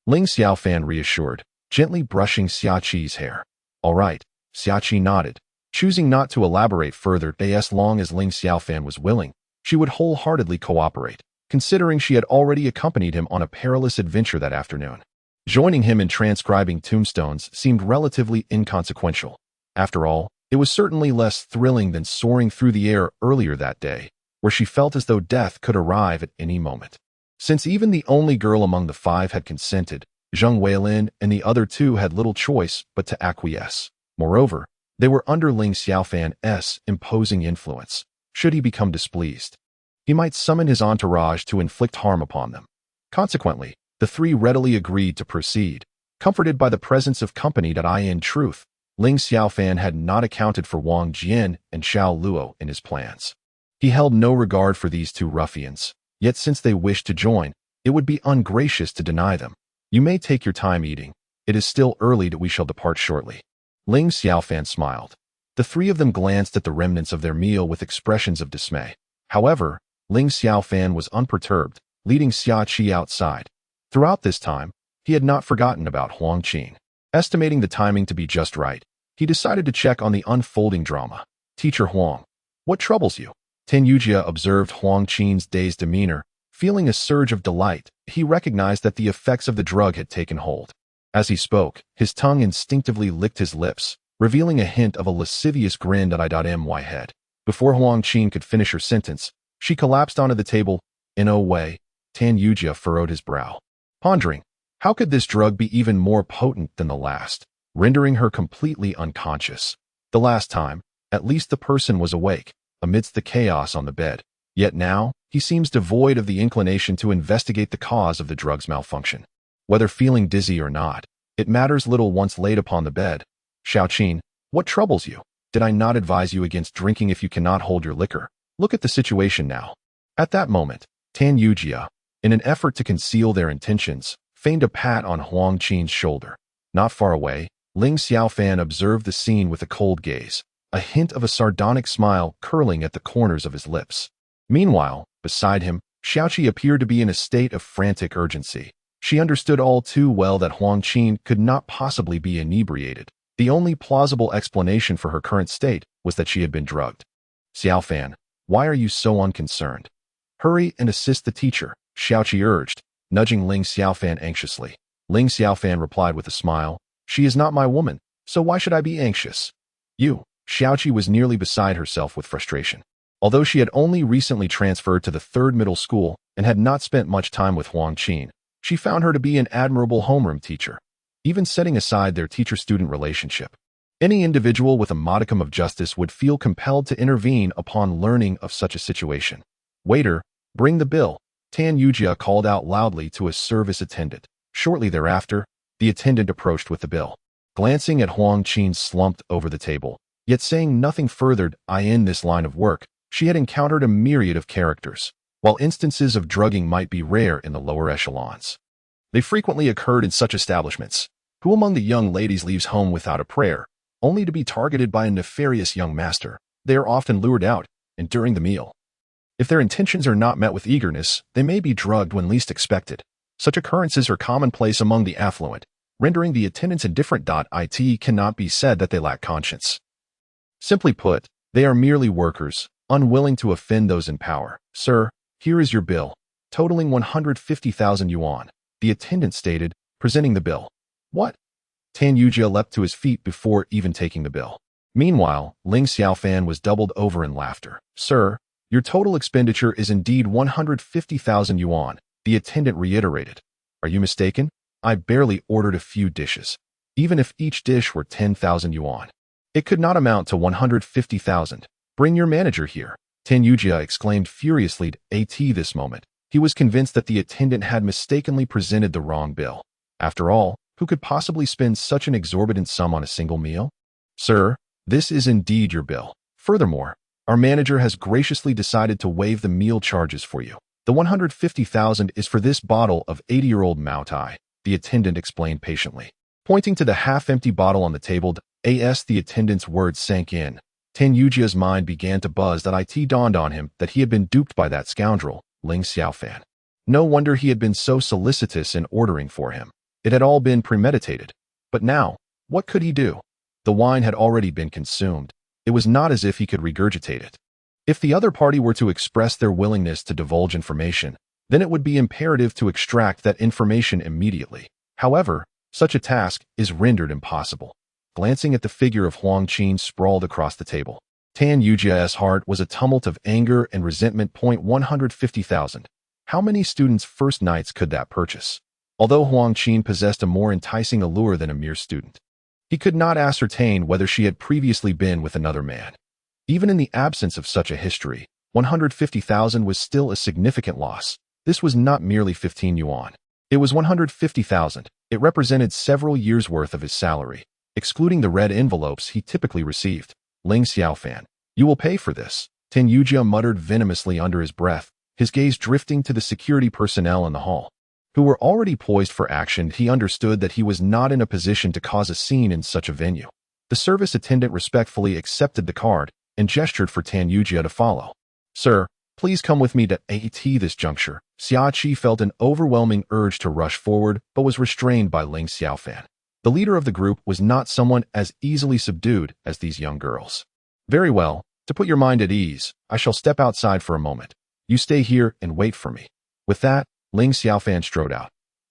Ling Xiaofan reassured, gently brushing Xiaqi's hair. All right, Xiaqi nodded, choosing not to elaborate further. As long as Ling Xiaofan was willing, she would wholeheartedly cooperate, considering she had already accompanied him on a perilous adventure that afternoon. Joining him in transcribing tombstones seemed relatively inconsequential. After all, it was certainly less thrilling than soaring through the air earlier that day, where she felt as though death could arrive at any moment. Since even the only girl among the five had consented, Zheng Weilin and the other two had little choice but to acquiesce. Moreover, they were under Ling Xiaofan's imposing influence. Should he become displeased, he might summon his entourage to inflict harm upon them. Consequently, the three readily agreed to proceed, comforted by the presence of company. In truth, Ling Xiaofan had not accounted for Wang Jian and Xiao Luo in his plans. He held no regard for these two ruffians, yet since they wished to join, it would be ungracious to deny them. You may take your time eating. It is still early. We shall depart shortly. Ling Xiaofan smiled. The three of them glanced at the remnants of their meal with expressions of dismay. However, Ling Xiaofan was unperturbed, leading Xiaqi outside. Throughout this time, he had not forgotten about Huang Qin. Estimating the timing to be just right, he decided to check on the unfolding drama. Teacher Huang, what troubles you? Ten Yujia observed Huang Qin's dazed demeanor. Feeling a surge of delight, he recognized that the effects of the drug had taken hold. As he spoke, his tongue instinctively licked his lips, revealing a hint of a lascivious grin. My head. Before Huang Qin could finish her sentence, she collapsed onto the table. In a way, Tan Yujia furrowed his brow, pondering, how could this drug be even more potent than the last, rendering her completely unconscious? The last time, at least the person was awake, amidst the chaos on the bed. Yet now, he seems devoid of the inclination to investigate the cause of the drug's malfunction. Whether feeling dizzy or not, it matters little once laid upon the bed. Xiaoqin, what troubles you? Did I not advise you against drinking if you cannot hold your liquor? Look at the situation now. At that moment, Tan Yujia, in an effort to conceal their intentions, feigned a pat on Huang Qin's shoulder. Not far away, Ling Xiaofan observed the scene with a cold gaze, a hint of a sardonic smile curling at the corners of his lips. Meanwhile, beside him, Xiaoqi appeared to be in a state of frantic urgency. She understood all too well that Huang Qin could not possibly be inebriated. The only plausible explanation for her current state was that she had been drugged. Xiaofan, why are you so unconcerned? Hurry and assist the teacher, Xiaoqi urged, nudging Ling Xiaofan anxiously. Ling Xiaofan replied with a smile, she is not my woman, so why should I be anxious? You, Xiaoqi was nearly beside herself with frustration. Although she had only recently transferred to the third middle school and had not spent much time with Huang Qin, she found her to be an admirable homeroom teacher, even setting aside their teacher-student relationship. Any individual with a modicum of justice would feel compelled to intervene upon learning of such a situation. Waiter, bring the bill, Tan Yujia called out loudly to a service attendant. Shortly thereafter, the attendant approached with the bill. Glancing at Huang Qin slumped over the table, yet saying nothing further. In this line of work, she had encountered a myriad of characters. While instances of drugging might be rare in the lower echelons, they frequently occurred in such establishments. Who among the young ladies leaves home without a prayer, only to be targeted by a nefarious young master? They are often lured out, and during the meal, if their intentions are not met with eagerness, they may be drugged when least expected. Such occurrences are commonplace among the affluent, rendering the attendants indifferent. It cannot be said that they lack conscience. Simply put, they are merely workers, unwilling to offend those in power. Sir, here is your bill, totaling 150,000 yuan, the attendant stated, presenting the bill. What? Tan Yujia leapt to his feet before even taking the bill. Meanwhile, Ling Xiaofan was doubled over in laughter. Sir, your total expenditure is indeed 150,000 yuan, the attendant reiterated. Are you mistaken? I barely ordered a few dishes. Even if each dish were 10,000 yuan, it could not amount to 150,000. Bring your manager here, Tan Yujia exclaimed furiously. At this moment, he was convinced that the attendant had mistakenly presented the wrong bill. After all, who could possibly spend such an exorbitant sum on a single meal? Sir, this is indeed your bill. Furthermore, our manager has graciously decided to waive the meal charges for you. The 150,000 is for this bottle of 80-year-old Mao Tai, the attendant explained patiently. Pointing to the half-empty bottle on the table, the attendant's words sank in. Tan Yujia's mind began to buzz. That it dawned on him that he had been duped by that scoundrel, Ling Xiaofan. No wonder he had been so solicitous in ordering for him. It had all been premeditated. But now, what could he do? The wine had already been consumed. It was not as if he could regurgitate it. If the other party were to express their willingness to divulge information, then it would be imperative to extract that information immediately. However, such a task is rendered impossible. Glancing at the figure of Huang Qin sprawled across the table, Tan Yujia's heart was a tumult of anger and resentment. 150,000. How many students' first nights could that purchase? Although Huang Qin possessed a more enticing allure than a mere student, he could not ascertain whether she had previously been with another man. Even in the absence of such a history, 150,000 was still a significant loss. This was not merely 15 yuan. It was 150,000. It represented several years' worth of his salary, excluding the red envelopes he typically received. Ling Xiaofan, you will pay for this, Tan Yujia muttered venomously under his breath, his gaze drifting to the security personnel in the hall, who were already poised for action. He understood that he was not in a position to cause a scene in such a venue. The service attendant respectfully accepted the card and gestured for Tan Yujia to follow. Sir, please come with me to at this juncture. Xia Qi felt an overwhelming urge to rush forward, but was restrained by Ling Xiaofan. The leader of the group was not someone as easily subdued as these young girls. Very well, to put your mind at ease, I shall step outside for a moment. You stay here and wait for me. With that, Ling Xiaofan strode out.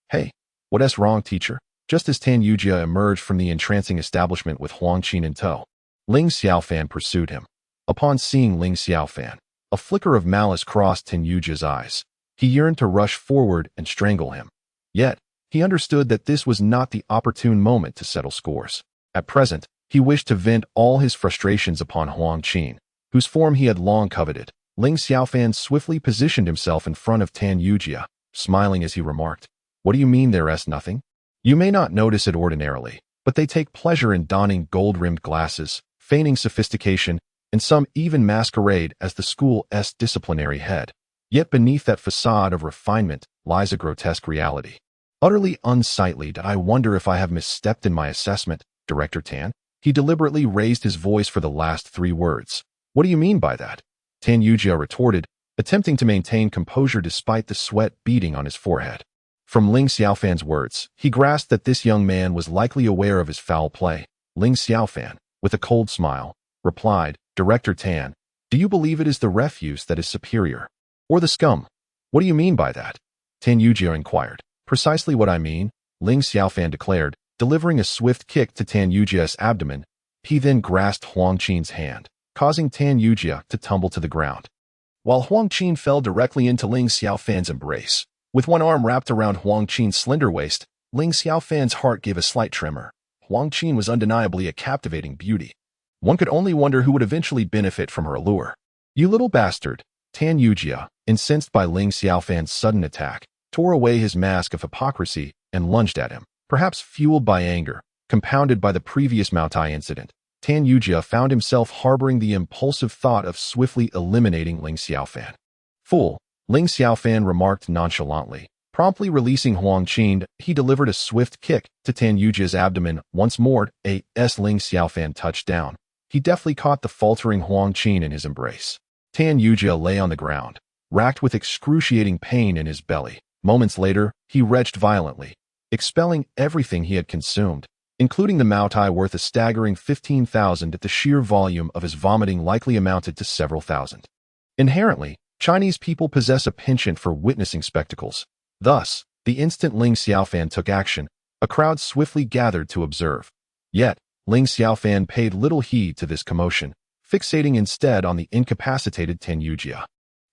Hey, what's wrong, teacher? Just as Tan Yujia emerged from the entrancing establishment with Huang Qin in tow, Ling Xiaofan pursued him. Upon seeing Ling Xiaofan, a flicker of malice crossed Tan Yujia's eyes. He yearned to rush forward and strangle him. Yet, he understood that this was not the opportune moment to settle scores. At present, he wished to vent all his frustrations upon Huang Qin, whose form he had long coveted. Ling Xiaofan swiftly positioned himself in front of Tan Yujia, smiling as he remarked, "What do you mean there's nothing? You may not notice it ordinarily, but they take pleasure in donning gold-rimmed glasses, feigning sophistication, and some even masquerade as the school's disciplinary head. Yet beneath that facade of refinement lies a grotesque reality. Utterly unsightly. I wonder if I have misstepped in my assessment, Director Tan?" He deliberately raised his voice for the last 3 words. "What do you mean by that?" Tan Yujia retorted, attempting to maintain composure despite the sweat beading on his forehead. From Ling Xiaofan's words, he grasped that this young man was likely aware of his foul play. Ling Xiaofan, with a cold smile, replied, "Director Tan, do you believe it is the refuse that is superior? Or the scum? What do you mean by that?" Tan Yujia inquired. "Precisely what I mean," Ling Xiaofan declared, delivering a swift kick to Tan Yujia's abdomen. He then grasped Huang Qin's hand, causing Tan Yujia to tumble to the ground, while Huang Qin fell directly into Ling Xiaofan's embrace. With one arm wrapped around Huang Qin's slender waist, Ling Xiaofan's heart gave a slight tremor. Huang Qin was undeniably a captivating beauty. One could only wonder who would eventually benefit from her allure. "You little bastard," Tan Yujia, incensed by Ling Xiaofan's sudden attack, tore away his mask of hypocrisy and lunged at him. Perhaps fueled by anger, compounded by the previous Maotai incident, Tan Yujia found himself harboring the impulsive thought of swiftly eliminating Ling Xiaofan. "Fool," Ling Xiaofan remarked nonchalantly. Promptly releasing Huang Qin, he delivered a swift kick to Tan Yujia's abdomen. Once more, Ling Xiaofan touched down. He deftly caught the faltering Huang Qin in his embrace. Tan Yujia lay on the ground, racked with excruciating pain in his belly. Moments later, he retched violently, expelling everything he had consumed, including the Maotai worth a staggering 15,000. At the sheer volume of his vomiting likely amounted to several thousand. Inherently, Chinese people possess a penchant for witnessing spectacles. Thus, the instant Ling Xiaofan took action, a crowd swiftly gathered to observe. Yet, Ling Xiaofan paid little heed to this commotion, fixating instead on the incapacitated Tan Yujia.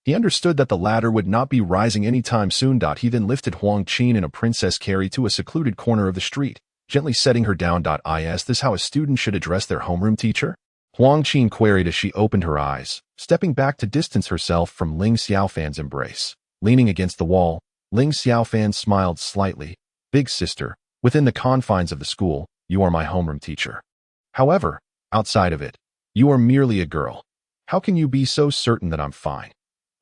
He understood that the latter would not be rising anytime soon. He then lifted Huang Qin in a princess carry to a secluded corner of the street, gently setting her down. "Is this how a student should address their homeroom teacher?" Huang Qin queried as she opened her eyes, stepping back to distance herself from Ling Xiaofan's embrace. Leaning against the wall, Ling Xiaofan smiled slightly. "Big sister, within the confines of the school, you are my homeroom teacher. However, outside of it, you are merely a girl. How can you be so certain that I'm fine?"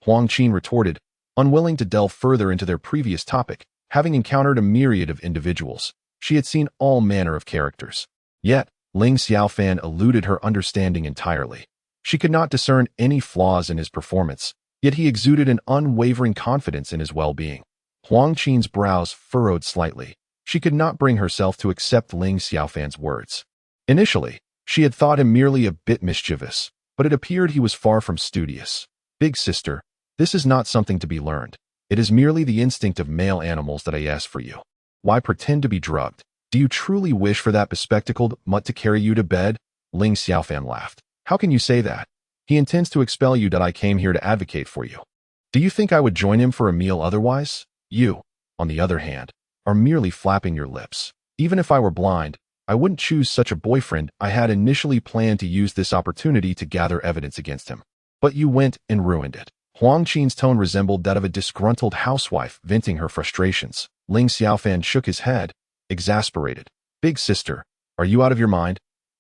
Huang Qin retorted, unwilling to delve further into their previous topic. Having encountered a myriad of individuals, she had seen all manner of characters. Yet, Ling Xiaofan eluded her understanding entirely. She could not discern any flaws in his performance, yet he exuded an unwavering confidence in his well-being. Huang Qin's brows furrowed slightly. She could not bring herself to accept Ling Xiaofan's words. Initially, she had thought him merely a bit mischievous, but it appeared he was far from studious. Big sister, this is not something to be learned. It is merely the instinct of male animals that I ask for you. Why pretend to be drugged? Do you truly wish for that bespectacled mutt to carry you to bed? Ling Xiaofan laughed. How can you say that? He intends to expel you that I came here to advocate for you. Do you think I would join him for a meal otherwise? You, on the other hand, are merely flapping your lips. Even if I were blind, I wouldn't choose such a boyfriend. I had initially planned to use this opportunity to gather evidence against him. But you went and ruined it. Huang Qin's tone resembled that of a disgruntled housewife venting her frustrations. Ling Xiaofan shook his head, exasperated. Big sister, are you out of your mind?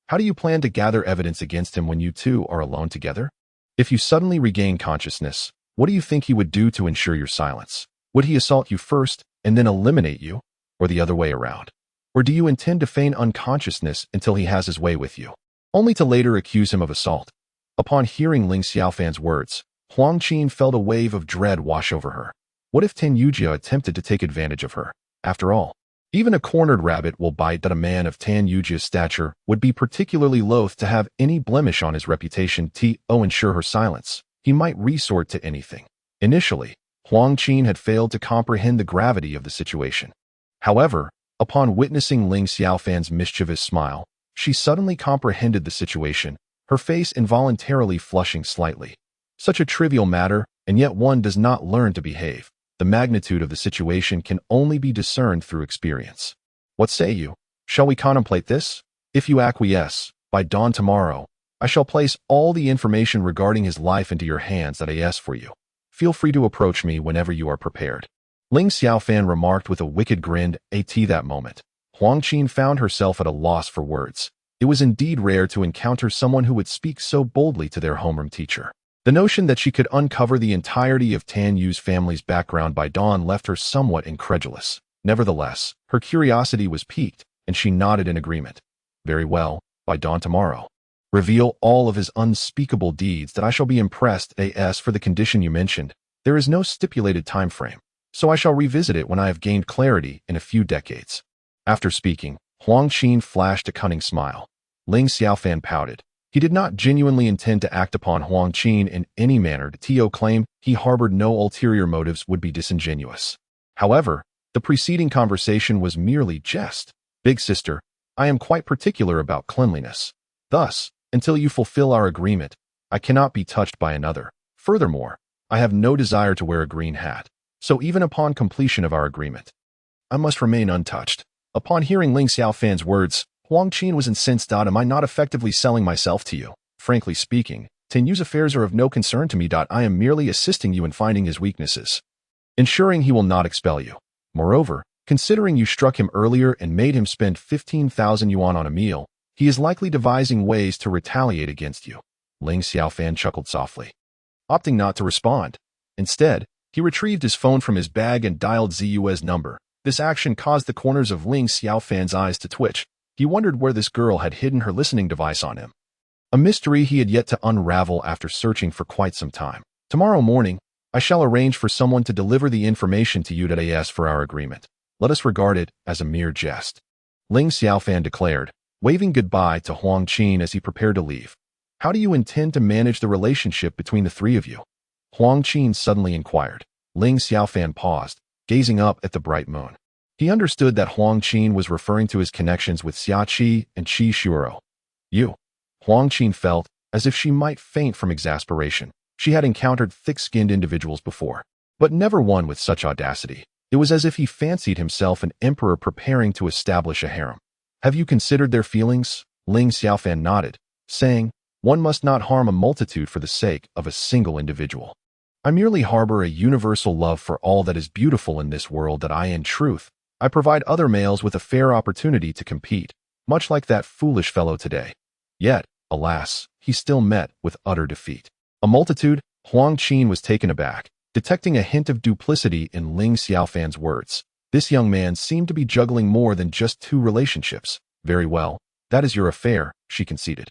How do you plan to gather evidence against him when you two are alone together? If you suddenly regain consciousness, what do you think he would do to ensure your silence? Would he assault you first and then eliminate you, or the other way around? Or do you intend to feign unconsciousness until he has his way with you, only to later accuse him of assault? Upon hearing Ling Xiaofan's words, Huang Qin felt a wave of dread wash over her. What if Tanyujia attempted to take advantage of her? After all, even a cornered rabbit will bite. That a man of Tanyujia's stature would be particularly loath to have any blemish on his reputation to ensure her silence. He might resort to anything. Initially, Huang Qin had failed to comprehend the gravity of the situation. However, upon witnessing Ling Xiaofan's mischievous smile, she suddenly comprehended the situation, her face involuntarily flushing slightly. Such a trivial matter, and yet one does not learn to behave. The magnitude of the situation can only be discerned through experience. What say you? Shall we contemplate this? If you acquiesce, by dawn tomorrow, I shall place all the information regarding his life into your hands that I ask for you. Feel free to approach me whenever you are prepared. Ling Xiaofan remarked with a wicked grin. At that moment, Huang Qin found herself at a loss for words. It was indeed rare to encounter someone who would speak so boldly to their homeroom teacher. The notion that she could uncover the entirety of Tan Yu's family's background by dawn left her somewhat incredulous. Nevertheless, her curiosity was piqued, and she nodded in agreement. Very well, by dawn tomorrow. Reveal all of his unspeakable deeds that I shall be impressed. As for the condition you mentioned, there is no stipulated time frame, so I shall revisit it when I have gained clarity in a few decades. After speaking, Huang Qin flashed a cunning smile. Ling Xiaofan pouted. He did not genuinely intend to act upon Huang Qin in any manner. To claim he harbored no ulterior motives would be disingenuous. However, the preceding conversation was merely jest. Big sister, I am quite particular about cleanliness. Thus, until you fulfill our agreement, I cannot be touched by another. Furthermore, I have no desire to wear a green hat. So even upon completion of our agreement, I must remain untouched. Upon hearing Ling Xiaofan's words, Huang Qin was incensed. Am I not effectively selling myself to you? Frankly speaking, Tinyu's affairs are of no concern to me. I am merely assisting you in finding his weaknesses, ensuring he will not expel you. Moreover, considering you struck him earlier and made him spend 15,000 yuan on a meal, he is likely devising ways to retaliate against you. Ling Xiaofan chuckled softly, opting not to respond. Instead, he retrieved his phone from his bag and dialed Ziyue's number. This action caused the corners of Ling Xiaofan's eyes to twitch. He wondered where this girl had hidden her listening device on him. A mystery he had yet to unravel after searching for quite some time. Tomorrow morning, I shall arrange for someone to deliver the information to you that I asked for our agreement. Let us regard it as a mere jest. Ling Xiaofan declared, waving goodbye to Huang Qin as he prepared to leave. How do you intend to manage the relationship between the three of you? Huang Qin suddenly inquired. Ling Xiaofan paused, gazing up at the bright moon. He understood that Huang Qin was referring to his connections with Xia Qi and Qi Shuoro. Huang Qin felt as if she might faint from exasperation. She had encountered thick-skinned individuals before, but never one with such audacity. It was as if he fancied himself an emperor preparing to establish a harem. Have you considered their feelings? Ling Xiaofan nodded, saying, one must not harm a multitude for the sake of a single individual. I merely harbor a universal love for all that is beautiful in this world. That in truth, I provide other males with a fair opportunity to compete, much like that foolish fellow today. Yet, alas, he still met with utter defeat. A multitude? Huang Qin was taken aback, detecting a hint of duplicity in Ling Xiaofan's words. This young man seemed to be juggling more than just two relationships. Very well, that is your affair, she conceded.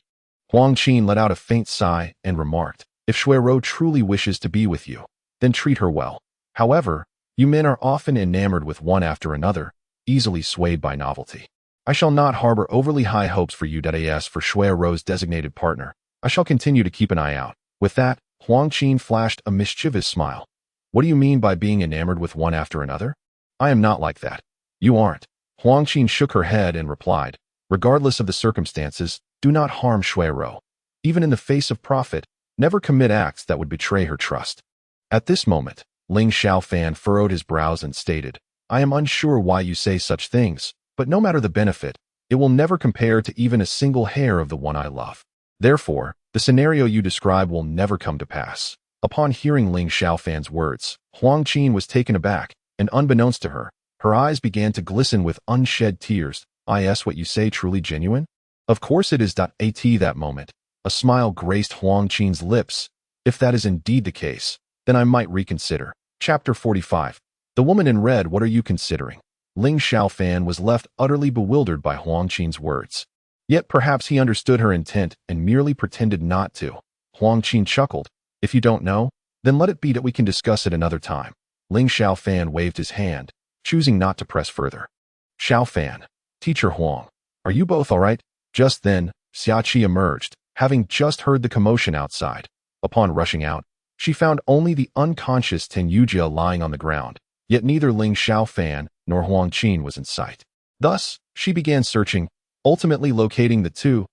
Huang Qin let out a faint sigh and remarked, if Shuai truly wishes to be with you, then treat her well. However, you men are often enamored with one after another, easily swayed by novelty. I shall not harbor overly high hopes for you. As for Shuai's designated partner, I shall continue to keep an eye out. With that, Huang Qin flashed a mischievous smile. What do you mean by being enamored with one after another? I am not like that. You aren't. Huang Qin shook her head and replied, regardless of the circumstances, do not harm Shuai. Even in the face of profit, never commit acts that would betray her trust. At this moment, Ling Xiaofan furrowed his brows and stated, I am unsure why you say such things, but no matter the benefit, it will never compare to even a single hair of the one I love. Therefore, the scenario you describe will never come to pass. Upon hearing Ling Xiaofan's words, Huang Qin was taken aback, and unbeknownst to her, her eyes began to glisten with unshed tears. Is what you say truly genuine? Of course it is. At that moment, a smile graced Huang Qin's lips. If that is indeed the case, then I might reconsider. Chapter 45. The woman in red, what are you considering? Ling Xiaofan was left utterly bewildered by Huang Qin's words. Yet perhaps he understood her intent and merely pretended not to. Huang Qin chuckled. If you don't know, then let it be that we can discuss it another time. Ling Xiaofan waved his hand, choosing not to press further. Xiaofan, Teacher Huang, are you both all right? Just then, Xiaqi emerged, having just heard the commotion outside. Upon rushing out, she found only the unconscious Ten Yujia lying on the ground, yet neither Ling Xiaofan nor Huang Qin was in sight. Thus, she began searching, ultimately locating the two.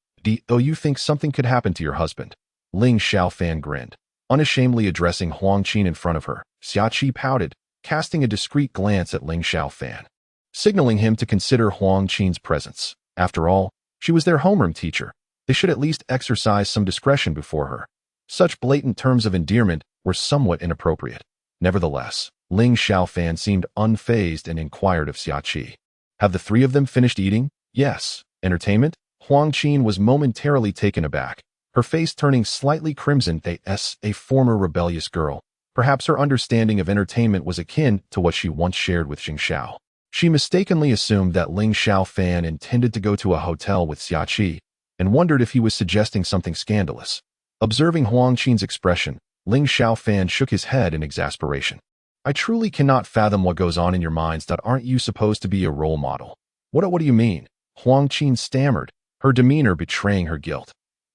Oh, you think something could happen to your husband? Ling Xiaofan grinned, unashamedly addressing Huang Qin in front of her. Xiaqi pouted, casting a discreet glance at Ling Xiaofan, signaling him to consider Huang Qin's presence. After all, she was their homeroom teacher. They should at least exercise some discretion before her. Such blatant terms of endearment were somewhat inappropriate. Nevertheless, Ling Xiaofan seemed unfazed and inquired of Xiaqi. Have the three of them finished eating? Yes. Entertainment? Huang Qin was momentarily taken aback, her face turning slightly crimson. A former rebellious girl. Perhaps her understanding of entertainment was akin to what she once shared with Xingxiao. She mistakenly assumed that Ling Xiaofan intended to go to a hotel with Xiaqi, and wondered if he was suggesting something scandalous. Observing Huang Qin's expression, Ling Xiaofan shook his head in exasperation. I truly cannot fathom what goes on in your minds. Aren't you supposed to be a role model? What do you mean? Huang Qin stammered, her demeanor betraying her guilt.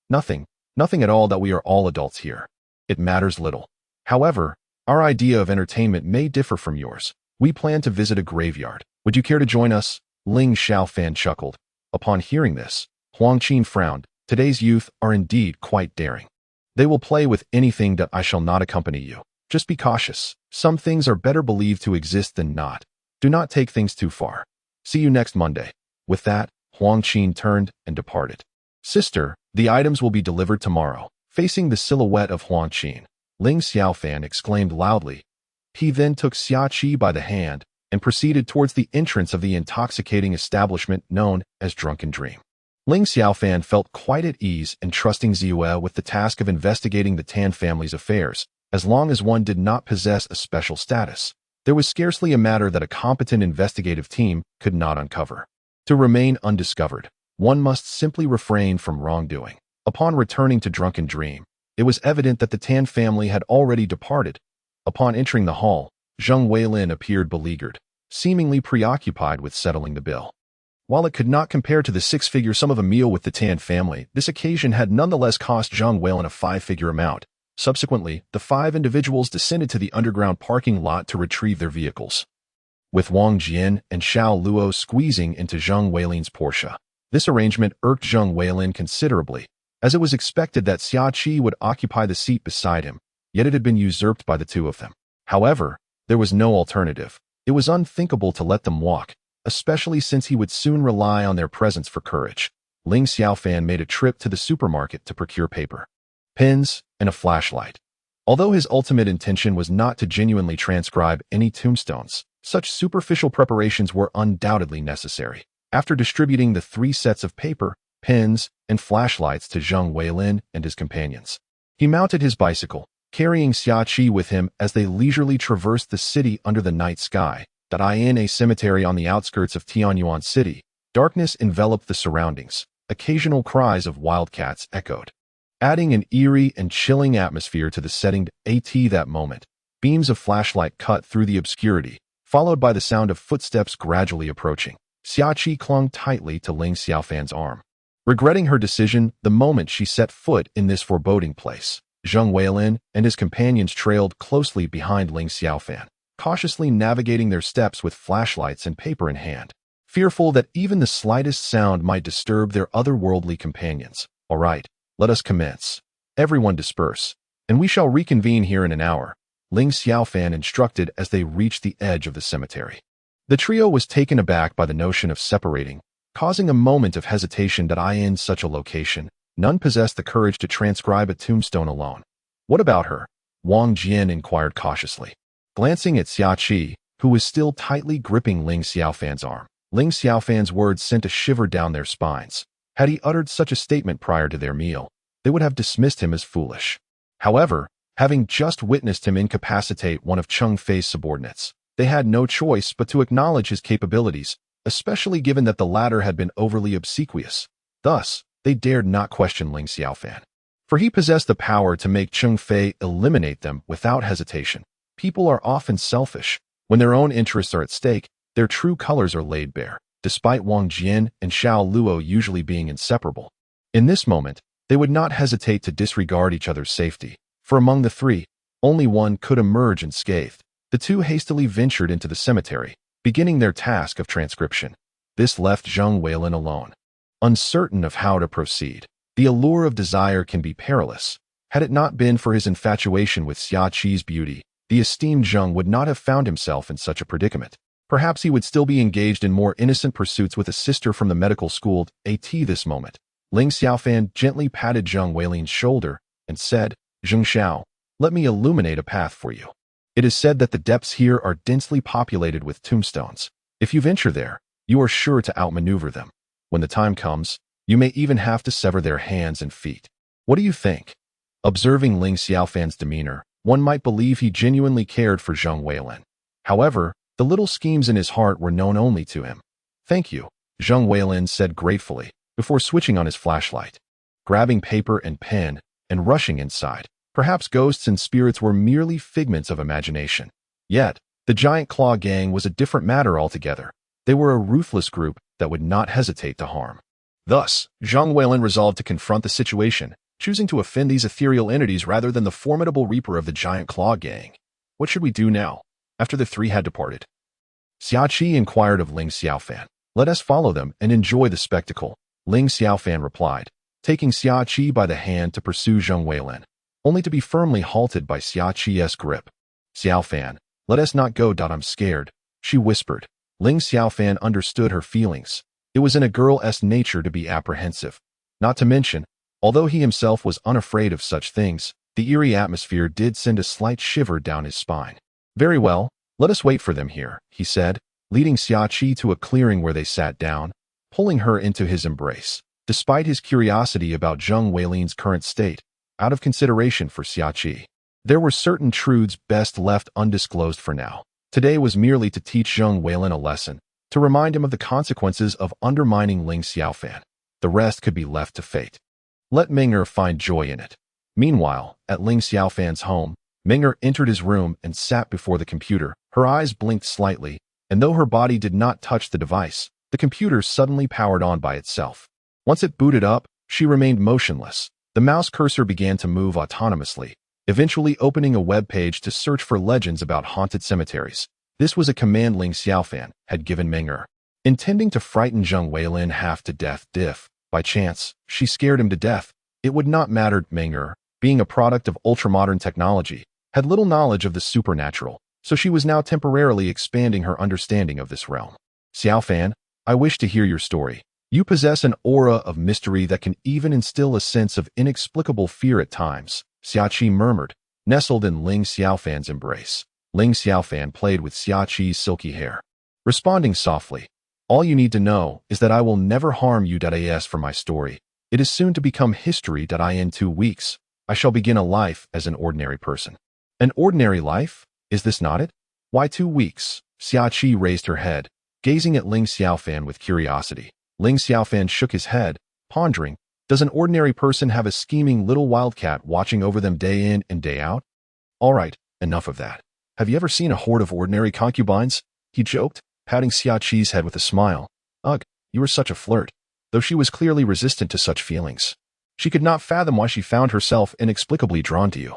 Nothing at all. That we are all adults here. It matters little. However, our idea of entertainment may differ from yours. We plan to visit a graveyard. Would you care to join us? Ling Xiaofan chuckled. Upon hearing this, Huang Qin frowned. Today's youth are indeed quite daring. They will play with anything. I shall not accompany you. Just be cautious. Some things are better believed to exist than not. Do not take things too far. See you next Monday. With that, Huang Qin turned and departed. Sister, the items will be delivered tomorrow. Facing the silhouette of Huang Qin, Ling Xiaofan exclaimed loudly. He then took Xiaqi by the hand and proceeded towards the entrance of the intoxicating establishment known as Drunken Dream. Ling Xiaofan felt quite at ease and trusting Ziyue with the task of investigating the Tan family's affairs, as long as one did not possess a special status. There was scarcely a matter that a competent investigative team could not uncover. To remain undiscovered, one must simply refrain from wrongdoing. Upon returning to Drunken Dream, it was evident that the Tan family had already departed. Upon entering the hall, Zheng Weilin appeared beleaguered, seemingly preoccupied with settling the bill. While it could not compare to the six-figure sum of a meal with the Tan family, this occasion had nonetheless cost Zheng Weilin a five-figure amount. Subsequently, the five individuals descended to the underground parking lot to retrieve their vehicles, with Wang Jian and Xiao Luo squeezing into Zheng Weilin's Porsche. This arrangement irked Zheng Weilin considerably, as it was expected that Xiaqi would occupy the seat beside him, yet it had been usurped by the two of them. However, there was no alternative. It was unthinkable to let them walk, especially since he would soon rely on their presence for courage. Ling Xiaofan made a trip to the supermarket to procure paper, pens, and a flashlight. Although his ultimate intention was not to genuinely transcribe any tombstones, such superficial preparations were undoubtedly necessary. After distributing the 3 sets of paper, pens, and flashlights to Zheng Weilin and his companions, he mounted his bicycle, carrying Xiaqi with him as they leisurely traversed the city under the night sky. In a cemetery on the outskirts of Tianyuan City, darkness enveloped the surroundings, occasional cries of wildcats echoed, adding an eerie and chilling atmosphere to the setting. At that moment, beams of flashlight cut through the obscurity, followed by the sound of footsteps gradually approaching. Xiaqi clung tightly to Ling Xiaofan's arm, regretting her decision the moment she set foot in this foreboding place. Zheng Weilin and his companions trailed closely behind Ling Xiaofan, cautiously navigating their steps with flashlights and paper in hand, fearful that even the slightest sound might disturb their otherworldly companions. "All right, let us commence. Everyone disperse, and we shall reconvene here in an hour," Ling Xiaofan instructed as they reached the edge of the cemetery. The trio was taken aback by the notion of separating, causing a moment of hesitation. In such a location, none possessed the courage to transcribe a tombstone alone. "What about her?" Wang Jian inquired cautiously, glancing at Xiaqi, who was still tightly gripping Ling Xiaofan's arm. Ling Xiaofan's words sent a shiver down their spines. Had he uttered such a statement prior to their meal, they would have dismissed him as foolish. However, having just witnessed him incapacitate one of Cheng Fei's subordinates, they had no choice but to acknowledge his capabilities, especially given that the latter had been overly obsequious. Thus, they dared not question Ling Xiaofan, for he possessed the power to make Cheng Fei eliminate them without hesitation. People are often selfish. When their own interests are at stake, their true colors are laid bare, despite Wang Jian and Xiao Luo usually being inseparable. In this moment, they would not hesitate to disregard each other's safety, for among the three, only one could emerge unscathed. The two hastily ventured into the cemetery, beginning their task of transcription. This left Zheng Weilin alone, uncertain of how to proceed. The allure of desire can be perilous. Had it not been for his infatuation with Xiaqi's beauty, the esteemed Zheng would not have found himself in such a predicament. Perhaps he would still be engaged in more innocent pursuits with a sister from the medical school. At this moment, Ling Xiaofan gently patted Zheng Weilin's shoulder and said, "Zheng Xiao, let me illuminate a path for you. It is said that the depths here are densely populated with tombstones. If you venture there, you are sure to outmaneuver them. When the time comes, you may even have to sever their hands and feet. What do you think?" Observing Ling Xiaofan's demeanor, one might believe he genuinely cared for Zheng Weilin. However, the little schemes in his heart were known only to him. "Thank you," Zheng Weilin said gratefully, before switching on his flashlight, grabbing paper and pen, and rushing inside. Perhaps ghosts and spirits were merely figments of imagination. Yet, the Giant Claw Gang was a different matter altogether. They were a ruthless group that would not hesitate to harm. Thus, Zheng Weilin resolved to confront the situation, choosing to offend these ethereal entities rather than the formidable reaper of the Giant Claw Gang. "What should we do now?" After the three had departed, Xiaqi inquired of Ling Xiaofan. "Let us follow them and enjoy the spectacle," Ling Xiaofan replied, taking Xiaqi by the hand to pursue Zheng Weilin, only to be firmly halted by Xiaqi's grip. "Xiaofan, let us not go. I'm scared," she whispered. Ling Xiaofan understood her feelings. It was in a girl's nature to be apprehensive. Not to mention, although he himself was unafraid of such things, the eerie atmosphere did send a slight shiver down his spine. "Very well, let us wait for them here," he said, leading Xiaqi to a clearing where they sat down, pulling her into his embrace. Despite his curiosity about Zheng Weilin's current state, out of consideration for Xiaqi, there were certain truths best left undisclosed for now. Today was merely to teach Zheng Weilin a lesson, to remind him of the consequences of undermining Ling Xiaofan. The rest could be left to fate. Let Ming'er find joy in it. Meanwhile, at Ling Xiaofan's home, Ming'er entered his room and sat before the computer. Her eyes blinked slightly, and though her body did not touch the device, the computer suddenly powered on by itself. Once it booted up, she remained motionless. The mouse cursor began to move autonomously, eventually opening a web page to search for legends about haunted cemeteries. This was a command Ling Xiaofan had given Ming'er, intending to frighten Zheng Weilin half to death. If, by chance, she scared him to death, it would not matter. Ming'er, being a product of ultramodern technology, had little knowledge of the supernatural, so she was now temporarily expanding her understanding of this realm. "Xiaofan, I wish to hear your story. You possess an aura of mystery that can even instill a sense of inexplicable fear at times," Xiaqi murmured, nestled in Ling Xiaofan's embrace. Ling Xiaofan played with Xiaqi's silky hair, responding softly, "All you need to know is that I will never harm you. As for my story, it is soon to become history. In 2 weeks, I shall begin a life as an ordinary person." "An ordinary life? Is this not it? Why 2 weeks?" Xiaqi raised her head, gazing at Ling Xiaofan with curiosity. Ling Xiaofan shook his head, pondering, does an ordinary person have a scheming little wildcat watching over them day in and day out? All right, enough of that. Have you ever seen a horde of ordinary concubines? He joked, patting Xiaqi's head with a smile. Ugh, you were such a flirt. Though she was clearly resistant to such feelings. She could not fathom why she found herself inexplicably drawn to you,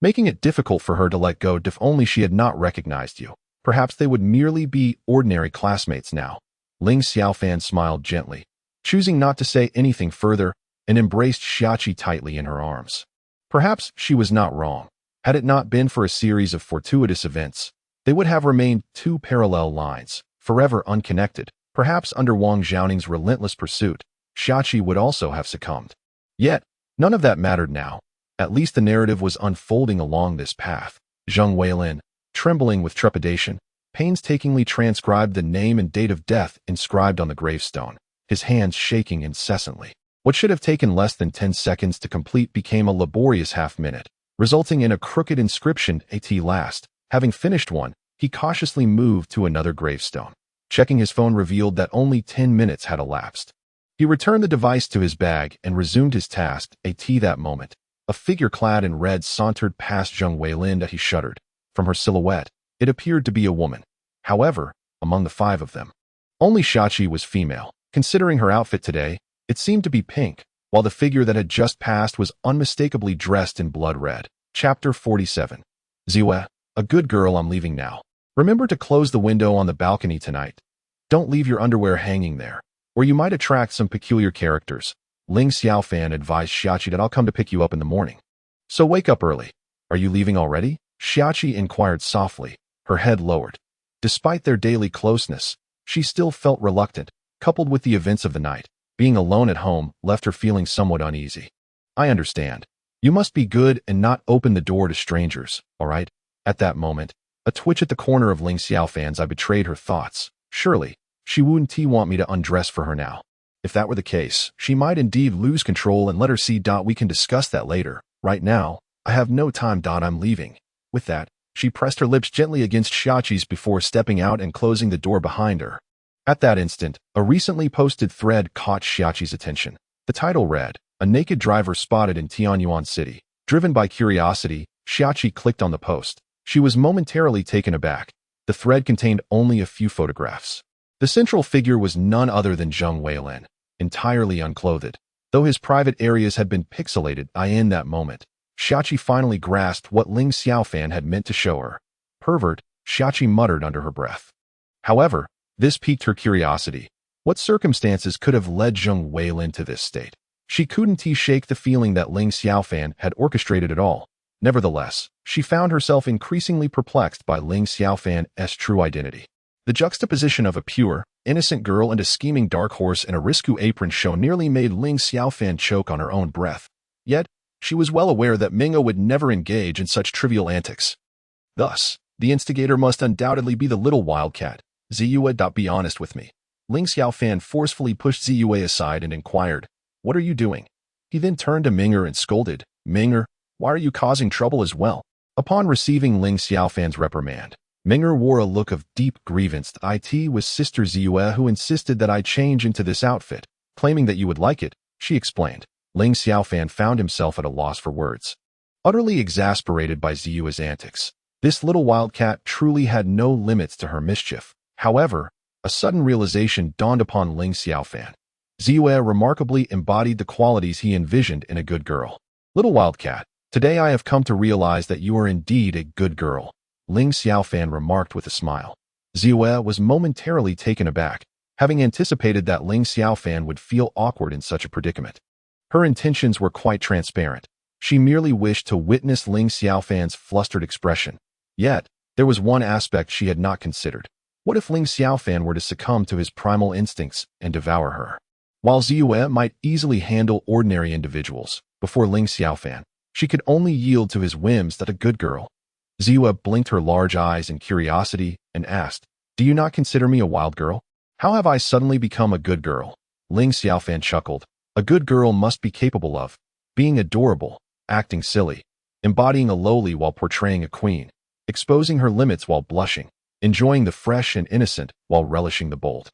making it difficult for her to let go if only she had not recognized you. Perhaps they would merely be ordinary classmates now. Ling Xiaofan smiled gently, choosing not to say anything further, and embraced Xiaqi tightly in her arms. Perhaps she was not wrong. Had it not been for a series of fortuitous events, they would have remained two parallel lines, forever unconnected. Perhaps under Wang Xiaoning's relentless pursuit, Xiaqi would also have succumbed. Yet, none of that mattered now. At least the narrative was unfolding along this path. Zheng Weilin, trembling with trepidation, painstakingly transcribed the name and date of death inscribed on the gravestone, his hands shaking incessantly. What should have taken less than 10 seconds to complete became a laborious half-minute, resulting in a crooked inscription at last. Having finished one, he cautiously moved to another gravestone. Checking his phone revealed that only 10 minutes had elapsed. He returned the device to his bag and resumed his task. At that moment, a figure clad in red sauntered past Zheng Weilin that he shuddered. From her silhouette, it appeared to be a woman. However, among the five of them, only Xiaqi was female. Considering her outfit today, it seemed to be pink, while the figure that had just passed was unmistakably dressed in blood red. Chapter 47. Ziwe, a good girl, I'm leaving now. Remember to close the window on the balcony tonight. Don't leave your underwear hanging there, or you might attract some peculiar characters. Ling Xiaofan advised Xiaqi that I'll come to pick you up in the morning. So wake up early. Are you leaving already? Xiaqi inquired softly, her head lowered. Despite their daily closeness, she still felt reluctant, coupled with the events of the night. Being alone at home left her feeling somewhat uneasy. I understand. You must be good and not open the door to strangers, all right? At that moment, a twitch at the corner of Ling Xiaofan's eye betrayed her thoughts. Surely, she wouldn't want me to undress for her now. If that were the case, she might indeed lose control and let her see. We can discuss that later. Right now, I have no time. I'm leaving. With that, she pressed her lips gently against Xiaqi's before stepping out and closing the door behind her. At that instant, a recently posted thread caught Xiaqi's attention. The title read, "A naked driver spotted in Tianyuan City." Driven by curiosity, Xiaqi clicked on the post. She was momentarily taken aback. The thread contained only a few photographs. The central figure was none other than Zheng Weilin, entirely unclothed. Though his private areas had been pixelated, in that moment, Xiaqi finally grasped what Ling Xiaofan had meant to show her. Pervert, Xiaqi muttered under her breath. However, this piqued her curiosity. What circumstances could have led Zheng Weilin to this state? She couldn't shake the feeling that Ling Xiaofan had orchestrated it all. Nevertheless, she found herself increasingly perplexed by Ling Xiaofan's true identity. The juxtaposition of a pure, innocent girl and a scheming dark horse in a risque apron show nearly made Ling Xiaofan choke on her own breath. Yet, she was well aware that Mingo would never engage in such trivial antics. Thus, the instigator must undoubtedly be the little wildcat. Ziwe. Be honest with me. Ling Xiaofan forcefully pushed Ziwe aside and inquired, "What are you doing?" He then turned to Ming'er and scolded, "Ming'er, why are you causing trouble as well?" Upon receiving Ling Xiaofan's reprimand, Ming'er wore a look of deep grievance. It was Sister Ziwe who insisted that I change into this outfit, claiming that you would like it, she explained. Ling Xiaofan found himself at a loss for words. Utterly exasperated by Ziwe's antics, this little wildcat truly had no limits to her mischief. However, a sudden realization dawned upon Ling Xiaofan. Ziwe remarkably embodied the qualities he envisioned in a good girl. Little wildcat, today I have come to realize that you are indeed a good girl, Ling Xiaofan remarked with a smile. Ziwe was momentarily taken aback, having anticipated that Ling Xiaofan would feel awkward in such a predicament. Her intentions were quite transparent. She merely wished to witness Ling Xiaofan's flustered expression. Yet, there was one aspect she had not considered. What if Ling Xiaofan were to succumb to his primal instincts and devour her? While Ziwe might easily handle ordinary individuals, before Ling Xiaofan, she could only yield to his whims. That a good girl. Ziwe blinked her large eyes in curiosity and asked, "Do you not consider me a wild girl? How have I suddenly become a good girl?" Ling Xiaofan chuckled. A good girl must be capable of being adorable, acting silly, embodying a lowly while portraying a queen, exposing her limits while blushing, enjoying the fresh and innocent while relishing the bold,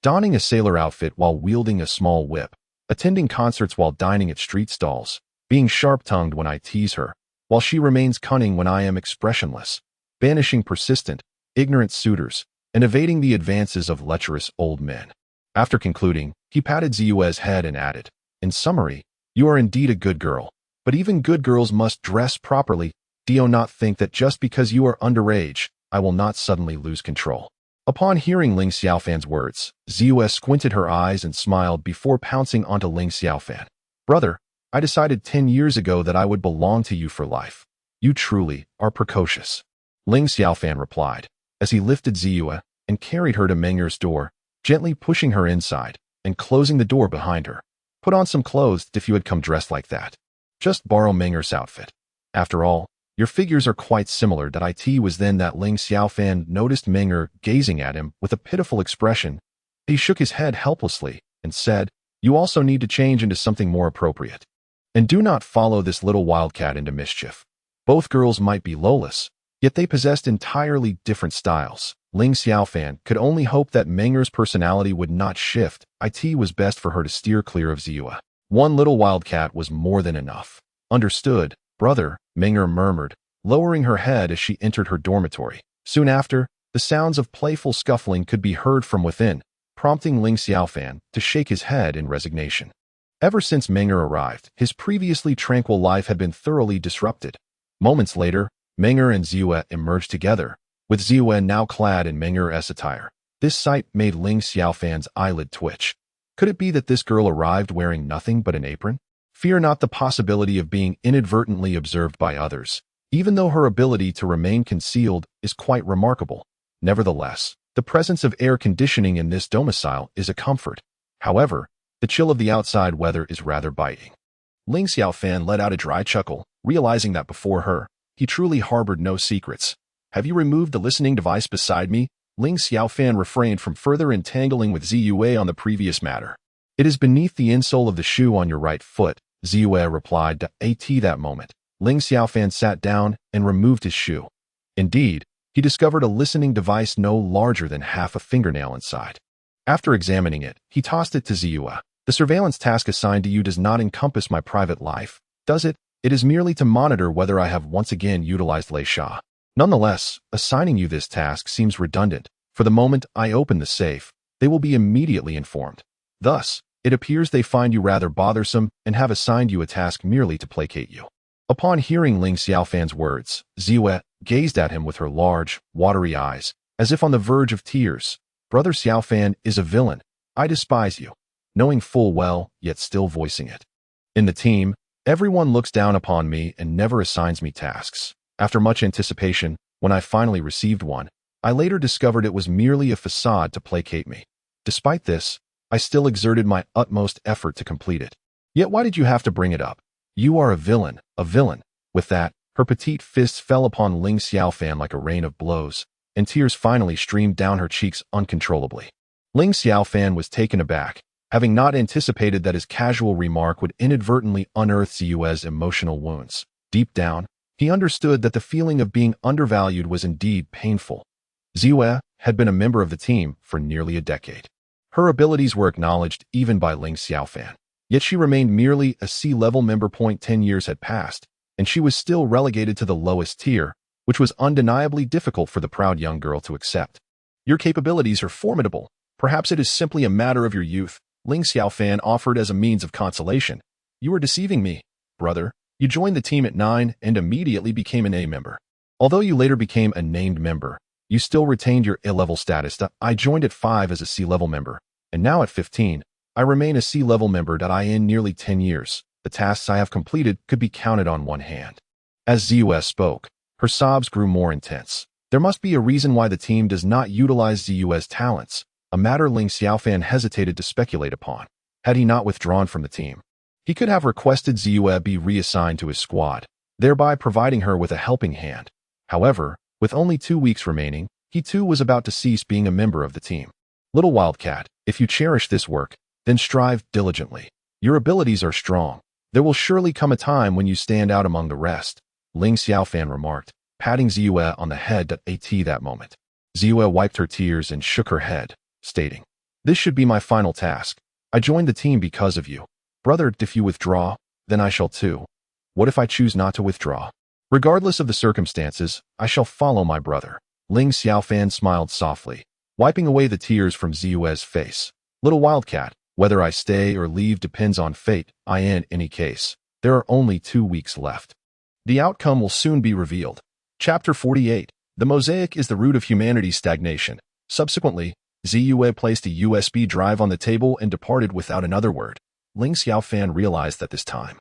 donning a sailor outfit while wielding a small whip, attending concerts while dining at street stalls, being sharp-tongued when I tease her, while she remains cunning when I am expressionless, banishing persistent, ignorant suitors, and evading the advances of lecherous old men. After concluding, he patted Ziyue's head and added, "In summary, you are indeed a good girl, but even good girls must dress properly. Do not think that just because you are underage, I will not suddenly lose control." Upon hearing Ling Xiaofan's words, Ziyue squinted her eyes and smiled before pouncing onto Ling Xiaofan. "Brother, I decided 10 years ago that I would belong to you for life. You truly are precocious." Ling Xiaofan replied, as he lifted Ziyue and carried her to Menger's door, gently pushing her inside and closing the door behind her. "Put on some clothes if you had come dressed like that. Just borrow Menger's outfit. After all, your figures are quite similar." It was then that Ling Xiaofan noticed Menger gazing at him with a pitiful expression. He shook his head helplessly and said, "You also need to change into something more appropriate. And do not follow this little wildcat into mischief." Both girls might be lawless, yet they possessed entirely different styles. Ling Xiaofan could only hope that Menger's personality would not shift. It was best for her to steer clear of Ziyue. One little wildcat was more than enough. "Understood, brother," Menger murmured, lowering her head as she entered her dormitory. Soon after, the sounds of playful scuffling could be heard from within, prompting Ling Xiaofan to shake his head in resignation. Ever since Menger arrived, his previously tranquil life had been thoroughly disrupted. Moments later, Menger and Ziyue emerged together, with Ziyue now clad in Menger's attire. This sight made Ling Xiaofan's eyelid twitch. Could it be that this girl arrived wearing nothing but an apron? Fear not the possibility of being inadvertently observed by others, even though her ability to remain concealed is quite remarkable. Nevertheless, the presence of air conditioning in this domicile is a comfort. However, the chill of the outside weather is rather biting. Ling Xiaofan let out a dry chuckle, realizing that before her, he truly harbored no secrets. "Have you removed the listening device beside me?" Ling Xiaofan refrained from further entangling with Ziyue on the previous matter. "It is beneath the insole of the shoe on your right foot," Ziyue replied. At that moment, Ling Xiaofan sat down and removed his shoe. Indeed, he discovered a listening device no larger than half a fingernail inside. After examining it, he tossed it to Ziyue. "The surveillance task assigned to you does not encompass my private life, does it? It is merely to monitor whether I have once again utilized Lei Sha. Nonetheless, assigning you this task seems redundant. For the moment I open the safe, they will be immediately informed. Thus, it appears they find you rather bothersome and have assigned you a task merely to placate you." Upon hearing Ling Xiaofan's words, Ziyue gazed at him with her large, watery eyes, as if on the verge of tears. "Brother Xiaofan is a villain. I despise you." Knowing full well, yet still voicing it. "In the team, everyone looks down upon me and never assigns me tasks. After much anticipation, when I finally received one, I later discovered it was merely a facade to placate me. Despite this, I still exerted my utmost effort to complete it. Yet why did you have to bring it up? You are a villain, a villain." With that, her petite fists fell upon Ling Xiaofan like a rain of blows, and tears finally streamed down her cheeks uncontrollably. Ling Xiaofan was taken aback, having not anticipated that his casual remark would inadvertently unearth Ziyue's emotional wounds. Deep down, he understood that the feeling of being undervalued was indeed painful. Ziyue had been a member of the team for nearly a decade. Her abilities were acknowledged even by Ling Xiaofan. Yet she remained merely a C-level member. 10 years had passed, and she was still relegated to the lowest tier, which was undeniably difficult for the proud young girl to accept. "Your capabilities are formidable. Perhaps it is simply a matter of your youth," Ling Xiaofan offered as a means of consolation. "You are deceiving me, brother. You joined the team at 9 and immediately became an A member. Although you later became a named member, you still retained your A-level status. I joined at 5 as a C-level member, and now at 15, I remain a C-level member. In nearly 10 years, the tasks I have completed could be counted on one hand." As Ziyue spoke, her sobs grew more intense. There must be a reason why the team does not utilize Ziyue's talents, a matter Ling Xiaofan hesitated to speculate upon. Had he not withdrawn from the team, he could have requested Ziyue be reassigned to his squad, thereby providing her with a helping hand. However, with only 2 weeks remaining, he too was about to cease being a member of the team. "Little Wildcat, if you cherish this work, then strive diligently. Your abilities are strong. There will surely come a time when you stand out among the rest," Ling Xiaofan remarked, patting Ziyue on the head. At that moment, Ziyue wiped her tears and shook her head, stating, "This should be my final task. I joined the team because of you. Brother, if you withdraw, then I shall too. What if I choose not to withdraw? Regardless of the circumstances, I shall follow my brother. Ling Xiaofan smiled softly, wiping away the tears from Ziyue's face. Little wildcat, whether I stay or leave depends on fate. In any case, there are only 2 weeks left. The outcome will soon be revealed. Chapter 48. The mosaic is the root of humanity's stagnation. Subsequently, Ziyue placed a USB drive on the table and departed without another word. Ling Xiaofan realized that this time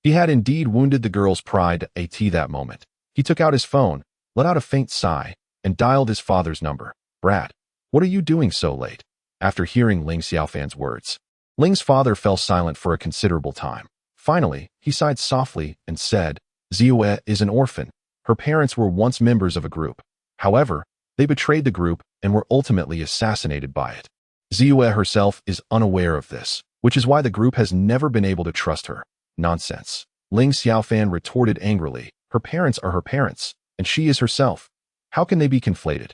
he had indeed wounded the girl's pride at that moment. He took out his phone, let out a faint sigh, and dialed his father's number. Brat, what are you doing so late? After hearing Ling Xiaofan's words, Ling's father fell silent for a considerable time. Finally, he sighed softly and said, Ziyue is an orphan. Her parents were once members of a group. However, they betrayed the group and were ultimately assassinated by it. Ziyue herself is unaware of this, which is why the group has never been able to trust her. Nonsense. Ling Xiaofan retorted angrily. Her parents are her parents, and she is herself. How can they be conflated?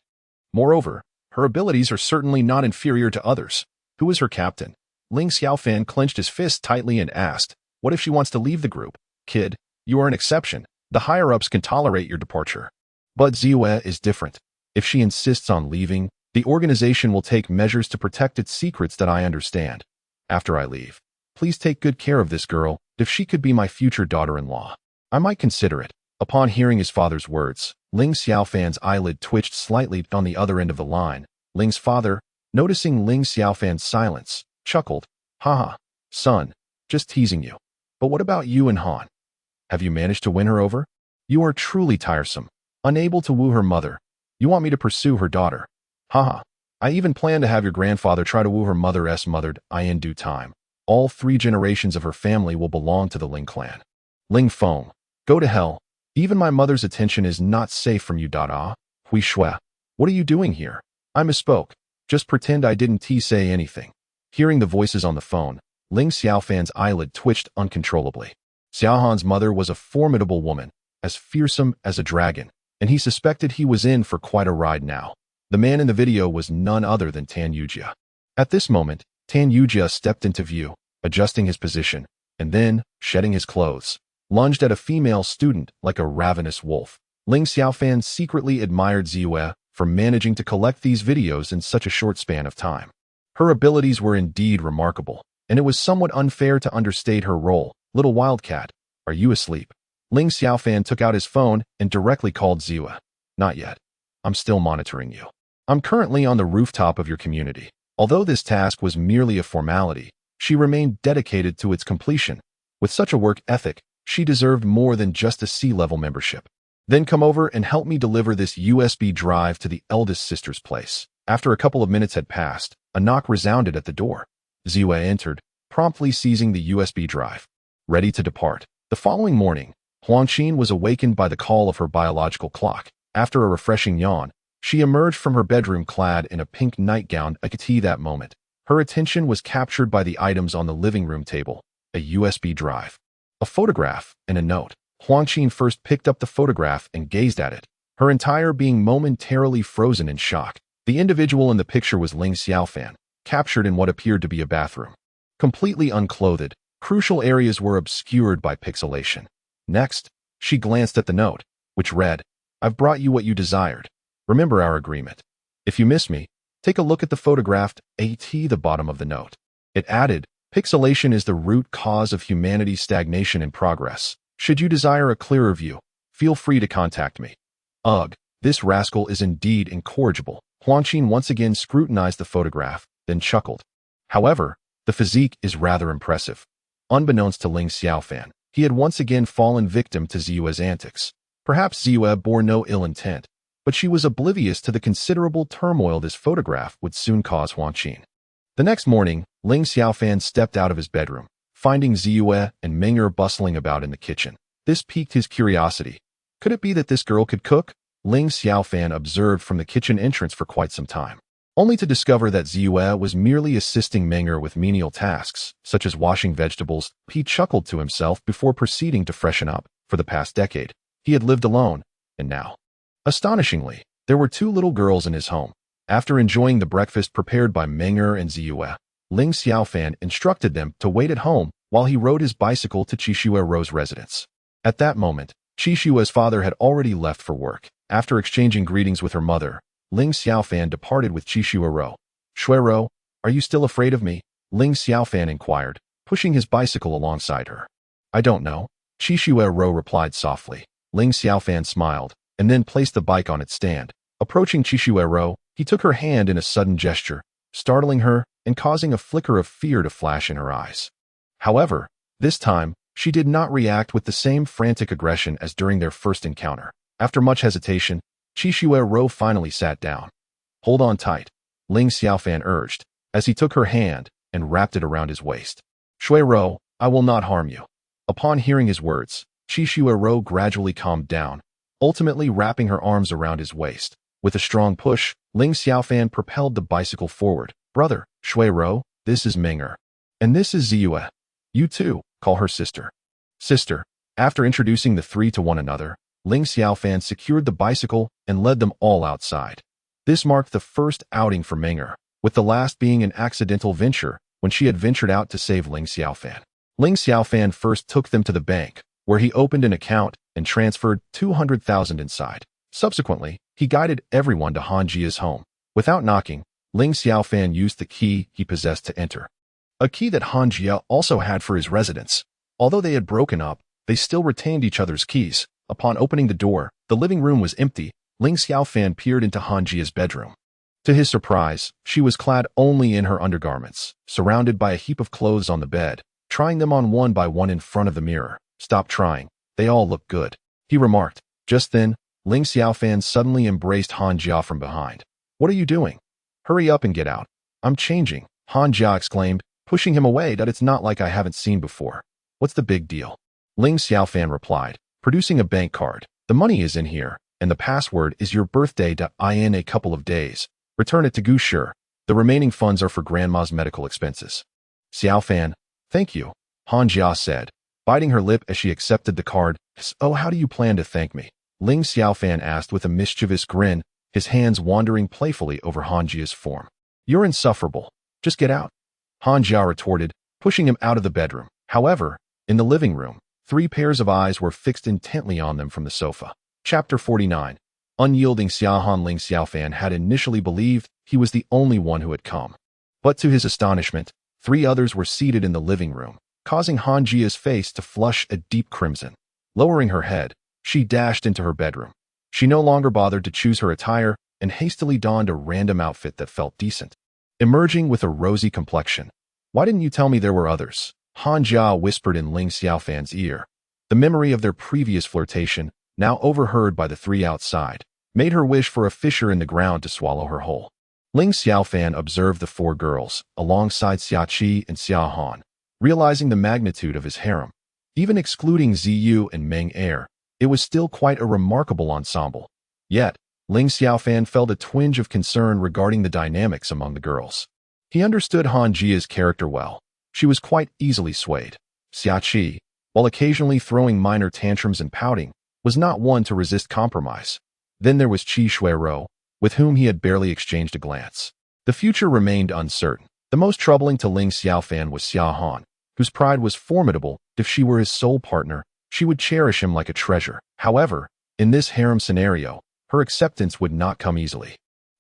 Moreover, her abilities are certainly not inferior to others. Who is her captain? Ling Xiaofan clenched his fist tightly and asked, what if she wants to leave the group? Kid, you are an exception. The higher-ups can tolerate your departure. But Ziyue is different. If she insists on leaving, the organization will take measures to protect its secrets that I understand. After I leave, please take good care of this girl. If she could be my future daughter-in-law, I might consider it. Upon hearing his father's words, Ling Xiaofan's eyelid twitched slightly on the other end of the line. Ling's father, noticing Ling Xiaofan's silence, chuckled. Haha, son, just teasing you. But what about you and Han? Have you managed to win her over? You are truly tiresome. Unable to woo her mother. You want me to pursue her daughter? Haha. I even plan to have your grandfather try to woo her mother's mothered in due time. All 3 generations of her family will belong to the Ling clan. Ling Feng, go to hell. Even my mother's attention is not safe from you. Hui Shui, what are you doing here? I misspoke. Just pretend I didn't say anything. Hearing the voices on the phone, Ling Xiaofan's eyelid twitched uncontrollably. Xiaohan's mother was a formidable woman, as fearsome as a dragon, and he suspected he was in for quite a ride now. The man in the video was none other than Tan Yujia. At this moment, Tan Yujia stepped into view, adjusting his position, and then, shedding his clothes, lunged at a female student like a ravenous wolf. Ling Xiaofan secretly admired Ziyue for managing to collect these videos in such a short span of time. Her abilities were indeed remarkable, and it was somewhat unfair to understate her role. Little wildcat, are you asleep? Ling Xiaofan took out his phone and directly called Ziyue. Not yet. I'm still monitoring you. I'm currently on the rooftop of your community. Although this task was merely a formality, she remained dedicated to its completion. With such a work ethic, she deserved more than just a C-level membership. Then come over and help me deliver this USB drive to the eldest sister's place. After a couple of minutes had passed, a knock resounded at the door. Ziyue entered, promptly seizing the USB drive. Ready to depart. The following morning, Huangqin was awakened by the call of her biological clock. After a refreshing yawn, she emerged from her bedroom clad in a pink nightgown. That moment, her attention was captured by the items on the living room table, a USB drive, a photograph, and a note. Huangqin first picked up the photograph and gazed at it, her entire being momentarily frozen in shock. The individual in the picture was Ling Xiaofan, captured in what appeared to be a bathroom. Completely unclothed, crucial areas were obscured by pixelation. Next, she glanced at the note, which read, I've brought you what you desired. Remember our agreement. If you miss me, take a look at the photograph at the bottom of the note. It added, pixelation is the root cause of humanity's stagnation and progress. Should you desire a clearer view, feel free to contact me. Ugh, this rascal is indeed incorrigible. Huangqin once again scrutinized the photograph, then chuckled. However, the physique is rather impressive. Unbeknownst to Ling Xiaofan, he had once again fallen victim to Ziyue's antics. Perhaps Ziyue bore no ill intent, but she was oblivious to the considerable turmoil this photograph would soon cause Huangqin. The next morning, Ling Xiaofan stepped out of his bedroom, finding Ziyue and Meng'er bustling about in the kitchen. This piqued his curiosity. Could it be that this girl could cook? Ling Xiaofan observed from the kitchen entrance for quite some time, only to discover that Ziyue was merely assisting Meng'er with menial tasks, such as washing vegetables. He chuckled to himself before proceeding to freshen up. For the past decade, he had lived alone, and now, astonishingly, there were 2 little girls in his home. After enjoying the breakfast prepared by Meng'er and Ziyue, Ling Xiaofan instructed them to wait at home while he rode his bicycle to Chishuero's residence. At that moment, Chishue's father had already left for work. After exchanging greetings with her mother, Ling Xiaofan departed with Chishuero. "Shuero, are you still afraid of me?" Ling Xiaofan inquired, pushing his bicycle alongside her. "I don't know," Chishuero replied softly. Ling Xiaofan smiled, and then placed the bike on its stand. Approaching Chishuero, he took her hand in a sudden gesture, startling her and causing a flicker of fear to flash in her eyes. However, this time, she did not react with the same frantic aggression as during their first encounter. After much hesitation, Chishuero finally sat down. "Hold on tight," Ling Xiaofan urged, as he took her hand and wrapped it around his waist. "Shuero, I will not harm you." Upon hearing his words, Chishuero gradually calmed down, ultimately wrapping her arms around his waist. With a strong push, Ling Xiaofan propelled the bicycle forward. "Brother, Shuero, this is Ming'er. And this is Ziyue. You too, call her sister." "Sister." After introducing the three to one another, Ling Xiaofan secured the bicycle and led them all outside. This marked the first outing for Ming'er, with the last being an accidental venture when she had ventured out to save Ling Xiaofan. Ling Xiaofan first took them to the bank, where he opened an account and transferred 200,000 inside. Subsequently, he guided everyone to Han Jia's home. Without knocking, Ling Xiaofan used the key he possessed to enter. A key that Han Jia also had for his residence. Although they had broken up, they still retained each other's keys. Upon opening the door, the living room was empty. Ling Xiaofan peered into Han Jia's bedroom. To his surprise, she was clad only in her undergarments, surrounded by a heap of clothes on the bed, trying them on one by one in front of the mirror. "Stop trying. They all look good," he remarked. Just then, Ling Xiaofan suddenly embraced Han Jia from behind. "What are you doing? Hurry up and get out." "I'm changing," Han Jia exclaimed, pushing him away. "That it's not like I haven't seen before." "What's the big deal?" Ling Xiaofan replied, producing a bank card. "The money is in here, and the password is your birthday. In a couple of days. Return it to Gushi. The remaining funds are for grandma's medical expenses." "Xiaofan, thank you," Han Jia said, biting her lip as she accepted the card. "Oh, how do you plan to thank me?" Ling Xiaofan asked with a mischievous grin, his hands wandering playfully over Han Jia's form. "You're insufferable. Just get out," Han Jia retorted, pushing him out of the bedroom. However, in the living room, three pairs of eyes were fixed intently on them from the sofa. Chapter 49. Unyielding Xiaohan. Ling Xiaofan had initially believed he was the only one who had come. But to his astonishment, three others were seated in the living room, causing Han Jia's face to flush a deep crimson. Lowering her head, she dashed into her bedroom. She no longer bothered to choose her attire and hastily donned a random outfit that felt decent. Emerging with a rosy complexion. "Why didn't you tell me there were others?" Han Jia whispered in Ling Xiaofan's ear. The memory of their previous flirtation, now overheard by the three outside, made her wish for a fissure in the ground to swallow her whole. Ling Xiaofan observed the four girls, alongside Xiaqi and Xiaohan, realizing the magnitude of his harem. Even excluding Ziyu and Meng Er, it was still quite a remarkable ensemble. Yet, Ling Xiaofan felt a twinge of concern regarding the dynamics among the girls. He understood Han Jia's character well. She was quite easily swayed. Xiaqi, while occasionally throwing minor tantrums and pouting, was not one to resist compromise. Then there was Chishuero, with whom he had barely exchanged a glance. The future remained uncertain. The most troubling to Ling Xiaofan was Xiaohan, whose pride was formidable. If she were his sole partner, she would cherish him like a treasure. However, in this harem scenario, her acceptance would not come easily.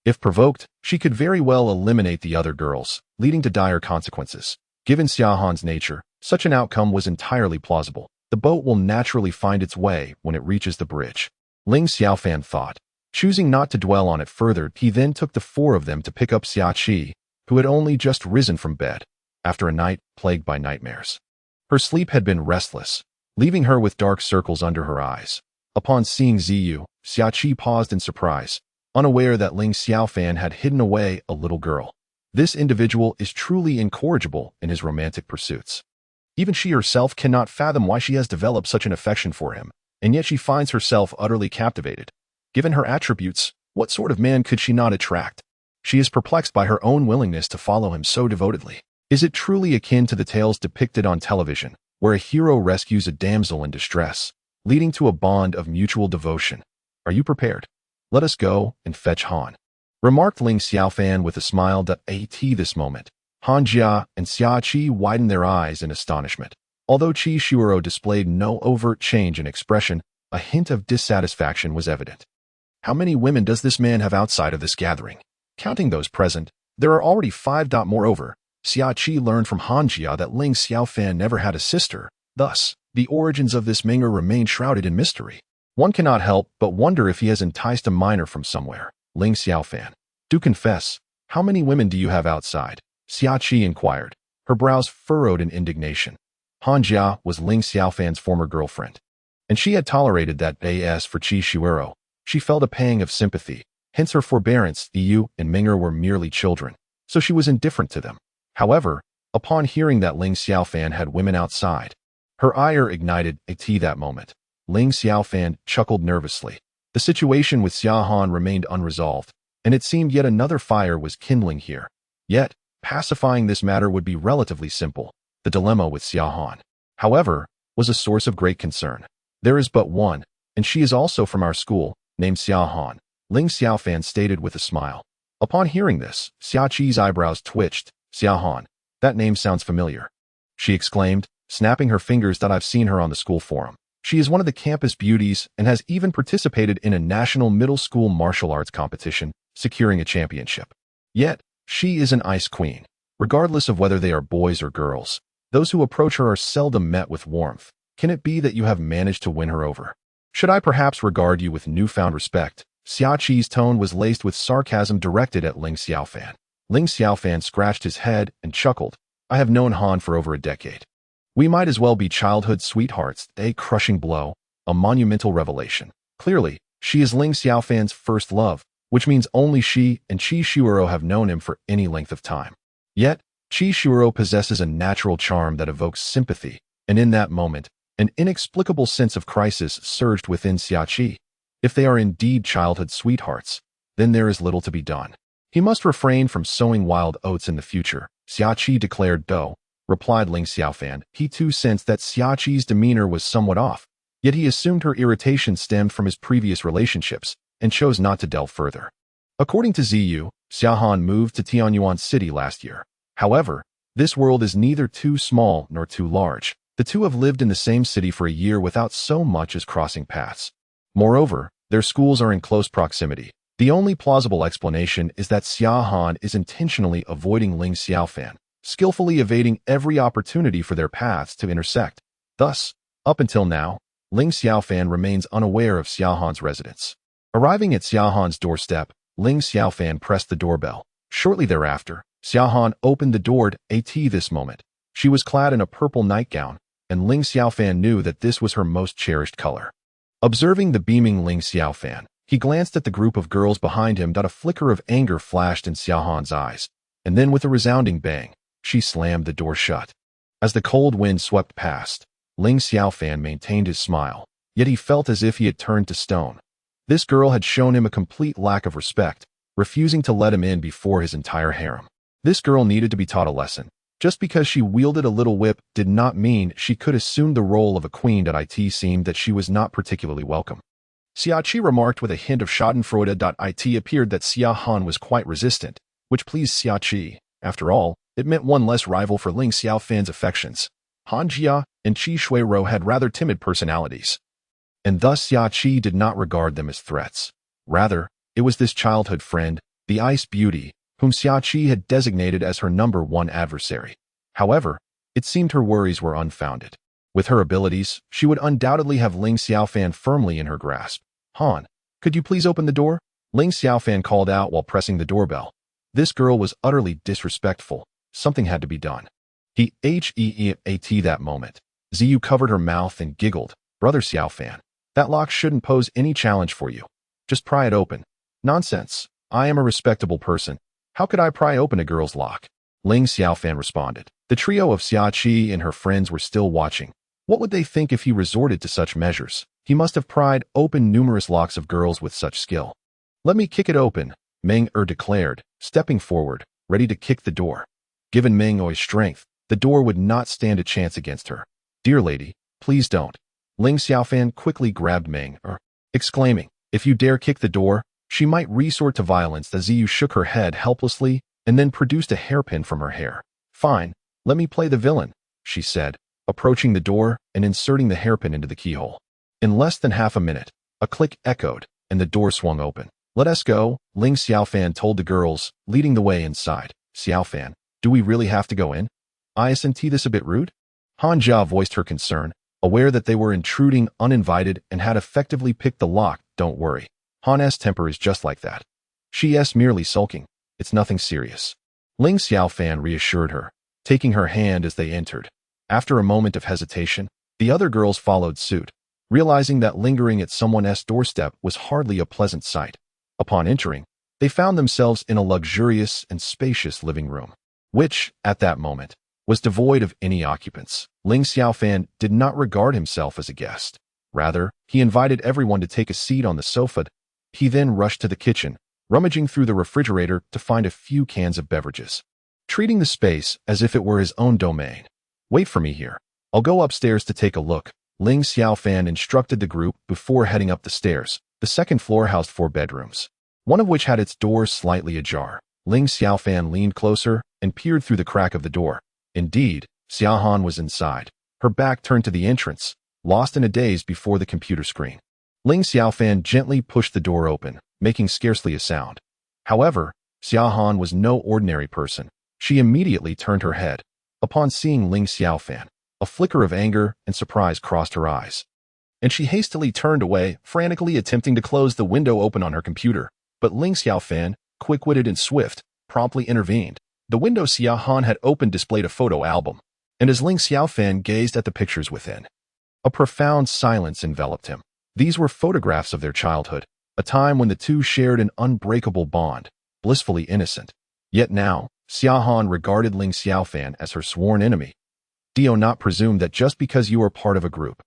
If provoked, she could very well eliminate the other girls, leading to dire consequences. Given Xiaohan's nature, such an outcome was entirely plausible. The boat will naturally find its way when it reaches the bridge, Ling Xiaofan thought. Choosing not to dwell on it further, he then took the four of them to pick up Xiaqi, who had only just risen from bed, after a night plagued by nightmares. Her sleep had been restless, leaving her with dark circles under her eyes. Upon seeing Ziyu, Xiaqi paused in surprise, unaware that Ling Xiaofan had hidden away a little girl. This individual is truly incorrigible in his romantic pursuits. Even she herself cannot fathom why she has developed such an affection for him, and yet she finds herself utterly captivated. Given her attributes, what sort of man could she not attract? She is perplexed by her own willingness to follow him so devotedly. Is it truly akin to the tales depicted on television, where a hero rescues a damsel in distress, leading to a bond of mutual devotion? "Are you prepared? Let us go and fetch Han," remarked Ling Xiaofan with a smile. At this moment, Han Jia and Xiaqi widened their eyes in astonishment. Although Qi Shuoro displayed no overt change in expression, a hint of dissatisfaction was evident. How many women does this man have outside of this gathering? Counting those present, there are already 5. Moreover, Xia Qi learned from Han Jia that Ling Xiaofan never had a sister. Thus, the origins of this Ming'er remain shrouded in mystery. One cannot help but wonder if he has enticed a minor from somewhere. Ling Xiaofan, do confess, how many women do you have outside? Xia Qi inquired, her brows furrowed in indignation. Han Jia was Ling Xiaofan's former girlfriend, and she had tolerated that as for Qi Shuoro. She felt a pang of sympathy, hence her forbearance. Yu and Ming'er were merely children, so she was indifferent to them. However, upon hearing that Ling Xiaofan had women outside, her ire ignited at that moment. Ling Xiaofan chuckled nervously. The situation with Xia Han remained unresolved, and it seemed yet another fire was kindling here. Yet, pacifying this matter would be relatively simple. The dilemma with Xia Han, however, was a source of great concern. There is but one, and she is also from our school, named Xia Han, Ling Xiaofan stated with a smile. Upon hearing this, Xia Qi's eyebrows twitched. Xia Han, that name sounds familiar, she exclaimed, snapping her fingers. I've seen her on the school forum. She is one of the campus beauties and has even participated in a national middle school martial arts competition, securing a championship. Yet, she is an ice queen. Regardless of whether they are boys or girls, those who approach her are seldom met with warmth. Can it be that you have managed to win her over? Should I perhaps regard you with newfound respect? Xia Qi's tone was laced with sarcasm directed at Ling Xiaofan. Ling Xiaofan scratched his head and chuckled. I have known Han for over a decade. We might as well be childhood sweethearts. A crushing blow, a monumental revelation. Clearly, she is Ling Xiaofan's first love, which means only she and Qi Shuoro have known him for any length of time. Yet, Qi Shuoro possesses a natural charm that evokes sympathy, and in that moment, an inexplicable sense of crisis surged within Xia Qi. If they are indeed childhood sweethearts, then there is little to be done. He must refrain from sowing wild oats in the future, Xia Qi declared. Though, replied Ling Xiaofan. He too sensed that Xia Qi's demeanor was somewhat off, yet he assumed her irritation stemmed from his previous relationships, and chose not to delve further. According to Ziyu, Xia Han moved to Tianyuan City last year. However, this world is neither too small nor too large. The two have lived in the same city for a year without so much as crossing paths. Moreover, their schools are in close proximity. The only plausible explanation is that Xia Han is intentionally avoiding Ling Xiaofan, skillfully evading every opportunity for their paths to intersect. Thus, up until now, Ling Xiaofan remains unaware of Xia Han's residence. Arriving at Xia Han's doorstep, Ling Xiaofan pressed the doorbell. Shortly thereafter, Xia Han opened the door. At this moment, she was clad in a purple nightgown, and Ling Xiaofan knew that this was her most cherished color. Observing the beaming Ling Xiaofan, he glanced at the group of girls behind him. A flicker of anger flashed in Xia Han's eyes, and then with a resounding bang, she slammed the door shut. As the cold wind swept past, Ling Xiaofan maintained his smile, yet he felt as if he had turned to stone. This girl had shown him a complete lack of respect, refusing to let him in before his entire harem. This girl needed to be taught a lesson. Just because she wielded a little whip did not mean she could assume the role of a queen. It seemed that she was not particularly welcome. Xia Qi remarked with a hint of schadenfreude. It appeared that Xia Han was quite resistant, which pleased Xia Qi. After all, it meant one less rival for Ling Xiaofan's affections. Han Jia and Qi Shuoro had rather timid personalities, and thus Xia Qi did not regard them as threats. Rather, it was this childhood friend, the Ice Beauty, whom Xia Qi had designated as her #1 adversary. However, it seemed her worries were unfounded. With her abilities, she would undoubtedly have Ling Xiaofan firmly in her grasp. Han, could you please open the door? Ling Xiaofan called out while pressing the doorbell. This girl was utterly disrespectful. Something had to be done. At that moment, Ziyu covered her mouth and giggled. Brother Xiaofan, that lock shouldn't pose any challenge for you. Just pry it open. Nonsense. I am a respectable person. How could I pry open a girl's lock? Ling Xiaofan responded. The trio of Xia Qi and her friends were still watching. What would they think if he resorted to such measures? He must have pried open numerous locks of girls with such skill. Let me kick it open, Meng declared, stepping forward, ready to kick the door. Given Meng strength, the door would not stand a chance against her. Dear lady, please don't. Ling Xiaofan quickly grabbed Meng, exclaiming, if you dare kick the door, she might resort to violence. Ziyu shook her head helplessly and then produced a hairpin from her hair. Fine, let me play the villain, she said, approaching the door and inserting the hairpin into the keyhole. In less than half a minute, a click echoed, and the door swung open. "Let us go," Ling Xiaofan told the girls, leading the way inside. "Xiaofan, do we really have to go in? Isn't this a bit rude?" Han Jia voiced her concern, aware that they were intruding uninvited and had effectively picked the lock. "Don't worry. Han's temper is just like that. She's merely sulking. It's nothing serious." Ling Xiaofan reassured her, taking her hand as they entered. After a moment of hesitation, the other girls followed suit, realizing that lingering at someone's doorstep was hardly a pleasant sight. Upon entering, they found themselves in a luxurious and spacious living room, which, at that moment, was devoid of any occupants. Ling Xiaofan did not regard himself as a guest. Rather, he invited everyone to take a seat on the sofa. He then rushed to the kitchen, rummaging through the refrigerator to find a few cans of beverages, treating the space as if it were his own domain. "Wait for me here. I'll go upstairs to take a look," Ling Xiaofan instructed the group before heading up the stairs. The second floor housed 4 bedrooms, one of which had its doors slightly ajar. Ling Xiaofan leaned closer and peered through the crack of the door. Indeed, Xiaohan was inside, her back turned to the entrance, lost in a daze before the computer screen. Ling Xiaofan gently pushed the door open, making scarcely a sound. However, Xiaohan was no ordinary person. She immediately turned her head. Upon seeing Ling Xiaofan, a flicker of anger and surprise crossed her eyes, and she hastily turned away, frantically attempting to close the window open on her computer. But Ling Xiaofan, quick-witted and swift, promptly intervened. The window Xiaohan had opened displayed a photo album, and as Ling Xiaofan gazed at the pictures within, a profound silence enveloped him. These were photographs of their childhood, a time when the two shared an unbreakable bond, blissfully innocent. Yet now, Xiaohan regarded Ling Xiaofan as her sworn enemy. "Do not presume that just because you are part of a group,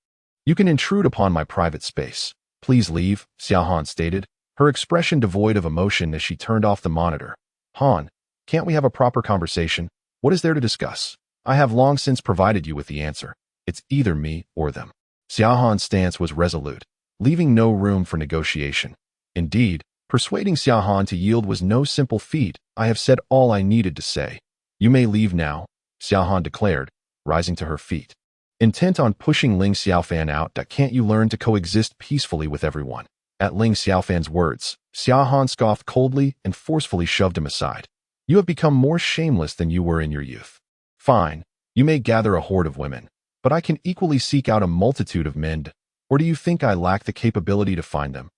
you can intrude upon my private space. Please leave," Xiaohan stated, her expression devoid of emotion as she turned off the monitor. "Han, can't we have a proper conversation? What is there to discuss? I have long since provided you with the answer. It's either me or them." Xiaohan's stance was resolute, leaving no room for negotiation. Indeed, persuading Xiaohan to yield was no simple feat. "I have said all I needed to say. You may leave now," Xiaohan declared, rising to her feet. Intent on pushing Ling Xiaofan out, "Can't you learn to coexist peacefully with everyone?" At Ling Xiaofan's words, Xiaohan scoffed coldly and forcefully shoved him aside. "You have become more shameless than you were in your youth. Fine, you may gather a horde of women, but I can equally seek out a multitude of men. Or do you think I lack the capability to find them?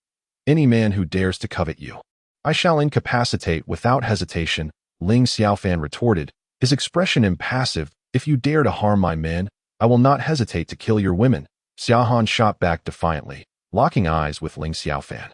Any man who dares to covet you, I shall incapacitate without hesitation," Ling Xiaofan retorted, his expression impassive. "If you dare to harm my men, I will not hesitate to kill your women." Xiaohan shot back defiantly, locking eyes with Ling Xiaofan.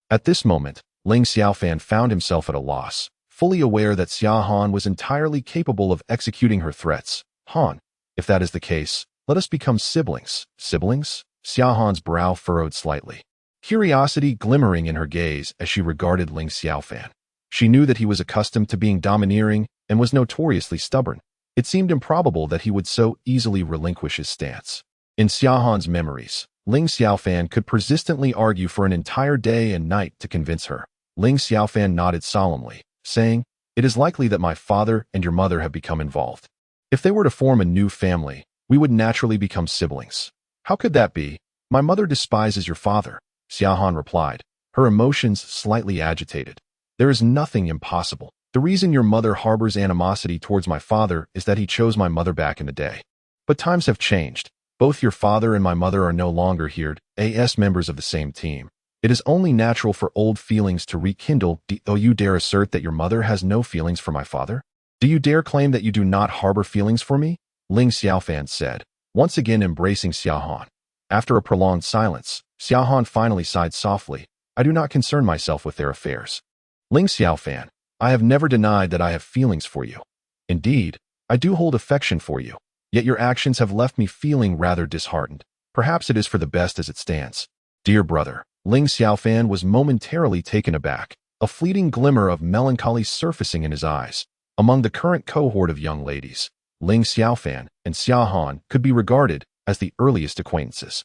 At this moment, Ling Xiaofan found himself at a loss, fully aware that Xiaohan was entirely capable of executing her threats. "Han, if that is the case, let us become siblings." "Siblings?" Xiaohan's brow furrowed slightly, curiosity glimmering in her gaze as she regarded Ling Xiaofan. She knew that he was accustomed to being domineering and was notoriously stubborn. It seemed improbable that he would so easily relinquish his stance. In Xiaohan's memories, Ling Xiaofan could persistently argue for an entire day and night to convince her. Ling Xiaofan nodded solemnly, saying, "It is likely that my father and your mother have become involved. If they were to form a new family, we would naturally become siblings." "How could that be? My mother despises your father," Xiaohan replied, her emotions slightly agitated. "There is nothing impossible. The reason your mother harbors animosity towards my father is that he chose my mother back in the day. But times have changed. Both your father and my mother are no longer here as members of the same team. It is only natural for old feelings to rekindle. Do you dare assert that your mother has no feelings for my father? Do you dare claim that you do not harbor feelings for me?" Ling Xiaofan said, once again embracing Xiaohan. After a prolonged silence, Xiaohan finally sighed softly. "I do not concern myself with their affairs. Ling Xiaofan, I have never denied that I have feelings for you. Indeed, I do hold affection for you. Yet your actions have left me feeling rather disheartened. Perhaps it is for the best as it stands." "Dear brother," Ling Xiaofan was momentarily taken aback, a fleeting glimmer of melancholy surfacing in his eyes. Among the current cohort of young ladies, Ling Xiaofan and Xiaohan could be regarded as the earliest acquaintances.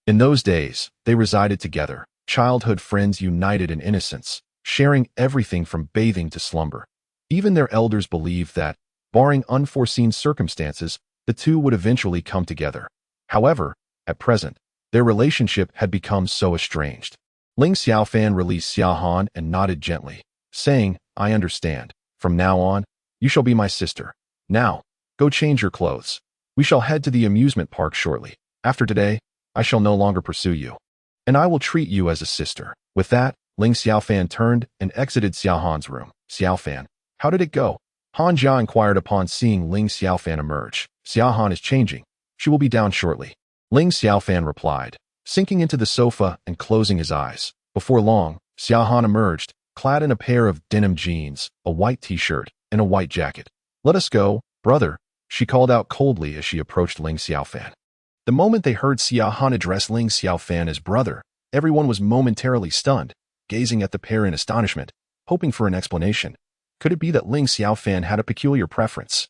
In those days, they resided together, childhood friends united in innocence, sharing everything from bathing to slumber. Even their elders believed that, barring unforeseen circumstances, the two would eventually come together. However, at present, their relationship had become so estranged. Ling Xiaofan released Xiaohan and nodded gently, saying, "I understand. From now on, you shall be my sister. Now, go change your clothes. We shall head to the amusement park shortly. After today, I shall no longer pursue you, and I will treat you as a sister." With that, Ling Xiaofan turned and exited Xiaohan's room. "Xiaofan, how did it go?" Han Jia inquired upon seeing Ling Xiaofan emerge. "Xiaohan is changing. She will be down shortly," Ling Xiaofan replied, sinking into the sofa and closing his eyes. Before long, Xiaohan emerged, clad in a pair of denim jeans, a white t-shirt, and a white jacket. "Let us go, brother," she called out coldly as she approached Ling Xiaofan. The moment they heard Xiaohan address Ling Xiaofan as brother, everyone was momentarily stunned, gazing at the pair in astonishment, hoping for an explanation. Could it be that Ling Xiaofan had a peculiar preference?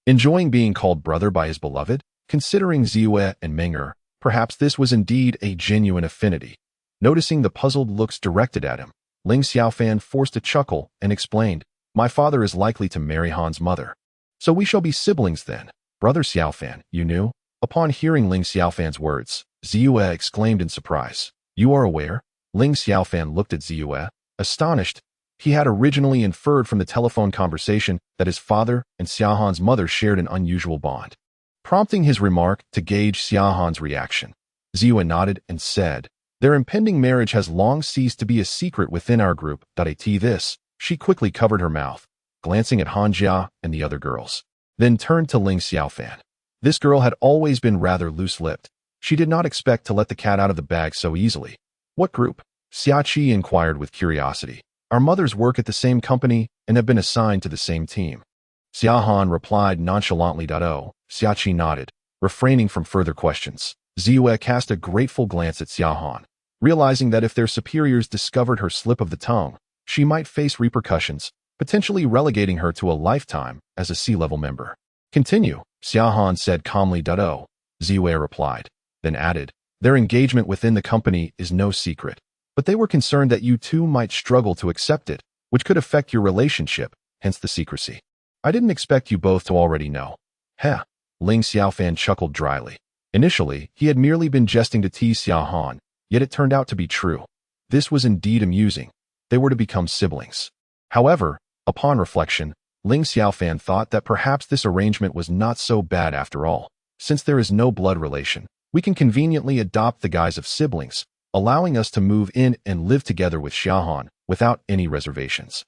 Enjoying being called brother by his beloved? Considering Ziyue and Meng'er, perhaps this was indeed a genuine affinity. Noticing the puzzled looks directed at him, Ling Xiaofan forced a chuckle and explained, "My father is likely to marry Han's mother. So we shall be siblings then." "Brother Xiaofan, you knew?" Upon hearing Ling Xiaofan's words, Ziyue exclaimed in surprise. "You are aware?" Ling Xiaofan looked at Ziyue, astonished. He had originally inferred from the telephone conversation that his father and Xiaohan's mother shared an unusual bond. Prompting his remark to gauge Xiaohan's reaction, Ziyue nodded and said, "Their impending marriage has long ceased to be a secret within our group. This." She quickly covered her mouth, glancing at Han Jia and the other girls, then turned to Ling Xiaofan. This girl had always been rather loose-lipped. She did not expect to let the cat out of the bag so easily. "What group?" Xiaoqi inquired with curiosity. "Our mothers work at the same company and have been assigned to the same team." Xiaohan replied nonchalantly. Xiaoqi nodded, refraining from further questions. Ziyue cast a grateful glance at Xiaohan, realizing that if their superiors discovered her slip of the tongue, she might face repercussions, potentially relegating her to a lifetime as a C-level member. "Continue," Xiaohan said calmly. Ziyue replied, then added, "Their engagement within the company is no secret, but they were concerned that you two might struggle to accept it, which could affect your relationship, hence the secrecy. I didn't expect you both to already know." "Heh," Ling Xiaofan chuckled dryly. Initially, he had merely been jesting to tease Xiaohan, yet it turned out to be true. This was indeed amusing. They were to become siblings. However, upon reflection, Ling Xiaofan thought that perhaps this arrangement was not so bad after all. Since there is no blood relation, we can conveniently adopt the guise of siblings, allowing us to move in and live together with Xiaohan without any reservations.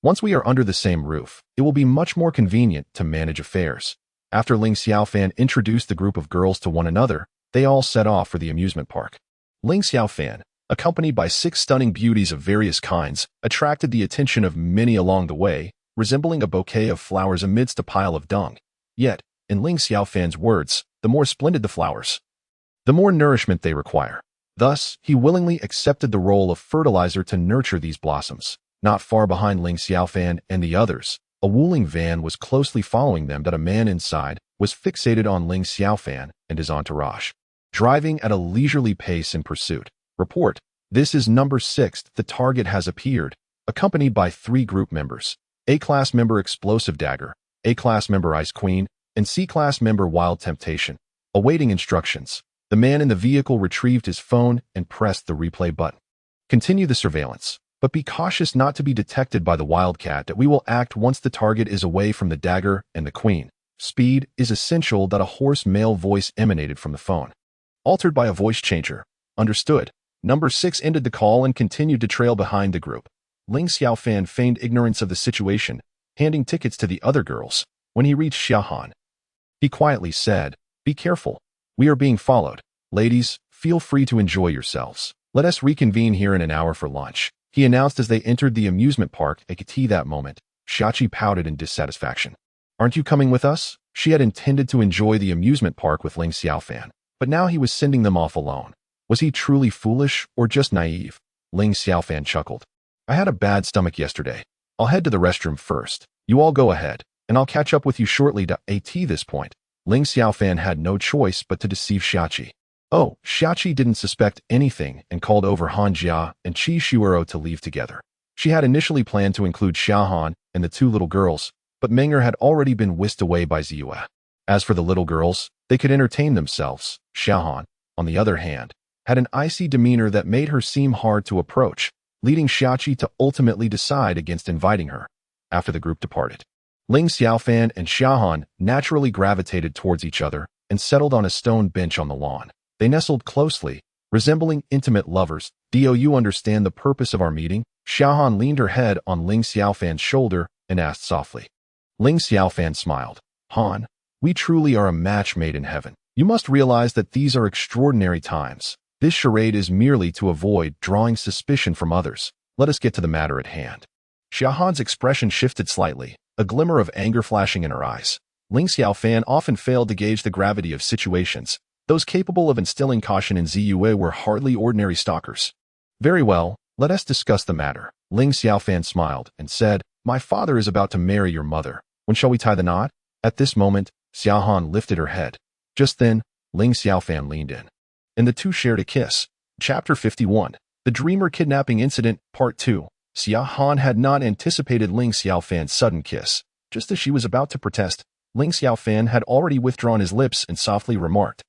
Once we are under the same roof, it will be much more convenient to manage affairs. After Ling Xiaofan introduced the group of girls to one another, they all set off for the amusement park. Ling Xiaofan, accompanied by 6 stunning beauties of various kinds, attracted the attention of many along the way, resembling a bouquet of flowers amidst a pile of dung. Yet, in Ling Xiaofan's words, the more splendid the flowers, the more nourishment they require. Thus, he willingly accepted the role of fertilizer to nurture these blossoms. Not far behind Ling Xiaofan and the others, a Wuling van was closely following them. A man inside was fixated on Ling Xiaofan and his entourage, driving at a leisurely pace in pursuit. "Report, this is number 6. The target has appeared, accompanied by 3 group members. A-class member Explosive Dagger, A-class member Ice Queen, and C-class member Wild Temptation. Awaiting instructions." The man in the vehicle retrieved his phone and pressed the replay button. "Continue the surveillance, but be cautious not to be detected by the wildcat. That we will act once the target is away from the dagger and the queen. Speed is essential." A hoarse male voice emanated from the phone, altered by a voice changer. "Understood." Number 6 ended the call and continued to trail behind the group. Ling Xiaofan feigned ignorance of the situation, handing tickets to the other girls. When he reached Xiaohan, he quietly said, "Be careful. We are being followed. Ladies, feel free to enjoy yourselves. Let us reconvene here in an hour for lunch," he announced as they entered the amusement park. At that moment, Xiaoqi pouted in dissatisfaction. "Aren't you coming with us?" She had intended to enjoy the amusement park with Ling Xiaofan, but now he was sending them off alone. Was he truly foolish or just naive? Ling Xiaofan chuckled. "I had a bad stomach yesterday. I'll head to the restroom first. You all go ahead, and I'll catch up with you shortly." At this point, Ling Xiaofan had no choice but to deceive Xiaoqi. Xiaoqi didn't suspect anything and called over Han Jia and Qi Shuero to leave together. She had initially planned to include Xiaohan and the 2 little girls, but Meng'er had already been whisked away by Ziyue. As for the little girls, they could entertain themselves. Xiaohan, on the other hand, had an icy demeanor that made her seem hard to approach, leading Xiaoqi to ultimately decide against inviting her. After the group departed, Ling Xiaofan and Xiaohan naturally gravitated towards each other and settled on a stone bench on the lawn. They nestled closely, resembling intimate lovers. Do you understand the purpose of our meeting? Xiaohan leaned her head on Ling Xiaofan's shoulder and asked softly. Ling Xiaofan smiled. Han, we truly are a match made in heaven. You must realize that these are extraordinary times. This charade is merely to avoid drawing suspicion from others. Let us get to the matter at hand. Xiaohan's expression shifted slightly, a glimmer of anger flashing in her eyes. Ling Xiaofan often failed to gauge the gravity of situations. Those capable of instilling caution in Ziyue were hardly ordinary stalkers. Very well, let us discuss the matter. Ling Xiaofan smiled and said, My father is about to marry your mother. When shall we tie the knot? At this moment, Xiaohan lifted her head. Just then, Ling Xiaofan leaned in, and the two shared a kiss. Chapter 51. The Dreamer Kidnapping Incident, Part 2. Xiaohan had not anticipated Ling Xiaofan's sudden kiss. Just as she was about to protest, Ling Xiaofan had already withdrawn his lips and softly remarked,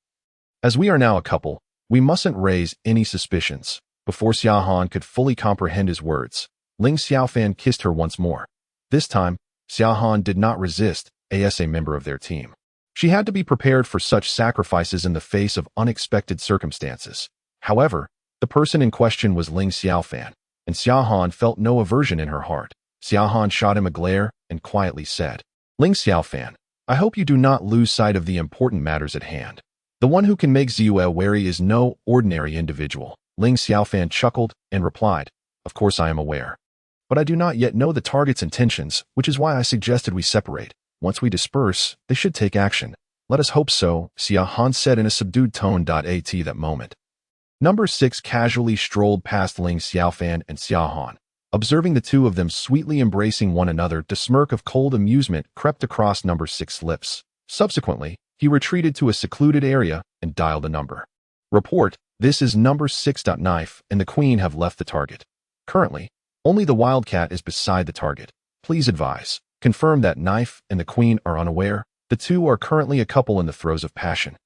As we are now a couple, we mustn't raise any suspicions. Before Xiaohan could fully comprehend his words, Ling Xiaofan kissed her once more. This time, Xiaohan did not resist, as a member of their team. She had to be prepared for such sacrifices in the face of unexpected circumstances. However, the person in question was Ling Xiaofan, and Xiaohan felt no aversion in her heart. Xiaohan shot him a glare and quietly said, Ling Xiaofan, I hope you do not lose sight of the important matters at hand. The one who can make Ziyue wary is no ordinary individual. Ling Xiaofan chuckled and replied, Of course I am aware. But I do not yet know the target's intentions, which is why I suggested we separate. Once we disperse, they should take action. Let us hope so, Xiaohan said in a subdued tone. At that moment, Number 6 casually strolled past Ling Xiaofan and Xiaohan. Observing the two of them sweetly embracing one another, a smirk of cold amusement crept across Number 6's lips. Subsequently, he retreated to a secluded area and dialed a number. Report, this is Number 6. Knife and the Queen have left the target. Currently, only the Wildcat is beside the target. Please advise. Confirm that Knife and the Queen are unaware. The two are currently a couple in the throes of passion.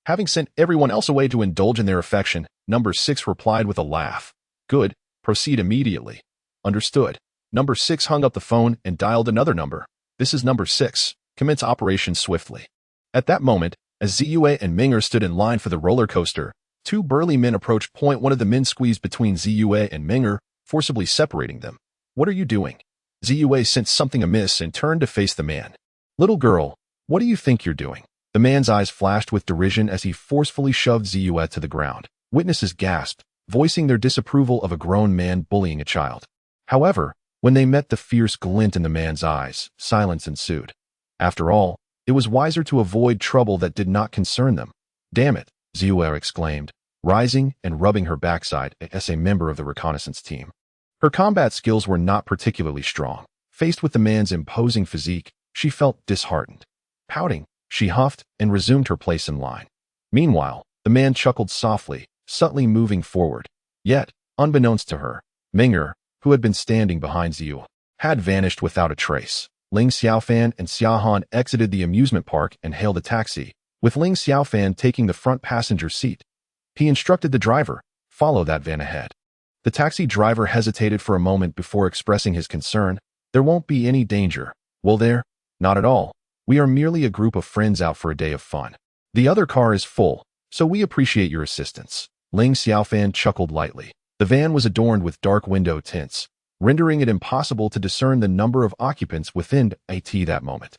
Having sent everyone else away to indulge in their affection, Number 6 replied with a laugh. Good, proceed immediately. Understood. Number 6 hung up the phone and dialed another number. This is Number 6. Commence operations swiftly. At that moment, as Ziyue and Ming'er stood in line for the roller coaster, two burly men approached. One of the men squeezed between Ziyue and Ming'er, forcibly separating them. What are you doing? Ziyue sensed something amiss and turned to face the man. Little girl, what do you think you're doing? The man's eyes flashed with derision as he forcefully shoved Ziyue to the ground. Witnesses gasped, voicing their disapproval of a grown man bullying a child. However, when they met the fierce glint in the man's eyes, silence ensued. After all, it was wiser to avoid trouble that did not concern them. Damn it, Ziyue exclaimed, rising and rubbing her backside as a member of the reconnaissance team. Her combat skills were not particularly strong. Faced with the man's imposing physique, she felt disheartened. Pouting, she huffed and resumed her place in line. Meanwhile, the man chuckled softly, subtly moving forward. Yet, unbeknownst to her, Ming'er, who had been standing behind Ziyue, had vanished without a trace. Ling Xiaofan and Xiaohan exited the amusement park and hailed a taxi, with Ling Xiaofan taking the front passenger seat. He instructed the driver, follow that van ahead. The taxi driver hesitated for a moment before expressing his concern. There won't be any danger, will there? Not at all. We are merely a group of friends out for a day of fun. The other car is full, so we appreciate your assistance. Ling Xiaofan chuckled lightly. The van was adorned with dark window tints, rendering it impossible to discern the number of occupants within it that moment.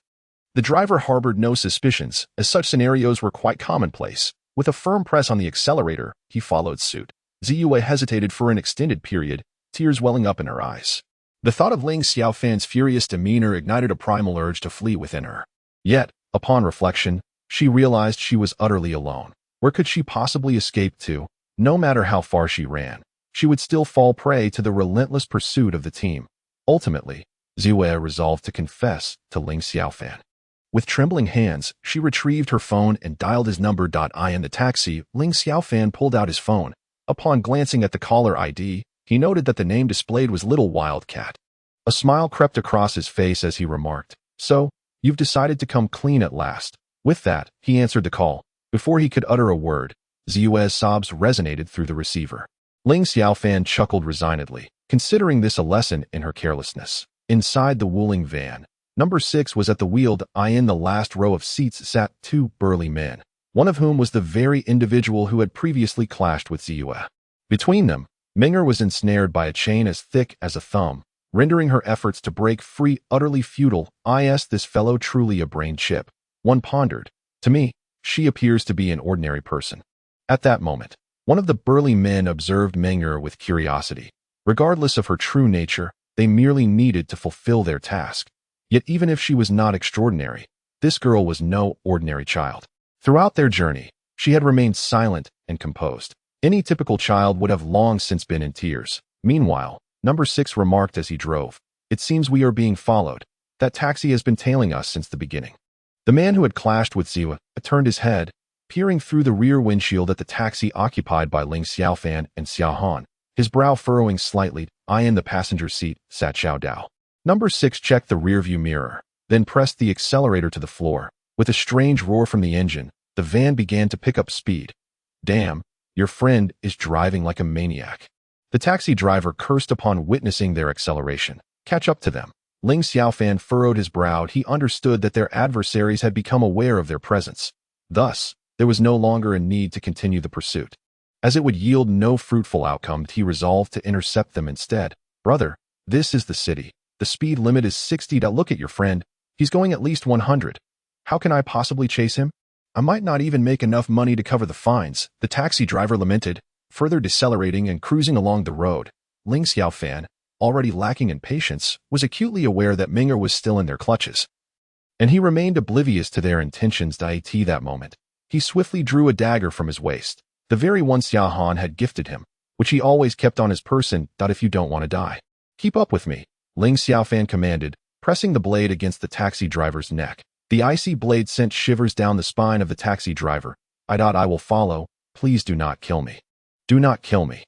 The driver harbored no suspicions, as such scenarios were quite commonplace. With a firm press on the accelerator, he followed suit. Ziyue hesitated for an extended period, tears welling up in her eyes. The thought of Ling Xiaofan's furious demeanor ignited a primal urge to flee within her. Yet, upon reflection, she realized she was utterly alone. Where could she possibly escape to? No matter how far she ran, she would still fall prey to the relentless pursuit of the team. Ultimately, Ziyue resolved to confess to Ling Xiaofan. With trembling hands, she retrieved her phone and dialed his number. In the taxi, Ling Xiaofan pulled out his phone. Upon glancing at the caller ID, he noted that the name displayed was Little Wildcat. A smile crept across his face as he remarked, So, you've decided to come clean at last. With that, he answered the call. Before he could utter a word, Ziyue's sobs resonated through the receiver. Ling Xiaofan chuckled resignedly, considering this a lesson in her carelessness. Inside the Wuling van, number 6 was at the wheel. In the last row of seats sat 2 burly men, one of whom was the very individual who had previously clashed with Ziyue. Between them, Ming'er was ensnared by a chain as thick as a thumb, rendering her efforts to break free utterly futile. Is this fellow truly a brain chip? One pondered. To me, she appears to be an ordinary person. At that moment, one of the burly men observed Ming'er with curiosity. Regardless of her true nature, they merely needed to fulfill their task. Yet even if she was not extraordinary, this girl was no ordinary child. Throughout their journey, she had remained silent and composed. Any typical child would have long since been in tears. Meanwhile, number 6 remarked as he drove, "It seems we are being followed. That taxi has been tailing us since the beginning." The man who had clashed with Ziyue turned his head, peering through the rear windshield at the taxi occupied by Ling Xiaofan and Xiaohan, his brow furrowing slightly. In the passenger seat sat Xiao Dao. Number 6 checked the rearview mirror, then pressed the accelerator to the floor. With a strange roar from the engine, the van began to pick up speed. "Damn, your friend is driving like a maniac." The taxi driver cursed upon witnessing their acceleration. "Catch up to them." Ling Xiaofan furrowed his brow. He understood that their adversaries had become aware of their presence. Thus, there was no longer a need to continue the pursuit. As it would yield no fruitful outcome, he resolved to intercept them instead. "Brother, this is the city. The speed limit is 60. Look at your friend. He's going at least 100. How can I possibly chase him? I might not even make enough money to cover the fines," the taxi driver lamented, further decelerating and cruising along the road. Ling Xiaofan, already lacking in patience, was acutely aware that Ming'er was still in their clutches, and he remained oblivious to their intentions. That moment, he swiftly drew a dagger from his waist, the very one Xiaohan had gifted him, which he always kept on his person. "If you don't want to die, keep up with me," Ling Xiaofan commanded, pressing the blade against the taxi driver's neck. The icy blade sent shivers down the spine of the taxi driver. I will follow. Please do not kill me. Do not kill me."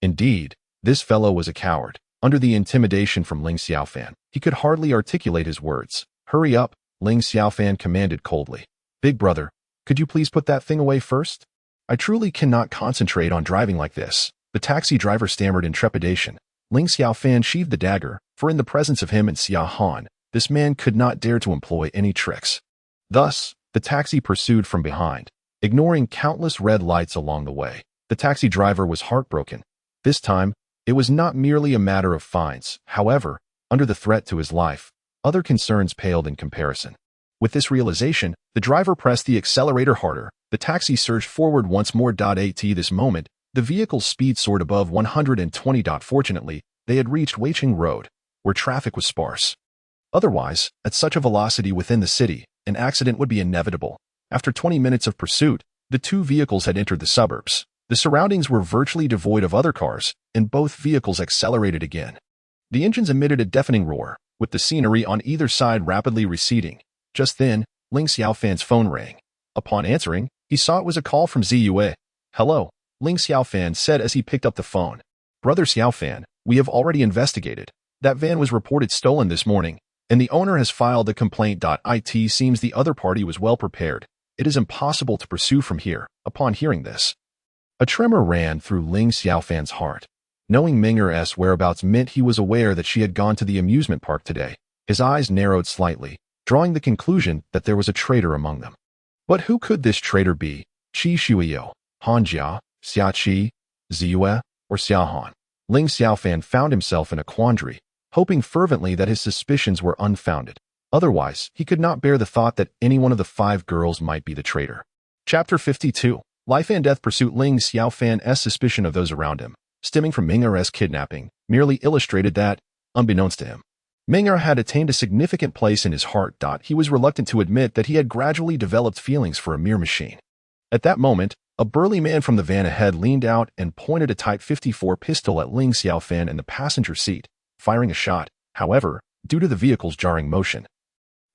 Indeed, this fellow was a coward. Under the intimidation from Ling Xiaofan, he could hardly articulate his words. "Hurry up," Ling Xiaofan commanded coldly. "Big brother, could you please put that thing away first? I truly cannot concentrate on driving like this." The taxi driver stammered in trepidation. Ling Xiaofan sheathed the dagger, for in the presence of him and Xiaohan, this man could not dare to employ any tricks. Thus, the taxi pursued from behind, ignoring countless red lights along the way. The taxi driver was heartbroken. This time, it was not merely a matter of fines. However, under the threat to his life, other concerns paled in comparison. With this realization, the driver pressed the accelerator harder. The taxi surged forward once more. At this moment, the vehicle's speed soared above 120. Fortunately, they had reached Weiqing Road, where traffic was sparse. Otherwise, at such a velocity within the city, an accident would be inevitable. After 20 minutes of pursuit, the two vehicles had entered the suburbs. The surroundings were virtually devoid of other cars, and both vehicles accelerated again. The engines emitted a deafening roar, with the scenery on either side rapidly receding. Just then, Ling Xiaofan's phone rang. Upon answering, he saw it was a call from Ziyue. "Hello," Ling Xiaofan said as he picked up the phone. "Brother Xiaofan, we have already investigated. That van was reported stolen this morning, and the owner has filed a complaint. It seems the other party was well prepared. It is impossible to pursue from here." Upon hearing this, a tremor ran through Ling Xiaofan's heart. Knowing Ming'er's whereabouts meant he was aware that she had gone to the amusement park today. His eyes narrowed slightly, drawing the conclusion that there was a traitor among them. But who could this traitor be? Qi Shuiyo, Han Jia, Xia Qi, Ziyue, or Xiaohan? Ling Xiaofan found himself in a quandary, hoping fervently that his suspicions were unfounded. Otherwise, he could not bear the thought that any one of the 5 girls might be the traitor. Chapter 52. Life and Death Pursuit. Ling Xiaofan's suspicion of those around him, stemming from Ming'er's kidnapping, merely illustrated that, unbeknownst to him, Ming'er had attained a significant place in his heart. He was reluctant to admit that he had gradually developed feelings for a mere machine. At that moment, a burly man from the van ahead leaned out and pointed a Type 54 pistol at Ling Xiaofan in the passenger seat, firing a shot. However, due to the vehicle's jarring motion,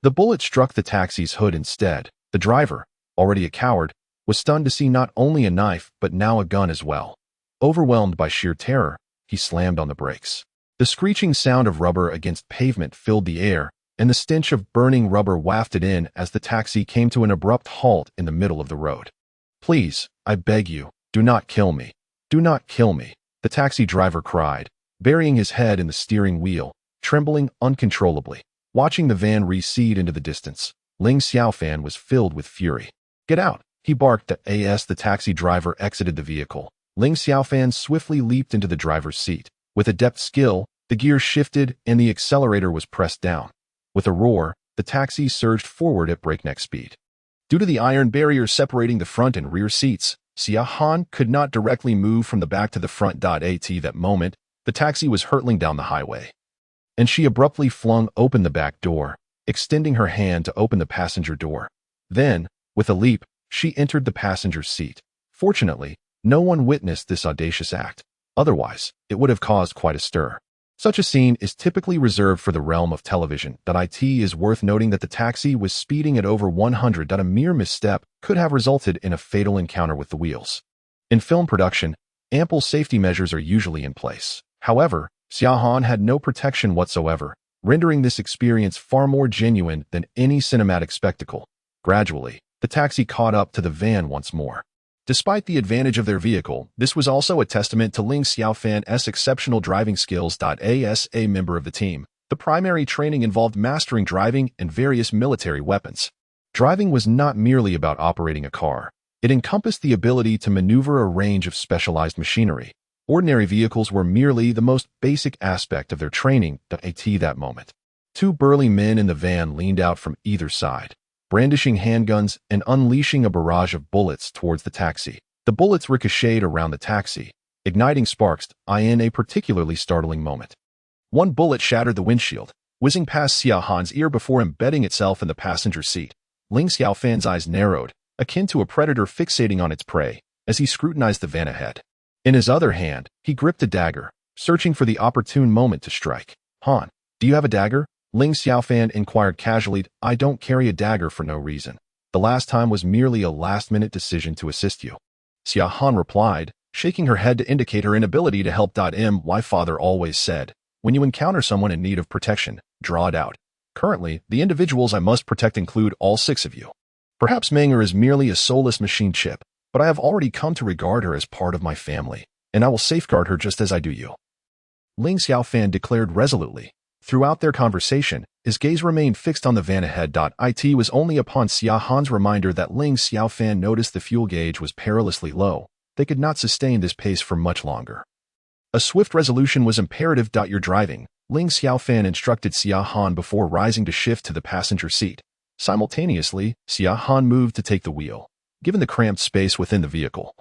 the bullet struck the taxi's hood instead. The driver, already a coward, was stunned to see not only a knife but now a gun as well. Overwhelmed by sheer terror, he slammed on the brakes. The screeching sound of rubber against pavement filled the air, and the stench of burning rubber wafted in as the taxi came to an abrupt halt in the middle of the road. "Please, I beg you, do not kill me. Do not kill me," the taxi driver cried, burying his head in the steering wheel, trembling uncontrollably. Watching the van recede into the distance, Ling Xiaofan was filled with fury. "Get out," he barked as the taxi driver exited the vehicle. Ling Xiaofan swiftly leaped into the driver's seat. With adept skill, the gear shifted and the accelerator was pressed down. With a roar, the taxi surged forward at breakneck speed. Due to the iron barriers separating the front and rear seats, Xiaofan could not directly move from the back to the front. At that moment, the taxi was hurtling down the highway, and she abruptly flung open the back door, extending her hand to open the passenger door. Then, with a leap, she entered the passenger's seat. Fortunately, no one witnessed this audacious act. Otherwise, it would have caused quite a stir. Such a scene is typically reserved for the realm of television. It is worth noting that the taxi was speeding at over 100. A mere misstep could have resulted in a fatal encounter with the wheels. In film production, ample safety measures are usually in place. However, Xiaofan had no protection whatsoever, rendering this experience far more genuine than any cinematic spectacle. Gradually, the taxi caught up to the van once more. Despite the advantage of their vehicle, this was also a testament to Ling Xiaofan's exceptional driving skills. As a member of the team, the primary training involved mastering driving and various military weapons. Driving was not merely about operating a car. It encompassed the ability to maneuver a range of specialized machinery. Ordinary vehicles were merely the most basic aspect of their training. At that moment, two burly men in the van leaned out from either side, brandishing handguns and unleashing a barrage of bullets towards the taxi. The bullets ricocheted around the taxi, igniting sparks in a particularly startling moment. One bullet shattered the windshield, whizzing past Xiaohan's ear before embedding itself in the passenger seat. Ling Xiaofan's eyes narrowed, akin to a predator fixating on its prey, as he scrutinized the van ahead. In his other hand, he gripped a dagger, searching for the opportune moment to strike. "Han, do you have a dagger?" Ling Xiaofan inquired casually. "I don't carry a dagger for no reason. The last time was merely a last-minute decision to assist you," Xiaohan replied, shaking her head to indicate her inability to help. My father always said, "When you encounter someone in need of protection, draw it out." Currently, the individuals I must protect include all 6 of you. Perhaps Menger is merely a soulless machine chip, but I have already come to regard her as part of my family, and I will safeguard her just as I do you," Ling Xiaofan declared resolutely. Throughout their conversation, his gaze remained fixed on the van ahead. It was only upon Xiaohan's reminder that Ling Xiaofan noticed the fuel gauge was perilously low. They could not sustain this pace for much longer. A swift resolution was imperative. "You're driving," Ling Xiaofan instructed Xiaohan before rising to shift to the passenger seat. Simultaneously, Xiaohan moved to take the wheel, given the cramped space within the vehicle.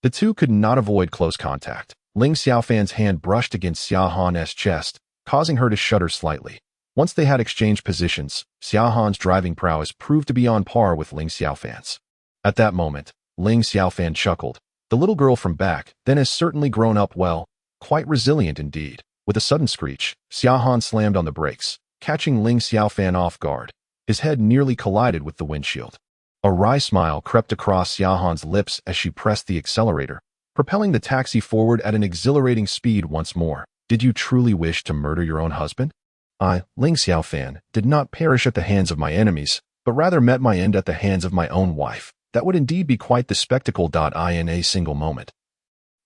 The two could not avoid close contact. Ling Xiaofan's hand brushed against Xiaohan's chest, causing her to shudder slightly. Once they had exchanged positions, Xiaohan's driving prowess proved to be on par with Ling Xiaofan's. At that moment, Ling Xiaofan chuckled. The little girl from back then has certainly grown up well, quite resilient indeed. With a sudden screech, Xiaohan slammed on the brakes, catching Ling Xiaofan off guard. His head nearly collided with the windshield. A wry smile crept across Xiaohan's lips as she pressed the accelerator, propelling the taxi forward at an exhilarating speed once more. "Did you truly wish to murder your own husband?" "I, Ling Xiaofan, did not perish at the hands of my enemies, but rather met my end at the hands of my own wife. That would indeed be quite the spectacle. In a single moment,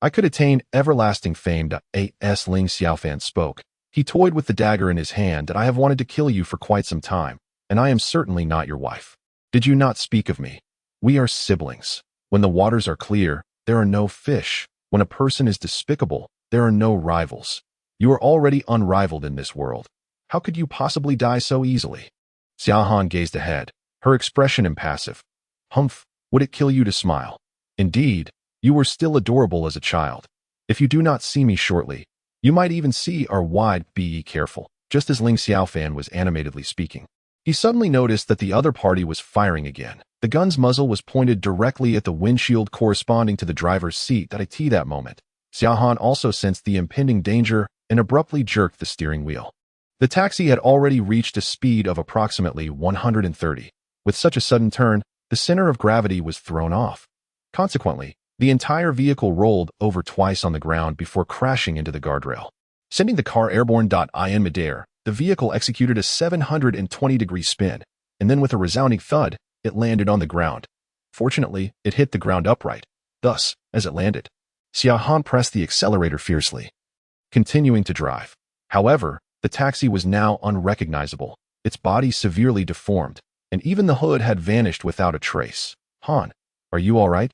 I could attain everlasting fame." As Ling Xiaofan spoke, he toyed with the dagger in his hand. "I have wanted to kill you for quite some time, and I am certainly not your wife. Did you not speak of me? We are siblings. When the waters are clear, there are no fish. When a person is despicable, there are no rivals. You are already unrivaled in this world. How could you possibly die so easily?" Xiaohan gazed ahead, her expression impassive. "Humph, would it kill you to smile? Indeed, you were still adorable as a child. If you do not see me shortly, you might even see our wide. Be careful." Just as Ling Xiaofan was animatedly speaking, he suddenly noticed that the other party was firing again. The gun's muzzle was pointed directly at the windshield corresponding to the driver's seat. At that moment, Xiaohan also sensed the impending danger and abruptly jerked the steering wheel. The taxi had already reached a speed of approximately 130. With such a sudden turn, the center of gravity was thrown off. Consequently, the entire vehicle rolled over twice on the ground before crashing into the guardrail, sending the car airborne. In midair, the vehicle executed a 720-degree spin, and then with a resounding thud, it landed on the ground. Fortunately, it hit the ground upright. Thus, as it landed, Xiaohan pressed the accelerator fiercely, continuing to drive. However, the taxi was now unrecognizable, its body severely deformed, and even the hood had vanished without a trace. "Han, are you all right?"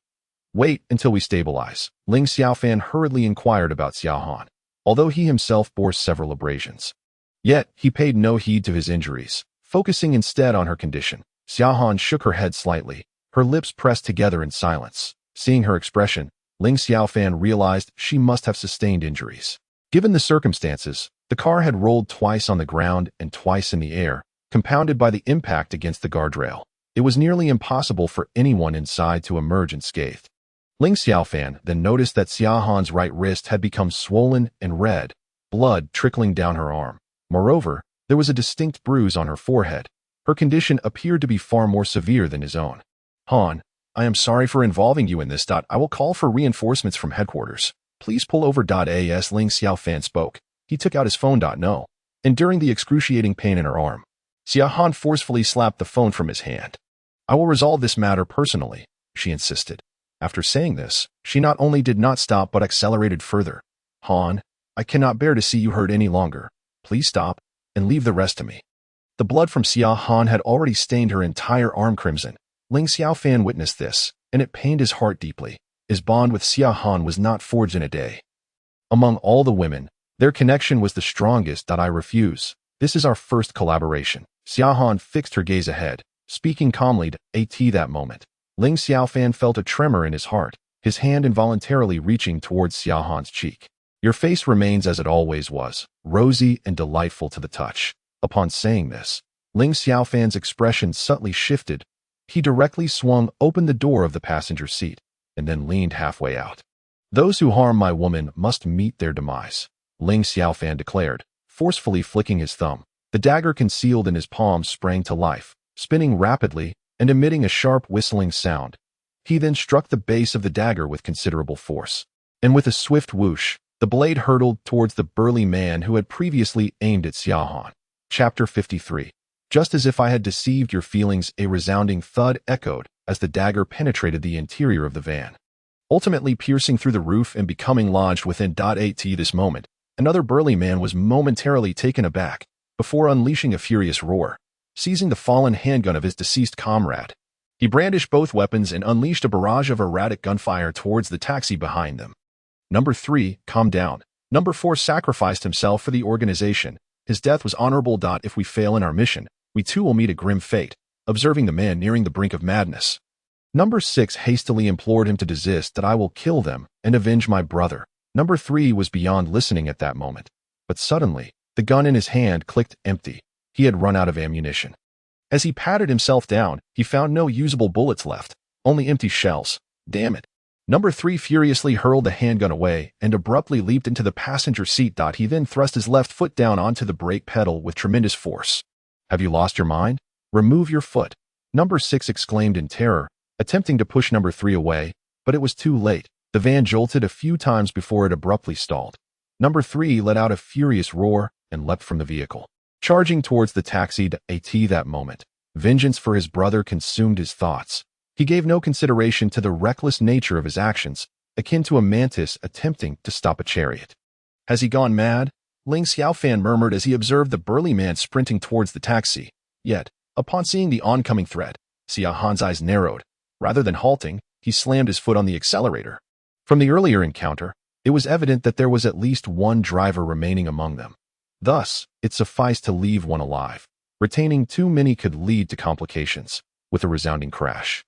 "Wait until we stabilize," Ling Xiaofan hurriedly inquired about Xiaohan, although he himself bore several abrasions. Yet, he paid no heed to his injuries, focusing instead on her condition. Xiaohan shook her head slightly, her lips pressed together in silence. Seeing her expression, Ling Xiaofan realized she must have sustained injuries. Given the circumstances, the car had rolled twice on the ground and twice in the air, compounded by the impact against the guardrail. It was nearly impossible for anyone inside to emerge unscathed. Ling Xiaofan then noticed that Xiaohan's right wrist had become swollen and red, blood trickling down her arm. Moreover, there was a distinct bruise on her forehead. Her condition appeared to be far more severe than his own. "Han, I am sorry for involving you in this. I will call for reinforcements from headquarters. Please pull over. As Ling Xiaofan spoke, he took out his phone. No. Enduring the excruciating pain in her arm, Xiaohan forcefully slapped the phone from his hand. "I will resolve this matter personally," she insisted. After saying this, she not only did not stop but accelerated further. "Han, I cannot bear to see you hurt any longer. Please stop, and leave the rest to me." The blood from Xiaohan had already stained her entire arm crimson. Ling Xiaofan witnessed this, and it pained his heart deeply. His bond with Xiaohan was not forged in a day. Among all the women, their connection was the strongest. "I refuse. This is our first collaboration." Xiaohan fixed her gaze ahead, speaking calmly. At that moment, Ling Xiaofan felt a tremor in his heart, his hand involuntarily reaching towards Xiaohan's cheek. "Your face remains as it always was, rosy and delightful to the touch." Upon saying this, Ling Xiaofan's expression subtly shifted. He directly swung open the door of the passenger seat, and then leaned halfway out. "Those who harm my woman must meet their demise," Ling Xiaofan declared, forcefully flicking his thumb. The dagger concealed in his palm sprang to life, spinning rapidly and emitting a sharp whistling sound. He then struck the base of the dagger with considerable force, and with a swift whoosh, the blade hurtled towards the burly man who had previously aimed at Xiaohan. Chapter 53. Just as if I had deceived your feelings, a resounding thud echoed as the dagger penetrated the interior of the van, ultimately piercing through the roof and becoming lodged within. At this moment, another burly man was momentarily taken aback, before unleashing a furious roar, seizing the fallen handgun of his deceased comrade. He brandished both weapons and unleashed a barrage of erratic gunfire towards the taxi behind them. Number 3, calm down. Number 4 sacrificed himself for the organization. His death was honorable. If we fail in our mission, we too will meet a grim fate, observing the man nearing the brink of madness. Number 6 hastily implored him to desist. "I will kill them and avenge my brother." Number 3 was beyond listening at that moment, but suddenly, the gun in his hand clicked empty. He had run out of ammunition. As he patted himself down, he found no usable bullets left, only empty shells. "Damn it." Number 3 furiously hurled the handgun away and abruptly leaped into the passenger seat. He then thrust his left foot down onto the brake pedal with tremendous force. "Have you lost your mind? Remove your foot." Number 6 exclaimed in terror, attempting to push Number 3 away, but it was too late. The van jolted a few times before it abruptly stalled. Number 3 let out a furious roar and leapt from the vehicle, charging towards the taxi. At that moment, vengeance for his brother consumed his thoughts. He gave no consideration to the reckless nature of his actions, akin to a mantis attempting to stop a chariot. "Has he gone mad?" Ling Xiaofan murmured as he observed the burly man sprinting towards the taxi. Yet, upon seeing the oncoming threat, Xiaohan's eyes narrowed. Rather than halting, he slammed his foot on the accelerator. From the earlier encounter, it was evident that there was at least one driver remaining among them. Thus, it sufficed to leave one alive. Retaining too many could lead to complications. With a resounding crash,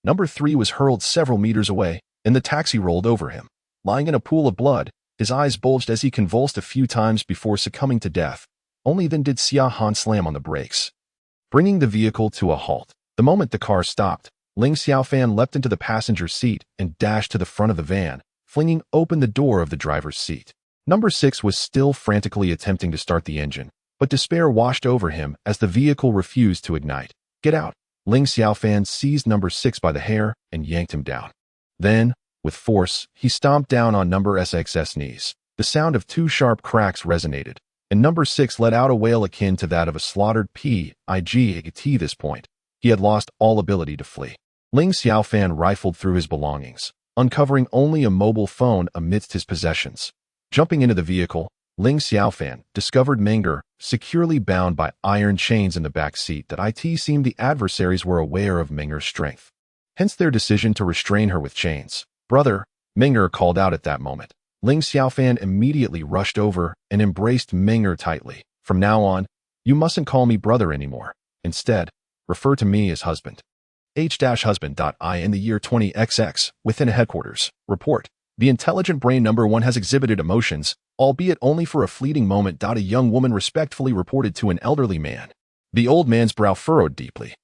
Number 3 was hurled several meters away, and the taxi rolled over him. Lying in a pool of blood, his eyes bulged as he convulsed a few times before succumbing to death. Only then did Xiaohan slam on the brakes, bringing the vehicle to a halt. The moment the car stopped, Ling Xiaofan leapt into the passenger seat and dashed to the front of the van, flinging open the door of the driver's seat. Number 6 was still frantically attempting to start the engine, but despair washed over him as the vehicle refused to ignite. "Get out!" Ling Xiaofan seized Number 6 by the hair and yanked him down. Then, with force, he stomped down on Number 6's knees. The sound of 2 sharp cracks resonated, and number 6 let out a wail akin to that of a slaughtered pig. At this point, he had lost all ability to flee. Ling Xiaofan rifled through his belongings, uncovering only a mobile phone amidst his possessions. Jumping into the vehicle, Ling Xiaofan discovered Meng'er securely bound by iron chains in the back seat. That it seemed the adversaries were aware of Meng'er's strength, hence their decision to restrain her with chains. "Brother," Meng'er called out at that moment. Ling Xiaofan immediately rushed over and embraced Meng'er tightly. "From now on, you mustn't call me brother anymore. Instead, refer to me as husband." Husband. In the year 20XX, within a headquarters report, the intelligent brain number 1 has exhibited emotions, albeit only for a fleeting moment. A young woman respectfully reported to an elderly man. The old man's brow furrowed deeply,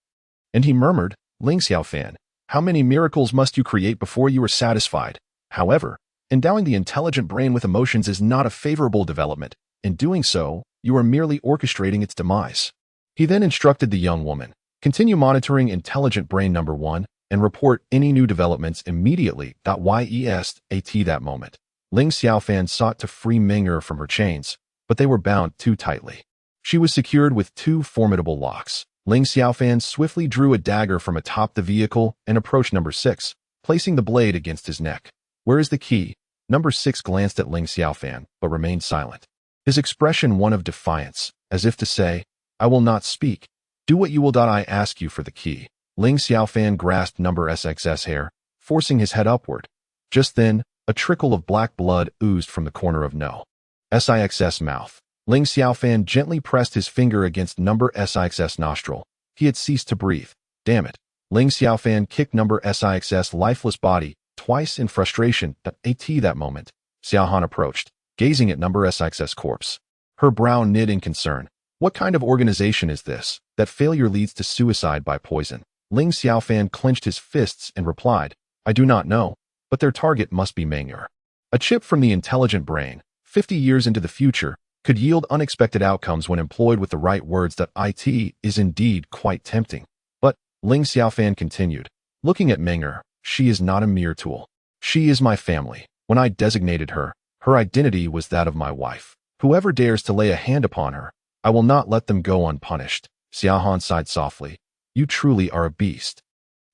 and he murmured, "Ling Xiaofan, how many miracles must you create before you are satisfied?" However, endowing the intelligent brain with emotions is not a favorable development. In doing so, you are merely orchestrating its demise. He then instructed the young woman, "Continue monitoring intelligent brain number 1 and report any new developments immediately." At that moment, Ling Xiaofan sought to free Meng'er from her chains, but they were bound too tightly. She was secured with 2 formidable locks. Ling Xiaofan swiftly drew a dagger from atop the vehicle and approached number 6, placing the blade against his neck. "Where is the key?" Number 6 glanced at Ling Xiaofan, but remained silent. His expression one of defiance, as if to say, "I will not speak. Do what you will. I ask you for the key." Ling Xiaofan grasped number 6's hair, forcing his head upward. Just then, a trickle of black blood oozed from the corner of no. 6's mouth. Ling Xiaofan gently pressed his finger against number 6's nostril. He had ceased to breathe. "Damn it." Ling Xiaofan kicked number 6's lifeless body twice in frustration. At that moment, Xiaohan approached, gazing at number 6's corpse. Her brow knit in concern. "What kind of organization is this, that failure leads to suicide by poison?" Ling Xiaofan clenched his fists and replied, "I do not know, but their target must be Meng'er." A chip from the intelligent brain, 50 years into the future, could yield unexpected outcomes when employed with the right words. It is indeed quite tempting. But, Ling Xiaofan continued, looking at Meng'er, "She is not a mere tool. She is my family. When I designated her, her identity was that of my wife. Whoever dares to lay a hand upon her, I will not let them go unpunished." Xiaohan sighed softly. "You truly are a beast.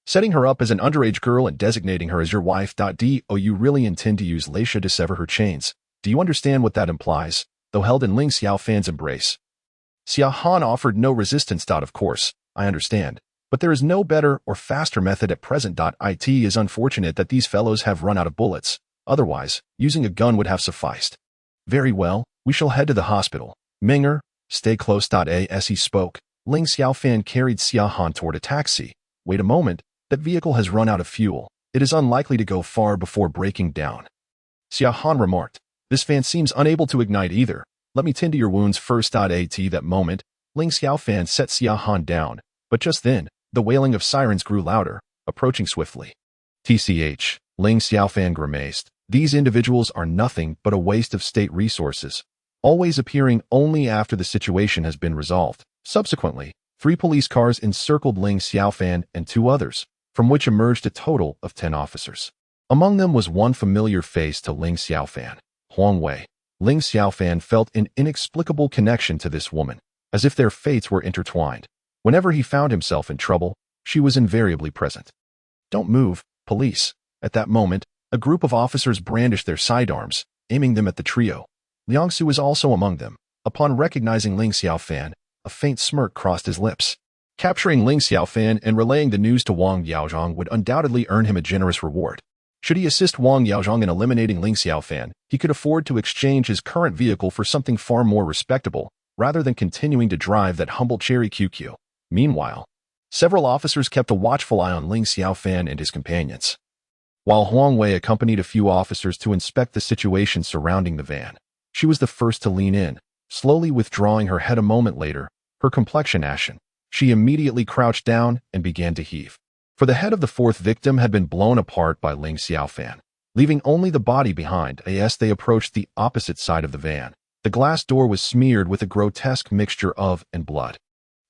Setting her up as an underage girl and designating her as your wife. Do you really intend to use Leisha to sever her chains? Do you understand what that implies?" Though held in Ling Xiaofan's embrace, Xiaohan offered no resistance. "Of course, I understand. But there is no better or faster method at present. It is unfortunate that these fellows have run out of bullets. Otherwise, using a gun would have sufficed." "Very well, we shall head to the hospital. Meng'er, stay close." As he spoke, Ling Xiaofan carried Xiaohan toward a taxi. "Wait a moment, that vehicle has run out of fuel. It is unlikely to go far before breaking down." Xiaohan remarked, "This fan seems unable to ignite either. Let me tend to your wounds first." At that moment, Ling Xiaofan set Xiaohan down, but just then, the wailing of sirens grew louder, approaching swiftly. Ling Xiaofan grimaced. "These individuals are nothing but a waste of state resources, always appearing only after the situation has been resolved." Subsequently, 3 police cars encircled Ling Xiaofan and 2 others, from which emerged a total of 10 officers. Among them was one familiar face to Ling Xiaofan, Huang Wei. Ling Xiaofan felt an inexplicable connection to this woman, as if their fates were intertwined. Whenever he found himself in trouble, she was invariably present. "Don't move, police." At that moment, a group of officers brandished their sidearms, aiming them at the trio. Liangsu was also among them. Upon recognizing Ling Xiaofan, a faint smirk crossed his lips. Capturing Ling Xiaofan and relaying the news to Wang Yaozhong would undoubtedly earn him a generous reward. Should he assist Wang Yaozhong in eliminating Ling Xiaofan, he could afford to exchange his current vehicle for something far more respectable, rather than continuing to drive that humble cherry QQ. Meanwhile, several officers kept a watchful eye on Ling Xiaofan and his companions, while Huang Wei accompanied a few officers to inspect the situation surrounding the van. She was the first to lean in, slowly withdrawing her head. A moment later, her complexion ashen, she immediately crouched down and began to heave. For the head of the 4th victim had been blown apart by Ling Xiaofan, leaving only the body behind. As they approached the opposite side of the van, the glass door was smeared with a grotesque mixture of and blood.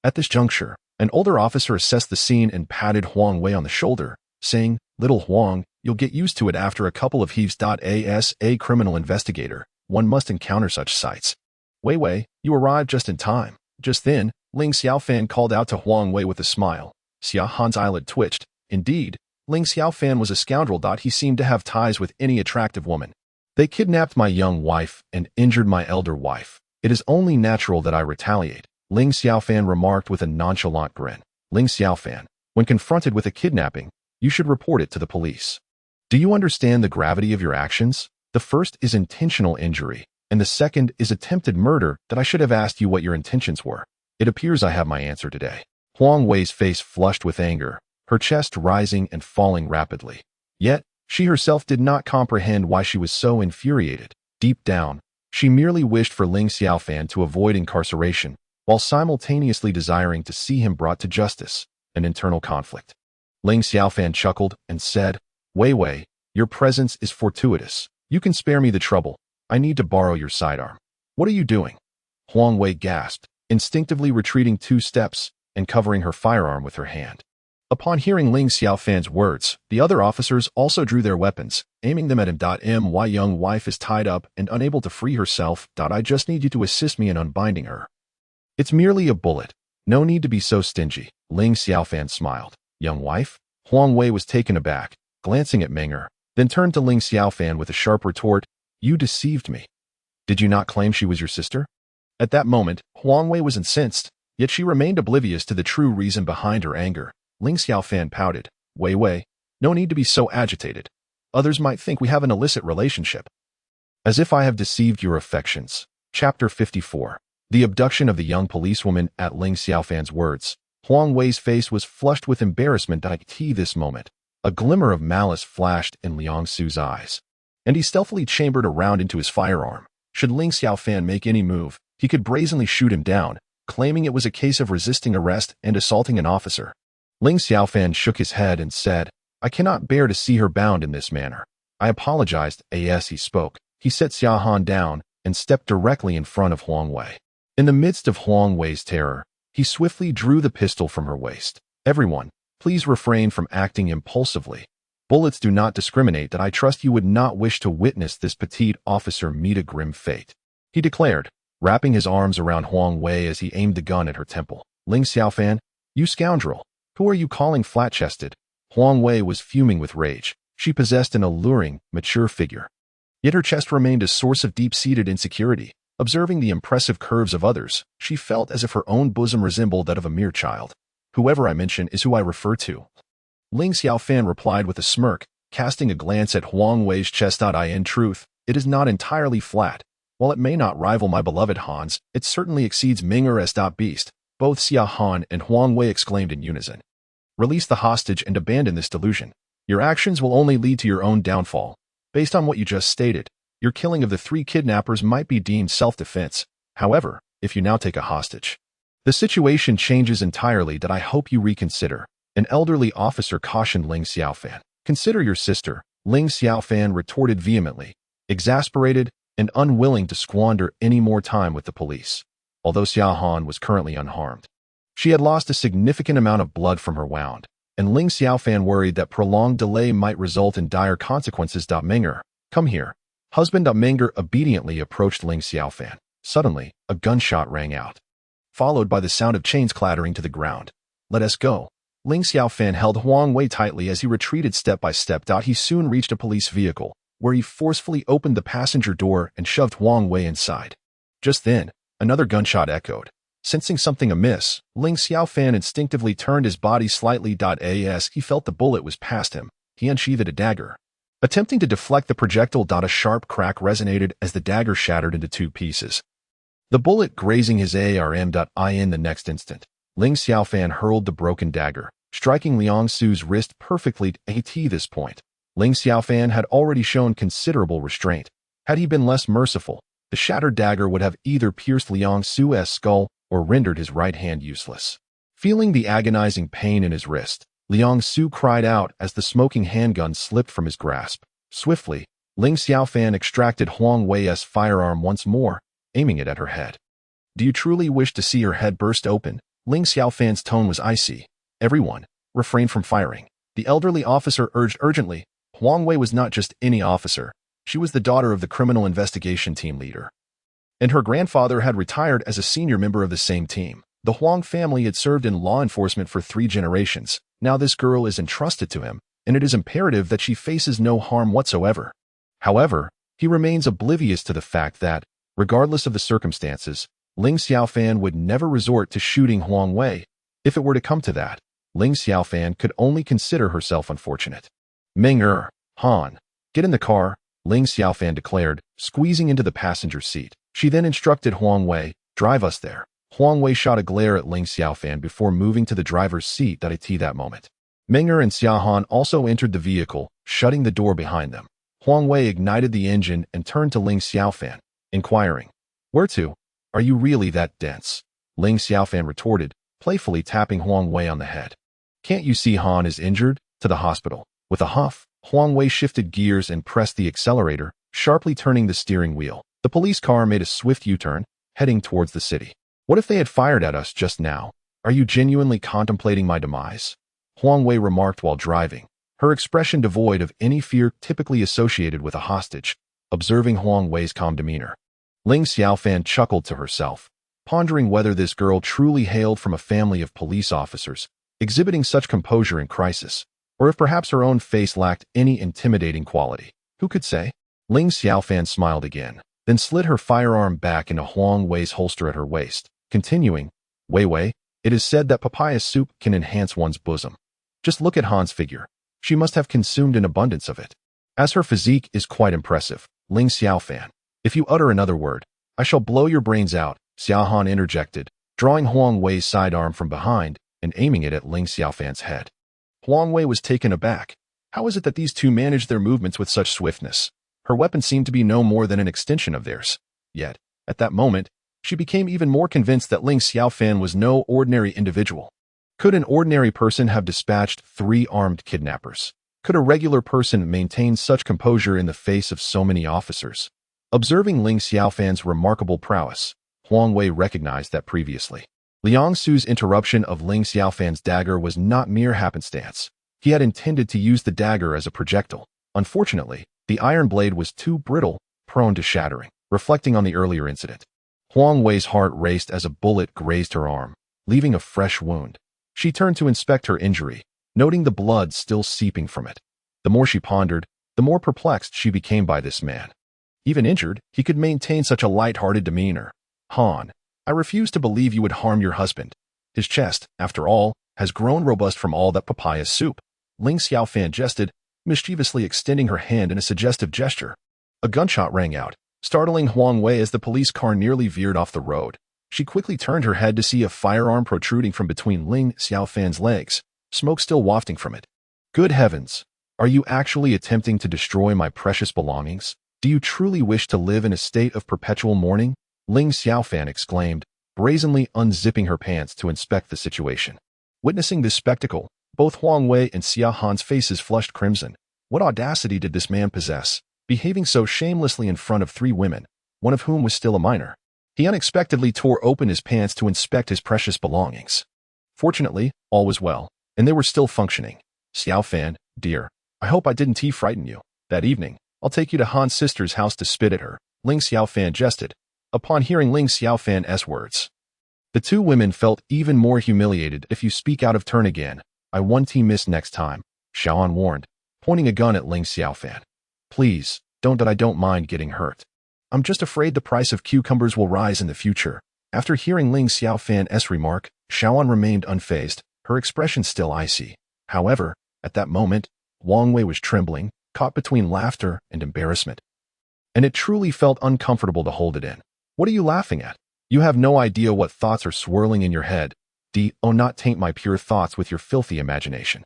At this juncture, an older officer assessed the scene and patted Huang Wei on the shoulder, saying, "Little Huang, you'll get used to it after a couple of heaves." As a criminal investigator, one must encounter such sights. Wei Wei, you arrived just in time. Just then, Ling Xiaofan called out to Huang Wei with a smile. Xia Han's eyelid twitched. Indeed, Ling Xiaofan was a scoundrel. He seemed to have ties with any attractive woman. They kidnapped my young wife and injured my elder wife. It is only natural that I retaliate, Ling Xiaofan remarked with a nonchalant grin. Ling Xiaofan, when confronted with a kidnapping, you should report it to the police. Do you understand the gravity of your actions? The first is intentional injury, and the second is attempted murder. That I should have asked you what your intentions were. It appears I have my answer today. Huang Wei's face flushed with anger, her chest rising and falling rapidly. Yet, she herself did not comprehend why she was so infuriated. Deep down, she merely wished for Ling Xiaofan to avoid incarceration, while simultaneously desiring to see him brought to justice, an internal conflict. Ling Xiaofan chuckled and said, Wei Wei, your presence is fortuitous. You can spare me the trouble. I need to borrow your sidearm. What are you doing? Huang Wei gasped, instinctively retreating 2 steps and covering her firearm with her hand. Upon hearing Ling Xiaofan's words, the other officers also drew their weapons, aiming them at him. My young wife is tied up and unable to free herself. I just need you to assist me in unbinding her. It's merely a bullet. No need to be so stingy. Ling Xiaofan smiled. Young wife? Huang Wei was taken aback, glancing at Meng'er, then turned to Ling Xiaofan with a sharp retort. You deceived me. Did you not claim she was your sister? At that moment, Huang Wei was incensed, yet she remained oblivious to the true reason behind her anger. Ling Xiaofan pouted. Wei Wei, no need to be so agitated. Others might think we have an illicit relationship. As if I have deceived your affections. Chapter 54. The abduction of the young policewoman. At Ling Xiaofan's words, Huang Wei's face was flushed with embarrassment. This moment, a glimmer of malice flashed in Liang Su's eyes, and he stealthily chambered a round into his firearm. Should Ling Xiaofan make any move, he could brazenly shoot him down, claiming it was a case of resisting arrest and assaulting an officer. Ling Xiaofan shook his head and said, I cannot bear to see her bound in this manner. I apologized. As he spoke, he set Xia Han down and stepped directly in front of Huang Wei. In the midst of Huang Wei's terror, he swiftly drew the pistol from her waist. Everyone, please refrain from acting impulsively. Bullets do not discriminate. I trust you would not wish to witness this petite officer meet a grim fate, he declared, wrapping his arms around Huang Wei as he aimed the gun at her temple. Ling Xiaofan, you scoundrel! Who are you calling flat-chested? Huang Wei was fuming with rage. She possessed an alluring, mature figure. Yet her chest remained a source of deep-seated insecurity. Observing the impressive curves of others, she felt as if her own bosom resembled that of a mere child. Whoever I mention is who I refer to. Ling Xiaofan replied with a smirk, casting a glance at Huang Wei's chest. In truth, it is not entirely flat. While it may not rival my beloved Han's, it certainly exceeds Meng'er's beast. Both Xia Han and Huang Wei exclaimed in unison. Release the hostage and abandon this delusion. Your actions will only lead to your own downfall. Based on what you just stated, your killing of the 3 kidnappers might be deemed self-defense. However, if you now take a hostage, the situation changes entirely. I hope you reconsider. An elderly officer cautioned Ling Xiaofan. Consider your sister, Ling Xiaofan retorted vehemently, exasperated and unwilling to squander any more time with the police. Although Xia Han was currently unharmed, she had lost a significant amount of blood from her wound, and Ling Xiaofan worried that prolonged delay might result in dire consequences. Meng'er, come here. Husband Meng'er obediently approached Ling Xiaofan. Suddenly, a gunshot rang out, followed by the sound of chains clattering to the ground. Let us go. Ling Xiaofan held Huang Wei tightly as he retreated step by step. He soon reached a police vehicle, where he forcefully opened the passenger door and shoved Huang Wei inside. Just then, another gunshot echoed. Sensing something amiss, Ling Xiaofan instinctively turned his body slightly. As he felt the bullet was past him, he unsheathed a dagger. Attempting to deflect the projectile. A sharp crack resonated as the dagger shattered into 2 pieces. The bullet grazing his arm. In the next instant, Ling Xiaofan hurled the broken dagger, striking Liang Su's wrist perfectly. At this point, Ling Xiaofan had already shown considerable restraint. Had he been less merciful, the shattered dagger would have either pierced Liang Su's skull or rendered his right hand useless. Feeling the agonizing pain in his wrist, Liang Su cried out as the smoking handgun slipped from his grasp. Swiftly, Ling Xiaofan extracted Huang Wei's firearm once more, aiming it at her head. Do you truly wish to see her head burst open? Ling Xiaofan's tone was icy. Everyone, refrain from firing. The elderly officer urged urgently. Huang Wei was not just any officer. She was the daughter of the criminal investigation team leader. and her grandfather had retired as a senior member of the same team. The Huang family had served in law enforcement for 3 generations. Now this girl is entrusted to him, and it is imperative that she faces no harm whatsoever. However, he remains oblivious to the fact that, regardless of the circumstances, Ling Xiaofan would never resort to shooting Huang Wei. If it were to come to that, Ling Xiaofan could only consider herself unfortunate. Ming Han, get in the car, Ling Xiaofan declared, squeezing into the passenger seat. She then instructed Huang Wei, drive us there. Huang Wei shot a glare at Ling Xiaofan before moving to the driver's seat at that moment. Ming and Xia Han also entered the vehicle, shutting the door behind them. Huang Wei ignited the engine and turned to Ling Xiaofan, inquiring, "Where to? Are you really that dense?" Ling Xiaofan retorted, playfully tapping Huang Wei on the head. "Can't you see Han is injured? To the hospital." With a huff, Huang Wei shifted gears and pressed the accelerator, sharply turning the steering wheel. The police car made a swift U-turn, heading towards the city. "What if they had fired at us just now? Are you genuinely contemplating my demise?" Huang Wei remarked while driving, her expression devoid of any fear typically associated with a hostage. Observing Huang Wei's calm demeanor, Ling Xiaofan chuckled to herself, pondering whether this girl truly hailed from a family of police officers, exhibiting such composure in crisis, or if perhaps her own face lacked any intimidating quality. Who could say? Ling Xiaofan smiled again, then slid her firearm back into Huang Wei's holster at her waist, continuing, Wei, it is said that papaya soup can enhance one's bosom. Just look at Han's figure. She must have consumed an abundance of it. As her physique is quite impressive, Ling Xiaofan. If you utter another word, I shall blow your brains out, Xia Han interjected, drawing Huang Wei's sidearm from behind and aiming it at Ling Xiaofan's head. Huang Wei was taken aback. How is it that these two managed their movements with such swiftness? Her weapon seemed to be no more than an extension of theirs. Yet, at that moment, she became even more convinced that Ling Xiaofan was no ordinary individual. Could an ordinary person have dispatched 3 armed kidnappers? Could a regular person maintain such composure in the face of so many officers? Observing Ling Xiaofan's remarkable prowess, Huang Wei recognized that previously. Liang Su's interruption of Ling Xiaofan's dagger was not mere happenstance. He had intended to use the dagger as a projectile. Unfortunately, the iron blade was too brittle, prone to shattering. Reflecting on the earlier incident, Huang Wei's heart raced as a bullet grazed her arm, leaving a fresh wound. She turned to inspect her injury, noting the blood still seeping from it. The more she pondered, the more perplexed she became by this man. Even injured, he could maintain such a light-hearted demeanor. Han, I refuse to believe you would harm your husband. His chest, after all, has grown robust from all that papaya soup. Ling Xiaofan jested, mischievously extending her hand in a suggestive gesture. A gunshot rang out, startling Huang Wei as the police car nearly veered off the road. She quickly turned her head to see a firearm protruding from between Ling Xiaofan's legs, smoke still wafting from it. Good heavens! Are you actually attempting to destroy my precious belongings? Do you truly wish to live in a state of perpetual mourning? Ling Xiaofan exclaimed, brazenly unzipping her pants to inspect the situation. Witnessing this spectacle, both Huang Wei and Xia Han's faces flushed crimson. What audacity did this man possess, behaving so shamelessly in front of 3 women, one of whom was still a minor? He unexpectedly tore open his pants to inspect his precious belongings. Fortunately, all was well, and they were still functioning. Xiaofan, dear, I hope I didn't frighten you. That evening, I'll take you to Han's sister's house to spit at her, Ling Xiaofan jested, upon hearing Ling Xiaofan's words. The 2 women felt even more humiliated. If you speak out of turn again, I won't miss next time, Xiaoan warned, pointing a gun at Ling Xiaofan. Please, don't. I don't mind getting hurt. I'm just afraid the price of cucumbers will rise in the future. After hearing Ling Xiaofan's remark, Xiaoan remained unfazed, her expression still icy. However, at that moment, Huang Wei was trembling, caught between laughter and embarrassment. And it truly felt uncomfortable to hold it in. What are you laughing at? You have no idea what thoughts are swirling in your head. Do not taint my pure thoughts with your filthy imagination.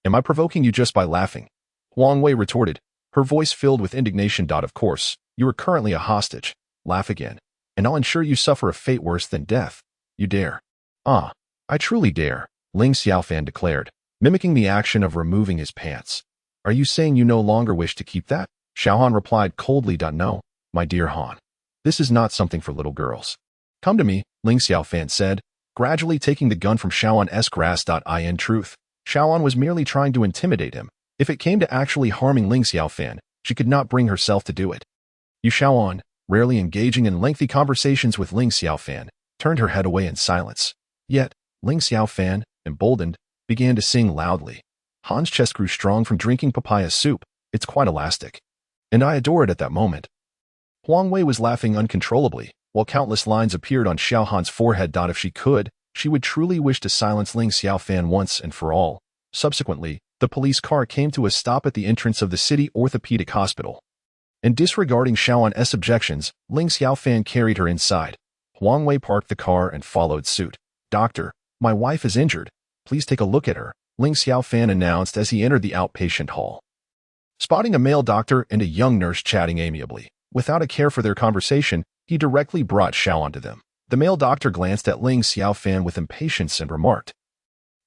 Am I provoking you just by laughing? Huang Wei retorted, her voice filled with indignation. Of course, you are currently a hostage. Laugh again, and I'll ensure you suffer a fate worse than death. You dare. Ah, I truly dare, Ling Xiaofan declared, mimicking the action of removing his pants. Are you saying you no longer wish to keep that? Xiaohan replied coldly. No, my dear Han. This is not something for little girls. Come to me, Ling Xiaofan said, gradually taking the gun from Xiaoan's grasp. In truth, Xiaoan was merely trying to intimidate him. If it came to actually harming Ling Xiaofan, she could not bring herself to do it. You Xiaoan, rarely engaging in lengthy conversations with Ling Xiaofan, turned her head away in silence. Yet, Ling Xiaofan, emboldened, began to sing loudly. Han's chest grew strong from drinking papaya soup. It's quite elastic. And I adore it at that moment. Huang Wei was laughing uncontrollably, while countless lines appeared on Xiao Han's forehead. If she could, she would truly wish to silence Ling Xiaofan once and for all. Subsequently, the police car came to a stop at the entrance of the city orthopedic hospital. And disregarding Xiao Han's objections, Ling Xiaofan carried her inside. Huang Wei parked the car and followed suit. "Doctor, my wife is injured. Please take a look at her," Ling Xiaofan announced as he entered the outpatient hall. Spotting a male doctor and a young nurse chatting amiably, without a care for their conversation, he directly brought Xiao An to them. The male doctor glanced at Ling Xiaofan with impatience and remarked,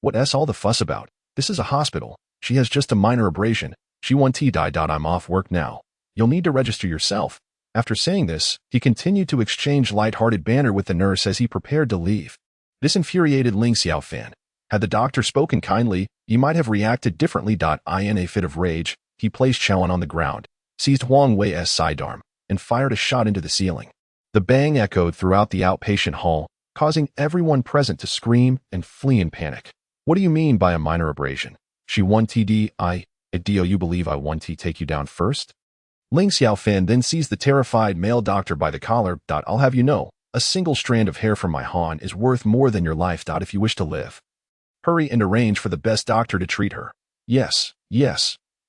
"What's all the fuss about? This is a hospital. She has just a minor abrasion. She won't die. I'm off work now. You'll need to register yourself." After saying this, he continued to exchange light-hearted banter with the nurse as he prepared to leave. This infuriated Ling Xiaofan. Had the doctor spoken kindly, he might have reacted differently. In a fit of rage, he placed Xiao An on the ground, seized Huang Wei's sidearm, and fired a shot into the ceiling. The bang echoed throughout the outpatient hall, causing everyone present to scream and flee in panic. "What do you mean by a minor abrasion? She won TDI. Do you believe I want to take you down first?" Ling Xiaofan then seized the terrified male doctor by the collar. "I'll have you know, a single strand of hair from my Han is worth more than your life. If you wish to live, hurry and arrange for the best doctor to treat her." Yes,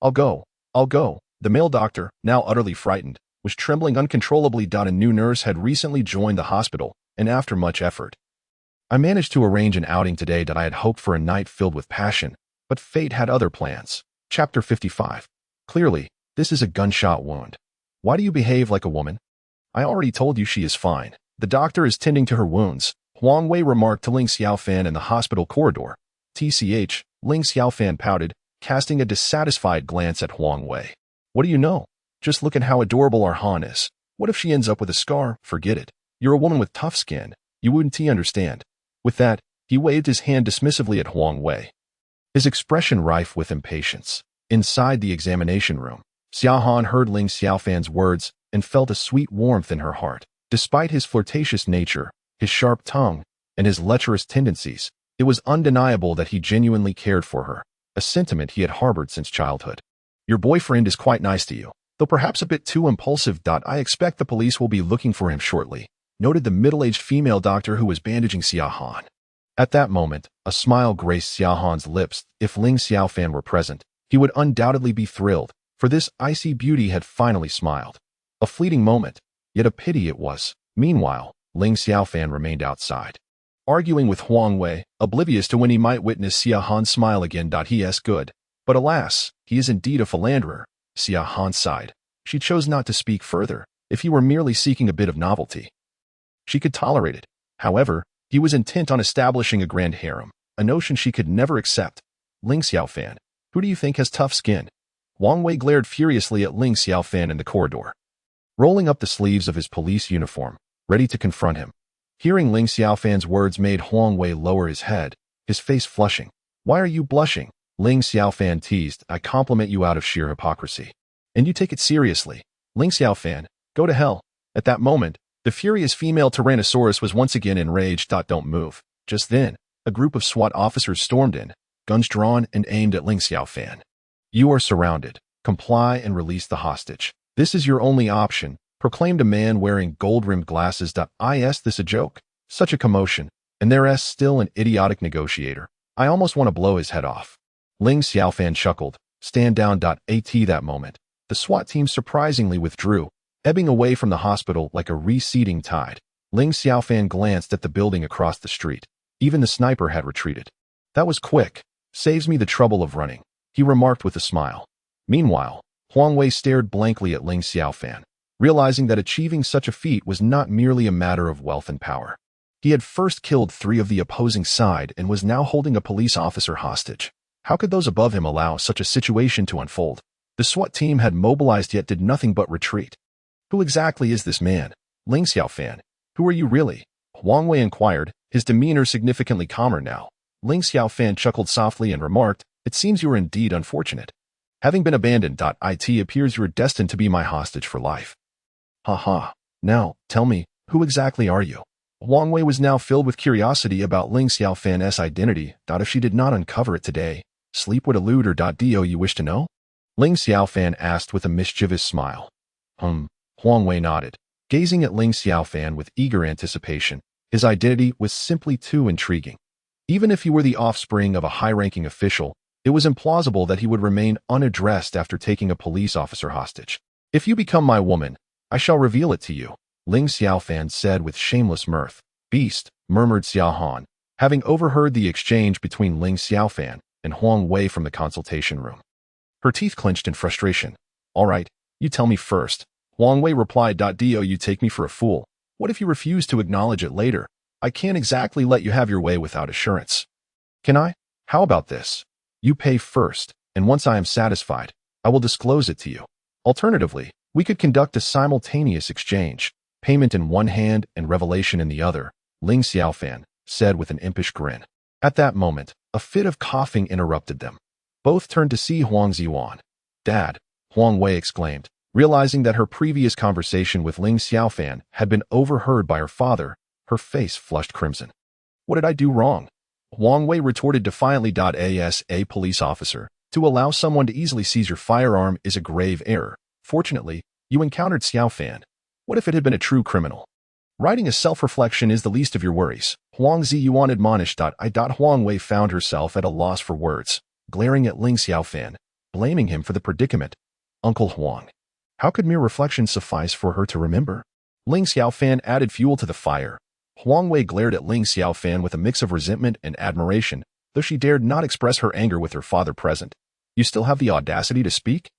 I'll go. The male doctor, now utterly frightened, was trembling uncontrollably. A new nurse had recently joined the hospital, and after much effort, "I managed to arrange an outing today. I had hoped for a night filled with passion, but fate had other plans." Chapter 55. Clearly, this is a gunshot wound. Why do you behave like a woman? I already told you she is fine. The doctor is tending to her wounds, Huang Wei remarked to Ling Xiaofan in the hospital corridor. TCH, Ling Xiaofan pouted, casting a dissatisfied glance at Huang Wei. "What do you know? Just look at how adorable our Han is. What if she ends up with a scar? Forget it. You're a woman with tough skin. You wouldn't understand." With that, he waved his hand dismissively at Huang Wei, his expression rife with impatience. Inside the examination room, Xiao Han heard Ling Xiaofan's words and felt a sweet warmth in her heart. Despite his flirtatious nature, his sharp tongue, and his lecherous tendencies, it was undeniable that he genuinely cared for her, a sentiment he had harbored since childhood. "Your boyfriend is quite nice to you, though perhaps a bit too impulsive. I expect the police will be looking for him shortly," noted the middle-aged female doctor who was bandaging Xiao Han. At that moment, a smile graced Xiao Han's lips. If Ling Xiaofan were present, he would undoubtedly be thrilled, for this icy beauty had finally smiled. A fleeting moment, yet a pity it was. Meanwhile, Ling Xiaofan remained outside, arguing with Huang Wei, oblivious to when he might witness Xiao Han smile again. He's good. But alas, he is indeed a philanderer. Xiao Han sighed. She chose not to speak further. If he were merely seeking a bit of novelty, she could tolerate it. However, he was intent on establishing a grand harem, a notion she could never accept. "Ling Xiaofan, who do you think has tough skin?" Huang Wei glared furiously at Ling Xiaofan in the corridor, rolling up the sleeves of his police uniform, ready to confront him. Hearing Ling Xiaofan's words made Huang Wei lower his head, his face flushing. "Why are you blushing?" Ling Xiaofan teased. "I compliment you out of sheer hypocrisy. And you take it seriously. Ling Xiaofan, go to hell." At that moment, the furious female Tyrannosaurus was once again enraged. "Don't move." Just then, a group of SWAT officers stormed in, guns drawn and aimed at Ling Xiaofan. "You are surrounded. Comply and release the hostage. This is your only option," proclaimed a man wearing gold-rimmed glasses. Is this a joke? Such a commotion, and there's still an idiotic negotiator. I almost want to blow his head off. Ling Xiaofan chuckled. "Stand down." At that moment, the SWAT team surprisingly withdrew, ebbing away from the hospital like a receding tide. Ling Xiaofan glanced at the building across the street. Even the sniper had retreated. "That was quick. Saves me the trouble of running," he remarked with a smile. Meanwhile, Huang Wei stared blankly at Ling Xiaofan, realizing that achieving such a feat was not merely a matter of wealth and power. He had first killed 3 of the opposing side and was now holding a police officer hostage. How could those above him allow such a situation to unfold? The SWAT team had mobilized yet did nothing but retreat. "Who exactly is this man? Ling Xiaofan, who are you really?" Huang Wei inquired, his demeanor significantly calmer now. Ling Xiaofan chuckled softly and remarked, "It seems you are indeed unfortunate. Having been abandoned. It appears you are destined to be my hostage for life." "Ha ha." Now, tell me, who exactly are you? Huang Wei was now filled with curiosity about Ling Xiaofan's identity. If she did not uncover it today, sleep would elude her. Do you wish to know? Ling Xiaofan asked with a mischievous smile. Huang Wei nodded, gazing at Ling Xiaofan with eager anticipation. His identity was simply too intriguing. Even if he were the offspring of a high-ranking official, it was implausible that he would remain unaddressed after taking a police officer hostage. If you become my woman, I shall reveal it to you, Ling Xiaofan said with shameless mirth. Beast, murmured Xiaohan, having overheard the exchange between Ling Xiaofan and Huang Wei from the consultation room. Her teeth clenched in frustration. All right, you tell me first. Huang Wei replied. Do you take me for a fool? What if you refuse to acknowledge it later? I can't exactly let you have your way without assurance. Can I? How about this? You pay first, and once I am satisfied, I will disclose it to you. Alternatively, we could conduct a simultaneous exchange, payment in one hand and revelation in the other, Ling Xiaofan said with an impish grin. At that moment, a fit of coughing interrupted them. Both turned to see Huang Ziyuan. Dad, Huang Wei exclaimed, realizing that her previous conversation with Ling Xiaofan had been overheard by her father. Her face flushed crimson. What did I do wrong? Huang Wei retorted defiantly. As a police officer, to allow someone to easily seize your firearm is a grave error. Fortunately, you encountered Xiaofan. What if it had been a true criminal? Writing a self-reflection is the least of your worries, Huang Ziyuan admonished. Huang Wei found herself at a loss for words, glaring at Ling Xiaofan, blaming him for the predicament. Uncle Huang. How could mere reflection suffice for her to remember? Ling Xiaofan added fuel to the fire. Huang Wei glared at Ling Xiaofan with a mix of resentment and admiration, though she dared not express her anger with her father present. You still have the audacity to speak?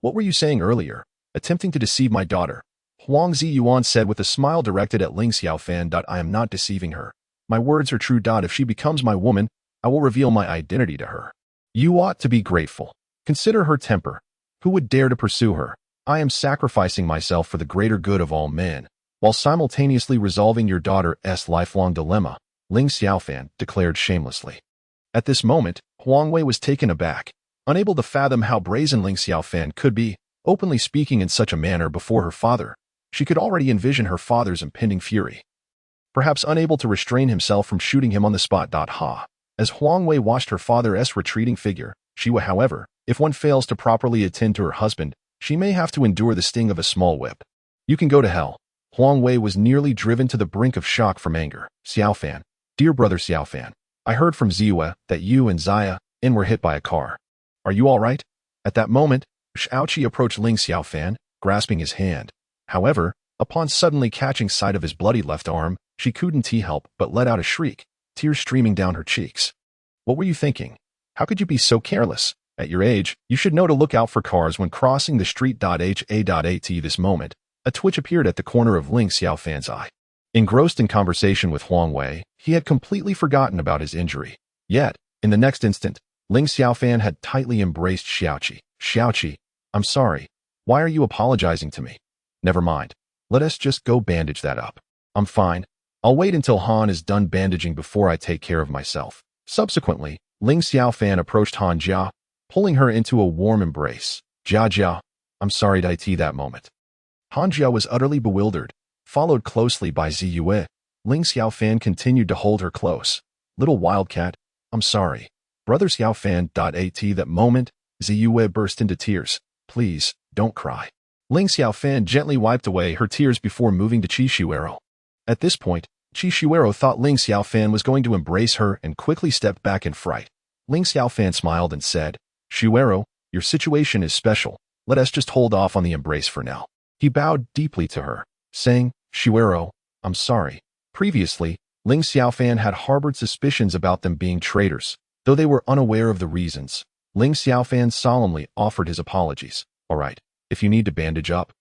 What were you saying earlier? Attempting to deceive my daughter. Huang Ziyuan said with a smile directed at Ling Xiaofan. I am not deceiving her. My words are true. If she becomes my woman, I will reveal my identity to her. You ought to be grateful. Consider her temper. Who would dare to pursue her? I am sacrificing myself for the greater good of all men, while simultaneously resolving your daughter's lifelong dilemma, Ling Xiaofan declared shamelessly. At this moment, Huang Wei was taken aback, unable to fathom how brazen Ling Xiaofan could be, openly speaking in such a manner before her father. She could already envision her father's impending fury. Perhaps unable to restrain himself from shooting him on the spot. As Huang Wei watched her father's retreating figure, she would, however, if one fails to properly attend to her husband, she may have to endure the sting of a small whip. You can go to hell. Huang Wei was nearly driven to the brink of shock from anger. Xiaofan, dear brother Xiaofan, I heard from Ziyue that you and Xia were hit by a car. Are you all right? At that moment, Xiaoqi approached Ling Xiaofan, grasping his hand. However, upon suddenly catching sight of his bloody left arm, she couldn't help but let out a shriek, tears streaming down her cheeks. What were you thinking? How could you be so careless? At your age, you should know to look out for cars when crossing the street. At this moment, a twitch appeared at the corner of Ling Xiaofan's eye. Engrossed in conversation with Huang Wei, he had completely forgotten about his injury. Yet, in the next instant, Ling Xiaofan had tightly embraced Xiaoqi. Xiaoqi, I'm sorry. Why are you apologizing to me? Never mind. Let us just go bandage that up. I'm fine. I'll wait until Han is done bandaging before I take care of myself. Subsequently, Ling Xiaofan approached Han Jia, pulling her into a warm embrace. Jia, I'm sorry to that moment. Han Jia was utterly bewildered, followed closely by Ziyue. Ling Xiaofan continued to hold her close. Little wildcat, I'm sorry. Brother Xiaofan. At that moment, Ziyue burst into tears. Please, don't cry. Ling Xiaofan gently wiped away her tears before moving to Qishuero. At this point, Qishuero thought Ling Xiaofan was going to embrace her and quickly stepped back in fright. Ling Xiaofan smiled and said, Shuero, your situation is special. Let us just hold off on the embrace for now. He bowed deeply to her, saying, Shuero, I'm sorry. Previously, Ling Xiaofan had harbored suspicions about them being traitors, though they were unaware of the reasons. Ling Xiaofan solemnly offered his apologies. All right, if you need to bandage up,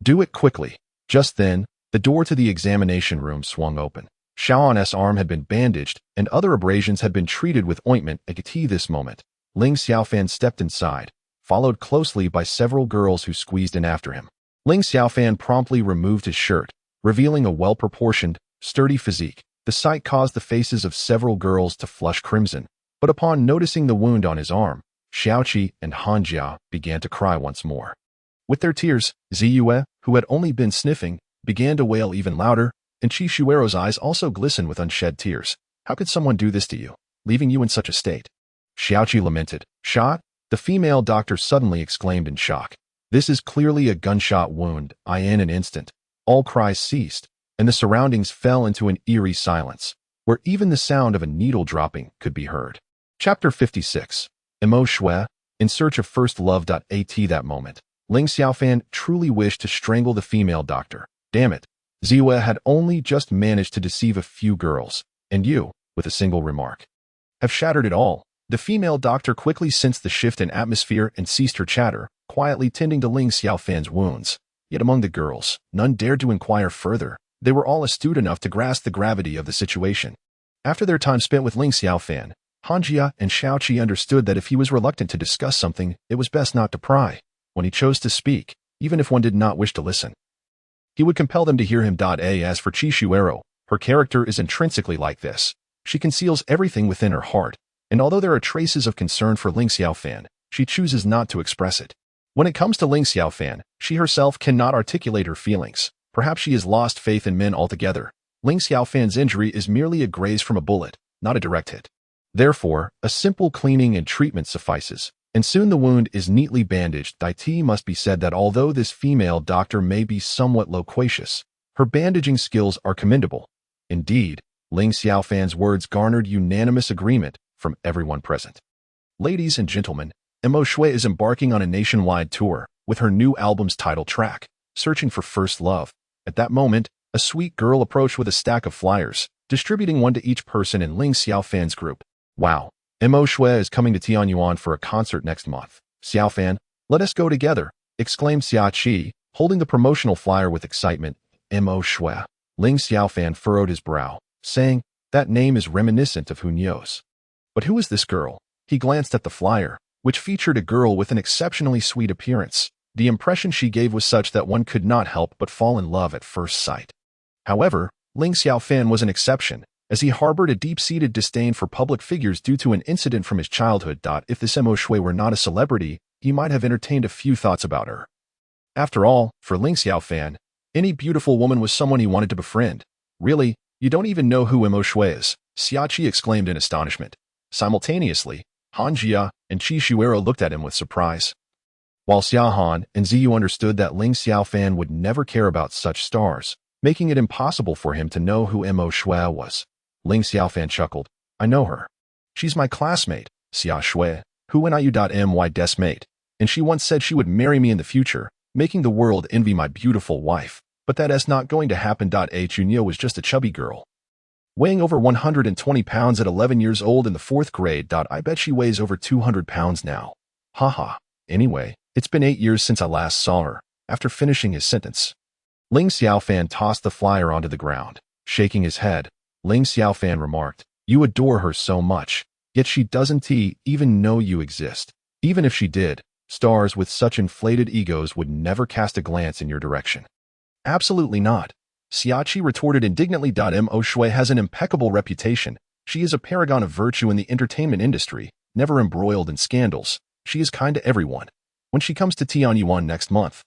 do it quickly. Just then, the door to the examination room swung open. Xiaoan's arm had been bandaged, and other abrasions had been treated with ointment. At this moment, Ling Xiaofan stepped inside, followed closely by several girls who squeezed in after him. Ling Xiaofan promptly removed his shirt, revealing a well-proportioned, sturdy physique. The sight caused the faces of several girls to flush crimson, but upon noticing the wound on his arm, Xiaoqi and Han Jia began to cry once more. With their tears, Ziyue, who had only been sniffing, began to wail even louder, and Shishuero's eyes also glistened with unshed tears. How could someone do this to you, leaving you in such a state? Xiaoqi lamented. Shot? The female doctor suddenly exclaimed in shock. This is clearly a gunshot wound. In an instant, all cries ceased, and the surroundings fell into an eerie silence, where even the sound of a needle dropping could be heard. Chapter 56. Emo Shui, in search of first love. At that moment, Ling Xiaofan truly wished to strangle the female doctor. Damn it. Ziwe had only just managed to deceive a few girls, and you, with a single remark, have shattered it all. The female doctor quickly sensed the shift in atmosphere and ceased her chatter, quietly tending to Ling Xiaofan's wounds. Yet among the girls, none dared to inquire further. They were all astute enough to grasp the gravity of the situation. After their time spent with Ling Xiaofan, Hanjia and Xiaoqi understood that if he was reluctant to discuss something, it was best not to pry. When he chose to speak, even if one did not wish to listen, he would compel them to hear him. As for Shishuero, her character is intrinsically like this. She conceals everything within her heart, and although there are traces of concern for Ling Xiaofan, she chooses not to express it. When it comes to Ling Xiaofan, she herself cannot articulate her feelings. Perhaps she has lost faith in men altogether. Ling Xiaofan's injury is merely a graze from a bullet, not a direct hit. Therefore, a simple cleaning and treatment suffices, and soon the wound is neatly bandaged. It must be said that although this female doctor may be somewhat loquacious, her bandaging skills are commendable. Indeed, Ling Xiaofan's words garnered unanimous agreement from everyone present. Ladies and gentlemen, Emo Shui is embarking on a nationwide tour with her new album's title track, Searching for First Love. At that moment, a sweet girl approached with a stack of flyers, distributing one to each person in Ling Xiaofan's group. Wow, Emo Shui is coming to Tianyuan for a concert next month. Xiaofan, let us go together, exclaimed Xiaoqi, holding the promotional flyer with excitement. Emo Shui. Ling Xiaofan furrowed his brow, saying, that name is reminiscent of who knows. But who is this girl? He glanced at the flyer, which featured a girl with an exceptionally sweet appearance. The impression she gave was such that one could not help but fall in love at first sight. However, Ling Xiaofan was an exception, as he harbored a deep-seated disdain for public figures due to an incident from his childhood. If this Emo Shui were not a celebrity, he might have entertained a few thoughts about her. After all, for Ling Xiaofan, any beautiful woman was someone he wanted to befriend. Really, you don't even know who Emo Shui is, Xiaoqi exclaimed in astonishment. Simultaneously, Hanjia and Shishuero looked at him with surprise. While Xiaohan and Ziyu understood that Ling Xiaofan would never care about such stars, making it impossible for him to know who Emo Shui was. Ling Xiaofan chuckled. I know her. She's my classmate, Xia Shui, who my desmate, and she once said she would marry me in the future, making the world envy my beautiful wife. But that is not going to happen. Junyo was just a chubby girl, weighing over 120 pounds at 11 years old in the 4th grade. I bet she weighs over 200 pounds now. Haha. Anyway, it's been 8 years since I last saw her. After finishing his sentence, Ling Xiaofan tossed the flyer onto the ground. Shaking his head, Ling Xiaofan remarked, you adore her so much, yet she doesn't even know you exist. Even if she did, stars with such inflated egos would never cast a glance in your direction. Absolutely not. Xiaoqi retorted indignantly. Emo Shui has an impeccable reputation. She is a paragon of virtue in the entertainment industry, never embroiled in scandals. She is kind to everyone. When she comes to Tianyuan next month,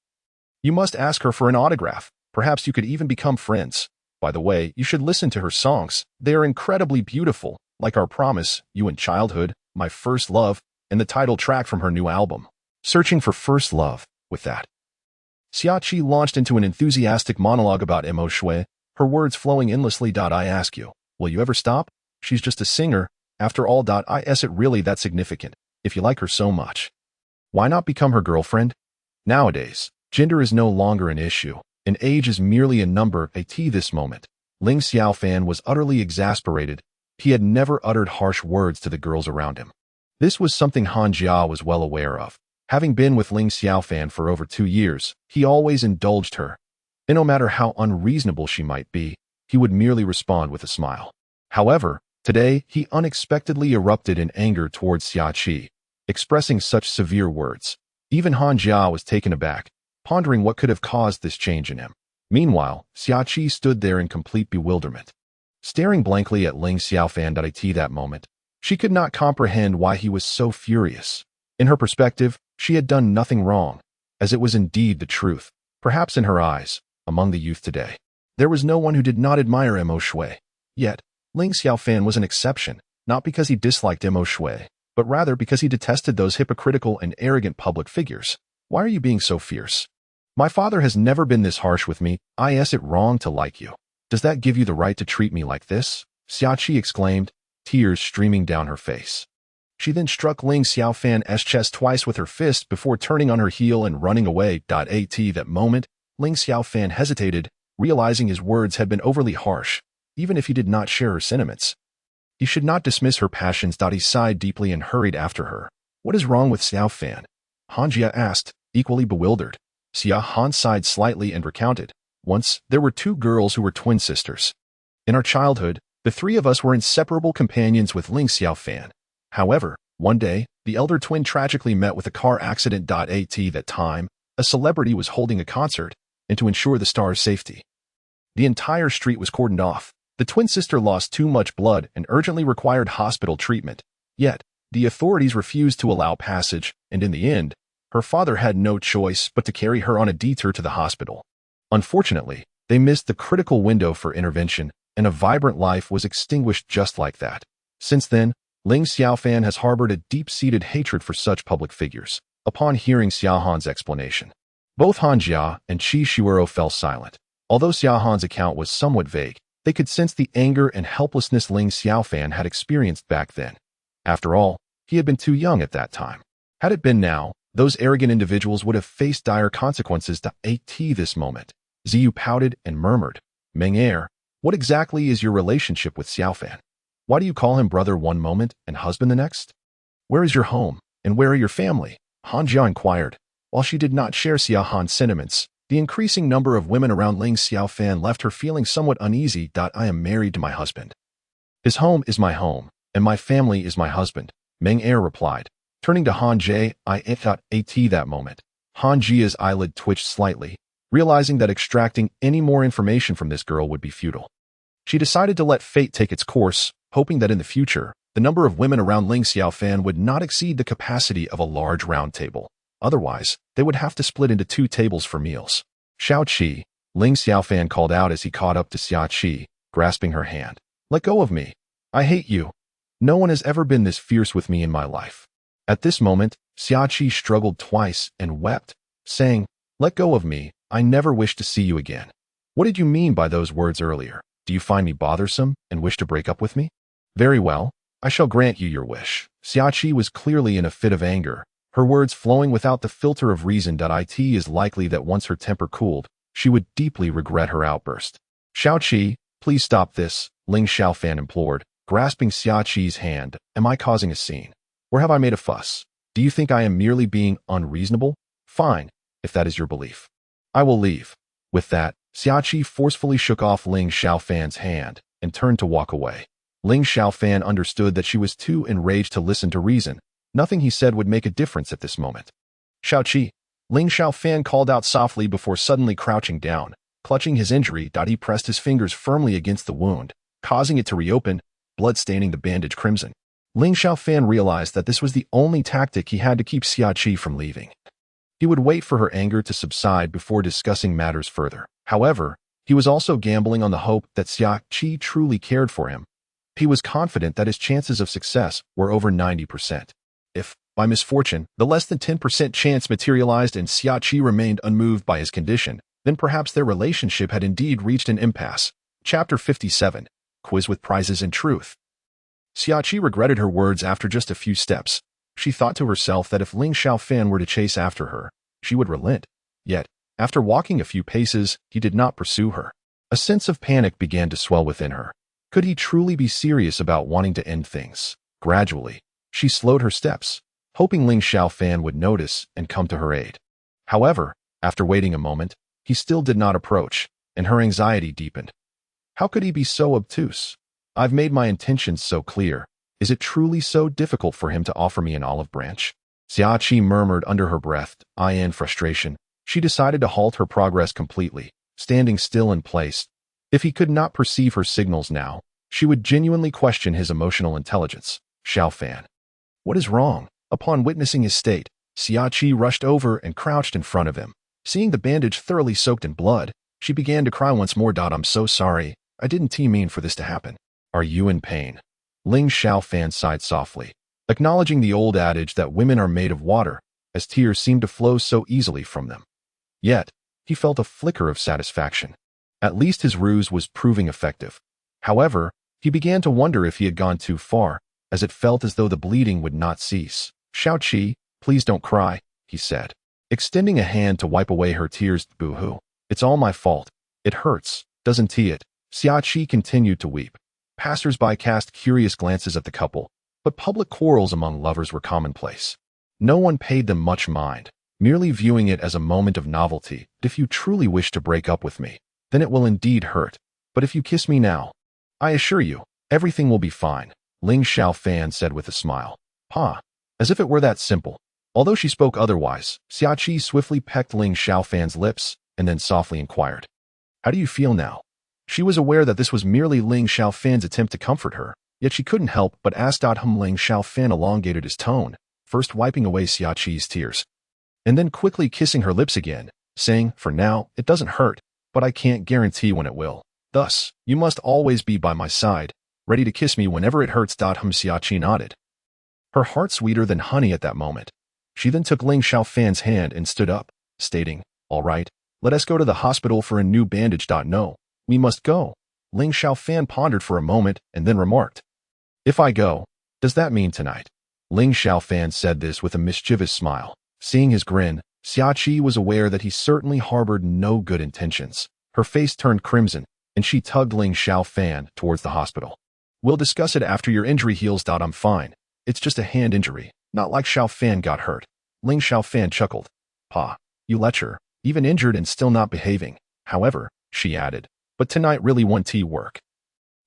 you must ask her for an autograph. Perhaps you could even become friends. By the way, you should listen to her songs. They are incredibly beautiful, like Our Promise, You in Childhood, My First Love, and the title track from her new album, Searching for First Love. With that, Xiaoqi launched into an enthusiastic monologue about Emo Shui, her words flowing endlessly. I ask you, will you ever stop? She's just a singer. After all, is it really that significant? If you like her so much, why not become her girlfriend? Nowadays, gender is no longer an issue, and age is merely a number. At this moment, Ling Xiaofan was utterly exasperated. He had never uttered harsh words to the girls around him. This was something Han Jia was well aware of. Having been with Ling Xiaofan for over 2 years, he always indulged her, and no matter how unreasonable she might be, he would merely respond with a smile. However, today he unexpectedly erupted in anger towards Xiaoqi, expressing such severe words. Even Han Jia was taken aback, pondering what could have caused this change in him. Meanwhile, Xiaoqi stood there in complete bewilderment, staring blankly at Ling Xiaofan. At that moment, she could not comprehend why he was so furious. In her perspective, she had done nothing wrong, as it was indeed the truth. Perhaps in her eyes, among the youth today. There was no one who did not admire Mo Shui. Yet, Ling Xiaofan was an exception, not because he disliked Mo Shui, but rather because he detested those hypocritical and arrogant public figures. Why are you being so fierce? My father has never been this harsh with me. Is it wrong to like you? Does that give you the right to treat me like this? Xiaoqi exclaimed, tears streaming down her face. She then struck Ling Xiaofan's chest twice with her fist before turning on her heel and running away. At that moment, Ling Xiaofan hesitated, realizing his words had been overly harsh, even if he did not share her sentiments. He should not dismiss her passions. He sighed deeply and hurried after her. What is wrong with Xiaofan? Han Jia asked, equally bewildered. Xia Han sighed slightly and recounted. Once, there were two girls who were twin sisters. In our childhood, the three of us were inseparable companions with Ling Xiaofan. However, one day, the elder twin tragically met with a car accident. At that time, a celebrity was holding a concert, and to ensure the star's safety, the entire street was cordoned off. The twin sister lost too much blood and urgently required hospital treatment. Yet, the authorities refused to allow passage, and in the end, her father had no choice but to carry her on a detour to the hospital. Unfortunately, they missed the critical window for intervention, and a vibrant life was extinguished just like that. Since then, Ling Xiaofan has harbored a deep-seated hatred for such public figures. Upon hearing Xia Han's explanation, both Han Jia and Qi Shuero fell silent. Although Xia Han's account was somewhat vague, they could sense the anger and helplessness Ling Xiaofan had experienced back then. After all, he had been too young at that time. Had it been now, those arrogant individuals would have faced dire consequences. At this moment, Ziyu pouted and murmured, Meng what exactly is your relationship with Xiaofan? Why do you call him brother one moment and husband the next? Where is your home, and where are your family? Han Jia inquired. While she did not share Xia Han's sentiments, the increasing number of women around Ling Xiaofan left her feeling somewhat uneasy. I am married to my husband. His home is my home, and my family is my husband, Meng replied. Turning to Han Jia, at that moment, Han Jia's eyelid twitched slightly, realizing that extracting any more information from this girl would be futile. She decided to let fate take its course, hoping that in the future, the number of women around Ling Xiaofan would not exceed the capacity of a large round table. Otherwise, they would have to split into two tables for meals. Xiao Qi, Ling Xiaofan called out as he caught up to Xia Qi, grasping her hand. Let go of me. I hate you. No one has ever been this fierce with me in my life. At this moment, Xia Qi struggled twice and wept, saying, Let go of me. I never wish to see you again. What did you mean by those words earlier? Do you find me bothersome and wish to break up with me? Very well. I shall grant you your wish. Xia Qi was clearly in a fit of anger, her words flowing without the filter of reason. It is likely that once her temper cooled, she would deeply regret her outburst. Xiao Qi, please stop this, Ling Xiaofan implored, grasping Xia Qi's hand. Am I causing a scene? Or have I made a fuss? Do you think I am merely being unreasonable? Fine, if that is your belief. I will leave. With that, Xia Qi forcefully shook off Ling Xiaofan's hand and turned to walk away. Ling Xiaofan understood that she was too enraged to listen to reason. Nothing he said would make a difference at this moment. Xiao Qi, Ling Xiaofan called out softly before suddenly crouching down, clutching his injury. He pressed his fingers firmly against the wound, causing it to reopen, blood staining the bandage crimson. Ling Xiaofan realized that this was the only tactic he had to keep Xia Qi from leaving. He would wait for her anger to subside before discussing matters further. However, he was also gambling on the hope that Xia Qi truly cared for him. He was confident that his chances of success were over 90%. If, by misfortune, the less than 10% chance materialized and Xia Qi remained unmoved by his condition, then perhaps their relationship had indeed reached an impasse. Chapter 57. Quiz with Prizes and Truth. Xia Qi regretted her words after just a few steps. She thought to herself that if Ling Xiaofan were to chase after her, she would relent. Yet, after walking a few paces, he did not pursue her. A sense of panic began to swell within her. Could he truly be serious about wanting to end things? Gradually, she slowed her steps, hoping Ling Xiaofan would notice and come to her aid. However, after waiting a moment, he still did not approach, and her anxiety deepened. How could he be so obtuse? I've made my intentions so clear. Is it truly so difficult for him to offer me an olive branch? Xia Qi murmured under her breath. In frustration, she decided to halt her progress completely, standing still in place. If he could not perceive her signals now, she would genuinely question his emotional intelligence. Xiaofan. What is wrong? Upon witnessing his state, Xia Qi rushed over and crouched in front of him. Seeing the bandage thoroughly soaked in blood, She began to cry once more. I'm so sorry. I didn't mean for this to happen. Are you in pain? Ling Xiaofan sighed softly, acknowledging the old adage that women are made of water, as tears seemed to flow so easily from them. Yet, he felt a flicker of satisfaction. At least his ruse was proving effective. However, he began to wonder if he had gone too far, as it felt as though the bleeding would not cease. Xiaoqi, please don't cry, he said, extending a hand to wipe away her tears. Boo-hoo. It's all my fault. It hurts, doesn't it? Xiaoqi continued to weep. Passers-by cast curious glances at the couple, but public quarrels among lovers were commonplace. No one paid them much mind, merely viewing it as a moment of novelty. If you truly wish to break up with me, then it will indeed hurt. But if you kiss me now, I assure you, everything will be fine, Ling Xiaofan said with a smile. As if it were that simple. Although she spoke otherwise, Xiaoqi swiftly pecked Ling Xiaofan's lips and then softly inquired, how do you feel now? She was aware that this was merely Ling Xiaofan's attempt to comfort her, yet she couldn't help but ask. Ling Xiaofan elongated his tone, first wiping away Xiaoqi's tears, and then quickly kissing her lips again, saying, for now, it doesn't hurt, but I can't guarantee when it will. Thus, you must always be by my side, ready to kiss me whenever it hurts. Xiaoqi nodded, her heart sweeter than honey at that moment. She then took Ling Xiaofan's hand and stood up, stating, all right, let us go to the hospital for a new bandage. No, we must go. Ling Xiaofan pondered for a moment and then remarked, if I go, does that mean tonight? Ling Xiaofan said this with a mischievous smile. Seeing his grin, Xiaoqi was aware that he certainly harbored no good intentions. Her face turned crimson, and she tugged Ling Xiaofan towards the hospital. We'll discuss it after your injury heals. I'm fine. It's just a hand injury, not like Xiaofan got hurt. Ling Xiaofan chuckled. You lecher, even injured and still not behaving. However, she added, but tonight really won't work.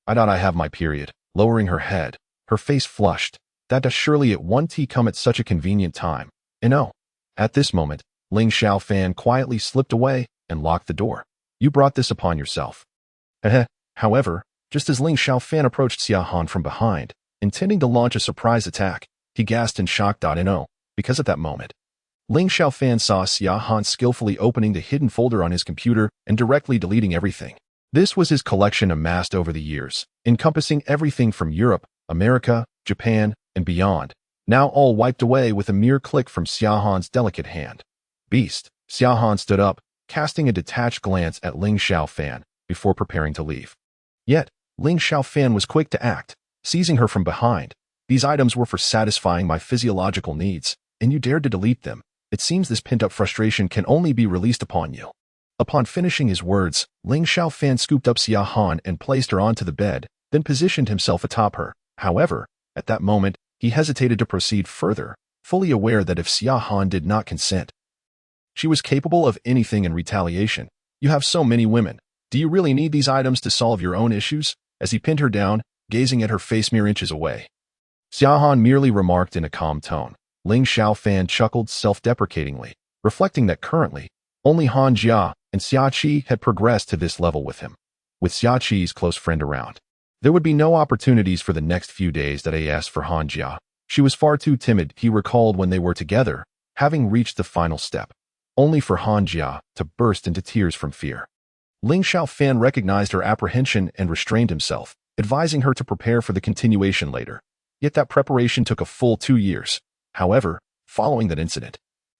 I have my period. Lowering her head, her face flushed. That surely it won't come at such a convenient time. At this moment, Ling Xiaofan quietly slipped away and locked the door. You brought this upon yourself. However, just as Ling Xiaofan approached Xiaohan from behind, intending to launch a surprise attack, he gasped in shock. Because at that moment, Ling Xiaofan saw Xiaohan skillfully opening the hidden folder on his computer and directly deleting everything. This was his collection amassed over the years, encompassing everything from Europe, America, Japan, and beyond, now all wiped away with a mere click from Xiaohan's delicate hand. Beast, Xiaohan stood up, casting a detached glance at Ling Xiaofan before preparing to leave. Yet, Ling Xiaofan was quick to act, seizing her from behind. These items were for satisfying my physiological needs, and you dared to delete them. It seems this pent-up frustration can only be released upon you. Upon finishing his words, Ling Xiaofan scooped up Xiaohan and placed her onto the bed, then positioned himself atop her. However, at that moment, he hesitated to proceed further, fully aware that if Xiaohan did not consent, she was capable of anything in retaliation. You have so many women. Do you really need these items to solve your own issues? As he pinned her down, gazing at her face mere inches away, Xiaohan merely remarked in a calm tone. Ling Xiaofan chuckled self-deprecatingly, reflecting that currently, only Han Jia and Xiaoqi had progressed to this level with him. With Xiaoqi's close friend around, there would be no opportunities for the next few days. As for Han Jia, she was far too timid. He recalled when they were together, having reached the final step, only for Han Jia to burst into tears from fear. Ling Xiaofan recognized her apprehension and restrained himself, advising her to prepare for the continuation later. Yet that preparation took a full 2 years. However, following that incident,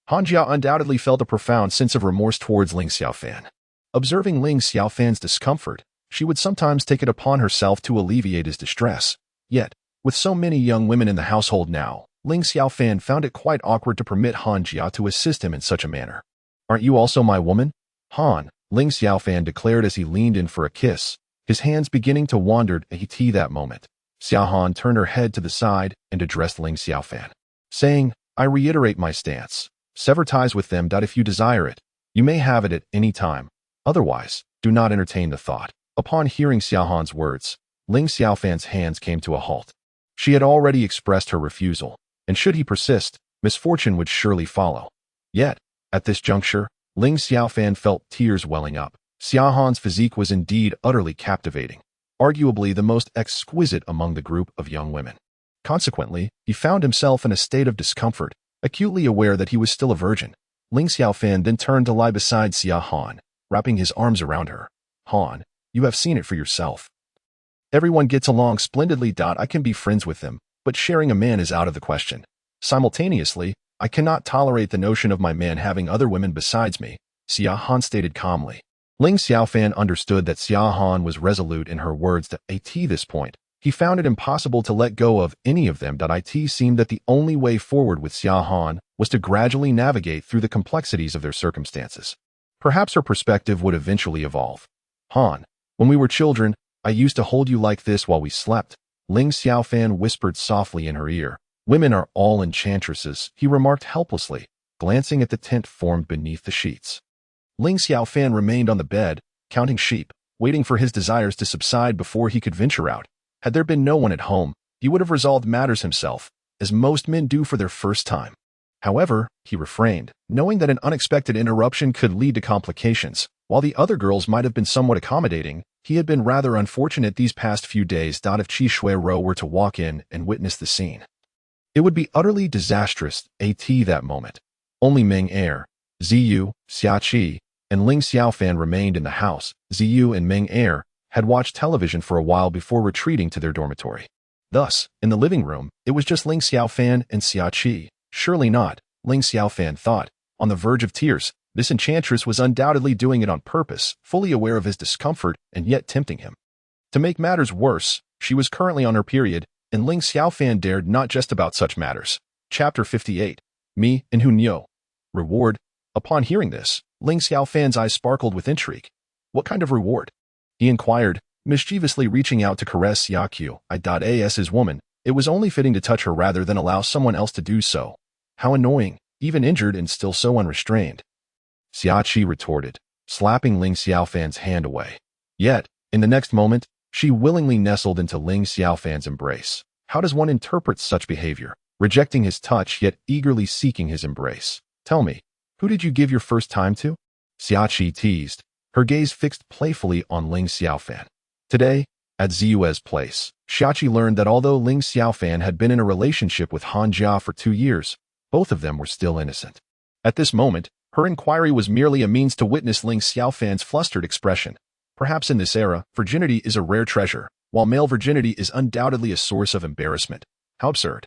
Han Jia undoubtedly felt a profound sense of remorse towards Ling Xiaofan. Observing Ling Xiaofan's discomfort, she would sometimes take it upon herself to alleviate his distress. Yet, with so many young women in the household now, Ling Xiaofan found it quite awkward to permit Han Jia to assist him in such a manner. Aren't you also my woman? Han, Ling Xiaofan declared as he leaned in for a kiss, his hands beginning to wander at that moment. Xiaohan turned her head to the side and addressed Ling Xiaofan, saying, I reiterate my stance. Sever ties with them. If you desire it, you may have it at any time. Otherwise, do not entertain the thought. Upon hearing Xiaohan's words, Ling Xiaofan's hands came to a halt. She had already expressed her refusal, and should he persist, misfortune would surely follow. Yet, at this juncture, Ling Xiaofan felt tears welling up. Xiaohan's physique was indeed utterly captivating, arguably the most exquisite among the group of young women. Consequently, he found himself in a state of discomfort, acutely aware that he was still a virgin. Ling Xiaofan then turned to lie beside Xiaohan, wrapping his arms around her. Han, you have seen it for yourself. Everyone gets along splendidly. I can be friends with them, but sharing a man is out of the question. Simultaneously, I cannot tolerate the notion of my man having other women besides me, Xia Han stated calmly. Ling Xiaofan understood that Xia Han was resolute in her words at this point. He found it impossible to let go of any of them. It seemed that the only way forward with Xia Han was to gradually navigate through the complexities of their circumstances. Perhaps her perspective would eventually evolve. Han, when we were children, I used to hold you like this while we slept, Ling Xiaofan whispered softly in her ear. Women are all enchantresses, he remarked helplessly, glancing at the tent formed beneath the sheets. Ling Xiaofan remained on the bed, counting sheep, waiting for his desires to subside before he could venture out. Had there been no one at home, he would have resolved matters himself, as most men do for their first time. However, he refrained, knowing that an unexpected interruption could lead to complications. While the other girls might have been somewhat accommodating, he had been rather unfortunate these past few days. If Qi Shuiro were to walk in and witness the scene, it would be utterly disastrous. That moment. Only Ming Er, Ziyu, Xiaqi, and Ling Xiaofan remained in the house. Ziyu and Ming Er had watched television for a while before retreating to their dormitory. Thus, in the living room, it was just Ling Xiaofan and Xiaqi. Surely not, Ling Xiaofan thought. On the verge of tears, this enchantress was undoubtedly doing it on purpose, fully aware of his discomfort and yet tempting him. To make matters worse, she was currently on her period, and Ling Xiaofan dared not jest about such matters. Chapter 58. Mi and Hunyo. Reward. Upon hearing this, Ling Xiaofan's eyes sparkled with intrigue. What kind of reward? He inquired, mischievously reaching out to caress Xiaqi. As woman, it was only fitting to touch her rather than allow someone else to do so. How annoying, even injured and still so unrestrained. Xiaqi retorted, slapping Ling Xiaofan's hand away. Yet, in the next moment, she willingly nestled into Ling Xiaofan's embrace. How does one interpret such behavior? Rejecting his touch yet eagerly seeking his embrace. Tell me, who did you give your first time to? Xiaqi teased, her gaze fixed playfully on Ling Xiaofan. Today, at Ziyue's place, Xiaqi learned that although Ling Xiaofan had been in a relationship with Han Jia for 2 years, both of them were still innocent. At this moment, her inquiry was merely a means to witness Ling Xiaofan's flustered expression. Perhaps in this era, virginity is a rare treasure, while male virginity is undoubtedly a source of embarrassment. How absurd.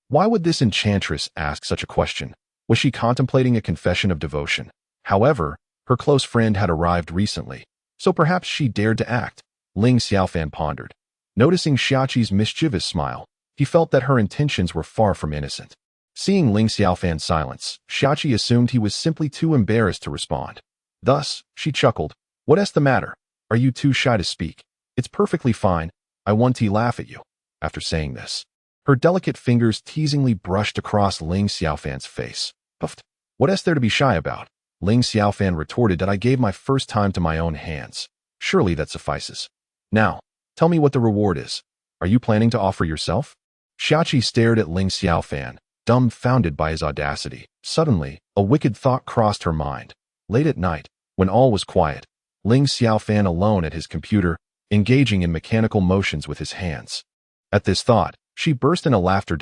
Why would this enchantress ask such a question? Was she contemplating a confession of devotion? However, her close friend had arrived recently, so perhaps she dared to act. Ling Xiaofan pondered. Noticing Xiaqi's mischievous smile, he felt that her intentions were far from innocent. Seeing Ling Xiaofan's silence, Xiaqi assumed he was simply too embarrassed to respond. Thus, she chuckled. What's the matter? Are you too shy to speak? It's perfectly fine. I want to laugh at you. After saying this, her delicate fingers teasingly brushed across Ling Xiaofan's face. Puffed. What's there to be shy about? Ling Xiaofan retorted that I gave my first time to my own hands. Surely that suffices. Now, tell me what the reward is. Are you planning to offer yourself? Xiaqi stared at Ling Xiaofan, dumbfounded by his audacity. Suddenly, a wicked thought crossed her mind. Late at night, when all was quiet, Ling Xiaofan alone at his computer, engaging in mechanical motions with his hands. At this thought, she burst into laughter.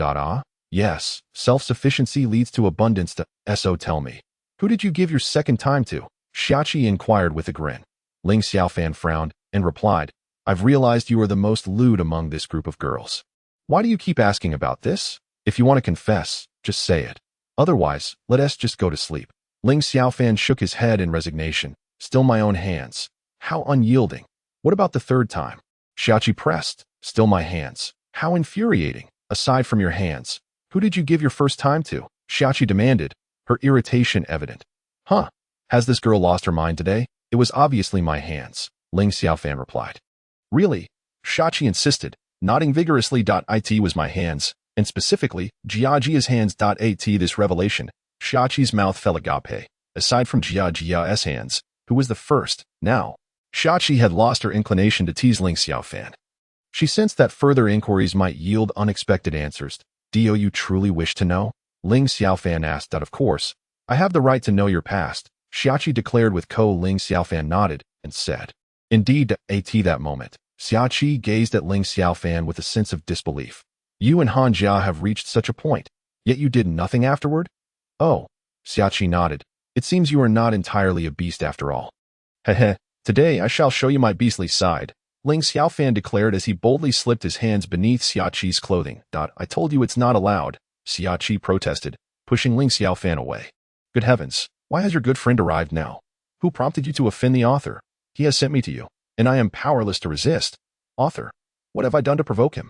Yes, self-sufficiency leads to abundance. So tell me, who did you give your second time to? Xiaqi inquired with a grin. Ling Xiaofan frowned and replied, I've realized you are the most lewd among this group of girls. Why do you keep asking about this? If you want to confess, just say it. Otherwise, let us just go to sleep. Ling Xiaofan shook his head in resignation. Still my own hands. How unyielding. What about the third time? Xiaqi pressed. Still my hands. How infuriating. Aside from your hands, who did you give your first time to? Xiaqi demanded, her irritation evident. Huh? Has this girl lost her mind today? It was obviously my hands, Ling Xiaofan replied. Really? Xiaqi insisted, nodding vigorously. It was my hands, and specifically, Jiajia's hands. At this revelation, Xiaqi's mouth fell agape. Aside from Jiajia's hands, who was the first? Now, Xiaqi had lost her inclination to tease Ling Xiaofan. She sensed that further inquiries might yield unexpected answers. Do you truly wish to know? Ling Xiaofan asked. Of course. I have the right to know your past, Xiaqi declared with Ling Xiaofan nodded and said. Indeed. At that moment, Xiaqi gazed at Ling Xiaofan with a sense of disbelief. You and Han Jia have reached such a point, yet you did nothing afterward? Oh, Xiaqi nodded. It seems you are not entirely a beast after all. Heh, today I shall show you my beastly side, Ling Xiaofan declared as he boldly slipped his hands beneath Xiaqi's clothing. I told you it's not allowed, Xiaqi protested, pushing Ling Xiaofan away. Good heavens, why has your good friend arrived now? Who prompted you to offend the author? He has sent me to you, and I am powerless to resist. Author, what have I done to provoke him?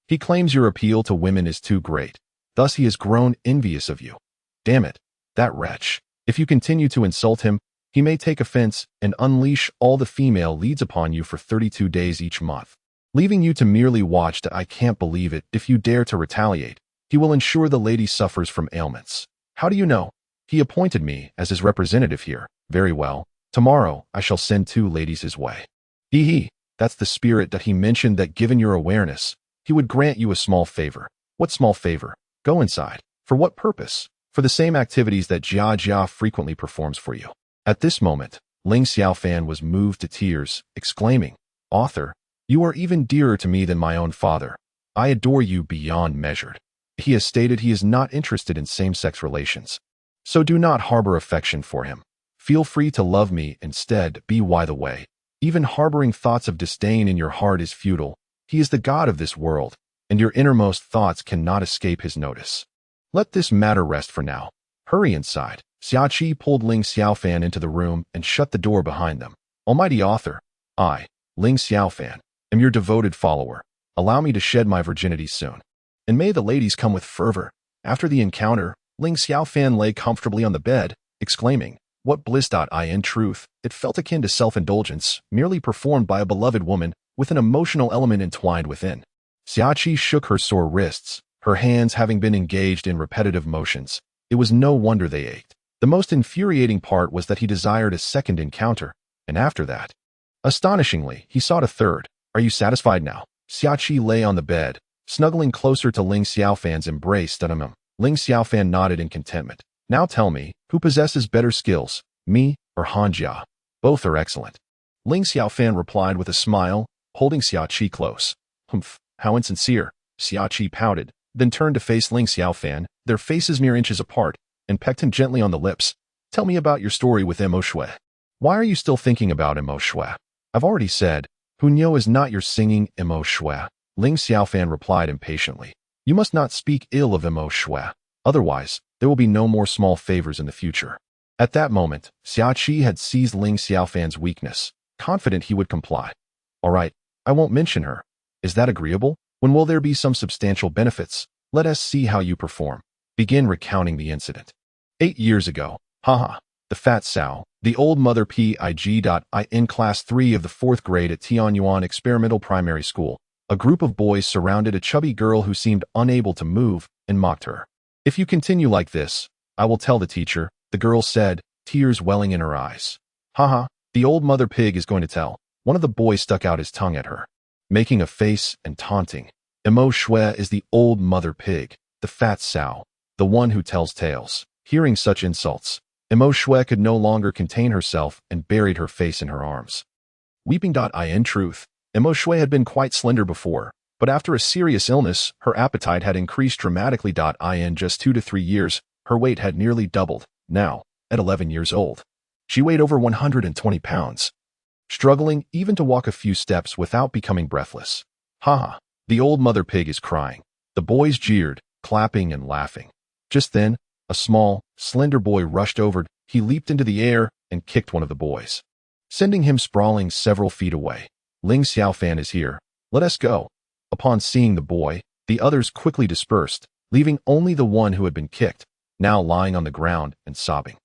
He claims your appeal to women is too great. Thus he has grown envious of you. Damn it, that wretch. If you continue to insult him, he may take offense and unleash all the female leads upon you for 32 days each month, leaving you to merely watch the I can't believe it. If you dare to retaliate, he will ensure the lady suffers from ailments. How do you know? He appointed me as his representative here. Very well. Tomorrow I shall send 2 ladies his way. Hee, that's the spirit that he mentioned, that given your awareness, he would grant you a small favor. What small favor? Go inside. For what purpose? For the same activities that Jia frequently performs for you. At this moment, Ling Xiaofan was moved to tears, exclaiming, Author, you are even dearer to me than my own father. I adore you beyond measure. He has stated he is not interested in same-sex relations. So do not harbor affection for him. Feel free to love me instead. By the way, even harboring thoughts of disdain in your heart is futile. He is the god of this world, and your innermost thoughts cannot escape his notice. Let this matter rest for now. Hurry inside. Xiaqi pulled Ling Xiaofan into the room and shut the door behind them. Almighty author, I, Ling Xiaofan, am your devoted follower. Allow me to shed my virginity soon. And may the ladies come with fervor. After the encounter, Ling Xiaofan lay comfortably on the bed, exclaiming, What bliss! In truth, it felt akin to self-indulgence, merely performed by a beloved woman, with an emotional element entwined within. Xiaqi shook her sore wrists, her hands having been engaged in repetitive motions. It was no wonder they ached. The most infuriating part was that he desired a second encounter, and after that, astonishingly, he sought a third. Are you satisfied now? Xiaqi lay on the bed, snuggling closer to Ling Xiaofan's embrace than him. Ling Xiaofan nodded in contentment. Now tell me, who possesses better skills, me or Hanjia? Both are excellent. Ling Xiaofan replied with a smile, holding Xiaqi close. Humph, how insincere. Xiaqi pouted, then turned to face Ling Xiaofan, their faces mere inches apart, and pecked him gently on the lips. Tell me about your story with Mo Shui. Why are you still thinking about Mo Shui? I've already said, Hunyo is not your singing Mo Shui. Ling Xiaofan replied impatiently. You must not speak ill of Mo Shui. Otherwise, there will be no more small favors in the future. At that moment, Xiaqi had seized Ling Xiaofan's weakness, confident he would comply. All right, I won't mention her. Is that agreeable? When will there be some substantial benefits? Let us see how you perform. Begin recounting the incident. 8 years ago, the fat sow, the old mother pig. In class 3 of the 4th grade at Tianyuan Experimental Primary School, a group of boys surrounded a chubby girl who seemed unable to move and mocked her. If you continue like this, I will tell the teacher, the girl said, tears welling in her eyes. The old mother pig is going to tell. One of the boys stuck out his tongue at her, making a face and taunting. Mo Shui is the old mother pig, the fat sow, the one who tells tales. Hearing such insults, Mo Shui could no longer contain herself and buried her face in her arms. Weeping. In truth, Mo Shui had been quite slender before, but after a serious illness, her appetite had increased dramatically. In just 2 to 3 years, her weight had nearly doubled. Now, at 11 years old, she weighed over 120 pounds, struggling even to walk a few steps without becoming breathless. The old mother pig is crying. The boys jeered, clapping and laughing. Just then, a small, slender boy rushed over. He leaped into the air and kicked one of the boys, sending him sprawling several feet away. Ling Xiaofan is here. Let us go. Upon seeing the boy, the others quickly dispersed, leaving only the one who had been kicked, now lying on the ground and sobbing.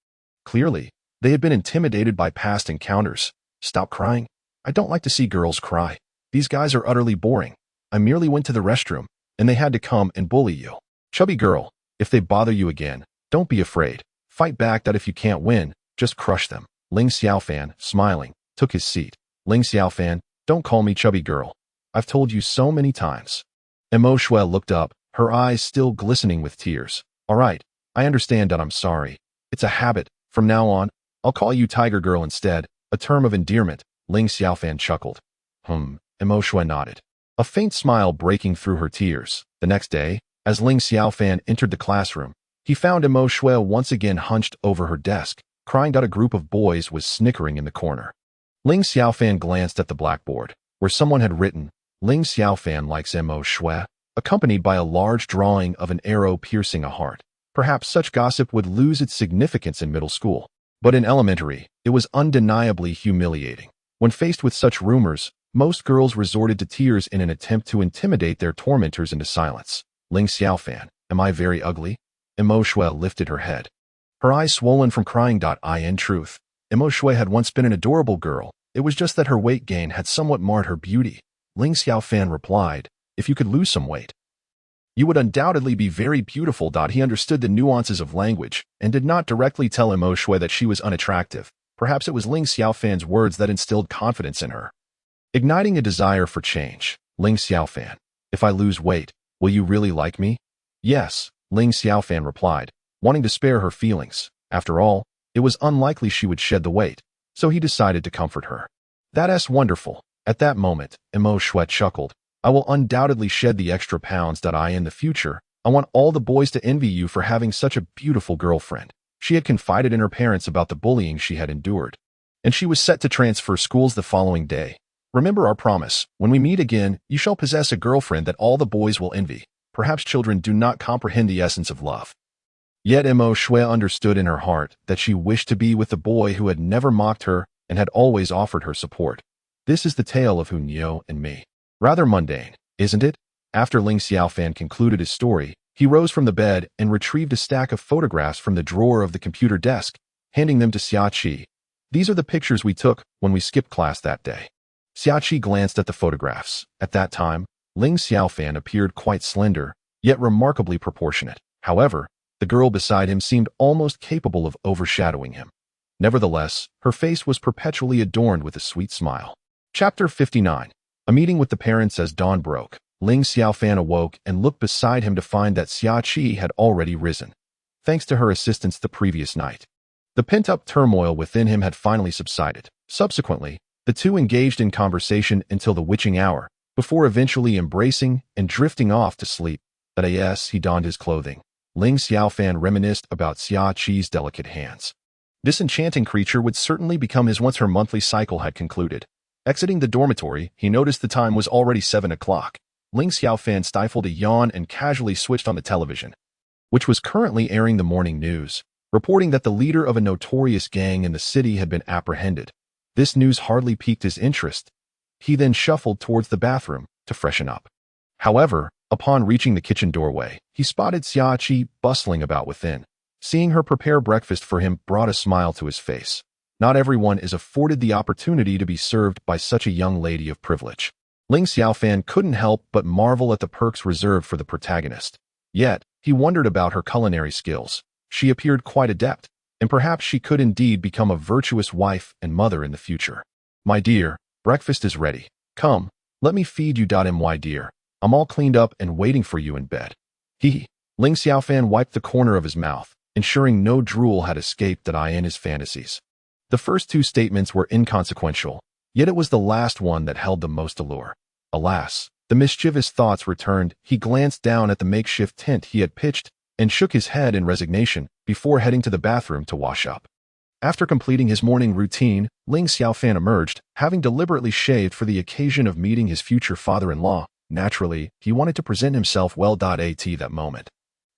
Clearly, they had been intimidated by past encounters. Stop crying. I don't like to see girls cry. These guys are utterly boring. I merely went to the restroom, and they had to come and bully you. Chubby girl, if they bother you again, don't be afraid. Fight back. If you can't win, just crush them. Ling Xiaofan, smiling, took his seat. Ling Xiaofan, don't call me chubby girl. I've told you so many times. Mo Shui looked up, her eyes still glistening with tears. All right, I understand. I'm sorry. It's a habit. From now on, I'll call you Tiger Girl instead, a term of endearment. Ling Xiaofan chuckled. Mo Shui nodded, a faint smile breaking through her tears. The next day, as Ling Xiaofan entered the classroom, he found Mo Shui once again hunched over her desk, crying. A group of boys was snickering in the corner. Ling Xiaofan glanced at the blackboard, where someone had written, Ling Xiaofan likes Mo Shui, accompanied by a large drawing of an arrow piercing a heart. Perhaps such gossip would lose its significance in middle school. But in elementary, it was undeniably humiliating. When faced with such rumors, most girls resorted to tears in an attempt to intimidate their tormentors into silence. Ling Xiaofan, am I very ugly? Mo Shui lifted her head, her eyes swollen from crying. In truth, Mo Shui had once been an adorable girl. It was just that her weight gain had somewhat marred her beauty. Ling Xiaofan replied, if you could lose some weight, you would undoubtedly be very beautiful. He understood the nuances of language and did not directly tell Mo Shui that she was unattractive. Perhaps it was Ling Xiaofan's words that instilled confidence in her, igniting a desire for change. Ling Xiaofan, if I lose weight, will you really like me? Yes, Ling Xiaofan replied, wanting to spare her feelings. After all, it was unlikely she would shed the weight, so he decided to comfort her. That's wonderful. At that moment, Mo Shui chuckled. I will undoubtedly shed the extra pounds. In the future, I want all the boys to envy you for having such a beautiful girlfriend. She had confided in her parents about the bullying she had endured, and she was set to transfer schools the following day. Remember our promise. When we meet again, you shall possess a girlfriend that all the boys will envy. Perhaps children do not comprehend the essence of love. Yet Mo Shui understood in her heart that she wished to be with the boy who had never mocked her and had always offered her support. This is the tale of Hu Niu and me. Rather mundane, isn't it? After Ling Xiaofan concluded his story, he rose from the bed and retrieved a stack of photographs from the drawer of the computer desk, handing them to Xiaoqi. These are the pictures we took when we skipped class that day. Xiaoqi glanced at the photographs. At that time, Ling Xiaofan appeared quite slender, yet remarkably proportionate. However, the girl beside him seemed almost capable of overshadowing him. Nevertheless, her face was perpetually adorned with a sweet smile. Chapter 59. A meeting with the parents. As dawn broke, Ling Xiaofan awoke and looked beside him to find that Xiaoqi had already risen, thanks to her assistance the previous night. The pent-up turmoil within him had finally subsided. Subsequently, the two engaged in conversation until the witching hour, before eventually embracing and drifting off to sleep. He donned his clothing. Ling Xiaofan reminisced about Xiaoqi's delicate hands. This enchanting creature would certainly become his once her monthly cycle had concluded. Exiting the dormitory, he noticed the time was already 7 o'clock. Ling Xiaofan stifled a yawn and casually switched on the television, which was currently airing the morning news, reporting that the leader of a notorious gang in the city had been apprehended. This news hardly piqued his interest. He then shuffled towards the bathroom to freshen up. However, upon reaching the kitchen doorway, he spotted Xiaoqi bustling about within. Seeing her prepare breakfast for him brought a smile to his face. Not everyone is afforded the opportunity to be served by such a young lady of privilege. Ling Xiaofan couldn't help but marvel at the perks reserved for the protagonist. Yet, he wondered about her culinary skills. She appeared quite adept, and perhaps she could indeed become a virtuous wife and mother in the future. My dear, breakfast is ready. Come, let me feed you. My dear, I'm all cleaned up and waiting for you in bed. Ling Xiaofan wiped the corner of his mouth, ensuring no drool had escaped in his fantasies. The first two statements were inconsequential, yet it was the last one that held the most allure. Alas, the mischievous thoughts returned. He glanced down at the makeshift tent he had pitched and shook his head in resignation before heading to the bathroom to wash up. After completing his morning routine, Ling Xiaofan emerged, having deliberately shaved for the occasion of meeting his future father-in-law. Naturally, he wanted to present himself well. That moment,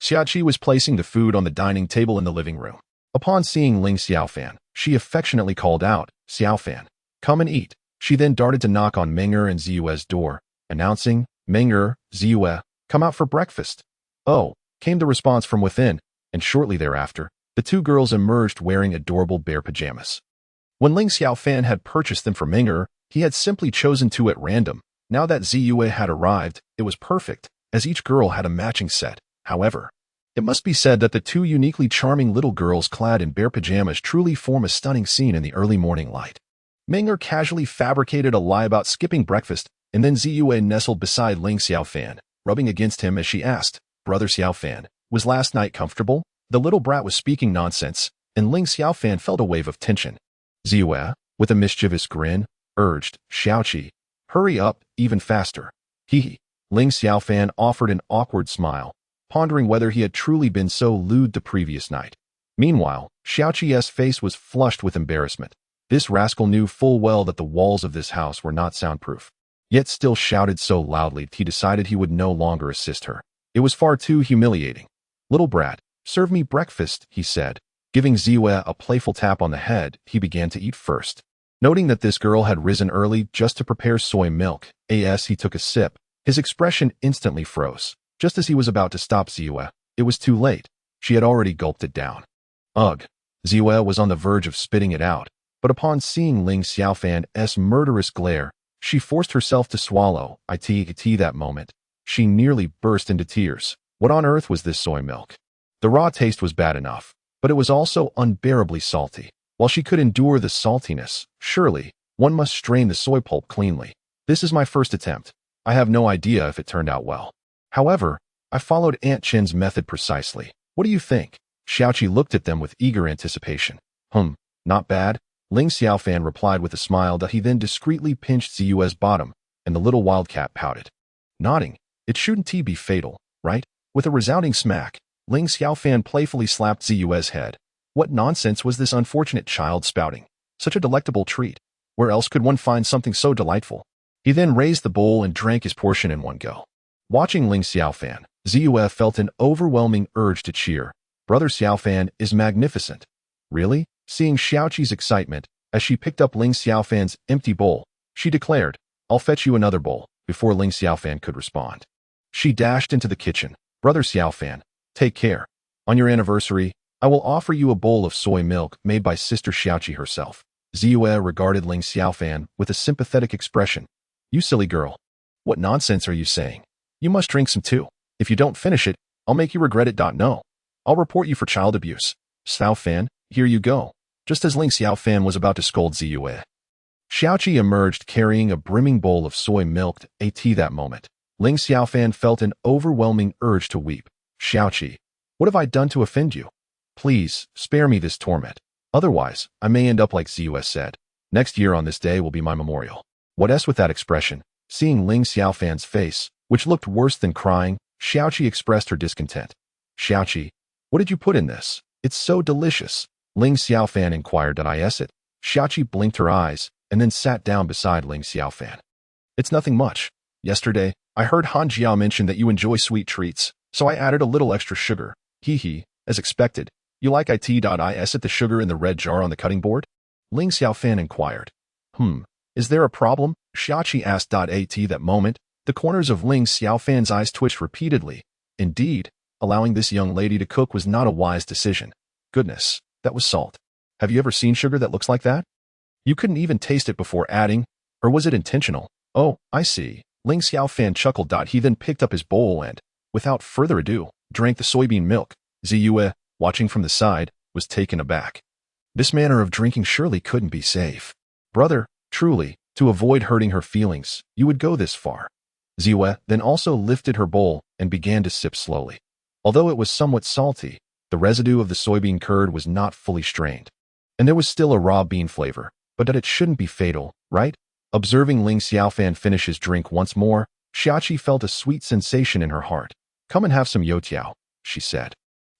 Xiaoqi was placing the food on the dining table in the living room. Upon seeing Ling Xiaofan, she affectionately called out, Xiaofan, come and eat. She then darted to knock on Meng'er and Ziyue's door, announcing, Meng'er, Ziyue, come out for breakfast. Oh, came the response from within, and shortly thereafter, the two girls emerged wearing adorable bear pajamas. When Ling Xiaofan had purchased them for Meng'er, he had simply chosen two at random. Now that Ziyue had arrived, it was perfect, as each girl had a matching set. However, it must be said that the two uniquely charming little girls clad in bear pajamas truly form a stunning scene in the early morning light. Meng'er casually fabricated a lie about skipping breakfast, and then Ziyue nestled beside Ling Xiaofan, rubbing against him as she asked, Brother Xiaofan, was last night comfortable? The little brat was speaking nonsense, and Ling Xiaofan felt a wave of tension. Ziyue, with a mischievous grin, urged, Xiaoqi, hurry up, even faster. Ling Xiaofan offered an awkward smile, pondering whether he had truly been so lewd the previous night. Meanwhile, Xiaoqi's face was flushed with embarrassment. This rascal knew full well that the walls of this house were not soundproof, yet still shouted so loudly he decided he would no longer assist her. It was far too humiliating. "Little brat, serve me breakfast," he said. Giving Ziwe a playful tap on the head, he began to eat first. Noting that this girl had risen early just to prepare soy milk, as he took a sip, his expression instantly froze. Just as he was about to stop Ziwe, it was too late. She had already gulped it down. Ugh! Ziwe was on the verge of spitting it out, but upon seeing Ling Xiaofan's murderous glare, she forced herself to swallow. That moment, she nearly burst into tears. What on earth was this soy milk? The raw taste was bad enough, but it was also unbearably salty. While she could endure the saltiness, surely one must strain the soy pulp cleanly. This is my first attempt. I have no idea if it turned out well. However, I followed Aunt Chin's method precisely. What do you think? Xiaoqi looked at them with eager anticipation. Not bad. Ling Xiaofan replied with a smile that he then discreetly pinched Ziwe's bottom, and the little wildcat pouted. Nodding, it shouldn't be fatal, right? With a resounding smack, Ling Xiaofan playfully slapped Ziwe's head. What nonsense was this unfortunate child spouting? Such a delectable treat. Where else could one find something so delightful? He then raised the bowl and drank his portion in one go. Watching Ling Xiaofan, Ziwe felt an overwhelming urge to cheer. Brother Xiaofan is magnificent. Really? Seeing Xiaoqi's excitement, as she picked up Ling Xiaofan's empty bowl, she declared, "I'll fetch you another bowl," before Ling Xiaofan could respond. She dashed into the kitchen. "Brother Xiaofan, take care. On your anniversary, I will offer you a bowl of soy milk made by Sister Xiaoqi herself." Ziwe regarded Ling Xiaofan with a sympathetic expression. "You silly girl. What nonsense are you saying? You must drink some too. If you don't finish it, I'll make you regret it. No. I'll report you for child abuse. Xiaofan, here you go." Just as Ling Xiaofan was about to scold Ziwe, Xiaoqi emerged carrying a brimming bowl of soy milk. That moment, Ling Xiaofan felt an overwhelming urge to weep. "Xiaoqi, what have I done to offend you? Please, spare me this torment. Otherwise, I may end up like Ziwe said. Next year on this day will be my memorial." What else with that expression? Seeing Ling Xiaofan's face, which looked worse than crying, Xiaoqi expressed her discontent. "Xiaoqi, what did you put in this? It's so delicious." Ling Xiaofan inquired. "Did I it?" Xiaoqi blinked her eyes, and then sat down beside Ling Xiaofan. "It's nothing much. Yesterday, I heard Han Jiao mention that you enjoy sweet treats, so I added a little extra sugar. As expected. You like it? The sugar in the red jar on the cutting board?" Ling Xiaofan inquired. Is there a problem?" Xiaoqi asked. At that moment, the corners of Ling Xiaofan's eyes twitched repeatedly. Indeed, allowing this young lady to cook was not a wise decision. Goodness, that was salt. Have you ever seen sugar that looks like that? You couldn't even taste it before adding, or was it intentional? Oh, I see. Ling Xiaofan chuckled. He then picked up his bowl and, without further ado, drank the soybean milk. Ziwe, watching from the side, was taken aback. This manner of drinking surely couldn't be safe. Brother, truly, to avoid hurting her feelings, you would go this far. Ziwe then also lifted her bowl and began to sip slowly. Although it was somewhat salty, the residue of the soybean curd was not fully strained, and there was still a raw bean flavor, but that it shouldn't be fatal, right? Observing Ling Xiaofan finish his drink once more, Xiaoqi felt a sweet sensation in her heart. "Come and have some youtiao," she said,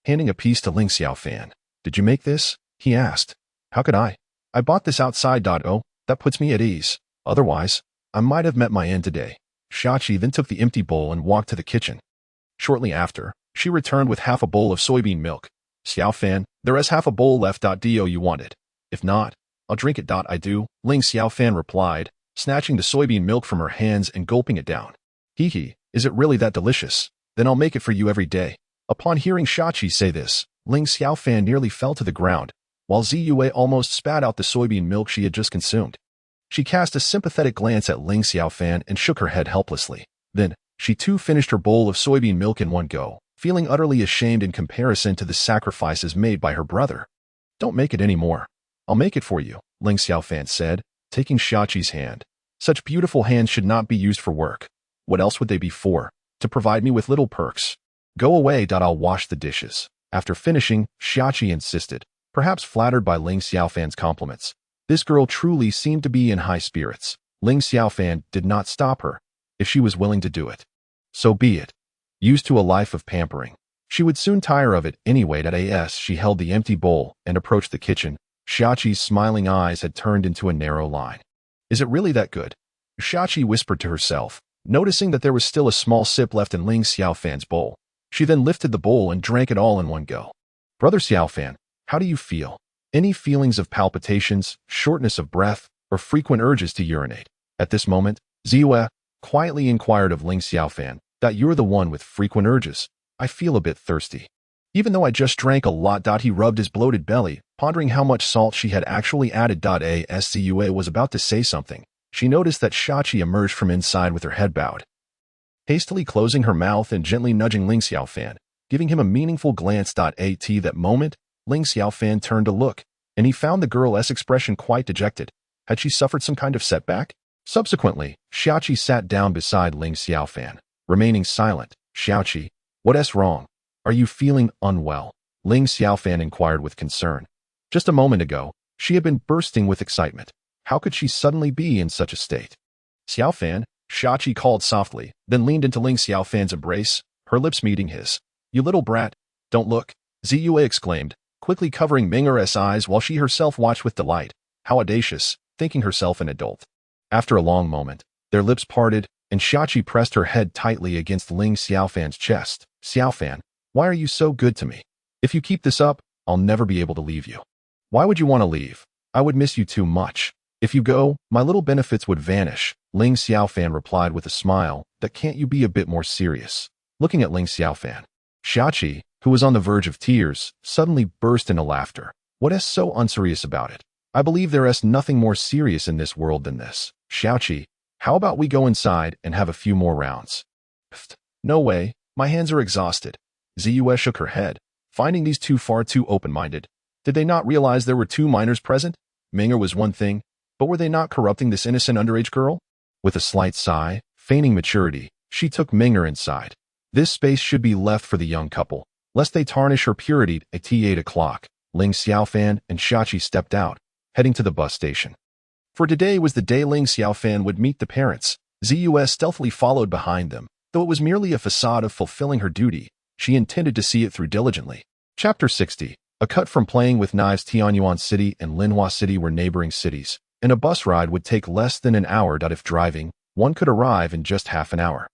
handing a piece to Ling Xiaofan. "Did you make this?" he asked. "How could I? I bought this outside. Oh, that puts me at ease. Otherwise, I might have met my end today." Xiaoqi then took the empty bowl and walked to the kitchen. Shortly after, she returned with half a bowl of soybean milk. "Xiaofan, there is half a bowl left. Do you want it? If not, I'll drink it. I do," Ling Xiaofan replied, snatching the soybean milk from her hands and gulping it down. Is it really that delicious? Then I'll make it for you every day." Upon hearing Xiaoqi say this, Ling Xiaofan nearly fell to the ground, while Ziwe almost spat out the soybean milk she had just consumed. She cast a sympathetic glance at Ling Xiaofan and shook her head helplessly. Then, she too finished her bowl of soybean milk in one go, feeling utterly ashamed in comparison to the sacrifices made by her brother. "Don't make it any more. I'll make it for you," Ling Xiaofan said, taking Xiaoqi's hand. "Such beautiful hands should not be used for work. What else would they be for? To provide me with little perks. Go away. I'll wash the dishes." After finishing, Xiaoqi insisted, perhaps flattered by Ling Xiaofan's compliments. This girl truly seemed to be in high spirits. Ling Xiaofan did not stop her. If she was willing to do it, so be it. Used to a life of pampering, she would soon tire of it anyway. As she held the empty bowl and approached the kitchen, Xiaoqi's smiling eyes had turned into a narrow line. Is it really that good? Xiaoqi whispered to herself, noticing that there was still a small sip left in Ling Xiaofan's bowl. She then lifted the bowl and drank it all in one go. Brother Xiaofan, how do you feel? Any feelings of palpitations, shortness of breath, or frequent urges to urinate? At this moment, Ziyue quietly inquired of Ling Xiaofan, that you're the one with frequent urges. I feel a bit thirsty. Even though I just drank a lot. He rubbed his bloated belly, pondering how much salt she had actually added. As Ziyue was about to say something, she noticed that Xiaoqi emerged from inside with her head bowed. Hastily closing her mouth and gently nudging Ling Xiaofan, giving him a meaningful glance. At that moment, Ling Xiaofan turned to look, and he found the girl's expression quite dejected. Had she suffered some kind of setback? Subsequently, Xiaoqi sat down beside Ling Xiaofan, remaining silent. Xiaoqi, what's wrong? Are you feeling unwell? Ling Xiaofan inquired with concern. Just a moment ago, she had been bursting with excitement. How could she suddenly be in such a state? Xiaofan, Xiaoqi called softly, then leaned into Ling Xiaofan's embrace, her lips meeting his. You little brat, don't look, Ziyue exclaimed, quickly covering Minger's eyes while she herself watched with delight. How audacious, thinking herself an adult. After a long moment, their lips parted, and Xiaoqi pressed her head tightly against Ling Xiaofan's chest. Xiaofan, why are you so good to me? If you keep this up, I'll never be able to leave you. Why would you want to leave? I would miss you too much. If you go, my little benefits would vanish, Ling Xiaofan replied with a smile. That can't you be a bit more serious? Looking at Ling Xiaofan, Xiaoqi, who was on the verge of tears, suddenly burst into laughter. What's so unserious about it? I believe there is nothing more serious in this world than this. Xiaoqi, how about we go inside and have a few more rounds? Pfft, no way, my hands are exhausted. Ziyue shook her head, finding these two far too open-minded. Did they not realize there were two minors present? Minger was one thing, but were they not corrupting this innocent underage girl? With a slight sigh, feigning maturity, she took Minger inside. This space should be left for the young couple, lest they tarnish her purity. At 8 o'clock, Ling Xiaofan and Xiaoqi stepped out, heading to the bus station. For today was the day Ling Xiaofan would meet the parents. Ziyue stealthily followed behind them. Though it was merely a facade of fulfilling her duty, she intended to see it through diligently. Chapter 60. A cut from Playing with Knives. Tianyuan City and Linhua City were neighboring cities, and a bus ride would take less than an hour. If driving, one could arrive in just half an hour.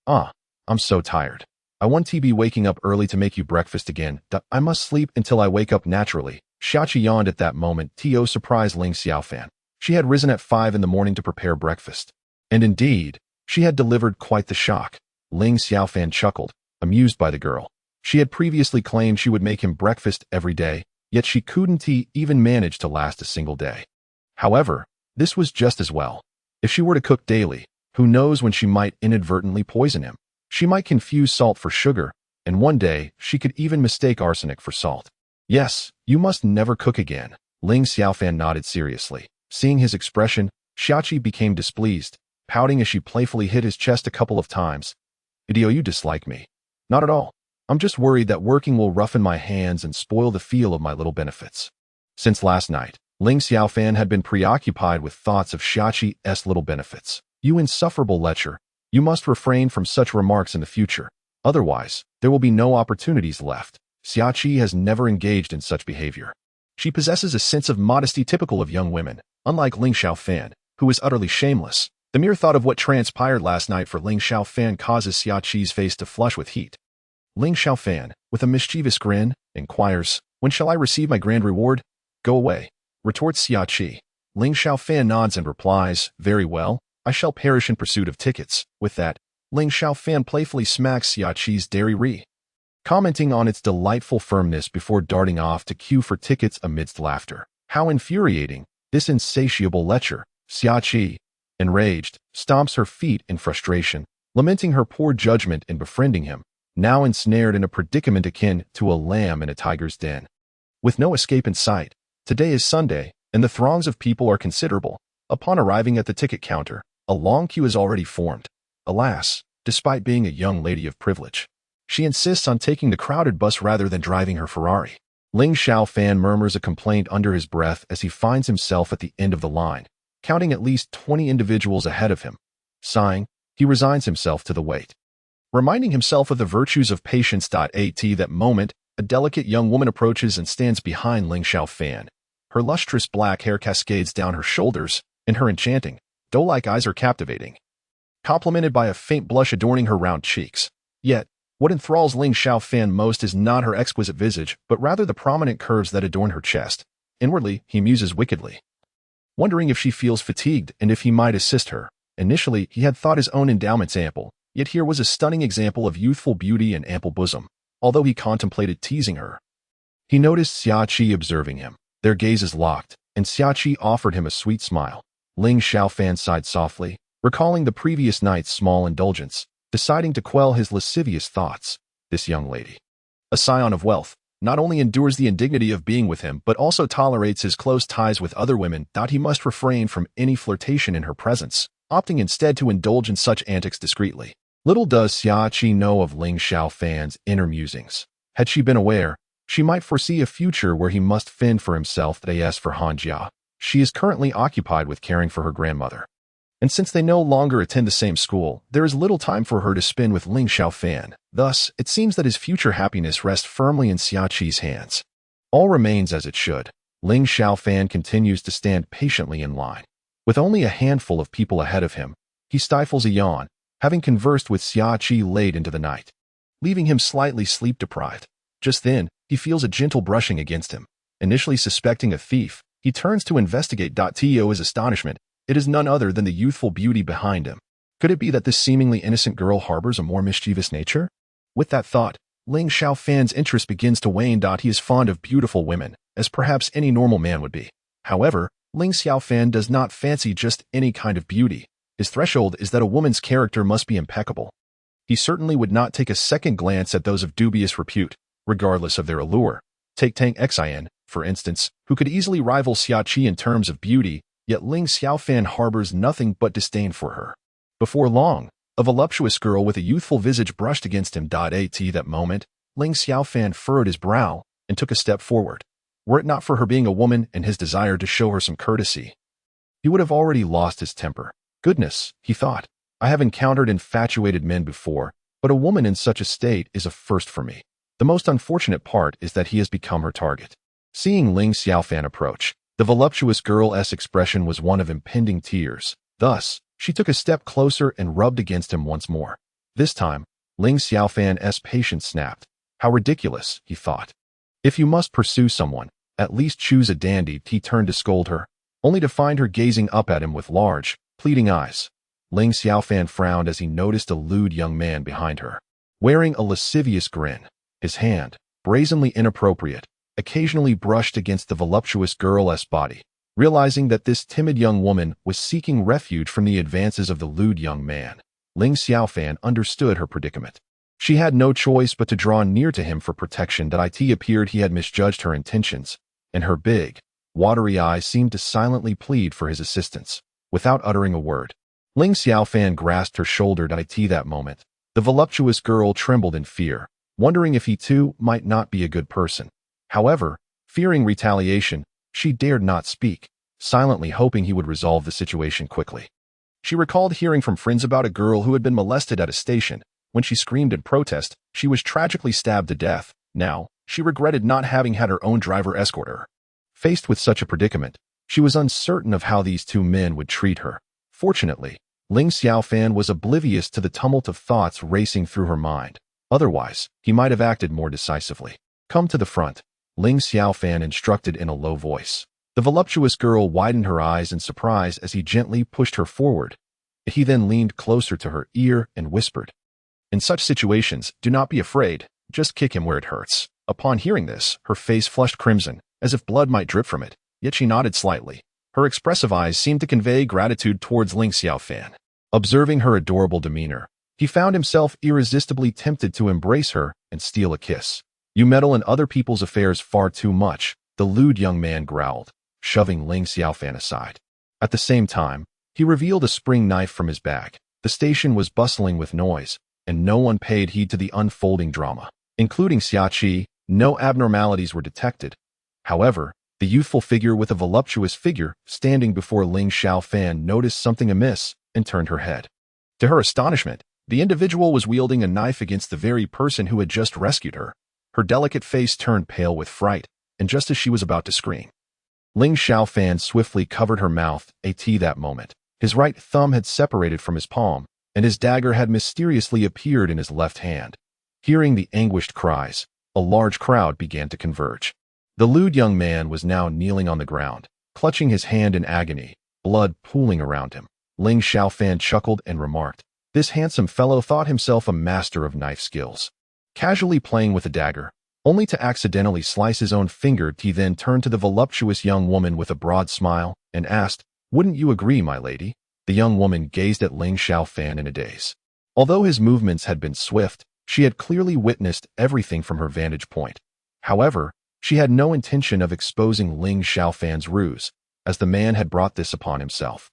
I'm so tired. I want to be waking up early to make you breakfast again. I must sleep until I wake up naturally. Xiaoqi yawned at that moment. To surprised Ling Xiaofan. She had risen at 5 in the morning to prepare breakfast. And indeed, she had delivered quite the shock. Ling Xiaofan chuckled, amused by the girl. She had previously claimed she would make him breakfast every day, yet she couldn't even manage to last a single day. However, this was just as well. If she were to cook daily, who knows when she might inadvertently poison him? She might confuse salt for sugar, and one day she could even mistake arsenic for salt. Yes, you must never cook again. Ling Xiaofan nodded seriously. Seeing his expression, Xiaoqi became displeased, pouting as she playfully hit his chest a couple of times. Idio, you dislike me. Not at all. I'm just worried that working will roughen my hands and spoil the feel of my little benefits. Since last night, Ling Xiaofan had been preoccupied with thoughts of Xiaoqi's little benefits. You insufferable lecher. You must refrain from such remarks in the future. Otherwise, there will be no opportunities left. Xiaoqi has never engaged in such behavior. She possesses a sense of modesty typical of young women, unlike Ling Xiaofan, who is utterly shameless. The mere thought of what transpired last night for Ling Xiaofan causes Xiaoqi's face to flush with heat. Ling Xiaofan, with a mischievous grin, inquires, when shall I receive my grand reward? Go away, retorts Xiaoqi. Ling Xiaofan nods and replies, very well, I shall perish in pursuit of tickets. With that, Ling Xiaofan playfully smacks Xiaoqi's dairy, commenting on its delightful firmness before darting off to queue for tickets amidst laughter. How infuriating, this insatiable lecher. Xiaoqi, enraged, stomps her feet in frustration, lamenting her poor judgment in befriending him, now ensnared in a predicament akin to a lamb in a tiger's den. With no escape in sight, today is Sunday, and the throngs of people are considerable. Upon arriving at the ticket counter, a long queue is already formed. Alas, despite being a young lady of privilege, she insists on taking the crowded bus rather than driving her Ferrari. Ling Xiaofan murmurs a complaint under his breath as he finds himself at the end of the line, counting at least 20 individuals ahead of him. Sighing, he resigns himself to the wait. Reminding himself of the virtues of patience. At that moment, a delicate young woman approaches and stands behind Ling Xiaofan. Her lustrous black hair cascades down her shoulders, and her enchanting, doe-like eyes are captivating, complemented by a faint blush adorning her round cheeks. Yet, what enthralls Ling Xiaofan most is not her exquisite visage, but rather the prominent curves that adorn her chest. Inwardly, he muses wickedly, wondering if she feels fatigued and if he might assist her. Initially, he had thought his own endowments ample, yet here was a stunning example of youthful beauty and ample bosom. Although he contemplated teasing her, he noticed Xiaoqi observing him. Their gazes locked, and Xiaoqi offered him a sweet smile. Ling Xiaofan sighed softly, recalling the previous night's small indulgence, deciding to quell his lascivious thoughts. This young lady, a scion of wealth, not only endures the indignity of being with him but also tolerates his close ties with other women. He must refrain from any flirtation in her presence, opting instead to indulge in such antics discreetly. Little does Xiaoqi know of Ling Xiaofan's inner musings. Had she been aware, she might foresee a future where he must fend for himself. As for Hanjia, she is currently occupied with caring for her grandmother. And since they no longer attend the same school, there is little time for her to spend with Ling Xiaofan. Thus, it seems that his future happiness rests firmly in Xiaoqi's hands. All remains as it should. Ling Xiaofan continues to stand patiently in line. With only a handful of people ahead of him, he stifles a yawn, having conversed with Xiaoqi late into the night, leaving him slightly sleep-deprived. Just then, he feels a gentle brushing against him. Initially suspecting a thief, he turns to investigate. To his astonishment, it is none other than the youthful beauty behind him. Could it be that this seemingly innocent girl harbors a more mischievous nature? With that thought, Ling Xiaofan's interest begins to wane. He is fond of beautiful women, as perhaps any normal man would be. However, Ling Xiaofan does not fancy just any kind of beauty. His threshold is that a woman's character must be impeccable. He certainly would not take a second glance at those of dubious repute, regardless of their allure. Take Tang Xin, for instance, who could easily rival Xiaoqi in terms of beauty, yet Ling Xiaofan harbors nothing but disdain for her. Before long, a voluptuous girl with a youthful visage brushed against him. At that moment, Ling Xiaofan furrowed his brow and took a step forward. Were it not for her being a woman and his desire to show her some courtesy, he would have already lost his temper. Goodness, he thought, I have encountered infatuated men before, but a woman in such a state is a first for me. The most unfortunate part is that he has become her target. Seeing Ling Xiaofan approach, the voluptuous girl's expression was one of impending tears. Thus, she took a step closer and rubbed against him once more. This time, Ling Xiaofan's patience snapped. How ridiculous, he thought. If you must pursue someone, at least choose a dandy. He turned to scold her, only to find her gazing up at him with large, pleading eyes. Ling Xiaofan frowned as he noticed a lewd young man behind her, wearing a lascivious grin. His hand, brazenly inappropriate, occasionally brushed against the voluptuous girl's body. Realizing that this timid young woman was seeking refuge from the advances of the lewd young man, Ling Xiaofan understood her predicament. She had no choice but to draw near to him for protection. It appeared he had misjudged her intentions, and her big, watery eyes seemed to silently plead for his assistance. Without uttering a word, Ling Xiaofan grasped her shoulder. That moment, the voluptuous girl trembled in fear, wondering if he too might not be a good person. However, fearing retaliation, she dared not speak, silently hoping he would resolve the situation quickly. She recalled hearing from friends about a girl who had been molested at a station. When she screamed in protest, she was tragically stabbed to death. Now, she regretted not having had her own driver escort her. Faced with such a predicament, she was uncertain of how these two men would treat her. Fortunately, Ling Xiaofan was oblivious to the tumult of thoughts racing through her mind. Otherwise, he might have acted more decisively. Come to the front, Ling Xiaofan instructed in a low voice. The voluptuous girl widened her eyes in surprise as he gently pushed her forward. He then leaned closer to her ear and whispered, "In such situations, do not be afraid, just kick him where it hurts." Upon hearing this, her face flushed crimson, as if blood might drip from it, yet she nodded slightly. Her expressive eyes seemed to convey gratitude towards Ling Xiaofan. Observing her adorable demeanor, he found himself irresistibly tempted to embrace her and steal a kiss. "You meddle in other people's affairs far too much," the lewd young man growled, shoving Ling Xiaofan aside. At the same time, he revealed a spring knife from his bag. The station was bustling with noise, and no one paid heed to the unfolding drama. Including Xiaoqi, no abnormalities were detected. However, the youthful figure with a voluptuous figure standing before Ling Xiaofan noticed something amiss and turned her head. To her astonishment, the individual was wielding a knife against the very person who had just rescued her. Her delicate face turned pale with fright, and just as she was about to scream, Ling Xiaofan swiftly covered her mouth, that moment. His right thumb had separated from his palm, and his dagger had mysteriously appeared in his left hand. Hearing the anguished cries, a large crowd began to converge. The lewd young man was now kneeling on the ground, clutching his hand in agony, blood pooling around him. Ling Xiaofan chuckled and remarked, "This handsome fellow thought himself a master of knife skills. Casually playing with a dagger, only to accidentally slice his own finger." He then turned to the voluptuous young woman with a broad smile and asked, "Wouldn't you agree, my lady?" The young woman gazed at Ling Xiaofan in a daze. Although his movements had been swift, she had clearly witnessed everything from her vantage point. However, she had no intention of exposing Ling Xiaofan's ruse, as the man had brought this upon himself.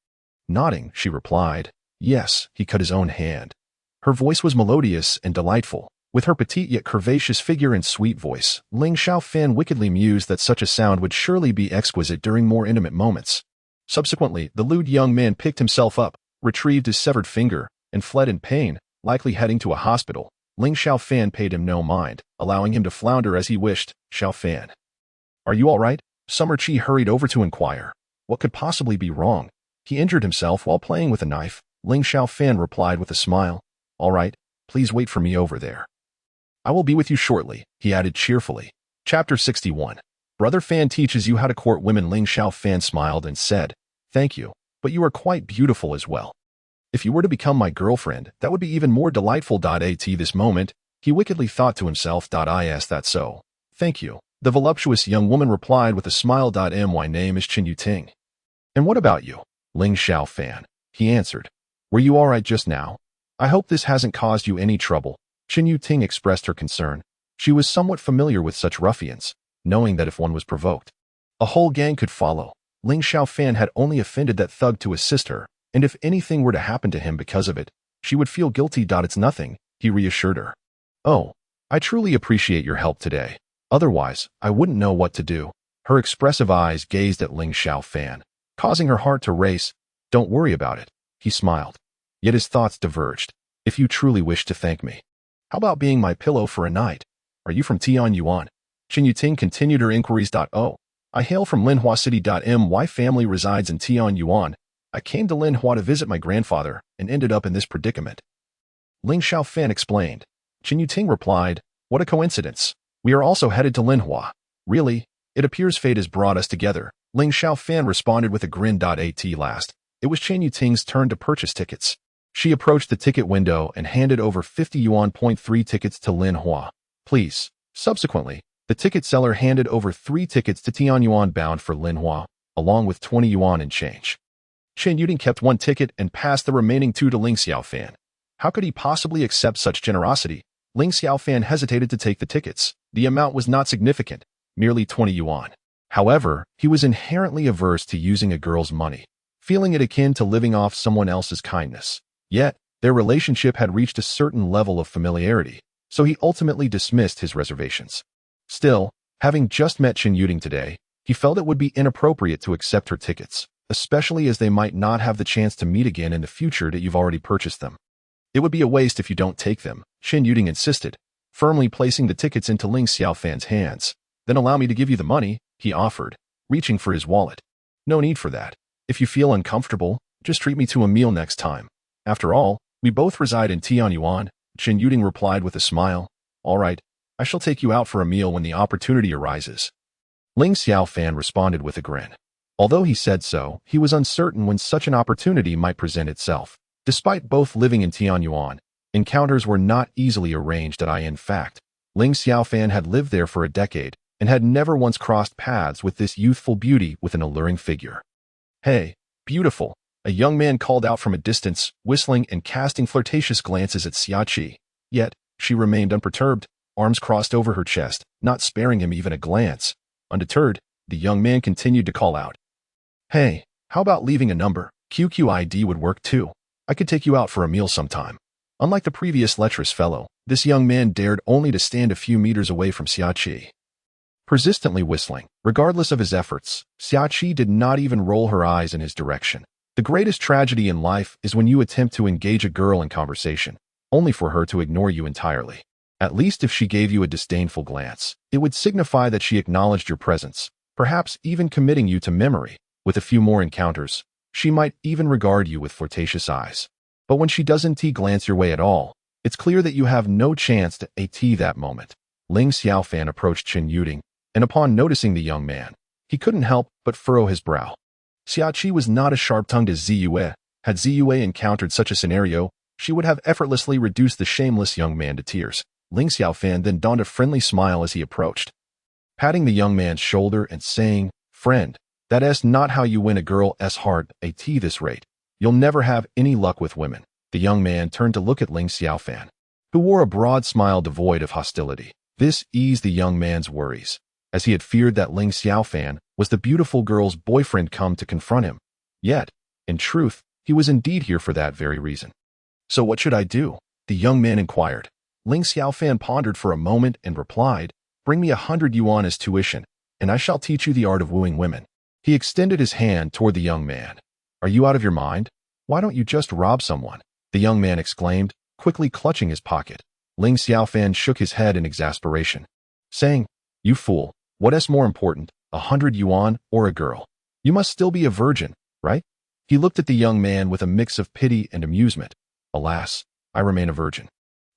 Nodding, she replied, "Yes, he cut his own hand." Her voice was melodious and delightful. With her petite yet curvaceous figure and sweet voice, Ling Xiaofan wickedly mused that such a sound would surely be exquisite during more intimate moments. Subsequently, the lewd young man picked himself up, retrieved his severed finger, and fled in pain, likely heading to a hospital. Ling Xiaofan paid him no mind, allowing him to flounder as he wished. "Xiaofan, are you all right?" Summer Chi hurried over to inquire. What could possibly be wrong? He injured himself while playing with a knife. Ling Xiaofan replied with a smile. "All right, please wait for me over there. I will be with you shortly," he added cheerfully. Chapter 61. Brother Fan teaches you how to court women. Ling Xiaofan smiled and said, "Thank you, but you are quite beautiful as well. If you were to become my girlfriend, that would be even more delightful." At this moment, he wickedly thought to himself, "Is that so? Thank you." The voluptuous young woman replied with a smile. "My name is Chen Yuting." "And what about you?" "Ling Xiaofan," he answered. "Were you all right just now? I hope this hasn't caused you any trouble." Chen Yuting expressed her concern. She was somewhat familiar with such ruffians, knowing that if one was provoked, a whole gang could follow. Ling Xiaofan had only offended that thug to assist her, and if anything were to happen to him because of it, she would feel guilty. "It's nothing," he reassured her. "Oh, I truly appreciate your help today. Otherwise, I wouldn't know what to do." Her expressive eyes gazed at Ling Xiaofan, causing her heart to race. "Don't worry about it," he smiled. Yet his thoughts diverged. "If you truly wish to thank me, how about being my pillow for a night? Are you from Tianyuan?" Chen Yuting continued her inquiries. "Oh, I hail from Linhua City. My family resides in Tianyuan. I came to Linhua to visit my grandfather and ended up in this predicament." Ling Xiaofan explained. Chen Yuting replied, "What a coincidence. We are also headed to Linhua." "Really? It appears fate has brought us together." Ling Xiaofan responded with a grin. At last, it was Chen Yuting's turn to purchase tickets. She approached the ticket window and handed over 50 yuan. 3 tickets to Linhua. "Please." Subsequently, the ticket seller handed over 3 tickets to Tianyuan bound for Linhua, along with 20 yuan in change. Chen Yuting kept 1 ticket and passed the remaining 2 to Ling Xiaofan. How could he possibly accept such generosity? Ling Xiaofan hesitated to take the tickets. The amount was not significant, merely 20 yuan. However, he was inherently averse to using a girl's money, feeling it akin to living off someone else's kindness. Yet, their relationship had reached a certain level of familiarity, so he ultimately dismissed his reservations. Still, having just met Chen Yuting today, he felt it would be inappropriate to accept her tickets, especially as they might not have the chance to meet again in the future that you've already purchased them. "It would be a waste if you don't take them," Chen Yuting insisted, firmly placing the tickets into Ling Xiaofan's hands. "Then allow me to give you the money," he offered, reaching for his wallet. "No need for that. If you feel uncomfortable, just treat me to a meal next time. After all, we both reside in Tianyuan." Chen Yuting replied with a smile. "All right, I shall take you out for a meal when the opportunity arises." Ling Xiaofan responded with a grin. Although he said so, he was uncertain when such an opportunity might present itself. Despite both living in Tianyuan, encounters were not easily arranged. In fact, Ling Xiaofan had lived there for a decade and had never once crossed paths with this youthful beauty with an alluring figure. "Hey, beautiful," a young man called out from a distance, whistling and casting flirtatious glances at Xiaoqi. Yet, she remained unperturbed, arms crossed over her chest, not sparing him even a glance. Undeterred, the young man continued to call out, "Hey, how about leaving a number? QQID would work too. I could take you out for a meal sometime." Unlike the previous lecherous fellow, this young man dared only to stand a few meters away from Xiaoqi. Persistently whistling, regardless of his efforts, Xiaoqi did not even roll her eyes in his direction. The greatest tragedy in life is when you attempt to engage a girl in conversation, only for her to ignore you entirely. At least if she gave you a disdainful glance, it would signify that she acknowledged your presence. perhaps even committing you to memory. With a few more encounters, she might even regard you with flirtatious eyes. But when she doesn't glance your way at all, it's clear that you have no chance to that moment. Ling Xiaofan approached Chen Yuding, and upon noticing the young man, he couldn't help but furrow his brow. Xiaoqi was not as sharp-tongued as Ziyue. Had Ziyue encountered such a scenario, she would have effortlessly reduced the shameless young man to tears. Ling Xiaofan then donned a friendly smile as he approached, patting the young man's shoulder and saying, "Friend, that's not how you win a girl's heart at this rate. You'll never have any luck with women." The young man turned to look at Ling Xiaofan, who wore a broad smile devoid of hostility. This eased the young man's worries, as he had feared that Ling Xiaofan was the beautiful girl's boyfriend come to confront him. Yet, in truth, he was indeed here for that very reason. "So what should I do?" the young man inquired. Ling Xiaofan pondered for a moment and replied, "Bring me 100 yuan as tuition, and I shall teach you the art of wooing women." He extended his hand toward the young man. "Are you out of your mind? Why don't you just rob someone?" the young man exclaimed, quickly clutching his pocket. Ling Xiaofan shook his head in exasperation, saying, "You fool, what's more important, 100 yuan or a girl? You must still be a virgin, right?" He looked at the young man with a mix of pity and amusement. "Alas, I remain a virgin.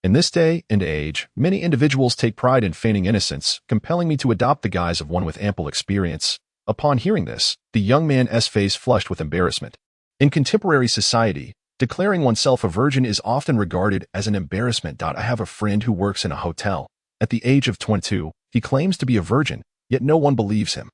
In this day and age, many individuals take pride in feigning innocence, compelling me to adopt the guise of one with ample experience." Upon hearing this, the young man's face flushed with embarrassment. In contemporary society, declaring oneself a virgin is often regarded as an embarrassment. I have a friend who works in a hotel. At the age of 22, he claims to be a virgin, yet no one believes him.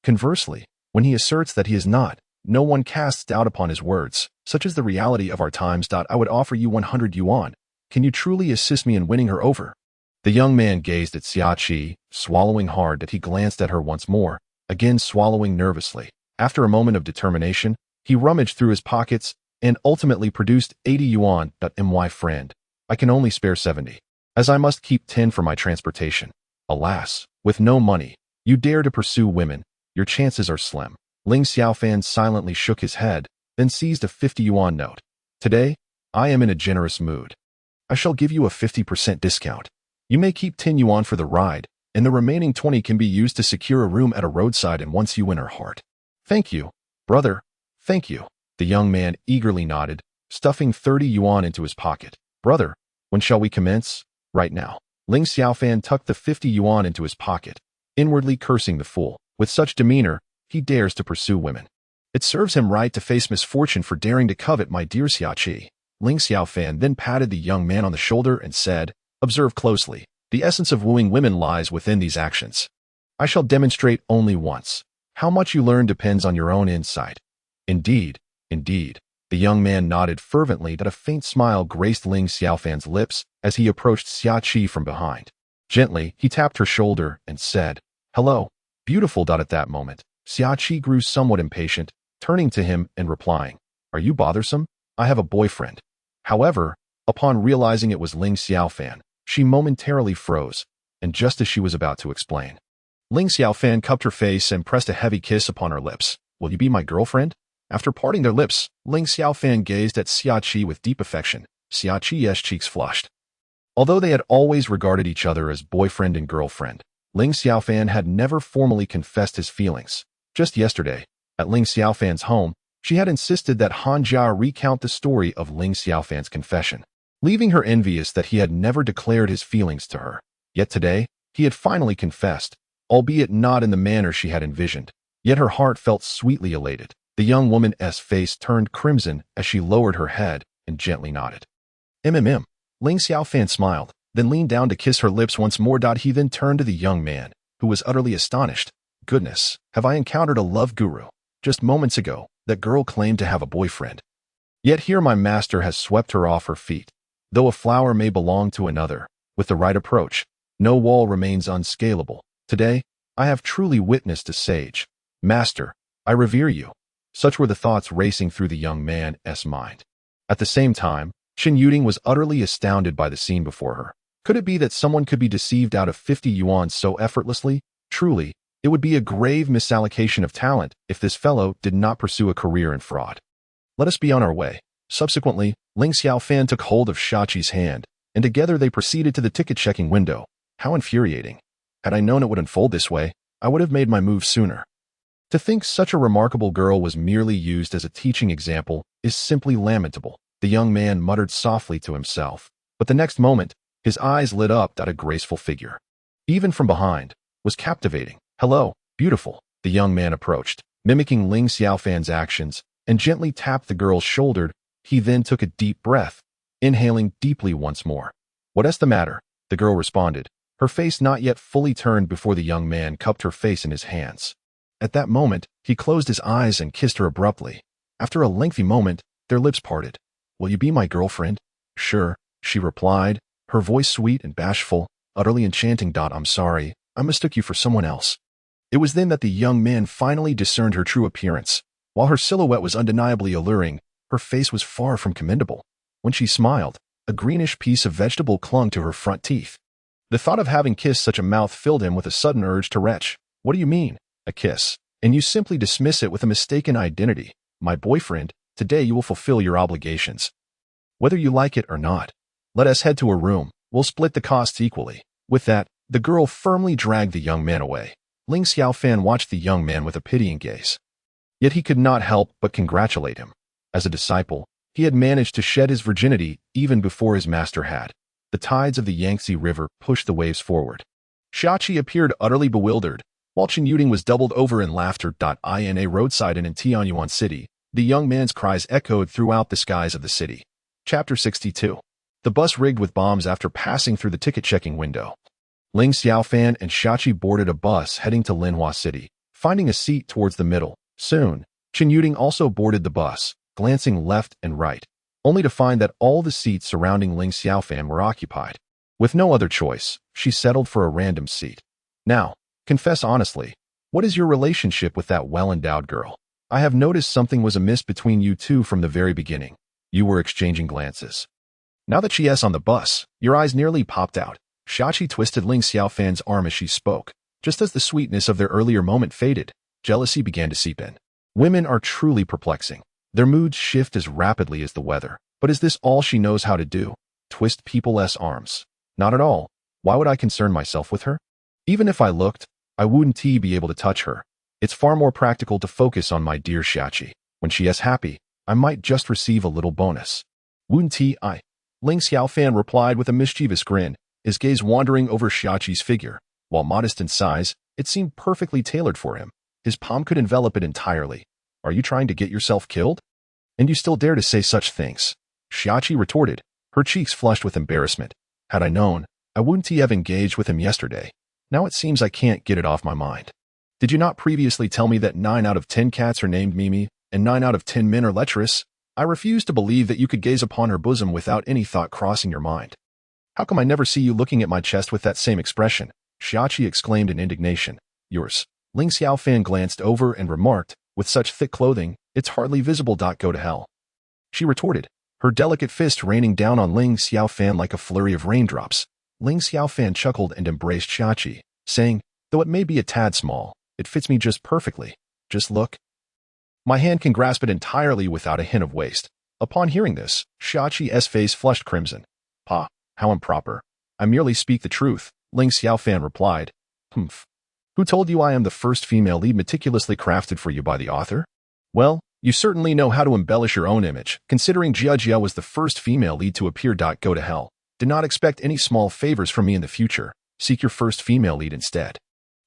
Conversely, when he asserts that he is not, no one casts doubt upon his words. Such is the reality of our times. I would offer you 100 yuan. Can you truly assist me in winning her over? The young man gazed at Xiaoqi, swallowing hard that he glanced at her once more, again swallowing nervously. After a moment of determination, he rummaged through his pockets and ultimately produced 80 yuan. My friend, I can only spare 70, as I must keep 10 for my transportation. Alas, with no money, you dare to pursue women, your chances are slim. Ling Xiaofan silently shook his head, then seized a 50 yuan note. "Today, I am in a generous mood. I shall give you a 50% discount. You may keep 10 yuan for the ride, and the remaining 20 can be used to secure a room at a roadside and once you win her heart." "Thank you, brother, thank you." The young man eagerly nodded, stuffing 30 yuan into his pocket. "Brother, when shall we commence?" "Right now." Ling Xiaofan tucked the 50 yuan into his pocket, inwardly cursing the fool. With such demeanor, he dares to pursue women. It serves him right to face misfortune for daring to covet my dear Xiaoqi. Ling Xiaofan then patted the young man on the shoulder and said, "Observe closely. The essence of wooing women lies within these actions. I shall demonstrate only once. How much you learn depends on your own insight." "Indeed, indeed." The young man nodded fervently. A faint smile graced Ling Xiaofan's lips as he approached Xiaoqi from behind. Gently, he tapped her shoulder and said, "Hello, beautiful." At that moment, Xiaoqi grew somewhat impatient, turning to him and replying, "Are you bothersome? I have a boyfriend." However, upon realizing it was Ling Xiaofan, she momentarily froze, and just as she was about to explain, Ling Xiaofan cupped her face and pressed a heavy kiss upon her lips. "Will you be my girlfriend?" After parting their lips, Ling Xiaofan gazed at Xiaoqi with deep affection. Xiaoqi's cheeks flushed. Although they had always regarded each other as boyfriend and girlfriend, Ling Xiaofan had never formally confessed his feelings. Just yesterday, at Ling Xiaofan's home, she had insisted that Han Jia recount the story of Ling Xiaofan's confession, leaving her envious that he had never declared his feelings to her. Yet today, he had finally confessed, albeit not in the manner she had envisioned. Yet her heart felt sweetly elated. The young woman's face turned crimson as she lowered her head and gently nodded. "Mm." Ling Xiaofan smiled, then leaned down to kiss her lips once more. He then turned to the young man, who was utterly astonished. "Goodness, have I encountered a love guru? Just moments ago, that girl claimed to have a boyfriend. Yet here my master has swept her off her feet. Though a flower may belong to another, with the right approach, no wall remains unscalable. Today, I have truly witnessed a sage. Master, I revere you." Such were the thoughts racing through the young man's mind. At the same time, Chen Yuding was utterly astounded by the scene before her. Could it be that someone could be deceived out of 50 yuan so effortlessly? Truly, it would be a grave misallocation of talent if this fellow did not pursue a career in fraud. "Let us be on our way." Subsequently, Ling Xiaofan took hold of Xiaoqi's hand, and together they proceeded to the ticket-checking window. How infuriating. Had I known it would unfold this way, I would have made my move sooner. To think such a remarkable girl was merely used as a teaching example is simply lamentable, the young man muttered softly to himself. But the next moment, his eyes lit up at a graceful figure. Even from behind, was captivating. "Hello, beautiful," the young man approached, mimicking Ling Xiaofan's actions, and gently tapped the girl's shoulder. He then took a deep breath, inhaling deeply once more. "What's the matter?" the girl responded, her face not yet fully turned before the young man cupped her face in his hands. At that moment, he closed his eyes and kissed her abruptly. After a lengthy moment, their lips parted. "Will you be my girlfriend?" "Sure," she replied, her voice sweet and bashful, utterly enchanting. "I'm sorry, I mistook you for someone else." It was then that the young man finally discerned her true appearance. While her silhouette was undeniably alluring, her face was far from commendable. When she smiled, a greenish piece of vegetable clung to her front teeth. The thought of having kissed such a mouth filled him with a sudden urge to retch. "What do you mean? A kiss? And you simply dismiss it with a mistaken identity. My boyfriend, today you will fulfill your obligations. Whether you like it or not. Let us head to a room. We'll split the costs equally." With that, the girl firmly dragged the young man away. Ling Xiaofan watched the young man with a pitying gaze. Yet he could not help but congratulate him. As a disciple, he had managed to shed his virginity even before his master had. The tides of the Yangtze River pushed the waves forward. Xiaoqi appeared utterly bewildered, while Chen Yuding was doubled over in laughter. In a roadside in Tianyuan City, the young man's cries echoed throughout the skies of the city. Chapter 62. The bus rigged with bombs after passing through the ticket-checking window. Ling Xiaofan and Xiaoqi boarded a bus heading to Linhua City, finding a seat towards the middle. Soon, Chen Yuding also boarded the bus, glancing left and right, only to find that all the seats surrounding Ling Xiaofan were occupied. With no other choice, she settled for a random seat. "Now, confess honestly, what is your relationship with that well-endowed girl? I have noticed something was amiss between you two from the very beginning. You were exchanging glances." Now that she is on the bus, your eyes nearly popped out. Xiaoqi twisted Ling Xiaofan's arm as she spoke. Just as the sweetness of their earlier moment faded, jealousy began to seep in. Women are truly perplexing. Their moods shift as rapidly as the weather. But is this all she knows how to do? Twist people's arms? Not at all. Why would I concern myself with her? Even if I looked, I wouldn't be able to touch her. It's far more practical to focus on my dear Xiaoqi. When she is happy, I might just receive a little bonus. Wouldn't I? Ling Xiaofan replied with a mischievous grin, his gaze wandering over Xiaoqi's figure. While modest in size, it seemed perfectly tailored for him. His palm could envelop it entirely. "Are you trying to get yourself killed? And you still dare to say such things?" Xiaoqi retorted, her cheeks flushed with embarrassment. "Had I known, I wouldn't have engaged with him yesterday. Now it seems I can't get it off my mind. Did you not previously tell me that 9 out of 10 cats are named Mimi, and 9 out of 10 men are lecherous? I refuse to believe that you could gaze upon her bosom without any thought crossing your mind. How come I never see you looking at my chest with that same expression?" Xiaoqi exclaimed in indignation. "Yours." Ling Xiaofan glanced over and remarked, "With such thick clothing, it's hardly visible. Go to hell." She retorted, her delicate fist raining down on Ling Xiaofan like a flurry of raindrops. Ling Xiaofan chuckled and embraced Xiaoqi, saying, "Though it may be a tad small, it fits me just perfectly. Just look. My hand can grasp it entirely without a hint of waste." Upon hearing this, Xiaoqi's face flushed crimson. "Pa, how improper. I merely speak the truth," Ling Xiaofan replied. "Humph. Who told you I am the first female lead meticulously crafted for you by the author? Well, you certainly know how to embellish your own image, considering Jia was the first female lead to appear. Go to hell. Do not expect any small favors from me in the future. Seek your first female lead instead."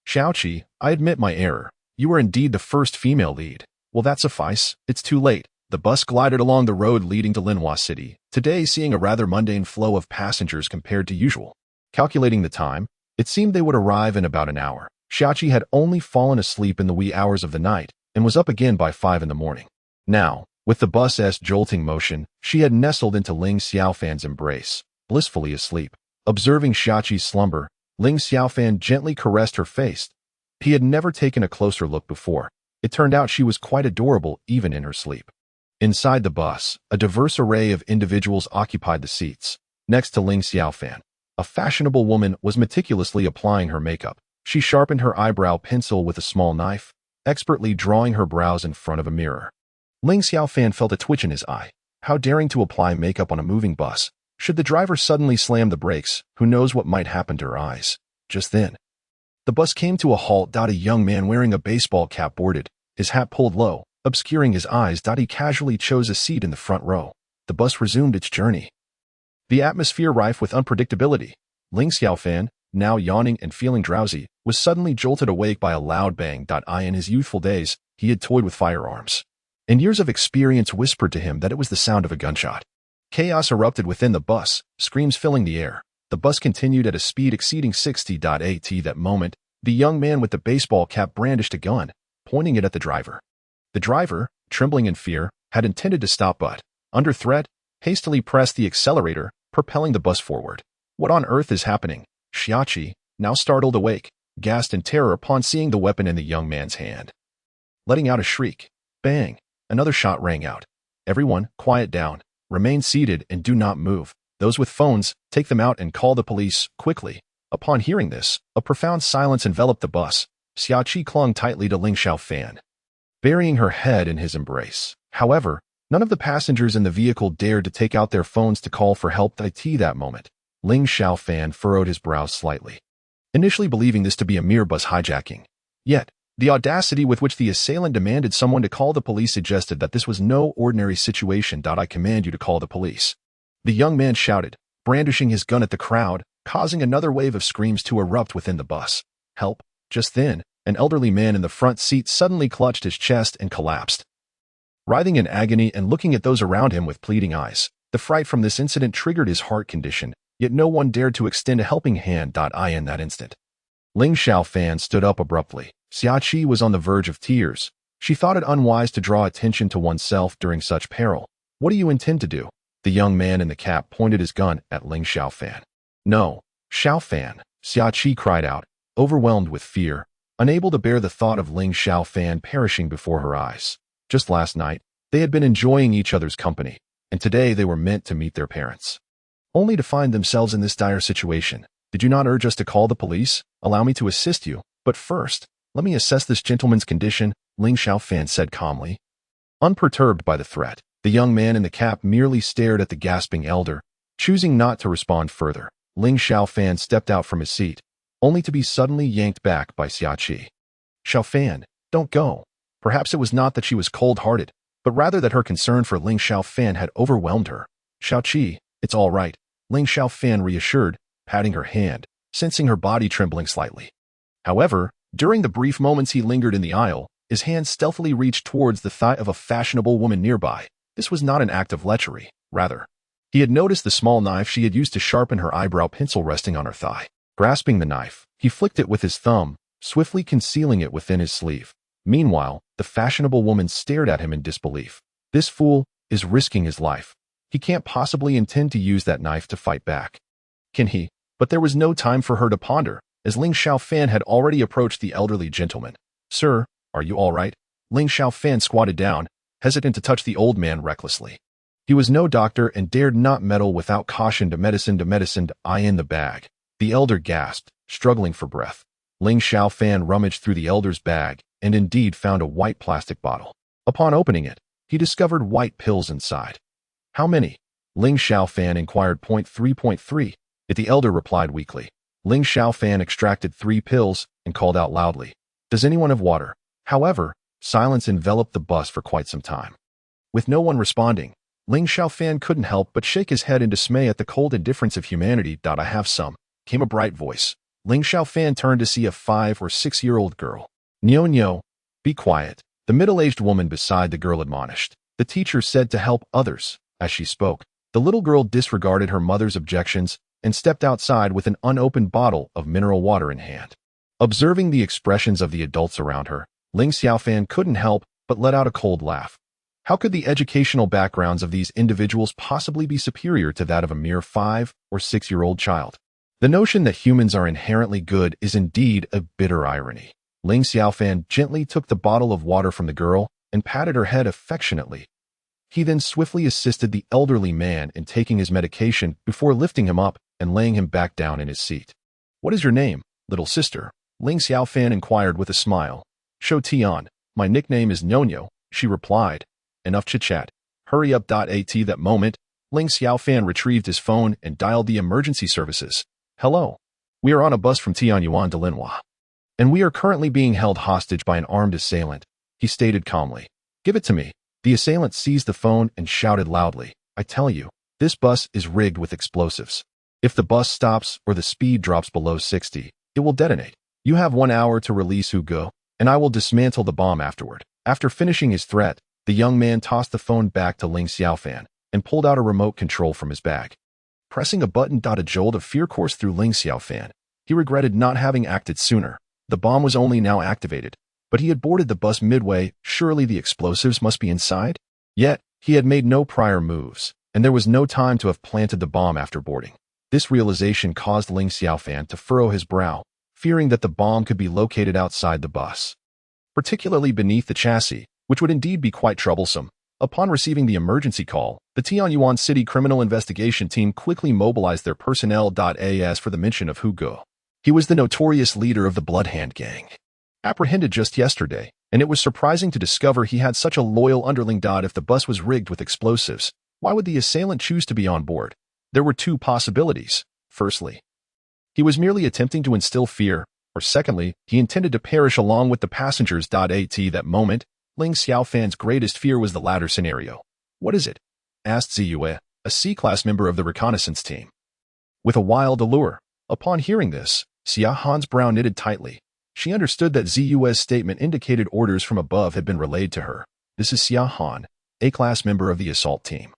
"Xiaoqi, I admit my error. You are indeed the first female lead. Will that suffice? It's too late." The bus glided along the road leading to Linhua City, today seeing a rather mundane flow of passengers compared to usual. Calculating the time, it seemed they would arrive in about an hour. Xiaoqi had only fallen asleep in the wee hours of the night and was up again by 5 in the morning. Now, with the bus's jolting motion, she had nestled into Ling Xiaofan's embrace, blissfully asleep. Observing Xiaoqi's slumber, Ling Xiaofan gently caressed her face. He had never taken a closer look before. It turned out she was quite adorable even in her sleep. Inside the bus, a diverse array of individuals occupied the seats. Next to Ling Xiaofan, a fashionable woman was meticulously applying her makeup. She sharpened her eyebrow pencil with a small knife, expertly drawing her brows in front of a mirror. Ling Xiaofan felt a twitch in his eye. How daring to apply makeup on a moving bus. Should the driver suddenly slam the brakes, who knows what might happen to her eyes. Just then, The bus came to a halt. A young man wearing a baseball cap boarded, his hat pulled low, obscuring his eyes. He casually chose a seat in the front row. The bus resumed its journey. The atmosphere rife with unpredictability. Ling Xiaofan, now yawning and feeling drowsy, was suddenly jolted awake by a loud bang. In his youthful days, he had toyed with firearms, and years of experience whispered to him that it was the sound of a gunshot. Chaos erupted within the bus, screams filling the air. The bus continued at a speed exceeding 60. At that moment, the young man with the baseball cap brandished a gun, pointing it at the driver. The driver, trembling in fear, had intended to stop but, under threat, hastily pressed the accelerator, propelling the bus forward. What on earth is happening? Xiaoqi, now startled awake, gasped in terror upon seeing the weapon in the young man's hand. Letting out a shriek, bang, another shot rang out. Everyone, quiet down, remain seated and do not move. Those with phones, take them out and call the police, quickly. Upon hearing this, a profound silence enveloped the bus. Xiaoqi clung tightly to Ling Xiaofan, burying her head in his embrace. However, none of the passengers in the vehicle dared to take out their phones to call for help. That moment, Ling Xiaofan furrowed his brows slightly, initially believing this to be a mere bus hijacking. Yet, the audacity with which the assailant demanded someone to call the police suggested that this was no ordinary situation. I command you to call the police. The young man shouted, brandishing his gun at the crowd, causing another wave of screams to erupt within the bus. Help! Just then, an elderly man in the front seat suddenly clutched his chest and collapsed. Writhing in agony and looking at those around him with pleading eyes, the fright from this incident triggered his heart condition, yet no one dared to extend a helping hand. In that instant, Ling Xiaofan stood up abruptly. Xiaoqi was on the verge of tears. She thought it unwise to draw attention to oneself during such peril. What do you intend to do? The young man in the cap pointed his gun at Ling Xiaofan. No, Xiaofan, Xiaoqi cried out, overwhelmed with fear, unable to bear the thought of Ling Xiaofan perishing before her eyes. Just last night, they had been enjoying each other's company, and today they were meant to meet their parents, only to find themselves in this dire situation. Did you not urge us to call the police? Allow me to assist you, but first, let me assess this gentleman's condition, Ling Xiaofan said calmly. Unperturbed by the threat, the young man in the cap merely stared at the gasping elder, choosing not to respond further. Ling Xiaofan stepped out from his seat, only to be suddenly yanked back by Xiaoqi. Xiaofan, don't go. Perhaps it was not that she was cold-hearted, but rather that her concern for Ling Xiaofan had overwhelmed her. Xiaoqi, it's all right, Ling Xiaofan reassured, patting her hand, sensing her body trembling slightly. However, during the brief moments he lingered in the aisle, his hand stealthily reached towards the thigh of a fashionable woman nearby. This was not an act of lechery, rather. He had noticed the small knife she had used to sharpen her eyebrow pencil resting on her thigh. Grasping the knife, he flicked it with his thumb, swiftly concealing it within his sleeve. Meanwhile, the fashionable woman stared at him in disbelief. This fool is risking his life. He can't possibly intend to use that knife to fight back. Can he? But there was no time for her to ponder, as Ling Xiaofan had already approached the elderly gentleman. Sir, are you all right? Ling Xiaofan squatted down, hesitant to touch the old man recklessly. He was no doctor and dared not meddle without caution. To medicine, I in the bag. The elder gasped, struggling for breath. Ling Xiaofan rummaged through the elder's bag and indeed found a white plastic bottle. Upon opening it, he discovered white pills inside. How many? Ling Xiaofan inquired. 3.3. Yet the elder replied weakly. Ling Xiaofan extracted 3 pills and called out loudly, "Does anyone have water?" However, silence enveloped the bus for quite some time. With no one responding, Ling Xiaofan couldn't help but shake his head in dismay at the cold indifference of humanity. I have some, came a bright voice. Ling Xiaofan turned to see a 5 or 6-year-old girl. No, be quiet, the middle-aged woman beside the girl admonished. The teacher said to help others. As she spoke, the little girl disregarded her mother's objections and stepped outside with an unopened bottle of mineral water in hand. Observing the expressions of the adults around her, Ling Xiaofan couldn't help but let out a cold laugh. How could the educational backgrounds of these individuals possibly be superior to that of a mere 5 or 6-year-old child? The notion that humans are inherently good is indeed a bitter irony. Ling Xiaofan gently took the bottle of water from the girl and patted her head affectionately. He then swiftly assisted the elderly man in taking his medication before lifting him up and laying him back down in his seat. What is your name, little sister? Ling Xiaofan inquired with a smile. Shou Tian, my nickname is Nonyo, she replied. Enough chit-chat. Hurry up. At that moment, Ling Xiaofan retrieved his phone and dialed the emergency services. Hello. We are on a bus from Tianyuan to Linhua. And we are currently being held hostage by an armed assailant, he stated calmly. Give it to me. The assailant seized the phone and shouted loudly, I tell you, this bus is rigged with explosives. If the bus stops or the speed drops below 60, it will detonate. You have 1 hour to release Hugo, and I will dismantle the bomb afterward. After finishing his threat, the young man tossed the phone back to Ling Xiaofan and pulled out a remote control from his bag. Pressing a button, a jolt of fear coursed through Ling Xiaofan. He regretted not having acted sooner. The bomb was only now activated, but he had boarded the bus midway. Surely the explosives must be inside? Yet, he had made no prior moves, and there was no time to have planted the bomb after boarding. This realization caused Ling Xiaofan to furrow his brow, fearing that the bomb could be located outside the bus, particularly beneath the chassis, which would indeed be quite troublesome. Upon receiving the emergency call, the Tianyuan City Criminal Investigation Team quickly mobilized their personnel. As for the mention of Hugo, he was the notorious leader of the Bloodhand Gang, apprehended just yesterday, and it was surprising to discover he had such a loyal underling. If the bus was rigged with explosives, why would the assailant choose to be on board? There were two possibilities. Firstly, he was merely attempting to instill fear, or secondly, he intended to perish along with the passengers. At that moment, Ling Xiaofan's greatest fear was the latter scenario. What is it? Asked Ziyue, a C-class member of the reconnaissance team, with a wild allure. Upon hearing this, Xia Han's brow knitted tightly. She understood that Ziyue's statement indicated orders from above had been relayed to her. This is Xia Han, A-class member of the assault team,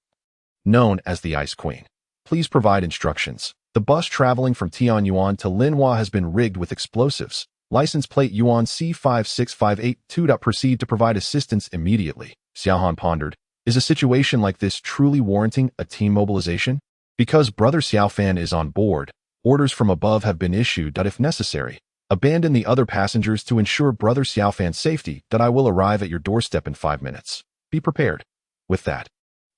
known as the Ice Queen. Please provide instructions. The bus traveling from Tianyuan to Linhua has been rigged with explosives. License plate Yuan C56582. Proceed to provide assistance immediately. Xia Han pondered. Is a situation like this truly warranting a team mobilization? Because Brother Xiaofan is on board, orders from above have been issued. If necessary, abandon the other passengers to ensure Brother Xiaofan's safety. I will arrive at your doorstep in 5 minutes. Be prepared. With that,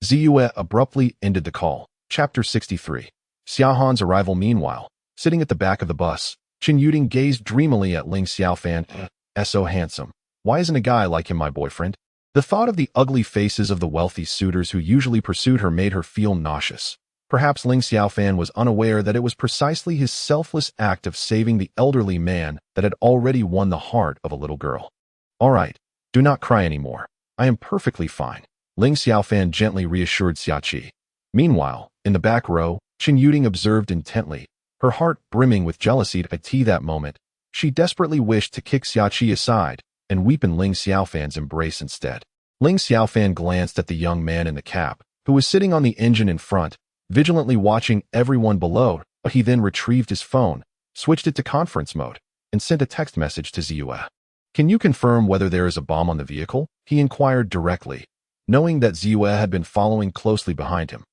Ziyue abruptly ended the call. Chapter 63. Xia Han's arrival. Meanwhile, sitting at the back of the bus, Chen Yuding gazed dreamily at Ling Xiaofan. So handsome. Why isn't a guy like him my boyfriend? The thought of the ugly faces of the wealthy suitors who usually pursued her made her feel nauseous. Perhaps Ling Xiaofan was unaware that it was precisely his selfless act of saving the elderly man that had already won the heart of a little girl. All right, do not cry anymore. I am perfectly fine, Ling Xiaofan gently reassured Xiaoqi. Meanwhile, in the back row, Chen Yuding observed intently, her heart brimming with jealousy. At that moment, she desperately wished to kick Xiaoqi aside and weep in Ling Xiaofan's embrace instead. Ling Xiaofan glanced at the young man in the cap, who was sitting on the engine in front, vigilantly watching everyone below. He then retrieved his phone, switched it to conference mode, and sent a text message to Ziyue. Can you confirm whether there is a bomb on the vehicle? He inquired directly, knowing that Ziyue had been following closely behind him.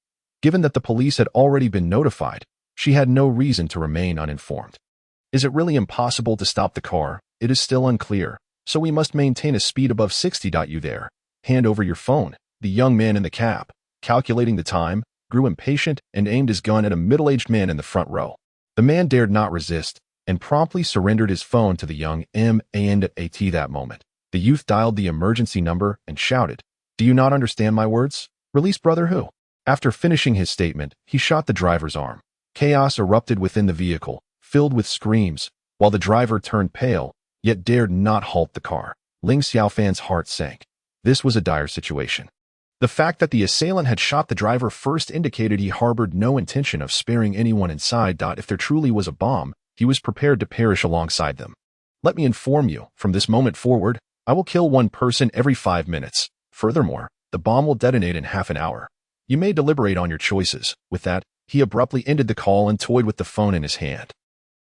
Given that the police had already been notified, she had no reason to remain uninformed. Is it really impossible to stop the car? It is still unclear, so we must maintain a speed above 60. You there? Hand over your phone. The young man in the cap, calculating the time, grew impatient and aimed his gun at a middle-aged man in the front row. The man dared not resist and promptly surrendered his phone to the young man. At that moment, the youth dialed the emergency number and shouted, Do you not understand my words? Release Brother Hu. After finishing his statement, he shot the driver's arm. Chaos erupted within the vehicle, filled with screams, while the driver turned pale, yet dared not halt the car. Ling Xiaofan's heart sank. This was a dire situation. The fact that the assailant had shot the driver first indicated he harbored no intention of sparing anyone inside. If there truly was a bomb, he was prepared to perish alongside them. Let me inform you, from this moment forward, I will kill one person every 5 minutes. Furthermore, the bomb will detonate in half an hour. You may deliberate on your choices. With that, he abruptly ended the call and toyed with the phone in his hand.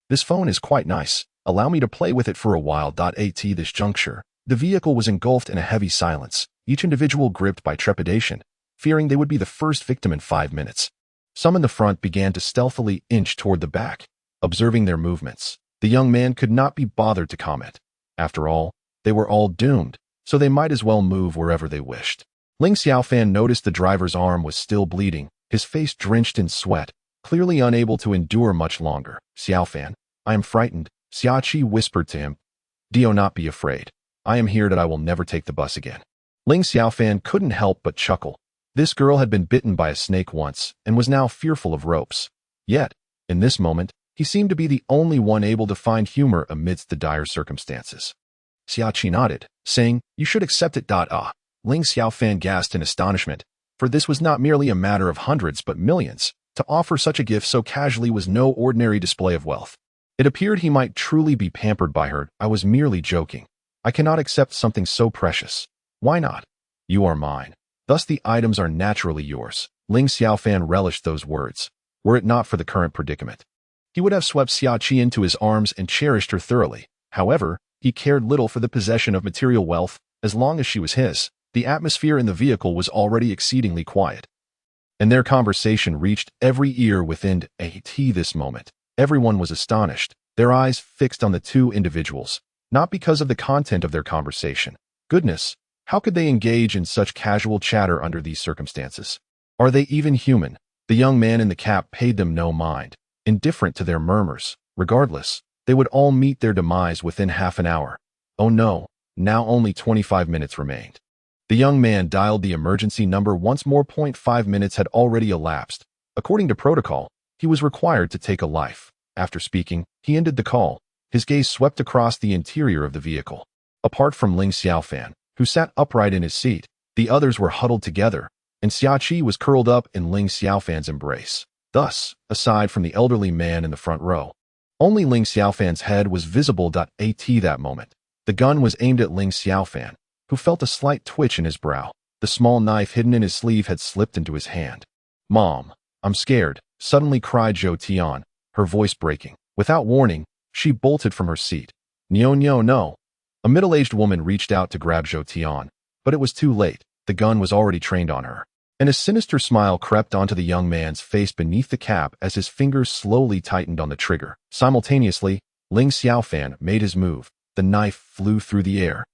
This phone is quite nice. Allow me to play with it for a while. At this juncture, the vehicle was engulfed in a heavy silence, each individual gripped by trepidation, fearing they would be the first victim in 5 minutes. Some in the front began to stealthily inch toward the back, observing their movements. The young man could not be bothered to comment. After all, they were all doomed, so they might as well move wherever they wished. Ling Xiaofan noticed the driver's arm was still bleeding, his face drenched in sweat, clearly unable to endure much longer. Xiaofan, I am frightened, Xiaoqi whispered to him. Do not be afraid. I am here that I will never take the bus again. Ling Xiaofan couldn't help but chuckle. This girl had been bitten by a snake once and was now fearful of ropes. Yet, in this moment, He seemed to be the only one able to find humor amidst the dire circumstances. Xiaoqi nodded, saying, "You should accept it." Ling Xiaofan gasped in astonishment, for this was not merely a matter of hundreds but millions. To offer such a gift so casually was no ordinary display of wealth. It appeared he might truly be pampered by her. "I was merely joking. I cannot accept something so precious." "Why not? You are mine. Thus the items are naturally yours." Ling Xiaofan relished those words. Were it not for the current predicament, he would have swept Xiaoqi into his arms and cherished her thoroughly. However, he cared little for the possession of material wealth as long as she was his. The atmosphere in the vehicle was already exceedingly quiet, and their conversation reached every ear within this moment. Everyone was astonished, their eyes fixed on the two individuals, not because of the content of their conversation. Goodness, how could they engage in such casual chatter under these circumstances? Are they even human? The young man in the cap paid them no mind, indifferent to their murmurs. Regardless, they would all meet their demise within half an hour. Oh no, now only 25 minutes remained. The young man dialed the emergency number once more. 5 minutes had already elapsed. According to protocol, he was required to take a life. After speaking, he ended the call. His gaze swept across the interior of the vehicle. Apart from Ling Xiaofan, who sat upright in his seat, the others were huddled together, and Xiaoqi was curled up in Ling Xiaofan's embrace. Thus, aside from the elderly man in the front row, only Ling Xiaofan's head was visible. At that moment, the gun was aimed at Ling Xiaofan, who felt a slight twitch in his brow. The small knife hidden in his sleeve had slipped into his hand. "Mom, I'm scared," suddenly cried Zhou Tian, her voice breaking. Without warning, she bolted from her seat. No. A middle-aged woman reached out to grab Zhou Tian, but it was too late. The gun was already trained on her. And a sinister smile crept onto the young man's face beneath the cap as his fingers slowly tightened on the trigger. Simultaneously, Ling Xiaofan made his move. The knife flew through the air,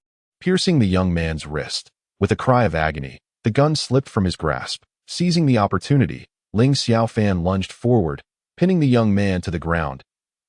piercing the young man's wrist. With a cry of agony, the gun slipped from his grasp. Seizing the opportunity, Ling Xiaofan lunged forward, pinning the young man to the ground.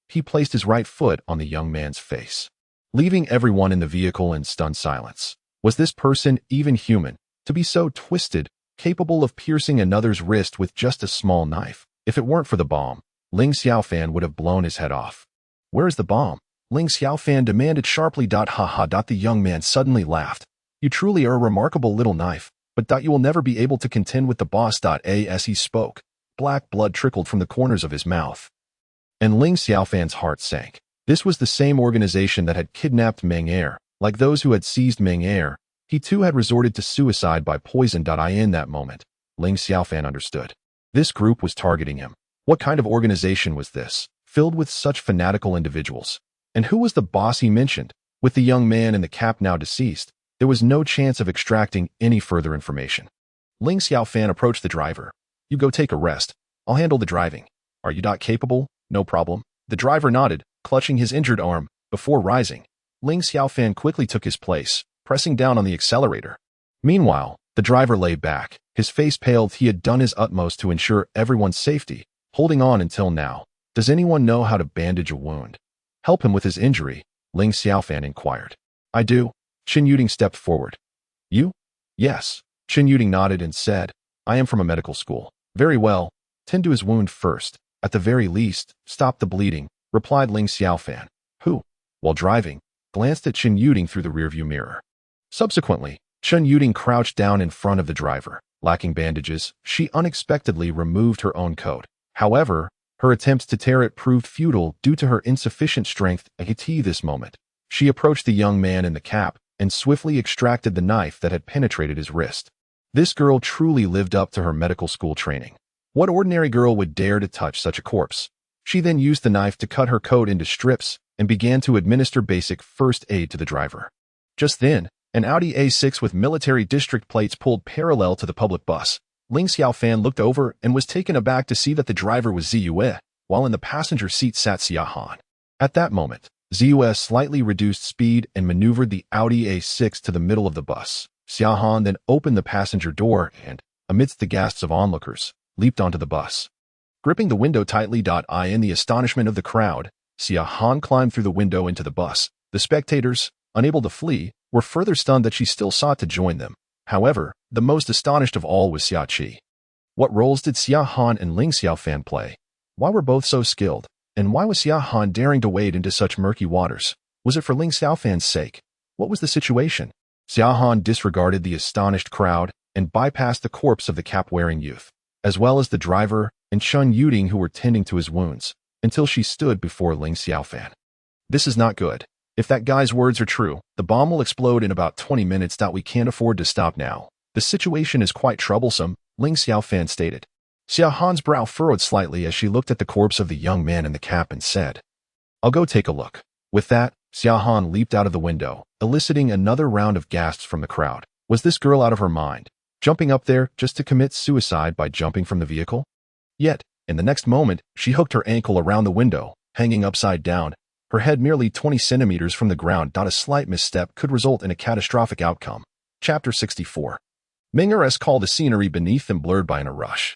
He placed his right foot on the young man's face, leaving everyone in the vehicle in stunned silence. Was this person even human, to be so twisted, capable of piercing another's wrist with just a small knife? If it weren't for the bomb, Ling Xiaofan would have blown his head off. "Where is the bomb?" Ling Xiaofan demanded sharply. The young man suddenly laughed. "You truly are a remarkable little knife, but you will never be able to contend with the boss." As he spoke, black blood trickled from the corners of his mouth, and Ling Xiaofan's heart sank. This was the same organization that had kidnapped Meng Er. Like those who had seized Meng Er, he too had resorted to suicide by poison. In that moment, Ling Xiaofan understood. This group was targeting him. What kind of organization was this, filled with such fanatical individuals? And who was the boss he mentioned? With the young man in the cap now deceased, there was no chance of extracting any further information. Ling Xiaofan approached the driver. "You go take a rest. I'll handle the driving. Are you capable?" "No problem." The driver nodded, clutching his injured arm. Before rising, Ling Xiaofan quickly took his place, pressing down on the accelerator. Meanwhile, the driver lay back, his face paled. He had done his utmost to ensure everyone's safety, holding on until now. "Does anyone know how to bandage a wound? Help him with his injury?" Ling Xiaofan inquired. "I do." Chen Yuding stepped forward. "You?" "Yes." Chen Yuding nodded and said, "I am from a medical school." "Very well. Tend to his wound first. At the very least, stop the bleeding," replied Ling Xiaofan, who, while driving, glanced at Chen Yuding through the rearview mirror. Subsequently, Chen Yuding crouched down in front of the driver. Lacking bandages, she unexpectedly removed her own coat. However, her attempts to tear it proved futile due to her insufficient strength. At this moment, she approached the young man in the cap and swiftly extracted the knife that had penetrated his wrist. This girl truly lived up to her medical school training. What ordinary girl would dare to touch such a corpse? She then used the knife to cut her coat into strips and began to administer basic first aid to the driver. Just then, an Audi A6 with military district plates pulled parallel to the public bus. Ling Xiaofan looked over and was taken aback to see that the driver was Ziyue, while in the passenger seat sat Xiaohan. At that moment, Ziyue slightly reduced speed and maneuvered the Audi A6 to the middle of the bus. Xiaohan then opened the passenger door and, amidst the gasps of onlookers, leaped onto the bus. Gripping the window tightly. In the astonishment of the crowd, Xiaohan climbed through the window into the bus. The spectators, unable to flee, were further stunned that she still sought to join them. However, the most astonished of all was Xiaoqi. What roles did Xiaohan and Ling Xiaofan play? Why were both so skilled? And why was Xia Han daring to wade into such murky waters? Was it for Ling Xiaofan's sake? What was the situation? Xia Han disregarded the astonished crowd and bypassed the corpse of the cap-wearing youth, as well as the driver and Shun Yuding who were tending to his wounds, until she stood before Ling Xiaofan. This is not good. If that guy's words are true, the bomb will explode in about 20 minutes. We can't afford to stop now. The situation is quite troublesome, Ling Xiaofan stated. Xia Han's brow furrowed slightly as she looked at the corpse of the young man in the cap and said, "I'll go take a look." With that, Xia Han leaped out of the window, eliciting another round of gasps from the crowd. Was this girl out of her mind, jumping up there just to commit suicide by jumping from the vehicle? Yet, in the next moment, she hooked her ankle around the window, hanging upside down, her head merely 20 centimeters from the ground. A slight misstep could result in a catastrophic outcome. Chapter 64. Mingers called the scenery beneath them blurred by in a rush.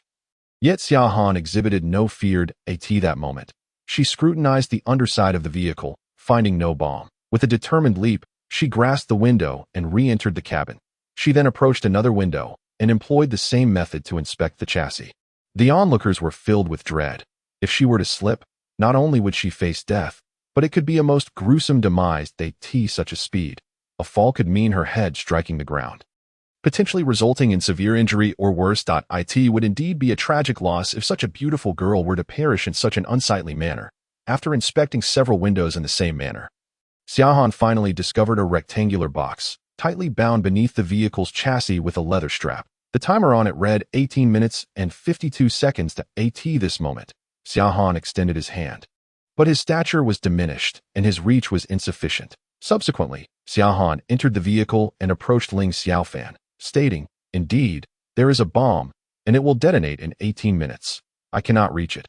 Yet Xia Han exhibited no feared that moment. She scrutinized the underside of the vehicle, finding no bomb. With a determined leap, she grasped the window and re-entered the cabin. She then approached another window and employed the same method to inspect the chassis. The onlookers were filled with dread. If she were to slip, not only would she face death, but it could be a most gruesome demise at such a speed. A fall could mean her head striking the ground, potentially resulting in severe injury or worse. It would indeed be a tragic loss if such a beautiful girl were to perish in such an unsightly manner. After inspecting several windows in the same manner, Xia Han finally discovered a rectangular box, tightly bound beneath the vehicle's chassis with a leather strap. The timer on it read 18 minutes and 52 seconds to this moment. Xia Han extended his hand, but his stature was diminished and his reach was insufficient. Subsequently, Xia Han entered the vehicle and approached Ling Xiaofan, stating, "Indeed, there is a bomb, and it will detonate in 18 minutes. I cannot reach it."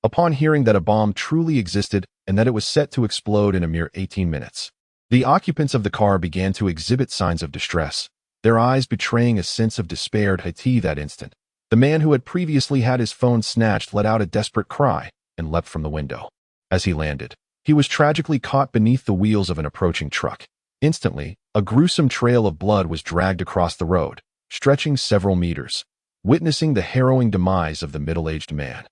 Upon hearing that a bomb truly existed and that it was set to explode in a mere 18 minutes, the occupants of the car began to exhibit signs of distress, their eyes betraying a sense of despair. That instant, the man who had previously had his phone snatched let out a desperate cry and leapt from the window. As he landed, he was tragically caught beneath the wheels of an approaching truck. Instantly, a gruesome trail of blood was dragged across the road, stretching several meters, witnessing the harrowing demise of the middle-aged man.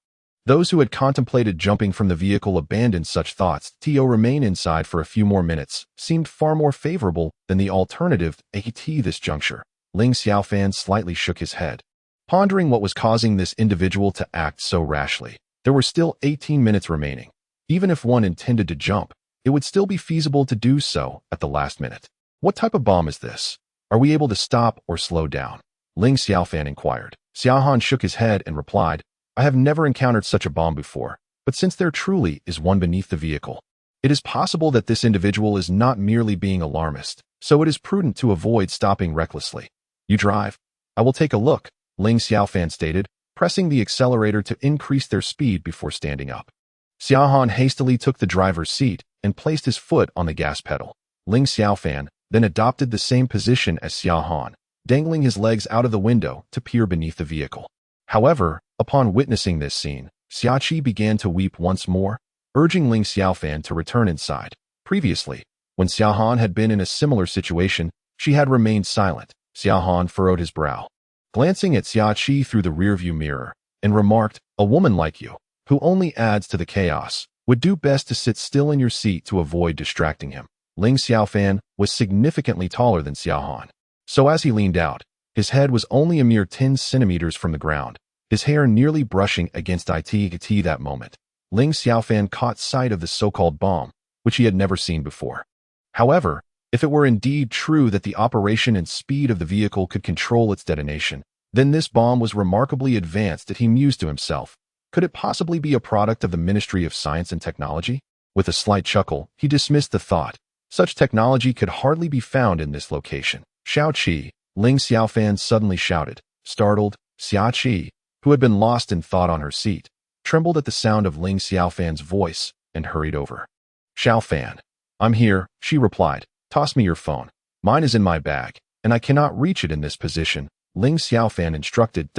Those who had contemplated jumping from the vehicle abandoned such thoughts. To remain inside for a few more minutes seemed far more favorable than the alternative at this juncture. Ling Xiaofan slightly shook his head, pondering what was causing this individual to act so rashly. There were still 18 minutes remaining. Even if one intended to jump, it would still be feasible to do so at the last minute. What type of bomb is this? Are we able to stop or slow down? Ling Xiaofan inquired. Xia Han shook his head and replied, "I have never encountered such a bomb before, but since there truly is one beneath the vehicle, it is possible that this individual is not merely being alarmist, so it is prudent to avoid stopping recklessly. You drive. I will take a look," Ling Xiaofan stated, pressing the accelerator to increase their speed before standing up. Xia Han hastily took the driver's seat and placed his foot on the gas pedal. Ling Xiaofan then adopted the same position as Xia Han, dangling his legs out of the window to peer beneath the vehicle. However, upon witnessing this scene, Xiaoqi began to weep once more, urging Ling Xiaofan to return inside. Previously, when Xia Han had been in a similar situation, she had remained silent. Xia Han furrowed his brow, glancing at Xiaoqi through the rearview mirror, and remarked, "A woman like you, who only adds to the chaos, would do best to sit still in your seat to avoid distracting him." Ling Xiaofan was significantly taller than Xia Han, so as he leaned out, his head was only a mere 10 centimeters from the ground, his hair nearly brushing against it. That moment, Ling Xiaofan caught sight of the so-called bomb, which he had never seen before. However, if it were indeed true that the operation and speed of the vehicle could control its detonation, then this bomb was remarkably advanced. He mused to himself. Could it possibly be a product of the Ministry of Science and Technology? With a slight chuckle, he dismissed the thought. Such technology could hardly be found in this location. "Xiaoqi," Ling Xiaofan suddenly shouted, startled. Xiaoqi, who had been lost in thought on her seat, trembled at the sound of Ling Xiaofan's voice and hurried over. "Xiaofan, I'm here," she replied. "Toss me your phone. Mine is in my bag, and I cannot reach it in this position," Ling Xiaofan instructed.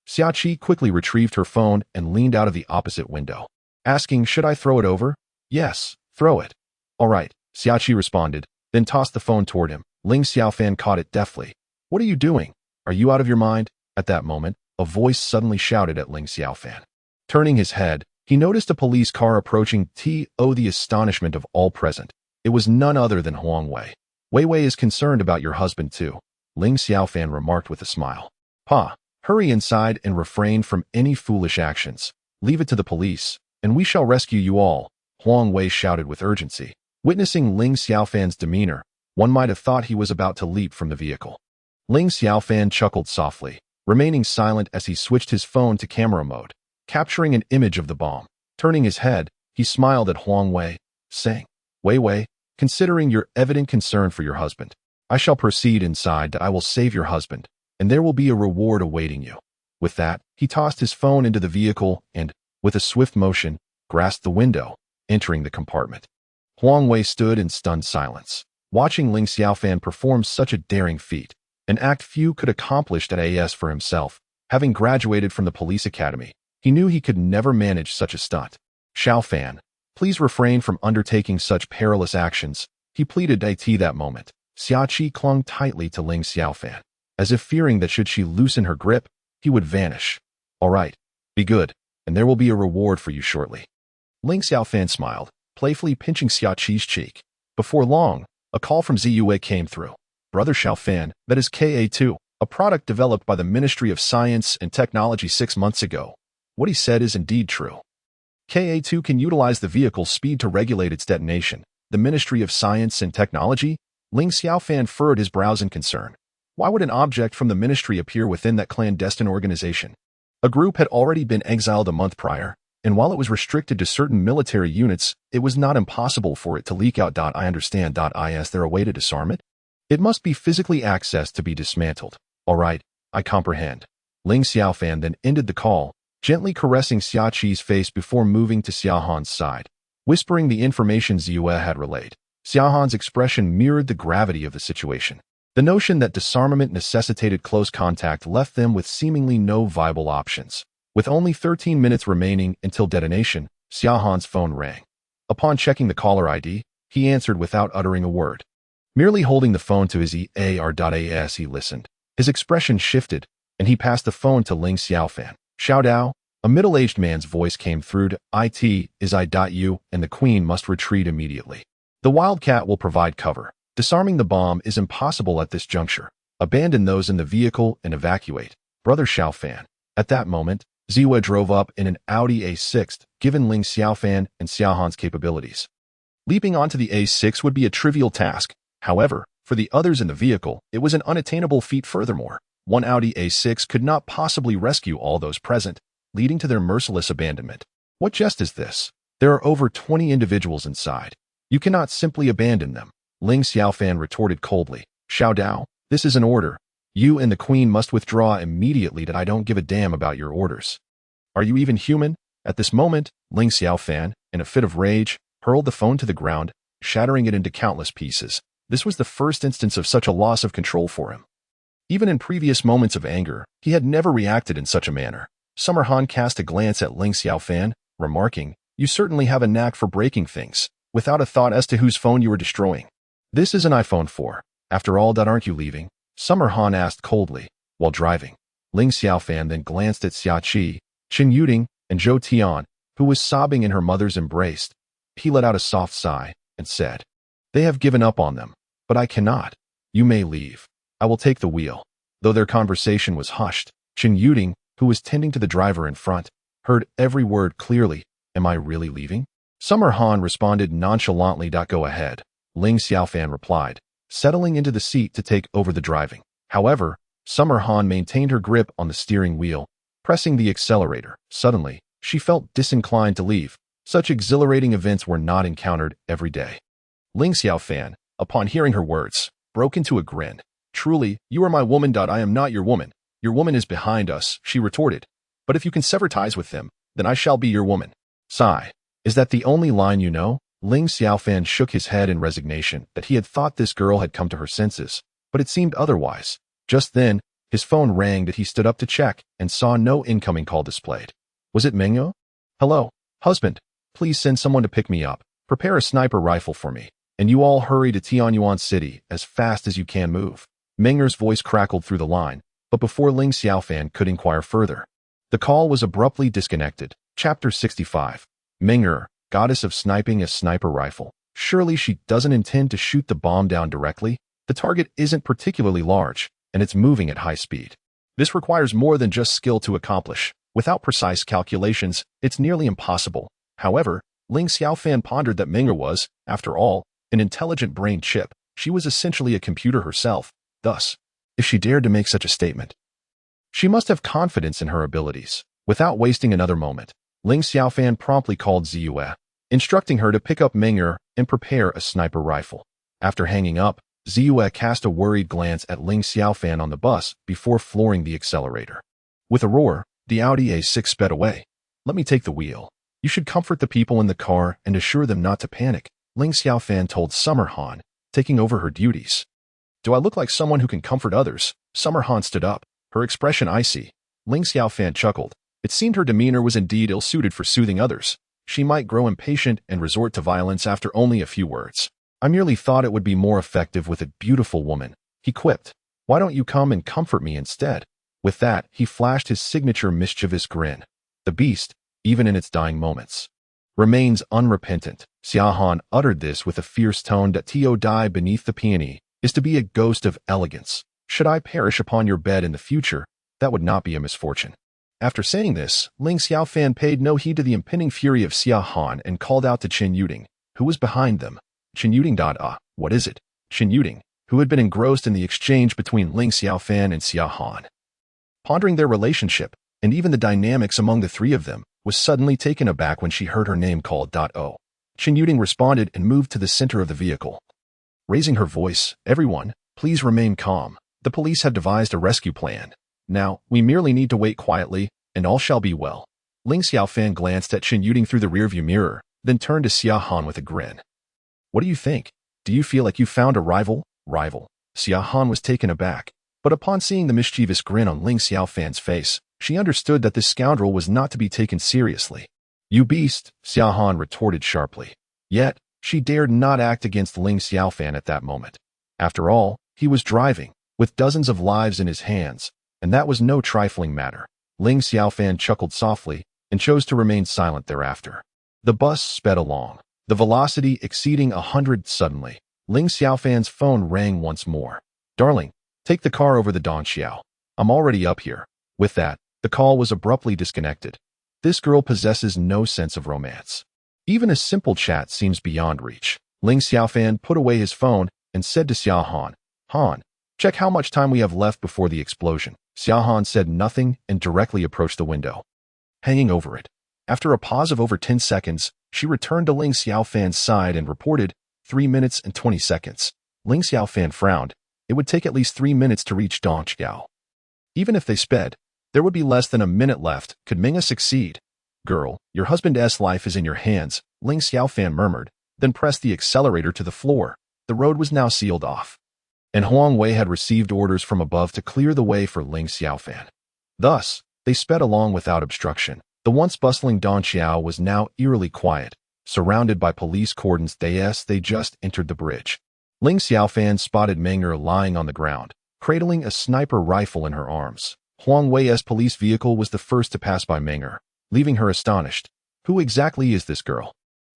Xiaoqi quickly retrieved her phone and leaned out of the opposite window, asking, "Should I throw it over?" "Yes, throw it." "All right," Xiaoqi responded, then tossed the phone toward him. Ling Xiaofan caught it deftly. "What are you doing? Are you out of your mind?" At that moment, a voice suddenly shouted at Ling Xiaofan. Turning his head, He noticed a police car approaching. The astonishment of all present. It was none other than Huang Wei. Wei Wei is concerned about your husband too, Ling Xiaofan remarked with a smile. Pa, hurry inside and refrain from any foolish actions. Leave it to the police, and we shall rescue you all, Huang Wei shouted with urgency. Witnessing Ling Xiaofan's demeanor, one might have thought he was about to leap from the vehicle. Ling Xiaofan chuckled softly, remaining silent as he switched his phone to camera mode, capturing an image of the bomb. Turning his head, he smiled at Huang Wei, saying, Wei Wei, considering your evident concern for your husband, I shall proceed inside. I will save your husband, and there will be a reward awaiting you. With that, he tossed his phone into the vehicle and, with a swift motion, grasped the window, entering the compartment. Huang Wei stood in stunned silence, watching Ling Xiaofan perform such a daring feat, an act few could accomplish as for himself. Having graduated from the police academy, he knew he could never manage such a stunt. Xiaofan, please refrain from undertaking such perilous actions, he pleaded that moment. Xiaoqi clung tightly to Ling Xiaofan, as if fearing that should she loosen her grip, he would vanish. All right, be good, and there will be a reward for you shortly. Ling Xiaofan smiled, playfully pinching Xiaoqi's cheek. Before long, a call from Ziyue came through. Brother Xiaofan, that is KA2, a product developed by the Ministry of Science and Technology 6 months ago. What he said is indeed true. KA2 can utilize the vehicle's speed to regulate its detonation. The Ministry of Science and Technology? Ling Xiaofan furrowed his brows in concern. Why would an object from the ministry appear within that clandestine organization? A group had already been exiled a month prior, and while it was restricted to certain military units, it was not impossible for it to leak out. I understand. Is there a way to disarm it? It must be physically accessed to be dismantled. All right, I comprehend. Ling Xiaofan then ended the call, gently caressing Xiaoqi's face before moving to Xiaohan's side, whispering the information Ziyue had relayed. Xiaohan's expression mirrored the gravity of the situation. The notion that disarmament necessitated close contact left them with seemingly no viable options. With only 13 minutes remaining until detonation, Xiaohan's phone rang. Upon checking the caller ID, he answered without uttering a word. Merely holding the phone to his ear, he listened. His expression shifted, and he passed the phone to Ling Xiaofan. Xiao Dao, a middle-aged man's voice came through. You and the queen must retreat immediately. The wildcat will provide cover. Disarming the bomb is impossible at this juncture. Abandon those in the vehicle and evacuate. Brother Xiaofan. At that moment, Ziyue drove up in an Audi A6, given Ling Xiaofan and Xiaohan's capabilities. Leaping onto the A6 would be a trivial task. However, for the others in the vehicle, it was an unattainable feat. Furthermore, one Audi A6 could not possibly rescue all those present, leading to their merciless abandonment. What jest is this? There are over 20 individuals inside. You cannot simply abandon them. Ling Xiaofan retorted coldly. Xiao Dao, this is an order. You and the queen must withdraw immediately. I don't give a damn about your orders. Are you even human? At this moment, Ling Xiaofan, in a fit of rage, hurled the phone to the ground, shattering it into countless pieces. This was the first instance of such a loss of control for him. Even in previous moments of anger, he had never reacted in such a manner. Summer Han cast a glance at Ling Xiaofan, remarking, You certainly have a knack for breaking things, without a thought as to whose phone you are destroying. This is an iPhone 4. After all, aren't you leaving? Summer Han asked coldly, while driving. Ling Xiaofan then glanced at Xiaoqi, Qin Yuding, and Zhou Tian, who was sobbing in her mother's embrace. He let out a soft sigh and said, They have given up on them, but I cannot. You may leave. I will take the wheel. Though their conversation was hushed, Qin Yuding, who was tending to the driver in front, heard every word clearly. Am I really leaving? Summer Han responded nonchalantly. Go ahead. Ling Xiaofan replied, settling into the seat to take over the driving. However, Summer Han maintained her grip on the steering wheel, pressing the accelerator. Suddenly, she felt disinclined to leave. Such exhilarating events were not encountered every day. Ling Xiaofan, upon hearing her words, broke into a grin. Truly, you are my woman. I am not your woman. Your woman is behind us, she retorted. But if you can sever ties with them, then I shall be your woman. Sigh. Is that the only line you know? Ling Xiaofan shook his head in resignation that he had thought this girl had come to her senses, but it seemed otherwise. Just then, his phone rang. He stood up to check and saw no incoming call displayed. Was it Mengyo? Hello, husband. Please send someone to pick me up. Prepare a sniper rifle for me, and you all hurry to Tianyuan City as fast as you can move. Mengyo's voice crackled through the line, but before Ling Xiaofan could inquire further, the call was abruptly disconnected. Chapter 65. Ming'er, goddess of sniping, a sniper rifle. Surely she doesn't intend to shoot the bomb down directly? The target isn't particularly large, and it's moving at high speed. This requires more than just skill to accomplish. Without precise calculations, it's nearly impossible. However, Ling Xiaofan pondered that Ming'er was, after all, an intelligent brain chip. She was essentially a computer herself. Thus, if she dared to make such a statement, she must have confidence in her abilities. Without wasting another moment, Ling Xiaofan promptly called Ziyue, instructing her to pick up Ming'er and prepare a sniper rifle. After hanging up, Ziyue cast a worried glance at Ling Xiaofan on the bus before flooring the accelerator. With a roar, the Audi A6 sped away. "Let me take the wheel. You should comfort the people in the car and assure them not to panic," Ling Xiaofan told Summer Han, taking over her duties. "Do I look like someone who can comfort others?" Summer Han stood up, her expression icy. Ling Xiaofan chuckled. It seemed her demeanor was indeed ill-suited for soothing others. She might grow impatient and resort to violence after only a few words. "I merely thought it would be more effective with a beautiful woman," he quipped. "Why don't you come and comfort me instead?" With that, he flashed his signature mischievous grin. The beast, even in its dying moments, remains unrepentant. Xia Han uttered this with a fierce tone that to die beneath the peony is to be a ghost of elegance. "Should I perish upon your bed in the future, that would not be a misfortune." After saying this, Ling Xiaofan paid no heed to the impending fury of Xia Han and called out to Qin Yuding, who was behind them. Qin Yuding. What is it? Qin Yuding, who had been engrossed in the exchange between Ling Xiaofan and Xia Han, pondering their relationship and even the dynamics among the three of them, was suddenly taken aback when she heard her name called. Qin Yuding responded and moved to the center of the vehicle. Raising her voice, "Everyone, please remain calm. The police have devised a rescue plan. Now, we merely need to wait quietly, and all shall be well." Ling Xiaofan glanced at Qin Yuding through the rearview mirror, then turned to Xia Han with a grin. "What do you think? Do you feel like you found a rival?" "Rival?" Xia Han was taken aback, but upon seeing the mischievous grin on Ling Xiaofan's face, she understood that this scoundrel was not to be taken seriously. "You beast," Xia Han retorted sharply. Yet, she dared not act against Ling Xiaofan at that moment. After all, he was driving, with dozens of lives in his hands, and that was no trifling matter. Ling Xiaofan chuckled softly and chose to remain silent thereafter. The bus sped along, the velocity exceeding 100. Suddenly, Ling Xiaofan's phone rang once more. "Darling, take the car over the Dongxiao. I'm already up here." With that, the call was abruptly disconnected. This girl possesses no sense of romance. Even a simple chat seems beyond reach. Ling Xiaofan put away his phone and said to Xia Han, "Han, check how much time we have left before the explosion." Xia Han said nothing and directly approached the window, hanging over it. After a pause of over 10 seconds, she returned to Ling Xiaofan's side and reported, 3 minutes and 20 seconds. Ling Xiaofan frowned. It would take at least 3 minutes to reach Dongxiao. Even if they sped, there would be less than a minute left. Could Ming'er succeed? "Girl, your husband's life is in your hands," Ling Xiaofan murmured, then pressed the accelerator to the floor. The road was now sealed off, and Huang Wei had received orders from above to clear the way for Ling Xiaofan. Thus, they sped along without obstruction. The once bustling Dongxiao was now eerily quiet, surrounded by police cordons. They just entered the bridge. Ling Xiaofan spotted Ming'er lying on the ground, cradling a sniper rifle in her arms. Huang Wei's police vehicle was the first to pass by Ming'er, leaving her astonished. Who exactly is this girl?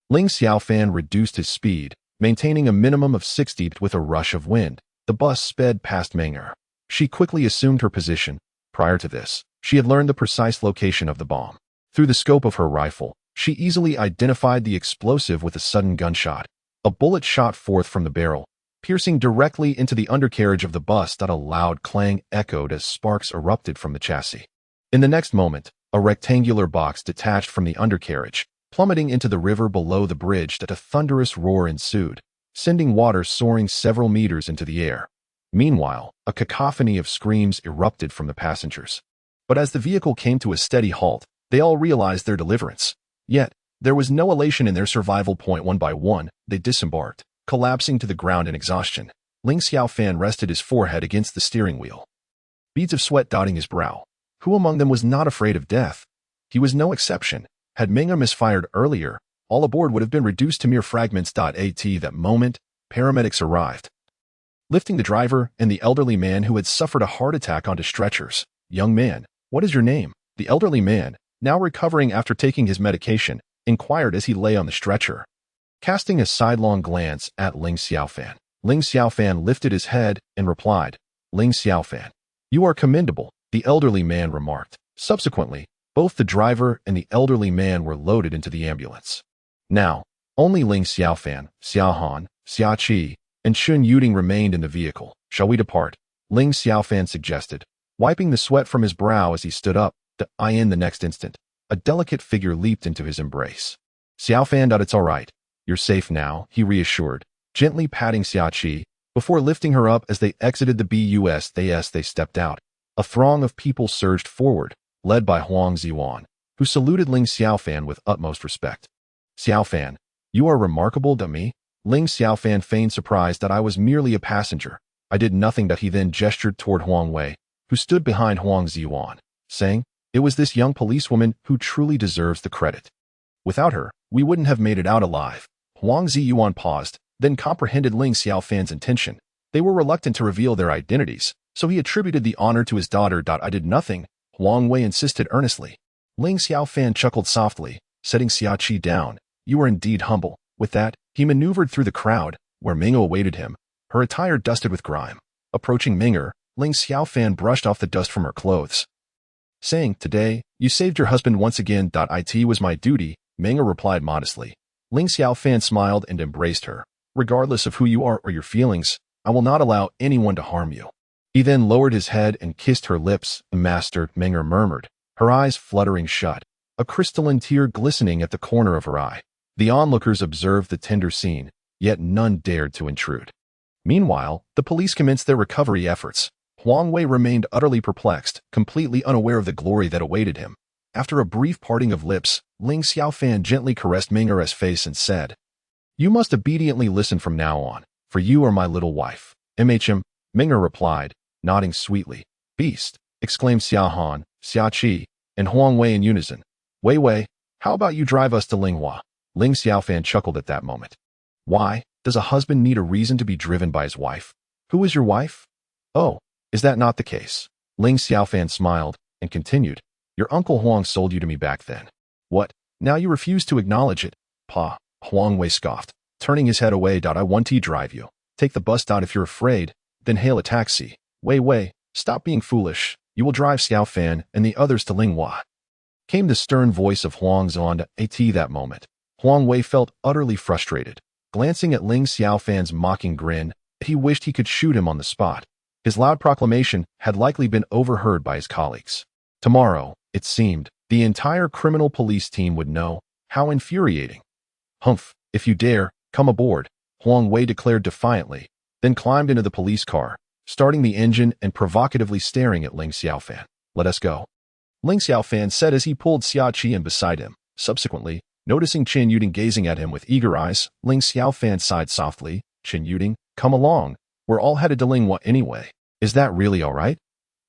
Ling Xiaofan reduced his speed, maintaining a minimum of 60 with a rush of wind. The bus sped past Ming'er. She quickly assumed her position. Prior to this, she had learned the precise location of the bomb. Through the scope of her rifle, she easily identified the explosive with a sudden gunshot. A bullet shot forth from the barrel, piercing directly into the undercarriage of the bus. A loud clang echoed as sparks erupted from the chassis. In the next moment, a rectangular box detached from the undercarriage, plummeting into the river below the bridge. A thunderous roar ensued, sending water soaring several meters into the air. Meanwhile, a cacophony of screams erupted from the passengers. But as the vehicle came to a steady halt, they all realized their deliverance. Yet, there was no elation in their survival. One by one, they disembarked, collapsing to the ground in exhaustion. Ling Xiaofan rested his forehead against the steering wheel, beads of sweat dotting his brow. Who among them was not afraid of death? He was no exception. Had Ming'er misfired earlier, all aboard would have been reduced to mere fragments. At that moment, paramedics arrived, lifting the driver and the elderly man who had suffered a heart attack onto stretchers. "Young man, what is your name?" The elderly man, now recovering after taking his medication, inquired as he lay on the stretcher. Casting a sidelong glance at Ling Xiaofan, Ling Xiaofan lifted his head and replied, "Ling Xiaofan, you are commendable," the elderly man remarked. Subsequently, both the driver and the elderly man were loaded into the ambulance. Now, only Ling Xiaofan, Xiaohan, Xiaoqi, and Shun Yuding remained in the vehicle. "Shall we depart?" Ling Xiaofan suggested, wiping the sweat from his brow as he stood up. In the next instant, a delicate figure leaped into his embrace. "Xiaofan, it's all right. You're safe now," he reassured, gently patting Xiaoqi, before lifting her up as they exited the bus. They stepped out. A throng of people surged forward, led by Huang Ziwan, who saluted Ling Xiaofan with utmost respect. "Xiaofan, you are remarkable to me." Ling Xiaofan feigned surprise that I was merely a passenger. I did nothing. He then gestured toward Huang Wei, who stood behind Huang Ziwan, saying, "It was this young policewoman who truly deserves the credit. Without her, we wouldn't have made it out alive." Huang Ziyuan paused, then comprehended Ling Xiaofan's intention. They were reluctant to reveal their identities, so he attributed the honor to his daughter. "I did nothing," Huang Wei insisted earnestly. Ling Xiaofan chuckled softly, setting Xiaoqi down. "You are indeed humble." With that, he maneuvered through the crowd, where Ming'er awaited him, her attire dusted with grime. Approaching Ming'er, Ling Xiaofan brushed off the dust from her clothes, saying, "Today, you saved your husband once again. It was my duty," Ming'er replied modestly. Ling Xiaofan smiled and embraced her. "Regardless of who you are or your feelings, I will not allow anyone to harm you." He then lowered his head and kissed her lips. "Master," Ming'er murmured, her eyes fluttering shut, a crystalline tear glistening at the corner of her eye. The onlookers observed the tender scene, yet none dared to intrude. Meanwhile, the police commenced their recovery efforts. Huang Wei remained utterly perplexed, completely unaware of the glory that awaited him. After a brief parting of lips, Ling Xiaofan gently caressed Ming'er's face and said, "You must obediently listen from now on, for you are my little wife." Ming'er replied, nodding sweetly. "Beast," exclaimed Xiaohan, Xiaoqi, and Huang Wei in unison. "Wei Wei, how about you drive us to Linghua?" Ling Xiaofan chuckled at that moment. "Why, does a husband need a reason to be driven by his wife? Who is your wife?" "Oh, is that not the case?" Ling Xiaofan smiled and continued, "Your uncle Huang sold you to me back then." "What? Now you refuse to acknowledge it?" "Pa," Huang Wei scoffed, turning his head away. "I want to drive you. Take the bus. If you're afraid, then hail a taxi." "Wei Wei, stop being foolish. You will drive Xiaofan and the others to Linghua," came the stern voice of Huang Zon. At that moment, Huang Wei felt utterly frustrated. Glancing at Ling Xiaofan's mocking grin, he wished he could shoot him on the spot. His loud proclamation had likely been overheard by his colleagues. Tomorrow, it seemed, the entire criminal police team would know. How infuriating. "Humph, if you dare, come aboard," Huang Wei declared defiantly, then climbed into the police car, starting the engine and provocatively staring at Ling Xiaofan. "Let us go," Ling Xiaofan said as he pulled Xiaoqi in beside him. Subsequently, noticing Chen Yuding gazing at him with eager eyes, Ling Xiaofan sighed softly. "Chen Yuding, come along. We're all headed to Linghua anyway. Is that really all right?"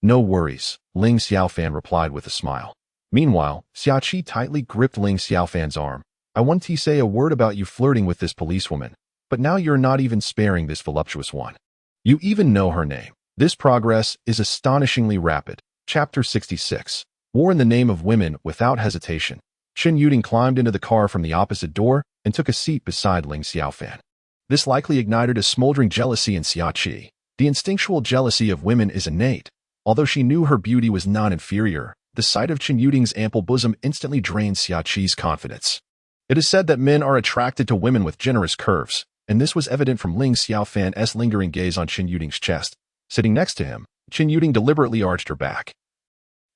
"No worries," Ling Xiaofan replied with a smile. Meanwhile, Xiaoqi tightly gripped Ling Xiaofan's arm. "I want to say a word about you flirting with this policewoman, but now you're not even sparing this voluptuous one. You even know her name. This progress is astonishingly rapid." Chapter 66. War in the Name of Women Without Hesitation. Chen Yuding climbed into the car from the opposite door and took a seat beside Ling Xiaofan. This likely ignited a smoldering jealousy in Xiaoqi. The instinctual jealousy of women is innate. Although she knew her beauty was non-inferior, the sight of Chen Yuding's ample bosom instantly drained Xiaoqi's confidence. It is said that men are attracted to women with generous curves, and this was evident from Ling Xiaofan's lingering gaze on Chen Yuding's chest. Sitting next to him, Chen Yuding deliberately arched her back,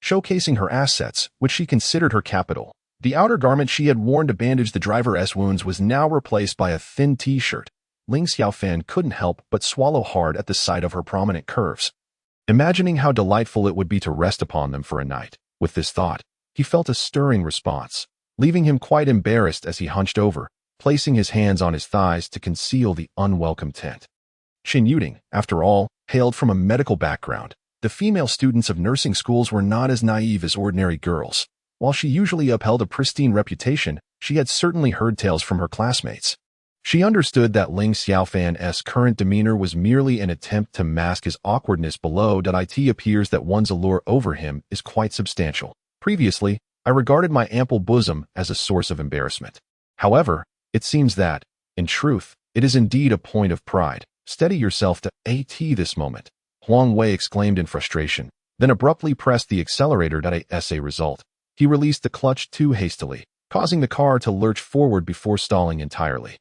showcasing her assets, which she considered her capital. The outer garment she had worn to bandage the driver's wounds was now replaced by a thin t-shirt. Ling Xiaofan couldn't help but swallow hard at the sight of her prominent curves, imagining how delightful it would be to rest upon them for a night. With this thought, he felt a stirring response, leaving him quite embarrassed as he hunched over, placing his hands on his thighs to conceal the unwelcome tent. Chen Yuding, after all, hailed from a medical background. The female students of nursing schools were not as naive as ordinary girls. While she usually upheld a pristine reputation, she had certainly heard tales from her classmates. She understood that Ling Xiaofan's current demeanor was merely an attempt to mask his awkwardness below. It appears that one's allure over him is quite substantial. Previously, I regarded my ample bosom as a source of embarrassment. However, it seems that, in truth, it is indeed a point of pride. Steady yourself to AT this moment, Huang Wei exclaimed in frustration, then abruptly pressed the accelerator. As a result, he released the clutch too hastily, causing the car to lurch forward before stalling entirely.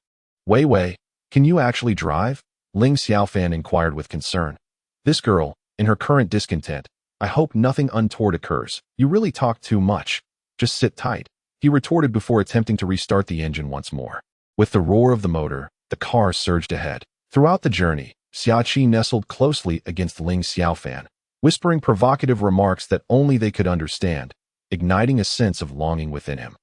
Wei, can you actually drive? Ling Xiaofan inquired with concern. This girl, in her current discontent, I hope nothing untoward occurs. You really talk too much. Just sit tight, he retorted before attempting to restart the engine once more. With the roar of the motor, the car surged ahead. Throughout the journey, Xiaoqi nestled closely against Ling Xiaofan, whispering provocative remarks that only they could understand, igniting a sense of longing within him.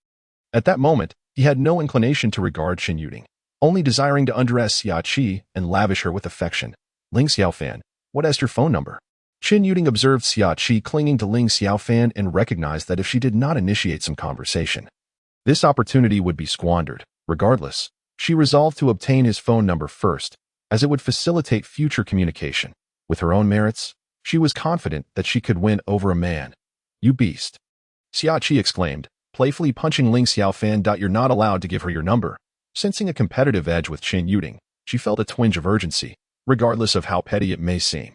At that moment, he had no inclination to regard Qin Yuding, only desiring to undress Xiaoqi and lavish her with affection. Ling Xiaofan, what is your phone number? Qin Yuding observed Xiaoqi clinging to Ling Xiaofan and recognized that if she did not initiate some conversation, this opportunity would be squandered. Regardless, she resolved to obtain his phone number first, as it would facilitate future communication. With her own merits, she was confident that she could win over a man. You beast! Xiaoqi exclaimed, playfully punching Ling Xiaofan. You're not allowed to give her your number. Sensing a competitive edge with Qin Yuding, she felt a twinge of urgency, regardless of how petty it may seem.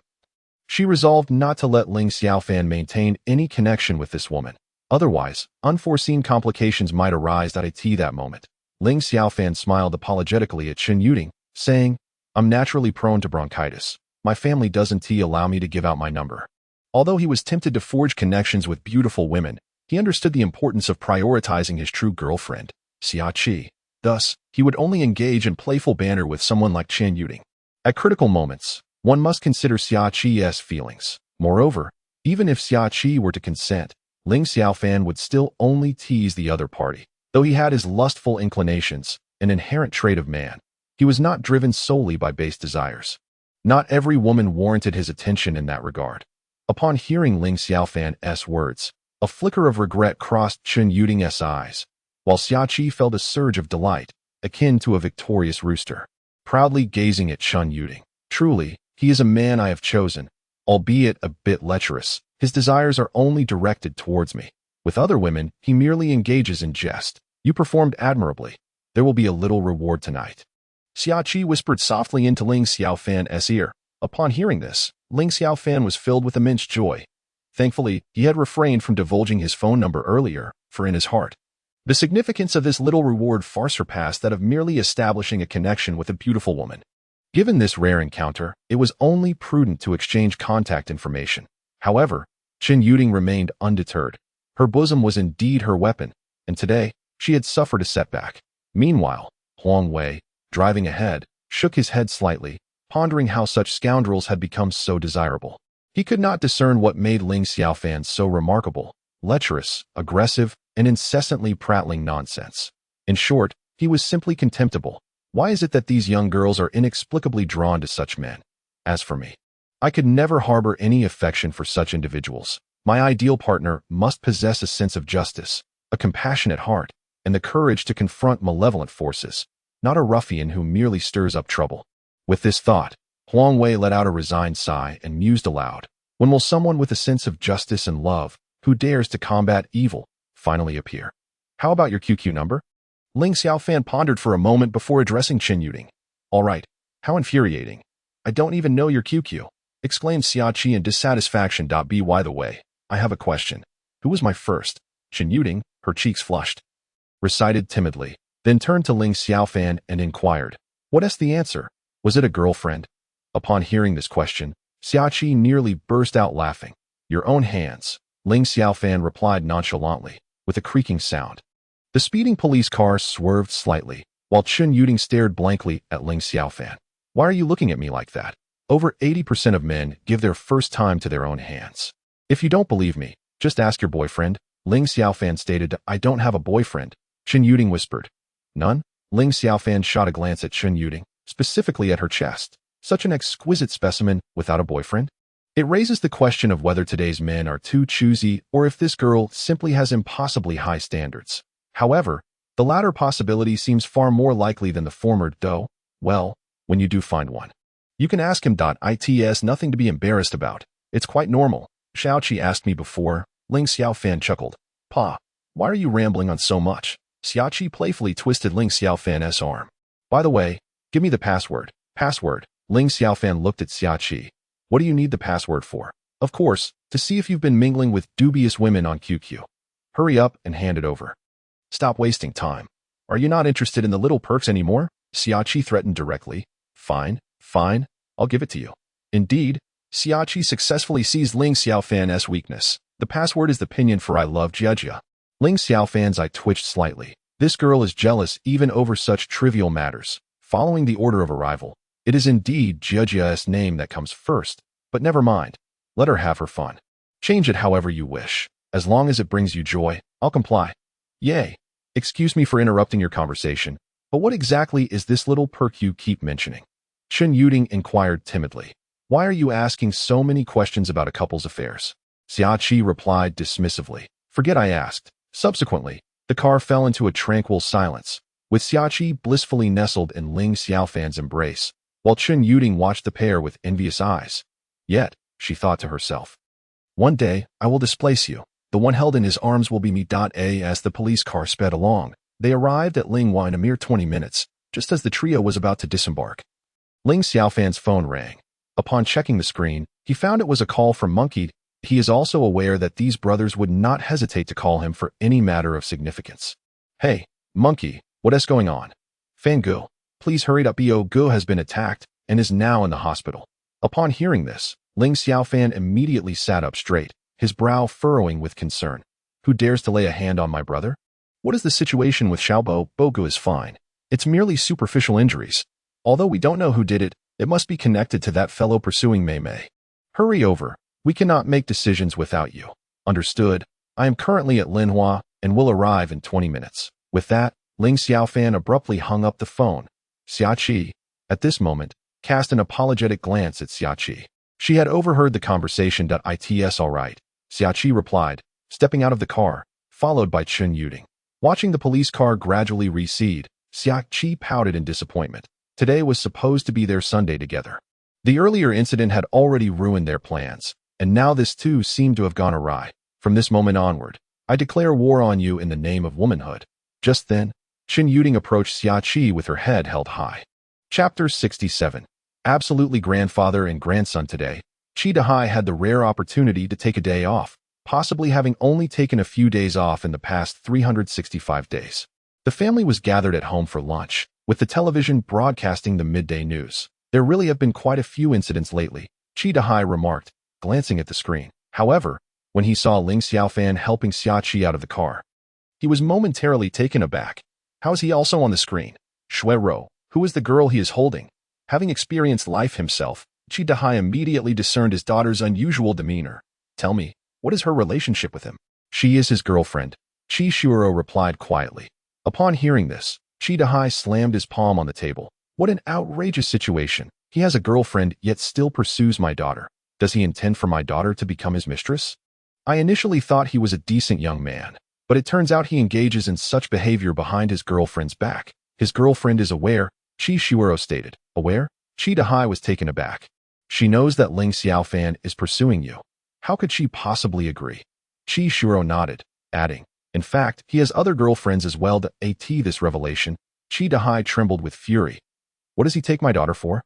She resolved not to let Ling Xiaofan maintain any connection with this woman. Otherwise, unforeseen complications might arise. At that moment, Ling Xiaofan smiled apologetically at Qin Yuding, saying, I'm naturally prone to bronchitis. My family doesn't allow me to give out my number. Although he was tempted to forge connections with beautiful women, he understood the importance of prioritizing his true girlfriend, Xiaoqi. Thus, he would only engage in playful banter with someone like Qin Yuding. At critical moments, one must consider Xiaoqi's feelings. Moreover, even if Xiaoqi were to consent, Ling Xiaofan would still only tease the other party. Though he had his lustful inclinations, an inherent trait of man, he was not driven solely by base desires. Not every woman warranted his attention in that regard. Upon hearing Ling Xiaofan's words, a flicker of regret crossed Qin Yuding's eyes, while Xiaoqi felt a surge of delight, akin to a victorious rooster, proudly gazing at Qin Yuding. Truly, he is a man I have chosen, albeit a bit lecherous. His desires are only directed towards me. With other women, he merely engages in jest. You performed admirably. There will be a little reward tonight. Xiaoqi whispered softly into Ling Xiaofan's ear. Upon hearing this, Ling Xiaofan was filled with immense joy. Thankfully, he had refrained from divulging his phone number earlier, for in his heart, the significance of this little reward far surpassed that of merely establishing a connection with a beautiful woman. Given this rare encounter, it was only prudent to exchange contact information. However, Qin Yuding remained undeterred. Her bosom was indeed her weapon, and today, she had suffered a setback. Meanwhile, Huang Wei, driving ahead, shook his head slightly, pondering how such scoundrels had become so desirable. He could not discern what made Ling Xiaofan so remarkable, lecherous, aggressive, and incessantly prattling nonsense. In short, he was simply contemptible. Why is it that these young girls are inexplicably drawn to such men? As for me, I could never harbor any affection for such individuals. My ideal partner must possess a sense of justice, a compassionate heart, and the courage to confront malevolent forces, not a ruffian who merely stirs up trouble. With this thought, Huang Wei let out a resigned sigh and mused aloud. When will someone with a sense of justice and love, who dares to combat evil, finally appear? How about your QQ number? Ling Xiaofan pondered for a moment before addressing Qin Yuding. All right, how infuriating. I don't even know your QQ, exclaimed Xiaoqi in dissatisfaction. By the way, I have a question. Who was my first? Qin Yuding, her cheeks flushed, recited timidly, then turned to Ling Xiaofan and inquired, what is the answer? Was it a girlfriend? Upon hearing this question, Xiaoqi nearly burst out laughing. Your own hands, Ling Xiaofan replied nonchalantly, with a creaking sound. The speeding police car swerved slightly, while Qin Yuding stared blankly at Ling Xiaofan. Why are you looking at me like that? Over 80% of men give their first time to their own hands. If you don't believe me, just ask your boyfriend, Ling Xiaofan stated. I don't have a boyfriend, Qin Yuding whispered. None? Ling Xiaofan shot a glance at Qin Yuding, specifically at her chest. Such an exquisite specimen without a boyfriend? It raises the question of whether today's men are too choosy or if this girl simply has impossibly high standards. However, the latter possibility seems far more likely than the former, though, well, when you do find one, you can ask him. It's nothing to be embarrassed about. It's quite normal. Xiaoqi asked me before. Ling Xiaofan chuckled. Pa, Why are you rambling on so much? Xiaoqi playfully twisted Ling Xiaofan's arm. By the way, give me the password. Password. Ling Xiaofan looked at Xiaoqi. What do you need the password for? Of course, to see if you've been mingling with dubious women on QQ. Hurry up and hand it over. Stop wasting time. Are you not interested in the little perks anymore? Xiaoqi threatened directly. Fine, fine, I'll give it to you. Indeed, Xiaoqi successfully seized Ling Xiaofan's weakness. The password is the pinyin for I love Jia. Ling Xiaofan's eye twitched slightly. This girl is jealous even over such trivial matters. Following the order of arrival, it is indeed Jia's name that comes first, but never mind. Let her have her fun. Change it however you wish. As long as it brings you joy, I'll comply. Yay. Excuse me for interrupting your conversation, but what exactly is this little perk you keep mentioning? Chen Yuding inquired timidly. Why are you asking so many questions about a couple's affairs? Xiaoqi replied dismissively. Forget I asked. Subsequently, the car fell into a tranquil silence, with Xiaoqi blissfully nestled in Ling Xiaofan's embrace, while Chen Yuding watched the pair with envious eyes. Yet, she thought to herself, one day, I will displace you. The one held in his arms will be me. As the police car sped along, they arrived at Linghua in a mere 20 minutes, just as the trio was about to disembark. Ling Xiaofan's phone rang. Upon checking the screen, he found it was a call from Monkey. He is also aware that these brothers would not hesitate to call him for any matter of significance. Hey, Monkey, what is going on? Fangu, please hurry up. Bo Gu has been attacked and is now in the hospital. Upon hearing this, Ling Xiaofan immediately sat up straight, his brow furrowing with concern. Who dares to lay a hand on my brother? What is the situation with Xiaobo? Bogu is fine. It's merely superficial injuries. Although we don't know who did it, it must be connected to that fellow pursuing Mei Mei. Hurry over. We cannot make decisions without you. Understood. I am currently at Linhua and will arrive in 20 minutes. With that, Ling Xiaofan abruptly hung up the phone. Xiaoqi, at this moment, cast an apologetic glance at Xiaoqi. She had overheard the conversation. It's all right. Xiaoqi replied, stepping out of the car, followed by Chen Yuding. Watching the police car gradually recede, Xiaoqi pouted in disappointment. Today was supposed to be their Sunday together. The earlier incident had already ruined their plans, and now this too seemed to have gone awry. From this moment onward, I declare war on you in the name of womanhood. Just then, Chen Yuding approached Xiaoqi with her head held high. Chapter 67. Absolutely grandfather and grandson today. Qi Dahai had the rare opportunity to take a day off, possibly having only taken a few days off in the past 365 days. The family was gathered at home for lunch, with the television broadcasting the midday news. There really have been quite a few incidents lately, Qi Dahai remarked, glancing at the screen. However, when he saw Ling Xiaofan helping Xiaoqi out of the car, he was momentarily taken aback. How is he also on the screen? Shui Rou, who is the girl he is holding? Having experienced life himself, Qi Dahai immediately discerned his daughter's unusual demeanor. Tell me, what is her relationship with him? She is his girlfriend, Qi Shuoro replied quietly. Upon hearing this, Qi Dahai slammed his palm on the table. What an outrageous situation. He has a girlfriend yet still pursues my daughter. Does he intend for my daughter to become his mistress? I initially thought he was a decent young man, but it turns out he engages in such behavior behind his girlfriend's back. His girlfriend is aware, Qi Shuoro stated. Aware? Qi Dahai was taken aback. She knows that Ling Xiaofan is pursuing you. How could she possibly agree? Qi Shuoro nodded, adding, in fact, he has other girlfriends as well. This revelation, Qi Dahai trembled with fury. What does he take my daughter for?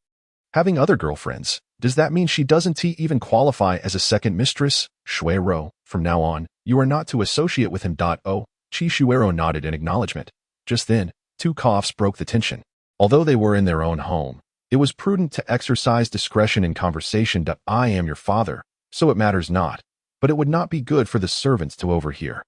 Having other girlfriends? Does that mean she doesn't even qualify as a second mistress? Shui Rou, from now on, you are not to associate with him. Oh, Qi Shuoro nodded in acknowledgement. Just then, two coughs broke the tension. Although they were in their own home, it was prudent to exercise discretion in conversation. I am your father, so it matters not, but it would not be good for the servants to overhear.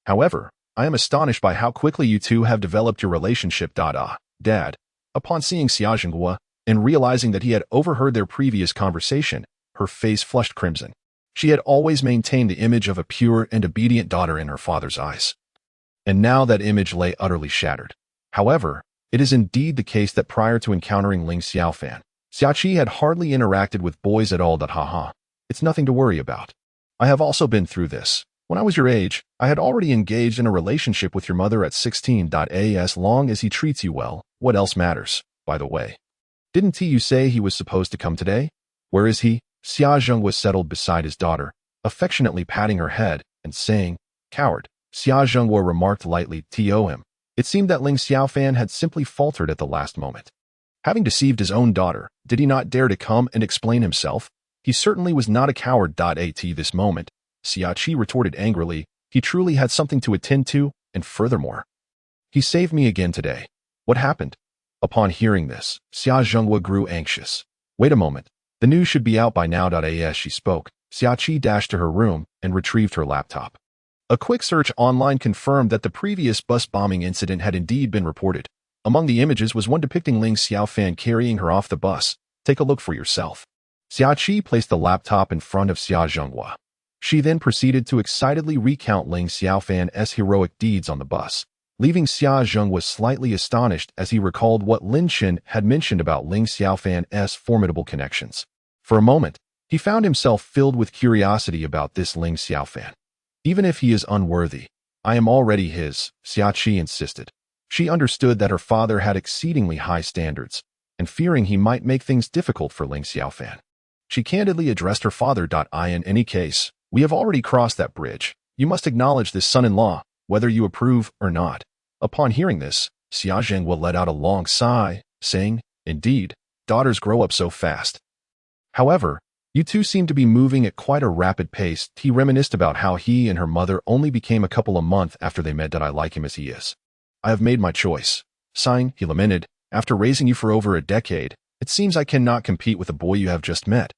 However, I am astonished by how quickly you two have developed your relationship. Dad. Upon seeing Xia Zhenghua and realizing that he had overheard their previous conversation, her face flushed crimson. She had always maintained the image of a pure and obedient daughter in her father's eyes. And now that image lay utterly shattered. However, it is indeed the case that prior to encountering Ling Xiaofan, Xiaoqi had hardly interacted with boys at all. Haha. It's nothing to worry about. I have also been through this. When I was your age, I had already engaged in a relationship with your mother at 16. As long as he treats you well, what else matters, by the way? Didn't you say he was supposed to come today? Where is he? Xia Zheng was settled beside his daughter, affectionately patting her head and saying, Coward, Xia Zhenghua remarked lightly to him. It seemed that Ling Xiaofan had simply faltered at the last moment. Having deceived his own daughter, did he not dare to come and explain himself? He certainly was not a coward. At this moment, Xiaoqi retorted angrily. He truly had something to attend to, and furthermore, he saved me again today. What happened? Upon hearing this, Xia Zhenghua grew anxious. Wait a moment. The news should be out by now. As she spoke, Xiaoqi dashed to her room and retrieved her laptop. A quick search online confirmed that the previous bus bombing incident had indeed been reported. Among the images was one depicting Ling Xiaofan carrying her off the bus. Take a look for yourself. Xiaoqi placed the laptop in front of Xia Zhenghua. She then proceeded to excitedly recount Ling Xiaofan's heroic deeds on the bus, leaving Xia Zhenghua slightly astonished as he recalled what Lin Chen had mentioned about Ling Xiaofan's formidable connections. For a moment, he found himself filled with curiosity about this Ling Xiaofan. Even if he is unworthy, I am already his, Xiaoqi insisted. She understood that her father had exceedingly high standards, and fearing he might make things difficult for Ling Xiaofan, she candidly addressed her father. In any case, we have already crossed that bridge. You must acknowledge this son-in-law, whether you approve or not. Upon hearing this, Xia Zhenghua let out a long sigh, saying, Indeed, daughters grow up so fast. However, you two seem to be moving at quite a rapid pace. He reminisced about how he and her mother only became a couple of months after they met. I like him as he is. I have made my choice. Sighing, he lamented, after raising you for over a decade, it seems I cannot compete with the boy you have just met.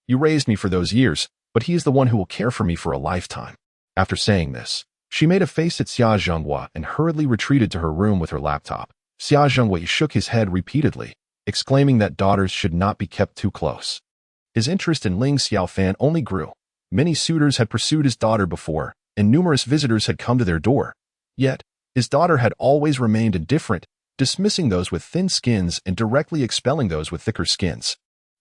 You raised me for those years, but he is the one who will care for me for a lifetime. After saying this, she made a face at Xia Zhenghua and hurriedly retreated to her room with her laptop. Xia Zhenghua shook his head repeatedly, exclaiming that daughters should not be kept too close. His interest in Ling Xiaofan only grew. Many suitors had pursued his daughter before, and numerous visitors had come to their door. Yet, his daughter had always remained indifferent, dismissing those with thin skins and directly expelling those with thicker skins.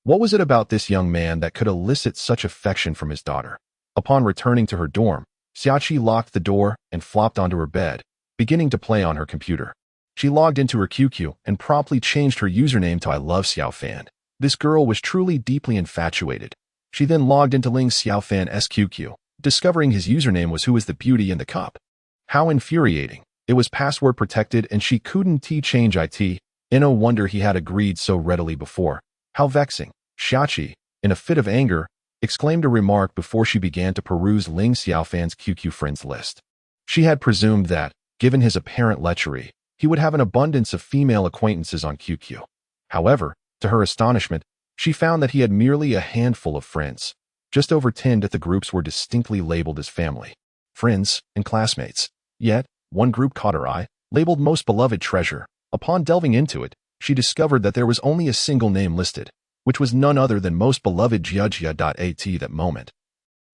What was it about this young man that could elicit such affection from his daughter? Upon returning to her dorm, Xiaoqi locked the door and flopped onto her bed, beginning to play on her computer. She logged into her QQ and promptly changed her username to I Love Xiaofan. This girl was truly deeply infatuated. She then logged into Ling Xiaofan's QQ, discovering his username was Who is the Beauty in the Cup. How infuriating. It was password protected and she couldn't change it. No wonder he had agreed so readily before. How vexing. Xiaoqi, in a fit of anger, exclaimed a remark before she began to peruse Ling Xiaofan's QQ friends list. She had presumed that, given his apparent lechery, he would have an abundance of female acquaintances on QQ. However, to her astonishment, she found that he had merely a handful of friends. Just over 10 that the groups were distinctly labeled as family, friends, and classmates. Yet, one group caught her eye, labeled Most Beloved Treasure. Upon delving into it, she discovered that there was only a single name listed, which was none other than Most Beloved Jia. At that moment,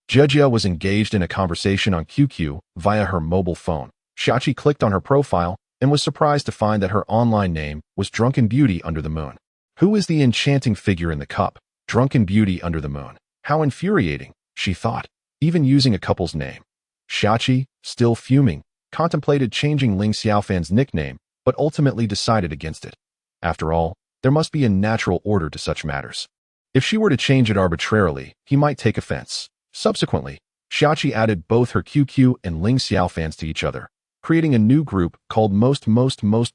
Jia was engaged in a conversation on QQ via her mobile phone. Xiaoqi clicked on her profile and was surprised to find that her online name was Drunken Beauty Under the Moon. Who is the enchanting figure in the cup? Drunken Beauty Under the Moon. How infuriating, she thought, even using a couple's name. Xiaoqi, still fuming, contemplated changing Ling Xiaofan's nickname, but ultimately decided against it. After all, there must be a natural order to such matters. If she were to change it arbitrarily, he might take offense. Subsequently, Xiaoqi added both her QQ and Ling Xiaofan's to each other, creating a new group called Most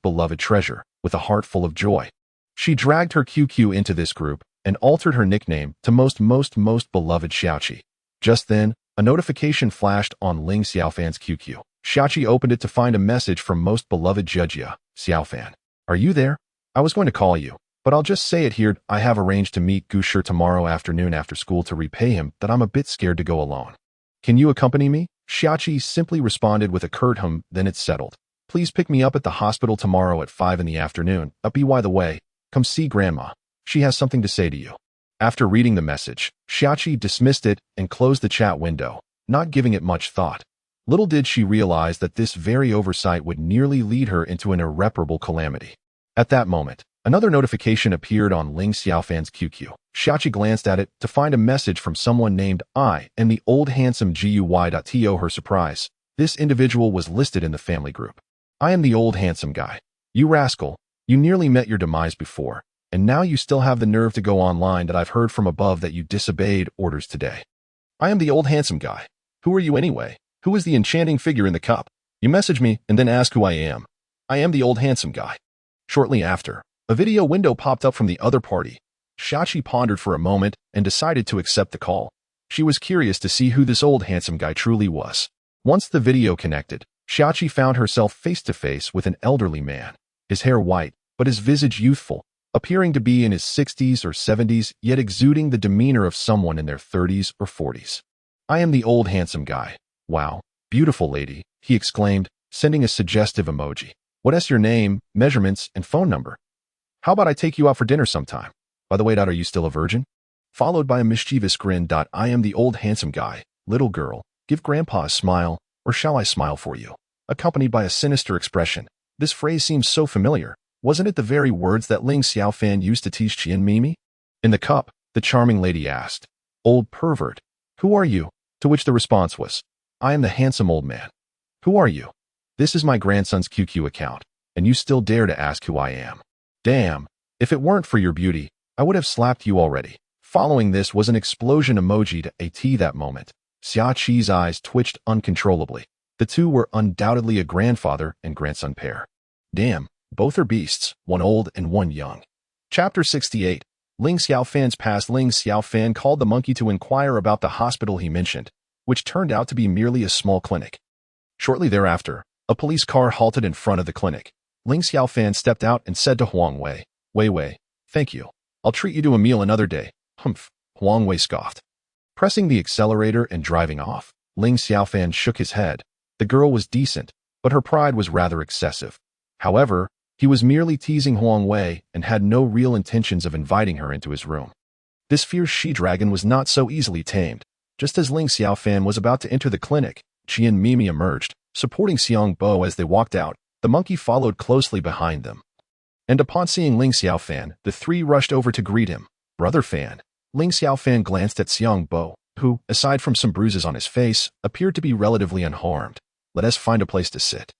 Beloved Treasure, with a heart full of joy. She dragged her QQ into this group and altered her nickname to Most Beloved Xiaoqi. Just then, a notification flashed on Ling Xiaofan's QQ. Xiaoqi opened it to find a message from Most Beloved Jia. Xiaofan. Are you there? I was going to call you, but I'll just say it here. I have arranged to meet Gusher tomorrow afternoon after school to repay him that I'm a bit scared to go alone. Can you accompany me? Xiaoqi simply responded with a curt then it's settled. Please pick me up at the hospital tomorrow at 5 in the afternoon. By the way, come see Grandma. She has something to say to you. After reading the message, Xiaoqi dismissed it and closed the chat window, not giving it much thought. Little did she realize that this very oversight would nearly lead her into an irreparable calamity. At that moment, another notification appeared on Ling Xiaofan's QQ. Xiaoqi glanced at it to find a message from someone named I and the old handsome GUY. To her surprise, this individual was listed in the family group. I am the old handsome guy. You rascal, you nearly met your demise before, and now you still have the nerve to go online that I've heard from above that you disobeyed orders today. I am the old handsome guy. Who are you anyway? Who is the enchanting figure in the cup? You message me and then ask who I am. I am the old handsome guy. Shortly after, a video window popped up from the other party. Xiaoqi pondered for a moment and decided to accept the call. She was curious to see who this old handsome guy truly was. Once the video connected, Xiaoqi found herself face to face with an elderly man. His hair white, but his visage youthful, appearing to be in his 60s or 70s, yet exuding the demeanor of someone in their 30s or 40s. I am the old handsome guy. Wow, beautiful lady, he exclaimed, sending a suggestive emoji. What is your name, measurements, and phone number? How about I take you out for dinner sometime? By the way, are you still a virgin? Followed by a mischievous grin. I am the old handsome guy. Little girl, give grandpa a smile, or shall I smile for you? Accompanied by a sinister expression. This phrase seems so familiar. Wasn't it the very words that Ling Xiaofan used to teach Qian Mimi? In the cup, the charming lady asked, Old pervert, who are you? To which the response was, I am the handsome old man. Who are you? This is my grandson's QQ account, and you still dare to ask who I am. Damn, if it weren't for your beauty, I would have slapped you already. Following this was an explosion emoji to AT that moment. Xiaoqi's eyes twitched uncontrollably. The two were undoubtedly a grandfather and grandson pair. Damn, both are beasts, one old and one young. Chapter 68. Ling Xiaofan's past. Ling Xiaofan called the monkey to inquire about the hospital he mentioned, which turned out to be merely a small clinic. Shortly thereafter, a police car halted in front of the clinic. Ling Xiaofan stepped out and said to Huang Wei, Wei, thank you. I'll treat you to a meal another day. Humph, Huang Wei scoffed. Pressing the accelerator and driving off, Ling Xiaofan shook his head. The girl was decent, but her pride was rather excessive. However, he was merely teasing Huang Wei and had no real intentions of inviting her into his room. This fierce she-dragon was not so easily tamed. Just as Ling Xiaofan was about to enter the clinic, Qian Mimi emerged, supporting Xiang Bo as they walked out. The monkey followed closely behind them. And upon seeing Ling Xiaofan, the three rushed over to greet him. Brother Fan. Ling Xiaofan glanced at Xiang Bo, who, aside from some bruises on his face, appeared to be relatively unharmed. Let us find a place to sit.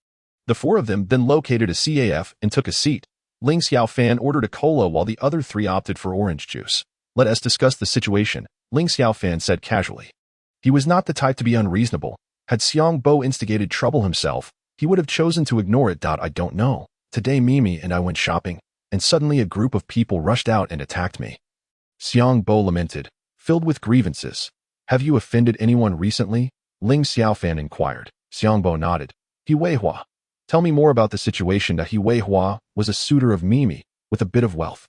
The four of them then located a CAF and took a seat. Ling Xiaofan ordered a cola while the other three opted for orange juice. Let us discuss the situation, Ling Xiaofan said casually. He was not the type to be unreasonable. Had Xiang Bo instigated trouble himself, he would have chosen to ignore it. I don't know. Today Mimi and I went shopping, and suddenly a group of people rushed out and attacked me. Xiang Bo lamented, filled with grievances. Have you offended anyone recently? Ling Xiaofan inquired. Xiang Bo nodded. He Weihua. Tell me more about the situation. He Weihua was a suitor of Mimi, with a bit of wealth.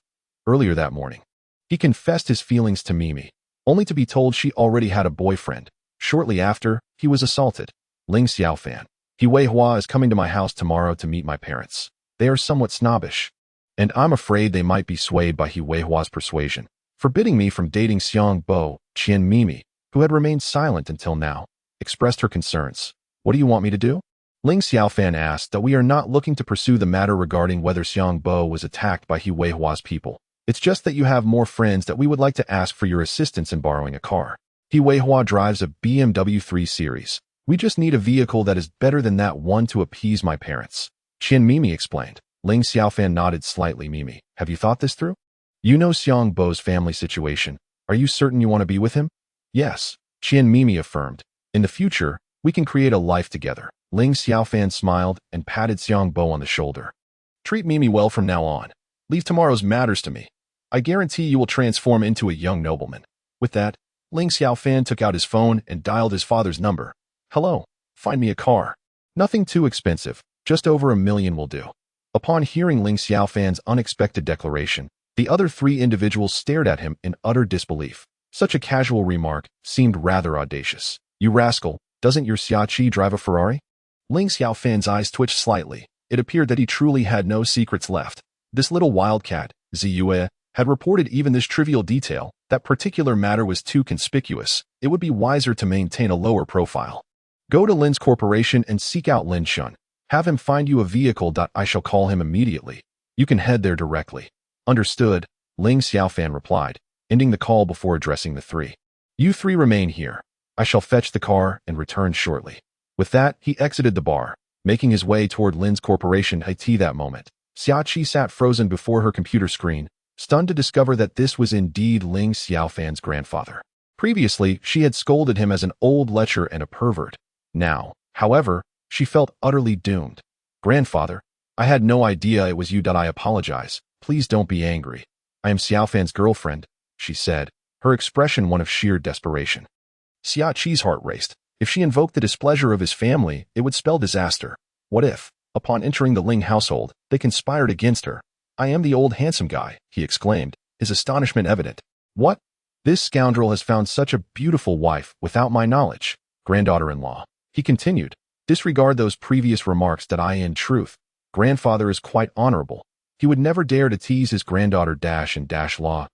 Earlier that morning, he confessed his feelings to Mimi, only to be told she already had a boyfriend. Shortly after, he was assaulted. Ling Xiaofan. He Weihua is coming to my house tomorrow to meet my parents. They are somewhat snobbish, and I'm afraid they might be swayed by He Weihua's persuasion, forbidding me from dating Xiang Bo. Qian Mimi, who had remained silent until now, expressed her concerns. What do you want me to do? Ling Xiaofan asked that we are not looking to pursue the matter regarding whether Xiang Bo was attacked by He Weihua's people. It's just that you have more friends that we would like to ask for your assistance in borrowing a car. He Weihua drives a BMW 3 Series. We just need a vehicle that is better than that one to appease my parents. Qian Mimi explained. Ling Xiaofan nodded slightly. Mimi, have you thought this through? You know Xiang Bo's family situation. Are you certain you want to be with him? Yes, Qian Mimi affirmed. In the future, we can create a life together. Ling Xiaofan smiled and patted Xiang Bo on the shoulder. Treat Mimi well from now on. Leave tomorrow's matters to me. I guarantee you will transform into a young nobleman. With that, Ling Xiaofan took out his phone and dialed his father's number. Hello, find me a car. Nothing too expensive, just over $1 million will do. Upon hearing Ling Xiaofan's unexpected declaration, the other three individuals stared at him in utter disbelief. Such a casual remark seemed rather audacious. You rascal, doesn't your Xiaoqi drive a Ferrari? Ling Xiaofan's eyes twitched slightly. It appeared that he truly had no secrets left. This little wildcat, Ziyue, had reported even this trivial detail. That particular matter was too conspicuous. It would be wiser to maintain a lower profile. Go to Lin's corporation and seek out Lin Shun. Have him find you a vehicle. I shall call him immediately. You can head there directly. Understood, Ling Xiaofan replied, ending the call before addressing the three. You three remain here. I shall fetch the car and return shortly. With that, he exited the bar, making his way toward Lin's corporation. At that moment, Xiaoqi sat frozen before her computer screen, stunned to discover that this was indeed Ling Xiaofan's grandfather. Previously, she had scolded him as an old lecher and a pervert. Now, however, she felt utterly doomed. Grandfather, I had no idea it was you. I apologize. Please don't be angry. I am Xiaofan's girlfriend, she said, her expression one of sheer desperation. Xia Qi's heart raced. If she invoked the displeasure of his family, it would spell disaster. What if, upon entering the Ling household, they conspired against her? I am the old handsome guy, he exclaimed, his astonishment evident. What? This scoundrel has found such a beautiful wife without my knowledge, granddaughter-in-law. He continued, disregard those previous remarks. I in truth, grandfather is quite honorable. He would never dare to tease his granddaughter law.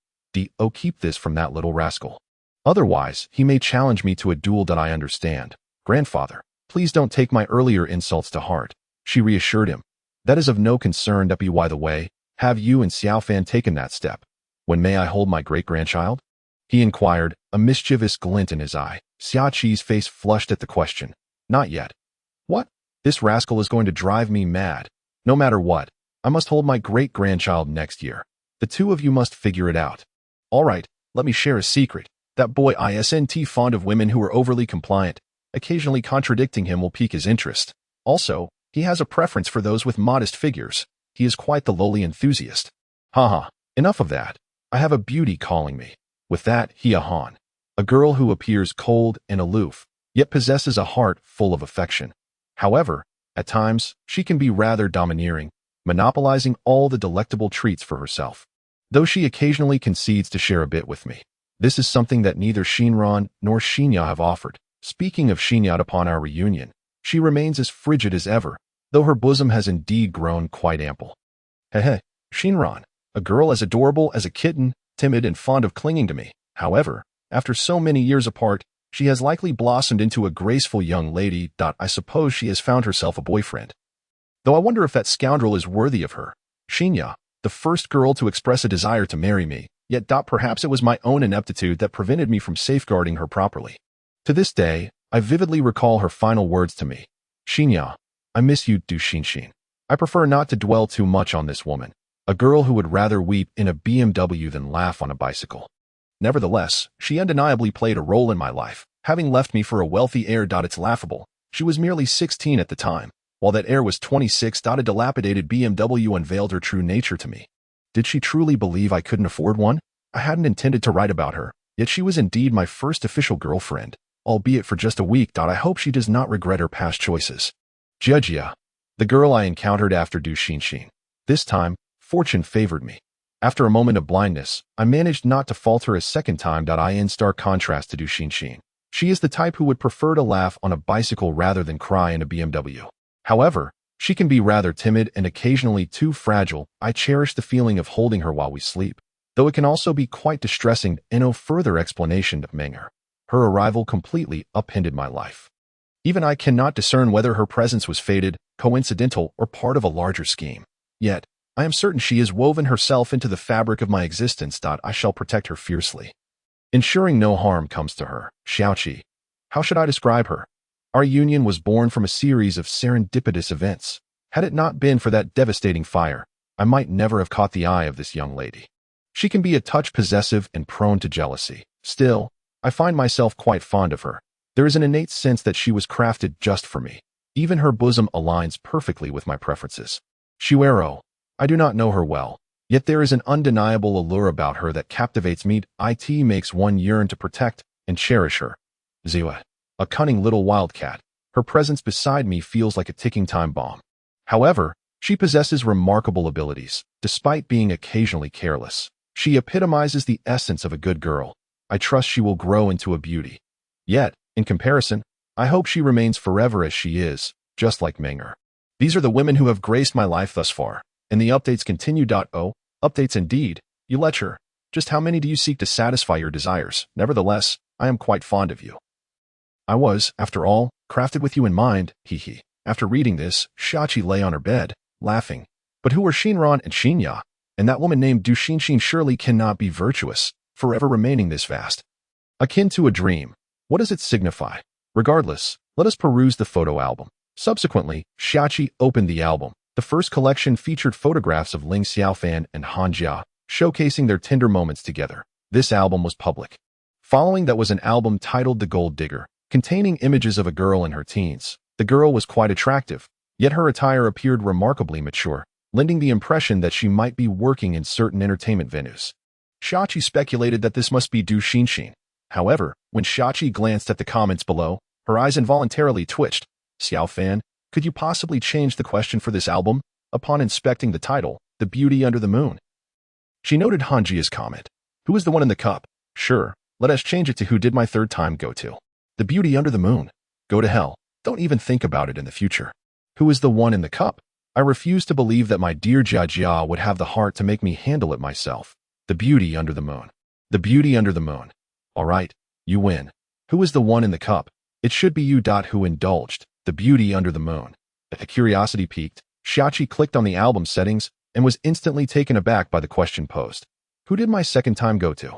Oh, keep this from that little rascal. Otherwise, he may challenge me to a duel. I understand. Grandfather, please don't take my earlier insults to heart, she reassured him. That is of no concern. By the way, have you and Xiaofan taken that step? When may I hold my great-grandchild? He inquired, a mischievous glint in his eye. Xia Qi's face flushed at the question. Not yet. What? This rascal is going to drive me mad. No matter what, I must hold my great-grandchild next year. The two of you must figure it out. All right, let me share a secret. That boy isn't fond of women who are overly compliant. Occasionally contradicting him will pique his interest. Also, he has a preference for those with modest figures. He is quite the lowly enthusiast. Haha, enough of that. I have a beauty calling me. With that, he a girl who appears cold and aloof, yet possesses a heart full of affection. However, at times, she can be rather domineering, monopolizing all the delectable treats for herself. Though she occasionally concedes to share a bit with me. This is something that neither Xinran nor Xinya have offered. Speaking of Xinya, upon our reunion, she remains as frigid as ever, though her bosom has indeed grown quite ample. Hehe, Xinran, a girl as adorable as a kitten, timid and fond of clinging to me. However, after so many years apart, she has likely blossomed into a graceful young lady. I suppose she has found herself a boyfriend. Though I wonder if that scoundrel is worthy of her. Xinya, the first girl to express a desire to marry me, yet perhaps it was my own ineptitude that prevented me from safeguarding her properly. To this day, I vividly recall her final words to me. Xinya, I miss you, Du Xinxin. I prefer not to dwell too much on this woman, a girl who would rather weep in a BMW than laugh on a bicycle. Nevertheless, she undeniably played a role in my life, having left me for a wealthy heir. It's laughable. She was merely 16 at the time, while that heir was 26. A dilapidated BMW unveiled her true nature to me. Did she truly believe I couldn't afford one? I hadn't intended to write about her, yet she was indeed my first official girlfriend, albeit for just a week. I hope she does not regret her past choices. Jia, the girl I encountered after Du Xinxin. This time, fortune favored me. After a moment of blindness, I managed not to falter a second time. In stark contrast to Du Xinxin. She is the type who would prefer to laugh on a bicycle rather than cry in a BMW. However, she can be rather timid and occasionally too fragile. I cherish the feeling of holding her while we sleep, though it can also be quite distressing. No further explanation of Menger. Her arrival completely upended my life. Even I cannot discern whether her presence was fated, coincidental, or part of a larger scheme. Yet, I am certain she has woven herself into the fabric of my existence. I shall protect her fiercely, ensuring no harm comes to her. Xiaoqi. How should I describe her? Our union was born from a series of serendipitous events. Had it not been for that devastating fire, I might never have caught the eye of this young lady. She can be a touch possessive and prone to jealousy. Still, I find myself quite fond of her. There is an innate sense that she was crafted just for me. Even her bosom aligns perfectly with my preferences. Shuero. I do not know her well, yet there is an undeniable allure about her that captivates me. It makes one yearn to protect and cherish her. Ziwa. A cunning little wildcat. Her presence beside me feels like a ticking time bomb. However, she possesses remarkable abilities, despite being occasionally careless. She epitomizes the essence of a good girl. I trust she will grow into a beauty. Yet, in comparison, I hope she remains forever as she is, just like Menger. These are the women who have graced my life thus far, and the updates continue. Oh, updates indeed. You lecher. Just how many do you seek to satisfy your desires? Nevertheless, I am quite fond of you. I was, after all, crafted with you in mind, hee. After reading this, Xiaoqi lay on her bed, laughing. But who are Xinran and Xinya? And that woman named Du Xinxin surely cannot be virtuous, forever remaining this vast. Akin to a dream. What does it signify? Regardless, let us peruse the photo album. Subsequently, Xiaoqi opened the album. The first collection featured photographs of Ling Xiaofan and Han Jia, showcasing their tender moments together. This album was public. Following that was an album titled The Gold Digger, containing images of a girl in her teens. The girl was quite attractive, yet her attire appeared remarkably mature, lending the impression that she might be working in certain entertainment venues. Xiaoqi speculated that this must be Du Xinxin. However, when Xiaoqi glanced at the comments below, her eyes involuntarily twitched. Xiaofan, could you possibly change the question for this album? Upon inspecting the title, The Beauty Under the Moon, she noted Hanjia's comment. Who is the one in the cup? Sure, let us change it to who did my third time go to. The Beauty Under the Moon. Go to hell. Don't even think about it in the future. Who is the one in the cup? I refuse to believe that my dear Jia Jia would have the heart to make me handle it myself. The Beauty Under the Moon. The Beauty Under the Moon. All right, you win. Who is the one in the cup? It should be you. Who indulged. The Beauty Under the Moon. A curiosity piqued, Xiaoqi clicked on the album settings and was instantly taken aback by the question posed. Who did my second time go to?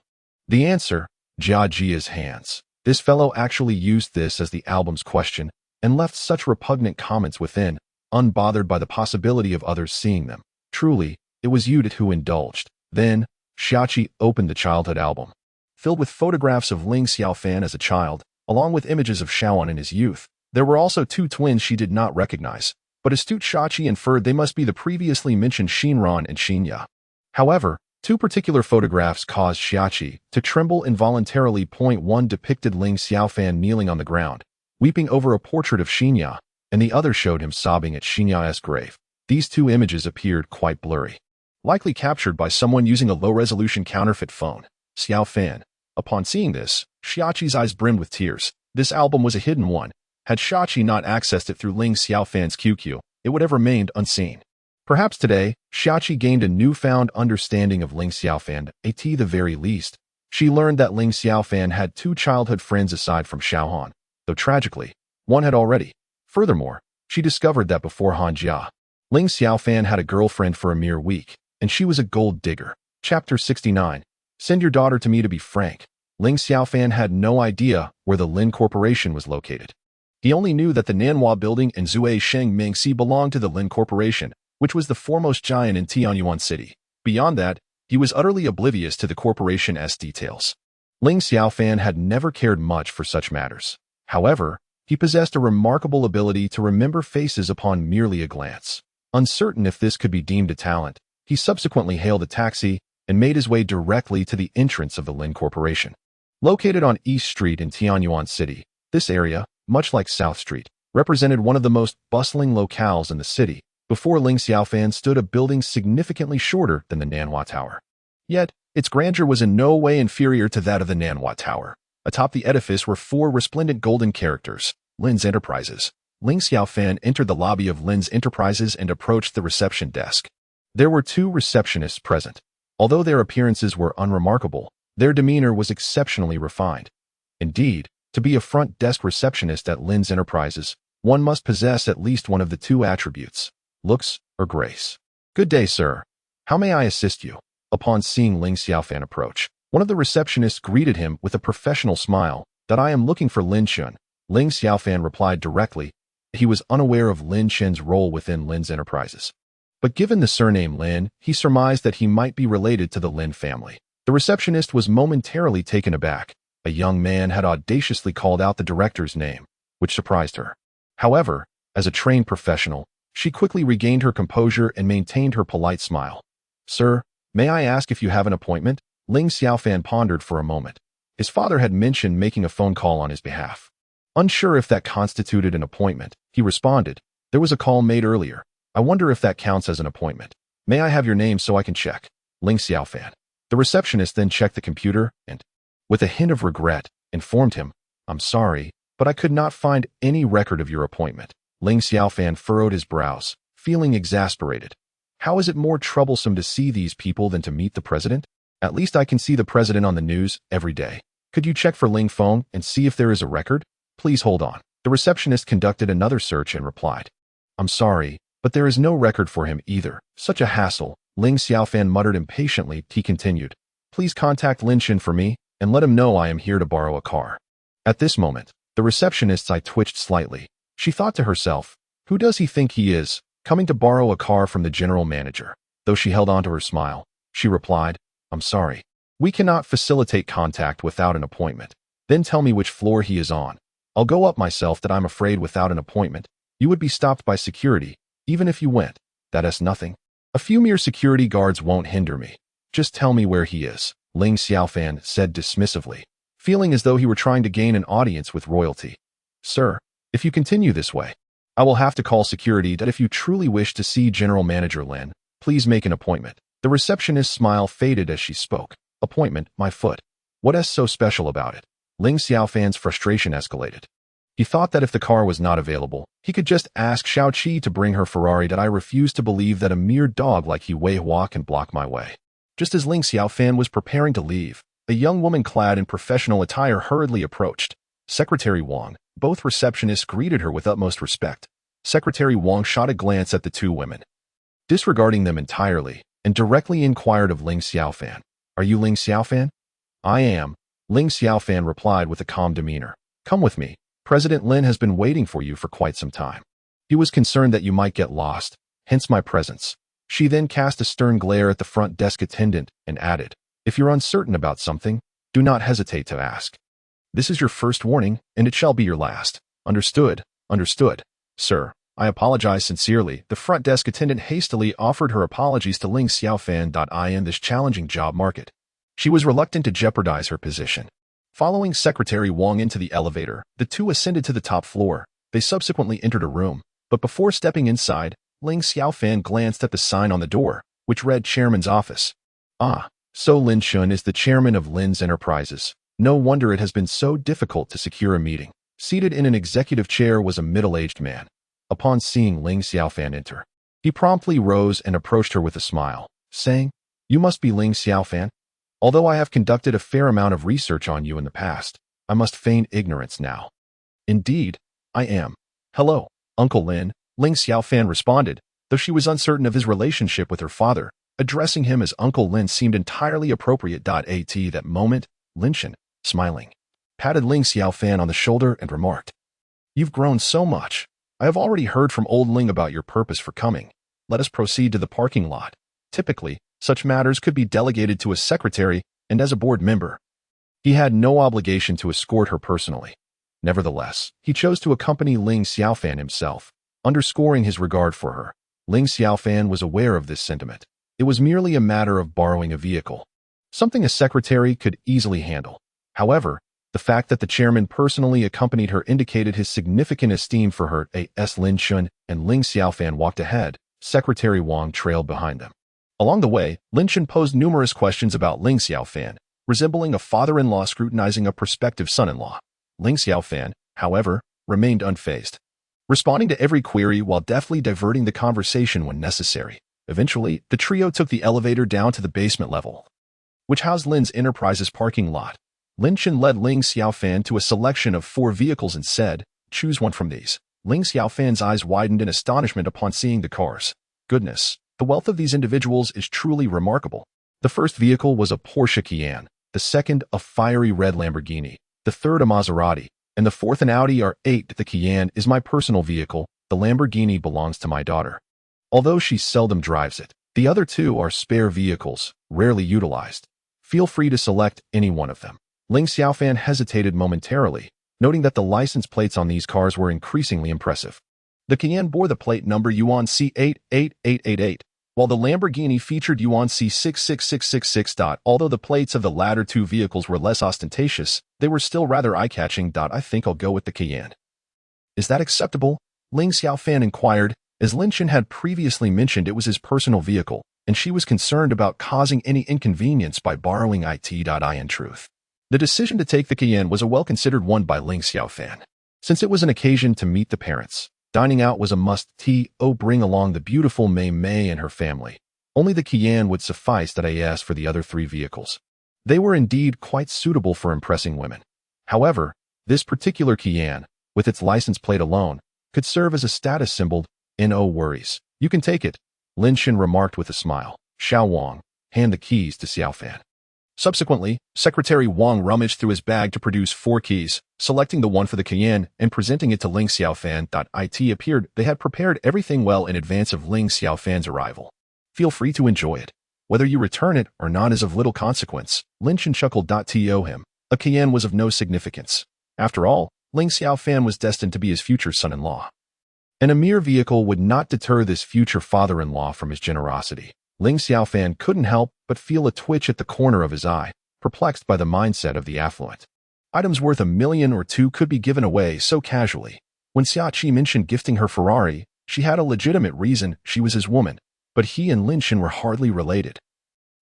The answer, Jia Jia's hands. This fellow actually used this as the album's question and left such repugnant comments within, unbothered by the possibility of others seeing them. Truly, it was you who indulged. Then, Xiaoqi opened the childhood album, filled with photographs of Ling Xiaofan as a child, along with images of Xiaoan in his youth. There were also two twins she did not recognize, but astute Xiaoqi inferred they must be the previously mentioned Xinran and Xinya. However, two particular photographs caused Xiaoqi to tremble involuntarily. One depicted Ling Xiaofan kneeling on the ground, weeping over a portrait of Xinya, and the other showed him sobbing at Xinya's grave. These two images appeared quite blurry, likely captured by someone using a low-resolution counterfeit phone. Xiaofan. Upon seeing this, Xiaoqi's eyes brimmed with tears. This album was a hidden one. Had Xiaoqi not accessed it through Ling Xiaofan's QQ, it would have remained unseen. Perhaps today, Xiaoqi gained a newfound understanding of Ling Xiaofan. At the very least, she learned that Ling Xiaofan had two childhood friends aside from Xiaohan, though tragically, one had already. Furthermore, she discovered that before Han Jia, Ling Xiaofan had a girlfriend for a mere week, and she was a gold digger. Chapter 69. Send your daughter to me. To be frank, Ling Xiaofan had no idea where the Lin Corporation was located. He only knew that the Nanhua building in Zui Sheng Mingxi belonged to the Lin Corporation, which was the foremost giant in Tianyuan City. Beyond that, he was utterly oblivious to the corporation's details. Ling Xiaofan had never cared much for such matters. However, he possessed a remarkable ability to remember faces upon merely a glance. Uncertain if this could be deemed a talent, he subsequently hailed a taxi and made his way directly to the entrance of the Lin Corporation. Located on East Street in Tianyuan City, this area, much like South Street, represented one of the most bustling locales in the city. Before Ling Xiaofan stood a building significantly shorter than the Nanhua Tower. Yet, its grandeur was in no way inferior to that of the Nanhua Tower. Atop the edifice were four resplendent golden characters, Lin's Enterprises. Ling Xiaofan entered the lobby of Lin's Enterprises and approached the reception desk. There were two receptionists present. Although their appearances were unremarkable, their demeanor was exceptionally refined. Indeed, to be a front desk receptionist at Lin's Enterprises, one must possess at least one of the two attributes: looks or grace. Good day, sir. How may I assist you? Upon seeing Ling Xiaofan approach, one of the receptionists greeted him with a professional smile. That I am looking for Lin Chen. Ling Xiaofan replied directly. He was unaware of Lin Chen's role within Lin's Enterprises. But given the surname Lin, he surmised that he might be related to the Lin family. The receptionist was momentarily taken aback. A young man had audaciously called out the director's name, which surprised her. However, as a trained professional, she quickly regained her composure and maintained her polite smile. Sir, may I ask if you have an appointment? Ling Xiaofan pondered for a moment. His father had mentioned making a phone call on his behalf. Unsure if that constituted an appointment, he responded, there was a call made earlier. I wonder if that counts as an appointment. May I have your name so I can check? Ling Xiaofan. The receptionist then checked the computer and, with a hint of regret, informed him, I'm sorry, but I could not find any record of your appointment. Ling Xiaofan furrowed his brows, feeling exasperated. How is it more troublesome to see these people than to meet the president? At least I can see the president on the news every day. Could you check for Ling Feng and see if there is a record? Please hold on. The receptionist conducted another search and replied, I'm sorry, but there is no record for him either. Such a hassle. Ling Xiaofan muttered impatiently. He continued, please contact Lin Chen for me and let him know I am here to borrow a car. At this moment, the receptionist's eye twitched slightly. She thought to herself, who does he think he is, coming to borrow a car from the general manager? Though she held on to her smile, she replied, I'm sorry. We cannot facilitate contact without an appointment. Then tell me which floor he is on. I'll go up myself that I'm afraid without an appointment. You would be stopped by security, even if you went. That's nothing. A few mere security guards won't hinder me. Just tell me where he is, Ling Xiaofan said dismissively, feeling as though he were trying to gain an audience with royalty. Sir, if you continue this way, I will have to call security that if you truly wish to see General Manager Lin, please make an appointment. The receptionist's smile faded as she spoke. Appointment, my foot. What's so special about it? Ling Xiaofan's frustration escalated. He thought that if the car was not available, he could just ask Xiaoqi to bring her Ferrari. That I refuse to believe that a mere dog like he Wei Hua can block my way. Just as Ling Xiaofan was preparing to leave, a young woman clad in professional attire hurriedly approached. Secretary Wang. Both receptionists greeted her with utmost respect. Secretary Wang shot a glance at the two women, disregarding them entirely, and directly inquired of Ling Xiaofan. Are you Ling Xiaofan? I am, Ling Xiaofan replied with a calm demeanor. Come with me. President Lin has been waiting for you for quite some time. He was concerned that you might get lost, hence my presence. She then cast a stern glare at the front desk attendant and added, if you're uncertain about something, do not hesitate to ask. This is your first warning, and it shall be your last. Understood, understood. Sir, I apologize sincerely. The front desk attendant hastily offered her apologies to Ling Xiaofan. In this challenging job market, she was reluctant to jeopardize her position. Following Secretary Wang into the elevator, the two ascended to the top floor. They subsequently entered a room, but before stepping inside, Ling Xiaofan glanced at the sign on the door, which read Chairman's Office. Ah, so Lin Shun is the chairman of Lin's Enterprises. No wonder it has been so difficult to secure a meeting. Seated in an executive chair was a middle-aged man. Upon seeing Ling Xiaofan enter, he promptly rose and approached her with a smile, saying, You must be Ling Xiaofan? Although I have conducted a fair amount of research on you in the past, I must feign ignorance now. Indeed, I am. Hello, Uncle Lin, Ling Xiaofan responded, though she was uncertain of his relationship with her father. Addressing him as Uncle Lin seemed entirely appropriate. At that moment, Lin Shen, smiling, patted Ling Xiaofan on the shoulder and remarked, You've grown so much. I have already heard from old Ling about your purpose for coming. Let us proceed to the parking lot. Typically, such matters could be delegated to a secretary, and as a board member, he had no obligation to escort her personally. Nevertheless, he chose to accompany Ling Xiaofan himself, underscoring his regard for her. Ling Xiaofan was aware of this sentiment. It was merely a matter of borrowing a vehicle, something a secretary could easily handle. However, the fact that the chairman personally accompanied her indicated his significant esteem for her. As Lin Shun and Ling Xiaofan walked ahead, Secretary Wang trailed behind them. Along the way, Lin Shun posed numerous questions about Ling Xiaofan, resembling a father-in-law scrutinizing a prospective son-in-law. Ling Xiaofan, however, remained unfazed, responding to every query while deftly diverting the conversation when necessary. Eventually, the trio took the elevator down to the basement level, which housed Lin's Enterprises parking lot. Lin Shun led Ling Xiaofan to a selection of 4 vehicles and said, Choose one from these. Ling Xiaofan's eyes widened in astonishment upon seeing the cars. Goodness, the wealth of these individuals is truly remarkable. The first vehicle was a Porsche Cayenne, the second a fiery red Lamborghini, the third a Maserati, and the fourth an Audi R8. The Cayenne is my personal vehicle, the Lamborghini belongs to my daughter, although she seldom drives it. The other 2 are spare vehicles, rarely utilized. Feel free to select any one of them. Ling Xiaofan hesitated momentarily, noting that the license plates on these cars were increasingly impressive. The Cayenne bore the plate number Yuan C88888, while the Lamborghini featured Yuan C66666. Although the plates of the latter 2 vehicles were less ostentatious, they were still rather eye-catching. I think I'll go with the Cayenne. Is that acceptable? Ling Xiaofan inquired, as Lin Shen had previously mentioned it was his personal vehicle, and she was concerned about causing any inconvenience by borrowing it. In truth, the decision to take the Cayenne was a well-considered one by Ling Xiaofan. Since it was an occasion to meet the parents, dining out was a must-to. Bring along the beautiful Mei Mei and her family. Only the Cayenne would suffice. I asked for the other 3 vehicles. They were indeed quite suitable for impressing women. However, this particular Cayenne, with its license plate alone, could serve as a status symbol. No worries. You can take it, Lin Shen remarked with a smile. Xiao Wang, hand the keys to Xiaofan. Subsequently, Secretary Wang rummaged through his bag to produce 4 keys, selecting the one for the Cayenne and presenting it to Ling Xiaofan. It appeared they had prepared everything well in advance of Ling Xiaofan's arrival. Feel free to enjoy it. Whether you return it or not is of little consequence, Lin Shen chuckled. To him, a Cayenne was of no significance. After all, Ling Xiaofan was destined to be his future son-in-law. And a mere vehicle would not deter this future father-in-law from his generosity. Ling Xiaofan couldn't help but feel a twitch at the corner of his eye, perplexed by the mindset of the affluent. Items worth $1 million or $2 could be given away so casually. When Xiaoqi mentioned gifting her Ferrari, she had a legitimate reason. She was his woman, but he and Lin Xin were hardly related.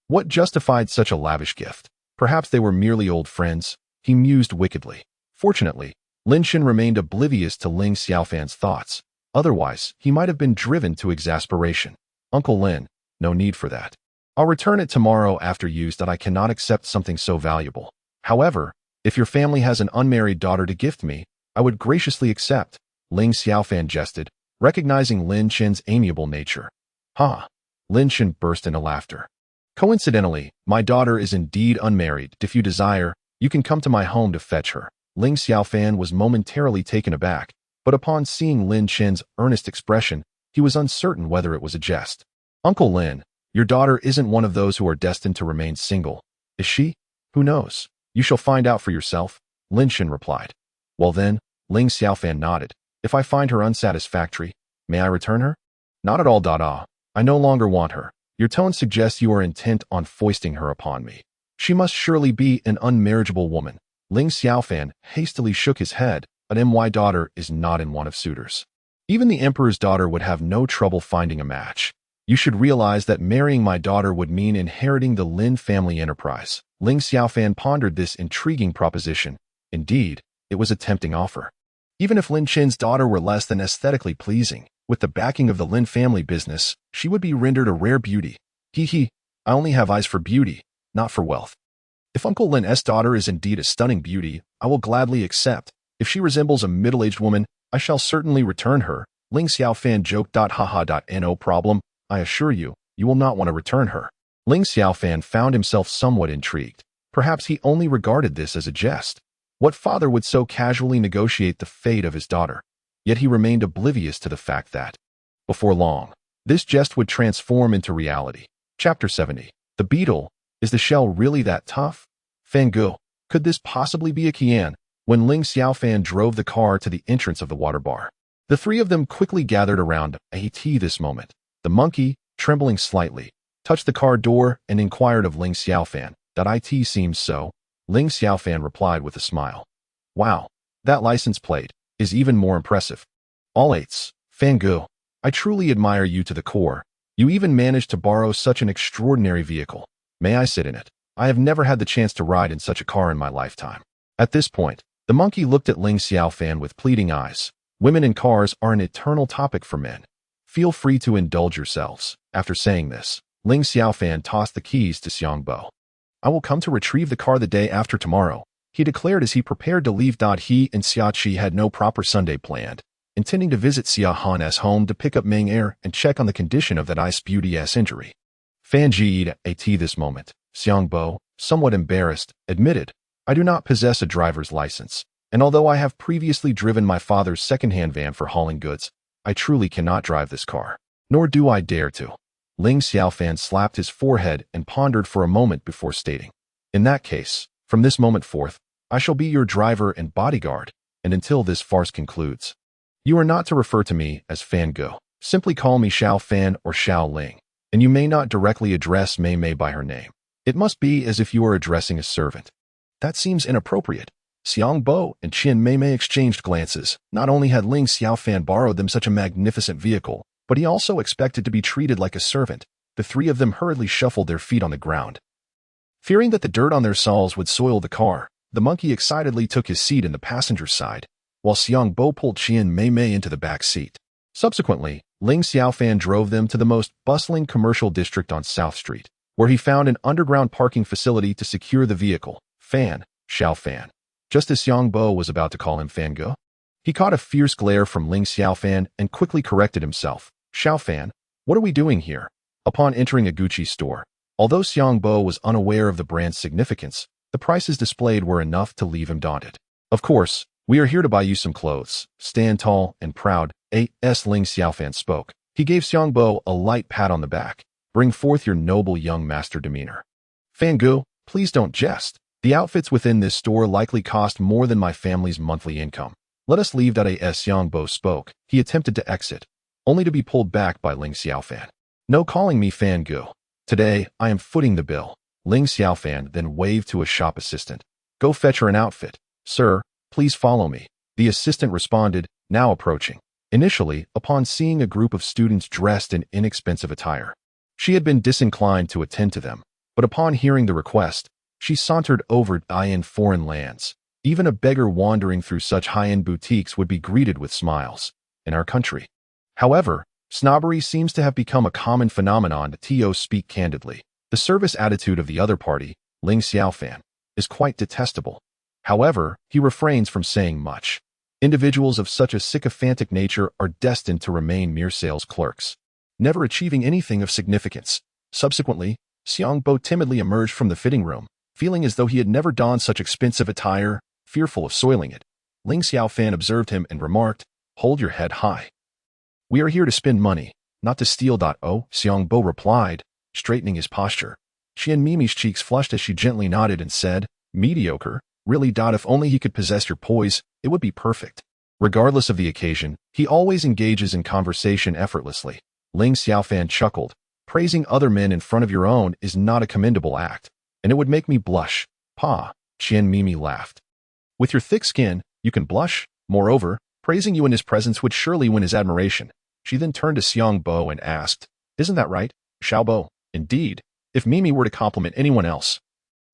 What justified such a lavish gift? Perhaps they were merely old friends, he mused wickedly. Fortunately, Lin Xin remained oblivious to Ling Xiaofan's thoughts. Otherwise, he might have been driven to exasperation. Uncle Lin, no need for that. I'll return it tomorrow after use. That I cannot accept something so valuable. However, if your family has an unmarried daughter to gift me, I would graciously accept, Ling Xiaofan jested, recognizing Lin Xin's amiable nature. Ha! Lin Xin burst into laughter. Coincidentally, my daughter is indeed unmarried. If you desire, you can come to my home to fetch her. Ling Xiaofan was momentarily taken aback, but upon seeing Lin Xin's earnest expression, he was uncertain whether it was a jest. Uncle Lin, your daughter isn't one of those who are destined to remain single, is she? Who knows? You shall find out for yourself, Lin Xin replied. Well then, Ling Xiaofan nodded. If I find her unsatisfactory, may I return her? Not at all. I no longer want her. Your tone suggests you are intent on foisting her upon me. She must surely be an unmarriageable woman. Ling Xiaofan hastily shook his head. My daughter is not in want of suitors. Even the emperor's daughter would have no trouble finding a match. You should realize that marrying my daughter would mean inheriting the Lin family enterprise. Ling Xiaofan pondered this intriguing proposition. Indeed, it was a tempting offer. Even if Lin Xin's daughter were less than aesthetically pleasing, with the backing of the Lin family business, she would be rendered a rare beauty. I only have eyes for beauty, not for wealth. If Uncle Lin's daughter is indeed a stunning beauty, I will gladly accept. If she resembles a middle-aged woman, I shall certainly return her. Ling Xiaofan joked. No problem. I assure you, you will not want to return her. Ling Xiaofan found himself somewhat intrigued. Perhaps he only regarded this as a jest. What father would so casually negotiate the fate of his daughter? Yet he remained oblivious to the fact that, before long, this jest would transform into reality. Chapter 70. The beetle. Is the shell really that tough? Fanggu. Could this possibly be a Qian? When Ling Xiaofan drove the car to the entrance of the water bar, the three of them quickly gathered around this moment. The monkey, trembling slightly, touched the car door and inquired of Ling Xiaofan. It seems so. Ling Xiaofan replied with a smile. Wow, that license plate is even more impressive. All eights, Fanggu. I truly admire you to the core. You even managed to borrow such an extraordinary vehicle. May I sit in it? I have never had the chance to ride in such a car in my lifetime. At this point, the monkey looked at Ling Xiaofan with pleading eyes. Women in cars are an eternal topic for men. Feel free to indulge yourselves. After saying this, Ling Xiaofan tossed the keys to Xiangbo. I will come to retrieve the car the day after tomorrow, he declared as he prepared to leave. He and Xiaoqi had no proper Sunday planned, intending to visit Xia Han's home to pick up Meng Er and check on the condition of that ice beauty's injury. Fan Ji this moment, Xiangbo, somewhat embarrassed, admitted, I do not possess a driver's license, and although I have previously driven my father's second-hand van for hauling goods, I truly cannot drive this car, nor do I dare to. Ling Xiaofan slapped his forehead and pondered for a moment before stating, in that case, from this moment forth, I shall be your driver and bodyguard, and until this farce concludes. You are not to refer to me as Fanggu. Simply call me Xiao Fan or Xiao Ling, and you may not directly address Mei Mei by her name. It must be as if you are addressing a servant. That seems inappropriate. Xiangbo and Qin Mei Mei exchanged glances. Not only had Ling Xiaofan borrowed them such a magnificent vehicle, but he also expected to be treated like a servant. The three of them hurriedly shuffled their feet on the ground. Fearing that the dirt on their soles would soil the car, the monkey excitedly took his seat in the passenger side, while Xiangbo pulled Qin Mei Mei into the back seat. Subsequently, Ling Xiaofan drove them to the most bustling commercial district on South Street, where he found an underground parking facility to secure the vehicle. Xiao Fan. Just as Xiangbo was about to call him Fanggu, he caught a fierce glare from Ling Xiaofan and quickly corrected himself. Xiao Fan, what are we doing here? Upon entering a Gucci store, although Xiangbo was unaware of the brand's significance, the prices displayed were enough to leave him daunted. Of course, we are here to buy you some clothes. Stand tall and proud. Ling Xiaofan spoke. He gave Xiangbo a light pat on the back. Bring forth your noble young master demeanor. Fanggu, please don't jest. The outfits within this store likely cost more than my family's monthly income. Let us leave. As Xiangbo spoke, he attempted to exit, only to be pulled back by Ling Xiaofan. No calling me Fan Gu. Today, I am footing the bill. Ling Xiaofan then waved to a shop assistant. Go fetch her an outfit. Sir, please follow me. The assistant responded, now approaching. Initially, upon seeing a group of students dressed in inexpensive attire, she had been disinclined to attend to them, but upon hearing the request, she sauntered over. In foreign lands, even a beggar wandering through such high-end boutiques would be greeted with smiles. In our country, however, snobbery seems to have become a common phenomenon. To speak candidly, the service attitude of the other party, Ling Xiaofan, is quite detestable. However, he refrains from saying much. Individuals of such a sycophantic nature are destined to remain mere sales clerks, never achieving anything of significance. Subsequently, Xiangbo timidly emerged from the fitting room, feeling as though he had never donned such expensive attire, fearful of soiling it. Ling Xiaofan observed him and remarked, hold your head high. We are here to spend money, not to steal. Xiangbo replied, straightening his posture. Mimi's cheeks flushed as she gently nodded and said, mediocre, really. If only he could possess your poise, it would be perfect. Regardless of the occasion, he always engages in conversation effortlessly. Ling Xiaofan chuckled. Praising other men in front of your own is not a commendable act, and it would make me blush. Pa, Mimi laughed. With your thick skin, you can blush. Moreover, praising you in his presence would surely win his admiration. She then turned to Xiangbo and asked, isn't that right, Xiaobo? Indeed, if Mimi were to compliment anyone else,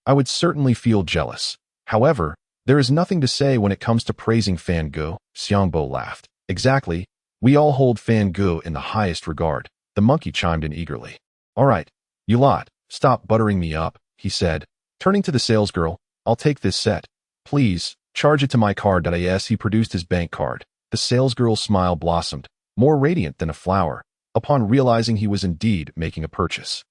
I would certainly feel jealous. However, there is nothing to say when it comes to praising Fan Gu. Xiangbo laughed. Exactly. We all hold Fan Gu in the highest regard. The monkey chimed in eagerly. All right, you lot, stop buttering me up, he said. Turning to the salesgirl, I'll take this set. Please, charge it to my card. As he produced his bank card, the salesgirl's smile blossomed, more radiant than a flower, upon realizing he was indeed making a purchase.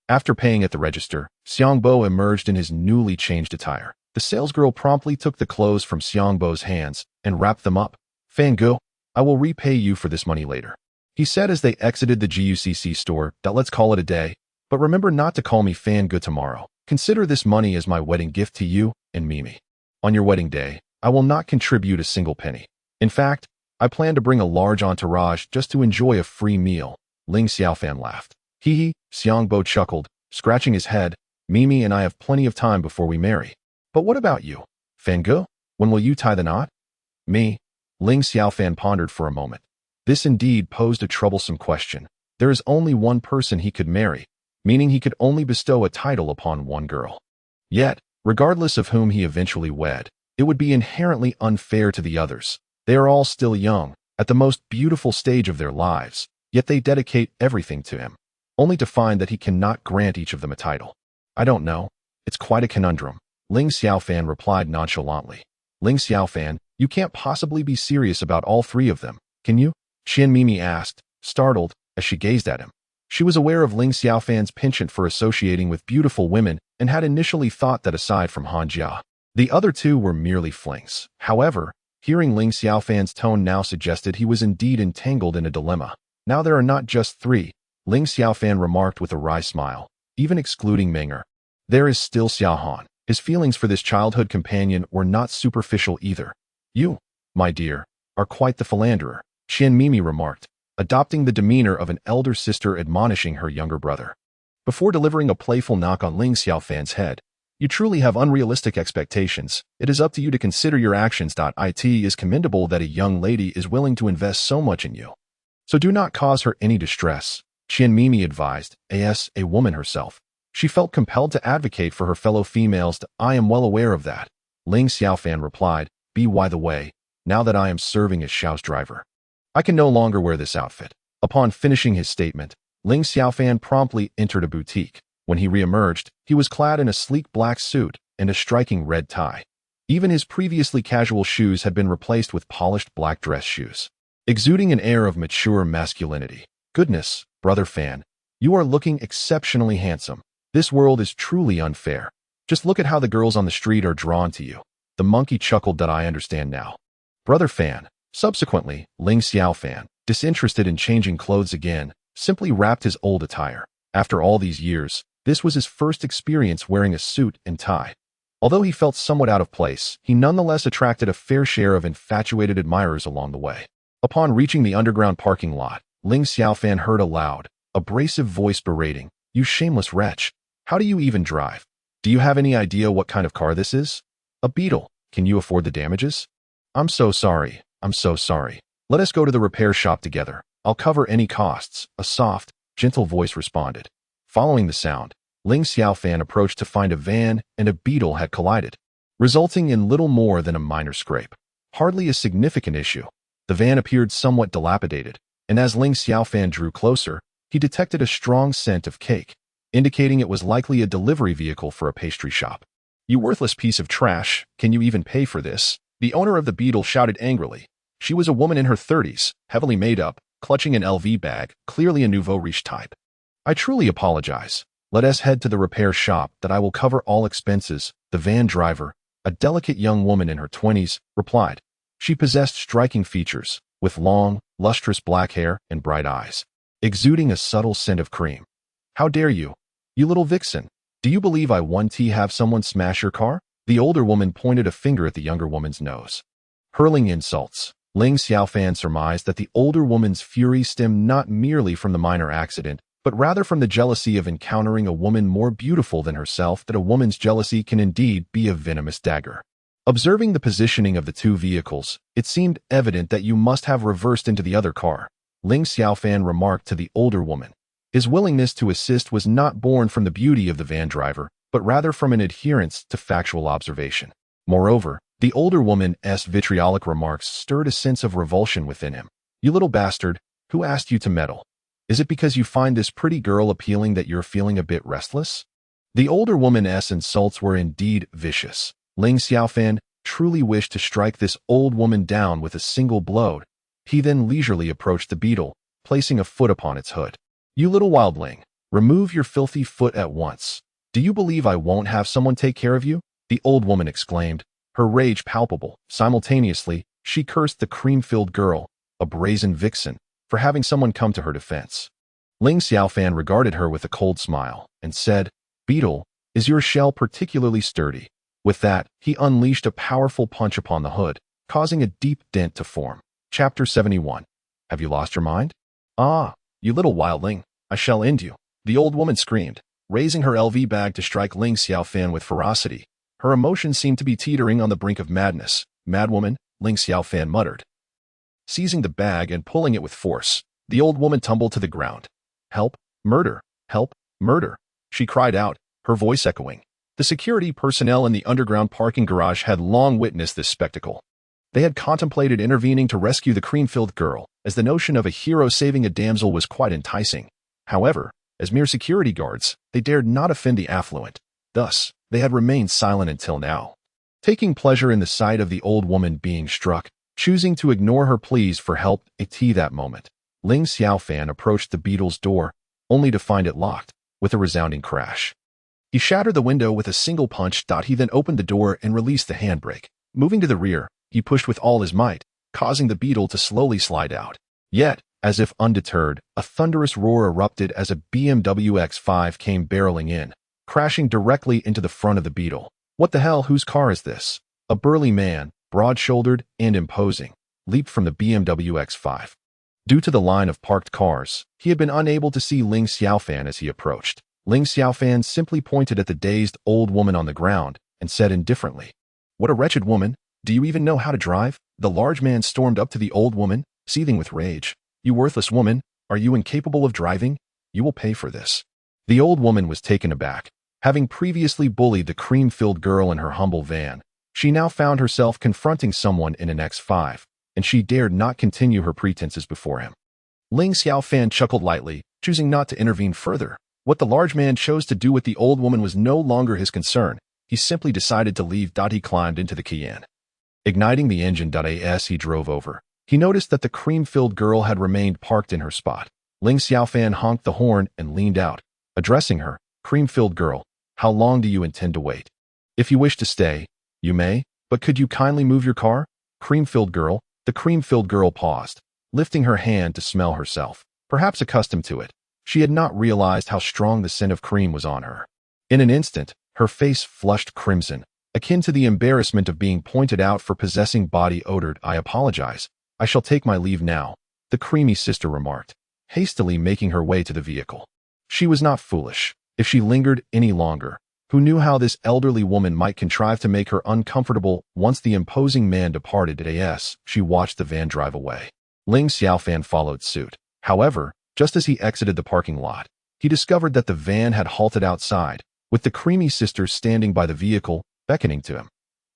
After paying at the register, Xiangbo emerged in his newly changed attire. The salesgirl promptly took the clothes from Xiangbo's hands and wrapped them up. Fan Gu, I will repay you for this money later, he said as they exited the GUCC store. Let's call it a day, but remember not to call me Fan Gu tomorrow. Consider this money as my wedding gift to you and Mimi. On your wedding day, I will not contribute a single penny. In fact, I plan to bring a large entourage just to enjoy a free meal. Ling Xiaofan laughed. Hee hee, Xiangbo chuckled, scratching his head. Mimi and I have plenty of time before we marry. But what about you, Fan Gu? When will you tie the knot? Me? Ling Xiaofan pondered for a moment. This indeed posed a troublesome question. There is only one person he could marry, meaning he could only bestow a title upon one girl. Yet, regardless of whom he eventually wed, it would be inherently unfair to the others. They are all still young, at the most beautiful stage of their lives, yet they dedicate everything to him, only to find that he cannot grant each of them a title. I don't know. It's quite a conundrum. Ling Xiaofan replied nonchalantly. Ling Xiaofan, you can't possibly be serious about all three of them, can you? Mimi asked, startled, as she gazed at him. She was aware of Ling Xiaofan's penchant for associating with beautiful women and had initially thought that aside from Han Jia, the other two were merely flings. However, hearing Ling Xiaofan's tone now suggested he was indeed entangled in a dilemma. Now there are not just three, Ling Xiaofan remarked with a wry smile, even excluding Menger. There is still Xiaohan. His feelings for this childhood companion were not superficial either. You, my dear, are quite the philanderer, Mimi remarked, adopting the demeanor of an elder sister admonishing her younger brother. Before delivering a playful knock on Ling Xiaofan's head, you truly have unrealistic expectations. It is up to you to consider your actions. It is commendable that a young lady is willing to invest so much in you. So do not cause her any distress, Mimi advised, as a woman herself. She felt compelled to advocate for her fellow females. I am well aware of that, Ling Xiaofan replied. By the way, now that I am serving as Xiao's driver, I can no longer wear this outfit. Upon finishing his statement, Ling Xiaofan promptly entered a boutique. When he reemerged, he was clad in a sleek black suit and a striking red tie. Even his previously casual shoes had been replaced with polished black dress shoes, exuding an air of mature masculinity. Goodness, brother Fan, you are looking exceptionally handsome. This world is truly unfair. Just look at how the girls on the street are drawn to you. The monkey chuckled. I understand now, brother Fan. Subsequently, Ling Xiaofan, disinterested in changing clothes again, simply wrapped his old attire. After all these years, this was his first experience wearing a suit and tie. Although he felt somewhat out of place, he nonetheless attracted a fair share of infatuated admirers along the way. Upon reaching the underground parking lot, Ling Xiaofan heard a loud, abrasive voice berating, "You shameless wretch! How do you even drive? Do you have any idea what kind of car this is? A Beetle. Can you afford the damages? I'm so sorry. I'm so sorry. Let us go to the repair shop together. I'll cover any costs," a soft, gentle voice responded. Following the sound, Ling Xiaofan approached to find a van and a Beetle had collided, resulting in little more than a minor scrape. Hardly a significant issue. The van appeared somewhat dilapidated, and as Ling Xiaofan drew closer, he detected a strong scent of cake, indicating it was likely a delivery vehicle for a pastry shop. "You worthless piece of trash, can you even pay for this?" The owner of the Beetle shouted angrily. She was a woman in her 30s, heavily made up, clutching an LV bag, clearly a nouveau riche type. "I truly apologize. Let us head to the repair shop that I will cover all expenses," the van driver, a delicate young woman in her 20s, replied. She possessed striking features, with long, lustrous black hair and bright eyes, exuding a subtle scent of cream. "How dare you? You little vixen. Do you believe I want to have someone smash your car?" The older woman pointed a finger at the younger woman's nose. Hurling insults, Ling Xiaofan surmised that the older woman's fury stemmed not merely from the minor accident, but rather from the jealousy of encountering a woman more beautiful than herself. That a woman's jealousy can indeed be a venomous dagger. Observing the positioning of the two vehicles, it seemed evident that you must have reversed into the other car, Ling Xiaofan remarked to the older woman. His willingness to assist was not born from the beauty of the van driver, but rather from an adherence to factual observation. Moreover, the older woman's vitriolic remarks stirred a sense of revulsion within him. "You little bastard, who asked you to meddle? Is it because you find this pretty girl appealing that you're feeling a bit restless?" The older woman's insults were indeed vicious. Ling Xiaofan truly wished to strike this old woman down with a single blow. He then leisurely approached the Beetle, placing a foot upon its hood. "You little wildling, remove your filthy foot at once. Do you believe I won't have someone take care of you?" the old woman exclaimed, her rage palpable. Simultaneously, she cursed the cream-filled girl, a brazen vixen, for having someone come to her defense. Ling Xiaofan regarded her with a cold smile and said, "Beetle, is your shell particularly sturdy?" With that, he unleashed a powerful punch upon the hood, causing a deep dent to form. Chapter 71. Have you lost your mind? "Ah, you little wildling, I shall end you," the old woman screamed, raising her LV bag to strike Ling Xiaofan with ferocity. Her emotions seemed to be teetering on the brink of madness. "Madwoman," Ling Xiaofan muttered. Seizing the bag and pulling it with force, the old woman tumbled to the ground. "Help! Murder! Help! Murder!" she cried out, her voice echoing. The security personnel in the underground parking garage had long witnessed this spectacle. They had contemplated intervening to rescue the cream-filled girl, as the notion of a hero saving a damsel was quite enticing. However, as mere security guards, they dared not offend the affluent. Thus, they had remained silent until now. Taking pleasure in the sight of the old woman being struck, choosing to ignore her pleas for help at that moment, Ling Xiaofan approached the Beetle's door, only to find it locked, with a resounding crash. He shattered the window with a single punch. He then opened the door and released the handbrake. Moving to the rear, he pushed with all his might, causing the Beetle to slowly slide out. Yet, as if undeterred, a thunderous roar erupted as a BMW X5 came barreling in, crashing directly into the front of the Beetle. "What the hell, whose car is this?" A burly man, broad-shouldered and imposing, leaped from the BMW X5. Due to the line of parked cars, he had been unable to see Ling Xiaofan as he approached. Ling Xiaofan simply pointed at the dazed old woman on the ground and said indifferently, "What a wretched woman! Do you even know how to drive?" The large man stormed up to the old woman, seething with rage. "You worthless woman, are you incapable of driving? You will pay for this." The old woman was taken aback. Having previously bullied the cream-filled girl in her humble van, she now found herself confronting someone in an X5, and she dared not continue her pretenses before him. Ling Xiaofan chuckled lightly, choosing not to intervene further. What the large man chose to do with the old woman was no longer his concern. He simply decided to leave. He climbed into the Cayenne. Igniting the engine. As he drove over, he noticed that the cream-filled girl had remained parked in her spot. Ling Xiaofan honked the horn and leaned out, addressing her. "Cream-filled girl, how long do you intend to wait? If you wish to stay, you may, but could you kindly move your car?" "Cream-filled girl." The cream-filled girl paused, lifting her hand to smell herself. Perhaps accustomed to it, she had not realized how strong the scent of cream was on her. In an instant, her face flushed crimson, akin to the embarrassment of being pointed out for possessing body odor. I apologize. I shall take my leave now, the creamy sister remarked, hastily making her way to the vehicle. She was not foolish. If she lingered any longer, who knew how this elderly woman might contrive to make her uncomfortable? Once the imposing man departed, she watched the van drive away. Ling Xiaofan followed suit. However, just as he exited the parking lot, he discovered that the van had halted outside, with the creamy sister standing by the vehicle, beckoning to him.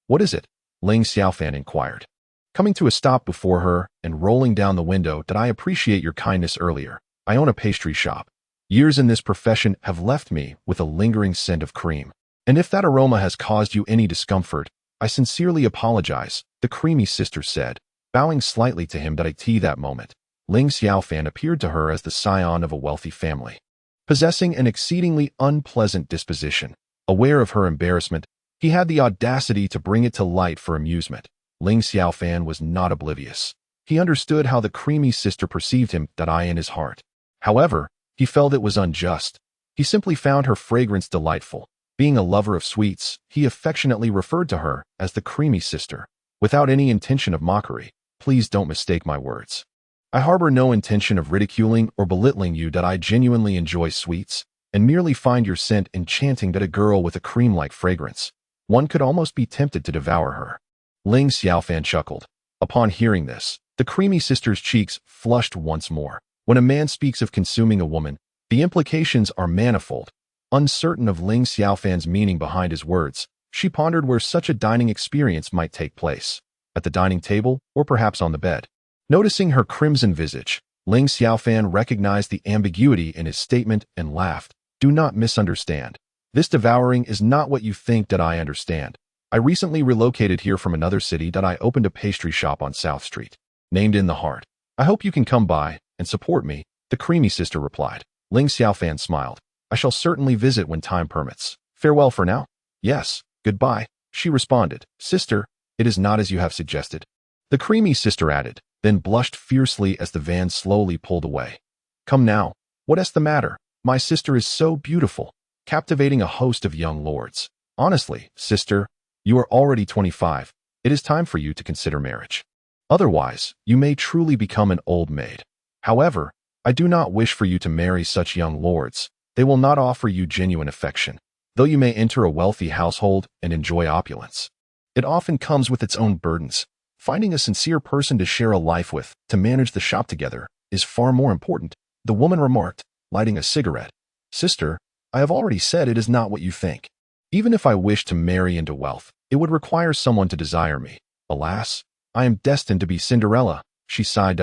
"What is it?" Ling Xiaofan inquired. Coming to a stop before her and rolling down the window. "Did I appreciate your kindness earlier? I own a pastry shop. Years in this profession have left me with a lingering scent of cream. And if that aroma has caused you any discomfort, I sincerely apologize," the creamy sister said, bowing slightly to him. That moment, Ling Xiaofan appeared to her as the scion of a wealthy family, possessing an exceedingly unpleasant disposition. Aware of her embarrassment, he had the audacity to bring it to light for amusement. Ling Xiaofan was not oblivious. He understood how the creamy sister perceived him. In his heart, however, he felt it was unjust. He simply found her fragrance delightful. Being a lover of sweets, he affectionately referred to her as the creamy sister, without any intention of mockery. "Please don't mistake my words. I harbor no intention of ridiculing or belittling you. I genuinely enjoy sweets, and merely find your scent enchanting. A girl with a cream-like fragrance. One could almost be tempted to devour her." Ling Xiaofan chuckled. Upon hearing this, the creamy sister's cheeks flushed once more. When a man speaks of consuming a woman, the implications are manifold. Uncertain of Ling Xiaofan's meaning behind his words, she pondered where such a dining experience might take place. At the dining table, or perhaps on the bed. Noticing her crimson visage, Ling Xiaofan recognized the ambiguity in his statement and laughed. "Do not misunderstand. This devouring is not what you think. I understand. I recently relocated here from another city. I opened a pastry shop on South Street, named In the Heart. I hope you can come by and support me," the creamy sister replied. Ling Xiaofan smiled. "I shall certainly visit when time permits. Farewell for now." "Yes, goodbye," she responded. "Sister, it is not as you have suggested," the creamy sister added, then blushed fiercely as the van slowly pulled away. "Come now, what is the matter? My sister is so beautiful, captivating a host of young lords. Honestly, sister, you are already 25. It is time for you to consider marriage. Otherwise, you may truly become an old maid. However, I do not wish for you to marry such young lords. They will not offer you genuine affection, though you may enter a wealthy household and enjoy opulence. It often comes with its own burdens. Finding a sincere person to share a life with, to manage the shop together, is far more important," the woman remarked, lighting a cigarette. "Sister, I have already said it is not what you think. Even if I wished to marry into wealth, it would require someone to desire me. Alas, I am destined to be Cinderella," she sighed.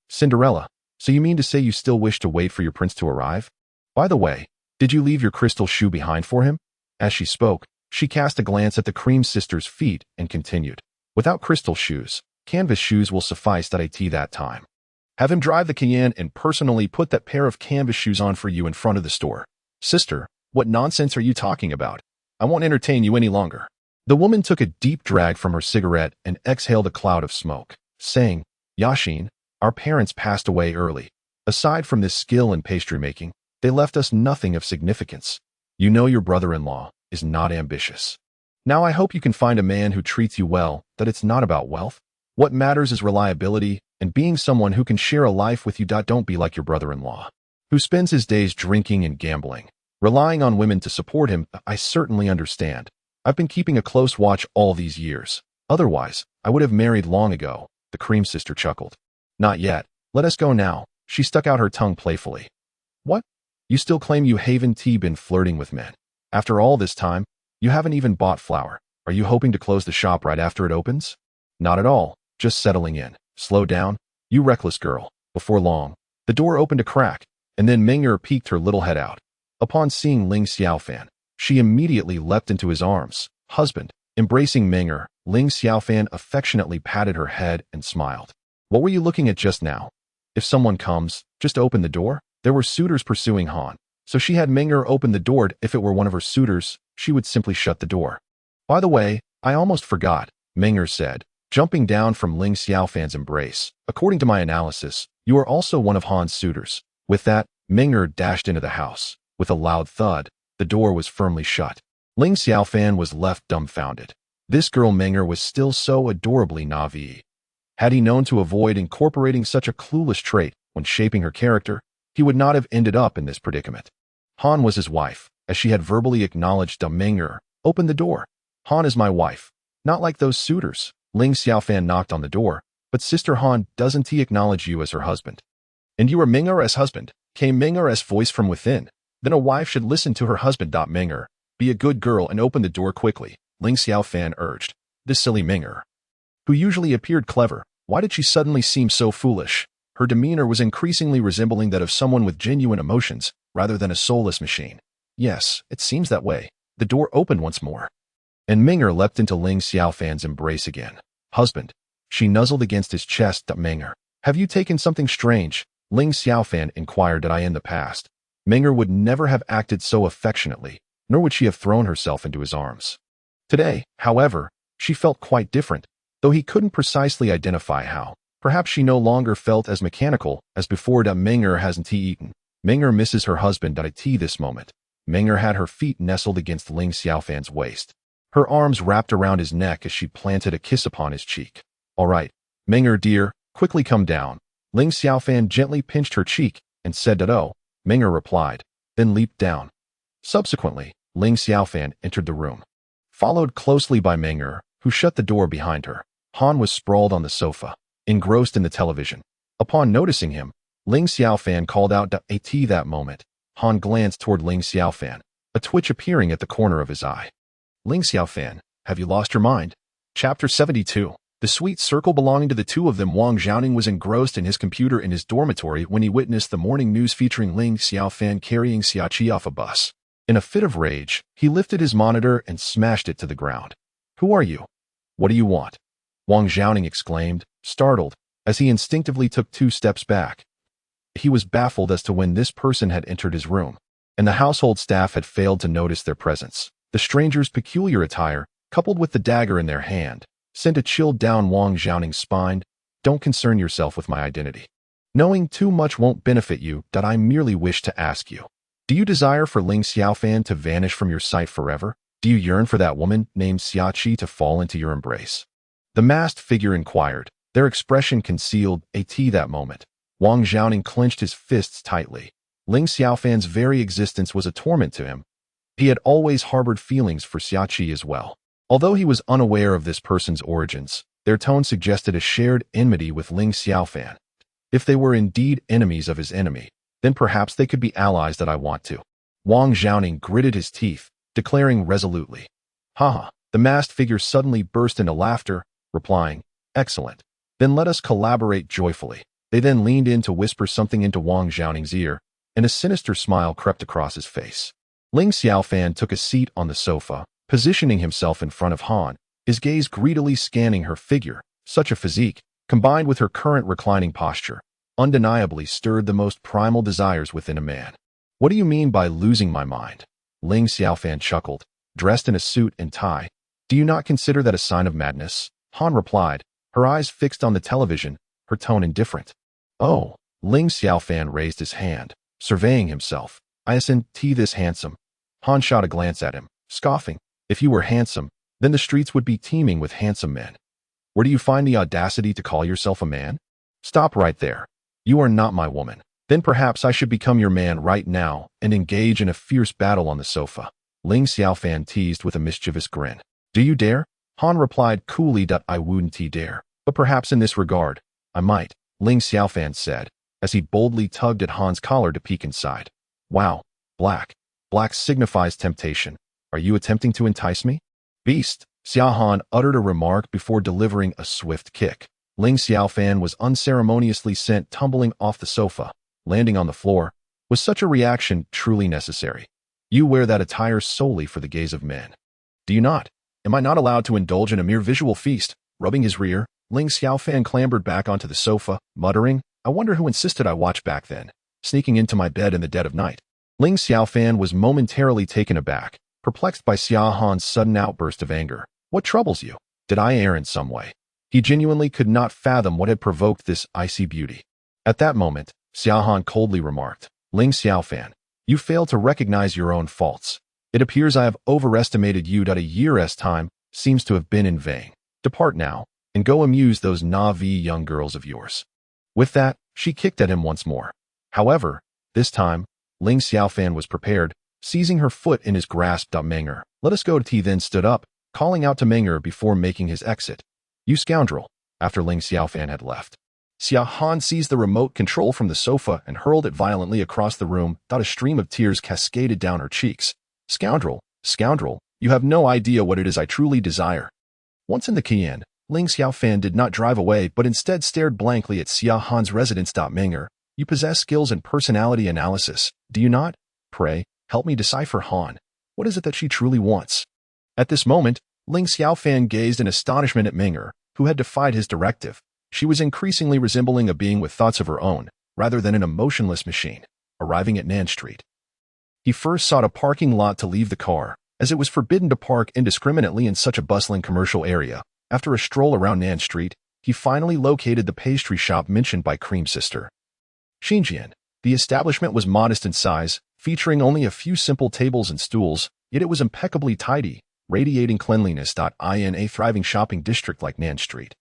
"Cinderella? So you mean to say you still wish to wait for your prince to arrive? By the way, did you leave your crystal shoe behind for him?" As she spoke, she cast a glance at the cream sister's feet and continued. "Without crystal shoes, canvas shoes will suffice. That time. Have him drive the Cayenne and personally put that pair of canvas shoes on for you in front of the store." "Sister, what nonsense are you talking about? I won't entertain you any longer." The woman took a deep drag from her cigarette and exhaled a cloud of smoke, saying, "Yashin, our parents passed away early. Aside from this skill in pastry making, they left us nothing of significance. You know your brother-in-law is not ambitious. Now I hope you can find a man who treats you well. It's not about wealth. What matters is reliability and being someone who can share a life with you. Don't be like your brother-in-law, who spends his days drinking and gambling, relying on women to support him. I certainly understand. I've been keeping a close watch all these years. Otherwise, I would have married long ago," the cream sister chuckled. "Not yet. Let us go now." She stuck out her tongue playfully. "What? You still claim you haven't been flirting with men? After all this time, you haven't even bought flour. Are you hoping to close the shop right after it opens?" "Not at all. Just settling in." "Slow down, you reckless girl." Before long, the door opened a crack, and then Ming'er peeked her little head out. Upon seeing Ling Xiaofan, she immediately leapt into his arms. "Husband." Embracing Ming'er, Ling Xiaofan affectionately patted her head and smiled. "What were you looking at just now? If someone comes, just open the door." There were suitors pursuing Han, so she had Ming'er open the door. If it were one of her suitors, she would simply shut the door. "By the way, I almost forgot," Ming'er said, jumping down from Ling Xiaofan's embrace. "According to my analysis, you are also one of Han's suitors." With that, Ming'er dashed into the house. With a loud thud, the door was firmly shut. Ling Xiaofan was left dumbfounded. This girl Meng'er was still so adorably naive. Had he known to avoid incorporating such a clueless trait when shaping her character, he would not have ended up in this predicament. Han was his wife, as she had verbally acknowledged. Meng'er opened the door. Han is my wife. Not like those suitors. Ling Xiaofan knocked on the door. But Sister Han, doesn't he acknowledge you as her husband? And you are Meng'er's husband, came Meng'er's voice from within. Then a wife should listen to her husband. Meng'er, be a good girl and open the door quickly, Ling Xiaofan urged. This silly Meng'er, who usually appeared clever, why did she suddenly seem so foolish? Her demeanor was increasingly resembling that of someone with genuine emotions, rather than a soulless machine. Yes, it seems that way. The door opened once more. And Meng'er leapt into Ling Xiaofan's embrace again. Husband. She nuzzled against his chest. Meng'er, have you taken something strange? Ling Xiaofan inquired. Did I in the past? Meng'er would never have acted so affectionately, nor would she have thrown herself into his arms. Today, however, she felt quite different, though he couldn't precisely identify how. Perhaps she no longer felt as mechanical as before. Meng'er hasn't he eaten? Meng'er misses her husband. At this moment, Meng'er had her feet nestled against Ling Xiaofan's waist. Her arms wrapped around his neck as she planted a kiss upon his cheek. All right, Meng'er dear, quickly come down. Ling Xiaofan gently pinched her cheek and said, "Oh." Meng'er replied, then leaped down. Subsequently, Ling Xiaofan entered the room, followed closely by Meng'er, who shut the door behind her. Han was sprawled on the sofa, engrossed in the television. Upon noticing him, Ling Xiaofan called out. At that moment, Han glanced toward Ling Xiaofan, a twitch appearing at the corner of his eye. Ling Xiaofan, have you lost your mind? Chapter 72. The sweet circle belonging to the two of them. Wang Xiaoning was engrossed in his computer in his dormitory when he witnessed the morning news featuring Ling Xiaofan carrying Xiaoqi off a bus. In a fit of rage, he lifted his monitor and smashed it to the ground. Who are you? What do you want? Wang Xiaoning exclaimed, startled, as he instinctively took 2 steps back. He was baffled as to when this person had entered his room, and the household staff had failed to notice their presence. The stranger's peculiar attire, coupled with the dagger in their hand, sent a chill down Wang Xiaoning's spine. Don't concern yourself with my identity. Knowing too much won't benefit you. I merely wish to ask you. Do you desire for Ling Xiaofan to vanish from your sight forever? Do you yearn for that woman named Xiaoqi to fall into your embrace? The masked figure inquired, their expression concealed. At that moment, Wang Xiaoning clenched his fists tightly. Ling Xiaofan's very existence was a torment to him. He had always harbored feelings for Xiaoqi as well. Although he was unaware of this person's origins, their tone suggested a shared enmity with Ling Xiaofan. If they were indeed enemies of his enemy, then perhaps they could be allies. I want to. Wang Xiaoning gritted his teeth, declaring resolutely. Haha. The masked figure suddenly burst into laughter, replying, excellent. Then let us collaborate joyfully. They then leaned in to whisper something into Wang Xiaoning's ear, and a sinister smile crept across his face. Ling Xiaofan took a seat on the sofa, positioning himself in front of Han, his gaze greedily scanning her figure. Such a physique, combined with her current reclining posture, undeniably stirred the most primal desires within a man. What do you mean by losing my mind? Ling Xiaofan chuckled, dressed in a suit and tie. Do you not consider that a sign of madness? Han replied, her eyes fixed on the television, her tone indifferent. Oh, Ling Xiaofan raised his hand, surveying himself. Isn't this handsome? Han shot a glance at him, scoffing. If you were handsome, then the streets would be teeming with handsome men. Where do you find the audacity to call yourself a man? Stop right there. You are not my woman. Then perhaps I should become your man right now and engage in a fierce battle on the sofa. Ling Xiaofan teased with a mischievous grin. Do you dare? Han replied coolly. I wouldn't dare, but perhaps in this regard, I might, Ling Xiaofan said, as he boldly tugged at Han's collar to peek inside. Wow, black. Black signifies temptation. Are you attempting to entice me? Beast, Xia Han uttered a remark before delivering a swift kick. Ling Xiaofan was unceremoniously sent tumbling off the sofa, landing on the floor. Was such a reaction truly necessary? You wear that attire solely for the gaze of men. Do you not? Am I not allowed to indulge in a mere visual feast? Rubbing his rear, Ling Xiaofan clambered back onto the sofa, muttering, I wonder who insisted I watch back then, sneaking into my bed in the dead of night. Ling Xiaofan was momentarily taken aback, perplexed by Xia Han's sudden outburst of anger. What troubles you? Did I err in some way? He genuinely could not fathom what had provoked this icy beauty. At that moment, Xia Han coldly remarked, Ling Xiaofan, you fail to recognize your own faults. It appears I have overestimated you. A year's time, seems to have been in vain. Depart now, and go amuse those Na'vi young girls of yours." With that, she kicked at him once more. However, this time, Ling Xiaofan was prepared, seizing her foot in his grasp. "Menger, let us go." He then stood up, calling out to Menger before making his exit. "You scoundrel," after Ling Xiaofan had left. Xia Han seized the remote control from the sofa and hurled it violently across the room. A stream of tears cascaded down her cheeks. "Scoundrel, scoundrel, you have no idea what it is I truly desire." Once in the Qian, Ling Xiaofan did not drive away but instead stared blankly at Xia Han's residence. "Menger, you possess skills in personality analysis, do you not? Pray, help me decipher Han. What is it that she truly wants?" At this moment, Ling Xiaofan gazed in astonishment at Menger, who had defied his directive. She was increasingly resembling a being with thoughts of her own, rather than an emotionless machine. Arriving at Nan Street, he first sought a parking lot to leave the car, as it was forbidden to park indiscriminately in such a bustling commercial area. After a stroll around Nan Street, he finally located the pastry shop mentioned by Cream Sister. Xinjian. The establishment was modest in size, featuring only a few simple tables and stools, yet it was impeccably tidy, radiating cleanliness. In a thriving shopping district like Nan Street,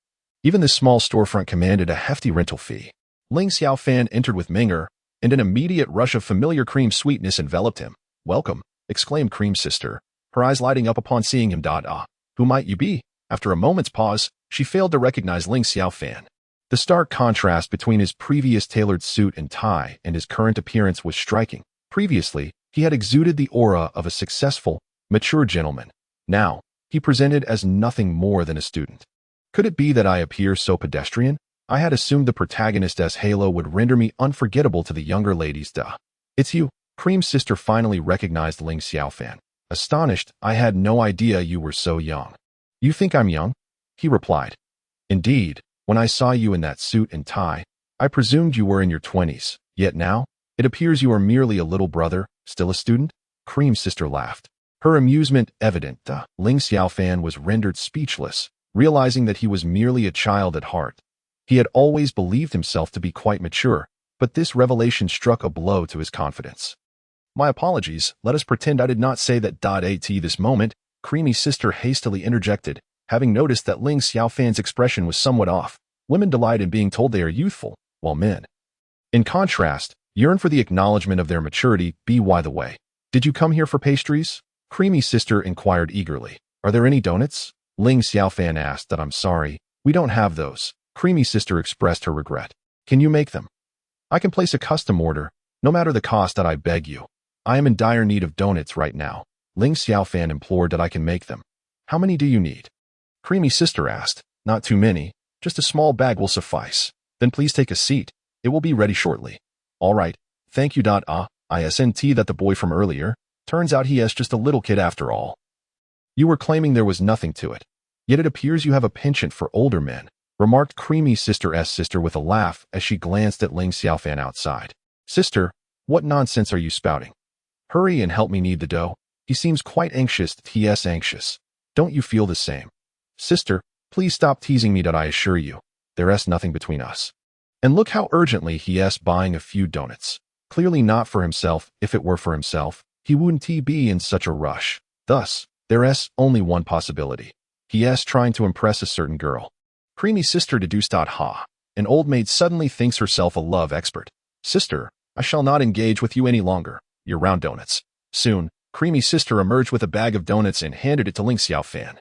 even this small storefront commanded a hefty rental fee. Ling Xiaofan entered with Menger, and an immediate rush of familiar cream sweetness enveloped him. "Welcome," exclaimed Cream Sister, her eyes lighting up upon seeing him. Who might you be?" After a moment's pause, she failed to recognize Ling Xiaofan. The stark contrast between his previous tailored suit and tie and his current appearance was striking. Previously, he had exuded the aura of a successful, mature gentleman. Now, he presented as nothing more than a student. "Could it be that I appear so pedestrian? I had assumed the protagonist's halo would render me unforgettable to the younger ladies." "It's you." Cream Sister finally recognized Ling Xiaofan. Astonished, "I had no idea you were so young." "You think I'm young?" he replied. "Indeed, when I saw you in that suit and tie, I presumed you were in your 20s, yet now, it appears you are merely a little brother, still a student?" Cream Sister laughed. Her amusement evident. Ling Xiaofan was rendered speechless, realizing that he was merely a child at heart. He had always believed himself to be quite mature, but this revelation struck a blow to his confidence. "My apologies, let us pretend I did not say that." At this moment, Creamy Sister hastily interjected, having noticed that Ling Xiaofan's expression was somewhat off. Women delight in being told they are youthful, while men, in contrast, yearn for the acknowledgement of their maturity. By the way, did you come here for pastries?" Creamy Sister inquired eagerly. "Are there any donuts?" Ling Xiaofan asked. "I'm sorry, we don't have those." Creamy Sister expressed her regret. "Can you make them?" "I can place a custom order, no matter the cost. I beg you. I am in dire need of donuts right now." Ling Xiaofan implored. "I can make them." "How many do you need?" Creamy Sister asked. "Not too many, just a small bag will suffice." "Then please take a seat. It will be ready shortly." "All right, thank you. Isn't that the boy from earlier? Turns out he is just a little kid after all." "You were claiming there was nothing to it. Yet it appears you have a penchant for older men," remarked Creamy Sister's sister with a laugh as she glanced at Ling Xiaofan outside. "Sister, what nonsense are you spouting? Hurry and help me knead the dough. He seems quite anxious." "He is anxious. Don't you feel the same?" "Sister, please stop teasing me. I assure you, there is nothing between us. And look how urgently he is buying a few donuts. Clearly not for himself. If it were for himself, he wouldn't be in such a rush. Thus, there is only one possibility. He is trying to impress a certain girl." Creamy Sister deduced. An old maid suddenly thinks herself a love expert. "Sister, I shall not engage with you any longer. Your round donuts." Soon, Creamy Sister emerged with a bag of donuts and handed it to Ling Xiaofan.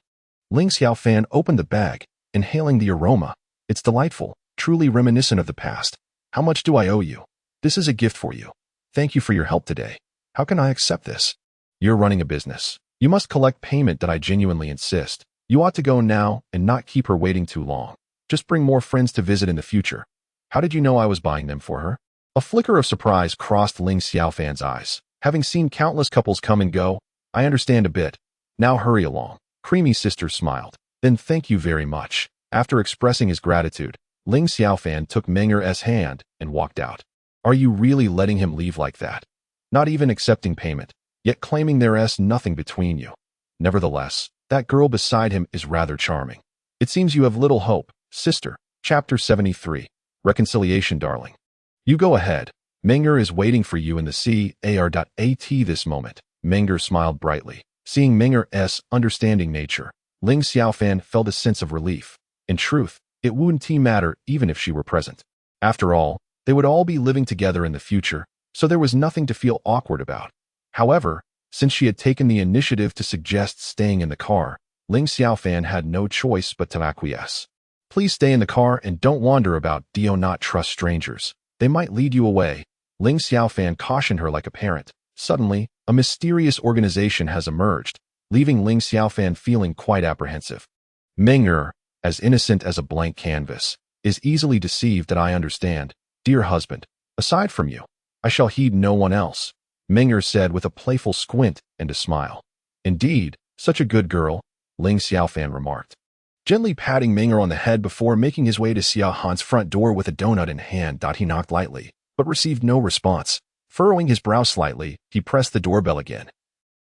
Ling Xiaofan opened the bag, inhaling the aroma. "It's delightful, truly reminiscent of the past. How much do I owe you?" "This is a gift for you. Thank you for your help today. How can I accept this?" "You're running a business. You must collect payment. I genuinely insist. You ought to go now and not keep her waiting too long. Just bring more friends to visit in the future." "How did you know I was buying them for her?" A flicker of surprise crossed Ling Xiaofan's eyes. "Having seen countless couples come and go, I understand a bit. Now hurry along." Creamy Sister smiled. "Then thank you very much." After expressing his gratitude, Ling Xiaofan took Menger's hand and walked out. "Are you really letting him leave like that? Not even accepting payment, yet claiming there is nothing between you?" "Nevertheless, that girl beside him is rather charming." "It seems you have little hope, sister." Chapter 73. Reconciliation, darling. "You go ahead. Menger is waiting for you in the car. At this moment, Menger smiled brightly. Seeing Menger's understanding nature, Ling Xiaofan felt a sense of relief. In truth, it wouldn't matter even if she were present. After all, they would all be living together in the future, so there was nothing to feel awkward about. However, since she had taken the initiative to suggest staying in the car, Ling Xiaofan had no choice but to acquiesce. Please stay in the car and don't wander about. Do not trust strangers. They might lead you away. Ling Xiaofan cautioned her like a parent. Suddenly, a mysterious organization has emerged, leaving Ling Xiaofan feeling quite apprehensive. Meng'er, as innocent as a blank canvas, is easily deceived that I understand. Dear husband, aside from you, I shall heed no one else, Meng'er said with a playful squint and a smile. Indeed, such a good girl, Ling Xiaofan remarked, gently patting Meng'er on the head before making his way to Xia Han's front door with a donut in hand. He knocked lightly, but received no response. Furrowing his brow slightly, he pressed the doorbell again.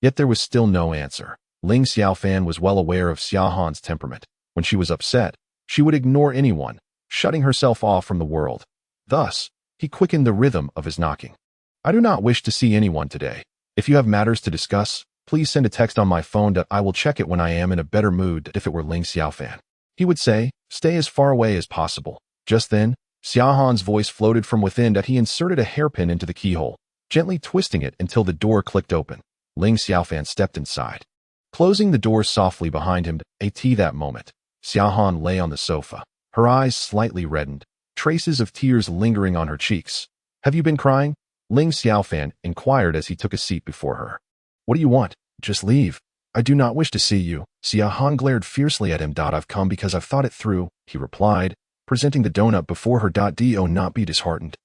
Yet there was still no answer. Ling Xiaofan was well aware of Xia Han's temperament. When she was upset, she would ignore anyone, shutting herself off from the world. Thus, he quickened the rhythm of his knocking. I do not wish to see anyone today. If you have matters to discuss, please send a text on my phone. I will check it when I am in a better mood. If it were Ling Xiaofan, he would say, stay as far away as possible. Just then, Xia Han's voice floated from within. He inserted a hairpin into the keyhole, gently twisting it until the door clicked open. Ling Xiaofan stepped inside, closing the door softly behind him. At that moment, Xia Han lay on the sofa, her eyes slightly reddened, traces of tears lingering on her cheeks. Have you been crying? Ling Xiaofan inquired as he took a seat before her. What do you want? Just leave. I do not wish to see you. Xia Han glared fiercely at him. I've come because I've thought it through, he replied, presenting the donut before her. Do not be disheartened.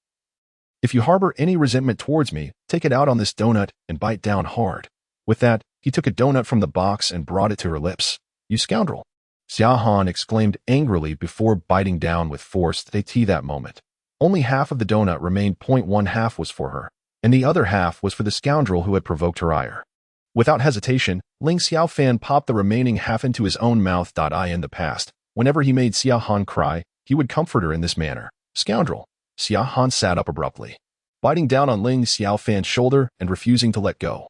If you harbor any resentment towards me, take it out on this donut and bite down hard. With that, he took a donut from the box and brought it to her lips. You scoundrel! Xia Han exclaimed angrily before biting down with force. That moment, only half of the donut remained. One half was for her, and the other half was for the scoundrel who had provoked her ire. Without hesitation, Ling Xiaofan popped the remaining half into his own mouth. In the past, whenever he made Xia Han cry, he would comfort her in this manner. Scoundrel! Xia Han sat up abruptly, biting down on Ling Xiaofan's shoulder and refusing to let go.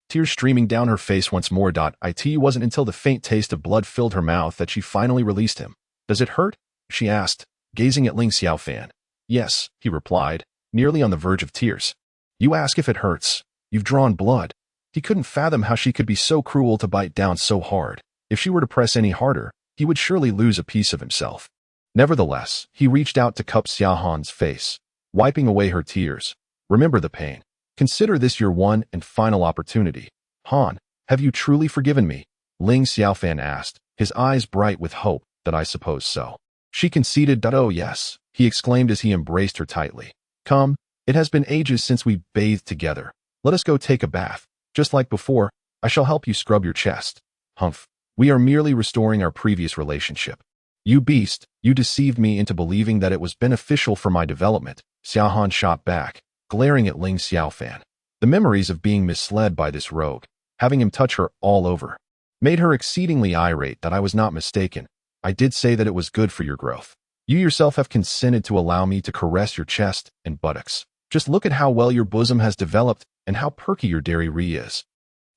Tears streaming down her face once more. It wasn't until the faint taste of blood filled her mouth that she finally released him. Does it hurt? She asked, gazing at Ling Xiaofan. Yes, he replied, nearly on the verge of tears. You ask if it hurts. You've drawn blood. He couldn't fathom how she could be so cruel to bite down so hard. If she were to press any harder, he would surely lose a piece of himself. Nevertheless, he reached out to cup Xia Han's face, wiping away her tears. Remember the pain. Consider this your one and final opportunity. Han, have you truly forgiven me? Ling Xiaofan asked, his eyes bright with hope. I suppose so. She conceded. Oh yes, he exclaimed as he embraced her tightly. Come, it has been ages since we bathed together. Let us go take a bath. Just like before, I shall help you scrub your chest. Humph, we are merely restoring our previous relationship. You beast, you deceived me into believing that it was beneficial for my development, Xia Han shot back, glaring at Ling Xiaofan. The memories of being misled by this rogue, having him touch her all over, made her exceedingly irate. I was not mistaken. I did say that it was good for your growth. You yourself have consented to allow me to caress your chest and buttocks. Just look at how well your bosom has developed and how perky your dairy is.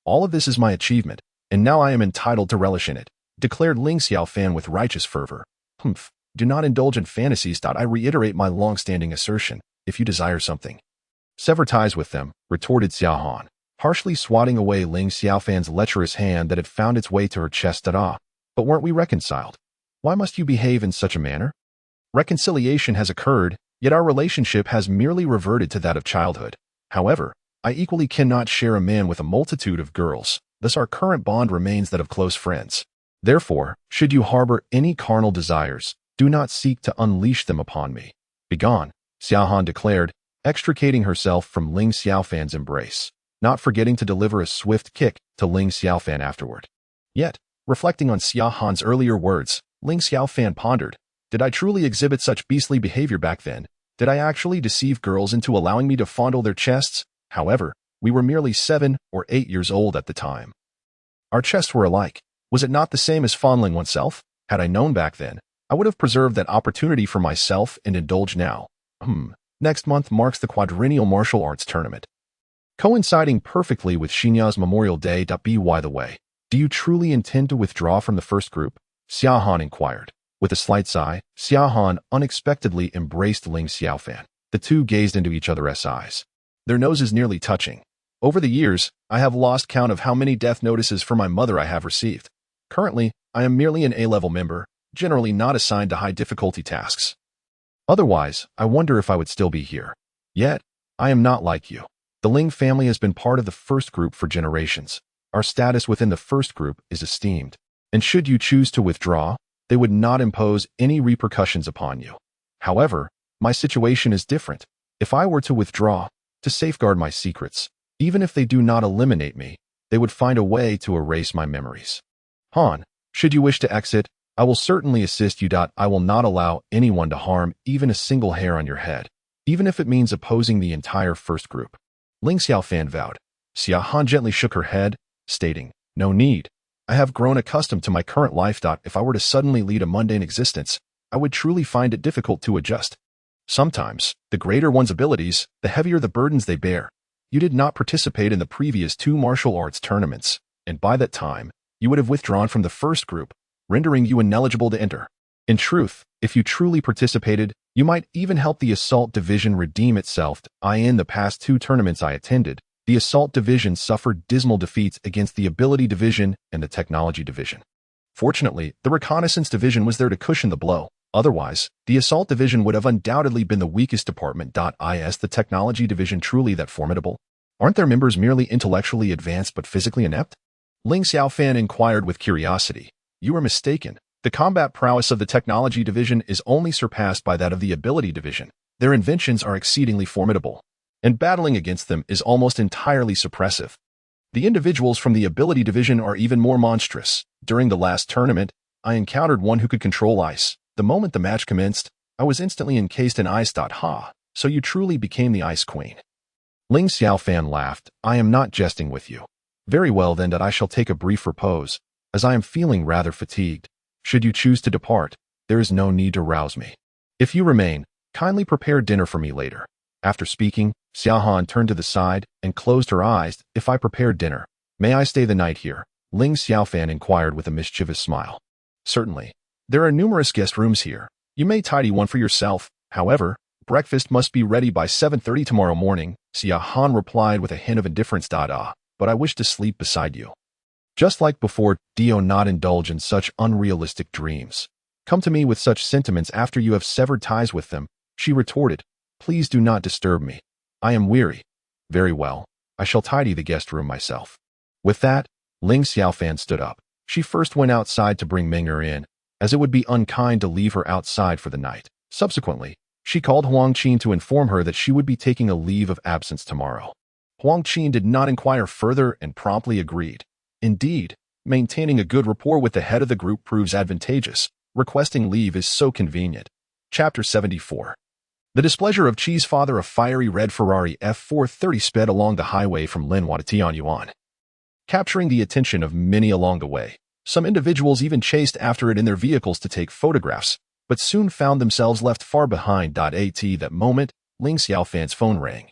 All of this is my achievement, and now I am entitled to relish in it, declared Ling Xiaofan with righteous fervor. Humph, do not indulge in fantasies. I reiterate my long-standing assertion. If you desire something, sever ties with them, retorted Xia Han, harshly swatting away Ling Xiaofan's lecherous hand that had found its way to her chest. But weren't we reconciled? Why must you behave in such a manner? Reconciliation has occurred, yet our relationship has merely reverted to that of childhood. However, I equally cannot share a man with a multitude of girls, thus our current bond remains that of close friends. Therefore, should you harbor any carnal desires, do not seek to unleash them upon me. Begone, Xia Han declared, extricating herself from Ling Xiaofan's embrace, not forgetting to deliver a swift kick to Ling Xiaofan afterward. Yet, reflecting on Xia Han's earlier words, Ling Xiaofan pondered, did I truly exhibit such beastly behavior back then? Did I actually deceive girls into allowing me to fondle their chests? However, we were merely 7 or 8 years old at the time. Our chests were alike. Was it not the same as fondling oneself? Had I known back then, I would have preserved that opportunity for myself and indulged now. Next month marks the quadrennial martial arts tournament, coinciding perfectly with Xinya's Memorial Day. By the way, Do you truly intend to withdraw from the first group? Xiaohan inquired. With a slight sigh, Xiaohan unexpectedly embraced Ling Xiaofan. The two gazed into each other's eyes, their noses nearly touching. Over the years, I have lost count of how many death notices for my mother I have received. Currently, I am merely an A-level member, generally not assigned to high-difficulty tasks. Otherwise, I wonder if I would still be here. Yet, I am not like you. The Ling family has been part of the first group for generations. Our status within the first group is esteemed. And should you choose to withdraw, they would not impose any repercussions upon you. However, my situation is different. If I were to withdraw, to safeguard my secrets, even if they do not eliminate me, they would find a way to erase my memories. Han, should you wish to exit, I will certainly assist you. I will not allow anyone to harm even a single hair on your head, even if it means opposing the entire first group. Ling Xiaofan vowed. Xiaohan gently shook her head, stating, no need. I have grown accustomed to my current life. If I were to suddenly lead a mundane existence, I would truly find it difficult to adjust. Sometimes, the greater one's abilities, the heavier the burdens they bear. You did not participate in the previous 2 martial arts tournaments, and by that time, you would have withdrawn from the first group, rendering you ineligible to enter. In truth, if you truly participated, you might even help the Assault Division redeem itself. In the past 2 tournaments I attended, the Assault Division suffered dismal defeats against the Ability Division and the Technology Division. Fortunately, the Reconnaissance Division was there to cushion the blow. Otherwise, the Assault Division would have undoubtedly been the weakest department. Is the Technology Division truly that formidable? Aren't their members merely intellectually advanced but physically inept? Ling Xiaofan inquired with curiosity. You are mistaken. The combat prowess of the Technology Division is only surpassed by that of the Ability Division. Their inventions are exceedingly formidable, and battling against them is almost entirely suppressive. The individuals from the Ability Division are even more monstrous. During the last tournament, I encountered one who could control ice. The moment the match commenced, I was instantly encased in ice. So you truly became the Ice Queen. Ling Xiaofan laughed. I am not jesting with you. Very well then, I shall take a brief repose, as I am feeling rather fatigued. Should you choose to depart, there is no need to rouse me. If you remain, kindly prepare dinner for me later. After speaking, Xiaohan turned to the side and closed her eyes. If I prepare dinner, may I stay the night here? Ling Xiaofan inquired with a mischievous smile. Certainly. There are numerous guest rooms here. You may tidy one for yourself. However, breakfast must be ready by 7:30 tomorrow morning. Xiaohan replied with a hint of indifference. But I wish to sleep beside you. Just like before, do not indulge in such unrealistic dreams. Come to me with such sentiments after you have severed ties with them, she retorted. Please do not disturb me. I am weary. Very well. I shall tidy the guest room myself. With that, Ling Xiaofan stood up. She first went outside to bring Ming'er in, as it would be unkind to leave her outside for the night. Subsequently, she called Huang Qin to inform her that she would be taking a leave of absence tomorrow. Huang Qin did not inquire further and promptly agreed. Indeed, maintaining a good rapport with the head of the group proves advantageous. Requesting leave is so convenient. Chapter 74. The displeasure of Qi's father, a fiery red Ferrari F430, sped along the highway from Linhua to Tianyuan, capturing the attention of many along the way. Some individuals even chased after it in their vehicles to take photographs, but soon found themselves left far behind. At that moment, Ling Xiaofan's phone rang.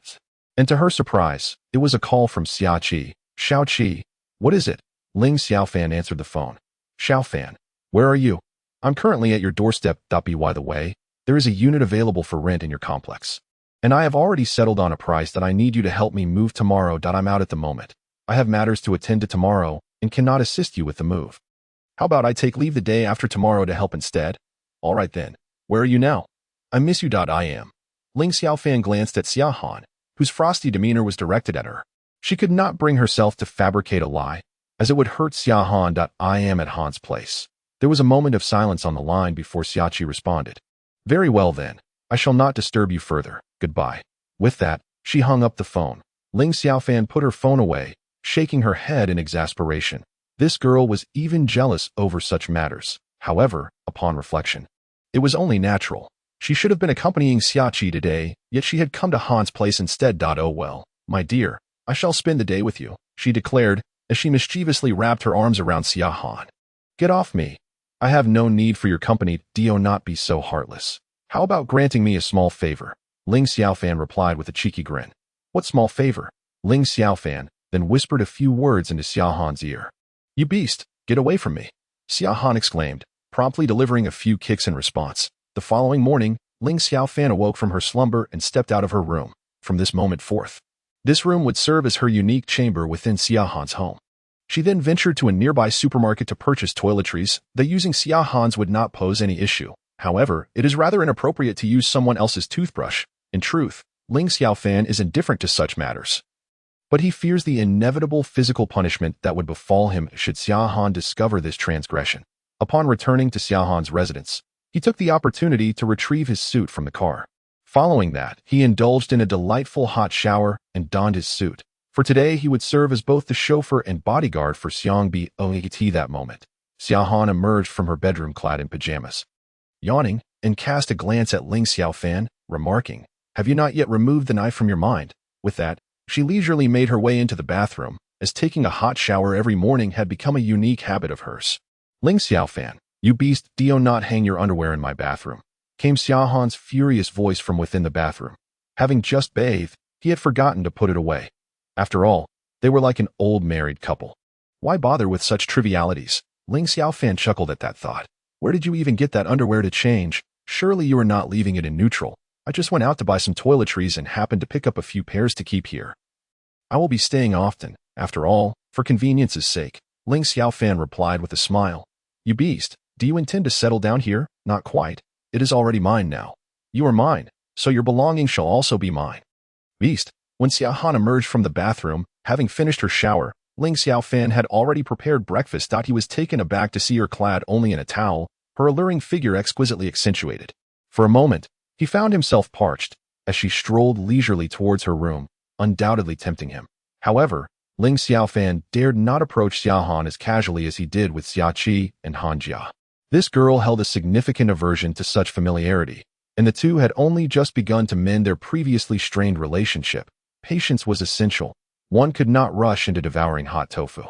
And to her surprise, it was a call from Xiaoqi. Xiaoqi, what is it? Ling Xiaofan answered the phone. Xiaofan, where are you? I'm currently at your doorstep. By the way, there is a unit available for rent in your complex. And I have already settled on a price that I need you to help me move tomorrow. I'm out at the moment. I have matters to attend to tomorrow and cannot assist you with the move. How about I take leave the day after tomorrow to help instead? All right then. Where are you now? I miss you. I am. Ling Xiaofan glanced at Xiaohan, whose frosty demeanor was directed at her. She could not bring herself to fabricate a lie, as it would hurt Xiaohan. I am at Han's place. There was a moment of silence on the line before Xiaoqi responded. Very well then. I shall not disturb you further. Goodbye. With that, she hung up the phone. Ling Xiaofan put her phone away, shaking her head in exasperation. This girl was even jealous over such matters. However, upon reflection, it was only natural. She should have been accompanying Xiaoqi today, yet she had come to Han's place instead. Oh well, my dear, I shall spend the day with you, she declared, as she mischievously wrapped her arms around Xiaohan. Get off me. I have no need for your company. Do not be so heartless. How about granting me a small favor? Ling Xiaofan replied with a cheeky grin. What small favor? Ling Xiaofan then whispered a few words into Xiaohan's ear. You beast, get away from me, Xia Han exclaimed, promptly delivering a few kicks in response. The following morning, Ling Xiaofan awoke from her slumber and stepped out of her room. From this moment forth, this room would serve as her unique chamber within Xia Han's home. She then ventured to a nearby supermarket to purchase toiletries, that using Xia Han's would not pose any issue. However, it is rather inappropriate to use someone else's toothbrush. In truth, Ling Xiaofan is indifferent to such matters. But he fears the inevitable physical punishment that would befall him should Xia Han discover this transgression. Upon returning to Xia Han's residence, he took the opportunity to retrieve his suit from the car. Following that, he indulged in a delightful hot shower and donned his suit. For today, he would serve as both the chauffeur and bodyguard for Xiang Bi that moment. Xia Han emerged from her bedroom clad in pajamas, yawning, and cast a glance at Ling Xiaofan, remarking, "Have you not yet removed the knife from your mind?" With that, she leisurely made her way into the bathroom, as taking a hot shower every morning had become a unique habit of hers. "Ling Xiaofan, you beast, do not hang your underwear in my bathroom," came Xia Han's furious voice from within the bathroom. Having just bathed, he had forgotten to put it away. After all, they were like an old married couple. Why bother with such trivialities? Ling Xiaofan chuckled at that thought. "Where did you even get that underwear to change? Surely you are not leaving it in neutral. I just went out to buy some toiletries and happened to pick up a few pairs to keep here. I will be staying often, after all, for convenience's sake," Ling Xiaofan replied with a smile. "You beast, do you intend to settle down here?" "Not quite. It is already mine now. You are mine, so your belongings shall also be mine." "Beast." When Xia Han emerged from the bathroom, having finished her shower, Ling Xiaofan had already prepared breakfast. He was taken aback to see her clad only in a towel, her alluring figure exquisitely accentuated. For a moment, he found himself parched, as she strolled leisurely towards her room, undoubtedly tempting him. However, Ling Xiaofan dared not approach Xia Han as casually as he did with Xia Qi and Han Jia. This girl held a significant aversion to such familiarity, and the two had only just begun to mend their previously strained relationship. Patience was essential. One could not rush into devouring hot tofu.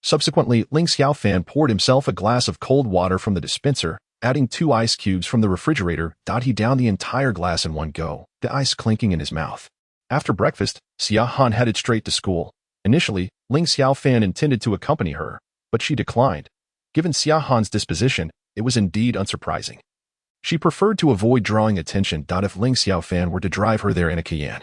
Subsequently, Ling Xiaofan poured himself a glass of cold water from the dispenser, adding 2 ice cubes from the refrigerator. He downed the entire glass in one go, the ice clinking in his mouth. After breakfast, Xia Han headed straight to school. Initially, Ling Xiaofan intended to accompany her, but she declined. Given Xia Han's disposition, it was indeed unsurprising. She preferred to avoid drawing attention. If Ling Xiaofan were to drive her there in a Cayenne,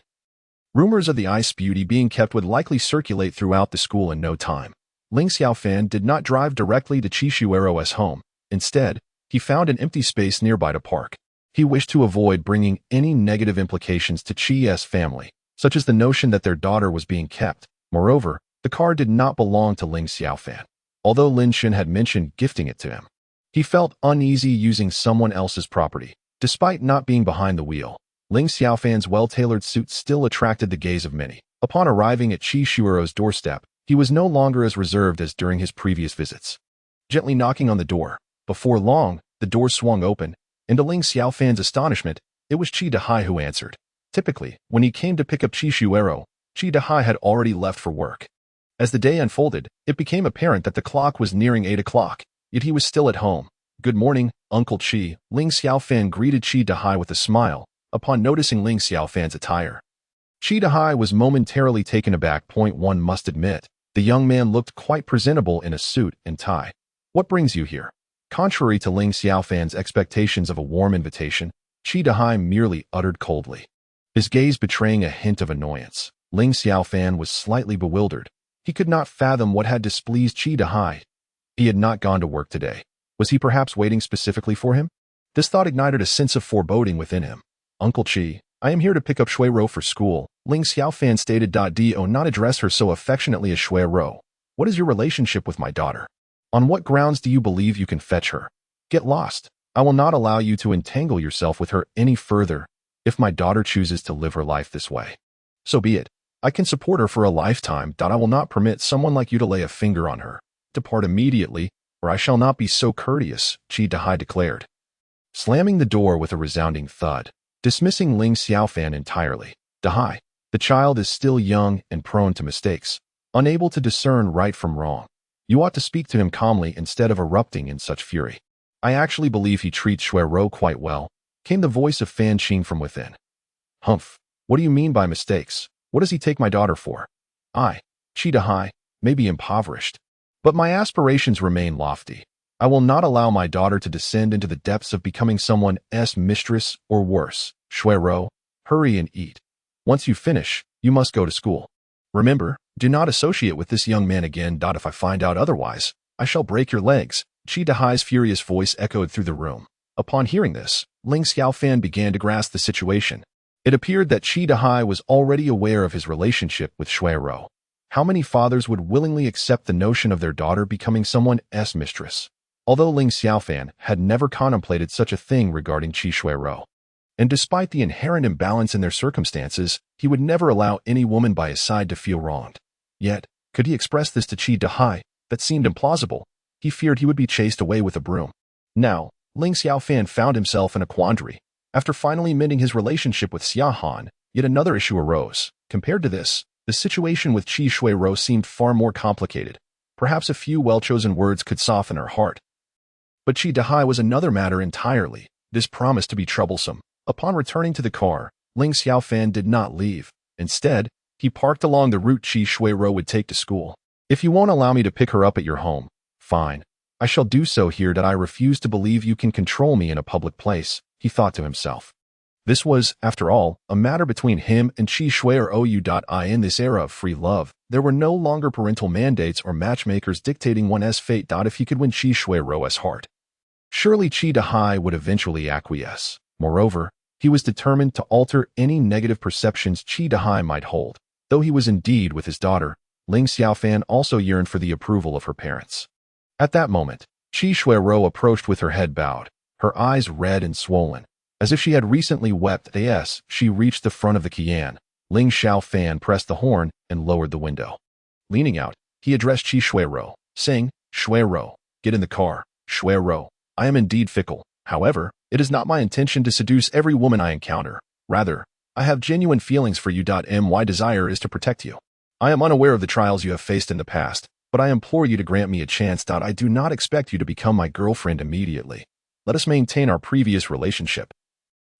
rumors of the ice beauty being kept would likely circulate throughout the school in no time. Ling Xiaofan did not drive directly to Qishuero's home. Instead, he found an empty space nearby to park. He wished to avoid bringing any negative implications to Qi's family, such as the notion that their daughter was being kept. Moreover, the car did not belong to Ling Xiaofan, although Lin Shen had mentioned gifting it to him. He felt uneasy using someone else's property. Despite not being behind the wheel, Ling Xiaofan's well-tailored suit still attracted the gaze of many. Upon arriving at Qishuero's doorstep, he was no longer as reserved as during his previous visits. Gently knocking on the door, before long, the door swung open, and to Ling Xiaofan's astonishment, it was Qi Dehai who answered. Typically, when he came to pick up Qishuero, Qi Dehai had already left for work. As the day unfolded, it became apparent that the clock was nearing 8 o'clock, yet he was still at home. "Good morning, Uncle Qi," Ling Xiaofan greeted Qi Dehai with a smile, upon noticing Ling Xiaofan's attire. Qi Dehai was momentarily taken aback. One must admit, the young man looked quite presentable in a suit and tie. "What brings you here?" Contrary to Ling Xiaofan's expectations of a warm invitation, Qi Dehai merely uttered coldly, his gaze betraying a hint of annoyance. Ling Xiaofan was slightly bewildered. He could not fathom what had displeased Qi Dehai. He had not gone to work today. Was he perhaps waiting specifically for him? This thought ignited a sense of foreboding within him. "Uncle Qi, I am here to pick up Shuiro for school," Ling Xiaofan stated. Do not address her so affectionately as Shuiro. "What is your relationship with my daughter? On what grounds do you believe you can fetch her? Get lost. I will not allow you to entangle yourself with her any further. If my daughter chooses to live her life this way, so be it. I can support her for a lifetime. I will not permit someone like you to lay a finger on her. Depart immediately, or I shall not be so courteous," Qi Dehai declared, slamming the door with a resounding thud, dismissing Ling Xiaofan entirely. "Dehai, the child is still young and prone to mistakes, unable to discern right from wrong. You ought to speak to him calmly instead of erupting in such fury. I actually believe he treats Shuiro quite well," came the voice of Fan Qing from within. "Humph, what do you mean by mistakes? What does he take my daughter for? I, Qi Dehai, may be impoverished, But my aspirations remain lofty. I will not allow my daughter to descend into the depths of becoming someone's mistress or worse. Shuiro, hurry and eat. Once you finish, you must go to school. Remember, do not associate with this young man again. If I find out otherwise, I shall break your legs. Qi Dahai's furious voice echoed through the room. Upon hearing this, Ling Xiaofan began to grasp the situation. It appeared that Qi Dahai was already aware of his relationship with Shuiro. How many fathers would willingly accept the notion of their daughter becoming someone's mistress? Although Ling Xiaofan had never contemplated such a thing regarding Qi Shuiro. And despite the inherent imbalance in their circumstances, he would never allow any woman by his side to feel wronged. Yet, could he express this to Qi Dahai? That seemed implausible. He feared he would be chased away with a broom. Now, Ling Xiaofan found himself in a quandary. After finally mending his relationship with Xiahan, yet another issue arose. Compared to this, the situation with Qi Shuiro seemed far more complicated. Perhaps a few well-chosen words could soften her heart. But Qi Dahai was another matter entirely. This promised to be troublesome. Upon returning to the car, Ling Xiaofan did not leave. Instead, he parked along the route Qi Shuiro would take to school. If you won't allow me to pick her up at your home, fine. I shall do so here. I refuse to believe you can control me in a public place, he thought to himself. This was, after all, a matter between him and Qi Shuiro. In this era of free love, there were no longer parental mandates or matchmakers dictating one's fate. If he could win Qi Shuiro's heart, surely Qi Dahai would eventually acquiesce. Moreover, he was determined to alter any negative perceptions Qi Dahai might hold. Though he was indeed with his daughter, Ling Xiaofan also yearned for the approval of her parents. At that moment, Qi Shuiro approached with her head bowed, her eyes red and swollen, as if she had recently wept. As she reached the front of the Qian, Ling Xiaofan pressed the horn and lowered the window. Leaning out, he addressed Qi Shuiro, saying, "Shuiro, get in the car. Shuiro, I am indeed fickle. However, it is not my intention to seduce every woman I encounter. Rather, I have genuine feelings for you. My desire is to protect you. I am unaware of the trials you have faced in the past, but I implore you to grant me a chance. I do not expect you to become my girlfriend immediately. Let us maintain our previous relationship.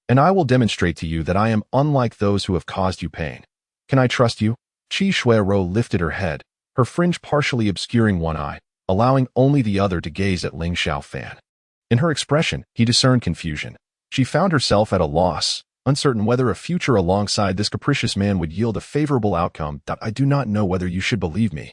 And I will demonstrate to you that I am unlike those who have caused you pain. Can I trust you?" Qi Shuiro lifted her head, her fringe partially obscuring one eye, allowing only the other to gaze at Ling Xiaofan. In her expression, he discerned confusion. She found herself at a loss, uncertain whether a future alongside this capricious man would yield a favorable outcome. "I do not know whether you should believe me,"